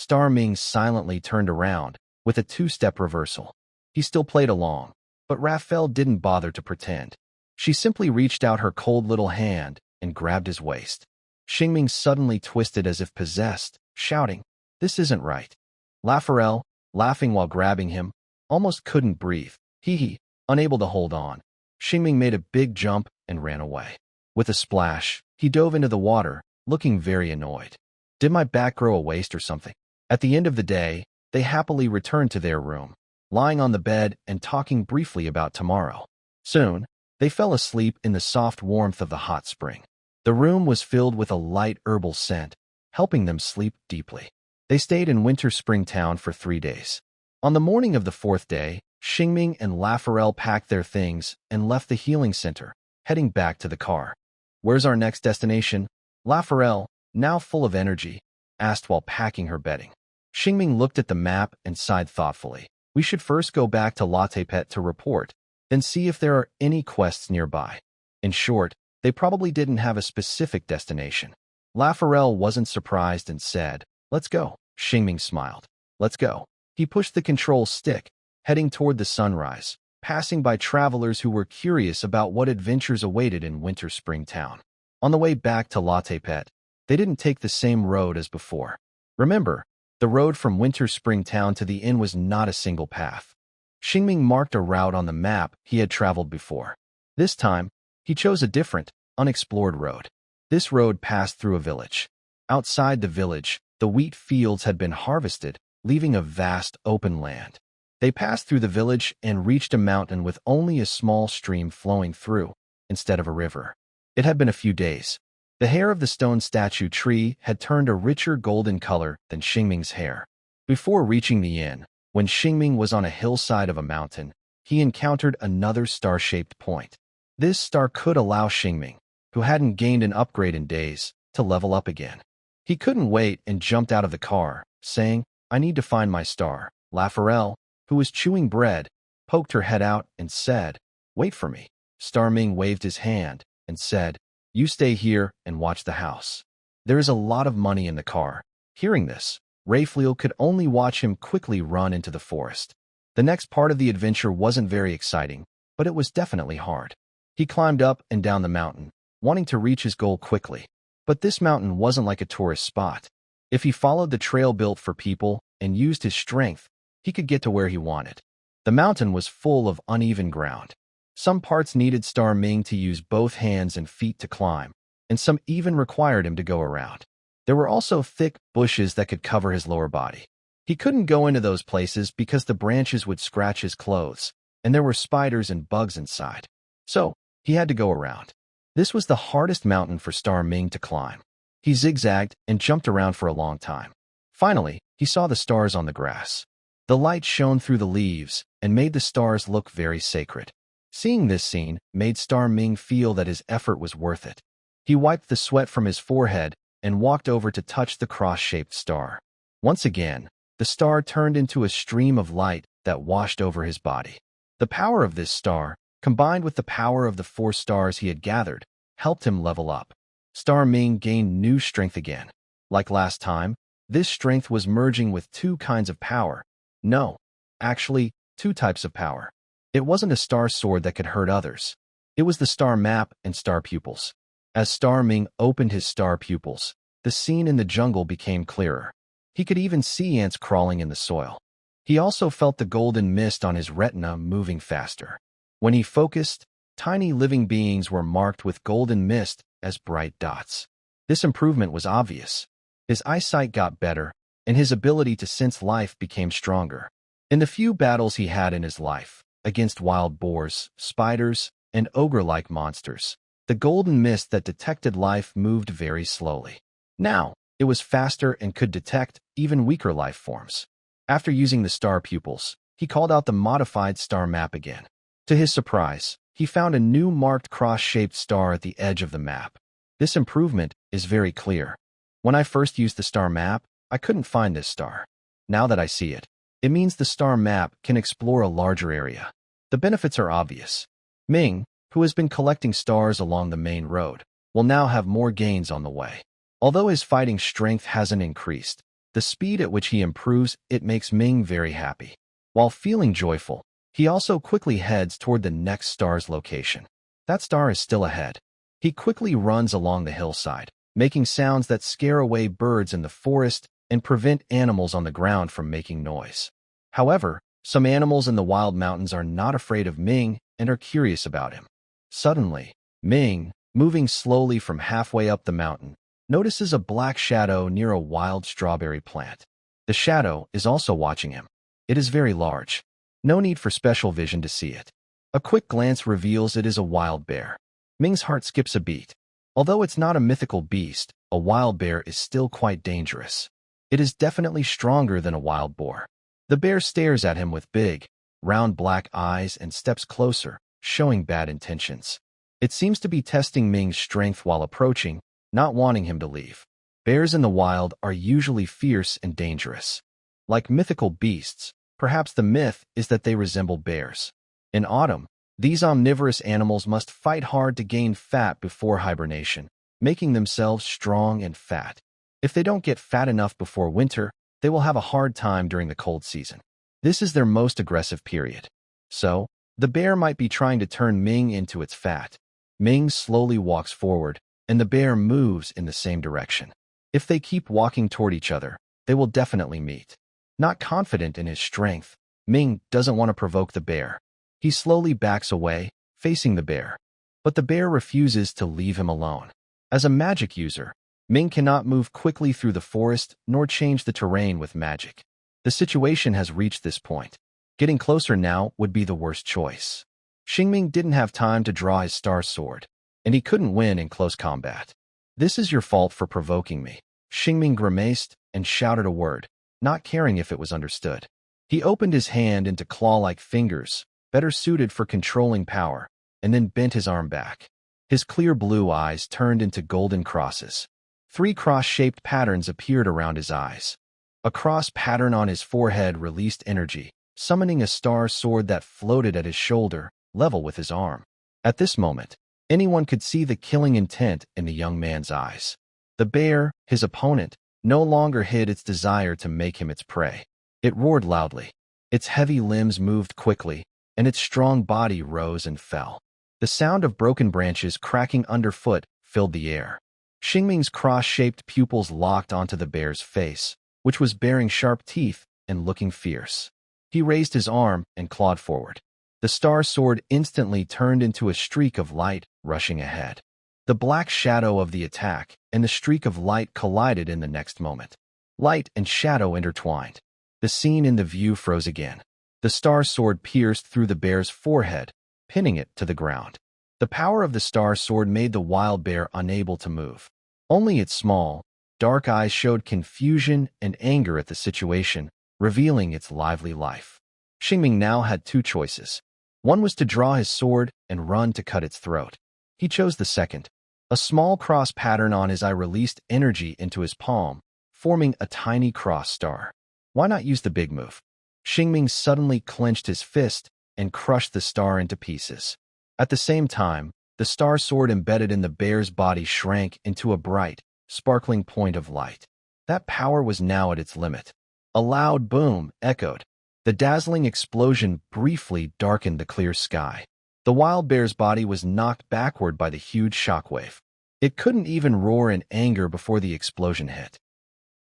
Ming silently turned around, with a two-step reversal. He still played along, but Raphael didn't bother to pretend. She simply reached out her cold little hand and grabbed his waist. Shing suddenly twisted as if possessed, shouting, "This isn't right." Raphael, laughing while grabbing him, almost couldn't breathe. He, unable to hold on. Shing made a big jump and ran away. With a splash, he dove into the water, looking very annoyed. "Did my back grow a waist or something?" At the end of the day, they happily returned to their room. lying on the bed and talking briefly about tomorrow. Soon, they fell asleep in the soft warmth of the hot spring. The room was filled with a light herbal scent, helping them sleep deeply. They stayed in Winter Spring Town for 3 days. On the morning of the 4th day, Shing and Raphael packed their things and left the healing center, heading back to the car. "Where's our next destination?" Raphael, now full of energy, asked while packing her bedding. Shing looked at the map and sighed thoughtfully. "We should first go back to Latepet to report, then see if there are any quests nearby." In short, they probably didn't have a specific destination. Raphael wasn't surprised and said, "Let's go." Shing smiled. "Let's go." He pushed the control stick, heading toward the sunrise, passing by travelers who were curious about what adventures awaited in Winter Spring Town. On the way back to Latepet, they didn't take the same road as before. Remember, the road from Winter Spring Town to the inn was not a single path. Shing marked a route on the map he had traveled before. This time, he chose a different, unexplored road. This road passed through a village. Outside the village, the wheat fields had been harvested, leaving a vast open land. They passed through the village and reached a mountain with only a small stream flowing through, instead of a river. It had been a few days. The hair of the stone statue tree had turned a richer golden color than Shing's hair. Before reaching the inn, when Shing was on a hillside of a mountain, he encountered another star-shaped point. This star could allow Shing, who hadn't gained an upgrade in days, to level up again. He couldn't wait and jumped out of the car, saying, "I need to find my star." Raphael, who was chewing bread, poked her head out and said, "Wait for me." Star Ming waved his hand and said, "You stay here and watch the house. There is a lot of money in the car." Hearing this, Raphael could only watch him quickly run into the forest. The next part of the adventure wasn't very exciting, but it was definitely hard. He climbed up and down the mountain, wanting to reach his goal quickly. But this mountain wasn't like a tourist spot. If he followed the trail built for people and used his strength, he could get to where he wanted. The mountain was full of uneven ground. Some parts needed Star Ming to use both hands and feet to climb, and some even required him to go around. There were also thick bushes that could cover his lower body. He couldn't go into those places because the branches would scratch his clothes, and there were spiders and bugs inside. So, he had to go around. This was the hardest mountain for Star Ming to climb. He zigzagged and jumped around for a long time. Finally, he saw the stars on the grass. The light shone through the leaves and made the stars look very sacred. Seeing this scene made Star Ming feel that his effort was worth it. He wiped the sweat from his forehead and walked over to touch the cross-shaped star. Once again, the star turned into a stream of light that washed over his body. The power of this star, combined with the power of the 4 stars he had gathered, helped him level up. Star Ming gained new strength again. Like last time, this strength was merging with 2 kinds of power. No, actually, 2 types of power. It wasn't a star sword that could hurt others. It was the star map and star pupils. As Star Ming opened his star pupils, the scene in the jungle became clearer. He could even see ants crawling in the soil. He also felt the golden mist on his retina moving faster. When he focused, tiny living beings were marked with golden mist as bright dots. This improvement was obvious. His eyesight got better, and his ability to sense life became stronger. In the few battles he had in his life, against wild boars, spiders, and ogre-like monsters, the golden mist that detected life moved very slowly. Now, it was faster and could detect even weaker life forms. After using the star pupils, he called out the modified star map again. To his surprise, he found a new marked cross-shaped star at the edge of the map. This improvement is very clear. When I first used the star map, I couldn't find this star. Now that I see it, it means the star map can explore a larger area. The benefits are obvious. Ming, who has been collecting stars along the main road, will now have more gains on the way. Although his fighting strength hasn't increased, the speed at which he improves it makes Ming very happy. While feeling joyful, he also quickly heads toward the next star's location. That star is still ahead. He quickly runs along the hillside, making sounds that scare away birds in the forest and prevent animals on the ground from making noise. However, some animals in the wild mountains are not afraid of Ming and are curious about him. Suddenly, Ming, moving slowly from halfway up the mountain, notices a black shadow near a wild strawberry plant. The shadow is also watching him. It is very large. No need for special vision to see it. A quick glance reveals it is a wild bear. Ming's heart skips a beat. Although it's not a mythical beast, a wild bear is still quite dangerous. It is definitely stronger than a wild boar. The bear stares at him with big, round black eyes and steps closer, showing bad intentions. It seems to be testing Ming's strength while approaching, not wanting him to leave. Bears in the wild are usually fierce and dangerous. Like mythical beasts, perhaps the myth is that they resemble bears. In autumn, these omnivorous animals must fight hard to gain fat before hibernation, making themselves strong and fat. If they don't get fat enough before winter, they will have a hard time during the cold season. This is their most aggressive period. So, the bear might be trying to turn Ming into its fat. Ming slowly walks forward, and the bear moves in the same direction. If they keep walking toward each other, they will definitely meet. Not confident in his strength, Ming doesn't want to provoke the bear. He slowly backs away, facing the bear. But the bear refuses to leave him alone. As a magic user, Ming cannot move quickly through the forest nor change the terrain with magic. The situation has reached this point. Getting closer now would be the worst choice. Xingming didn't have time to draw his star sword, and he couldn't win in close combat. "This is your fault for provoking me." Xingming grimaced and shouted a word, not caring if it was understood. He opened his hand into claw-like fingers, better suited for controlling power, and then bent his arm back. His clear blue eyes turned into golden crosses. 3 cross-shaped patterns appeared around his eyes. A cross pattern on his forehead released energy, summoning a star sword that floated at his shoulder, level with his arm. At this moment, anyone could see the killing intent in the young man's eyes. The bear, his opponent, no longer hid its desire to make him its prey. It roared loudly. Its heavy limbs moved quickly, and its strong body rose and fell. The sound of broken branches cracking underfoot filled the air. Xingming's cross-shaped pupils locked onto the bear's face, which was bearing sharp teeth and looking fierce. He raised his arm and clawed forward. The star sword instantly turned into a streak of light, rushing ahead. The black shadow of the attack and the streak of light collided in the next moment. Light and shadow intertwined. The scene in the view froze again. The star sword pierced through the bear's forehead, pinning it to the ground. The power of the star sword made the wild bear unable to move. Only its small, dark eyes showed confusion and anger at the situation, revealing its lively life. Xingming now had 2 choices. One was to draw his sword and run to cut its throat. He chose the second. A small cross pattern on his eye released energy into his palm, forming a tiny cross star. Why not use the big move? Xingming suddenly clenched his fist and crushed the star into pieces. At the same time, the star sword embedded in the bear's body shrank into a bright, sparkling point of light. That power was now at its limit. A loud boom echoed. The dazzling explosion briefly darkened the clear sky. The wild bear's body was knocked backward by the huge shockwave. It couldn't even roar in anger before the explosion hit.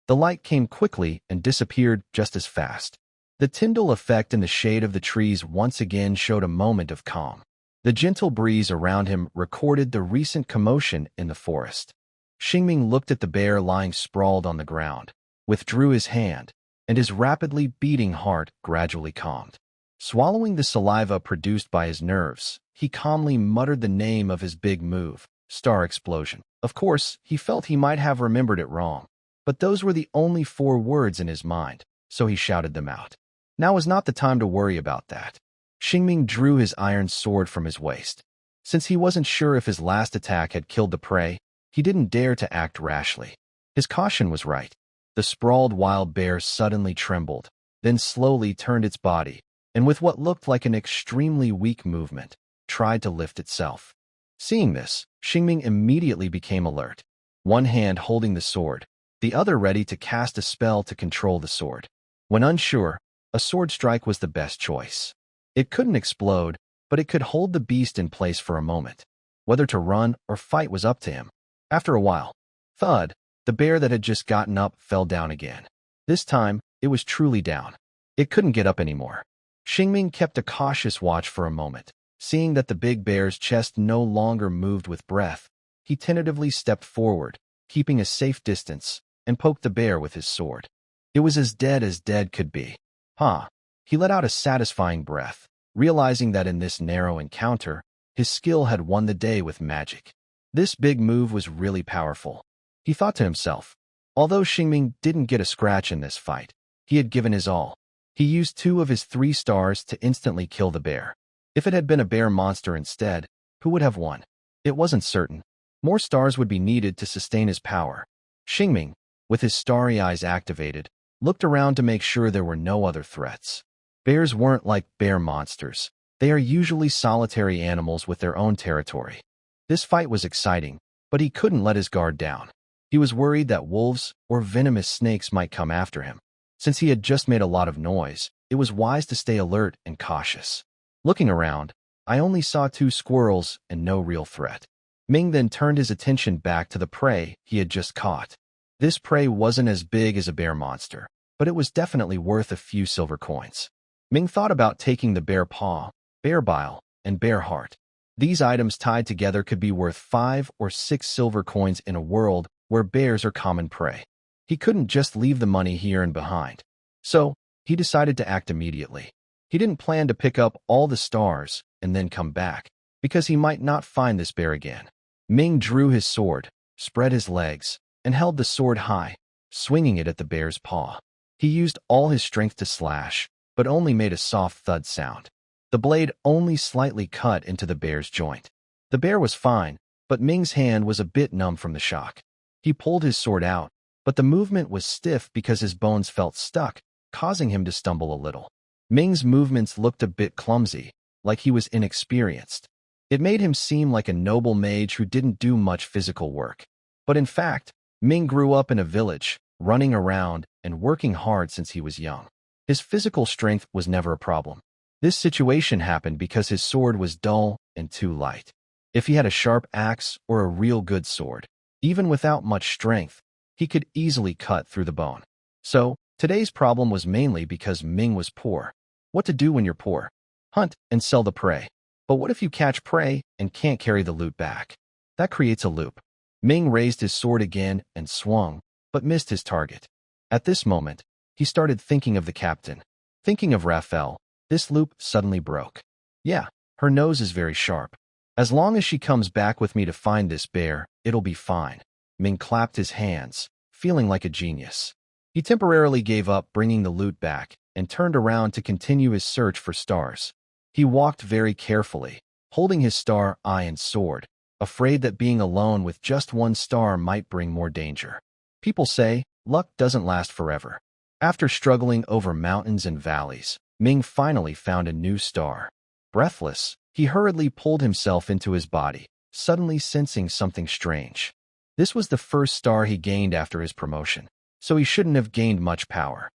The light came quickly and disappeared just as fast. The Tyndall effect in the shade of the trees once again showed a moment of calm. The gentle breeze around him recorded the recent commotion in the forest. Xingming looked at the bear lying sprawled on the ground, withdrew his hand, and his rapidly beating heart gradually calmed. Swallowing the saliva produced by his nerves, he calmly muttered the name of his big move, Star Explosion. Of course, he felt he might have remembered it wrong, but those were the only 4 words in his mind, so he shouted them out. Now was not the time to worry about that. Xingming drew his iron sword from his waist. Since he wasn't sure if his last attack had killed the prey, he didn't dare to act rashly. His caution was right. The sprawled wild bear suddenly trembled, then slowly turned its body, and with what looked like an extremely weak movement, tried to lift itself. Seeing this, Xingming immediately became alert, one hand holding the sword, the other ready to cast a spell to control the sword. When unsure, a sword strike was the best choice. It couldn't explode, but it could hold the beast in place for a moment. Whether to run or fight was up to him. After a while, thud, the bear that had just gotten up fell down again. This time, it was truly down. It couldn't get up anymore. Xingming kept a cautious watch for a moment. Seeing that the big bear's chest no longer moved with breath, he tentatively stepped forward, keeping a safe distance, and poked the bear with his sword. It was as dead could be. Huh. He let out a satisfying breath, realizing that in this narrow encounter, his skill had won the day with magic. This big move was really powerful. He thought to himself, although Shing didn't get a scratch in this fight, he had given his all. He used 2 of his 3 stars to instantly kill the bear. If it had been a bear monster instead, who would have won? It wasn't certain. More stars would be needed to sustain his power. Shing, with his starry eyes activated, looked around to make sure there were no other threats. Bears weren't like bear monsters. They are usually solitary animals with their own territory. This fight was exciting, but he couldn't let his guard down. He was worried that wolves or venomous snakes might come after him. Since he had just made a lot of noise, it was wise to stay alert and cautious. Looking around, I only saw 2 squirrels and no real threat. Ming then turned his attention back to the prey he had just caught. This prey wasn't as big as a bear monster, but it was definitely worth a few silver coins. Ming thought about taking the bear paw, bear bile, and bear heart. These items tied together could be worth 5 or 6 silver coins in a world where bears are common prey. He couldn't just leave the money here and behind. So, he decided to act immediately. He didn't plan to pick up all the stars and then come back, because he might not find this bear again. Ming drew his sword, spread his legs, and held the sword high, swinging it at the bear's paw. He used all his strength to slash, but only made a soft thud sound. The blade only slightly cut into the bear's joint. The bear was fine, but Ming's hand was a bit numb from the shock. He pulled his sword out, but the movement was stiff because his bones felt stuck, causing him to stumble a little. Ming's movements looked a bit clumsy, like he was inexperienced. It made him seem like a noble mage who didn't do much physical work. But in fact, Ming grew up in a village, running around and working hard since he was young. His physical strength was never a problem. This situation happened because his sword was dull and too light. If he had a sharp axe or a real good sword, even without much strength, he could easily cut through the bone. So, today's problem was mainly because Ming was poor. What to do when you're poor? Hunt and sell the prey. But what if you catch prey and can't carry the loot back? That creates a loop. Ming raised his sword again and swung, but missed his target. At this moment, he started thinking of the captain. Thinking of Raphael, this loop suddenly broke. Yeah, her nose is very sharp. As long as she comes back with me to find this bear, it'll be fine. Ming clapped his hands, feeling like a genius. He temporarily gave up bringing the loot back and turned around to continue his search for stars. He walked very carefully, holding his star, eye, and sword, afraid that being alone with just 1 star might bring more danger. People say, luck doesn't last forever. After struggling over mountains and valleys, Ming finally found a new star. Breathless, he hurriedly pulled himself into his body, suddenly sensing something strange. This was the first star he gained after his promotion, so he shouldn't have gained much power.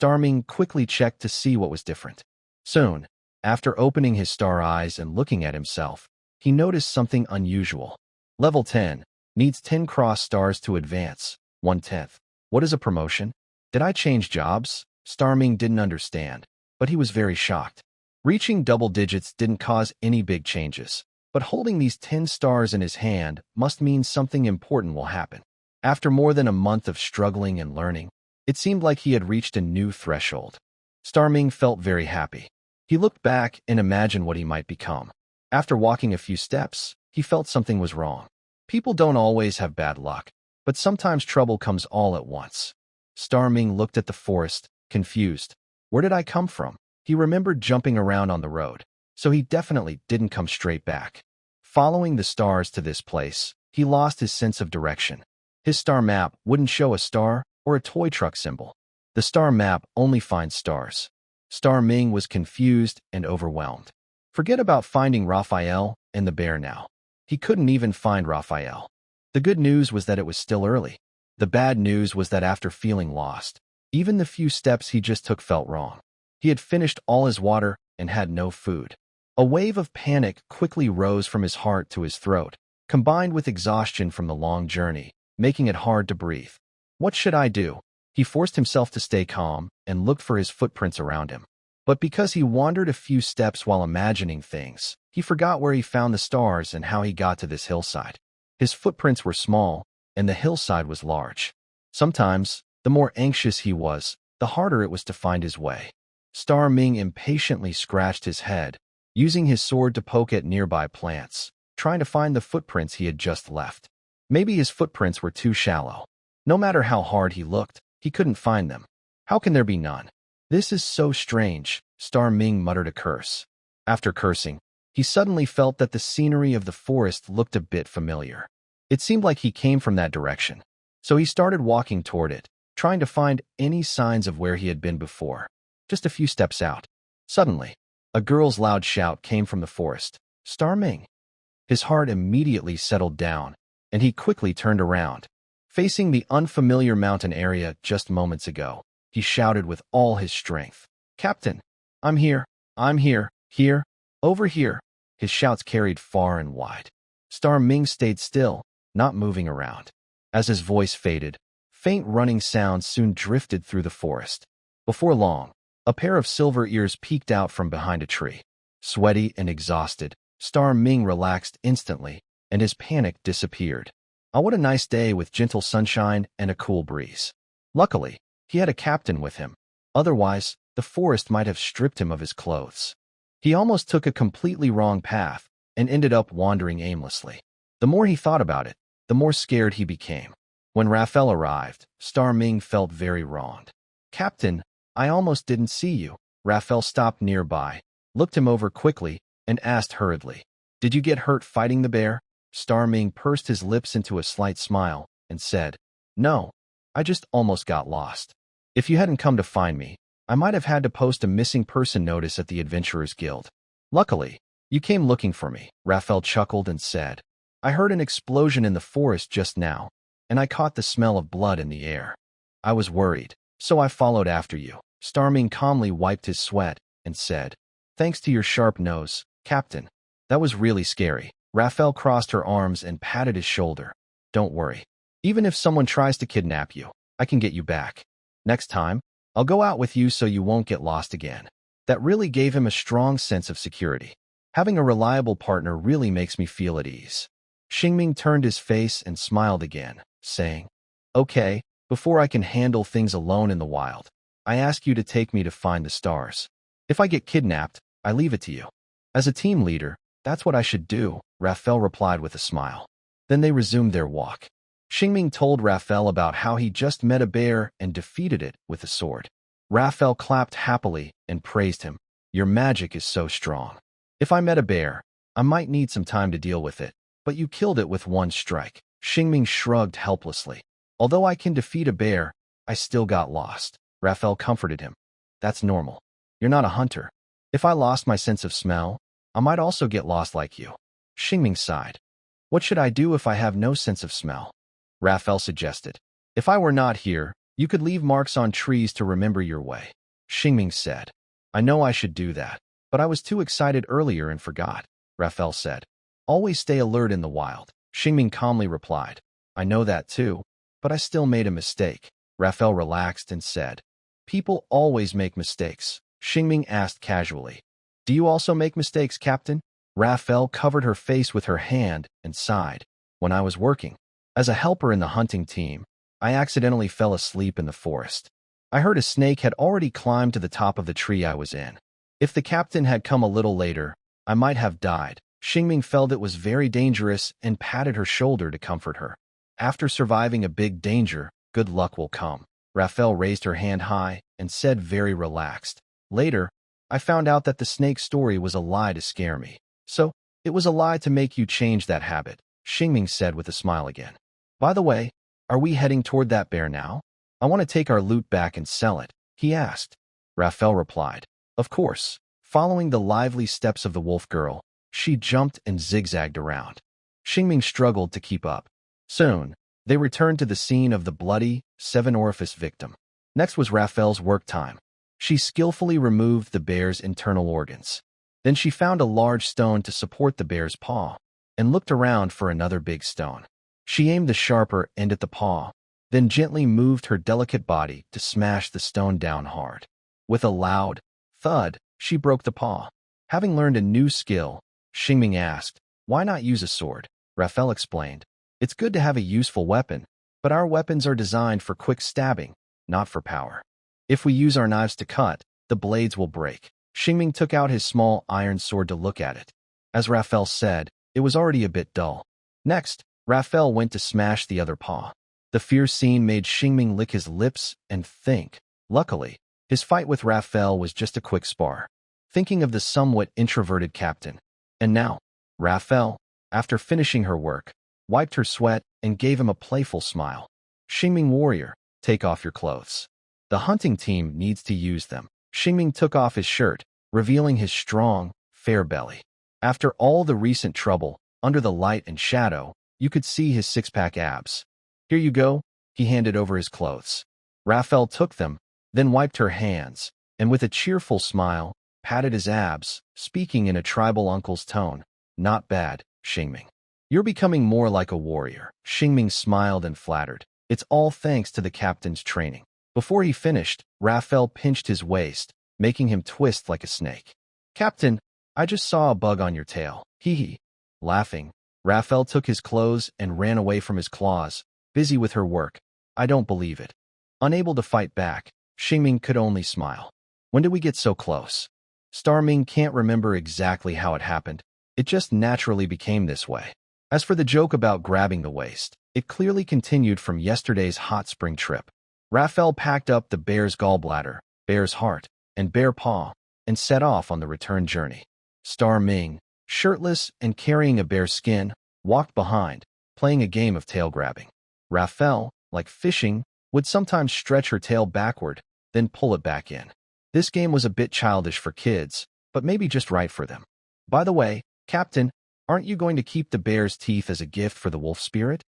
Ming quickly checked to see what was different. Soon, after opening his star eyes and looking at himself, he noticed something unusual. Level 10, needs 10 cross stars to advance, 1/10. What is a promotion? Did I change jobs? Ming didn't understand, but he was very shocked. Reaching double digits didn't cause any big changes, but holding these 10 stars in his hand must mean something important will happen. After more than a month of struggling and learning, it seemed like he had reached a new threshold. Ming felt very happy. He looked back and imagined what he might become. After walking a few steps, he felt something was wrong. People don't always have bad luck, but sometimes trouble comes all at once. Ming looked at the forest, confused. Where did I come from? He remembered jumping around on the road, so he definitely didn't come straight back. Following the stars to this place, he lost his sense of direction. His star map wouldn't show a star or a toy truck symbol. The star map only finds stars. Ming was confused and overwhelmed. Forget about finding Raphael and the bear now. He couldn't even find Raphael. The good news was that it was still early. The bad news was that after feeling lost, even the few steps he just took felt wrong. He had finished all his water and had no food. A wave of panic quickly rose from his heart to his throat, combined with exhaustion from the long journey, making it hard to breathe. What should I do? He forced himself to stay calm and looked for his footprints around him. But because he wandered a few steps while imagining things, he forgot where he found the stars and how he got to this hillside. His footprints were small, and the hillside was large. Sometimes, the more anxious he was, the harder it was to find his way. Star Ming impatiently scratched his head, using his sword to poke at nearby plants, trying to find the footprints he had just left. Maybe his footprints were too shallow. No matter how hard he looked, he couldn't find them. How can there be none? This is so strange, Star Ming muttered a curse. After cursing, he suddenly felt that the scenery of the forest looked a bit familiar. It seemed like he came from that direction. So he started walking toward it, trying to find any signs of where he had been before. Just a few steps out. Suddenly, a girl's loud shout came from the forest. Star Ming. His heart immediately settled down, and he quickly turned around. Facing the unfamiliar mountain area just moments ago, he shouted with all his strength. Captain, I'm here, here, over here. His shouts carried far and wide. Star Ming stayed still, not moving around. As his voice faded, faint running sounds soon drifted through the forest. Before long, a pair of silver ears peeked out from behind a tree. Sweaty and exhausted, Star Ming relaxed instantly, and his panic disappeared. Oh, what a nice day with gentle sunshine and a cool breeze. Luckily, he had a captain with him. Otherwise, the forest might have stripped him of his clothes. He almost took a completely wrong path and ended up wandering aimlessly. The more he thought about it, the more scared he became. When Raphael arrived, Star Ming felt very wronged. Captain, I almost didn't see you. Raphael stopped nearby, looked him over quickly, and asked hurriedly, Did you get hurt fighting the bear? Star Ming pursed his lips into a slight smile and said, No, I just almost got lost. If you hadn't come to find me, I might have had to post a missing person notice at the Adventurers Guild. Luckily, you came looking for me. Raphael chuckled and said, I heard an explosion in the forest just now, and I caught the smell of blood in the air. I was worried, so I followed after you. Star Ming calmly wiped his sweat and said, Thanks to your sharp nose, Captain. That was really scary. Raphael crossed her arms and patted his shoulder. Don't worry. Even if someone tries to kidnap you, I can get you back. Next time, I'll go out with you so you won't get lost again. That really gave him a strong sense of security. Having a reliable partner really makes me feel at ease. Xingming turned his face and smiled again, saying, Okay, before I can handle things alone in the wild, I ask you to take me to find the stars. If I get kidnapped, I leave it to you. As a team leader, that's what I should do, Raphael replied with a smile. Then they resumed their walk. Xingming told Raphael about how he just met a bear and defeated it with a sword. Raphael clapped happily and praised him. Your magic is so strong. If I met a bear, I might need some time to deal with it, but you killed it with one strike. Xingming shrugged helplessly. Although I can defeat a bear, I still got lost. Raphael comforted him. That's normal. You're not a hunter. If I lost my sense of smell, I might also get lost like you. Xingming sighed. What should I do if I have no sense of smell? Raphael suggested. If I were not here, you could leave marks on trees to remember your way. Xingming said. I know I should do that, but I was too excited earlier and forgot. Raphael said. Always stay alert in the wild. Xingming calmly replied. I know that too, but I still made a mistake. Raphael relaxed and said. People always make mistakes. Xingming asked casually. Do you also make mistakes, Captain? Raphael covered her face with her hand and sighed. When I was working as a helper in the hunting team, I accidentally fell asleep in the forest. I heard a snake had already climbed to the top of the tree I was in. If the captain had come a little later, I might have died. Xingming felt it was very dangerous and patted her shoulder to comfort her. After surviving a big danger, good luck will come. Raphael raised her hand high and said very relaxed. Later, I found out that the snake story was a lie to scare me. So, it was a lie to make you change that habit, Xingming said with a smile again. By the way, are we heading toward that bear now? I want to take our loot back and sell it, he asked. Raphael replied. Of course. Following the lively steps of the wolf girl, she jumped and zigzagged around. Xingming struggled to keep up. Soon, they returned to the scene of the bloody, seven-orifice victim. Next was Raphael's work time. She skillfully removed the bear's internal organs. Then she found a large stone to support the bear's paw and looked around for another big stone. She aimed the sharper end at the paw, then gently moved her delicate body to smash the stone down hard. With a loud thud, she broke the paw. Having learned a new skill, Xingming asked, Why not use a sword? Raphael explained. It's good to have a useful weapon, but our weapons are designed for quick stabbing, not for power. If we use our knives to cut, the blades will break. Xingming took out his small iron sword to look at it. As Raphael said, it was already a bit dull. Next, Raphael went to smash the other paw. The fierce scene made Xingming lick his lips and think. Luckily, his fight with Raphael was just a quick spar. Thinking of the somewhat introverted captain. And now, Raphael, after finishing her work, wiped her sweat and gave him a playful smile. Xingming warrior, take off your clothes. The hunting team needs to use them. Xingming took off his shirt, revealing his strong, fair belly. After all the recent trouble, under the light and shadow, you could see his six-pack abs. Here you go, he handed over his clothes. Raphael took them, then wiped her hands, and with a cheerful smile, patted his abs, speaking in a tribal uncle's tone. Not bad, Xingming. You're becoming more like a warrior. Xingming smiled and flattered. It's all thanks to the captain's training. Before he finished, Raphael pinched his waist, making him twist like a snake. Captain, I just saw a bug on your tail. Hee hee. Laughing, Raphael took his clothes and ran away from his claws, busy with her work. I don't believe it. Unable to fight back, Xingming could only smile. When did we get so close? Starming can't remember exactly how it happened. It just naturally became this way. As for the joke about grabbing the waist, it clearly continued from yesterday's hot spring trip. Raphael packed up the bear's gallbladder, bear's heart, and bear paw, and set off on the return journey. Starming, shirtless and carrying a bear skin, walked behind, playing a game of tail grabbing. Raphael, like fishing, would sometimes stretch her tail backward, then pull it back in. This game was a bit childish for kids, but maybe just right for them. By the way, Captain, aren't you going to keep the bear's teeth as a gift for the wolf spirit?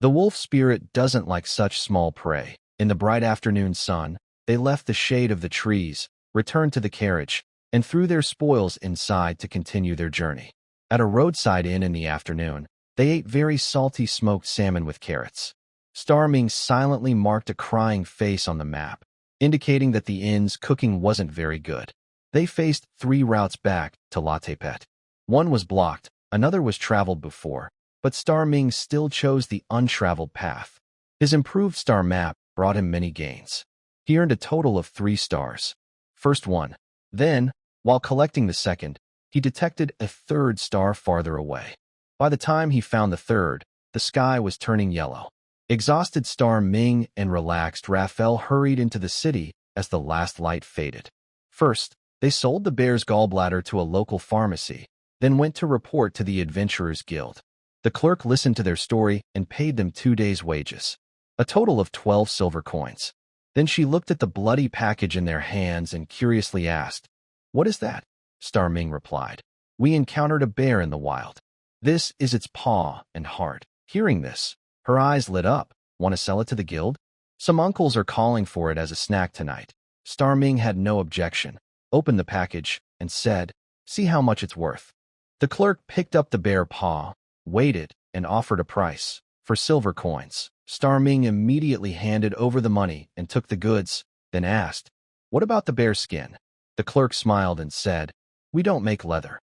The wolf spirit doesn't like such small prey. In the bright afternoon sun, they left the shade of the trees, returned to the carriage, and threw their spoils inside to continue their journey. At a roadside inn in the afternoon, they ate very salty smoked salmon with carrots. Starming silently marked a crying face on the map, indicating that the inn's cooking wasn't very good. They faced 3 routes back to Latepet. One was blocked, another was traveled before, but Starming still chose the untraveled path. His improved star map brought him many gains. He earned a total of 3 stars. First one. Then, while collecting the second, he detected a 3rd star farther away. By the time he found the 3rd, the sky was turning yellow. Exhausted Starming and relaxed Raphael hurried into the city as the last light faded. First, they sold the bear's gallbladder to a local pharmacy, then went to report to the Adventurers Guild. The clerk listened to their story and paid them 2 days' wages, a total of 12 silver coins. Then she looked at the bloody package in their hands and curiously asked, "What is that?" Starming replied, "We encountered a bear in the wild. This is its paw and heart." Hearing this, her eyes lit up. Want to sell it to the guild? Some uncles are calling for it as a snack tonight. Starming had no objection, opened the package, and said, "See how much it's worth." The clerk picked up the bear paw, weighed it, and offered a price for silver coins. Starming immediately handed over the money and took the goods, then asked, "What about the bear skin?" The clerk smiled and said, "We don't make leather."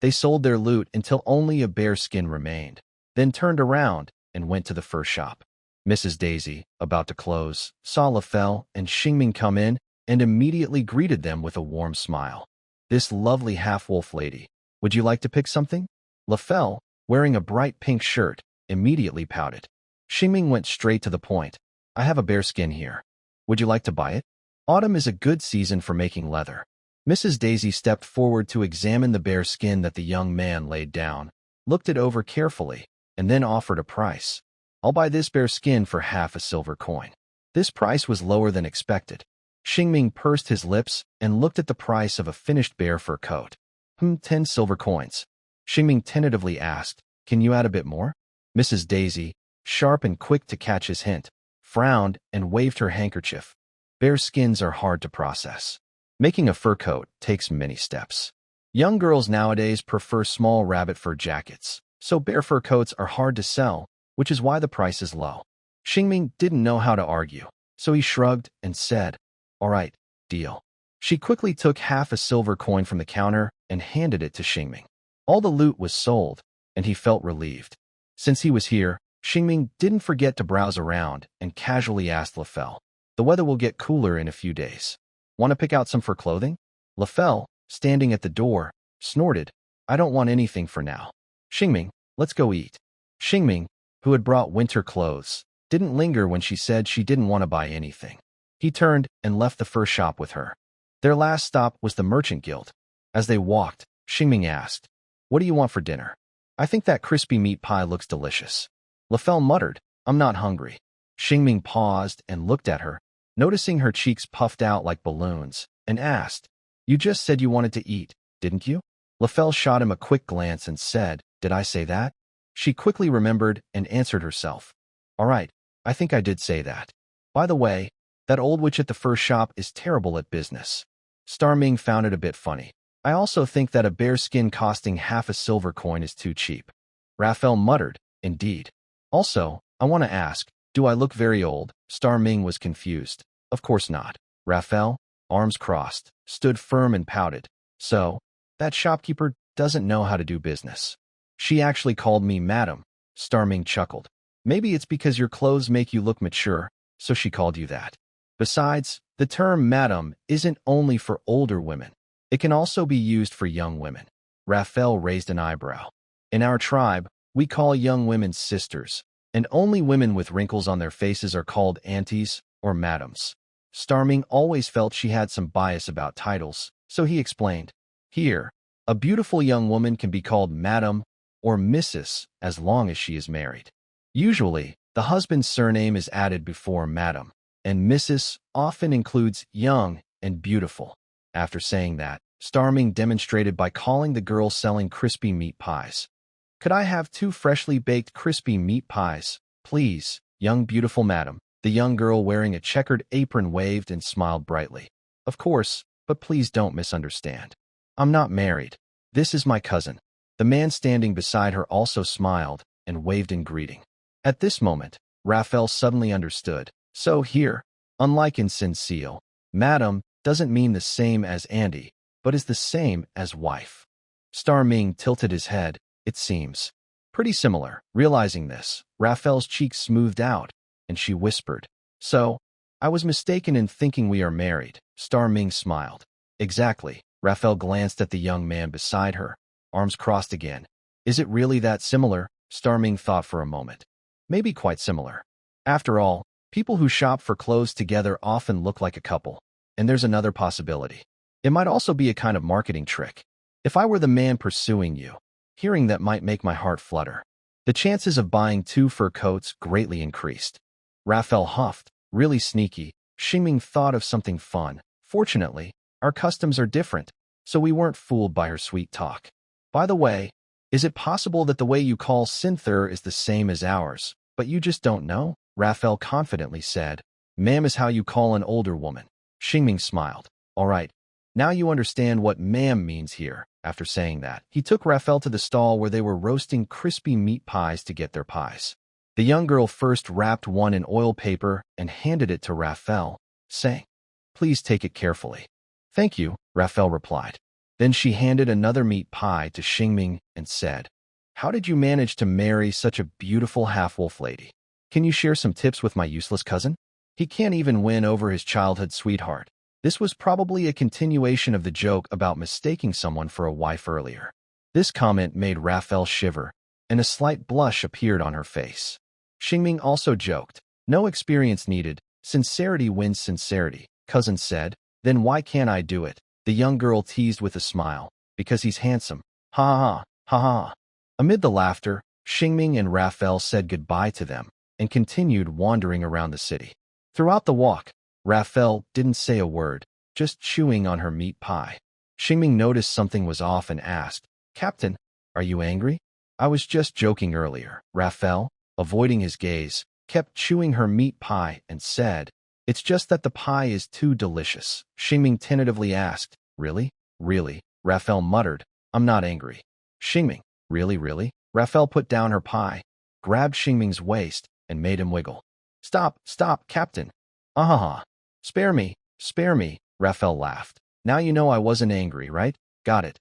They sold their loot until only a bear skin remained, then turned around and went to the first shop. Mrs. Daisy, about to close, saw Raphael and Xingming come in and immediately greeted them with a warm smile. "This lovely half-wolf lady, would you like to pick something?" Raphael, wearing a bright pink shirt, immediately pouted. Xingming went straight to the point. "I have a bear skin here. Would you like to buy it? Autumn is a good season for making leather." Mrs. Daisy stepped forward to examine the bear skin that the young man laid down, looked it over carefully, and then offered a price. "I'll buy this bear skin for half a silver coin." This price was lower than expected. Xingming pursed his lips and looked at the price of a finished bear fur coat. 10 silver coins." Xingming tentatively asked, "Can you add a bit more?" Mrs. Daisy, sharp and quick to catch his hint, frowned and waved her handkerchief. Bear skins are hard to process. Making a fur coat takes many steps. Young girls nowadays prefer small rabbit fur jackets, so bear fur coats are hard to sell, which is why the price is low. Xingming didn't know how to argue, so he shrugged and said, "All right, deal." She quickly took half a silver coin from the counter and handed it to Xingming. All the loot was sold, and he felt relieved. Since he was here, Xingming didn't forget to browse around and casually asked Raphael, "The weather will get cooler in a few days. Want to pick out some for clothing? Raphael, standing at the door, snorted. I don't want anything for now. Xingming, let's go eat. Xingming, who had brought winter clothes, didn't linger when she said she didn't want to buy anything. He turned and left the first shop with her. Their last stop was the Merchant Guild. As they walked, Xingming asked, What do you want for dinner? I think that crispy meat pie looks delicious. Raphael muttered, I'm not hungry. Xingming paused and looked at her, noticing her cheeks puffed out like balloons, and asked, You just said you wanted to eat, didn't you? Raphael shot him a quick glance and said, Did I say that? She quickly remembered and answered herself. All right, I think I did say that. By the way, that old witch at the first shop is terrible at business. Starming found it a bit funny. I also think that a bear skin costing half a silver coin is too cheap. Raphael muttered, Indeed. Also, I want to ask, do I look very old? Starming was confused. Of course not. Raphael, arms crossed, stood firm and pouted. So, that shopkeeper doesn't know how to do business. She actually called me madam. Starming chuckled. Maybe it's because your clothes make you look mature, so she called you that. Besides, the term madam isn't only for older women. It can also be used for young women. Raphael raised an eyebrow. In our tribe, we call young women sisters, and only women with wrinkles on their faces are called aunties or madams. Starming always felt she had some bias about titles, so he explained. Here, a beautiful young woman can be called madam or Mrs. as long as she is married. Usually, the husband's surname is added before madam, and Mrs. often includes young and beautiful. After saying that, Starming demonstrated by calling the girl selling crispy meat pies. Could I have 2 freshly baked crispy meat pies, please, young beautiful madam? The young girl wearing a checkered apron waved and smiled brightly. Of course, but please don't misunderstand. I'm not married. This is my cousin. The man standing beside her also smiled and waved in greeting. At this moment, Raphael suddenly understood. So here, unlike in Sincile, madam doesn't mean the same as Andy, but is the same as wife. Starming tilted his head. It seems pretty similar. Realizing this, Raphael's cheeks smoothed out, and she whispered, So, I was mistaken in thinking we are married. Starming smiled. Exactly. Raphael glanced at the young man beside her, arms crossed again. Is it really that similar? Starming thought for a moment. Maybe quite similar. After all, people who shop for clothes together often look like a couple. And there's another possibility. It might also be a kind of marketing trick. If I were the man pursuing you, hearing that might make my heart flutter. The chances of buying 2 fur coats greatly increased. Raphael huffed, really sneaky. Xingming thought of something fun. Fortunately, our customs are different, so we weren't fooled by her sweet talk. By the way, is it possible that the way you call Cinther is the same as ours, but you just don't know? Raphael confidently said. Ma'am is how you call an older woman. Xingming smiled. All right, now you understand what ma'am means here. After saying that, he took Raphael to the stall where they were roasting crispy meat pies to get their pies. The young girl first wrapped one in oil paper and handed it to Raphael, saying, Please take it carefully. Thank you, Raphael replied. Then she handed another meat pie to Xingming and said, How did you manage to marry such a beautiful half-wolf lady? Can you share some tips with my useless cousin? He can't even win over his childhood sweetheart. This was probably a continuation of the joke about mistaking someone for a wife earlier. This comment made Raphael shiver, and a slight blush appeared on her face. Xingming also joked, No experience needed, sincerity wins sincerity, cousin said. Then why can't I do it? The young girl teased with a smile. Because he's handsome. Ha ha, ha ha. Amid the laughter, Xingming and Raphael said goodbye to them and continued wandering around the city. Throughout the walk, Raphael didn't say a word, just chewing on her meat pie. Xingming noticed something was off and asked, Captain, are you angry? I was just joking earlier. Raphael, avoiding his gaze, kept chewing her meat pie and said, It's just that the pie is too delicious. Xingming tentatively asked, Really? Really? Raphael muttered, I'm not angry. Xingming, really? Raphael put down her pie, grabbed Xingming's waist, and made him wiggle. Stop, Captain. Ahaha. Spare me. Raphael laughed. Now you know I wasn't angry, right? Got it.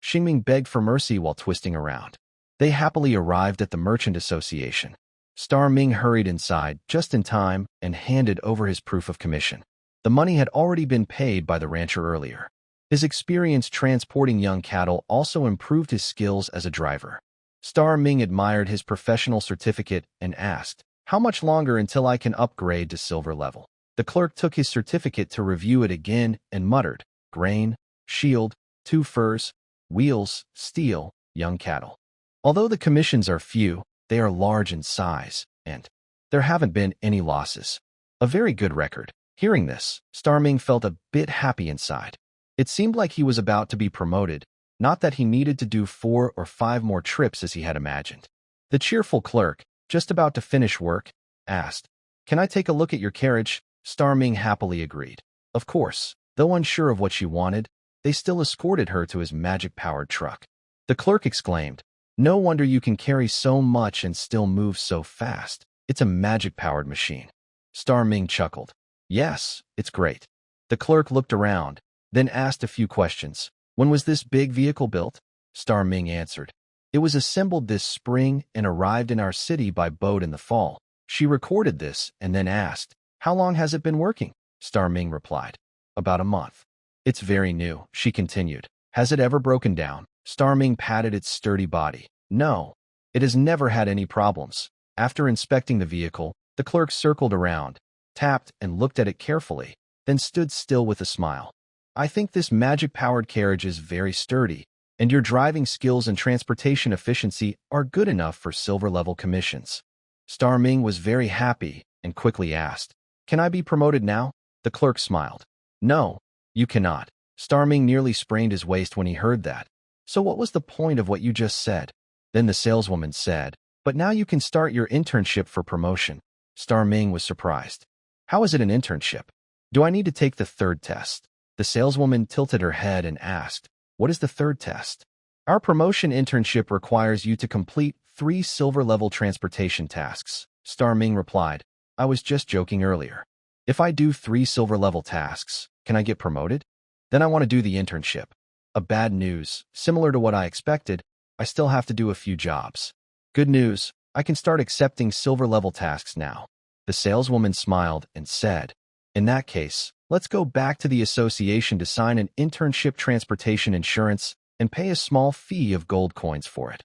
Xingming begged for mercy while twisting around. They happily arrived at the Merchant Association. Starming hurried inside just in time and handed over his proof of commission. The money had already been paid by the rancher earlier. His experience transporting young cattle also improved his skills as a driver. Star Ming admired his professional certificate and asked, "How much longer until I can upgrade to silver level?" The clerk took his certificate to review it again and muttered, "Grain, shield, 2 furs, wheels, steel, young cattle." Although the commissions are few, they are large in size, and there haven't been any losses. A very good record. Hearing this, Star Ming felt a bit happy inside. It seemed like he was about to be promoted, not that he needed to do 4 or 5 more trips as he had imagined. The cheerful clerk, just about to finish work, asked, "Can I take a look at your carriage?" Star Ming happily agreed. Of course, though unsure of what she wanted, they still escorted her to his magic-powered truck. The clerk exclaimed, "No wonder you can carry so much and still move so fast. It's a magic-powered machine." Star Ming chuckled. "Yes, it's great." The clerk looked around, then asked a few questions. "When was this big vehicle built?" Star Ming answered, "It was assembled this spring and arrived in our city by boat in the fall." She recorded this and then asked, "How long has it been working?" Star Ming replied, "About a month." "It's very new," she continued. "Has it ever broken down?" Star Ming patted its sturdy body. "No, it has never had any problems." After inspecting the vehicle, the clerk circled around, tapped and looked at it carefully, then stood still with a smile. "I think this magic-powered carriage is very sturdy, and your driving skills and transportation efficiency are good enough for silver-level commissions." Star Ming was very happy and quickly asked, "Can I be promoted now?" The clerk smiled. "No, you cannot." Star Ming nearly sprained his waist when he heard that. "So what was the point of what you just said?" Then the saleswoman said, "But now you can start your internship for promotion." Star Ming was surprised. "How is it an internship? Do I need to take the 3rd test?" The saleswoman tilted her head and asked, "What is the 3rd test?" "Our promotion internship requires you to complete 3 silver-level transportation tasks." Star Ming replied, "I was just joking earlier. If I do 3 silver-level tasks, can I get promoted? Then I want to do the internship." A bad news, similar to what I expected, I still have to do a few jobs. Good news, I can start accepting silver-level tasks now. The saleswoman smiled and said, "In that case, let's go back to the association to sign an internship transportation insurance and pay a small fee of gold coins for it."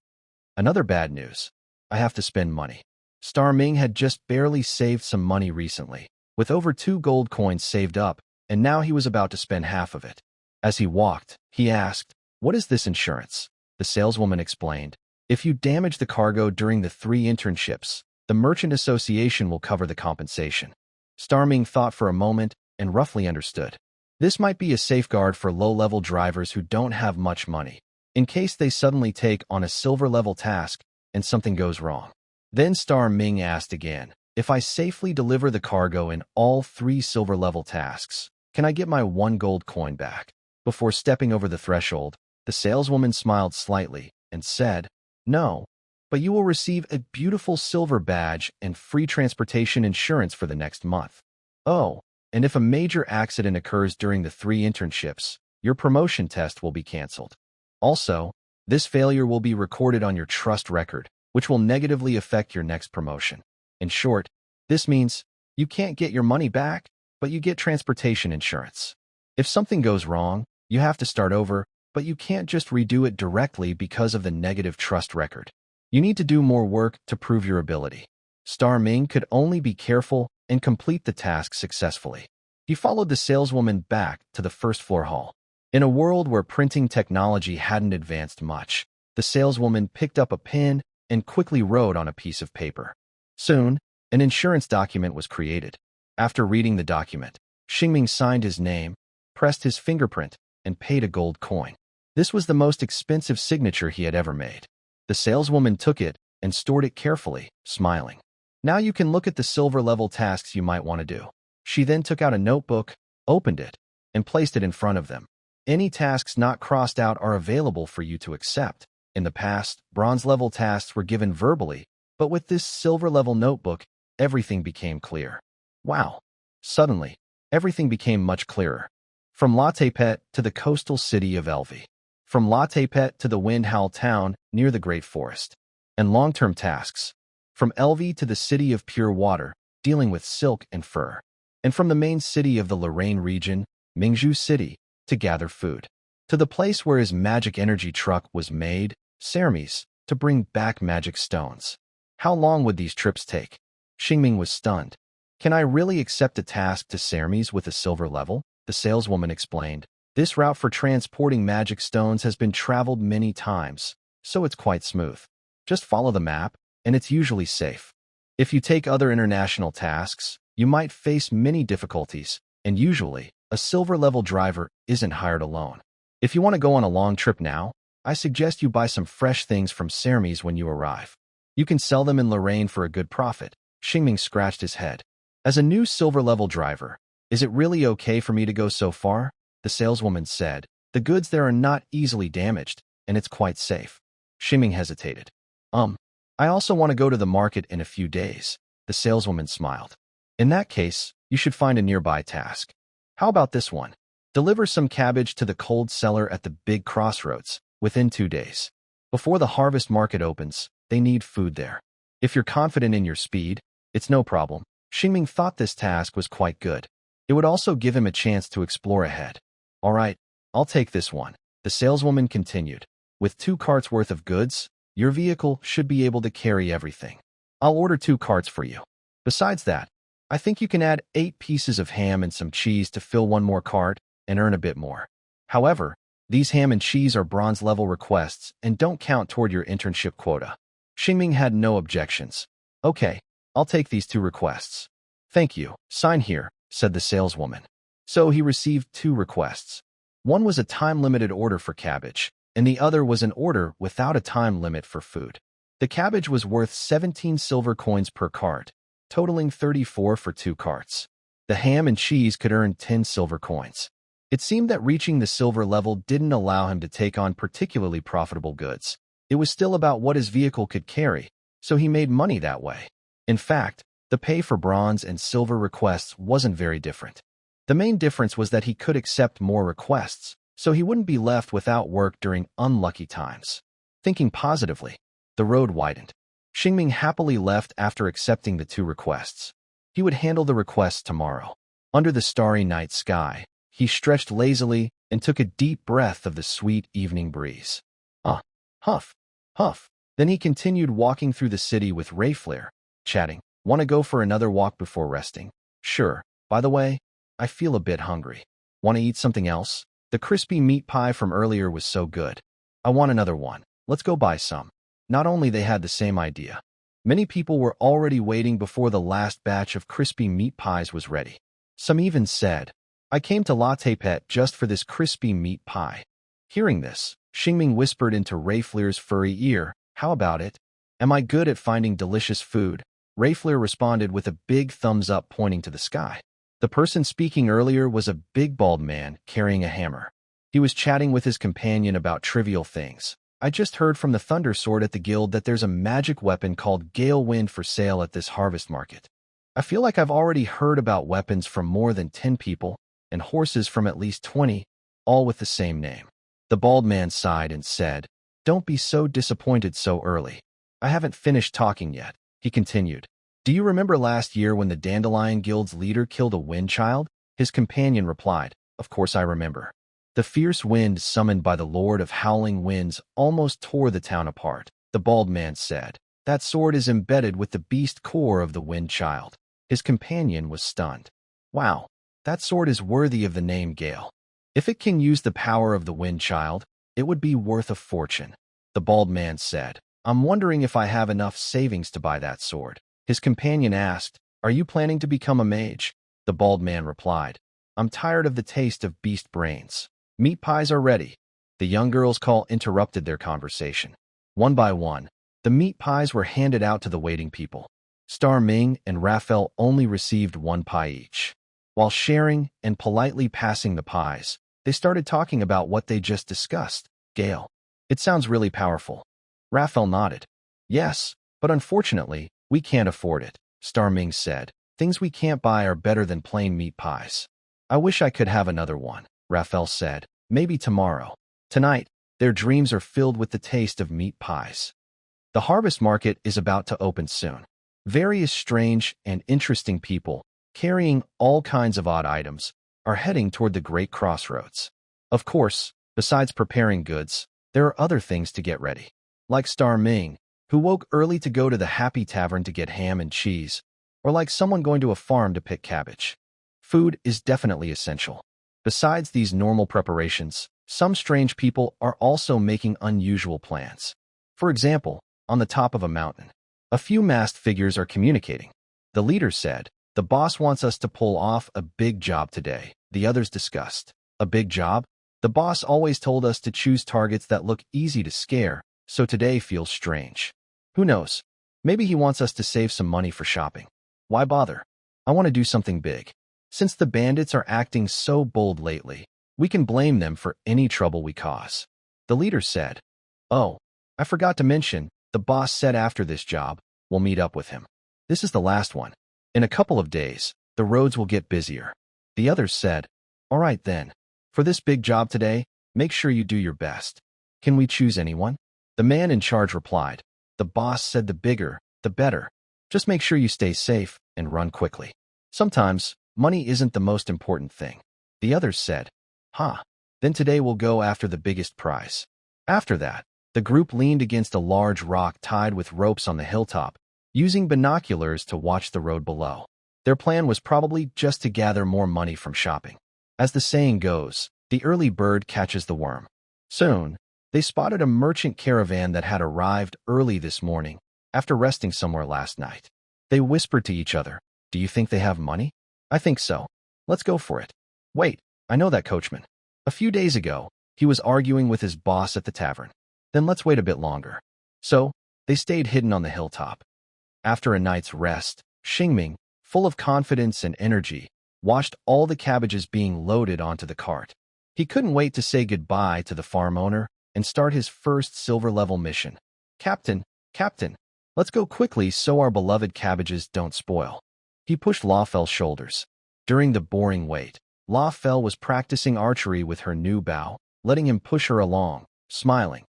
Another bad news, I have to spend money. Star Ming had just barely saved some money recently, with over 2 gold coins saved up, and now he was about to spend half of it. As he walked, he asked, "What is this insurance?" The saleswoman explained, "If you damage the cargo during the 3 internships, the Merchant Association will cover the compensation." Star Ming thought for a moment and roughly understood. This might be a safeguard for low-level drivers who don't have much money, in case they suddenly take on a silver-level task and something goes wrong. Then Star Ming asked again, "If I safely deliver the cargo in all 3 silver-level tasks, can I get my 1 gold coin back?" Before stepping over the threshold, the saleswoman smiled slightly and said, "No, but you will receive a beautiful silver badge and free transportation insurance for the next month. Oh, and if a major accident occurs during the 3 internships, your promotion test will be canceled. Also, this failure will be recorded on your trust record, which will negatively affect your next promotion." In short, this means you can't get your money back, but you get transportation insurance. If something goes wrong, you have to start over, but you can't just redo it directly because of the negative trust record. You need to do more work to prove your ability. Star Ming could only be careful and complete the task successfully. He followed the saleswoman back to the 1st floor hall. In a world where printing technology hadn't advanced much, the saleswoman picked up a pen and quickly wrote on a piece of paper. Soon, an insurance document was created. After reading the document, Shing signed his name, pressed his fingerprint, and paid a gold coin. This was the most expensive signature he had ever made. The saleswoman took it and stored it carefully, smiling. "Now you can look at the silver-level tasks you might want to do." She then took out a notebook, opened it, and placed it in front of them. Any tasks not crossed out are available for you to accept. In the past, bronze-level tasks were given verbally, but with this silver-level notebook, everything became clear. Wow! Suddenly, everything became much clearer. From Latepet to the coastal city of Elvi. From Latepet to the Windhowl town near the Great Forest. And long-term tasks. From Elvi to the city of Pure Water, dealing with silk and fur. and from the main city of the Lorraine region, Mingzhu City, to gather food. To the place where his magic energy truck was made, Cermes, to bring back magic stones. How long would these trips take? Xingming was stunned. Can I really accept a task to Cermes with a silver level? The saleswoman explained. This route for transporting magic stones has been traveled many times, so it's quite smooth. Just follow the map, and it's usually safe. If you take other international tasks, you might face many difficulties, and usually, a silver-level driver isn't hired alone. If you want to go on a long trip now, I suggest you buy some fresh things from Cermes when you arrive. You can sell them in Lorraine for a good profit. Xingming scratched his head. As a new silver-level driver, is it really okay for me to go so far? The saleswoman said. The goods there are not easily damaged, and it's quite safe. Xingming hesitated. I also want to go to the market in a few days. The saleswoman smiled. In that case, you should find a nearby task. How about this one? Deliver some cabbage to the cold cellar at the big crossroads within 2 days. Before the harvest market opens, they need food there. If you're confident in your speed, it's no problem. Xingming thought this task was quite good. It would also give him a chance to explore ahead. All right, I'll take this one. The saleswoman continued. With 2 carts worth of goods, your vehicle should be able to carry everything. I'll order 2 carts for you. Besides that, I think you can add 8 pieces of ham and some cheese to fill 1 more cart and earn a bit more. However, these ham and cheese are bronze-level requests and don't count toward your internship quota. Xingming had no objections. Okay, I'll take these 2 requests. Thank you. Sign here, said the saleswoman. So he received 2 requests. One was a time-limited order for cabbage, and the other was an order without a time limit for food. The cabbage was worth 17 silver coins per cart, totaling 34 for 2 carts. The ham and cheese could earn 10 silver coins. It seemed that reaching the silver level didn't allow him to take on particularly profitable goods. It was still about what his vehicle could carry, so he made money that way. In fact, the pay for bronze and silver requests wasn't very different. The main difference was that he could accept more requests, so he wouldn't be left without work during unlucky times. Thinking positively, the road widened. Xingming happily left after accepting the 2 requests. He would handle the requests tomorrow. Under the starry night sky, he stretched lazily and took a deep breath of the sweet evening breeze. Huff, huff. Then he continued walking through the city with Raphael, chatting. Want to go for another walk before resting? Sure. By the way, I feel a bit hungry. Want to eat something else? The crispy meat pie from earlier was so good. I want another one. Let's go buy some. Not only they had the same idea. Many people were already waiting before the last batch of crispy meat pies was ready. Some even said, I came to Latte Pet just for this crispy meat pie. Hearing this, Xingming whispered into Raphael's furry ear, how about it? Am I good at finding delicious food? Raphael responded with a big thumbs up pointing to the sky. The person speaking earlier was a big bald man carrying a hammer. He was chatting with his companion about trivial things. I just heard from the Thunder Sword at the guild that there's a magic weapon called Gale Wind for sale at this harvest market. I feel like I've already heard about weapons from more than 10 people and horses from at least 20, all with the same name. The bald man sighed and said, Don't be so disappointed so early. I haven't finished talking yet. He continued. Do you remember last year when the Dandelion Guild's leader killed a wind child? His companion replied, Of course I remember. The fierce wind summoned by the Lord of Howling Winds almost tore the town apart. The bald man said, That sword is embedded with the beast core of the wind child. His companion was stunned. Wow, that sword is worthy of the name Gale. If it can use the power of the wind child, it would be worth a fortune. The bald man said, I'm wondering if I have enough savings to buy that sword. His companion asked, Are you planning to become a mage? The bald man replied, I'm tired of the taste of beast brains. Meat pies are ready. The young girl's call interrupted their conversation. One by one, the meat pies were handed out to the waiting people. Star Ming and Raphael only received 1 pie each. While sharing and politely passing the pies, they started talking about what they just discussed. Gale. It sounds really powerful. Raphael nodded. Yes, but unfortunately, we can't afford it, Star Ming said. Things we can't buy are better than plain meat pies. I wish I could have another one, Raphael said. Maybe tomorrow. Tonight, their dreams are filled with the taste of meat pies. The harvest market is about to open soon. Various strange and interesting people carrying all kinds of odd items, are heading toward the great crossroads. Of course, besides preparing goods, there are other things to get ready. Like Star Ming, who woke early to go to the Happy Tavern to get ham and cheese, or like someone going to a farm to pick cabbage. Food is definitely essential. Besides these normal preparations, some strange people are also making unusual plans. For example, on the top of a mountain, a few masked figures are communicating. The leader said, "The boss wants us to pull off a big job today." The others discussed. "A big job? The boss always told us to choose targets that look easy to scare, so today feels strange. Who knows? Maybe he wants us to save some money for shopping. Why bother? I want to do something big. Since the bandits are acting so bold lately, we can blame them for any trouble we cause." The leader said, "Oh, I forgot to mention, the boss said after this job, we'll meet up with him. This is the last one. In a couple of days, the roads will get busier." The others said, "All right then. For this big job today, make sure you do your best. Can we choose anyone?" The man in charge replied, "The boss said the bigger, the better. Just make sure you stay safe and run quickly. Sometimes, money isn't the most important thing." The others said, Then today we'll go after the biggest prize." After that, the group leaned against a large rock tied with ropes on the hilltop, using binoculars to watch the road below. Their plan was probably just to gather more money from shopping. As the saying goes, the early bird catches the worm. Soon, they spotted a merchant caravan that had arrived early this morning, after resting somewhere last night. They whispered to each other, "Do you think they have money?" "I think so. Let's go for it." "Wait, I know that coachman. A few days ago, he was arguing with his boss at the tavern. Then let's wait a bit longer." So, they stayed hidden on the hilltop. After a night's rest, Shing, full of confidence and energy, watched all the cabbages being loaded onto the cart. He couldn't wait to say goodbye to the farm owner and start his first silver-level mission. Captain, let's go quickly so our beloved cabbages don't spoil." He pushed Raphael's shoulders. During the boring wait, Raphael was practicing archery with her new bow, letting him push her along, smiling.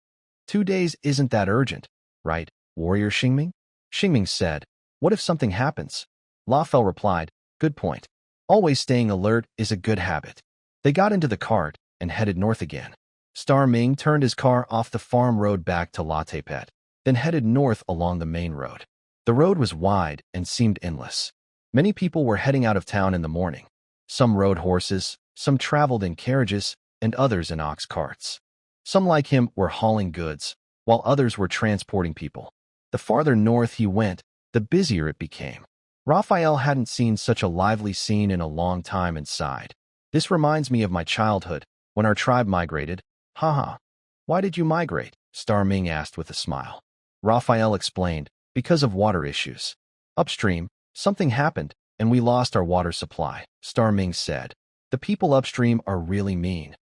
2 days isn't that urgent, right, warrior Shing? Shing said, "What if something happens?" Raphael replied, "Good point. Always staying alert is a good habit." They got into the cart and headed north again. Star Ming turned his car off the farm road back to Latte Pet, then headed north along the main road. The road was wide and seemed endless. Many people were heading out of town in the morning. Some rode horses, some traveled in carriages, and others in ox carts. Some like him were hauling goods, while others were transporting people. The farther north he went, the busier it became. Raphael hadn't seen such a lively scene in a long time and sighed. "This reminds me of my childhood, when our tribe migrated." "Haha. Why did you migrate?" Star Ming asked with a smile. Raphael explained, "Because of water issues. Upstream, something happened, and we lost our water supply," Star Ming said. "The people upstream are really mean."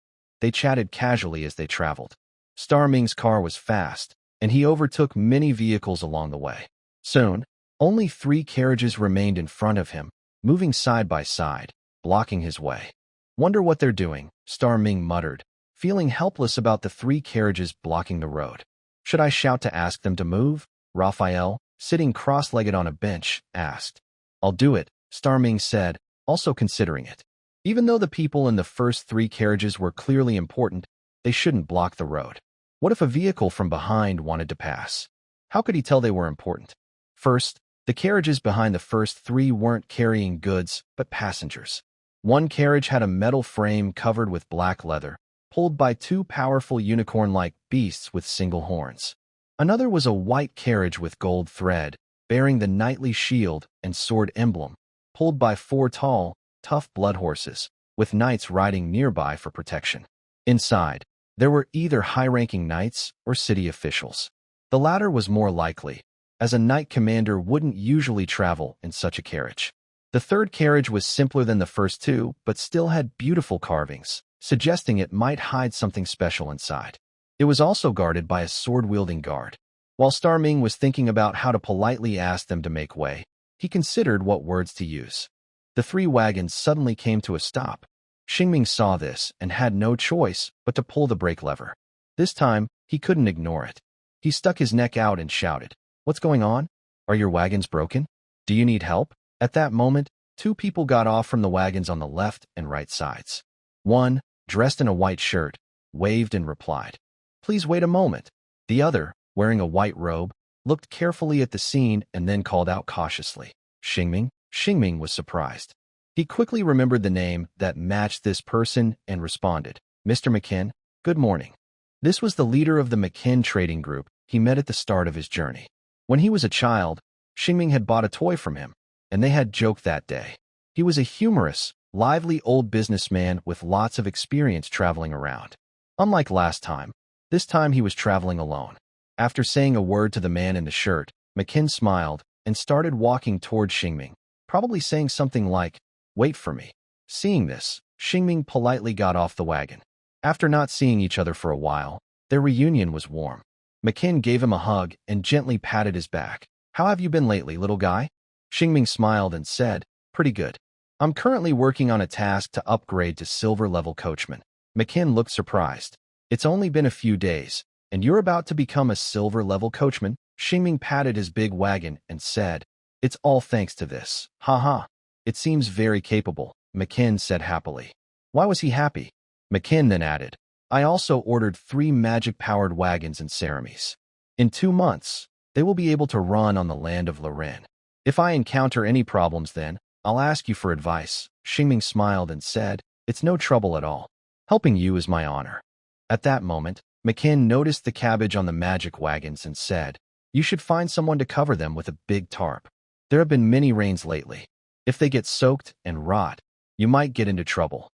They chatted casually as they traveled. Star Ming's car was fast, and he overtook many vehicles along the way. Soon, only 3 carriages remained in front of him, moving side by side, blocking his way. "Wonder what they're doing," Star Ming muttered, feeling helpless about the 3 carriages blocking the road. "Should I shout to ask them to move?" Raphael, sitting cross-legged on a bench, asked. "I'll do it," Star Ming said, also considering it. Even though the people in the first 3 carriages were clearly important, they shouldn't block the road. What if a vehicle from behind wanted to pass? How could he tell they were important? First, the carriages behind the first 3 weren't carrying goods, but passengers. One carriage had a metal frame covered with black leather, pulled by 2 powerful unicorn-like beasts with single horns. Another was a white carriage with gold thread, bearing the knightly shield and sword emblem, pulled by 4 tall, tough blood horses, with knights riding nearby for protection. Inside, there were either high-ranking knights or city officials. The latter was more likely, as a knight commander wouldn't usually travel in such a carriage. The third carriage was simpler than the first 2, but still had beautiful carvings, suggesting it might hide something special inside. It was also guarded by a sword-wielding guard. While Star Ming was thinking about how to politely ask them to make way, he considered what words to use. The 3 wagons suddenly came to a stop. Shing saw this and had no choice but to pull the brake lever. This time, he couldn't ignore it. He stuck his neck out and shouted, "What's going on? Are your wagons broken? Do you need help?" At that moment, Two people got off from the wagons on the left and right sides. One, dressed in a white shirt, waved and replied, "Please wait a moment." The other, wearing a white robe, looked carefully at the scene and then called out cautiously, "Xingming?" Xingming was surprised. He quickly remembered the name that matched this person and responded, "Mr. Maken, good morning." This was the leader of the Maken trading group he met at the start of his journey. When he was a child, Xingming had bought a toy from him, and they had joked that day. He was a humorous, lively old businessman with lots of experience traveling around. Unlike last time, this time he was traveling alone. After saying a word to the man in the shirt, Maken smiled and started walking toward Xingming, probably saying something like, "Wait for me." Seeing this, Xingming politely got off the wagon. After not seeing each other for a while, their reunion was warm. Maken gave him a hug and gently patted his back. "How have you been lately, little guy?" Xingming smiled and said, "Pretty good. I'm currently working on a task to upgrade to silver-level coachman." Maken looked surprised. "It's only been a few days, and you're about to become a silver-level coachman?" Xingming patted his big wagon and said, "It's all thanks to this. Haha. It seems very capable," Maken said happily. Why was he happy? Maken then added, "I also ordered 3 magic-powered wagons and ceremonies. In 2 months, they will be able to run on the land of Lorn. If I encounter any problems then, I'll ask you for advice." Xingming smiled and said, "It's no trouble at all. Helping you is my honor." At that moment, Maken noticed the cabbage on the magic wagons and said, "You should find someone to cover them with a big tarp. There have been many rains lately. If they get soaked and rot, you might get into trouble."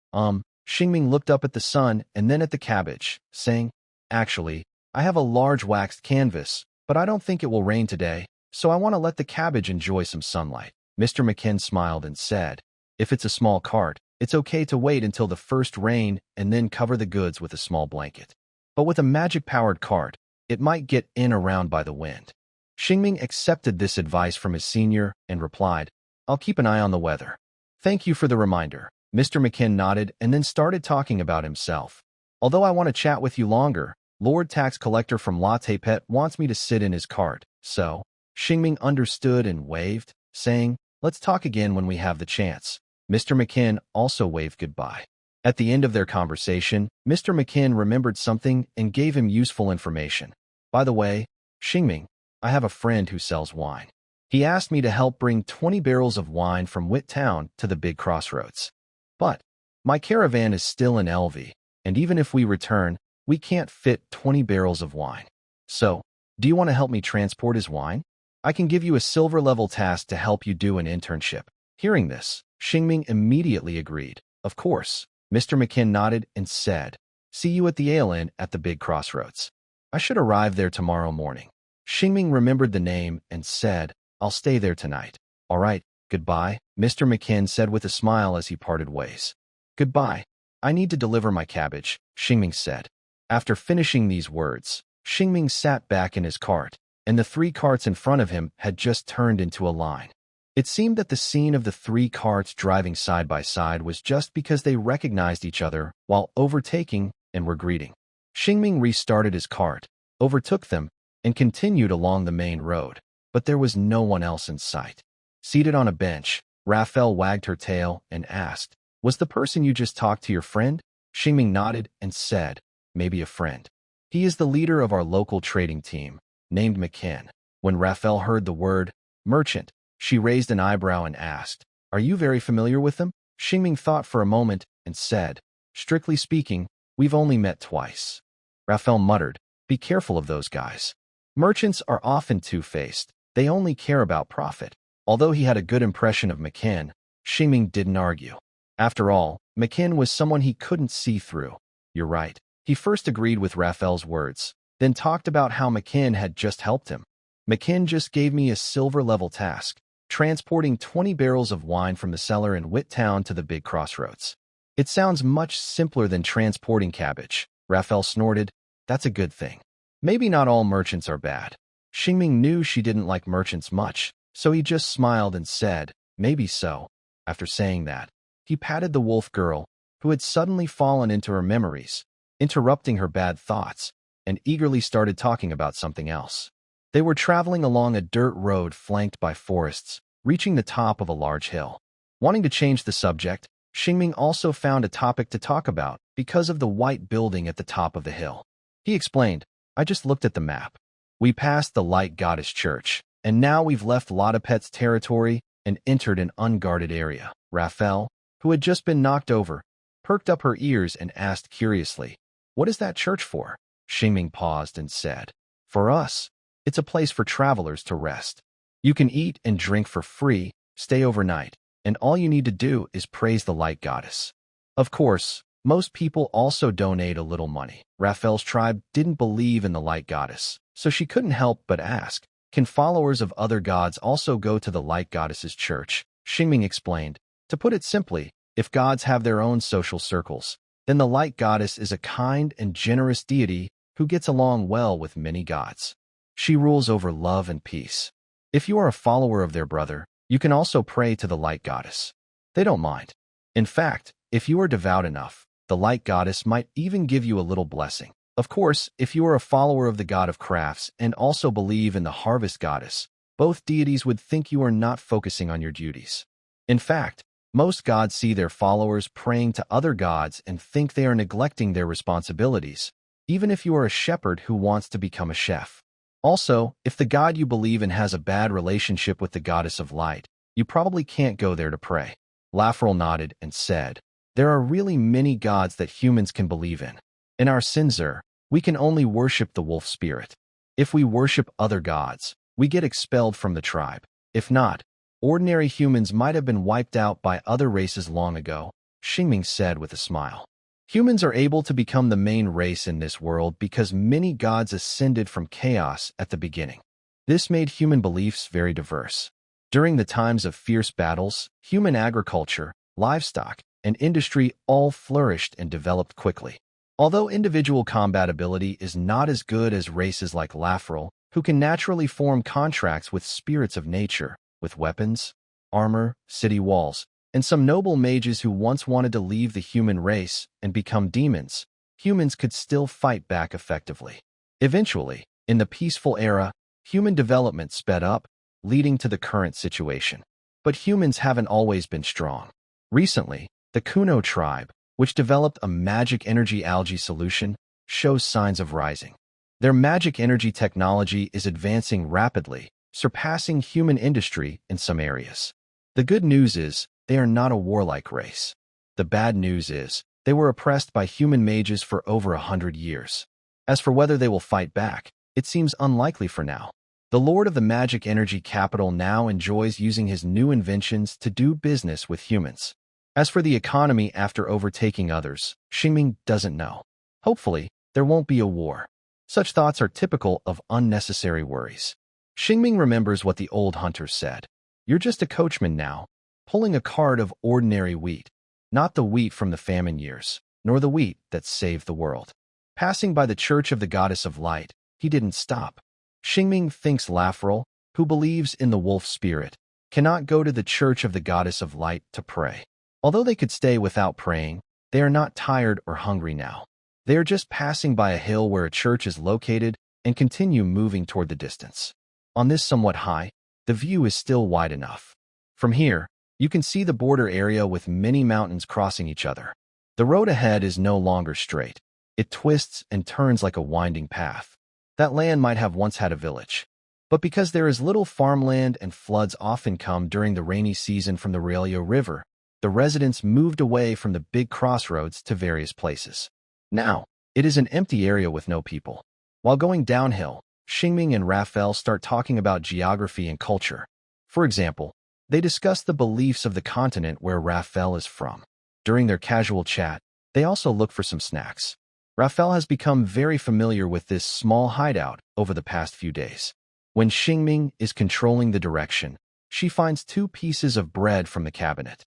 Xingming looked up at the sun and then at the cabbage, saying, "Actually, I have a large waxed canvas, but I don't think it will rain today, so I want to let the cabbage enjoy some sunlight." Mr. Maken smiled and said, "If it's a small cart, it's okay to wait until the first rain and then cover the goods with a small blanket. But with a magic-powered cart, it might get in around by the wind." Xingming accepted this advice from his senior and replied, "I'll keep an eye on the weather." "Thank you for the reminder." Mr. Maken nodded and then started talking about himself. "Although I want to chat with you longer, Lord Tax Collector from Latte Pet wants me to sit in his cart, so..." Xingming understood and waved, saying, "Let's talk again when we have the chance." Mr. Maken also waved goodbye. At the end of their conversation, Mr. Maken remembered something and gave him useful information. "By the way, Xingming, I have a friend who sells wine. He asked me to help bring 20 barrels of wine from Wit Town to the big crossroads. But my caravan is still in LV, and even if we return, we can't fit 20 barrels of wine. So, do you want to help me transport his wine? I can give you a silver-level task to help you do an internship." Hearing this, Xingming immediately agreed. "Of course." Mr. Maken nodded and said, "See you at the Ale Inn at the big crossroads. I should arrive there tomorrow morning." Xingming remembered the name and said, "I'll stay there tonight." "All right, goodbye," Mr. Maken said with a smile as he parted ways. "Goodbye. I need to deliver my cabbage," Xingming said. After finishing these words, Xingming sat back in his cart, and the 3 carts in front of him had just turned into a line. It seemed that the scene of the 3 carts driving side by side was just because they recognized each other while overtaking and were greeting. Xingming restarted his cart, overtook them, and continued along the main road, but there was no one else in sight. Seated on a bench, Raphael wagged her tail and asked, "Was the person you just talked to your friend?" Xingming nodded and said, "Maybe a friend. He is the leader of our local trading team, named Maken." When Raphael heard the word merchant, she raised an eyebrow and asked, "Are you very familiar with them?" Xingming thought for a moment and said, "Strictly speaking, we've only met twice." Raphael muttered, "Be careful of those guys. Merchants are often two-faced. They only care about profit." Although he had a good impression of Maken, Xingming didn't argue. After all, Maken was someone he couldn't see through. "You're right." He first agreed with Raphael's words, then talked about how Maken had just helped him. "Maken just gave me a silver-level task, transporting 20 barrels of wine from the cellar in Wit Town to the big crossroads. It sounds much simpler than transporting cabbage." Raphael snorted. "That's a good thing. Maybe not all merchants are bad." Xingming knew she didn't like merchants much, so he just smiled and said, "Maybe so." After saying that, he patted the wolf girl, who had suddenly fallen into her memories, interrupting her bad thoughts, and eagerly started talking about something else. They were traveling along a dirt road flanked by forests, reaching the top of a large hill. Wanting to change the subject, Xingming also found a topic to talk about because of the white building at the top of the hill. He explained, I just looked at the map. We passed the Light Goddess Church, and now we've left Lotapet's territory and entered an unguarded area. Raphael, who had just been knocked over, perked up her ears and asked curiously, What is that church for? Xingming paused and said, For us, it's a place for travelers to rest. You can eat and drink for free, stay overnight, and all you need to do is praise the Light Goddess. Of course, most people also donate a little money. Raphael's tribe didn't believe in the Light Goddess, so she couldn't help but ask, Can followers of other gods also go to the Light Goddess's church? Xingming explained, To put it simply, if gods have their own social circles, then the Light Goddess is a kind and generous deity who gets along well with many gods. She rules over love and peace. If you are a follower of their brother, you can also pray to the Light Goddess. They don't mind. In fact, if you are devout enough, the Light Goddess might even give you a little blessing. Of course, if you are a follower of the god of crafts and also believe in the Harvest Goddess, both deities would think you are not focusing on your duties. In fact, most gods see their followers praying to other gods and think they are neglecting their responsibilities, even if you are a shepherd who wants to become a chef. Also, if the god you believe in has a bad relationship with the goddess of light, you probably can't go there to pray. Raphael nodded and said, There are really many gods that humans can believe in. In our Sinzer, we can only worship the wolf spirit. If we worship other gods, we get expelled from the tribe. If not, ordinary humans might have been wiped out by other races long ago, Xingming said with a smile. Humans are able to become the main race in this world because many gods ascended from chaos at the beginning. This made human beliefs very diverse. During the times of fierce battles, human agriculture, livestock, and industry all flourished and developed quickly. Although individual combat ability is not as good as races like Raphael, who can naturally form contracts with spirits of nature, with weapons, armor, city walls, and some noble mages who once wanted to leave the human race and become demons, humans could still fight back effectively. Eventually, in the peaceful era, human development sped up, leading to the current situation. But humans haven't always been strong. Recently, the Kuno tribe, which developed a magic energy algae solution, shows signs of rising. Their magic energy technology is advancing rapidly, surpassing human industry in some areas. The good news is, they are not a warlike race. The bad news is, they were oppressed by human mages for over 100 years. As for whether they will fight back, it seems unlikely for now. The Lord of the Magic Energy Capital now enjoys using his new inventions to do business with humans. As for the economy after overtaking others, Xingming doesn't know. Hopefully, there won't be a war. Such thoughts are typical of unnecessary worries. Xingming remembers what the old hunters said. You're just a coachman now, pulling a cart of ordinary wheat, not the wheat from the famine years, nor the wheat that saved the world. Passing by the church of the goddess of light, he didn't stop. Xingming thinks Raphael, who believes in the wolf spirit, cannot go to the church of the goddess of light to pray. Although they could stay without praying, they are not tired or hungry now. They are just passing by a hill where a church is located and continue moving toward the distance. On this somewhat high, the view is still wide enough. From here, you can see the border area with many mountains crossing each other. The road ahead is no longer straight. It twists and turns like a winding path. That land might have once had a village. But because there is little farmland and floods often come during the rainy season from the Railio River, the residents moved away from the big crossroads to various places. Now, it is an empty area with no people. While going downhill, Xingming and Raphael start talking about geography and culture. For example, they discuss the beliefs of the continent where Raphael is from. During their casual chat, they also look for some snacks. Raphael has become very familiar with this small hideout over the past few days. When Xingming is controlling the direction, she finds 2 pieces of bread from the cabinet.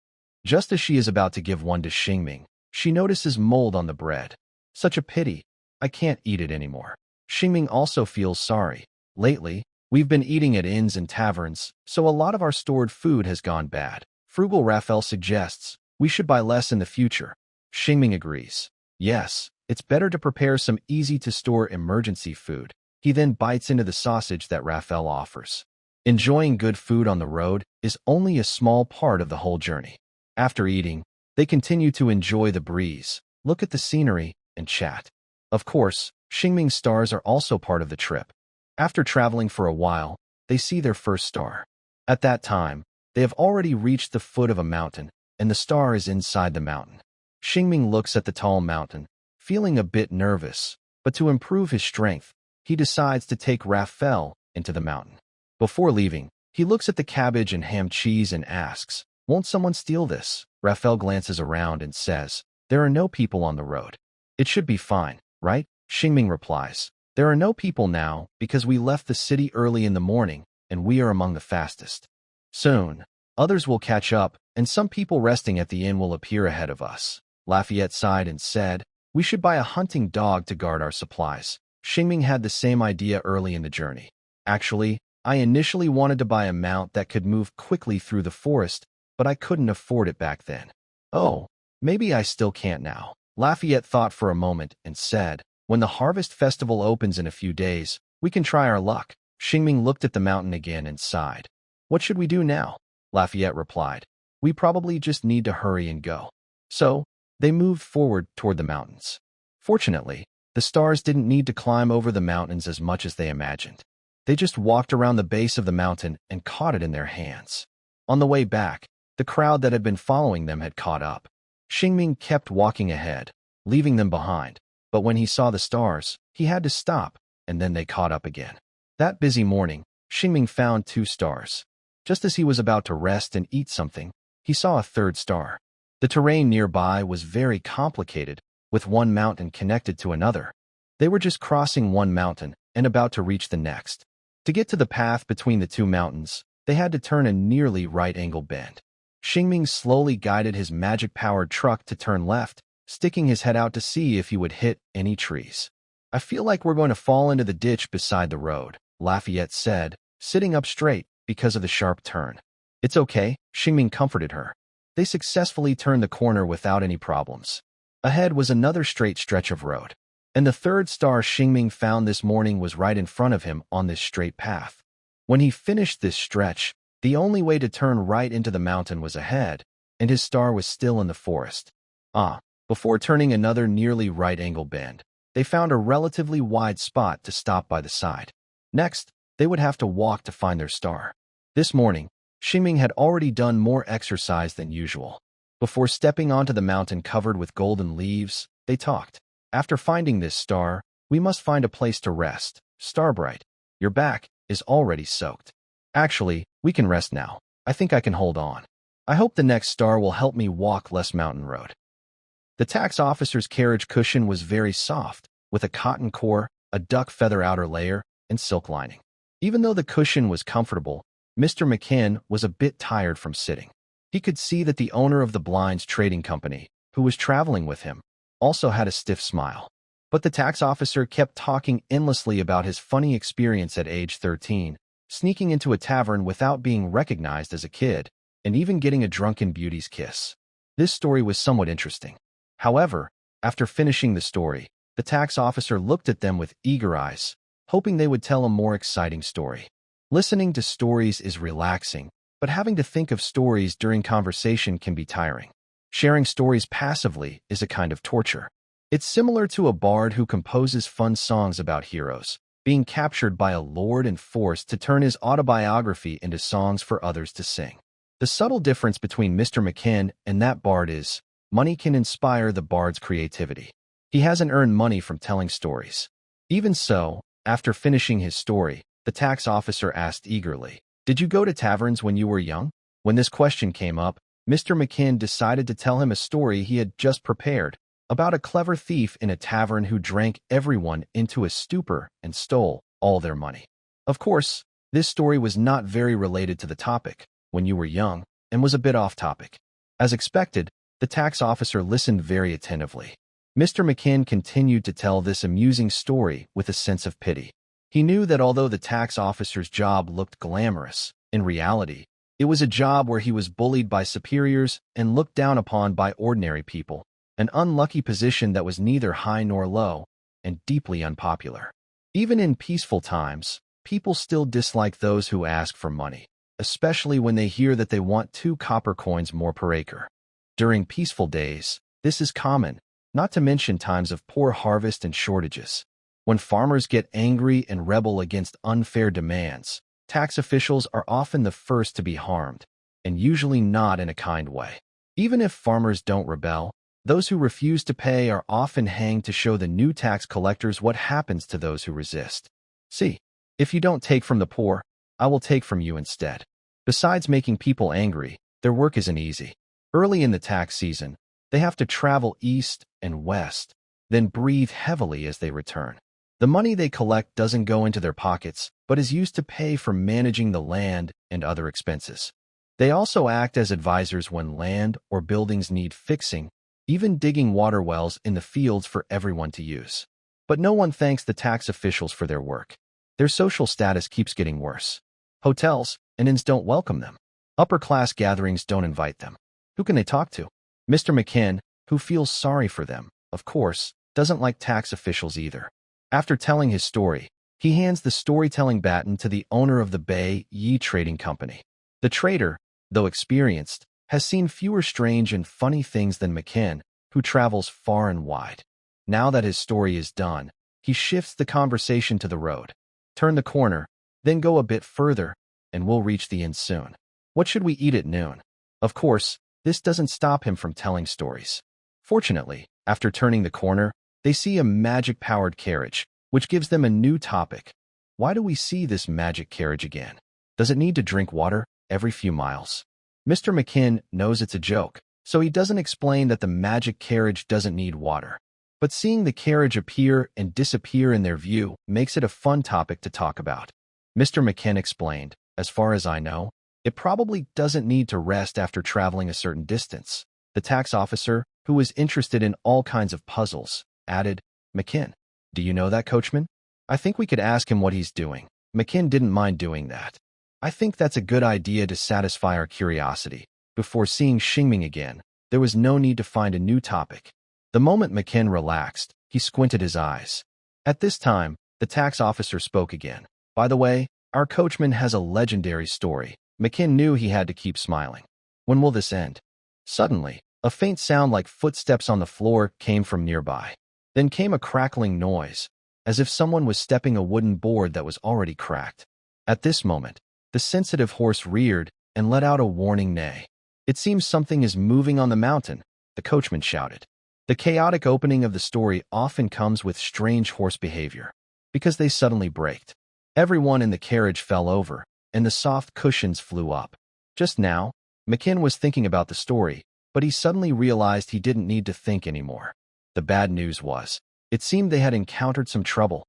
Just as she is about to give one to Xingming, she notices mold on the bread. Such a pity. I can't eat it anymore. Xingming also feels sorry. Lately, we've been eating at inns and taverns, so a lot of our stored food has gone bad. Frugal Raphael suggests we should buy less in the future. Xingming agrees. Yes, it's better to prepare some easy-to-store emergency food. He then bites into the sausage that Raphael offers. Enjoying good food on the road is only a small part of the whole journey. After eating, they continue to enjoy the breeze, look at the scenery, and chat. Of course, Xingming's stars are also part of the trip. After traveling for a while, they see their first star. At that time, they have already reached the foot of a mountain, and the star is inside the mountain. Xingming looks at the tall mountain, feeling a bit nervous, but to improve his strength, he decides to take Raphael into the mountain. Before leaving, he looks at the cabbage and ham cheese and asks, "Won't someone steal this?" Raphael glances around and says, "There are no people on the road. It should be fine, right?" Xingming replies, "There are no people now because we left the city early in the morning and we are among the fastest. Soon, others will catch up and some people resting at the inn will appear ahead of us." Lafayette sighed and said, "We should buy a hunting dog to guard our supplies." Xingming had the same idea early in the journey. "Actually, I initially wanted to buy a mount that could move quickly through the forest, but I couldn't afford it back then." "Oh, maybe I still can't now." Lafayette thought for a moment and said, "When the harvest festival opens in a few days, we can try our luck." Xingming looked at the mountain again and sighed. "What should we do now?" Lafayette replied, "We probably just need to hurry and go." So, they moved forward toward the mountains. Fortunately, the stars didn't need to climb over the mountains as much as they imagined. They just walked around the base of the mountain and caught it in their hands. On the way back, the crowd that had been following them had caught up. Xingming kept walking ahead, leaving them behind, but when he saw the stars, he had to stop, and then they caught up again. That busy morning, Xingming found 2 stars. Just as he was about to rest and eat something, he saw a 3rd star. The terrain nearby was very complicated, with one mountain connected to another. They were just crossing one mountain and about to reach the next. To get to the path between the 2 mountains, they had to turn a nearly right-angle bend. Xingming slowly guided his magic-powered truck to turn left, sticking his head out to see if he would hit any trees. "I feel like we're going to fall into the ditch beside the road," Lafayette said, sitting up straight because of the sharp turn. "It's okay," Xingming comforted her. They successfully turned the corner without any problems. Ahead was another straight stretch of road, and the 3rd star Xingming found this morning was right in front of him on this straight path. When he finished this stretch, the only way to turn right into the mountain was ahead, and his star was still in the forest. Before turning another nearly right-angle bend, they found a relatively wide spot to stop by the side. Next, they would have to walk to find their star. This morning, Xingming had already done more exercise than usual. Before stepping onto the mountain covered with golden leaves, they talked. "After finding this star, we must find a place to rest. Starbright, your back is already soaked. Actually, we can rest now. I think I can hold on. I hope the next star will help me walk less mountain road." The tax officer's carriage cushion was very soft, with a cotton core, a duck feather outer layer, and silk lining. Even though the cushion was comfortable, Mr. Maken was a bit tired from sitting. He could see that the owner of the blinds trading company, who was traveling with him, also had a stiff smile. But the tax officer kept talking endlessly about his funny experience at age 13, sneaking into a tavern without being recognized as a kid, and even getting a drunken beauty's kiss. This story was somewhat interesting. However, after finishing the story, the tax officer looked at them with eager eyes, hoping they would tell a more exciting story. Listening to stories is relaxing, but having to think of stories during conversation can be tiring. Sharing stories passively is a kind of torture. It's similar to a bard who composes fun songs about heroes, being captured by a lord and forced to turn his autobiography into songs for others to sing. The subtle difference between Mr. Maken and that bard is, money can inspire the bard's creativity. He hasn't earned money from telling stories. Even so, after finishing his story, the tax officer asked eagerly, "Did you go to taverns when you were young?" When this question came up, Mr. Maken decided to tell him a story he had just prepared about a clever thief in a tavern who drank everyone into a stupor and stole all their money. Of course, this story was not very related to the topic, when you were young, and was a bit off topic. As expected, the tax officer listened very attentively. Mr. Maken continued to tell this amusing story with a sense of pity. He knew that although the tax officer's job looked glamorous, in reality, it was a job where he was bullied by superiors and looked down upon by ordinary people, an unlucky position that was neither high nor low, and deeply unpopular. Even in peaceful times, people still dislike those who ask for money, especially when they hear that they want 2 copper coins more per acre. During peaceful days, this is common, not to mention times of poor harvest and shortages. When farmers get angry and rebel against unfair demands, tax officials are often the first to be harmed, and usually not in a kind way. Even if farmers don't rebel, those who refuse to pay are often hanged to show the new tax collectors what happens to those who resist. See, if you don't take from the poor, I will take from you instead. Besides making people angry, their work isn't easy. Early in the tax season, they have to travel east and west, then breathe heavily as they return. The money they collect doesn't go into their pockets, but is used to pay for managing the land and other expenses. They also act as advisors when land or buildings need fixing, even digging water wells in the fields for everyone to use. But no one thanks the tax officials for their work. Their social status keeps getting worse. Hotels and inns don't welcome them. Upper-class gatherings don't invite them. Who can they talk to? Mr. Maken, who feels sorry for them, of course, doesn't like tax officials either. After telling his story, he hands the storytelling baton to the owner of the Bay Yi Trading Company. The trader, though experienced, has seen fewer strange and funny things than Maken, who travels far and wide. Now that his story is done, he shifts the conversation to the road. Turn the corner, then go a bit further, and we'll reach the inn soon. What should we eat at noon? Of course, this doesn't stop him from telling stories. Fortunately, after turning the corner, they see a magic-powered carriage, which gives them a new topic. Why do we see this magic carriage again? Does it need to drink water every few miles? Mr. Maken knows it's a joke, so he doesn't explain that the magic carriage doesn't need water. But seeing the carriage appear and disappear in their view makes it a fun topic to talk about. Mr. Maken explained, as far as I know, it probably doesn't need to rest after traveling a certain distance. The tax officer, who was interested in all kinds of puzzles, added, Maken, do you know that coachman? I think we could ask him what he's doing. Maken didn't mind doing that. I think that's a good idea to satisfy our curiosity. Before seeing Shing again, there was no need to find a new topic. The moment Maken relaxed, he squinted his eyes. At this time, the tax officer spoke again. By the way, our coachman has a legendary story. Maken knew he had to keep smiling. When will this end? Suddenly, a faint sound like footsteps on the floor came from nearby. Then came a crackling noise, as if someone was stepping a wooden board that was already cracked. At this moment, the sensitive horse reared and let out a warning neigh. It seems something is moving on the mountain, the coachman shouted. The chaotic opening of the story often comes with strange horse behavior, because they suddenly braked. Everyone in the carriage fell over, and the soft cushions flew up. Just now, Maken was thinking about the story, but he suddenly realized he didn't need to think anymore. The bad news was, it seemed they had encountered some trouble.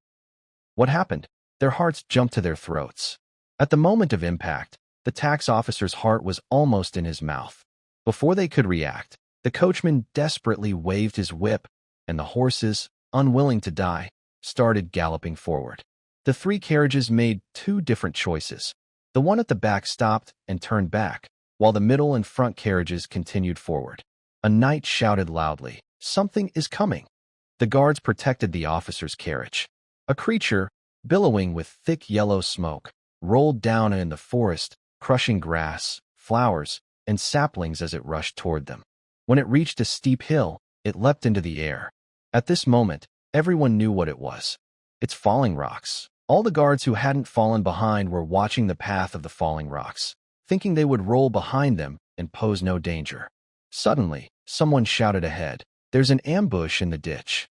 What happened? Their hearts jumped to their throats. At the moment of impact, the tax officer's heart was almost in his mouth. Before they could react, the coachman desperately waved his whip, and the horses, unwilling to die, started galloping forward. The three carriages made two different choices. The one at the back stopped and turned back, while the middle and front carriages continued forward. A knight shouted loudly, "Something is coming!" The guards protected the officer's carriage. A creature, billowing with thick yellow smoke, rolled down in the forest, crushing grass, flowers, and saplings as it rushed toward them. When it reached a steep hill, it leapt into the air. At this moment, everyone knew what it was. It's falling rocks. All the guards who hadn't fallen behind were watching the path of the falling rocks, thinking they would roll behind them and pose no danger. Suddenly, someone shouted ahead, "There's an ambush in the ditch."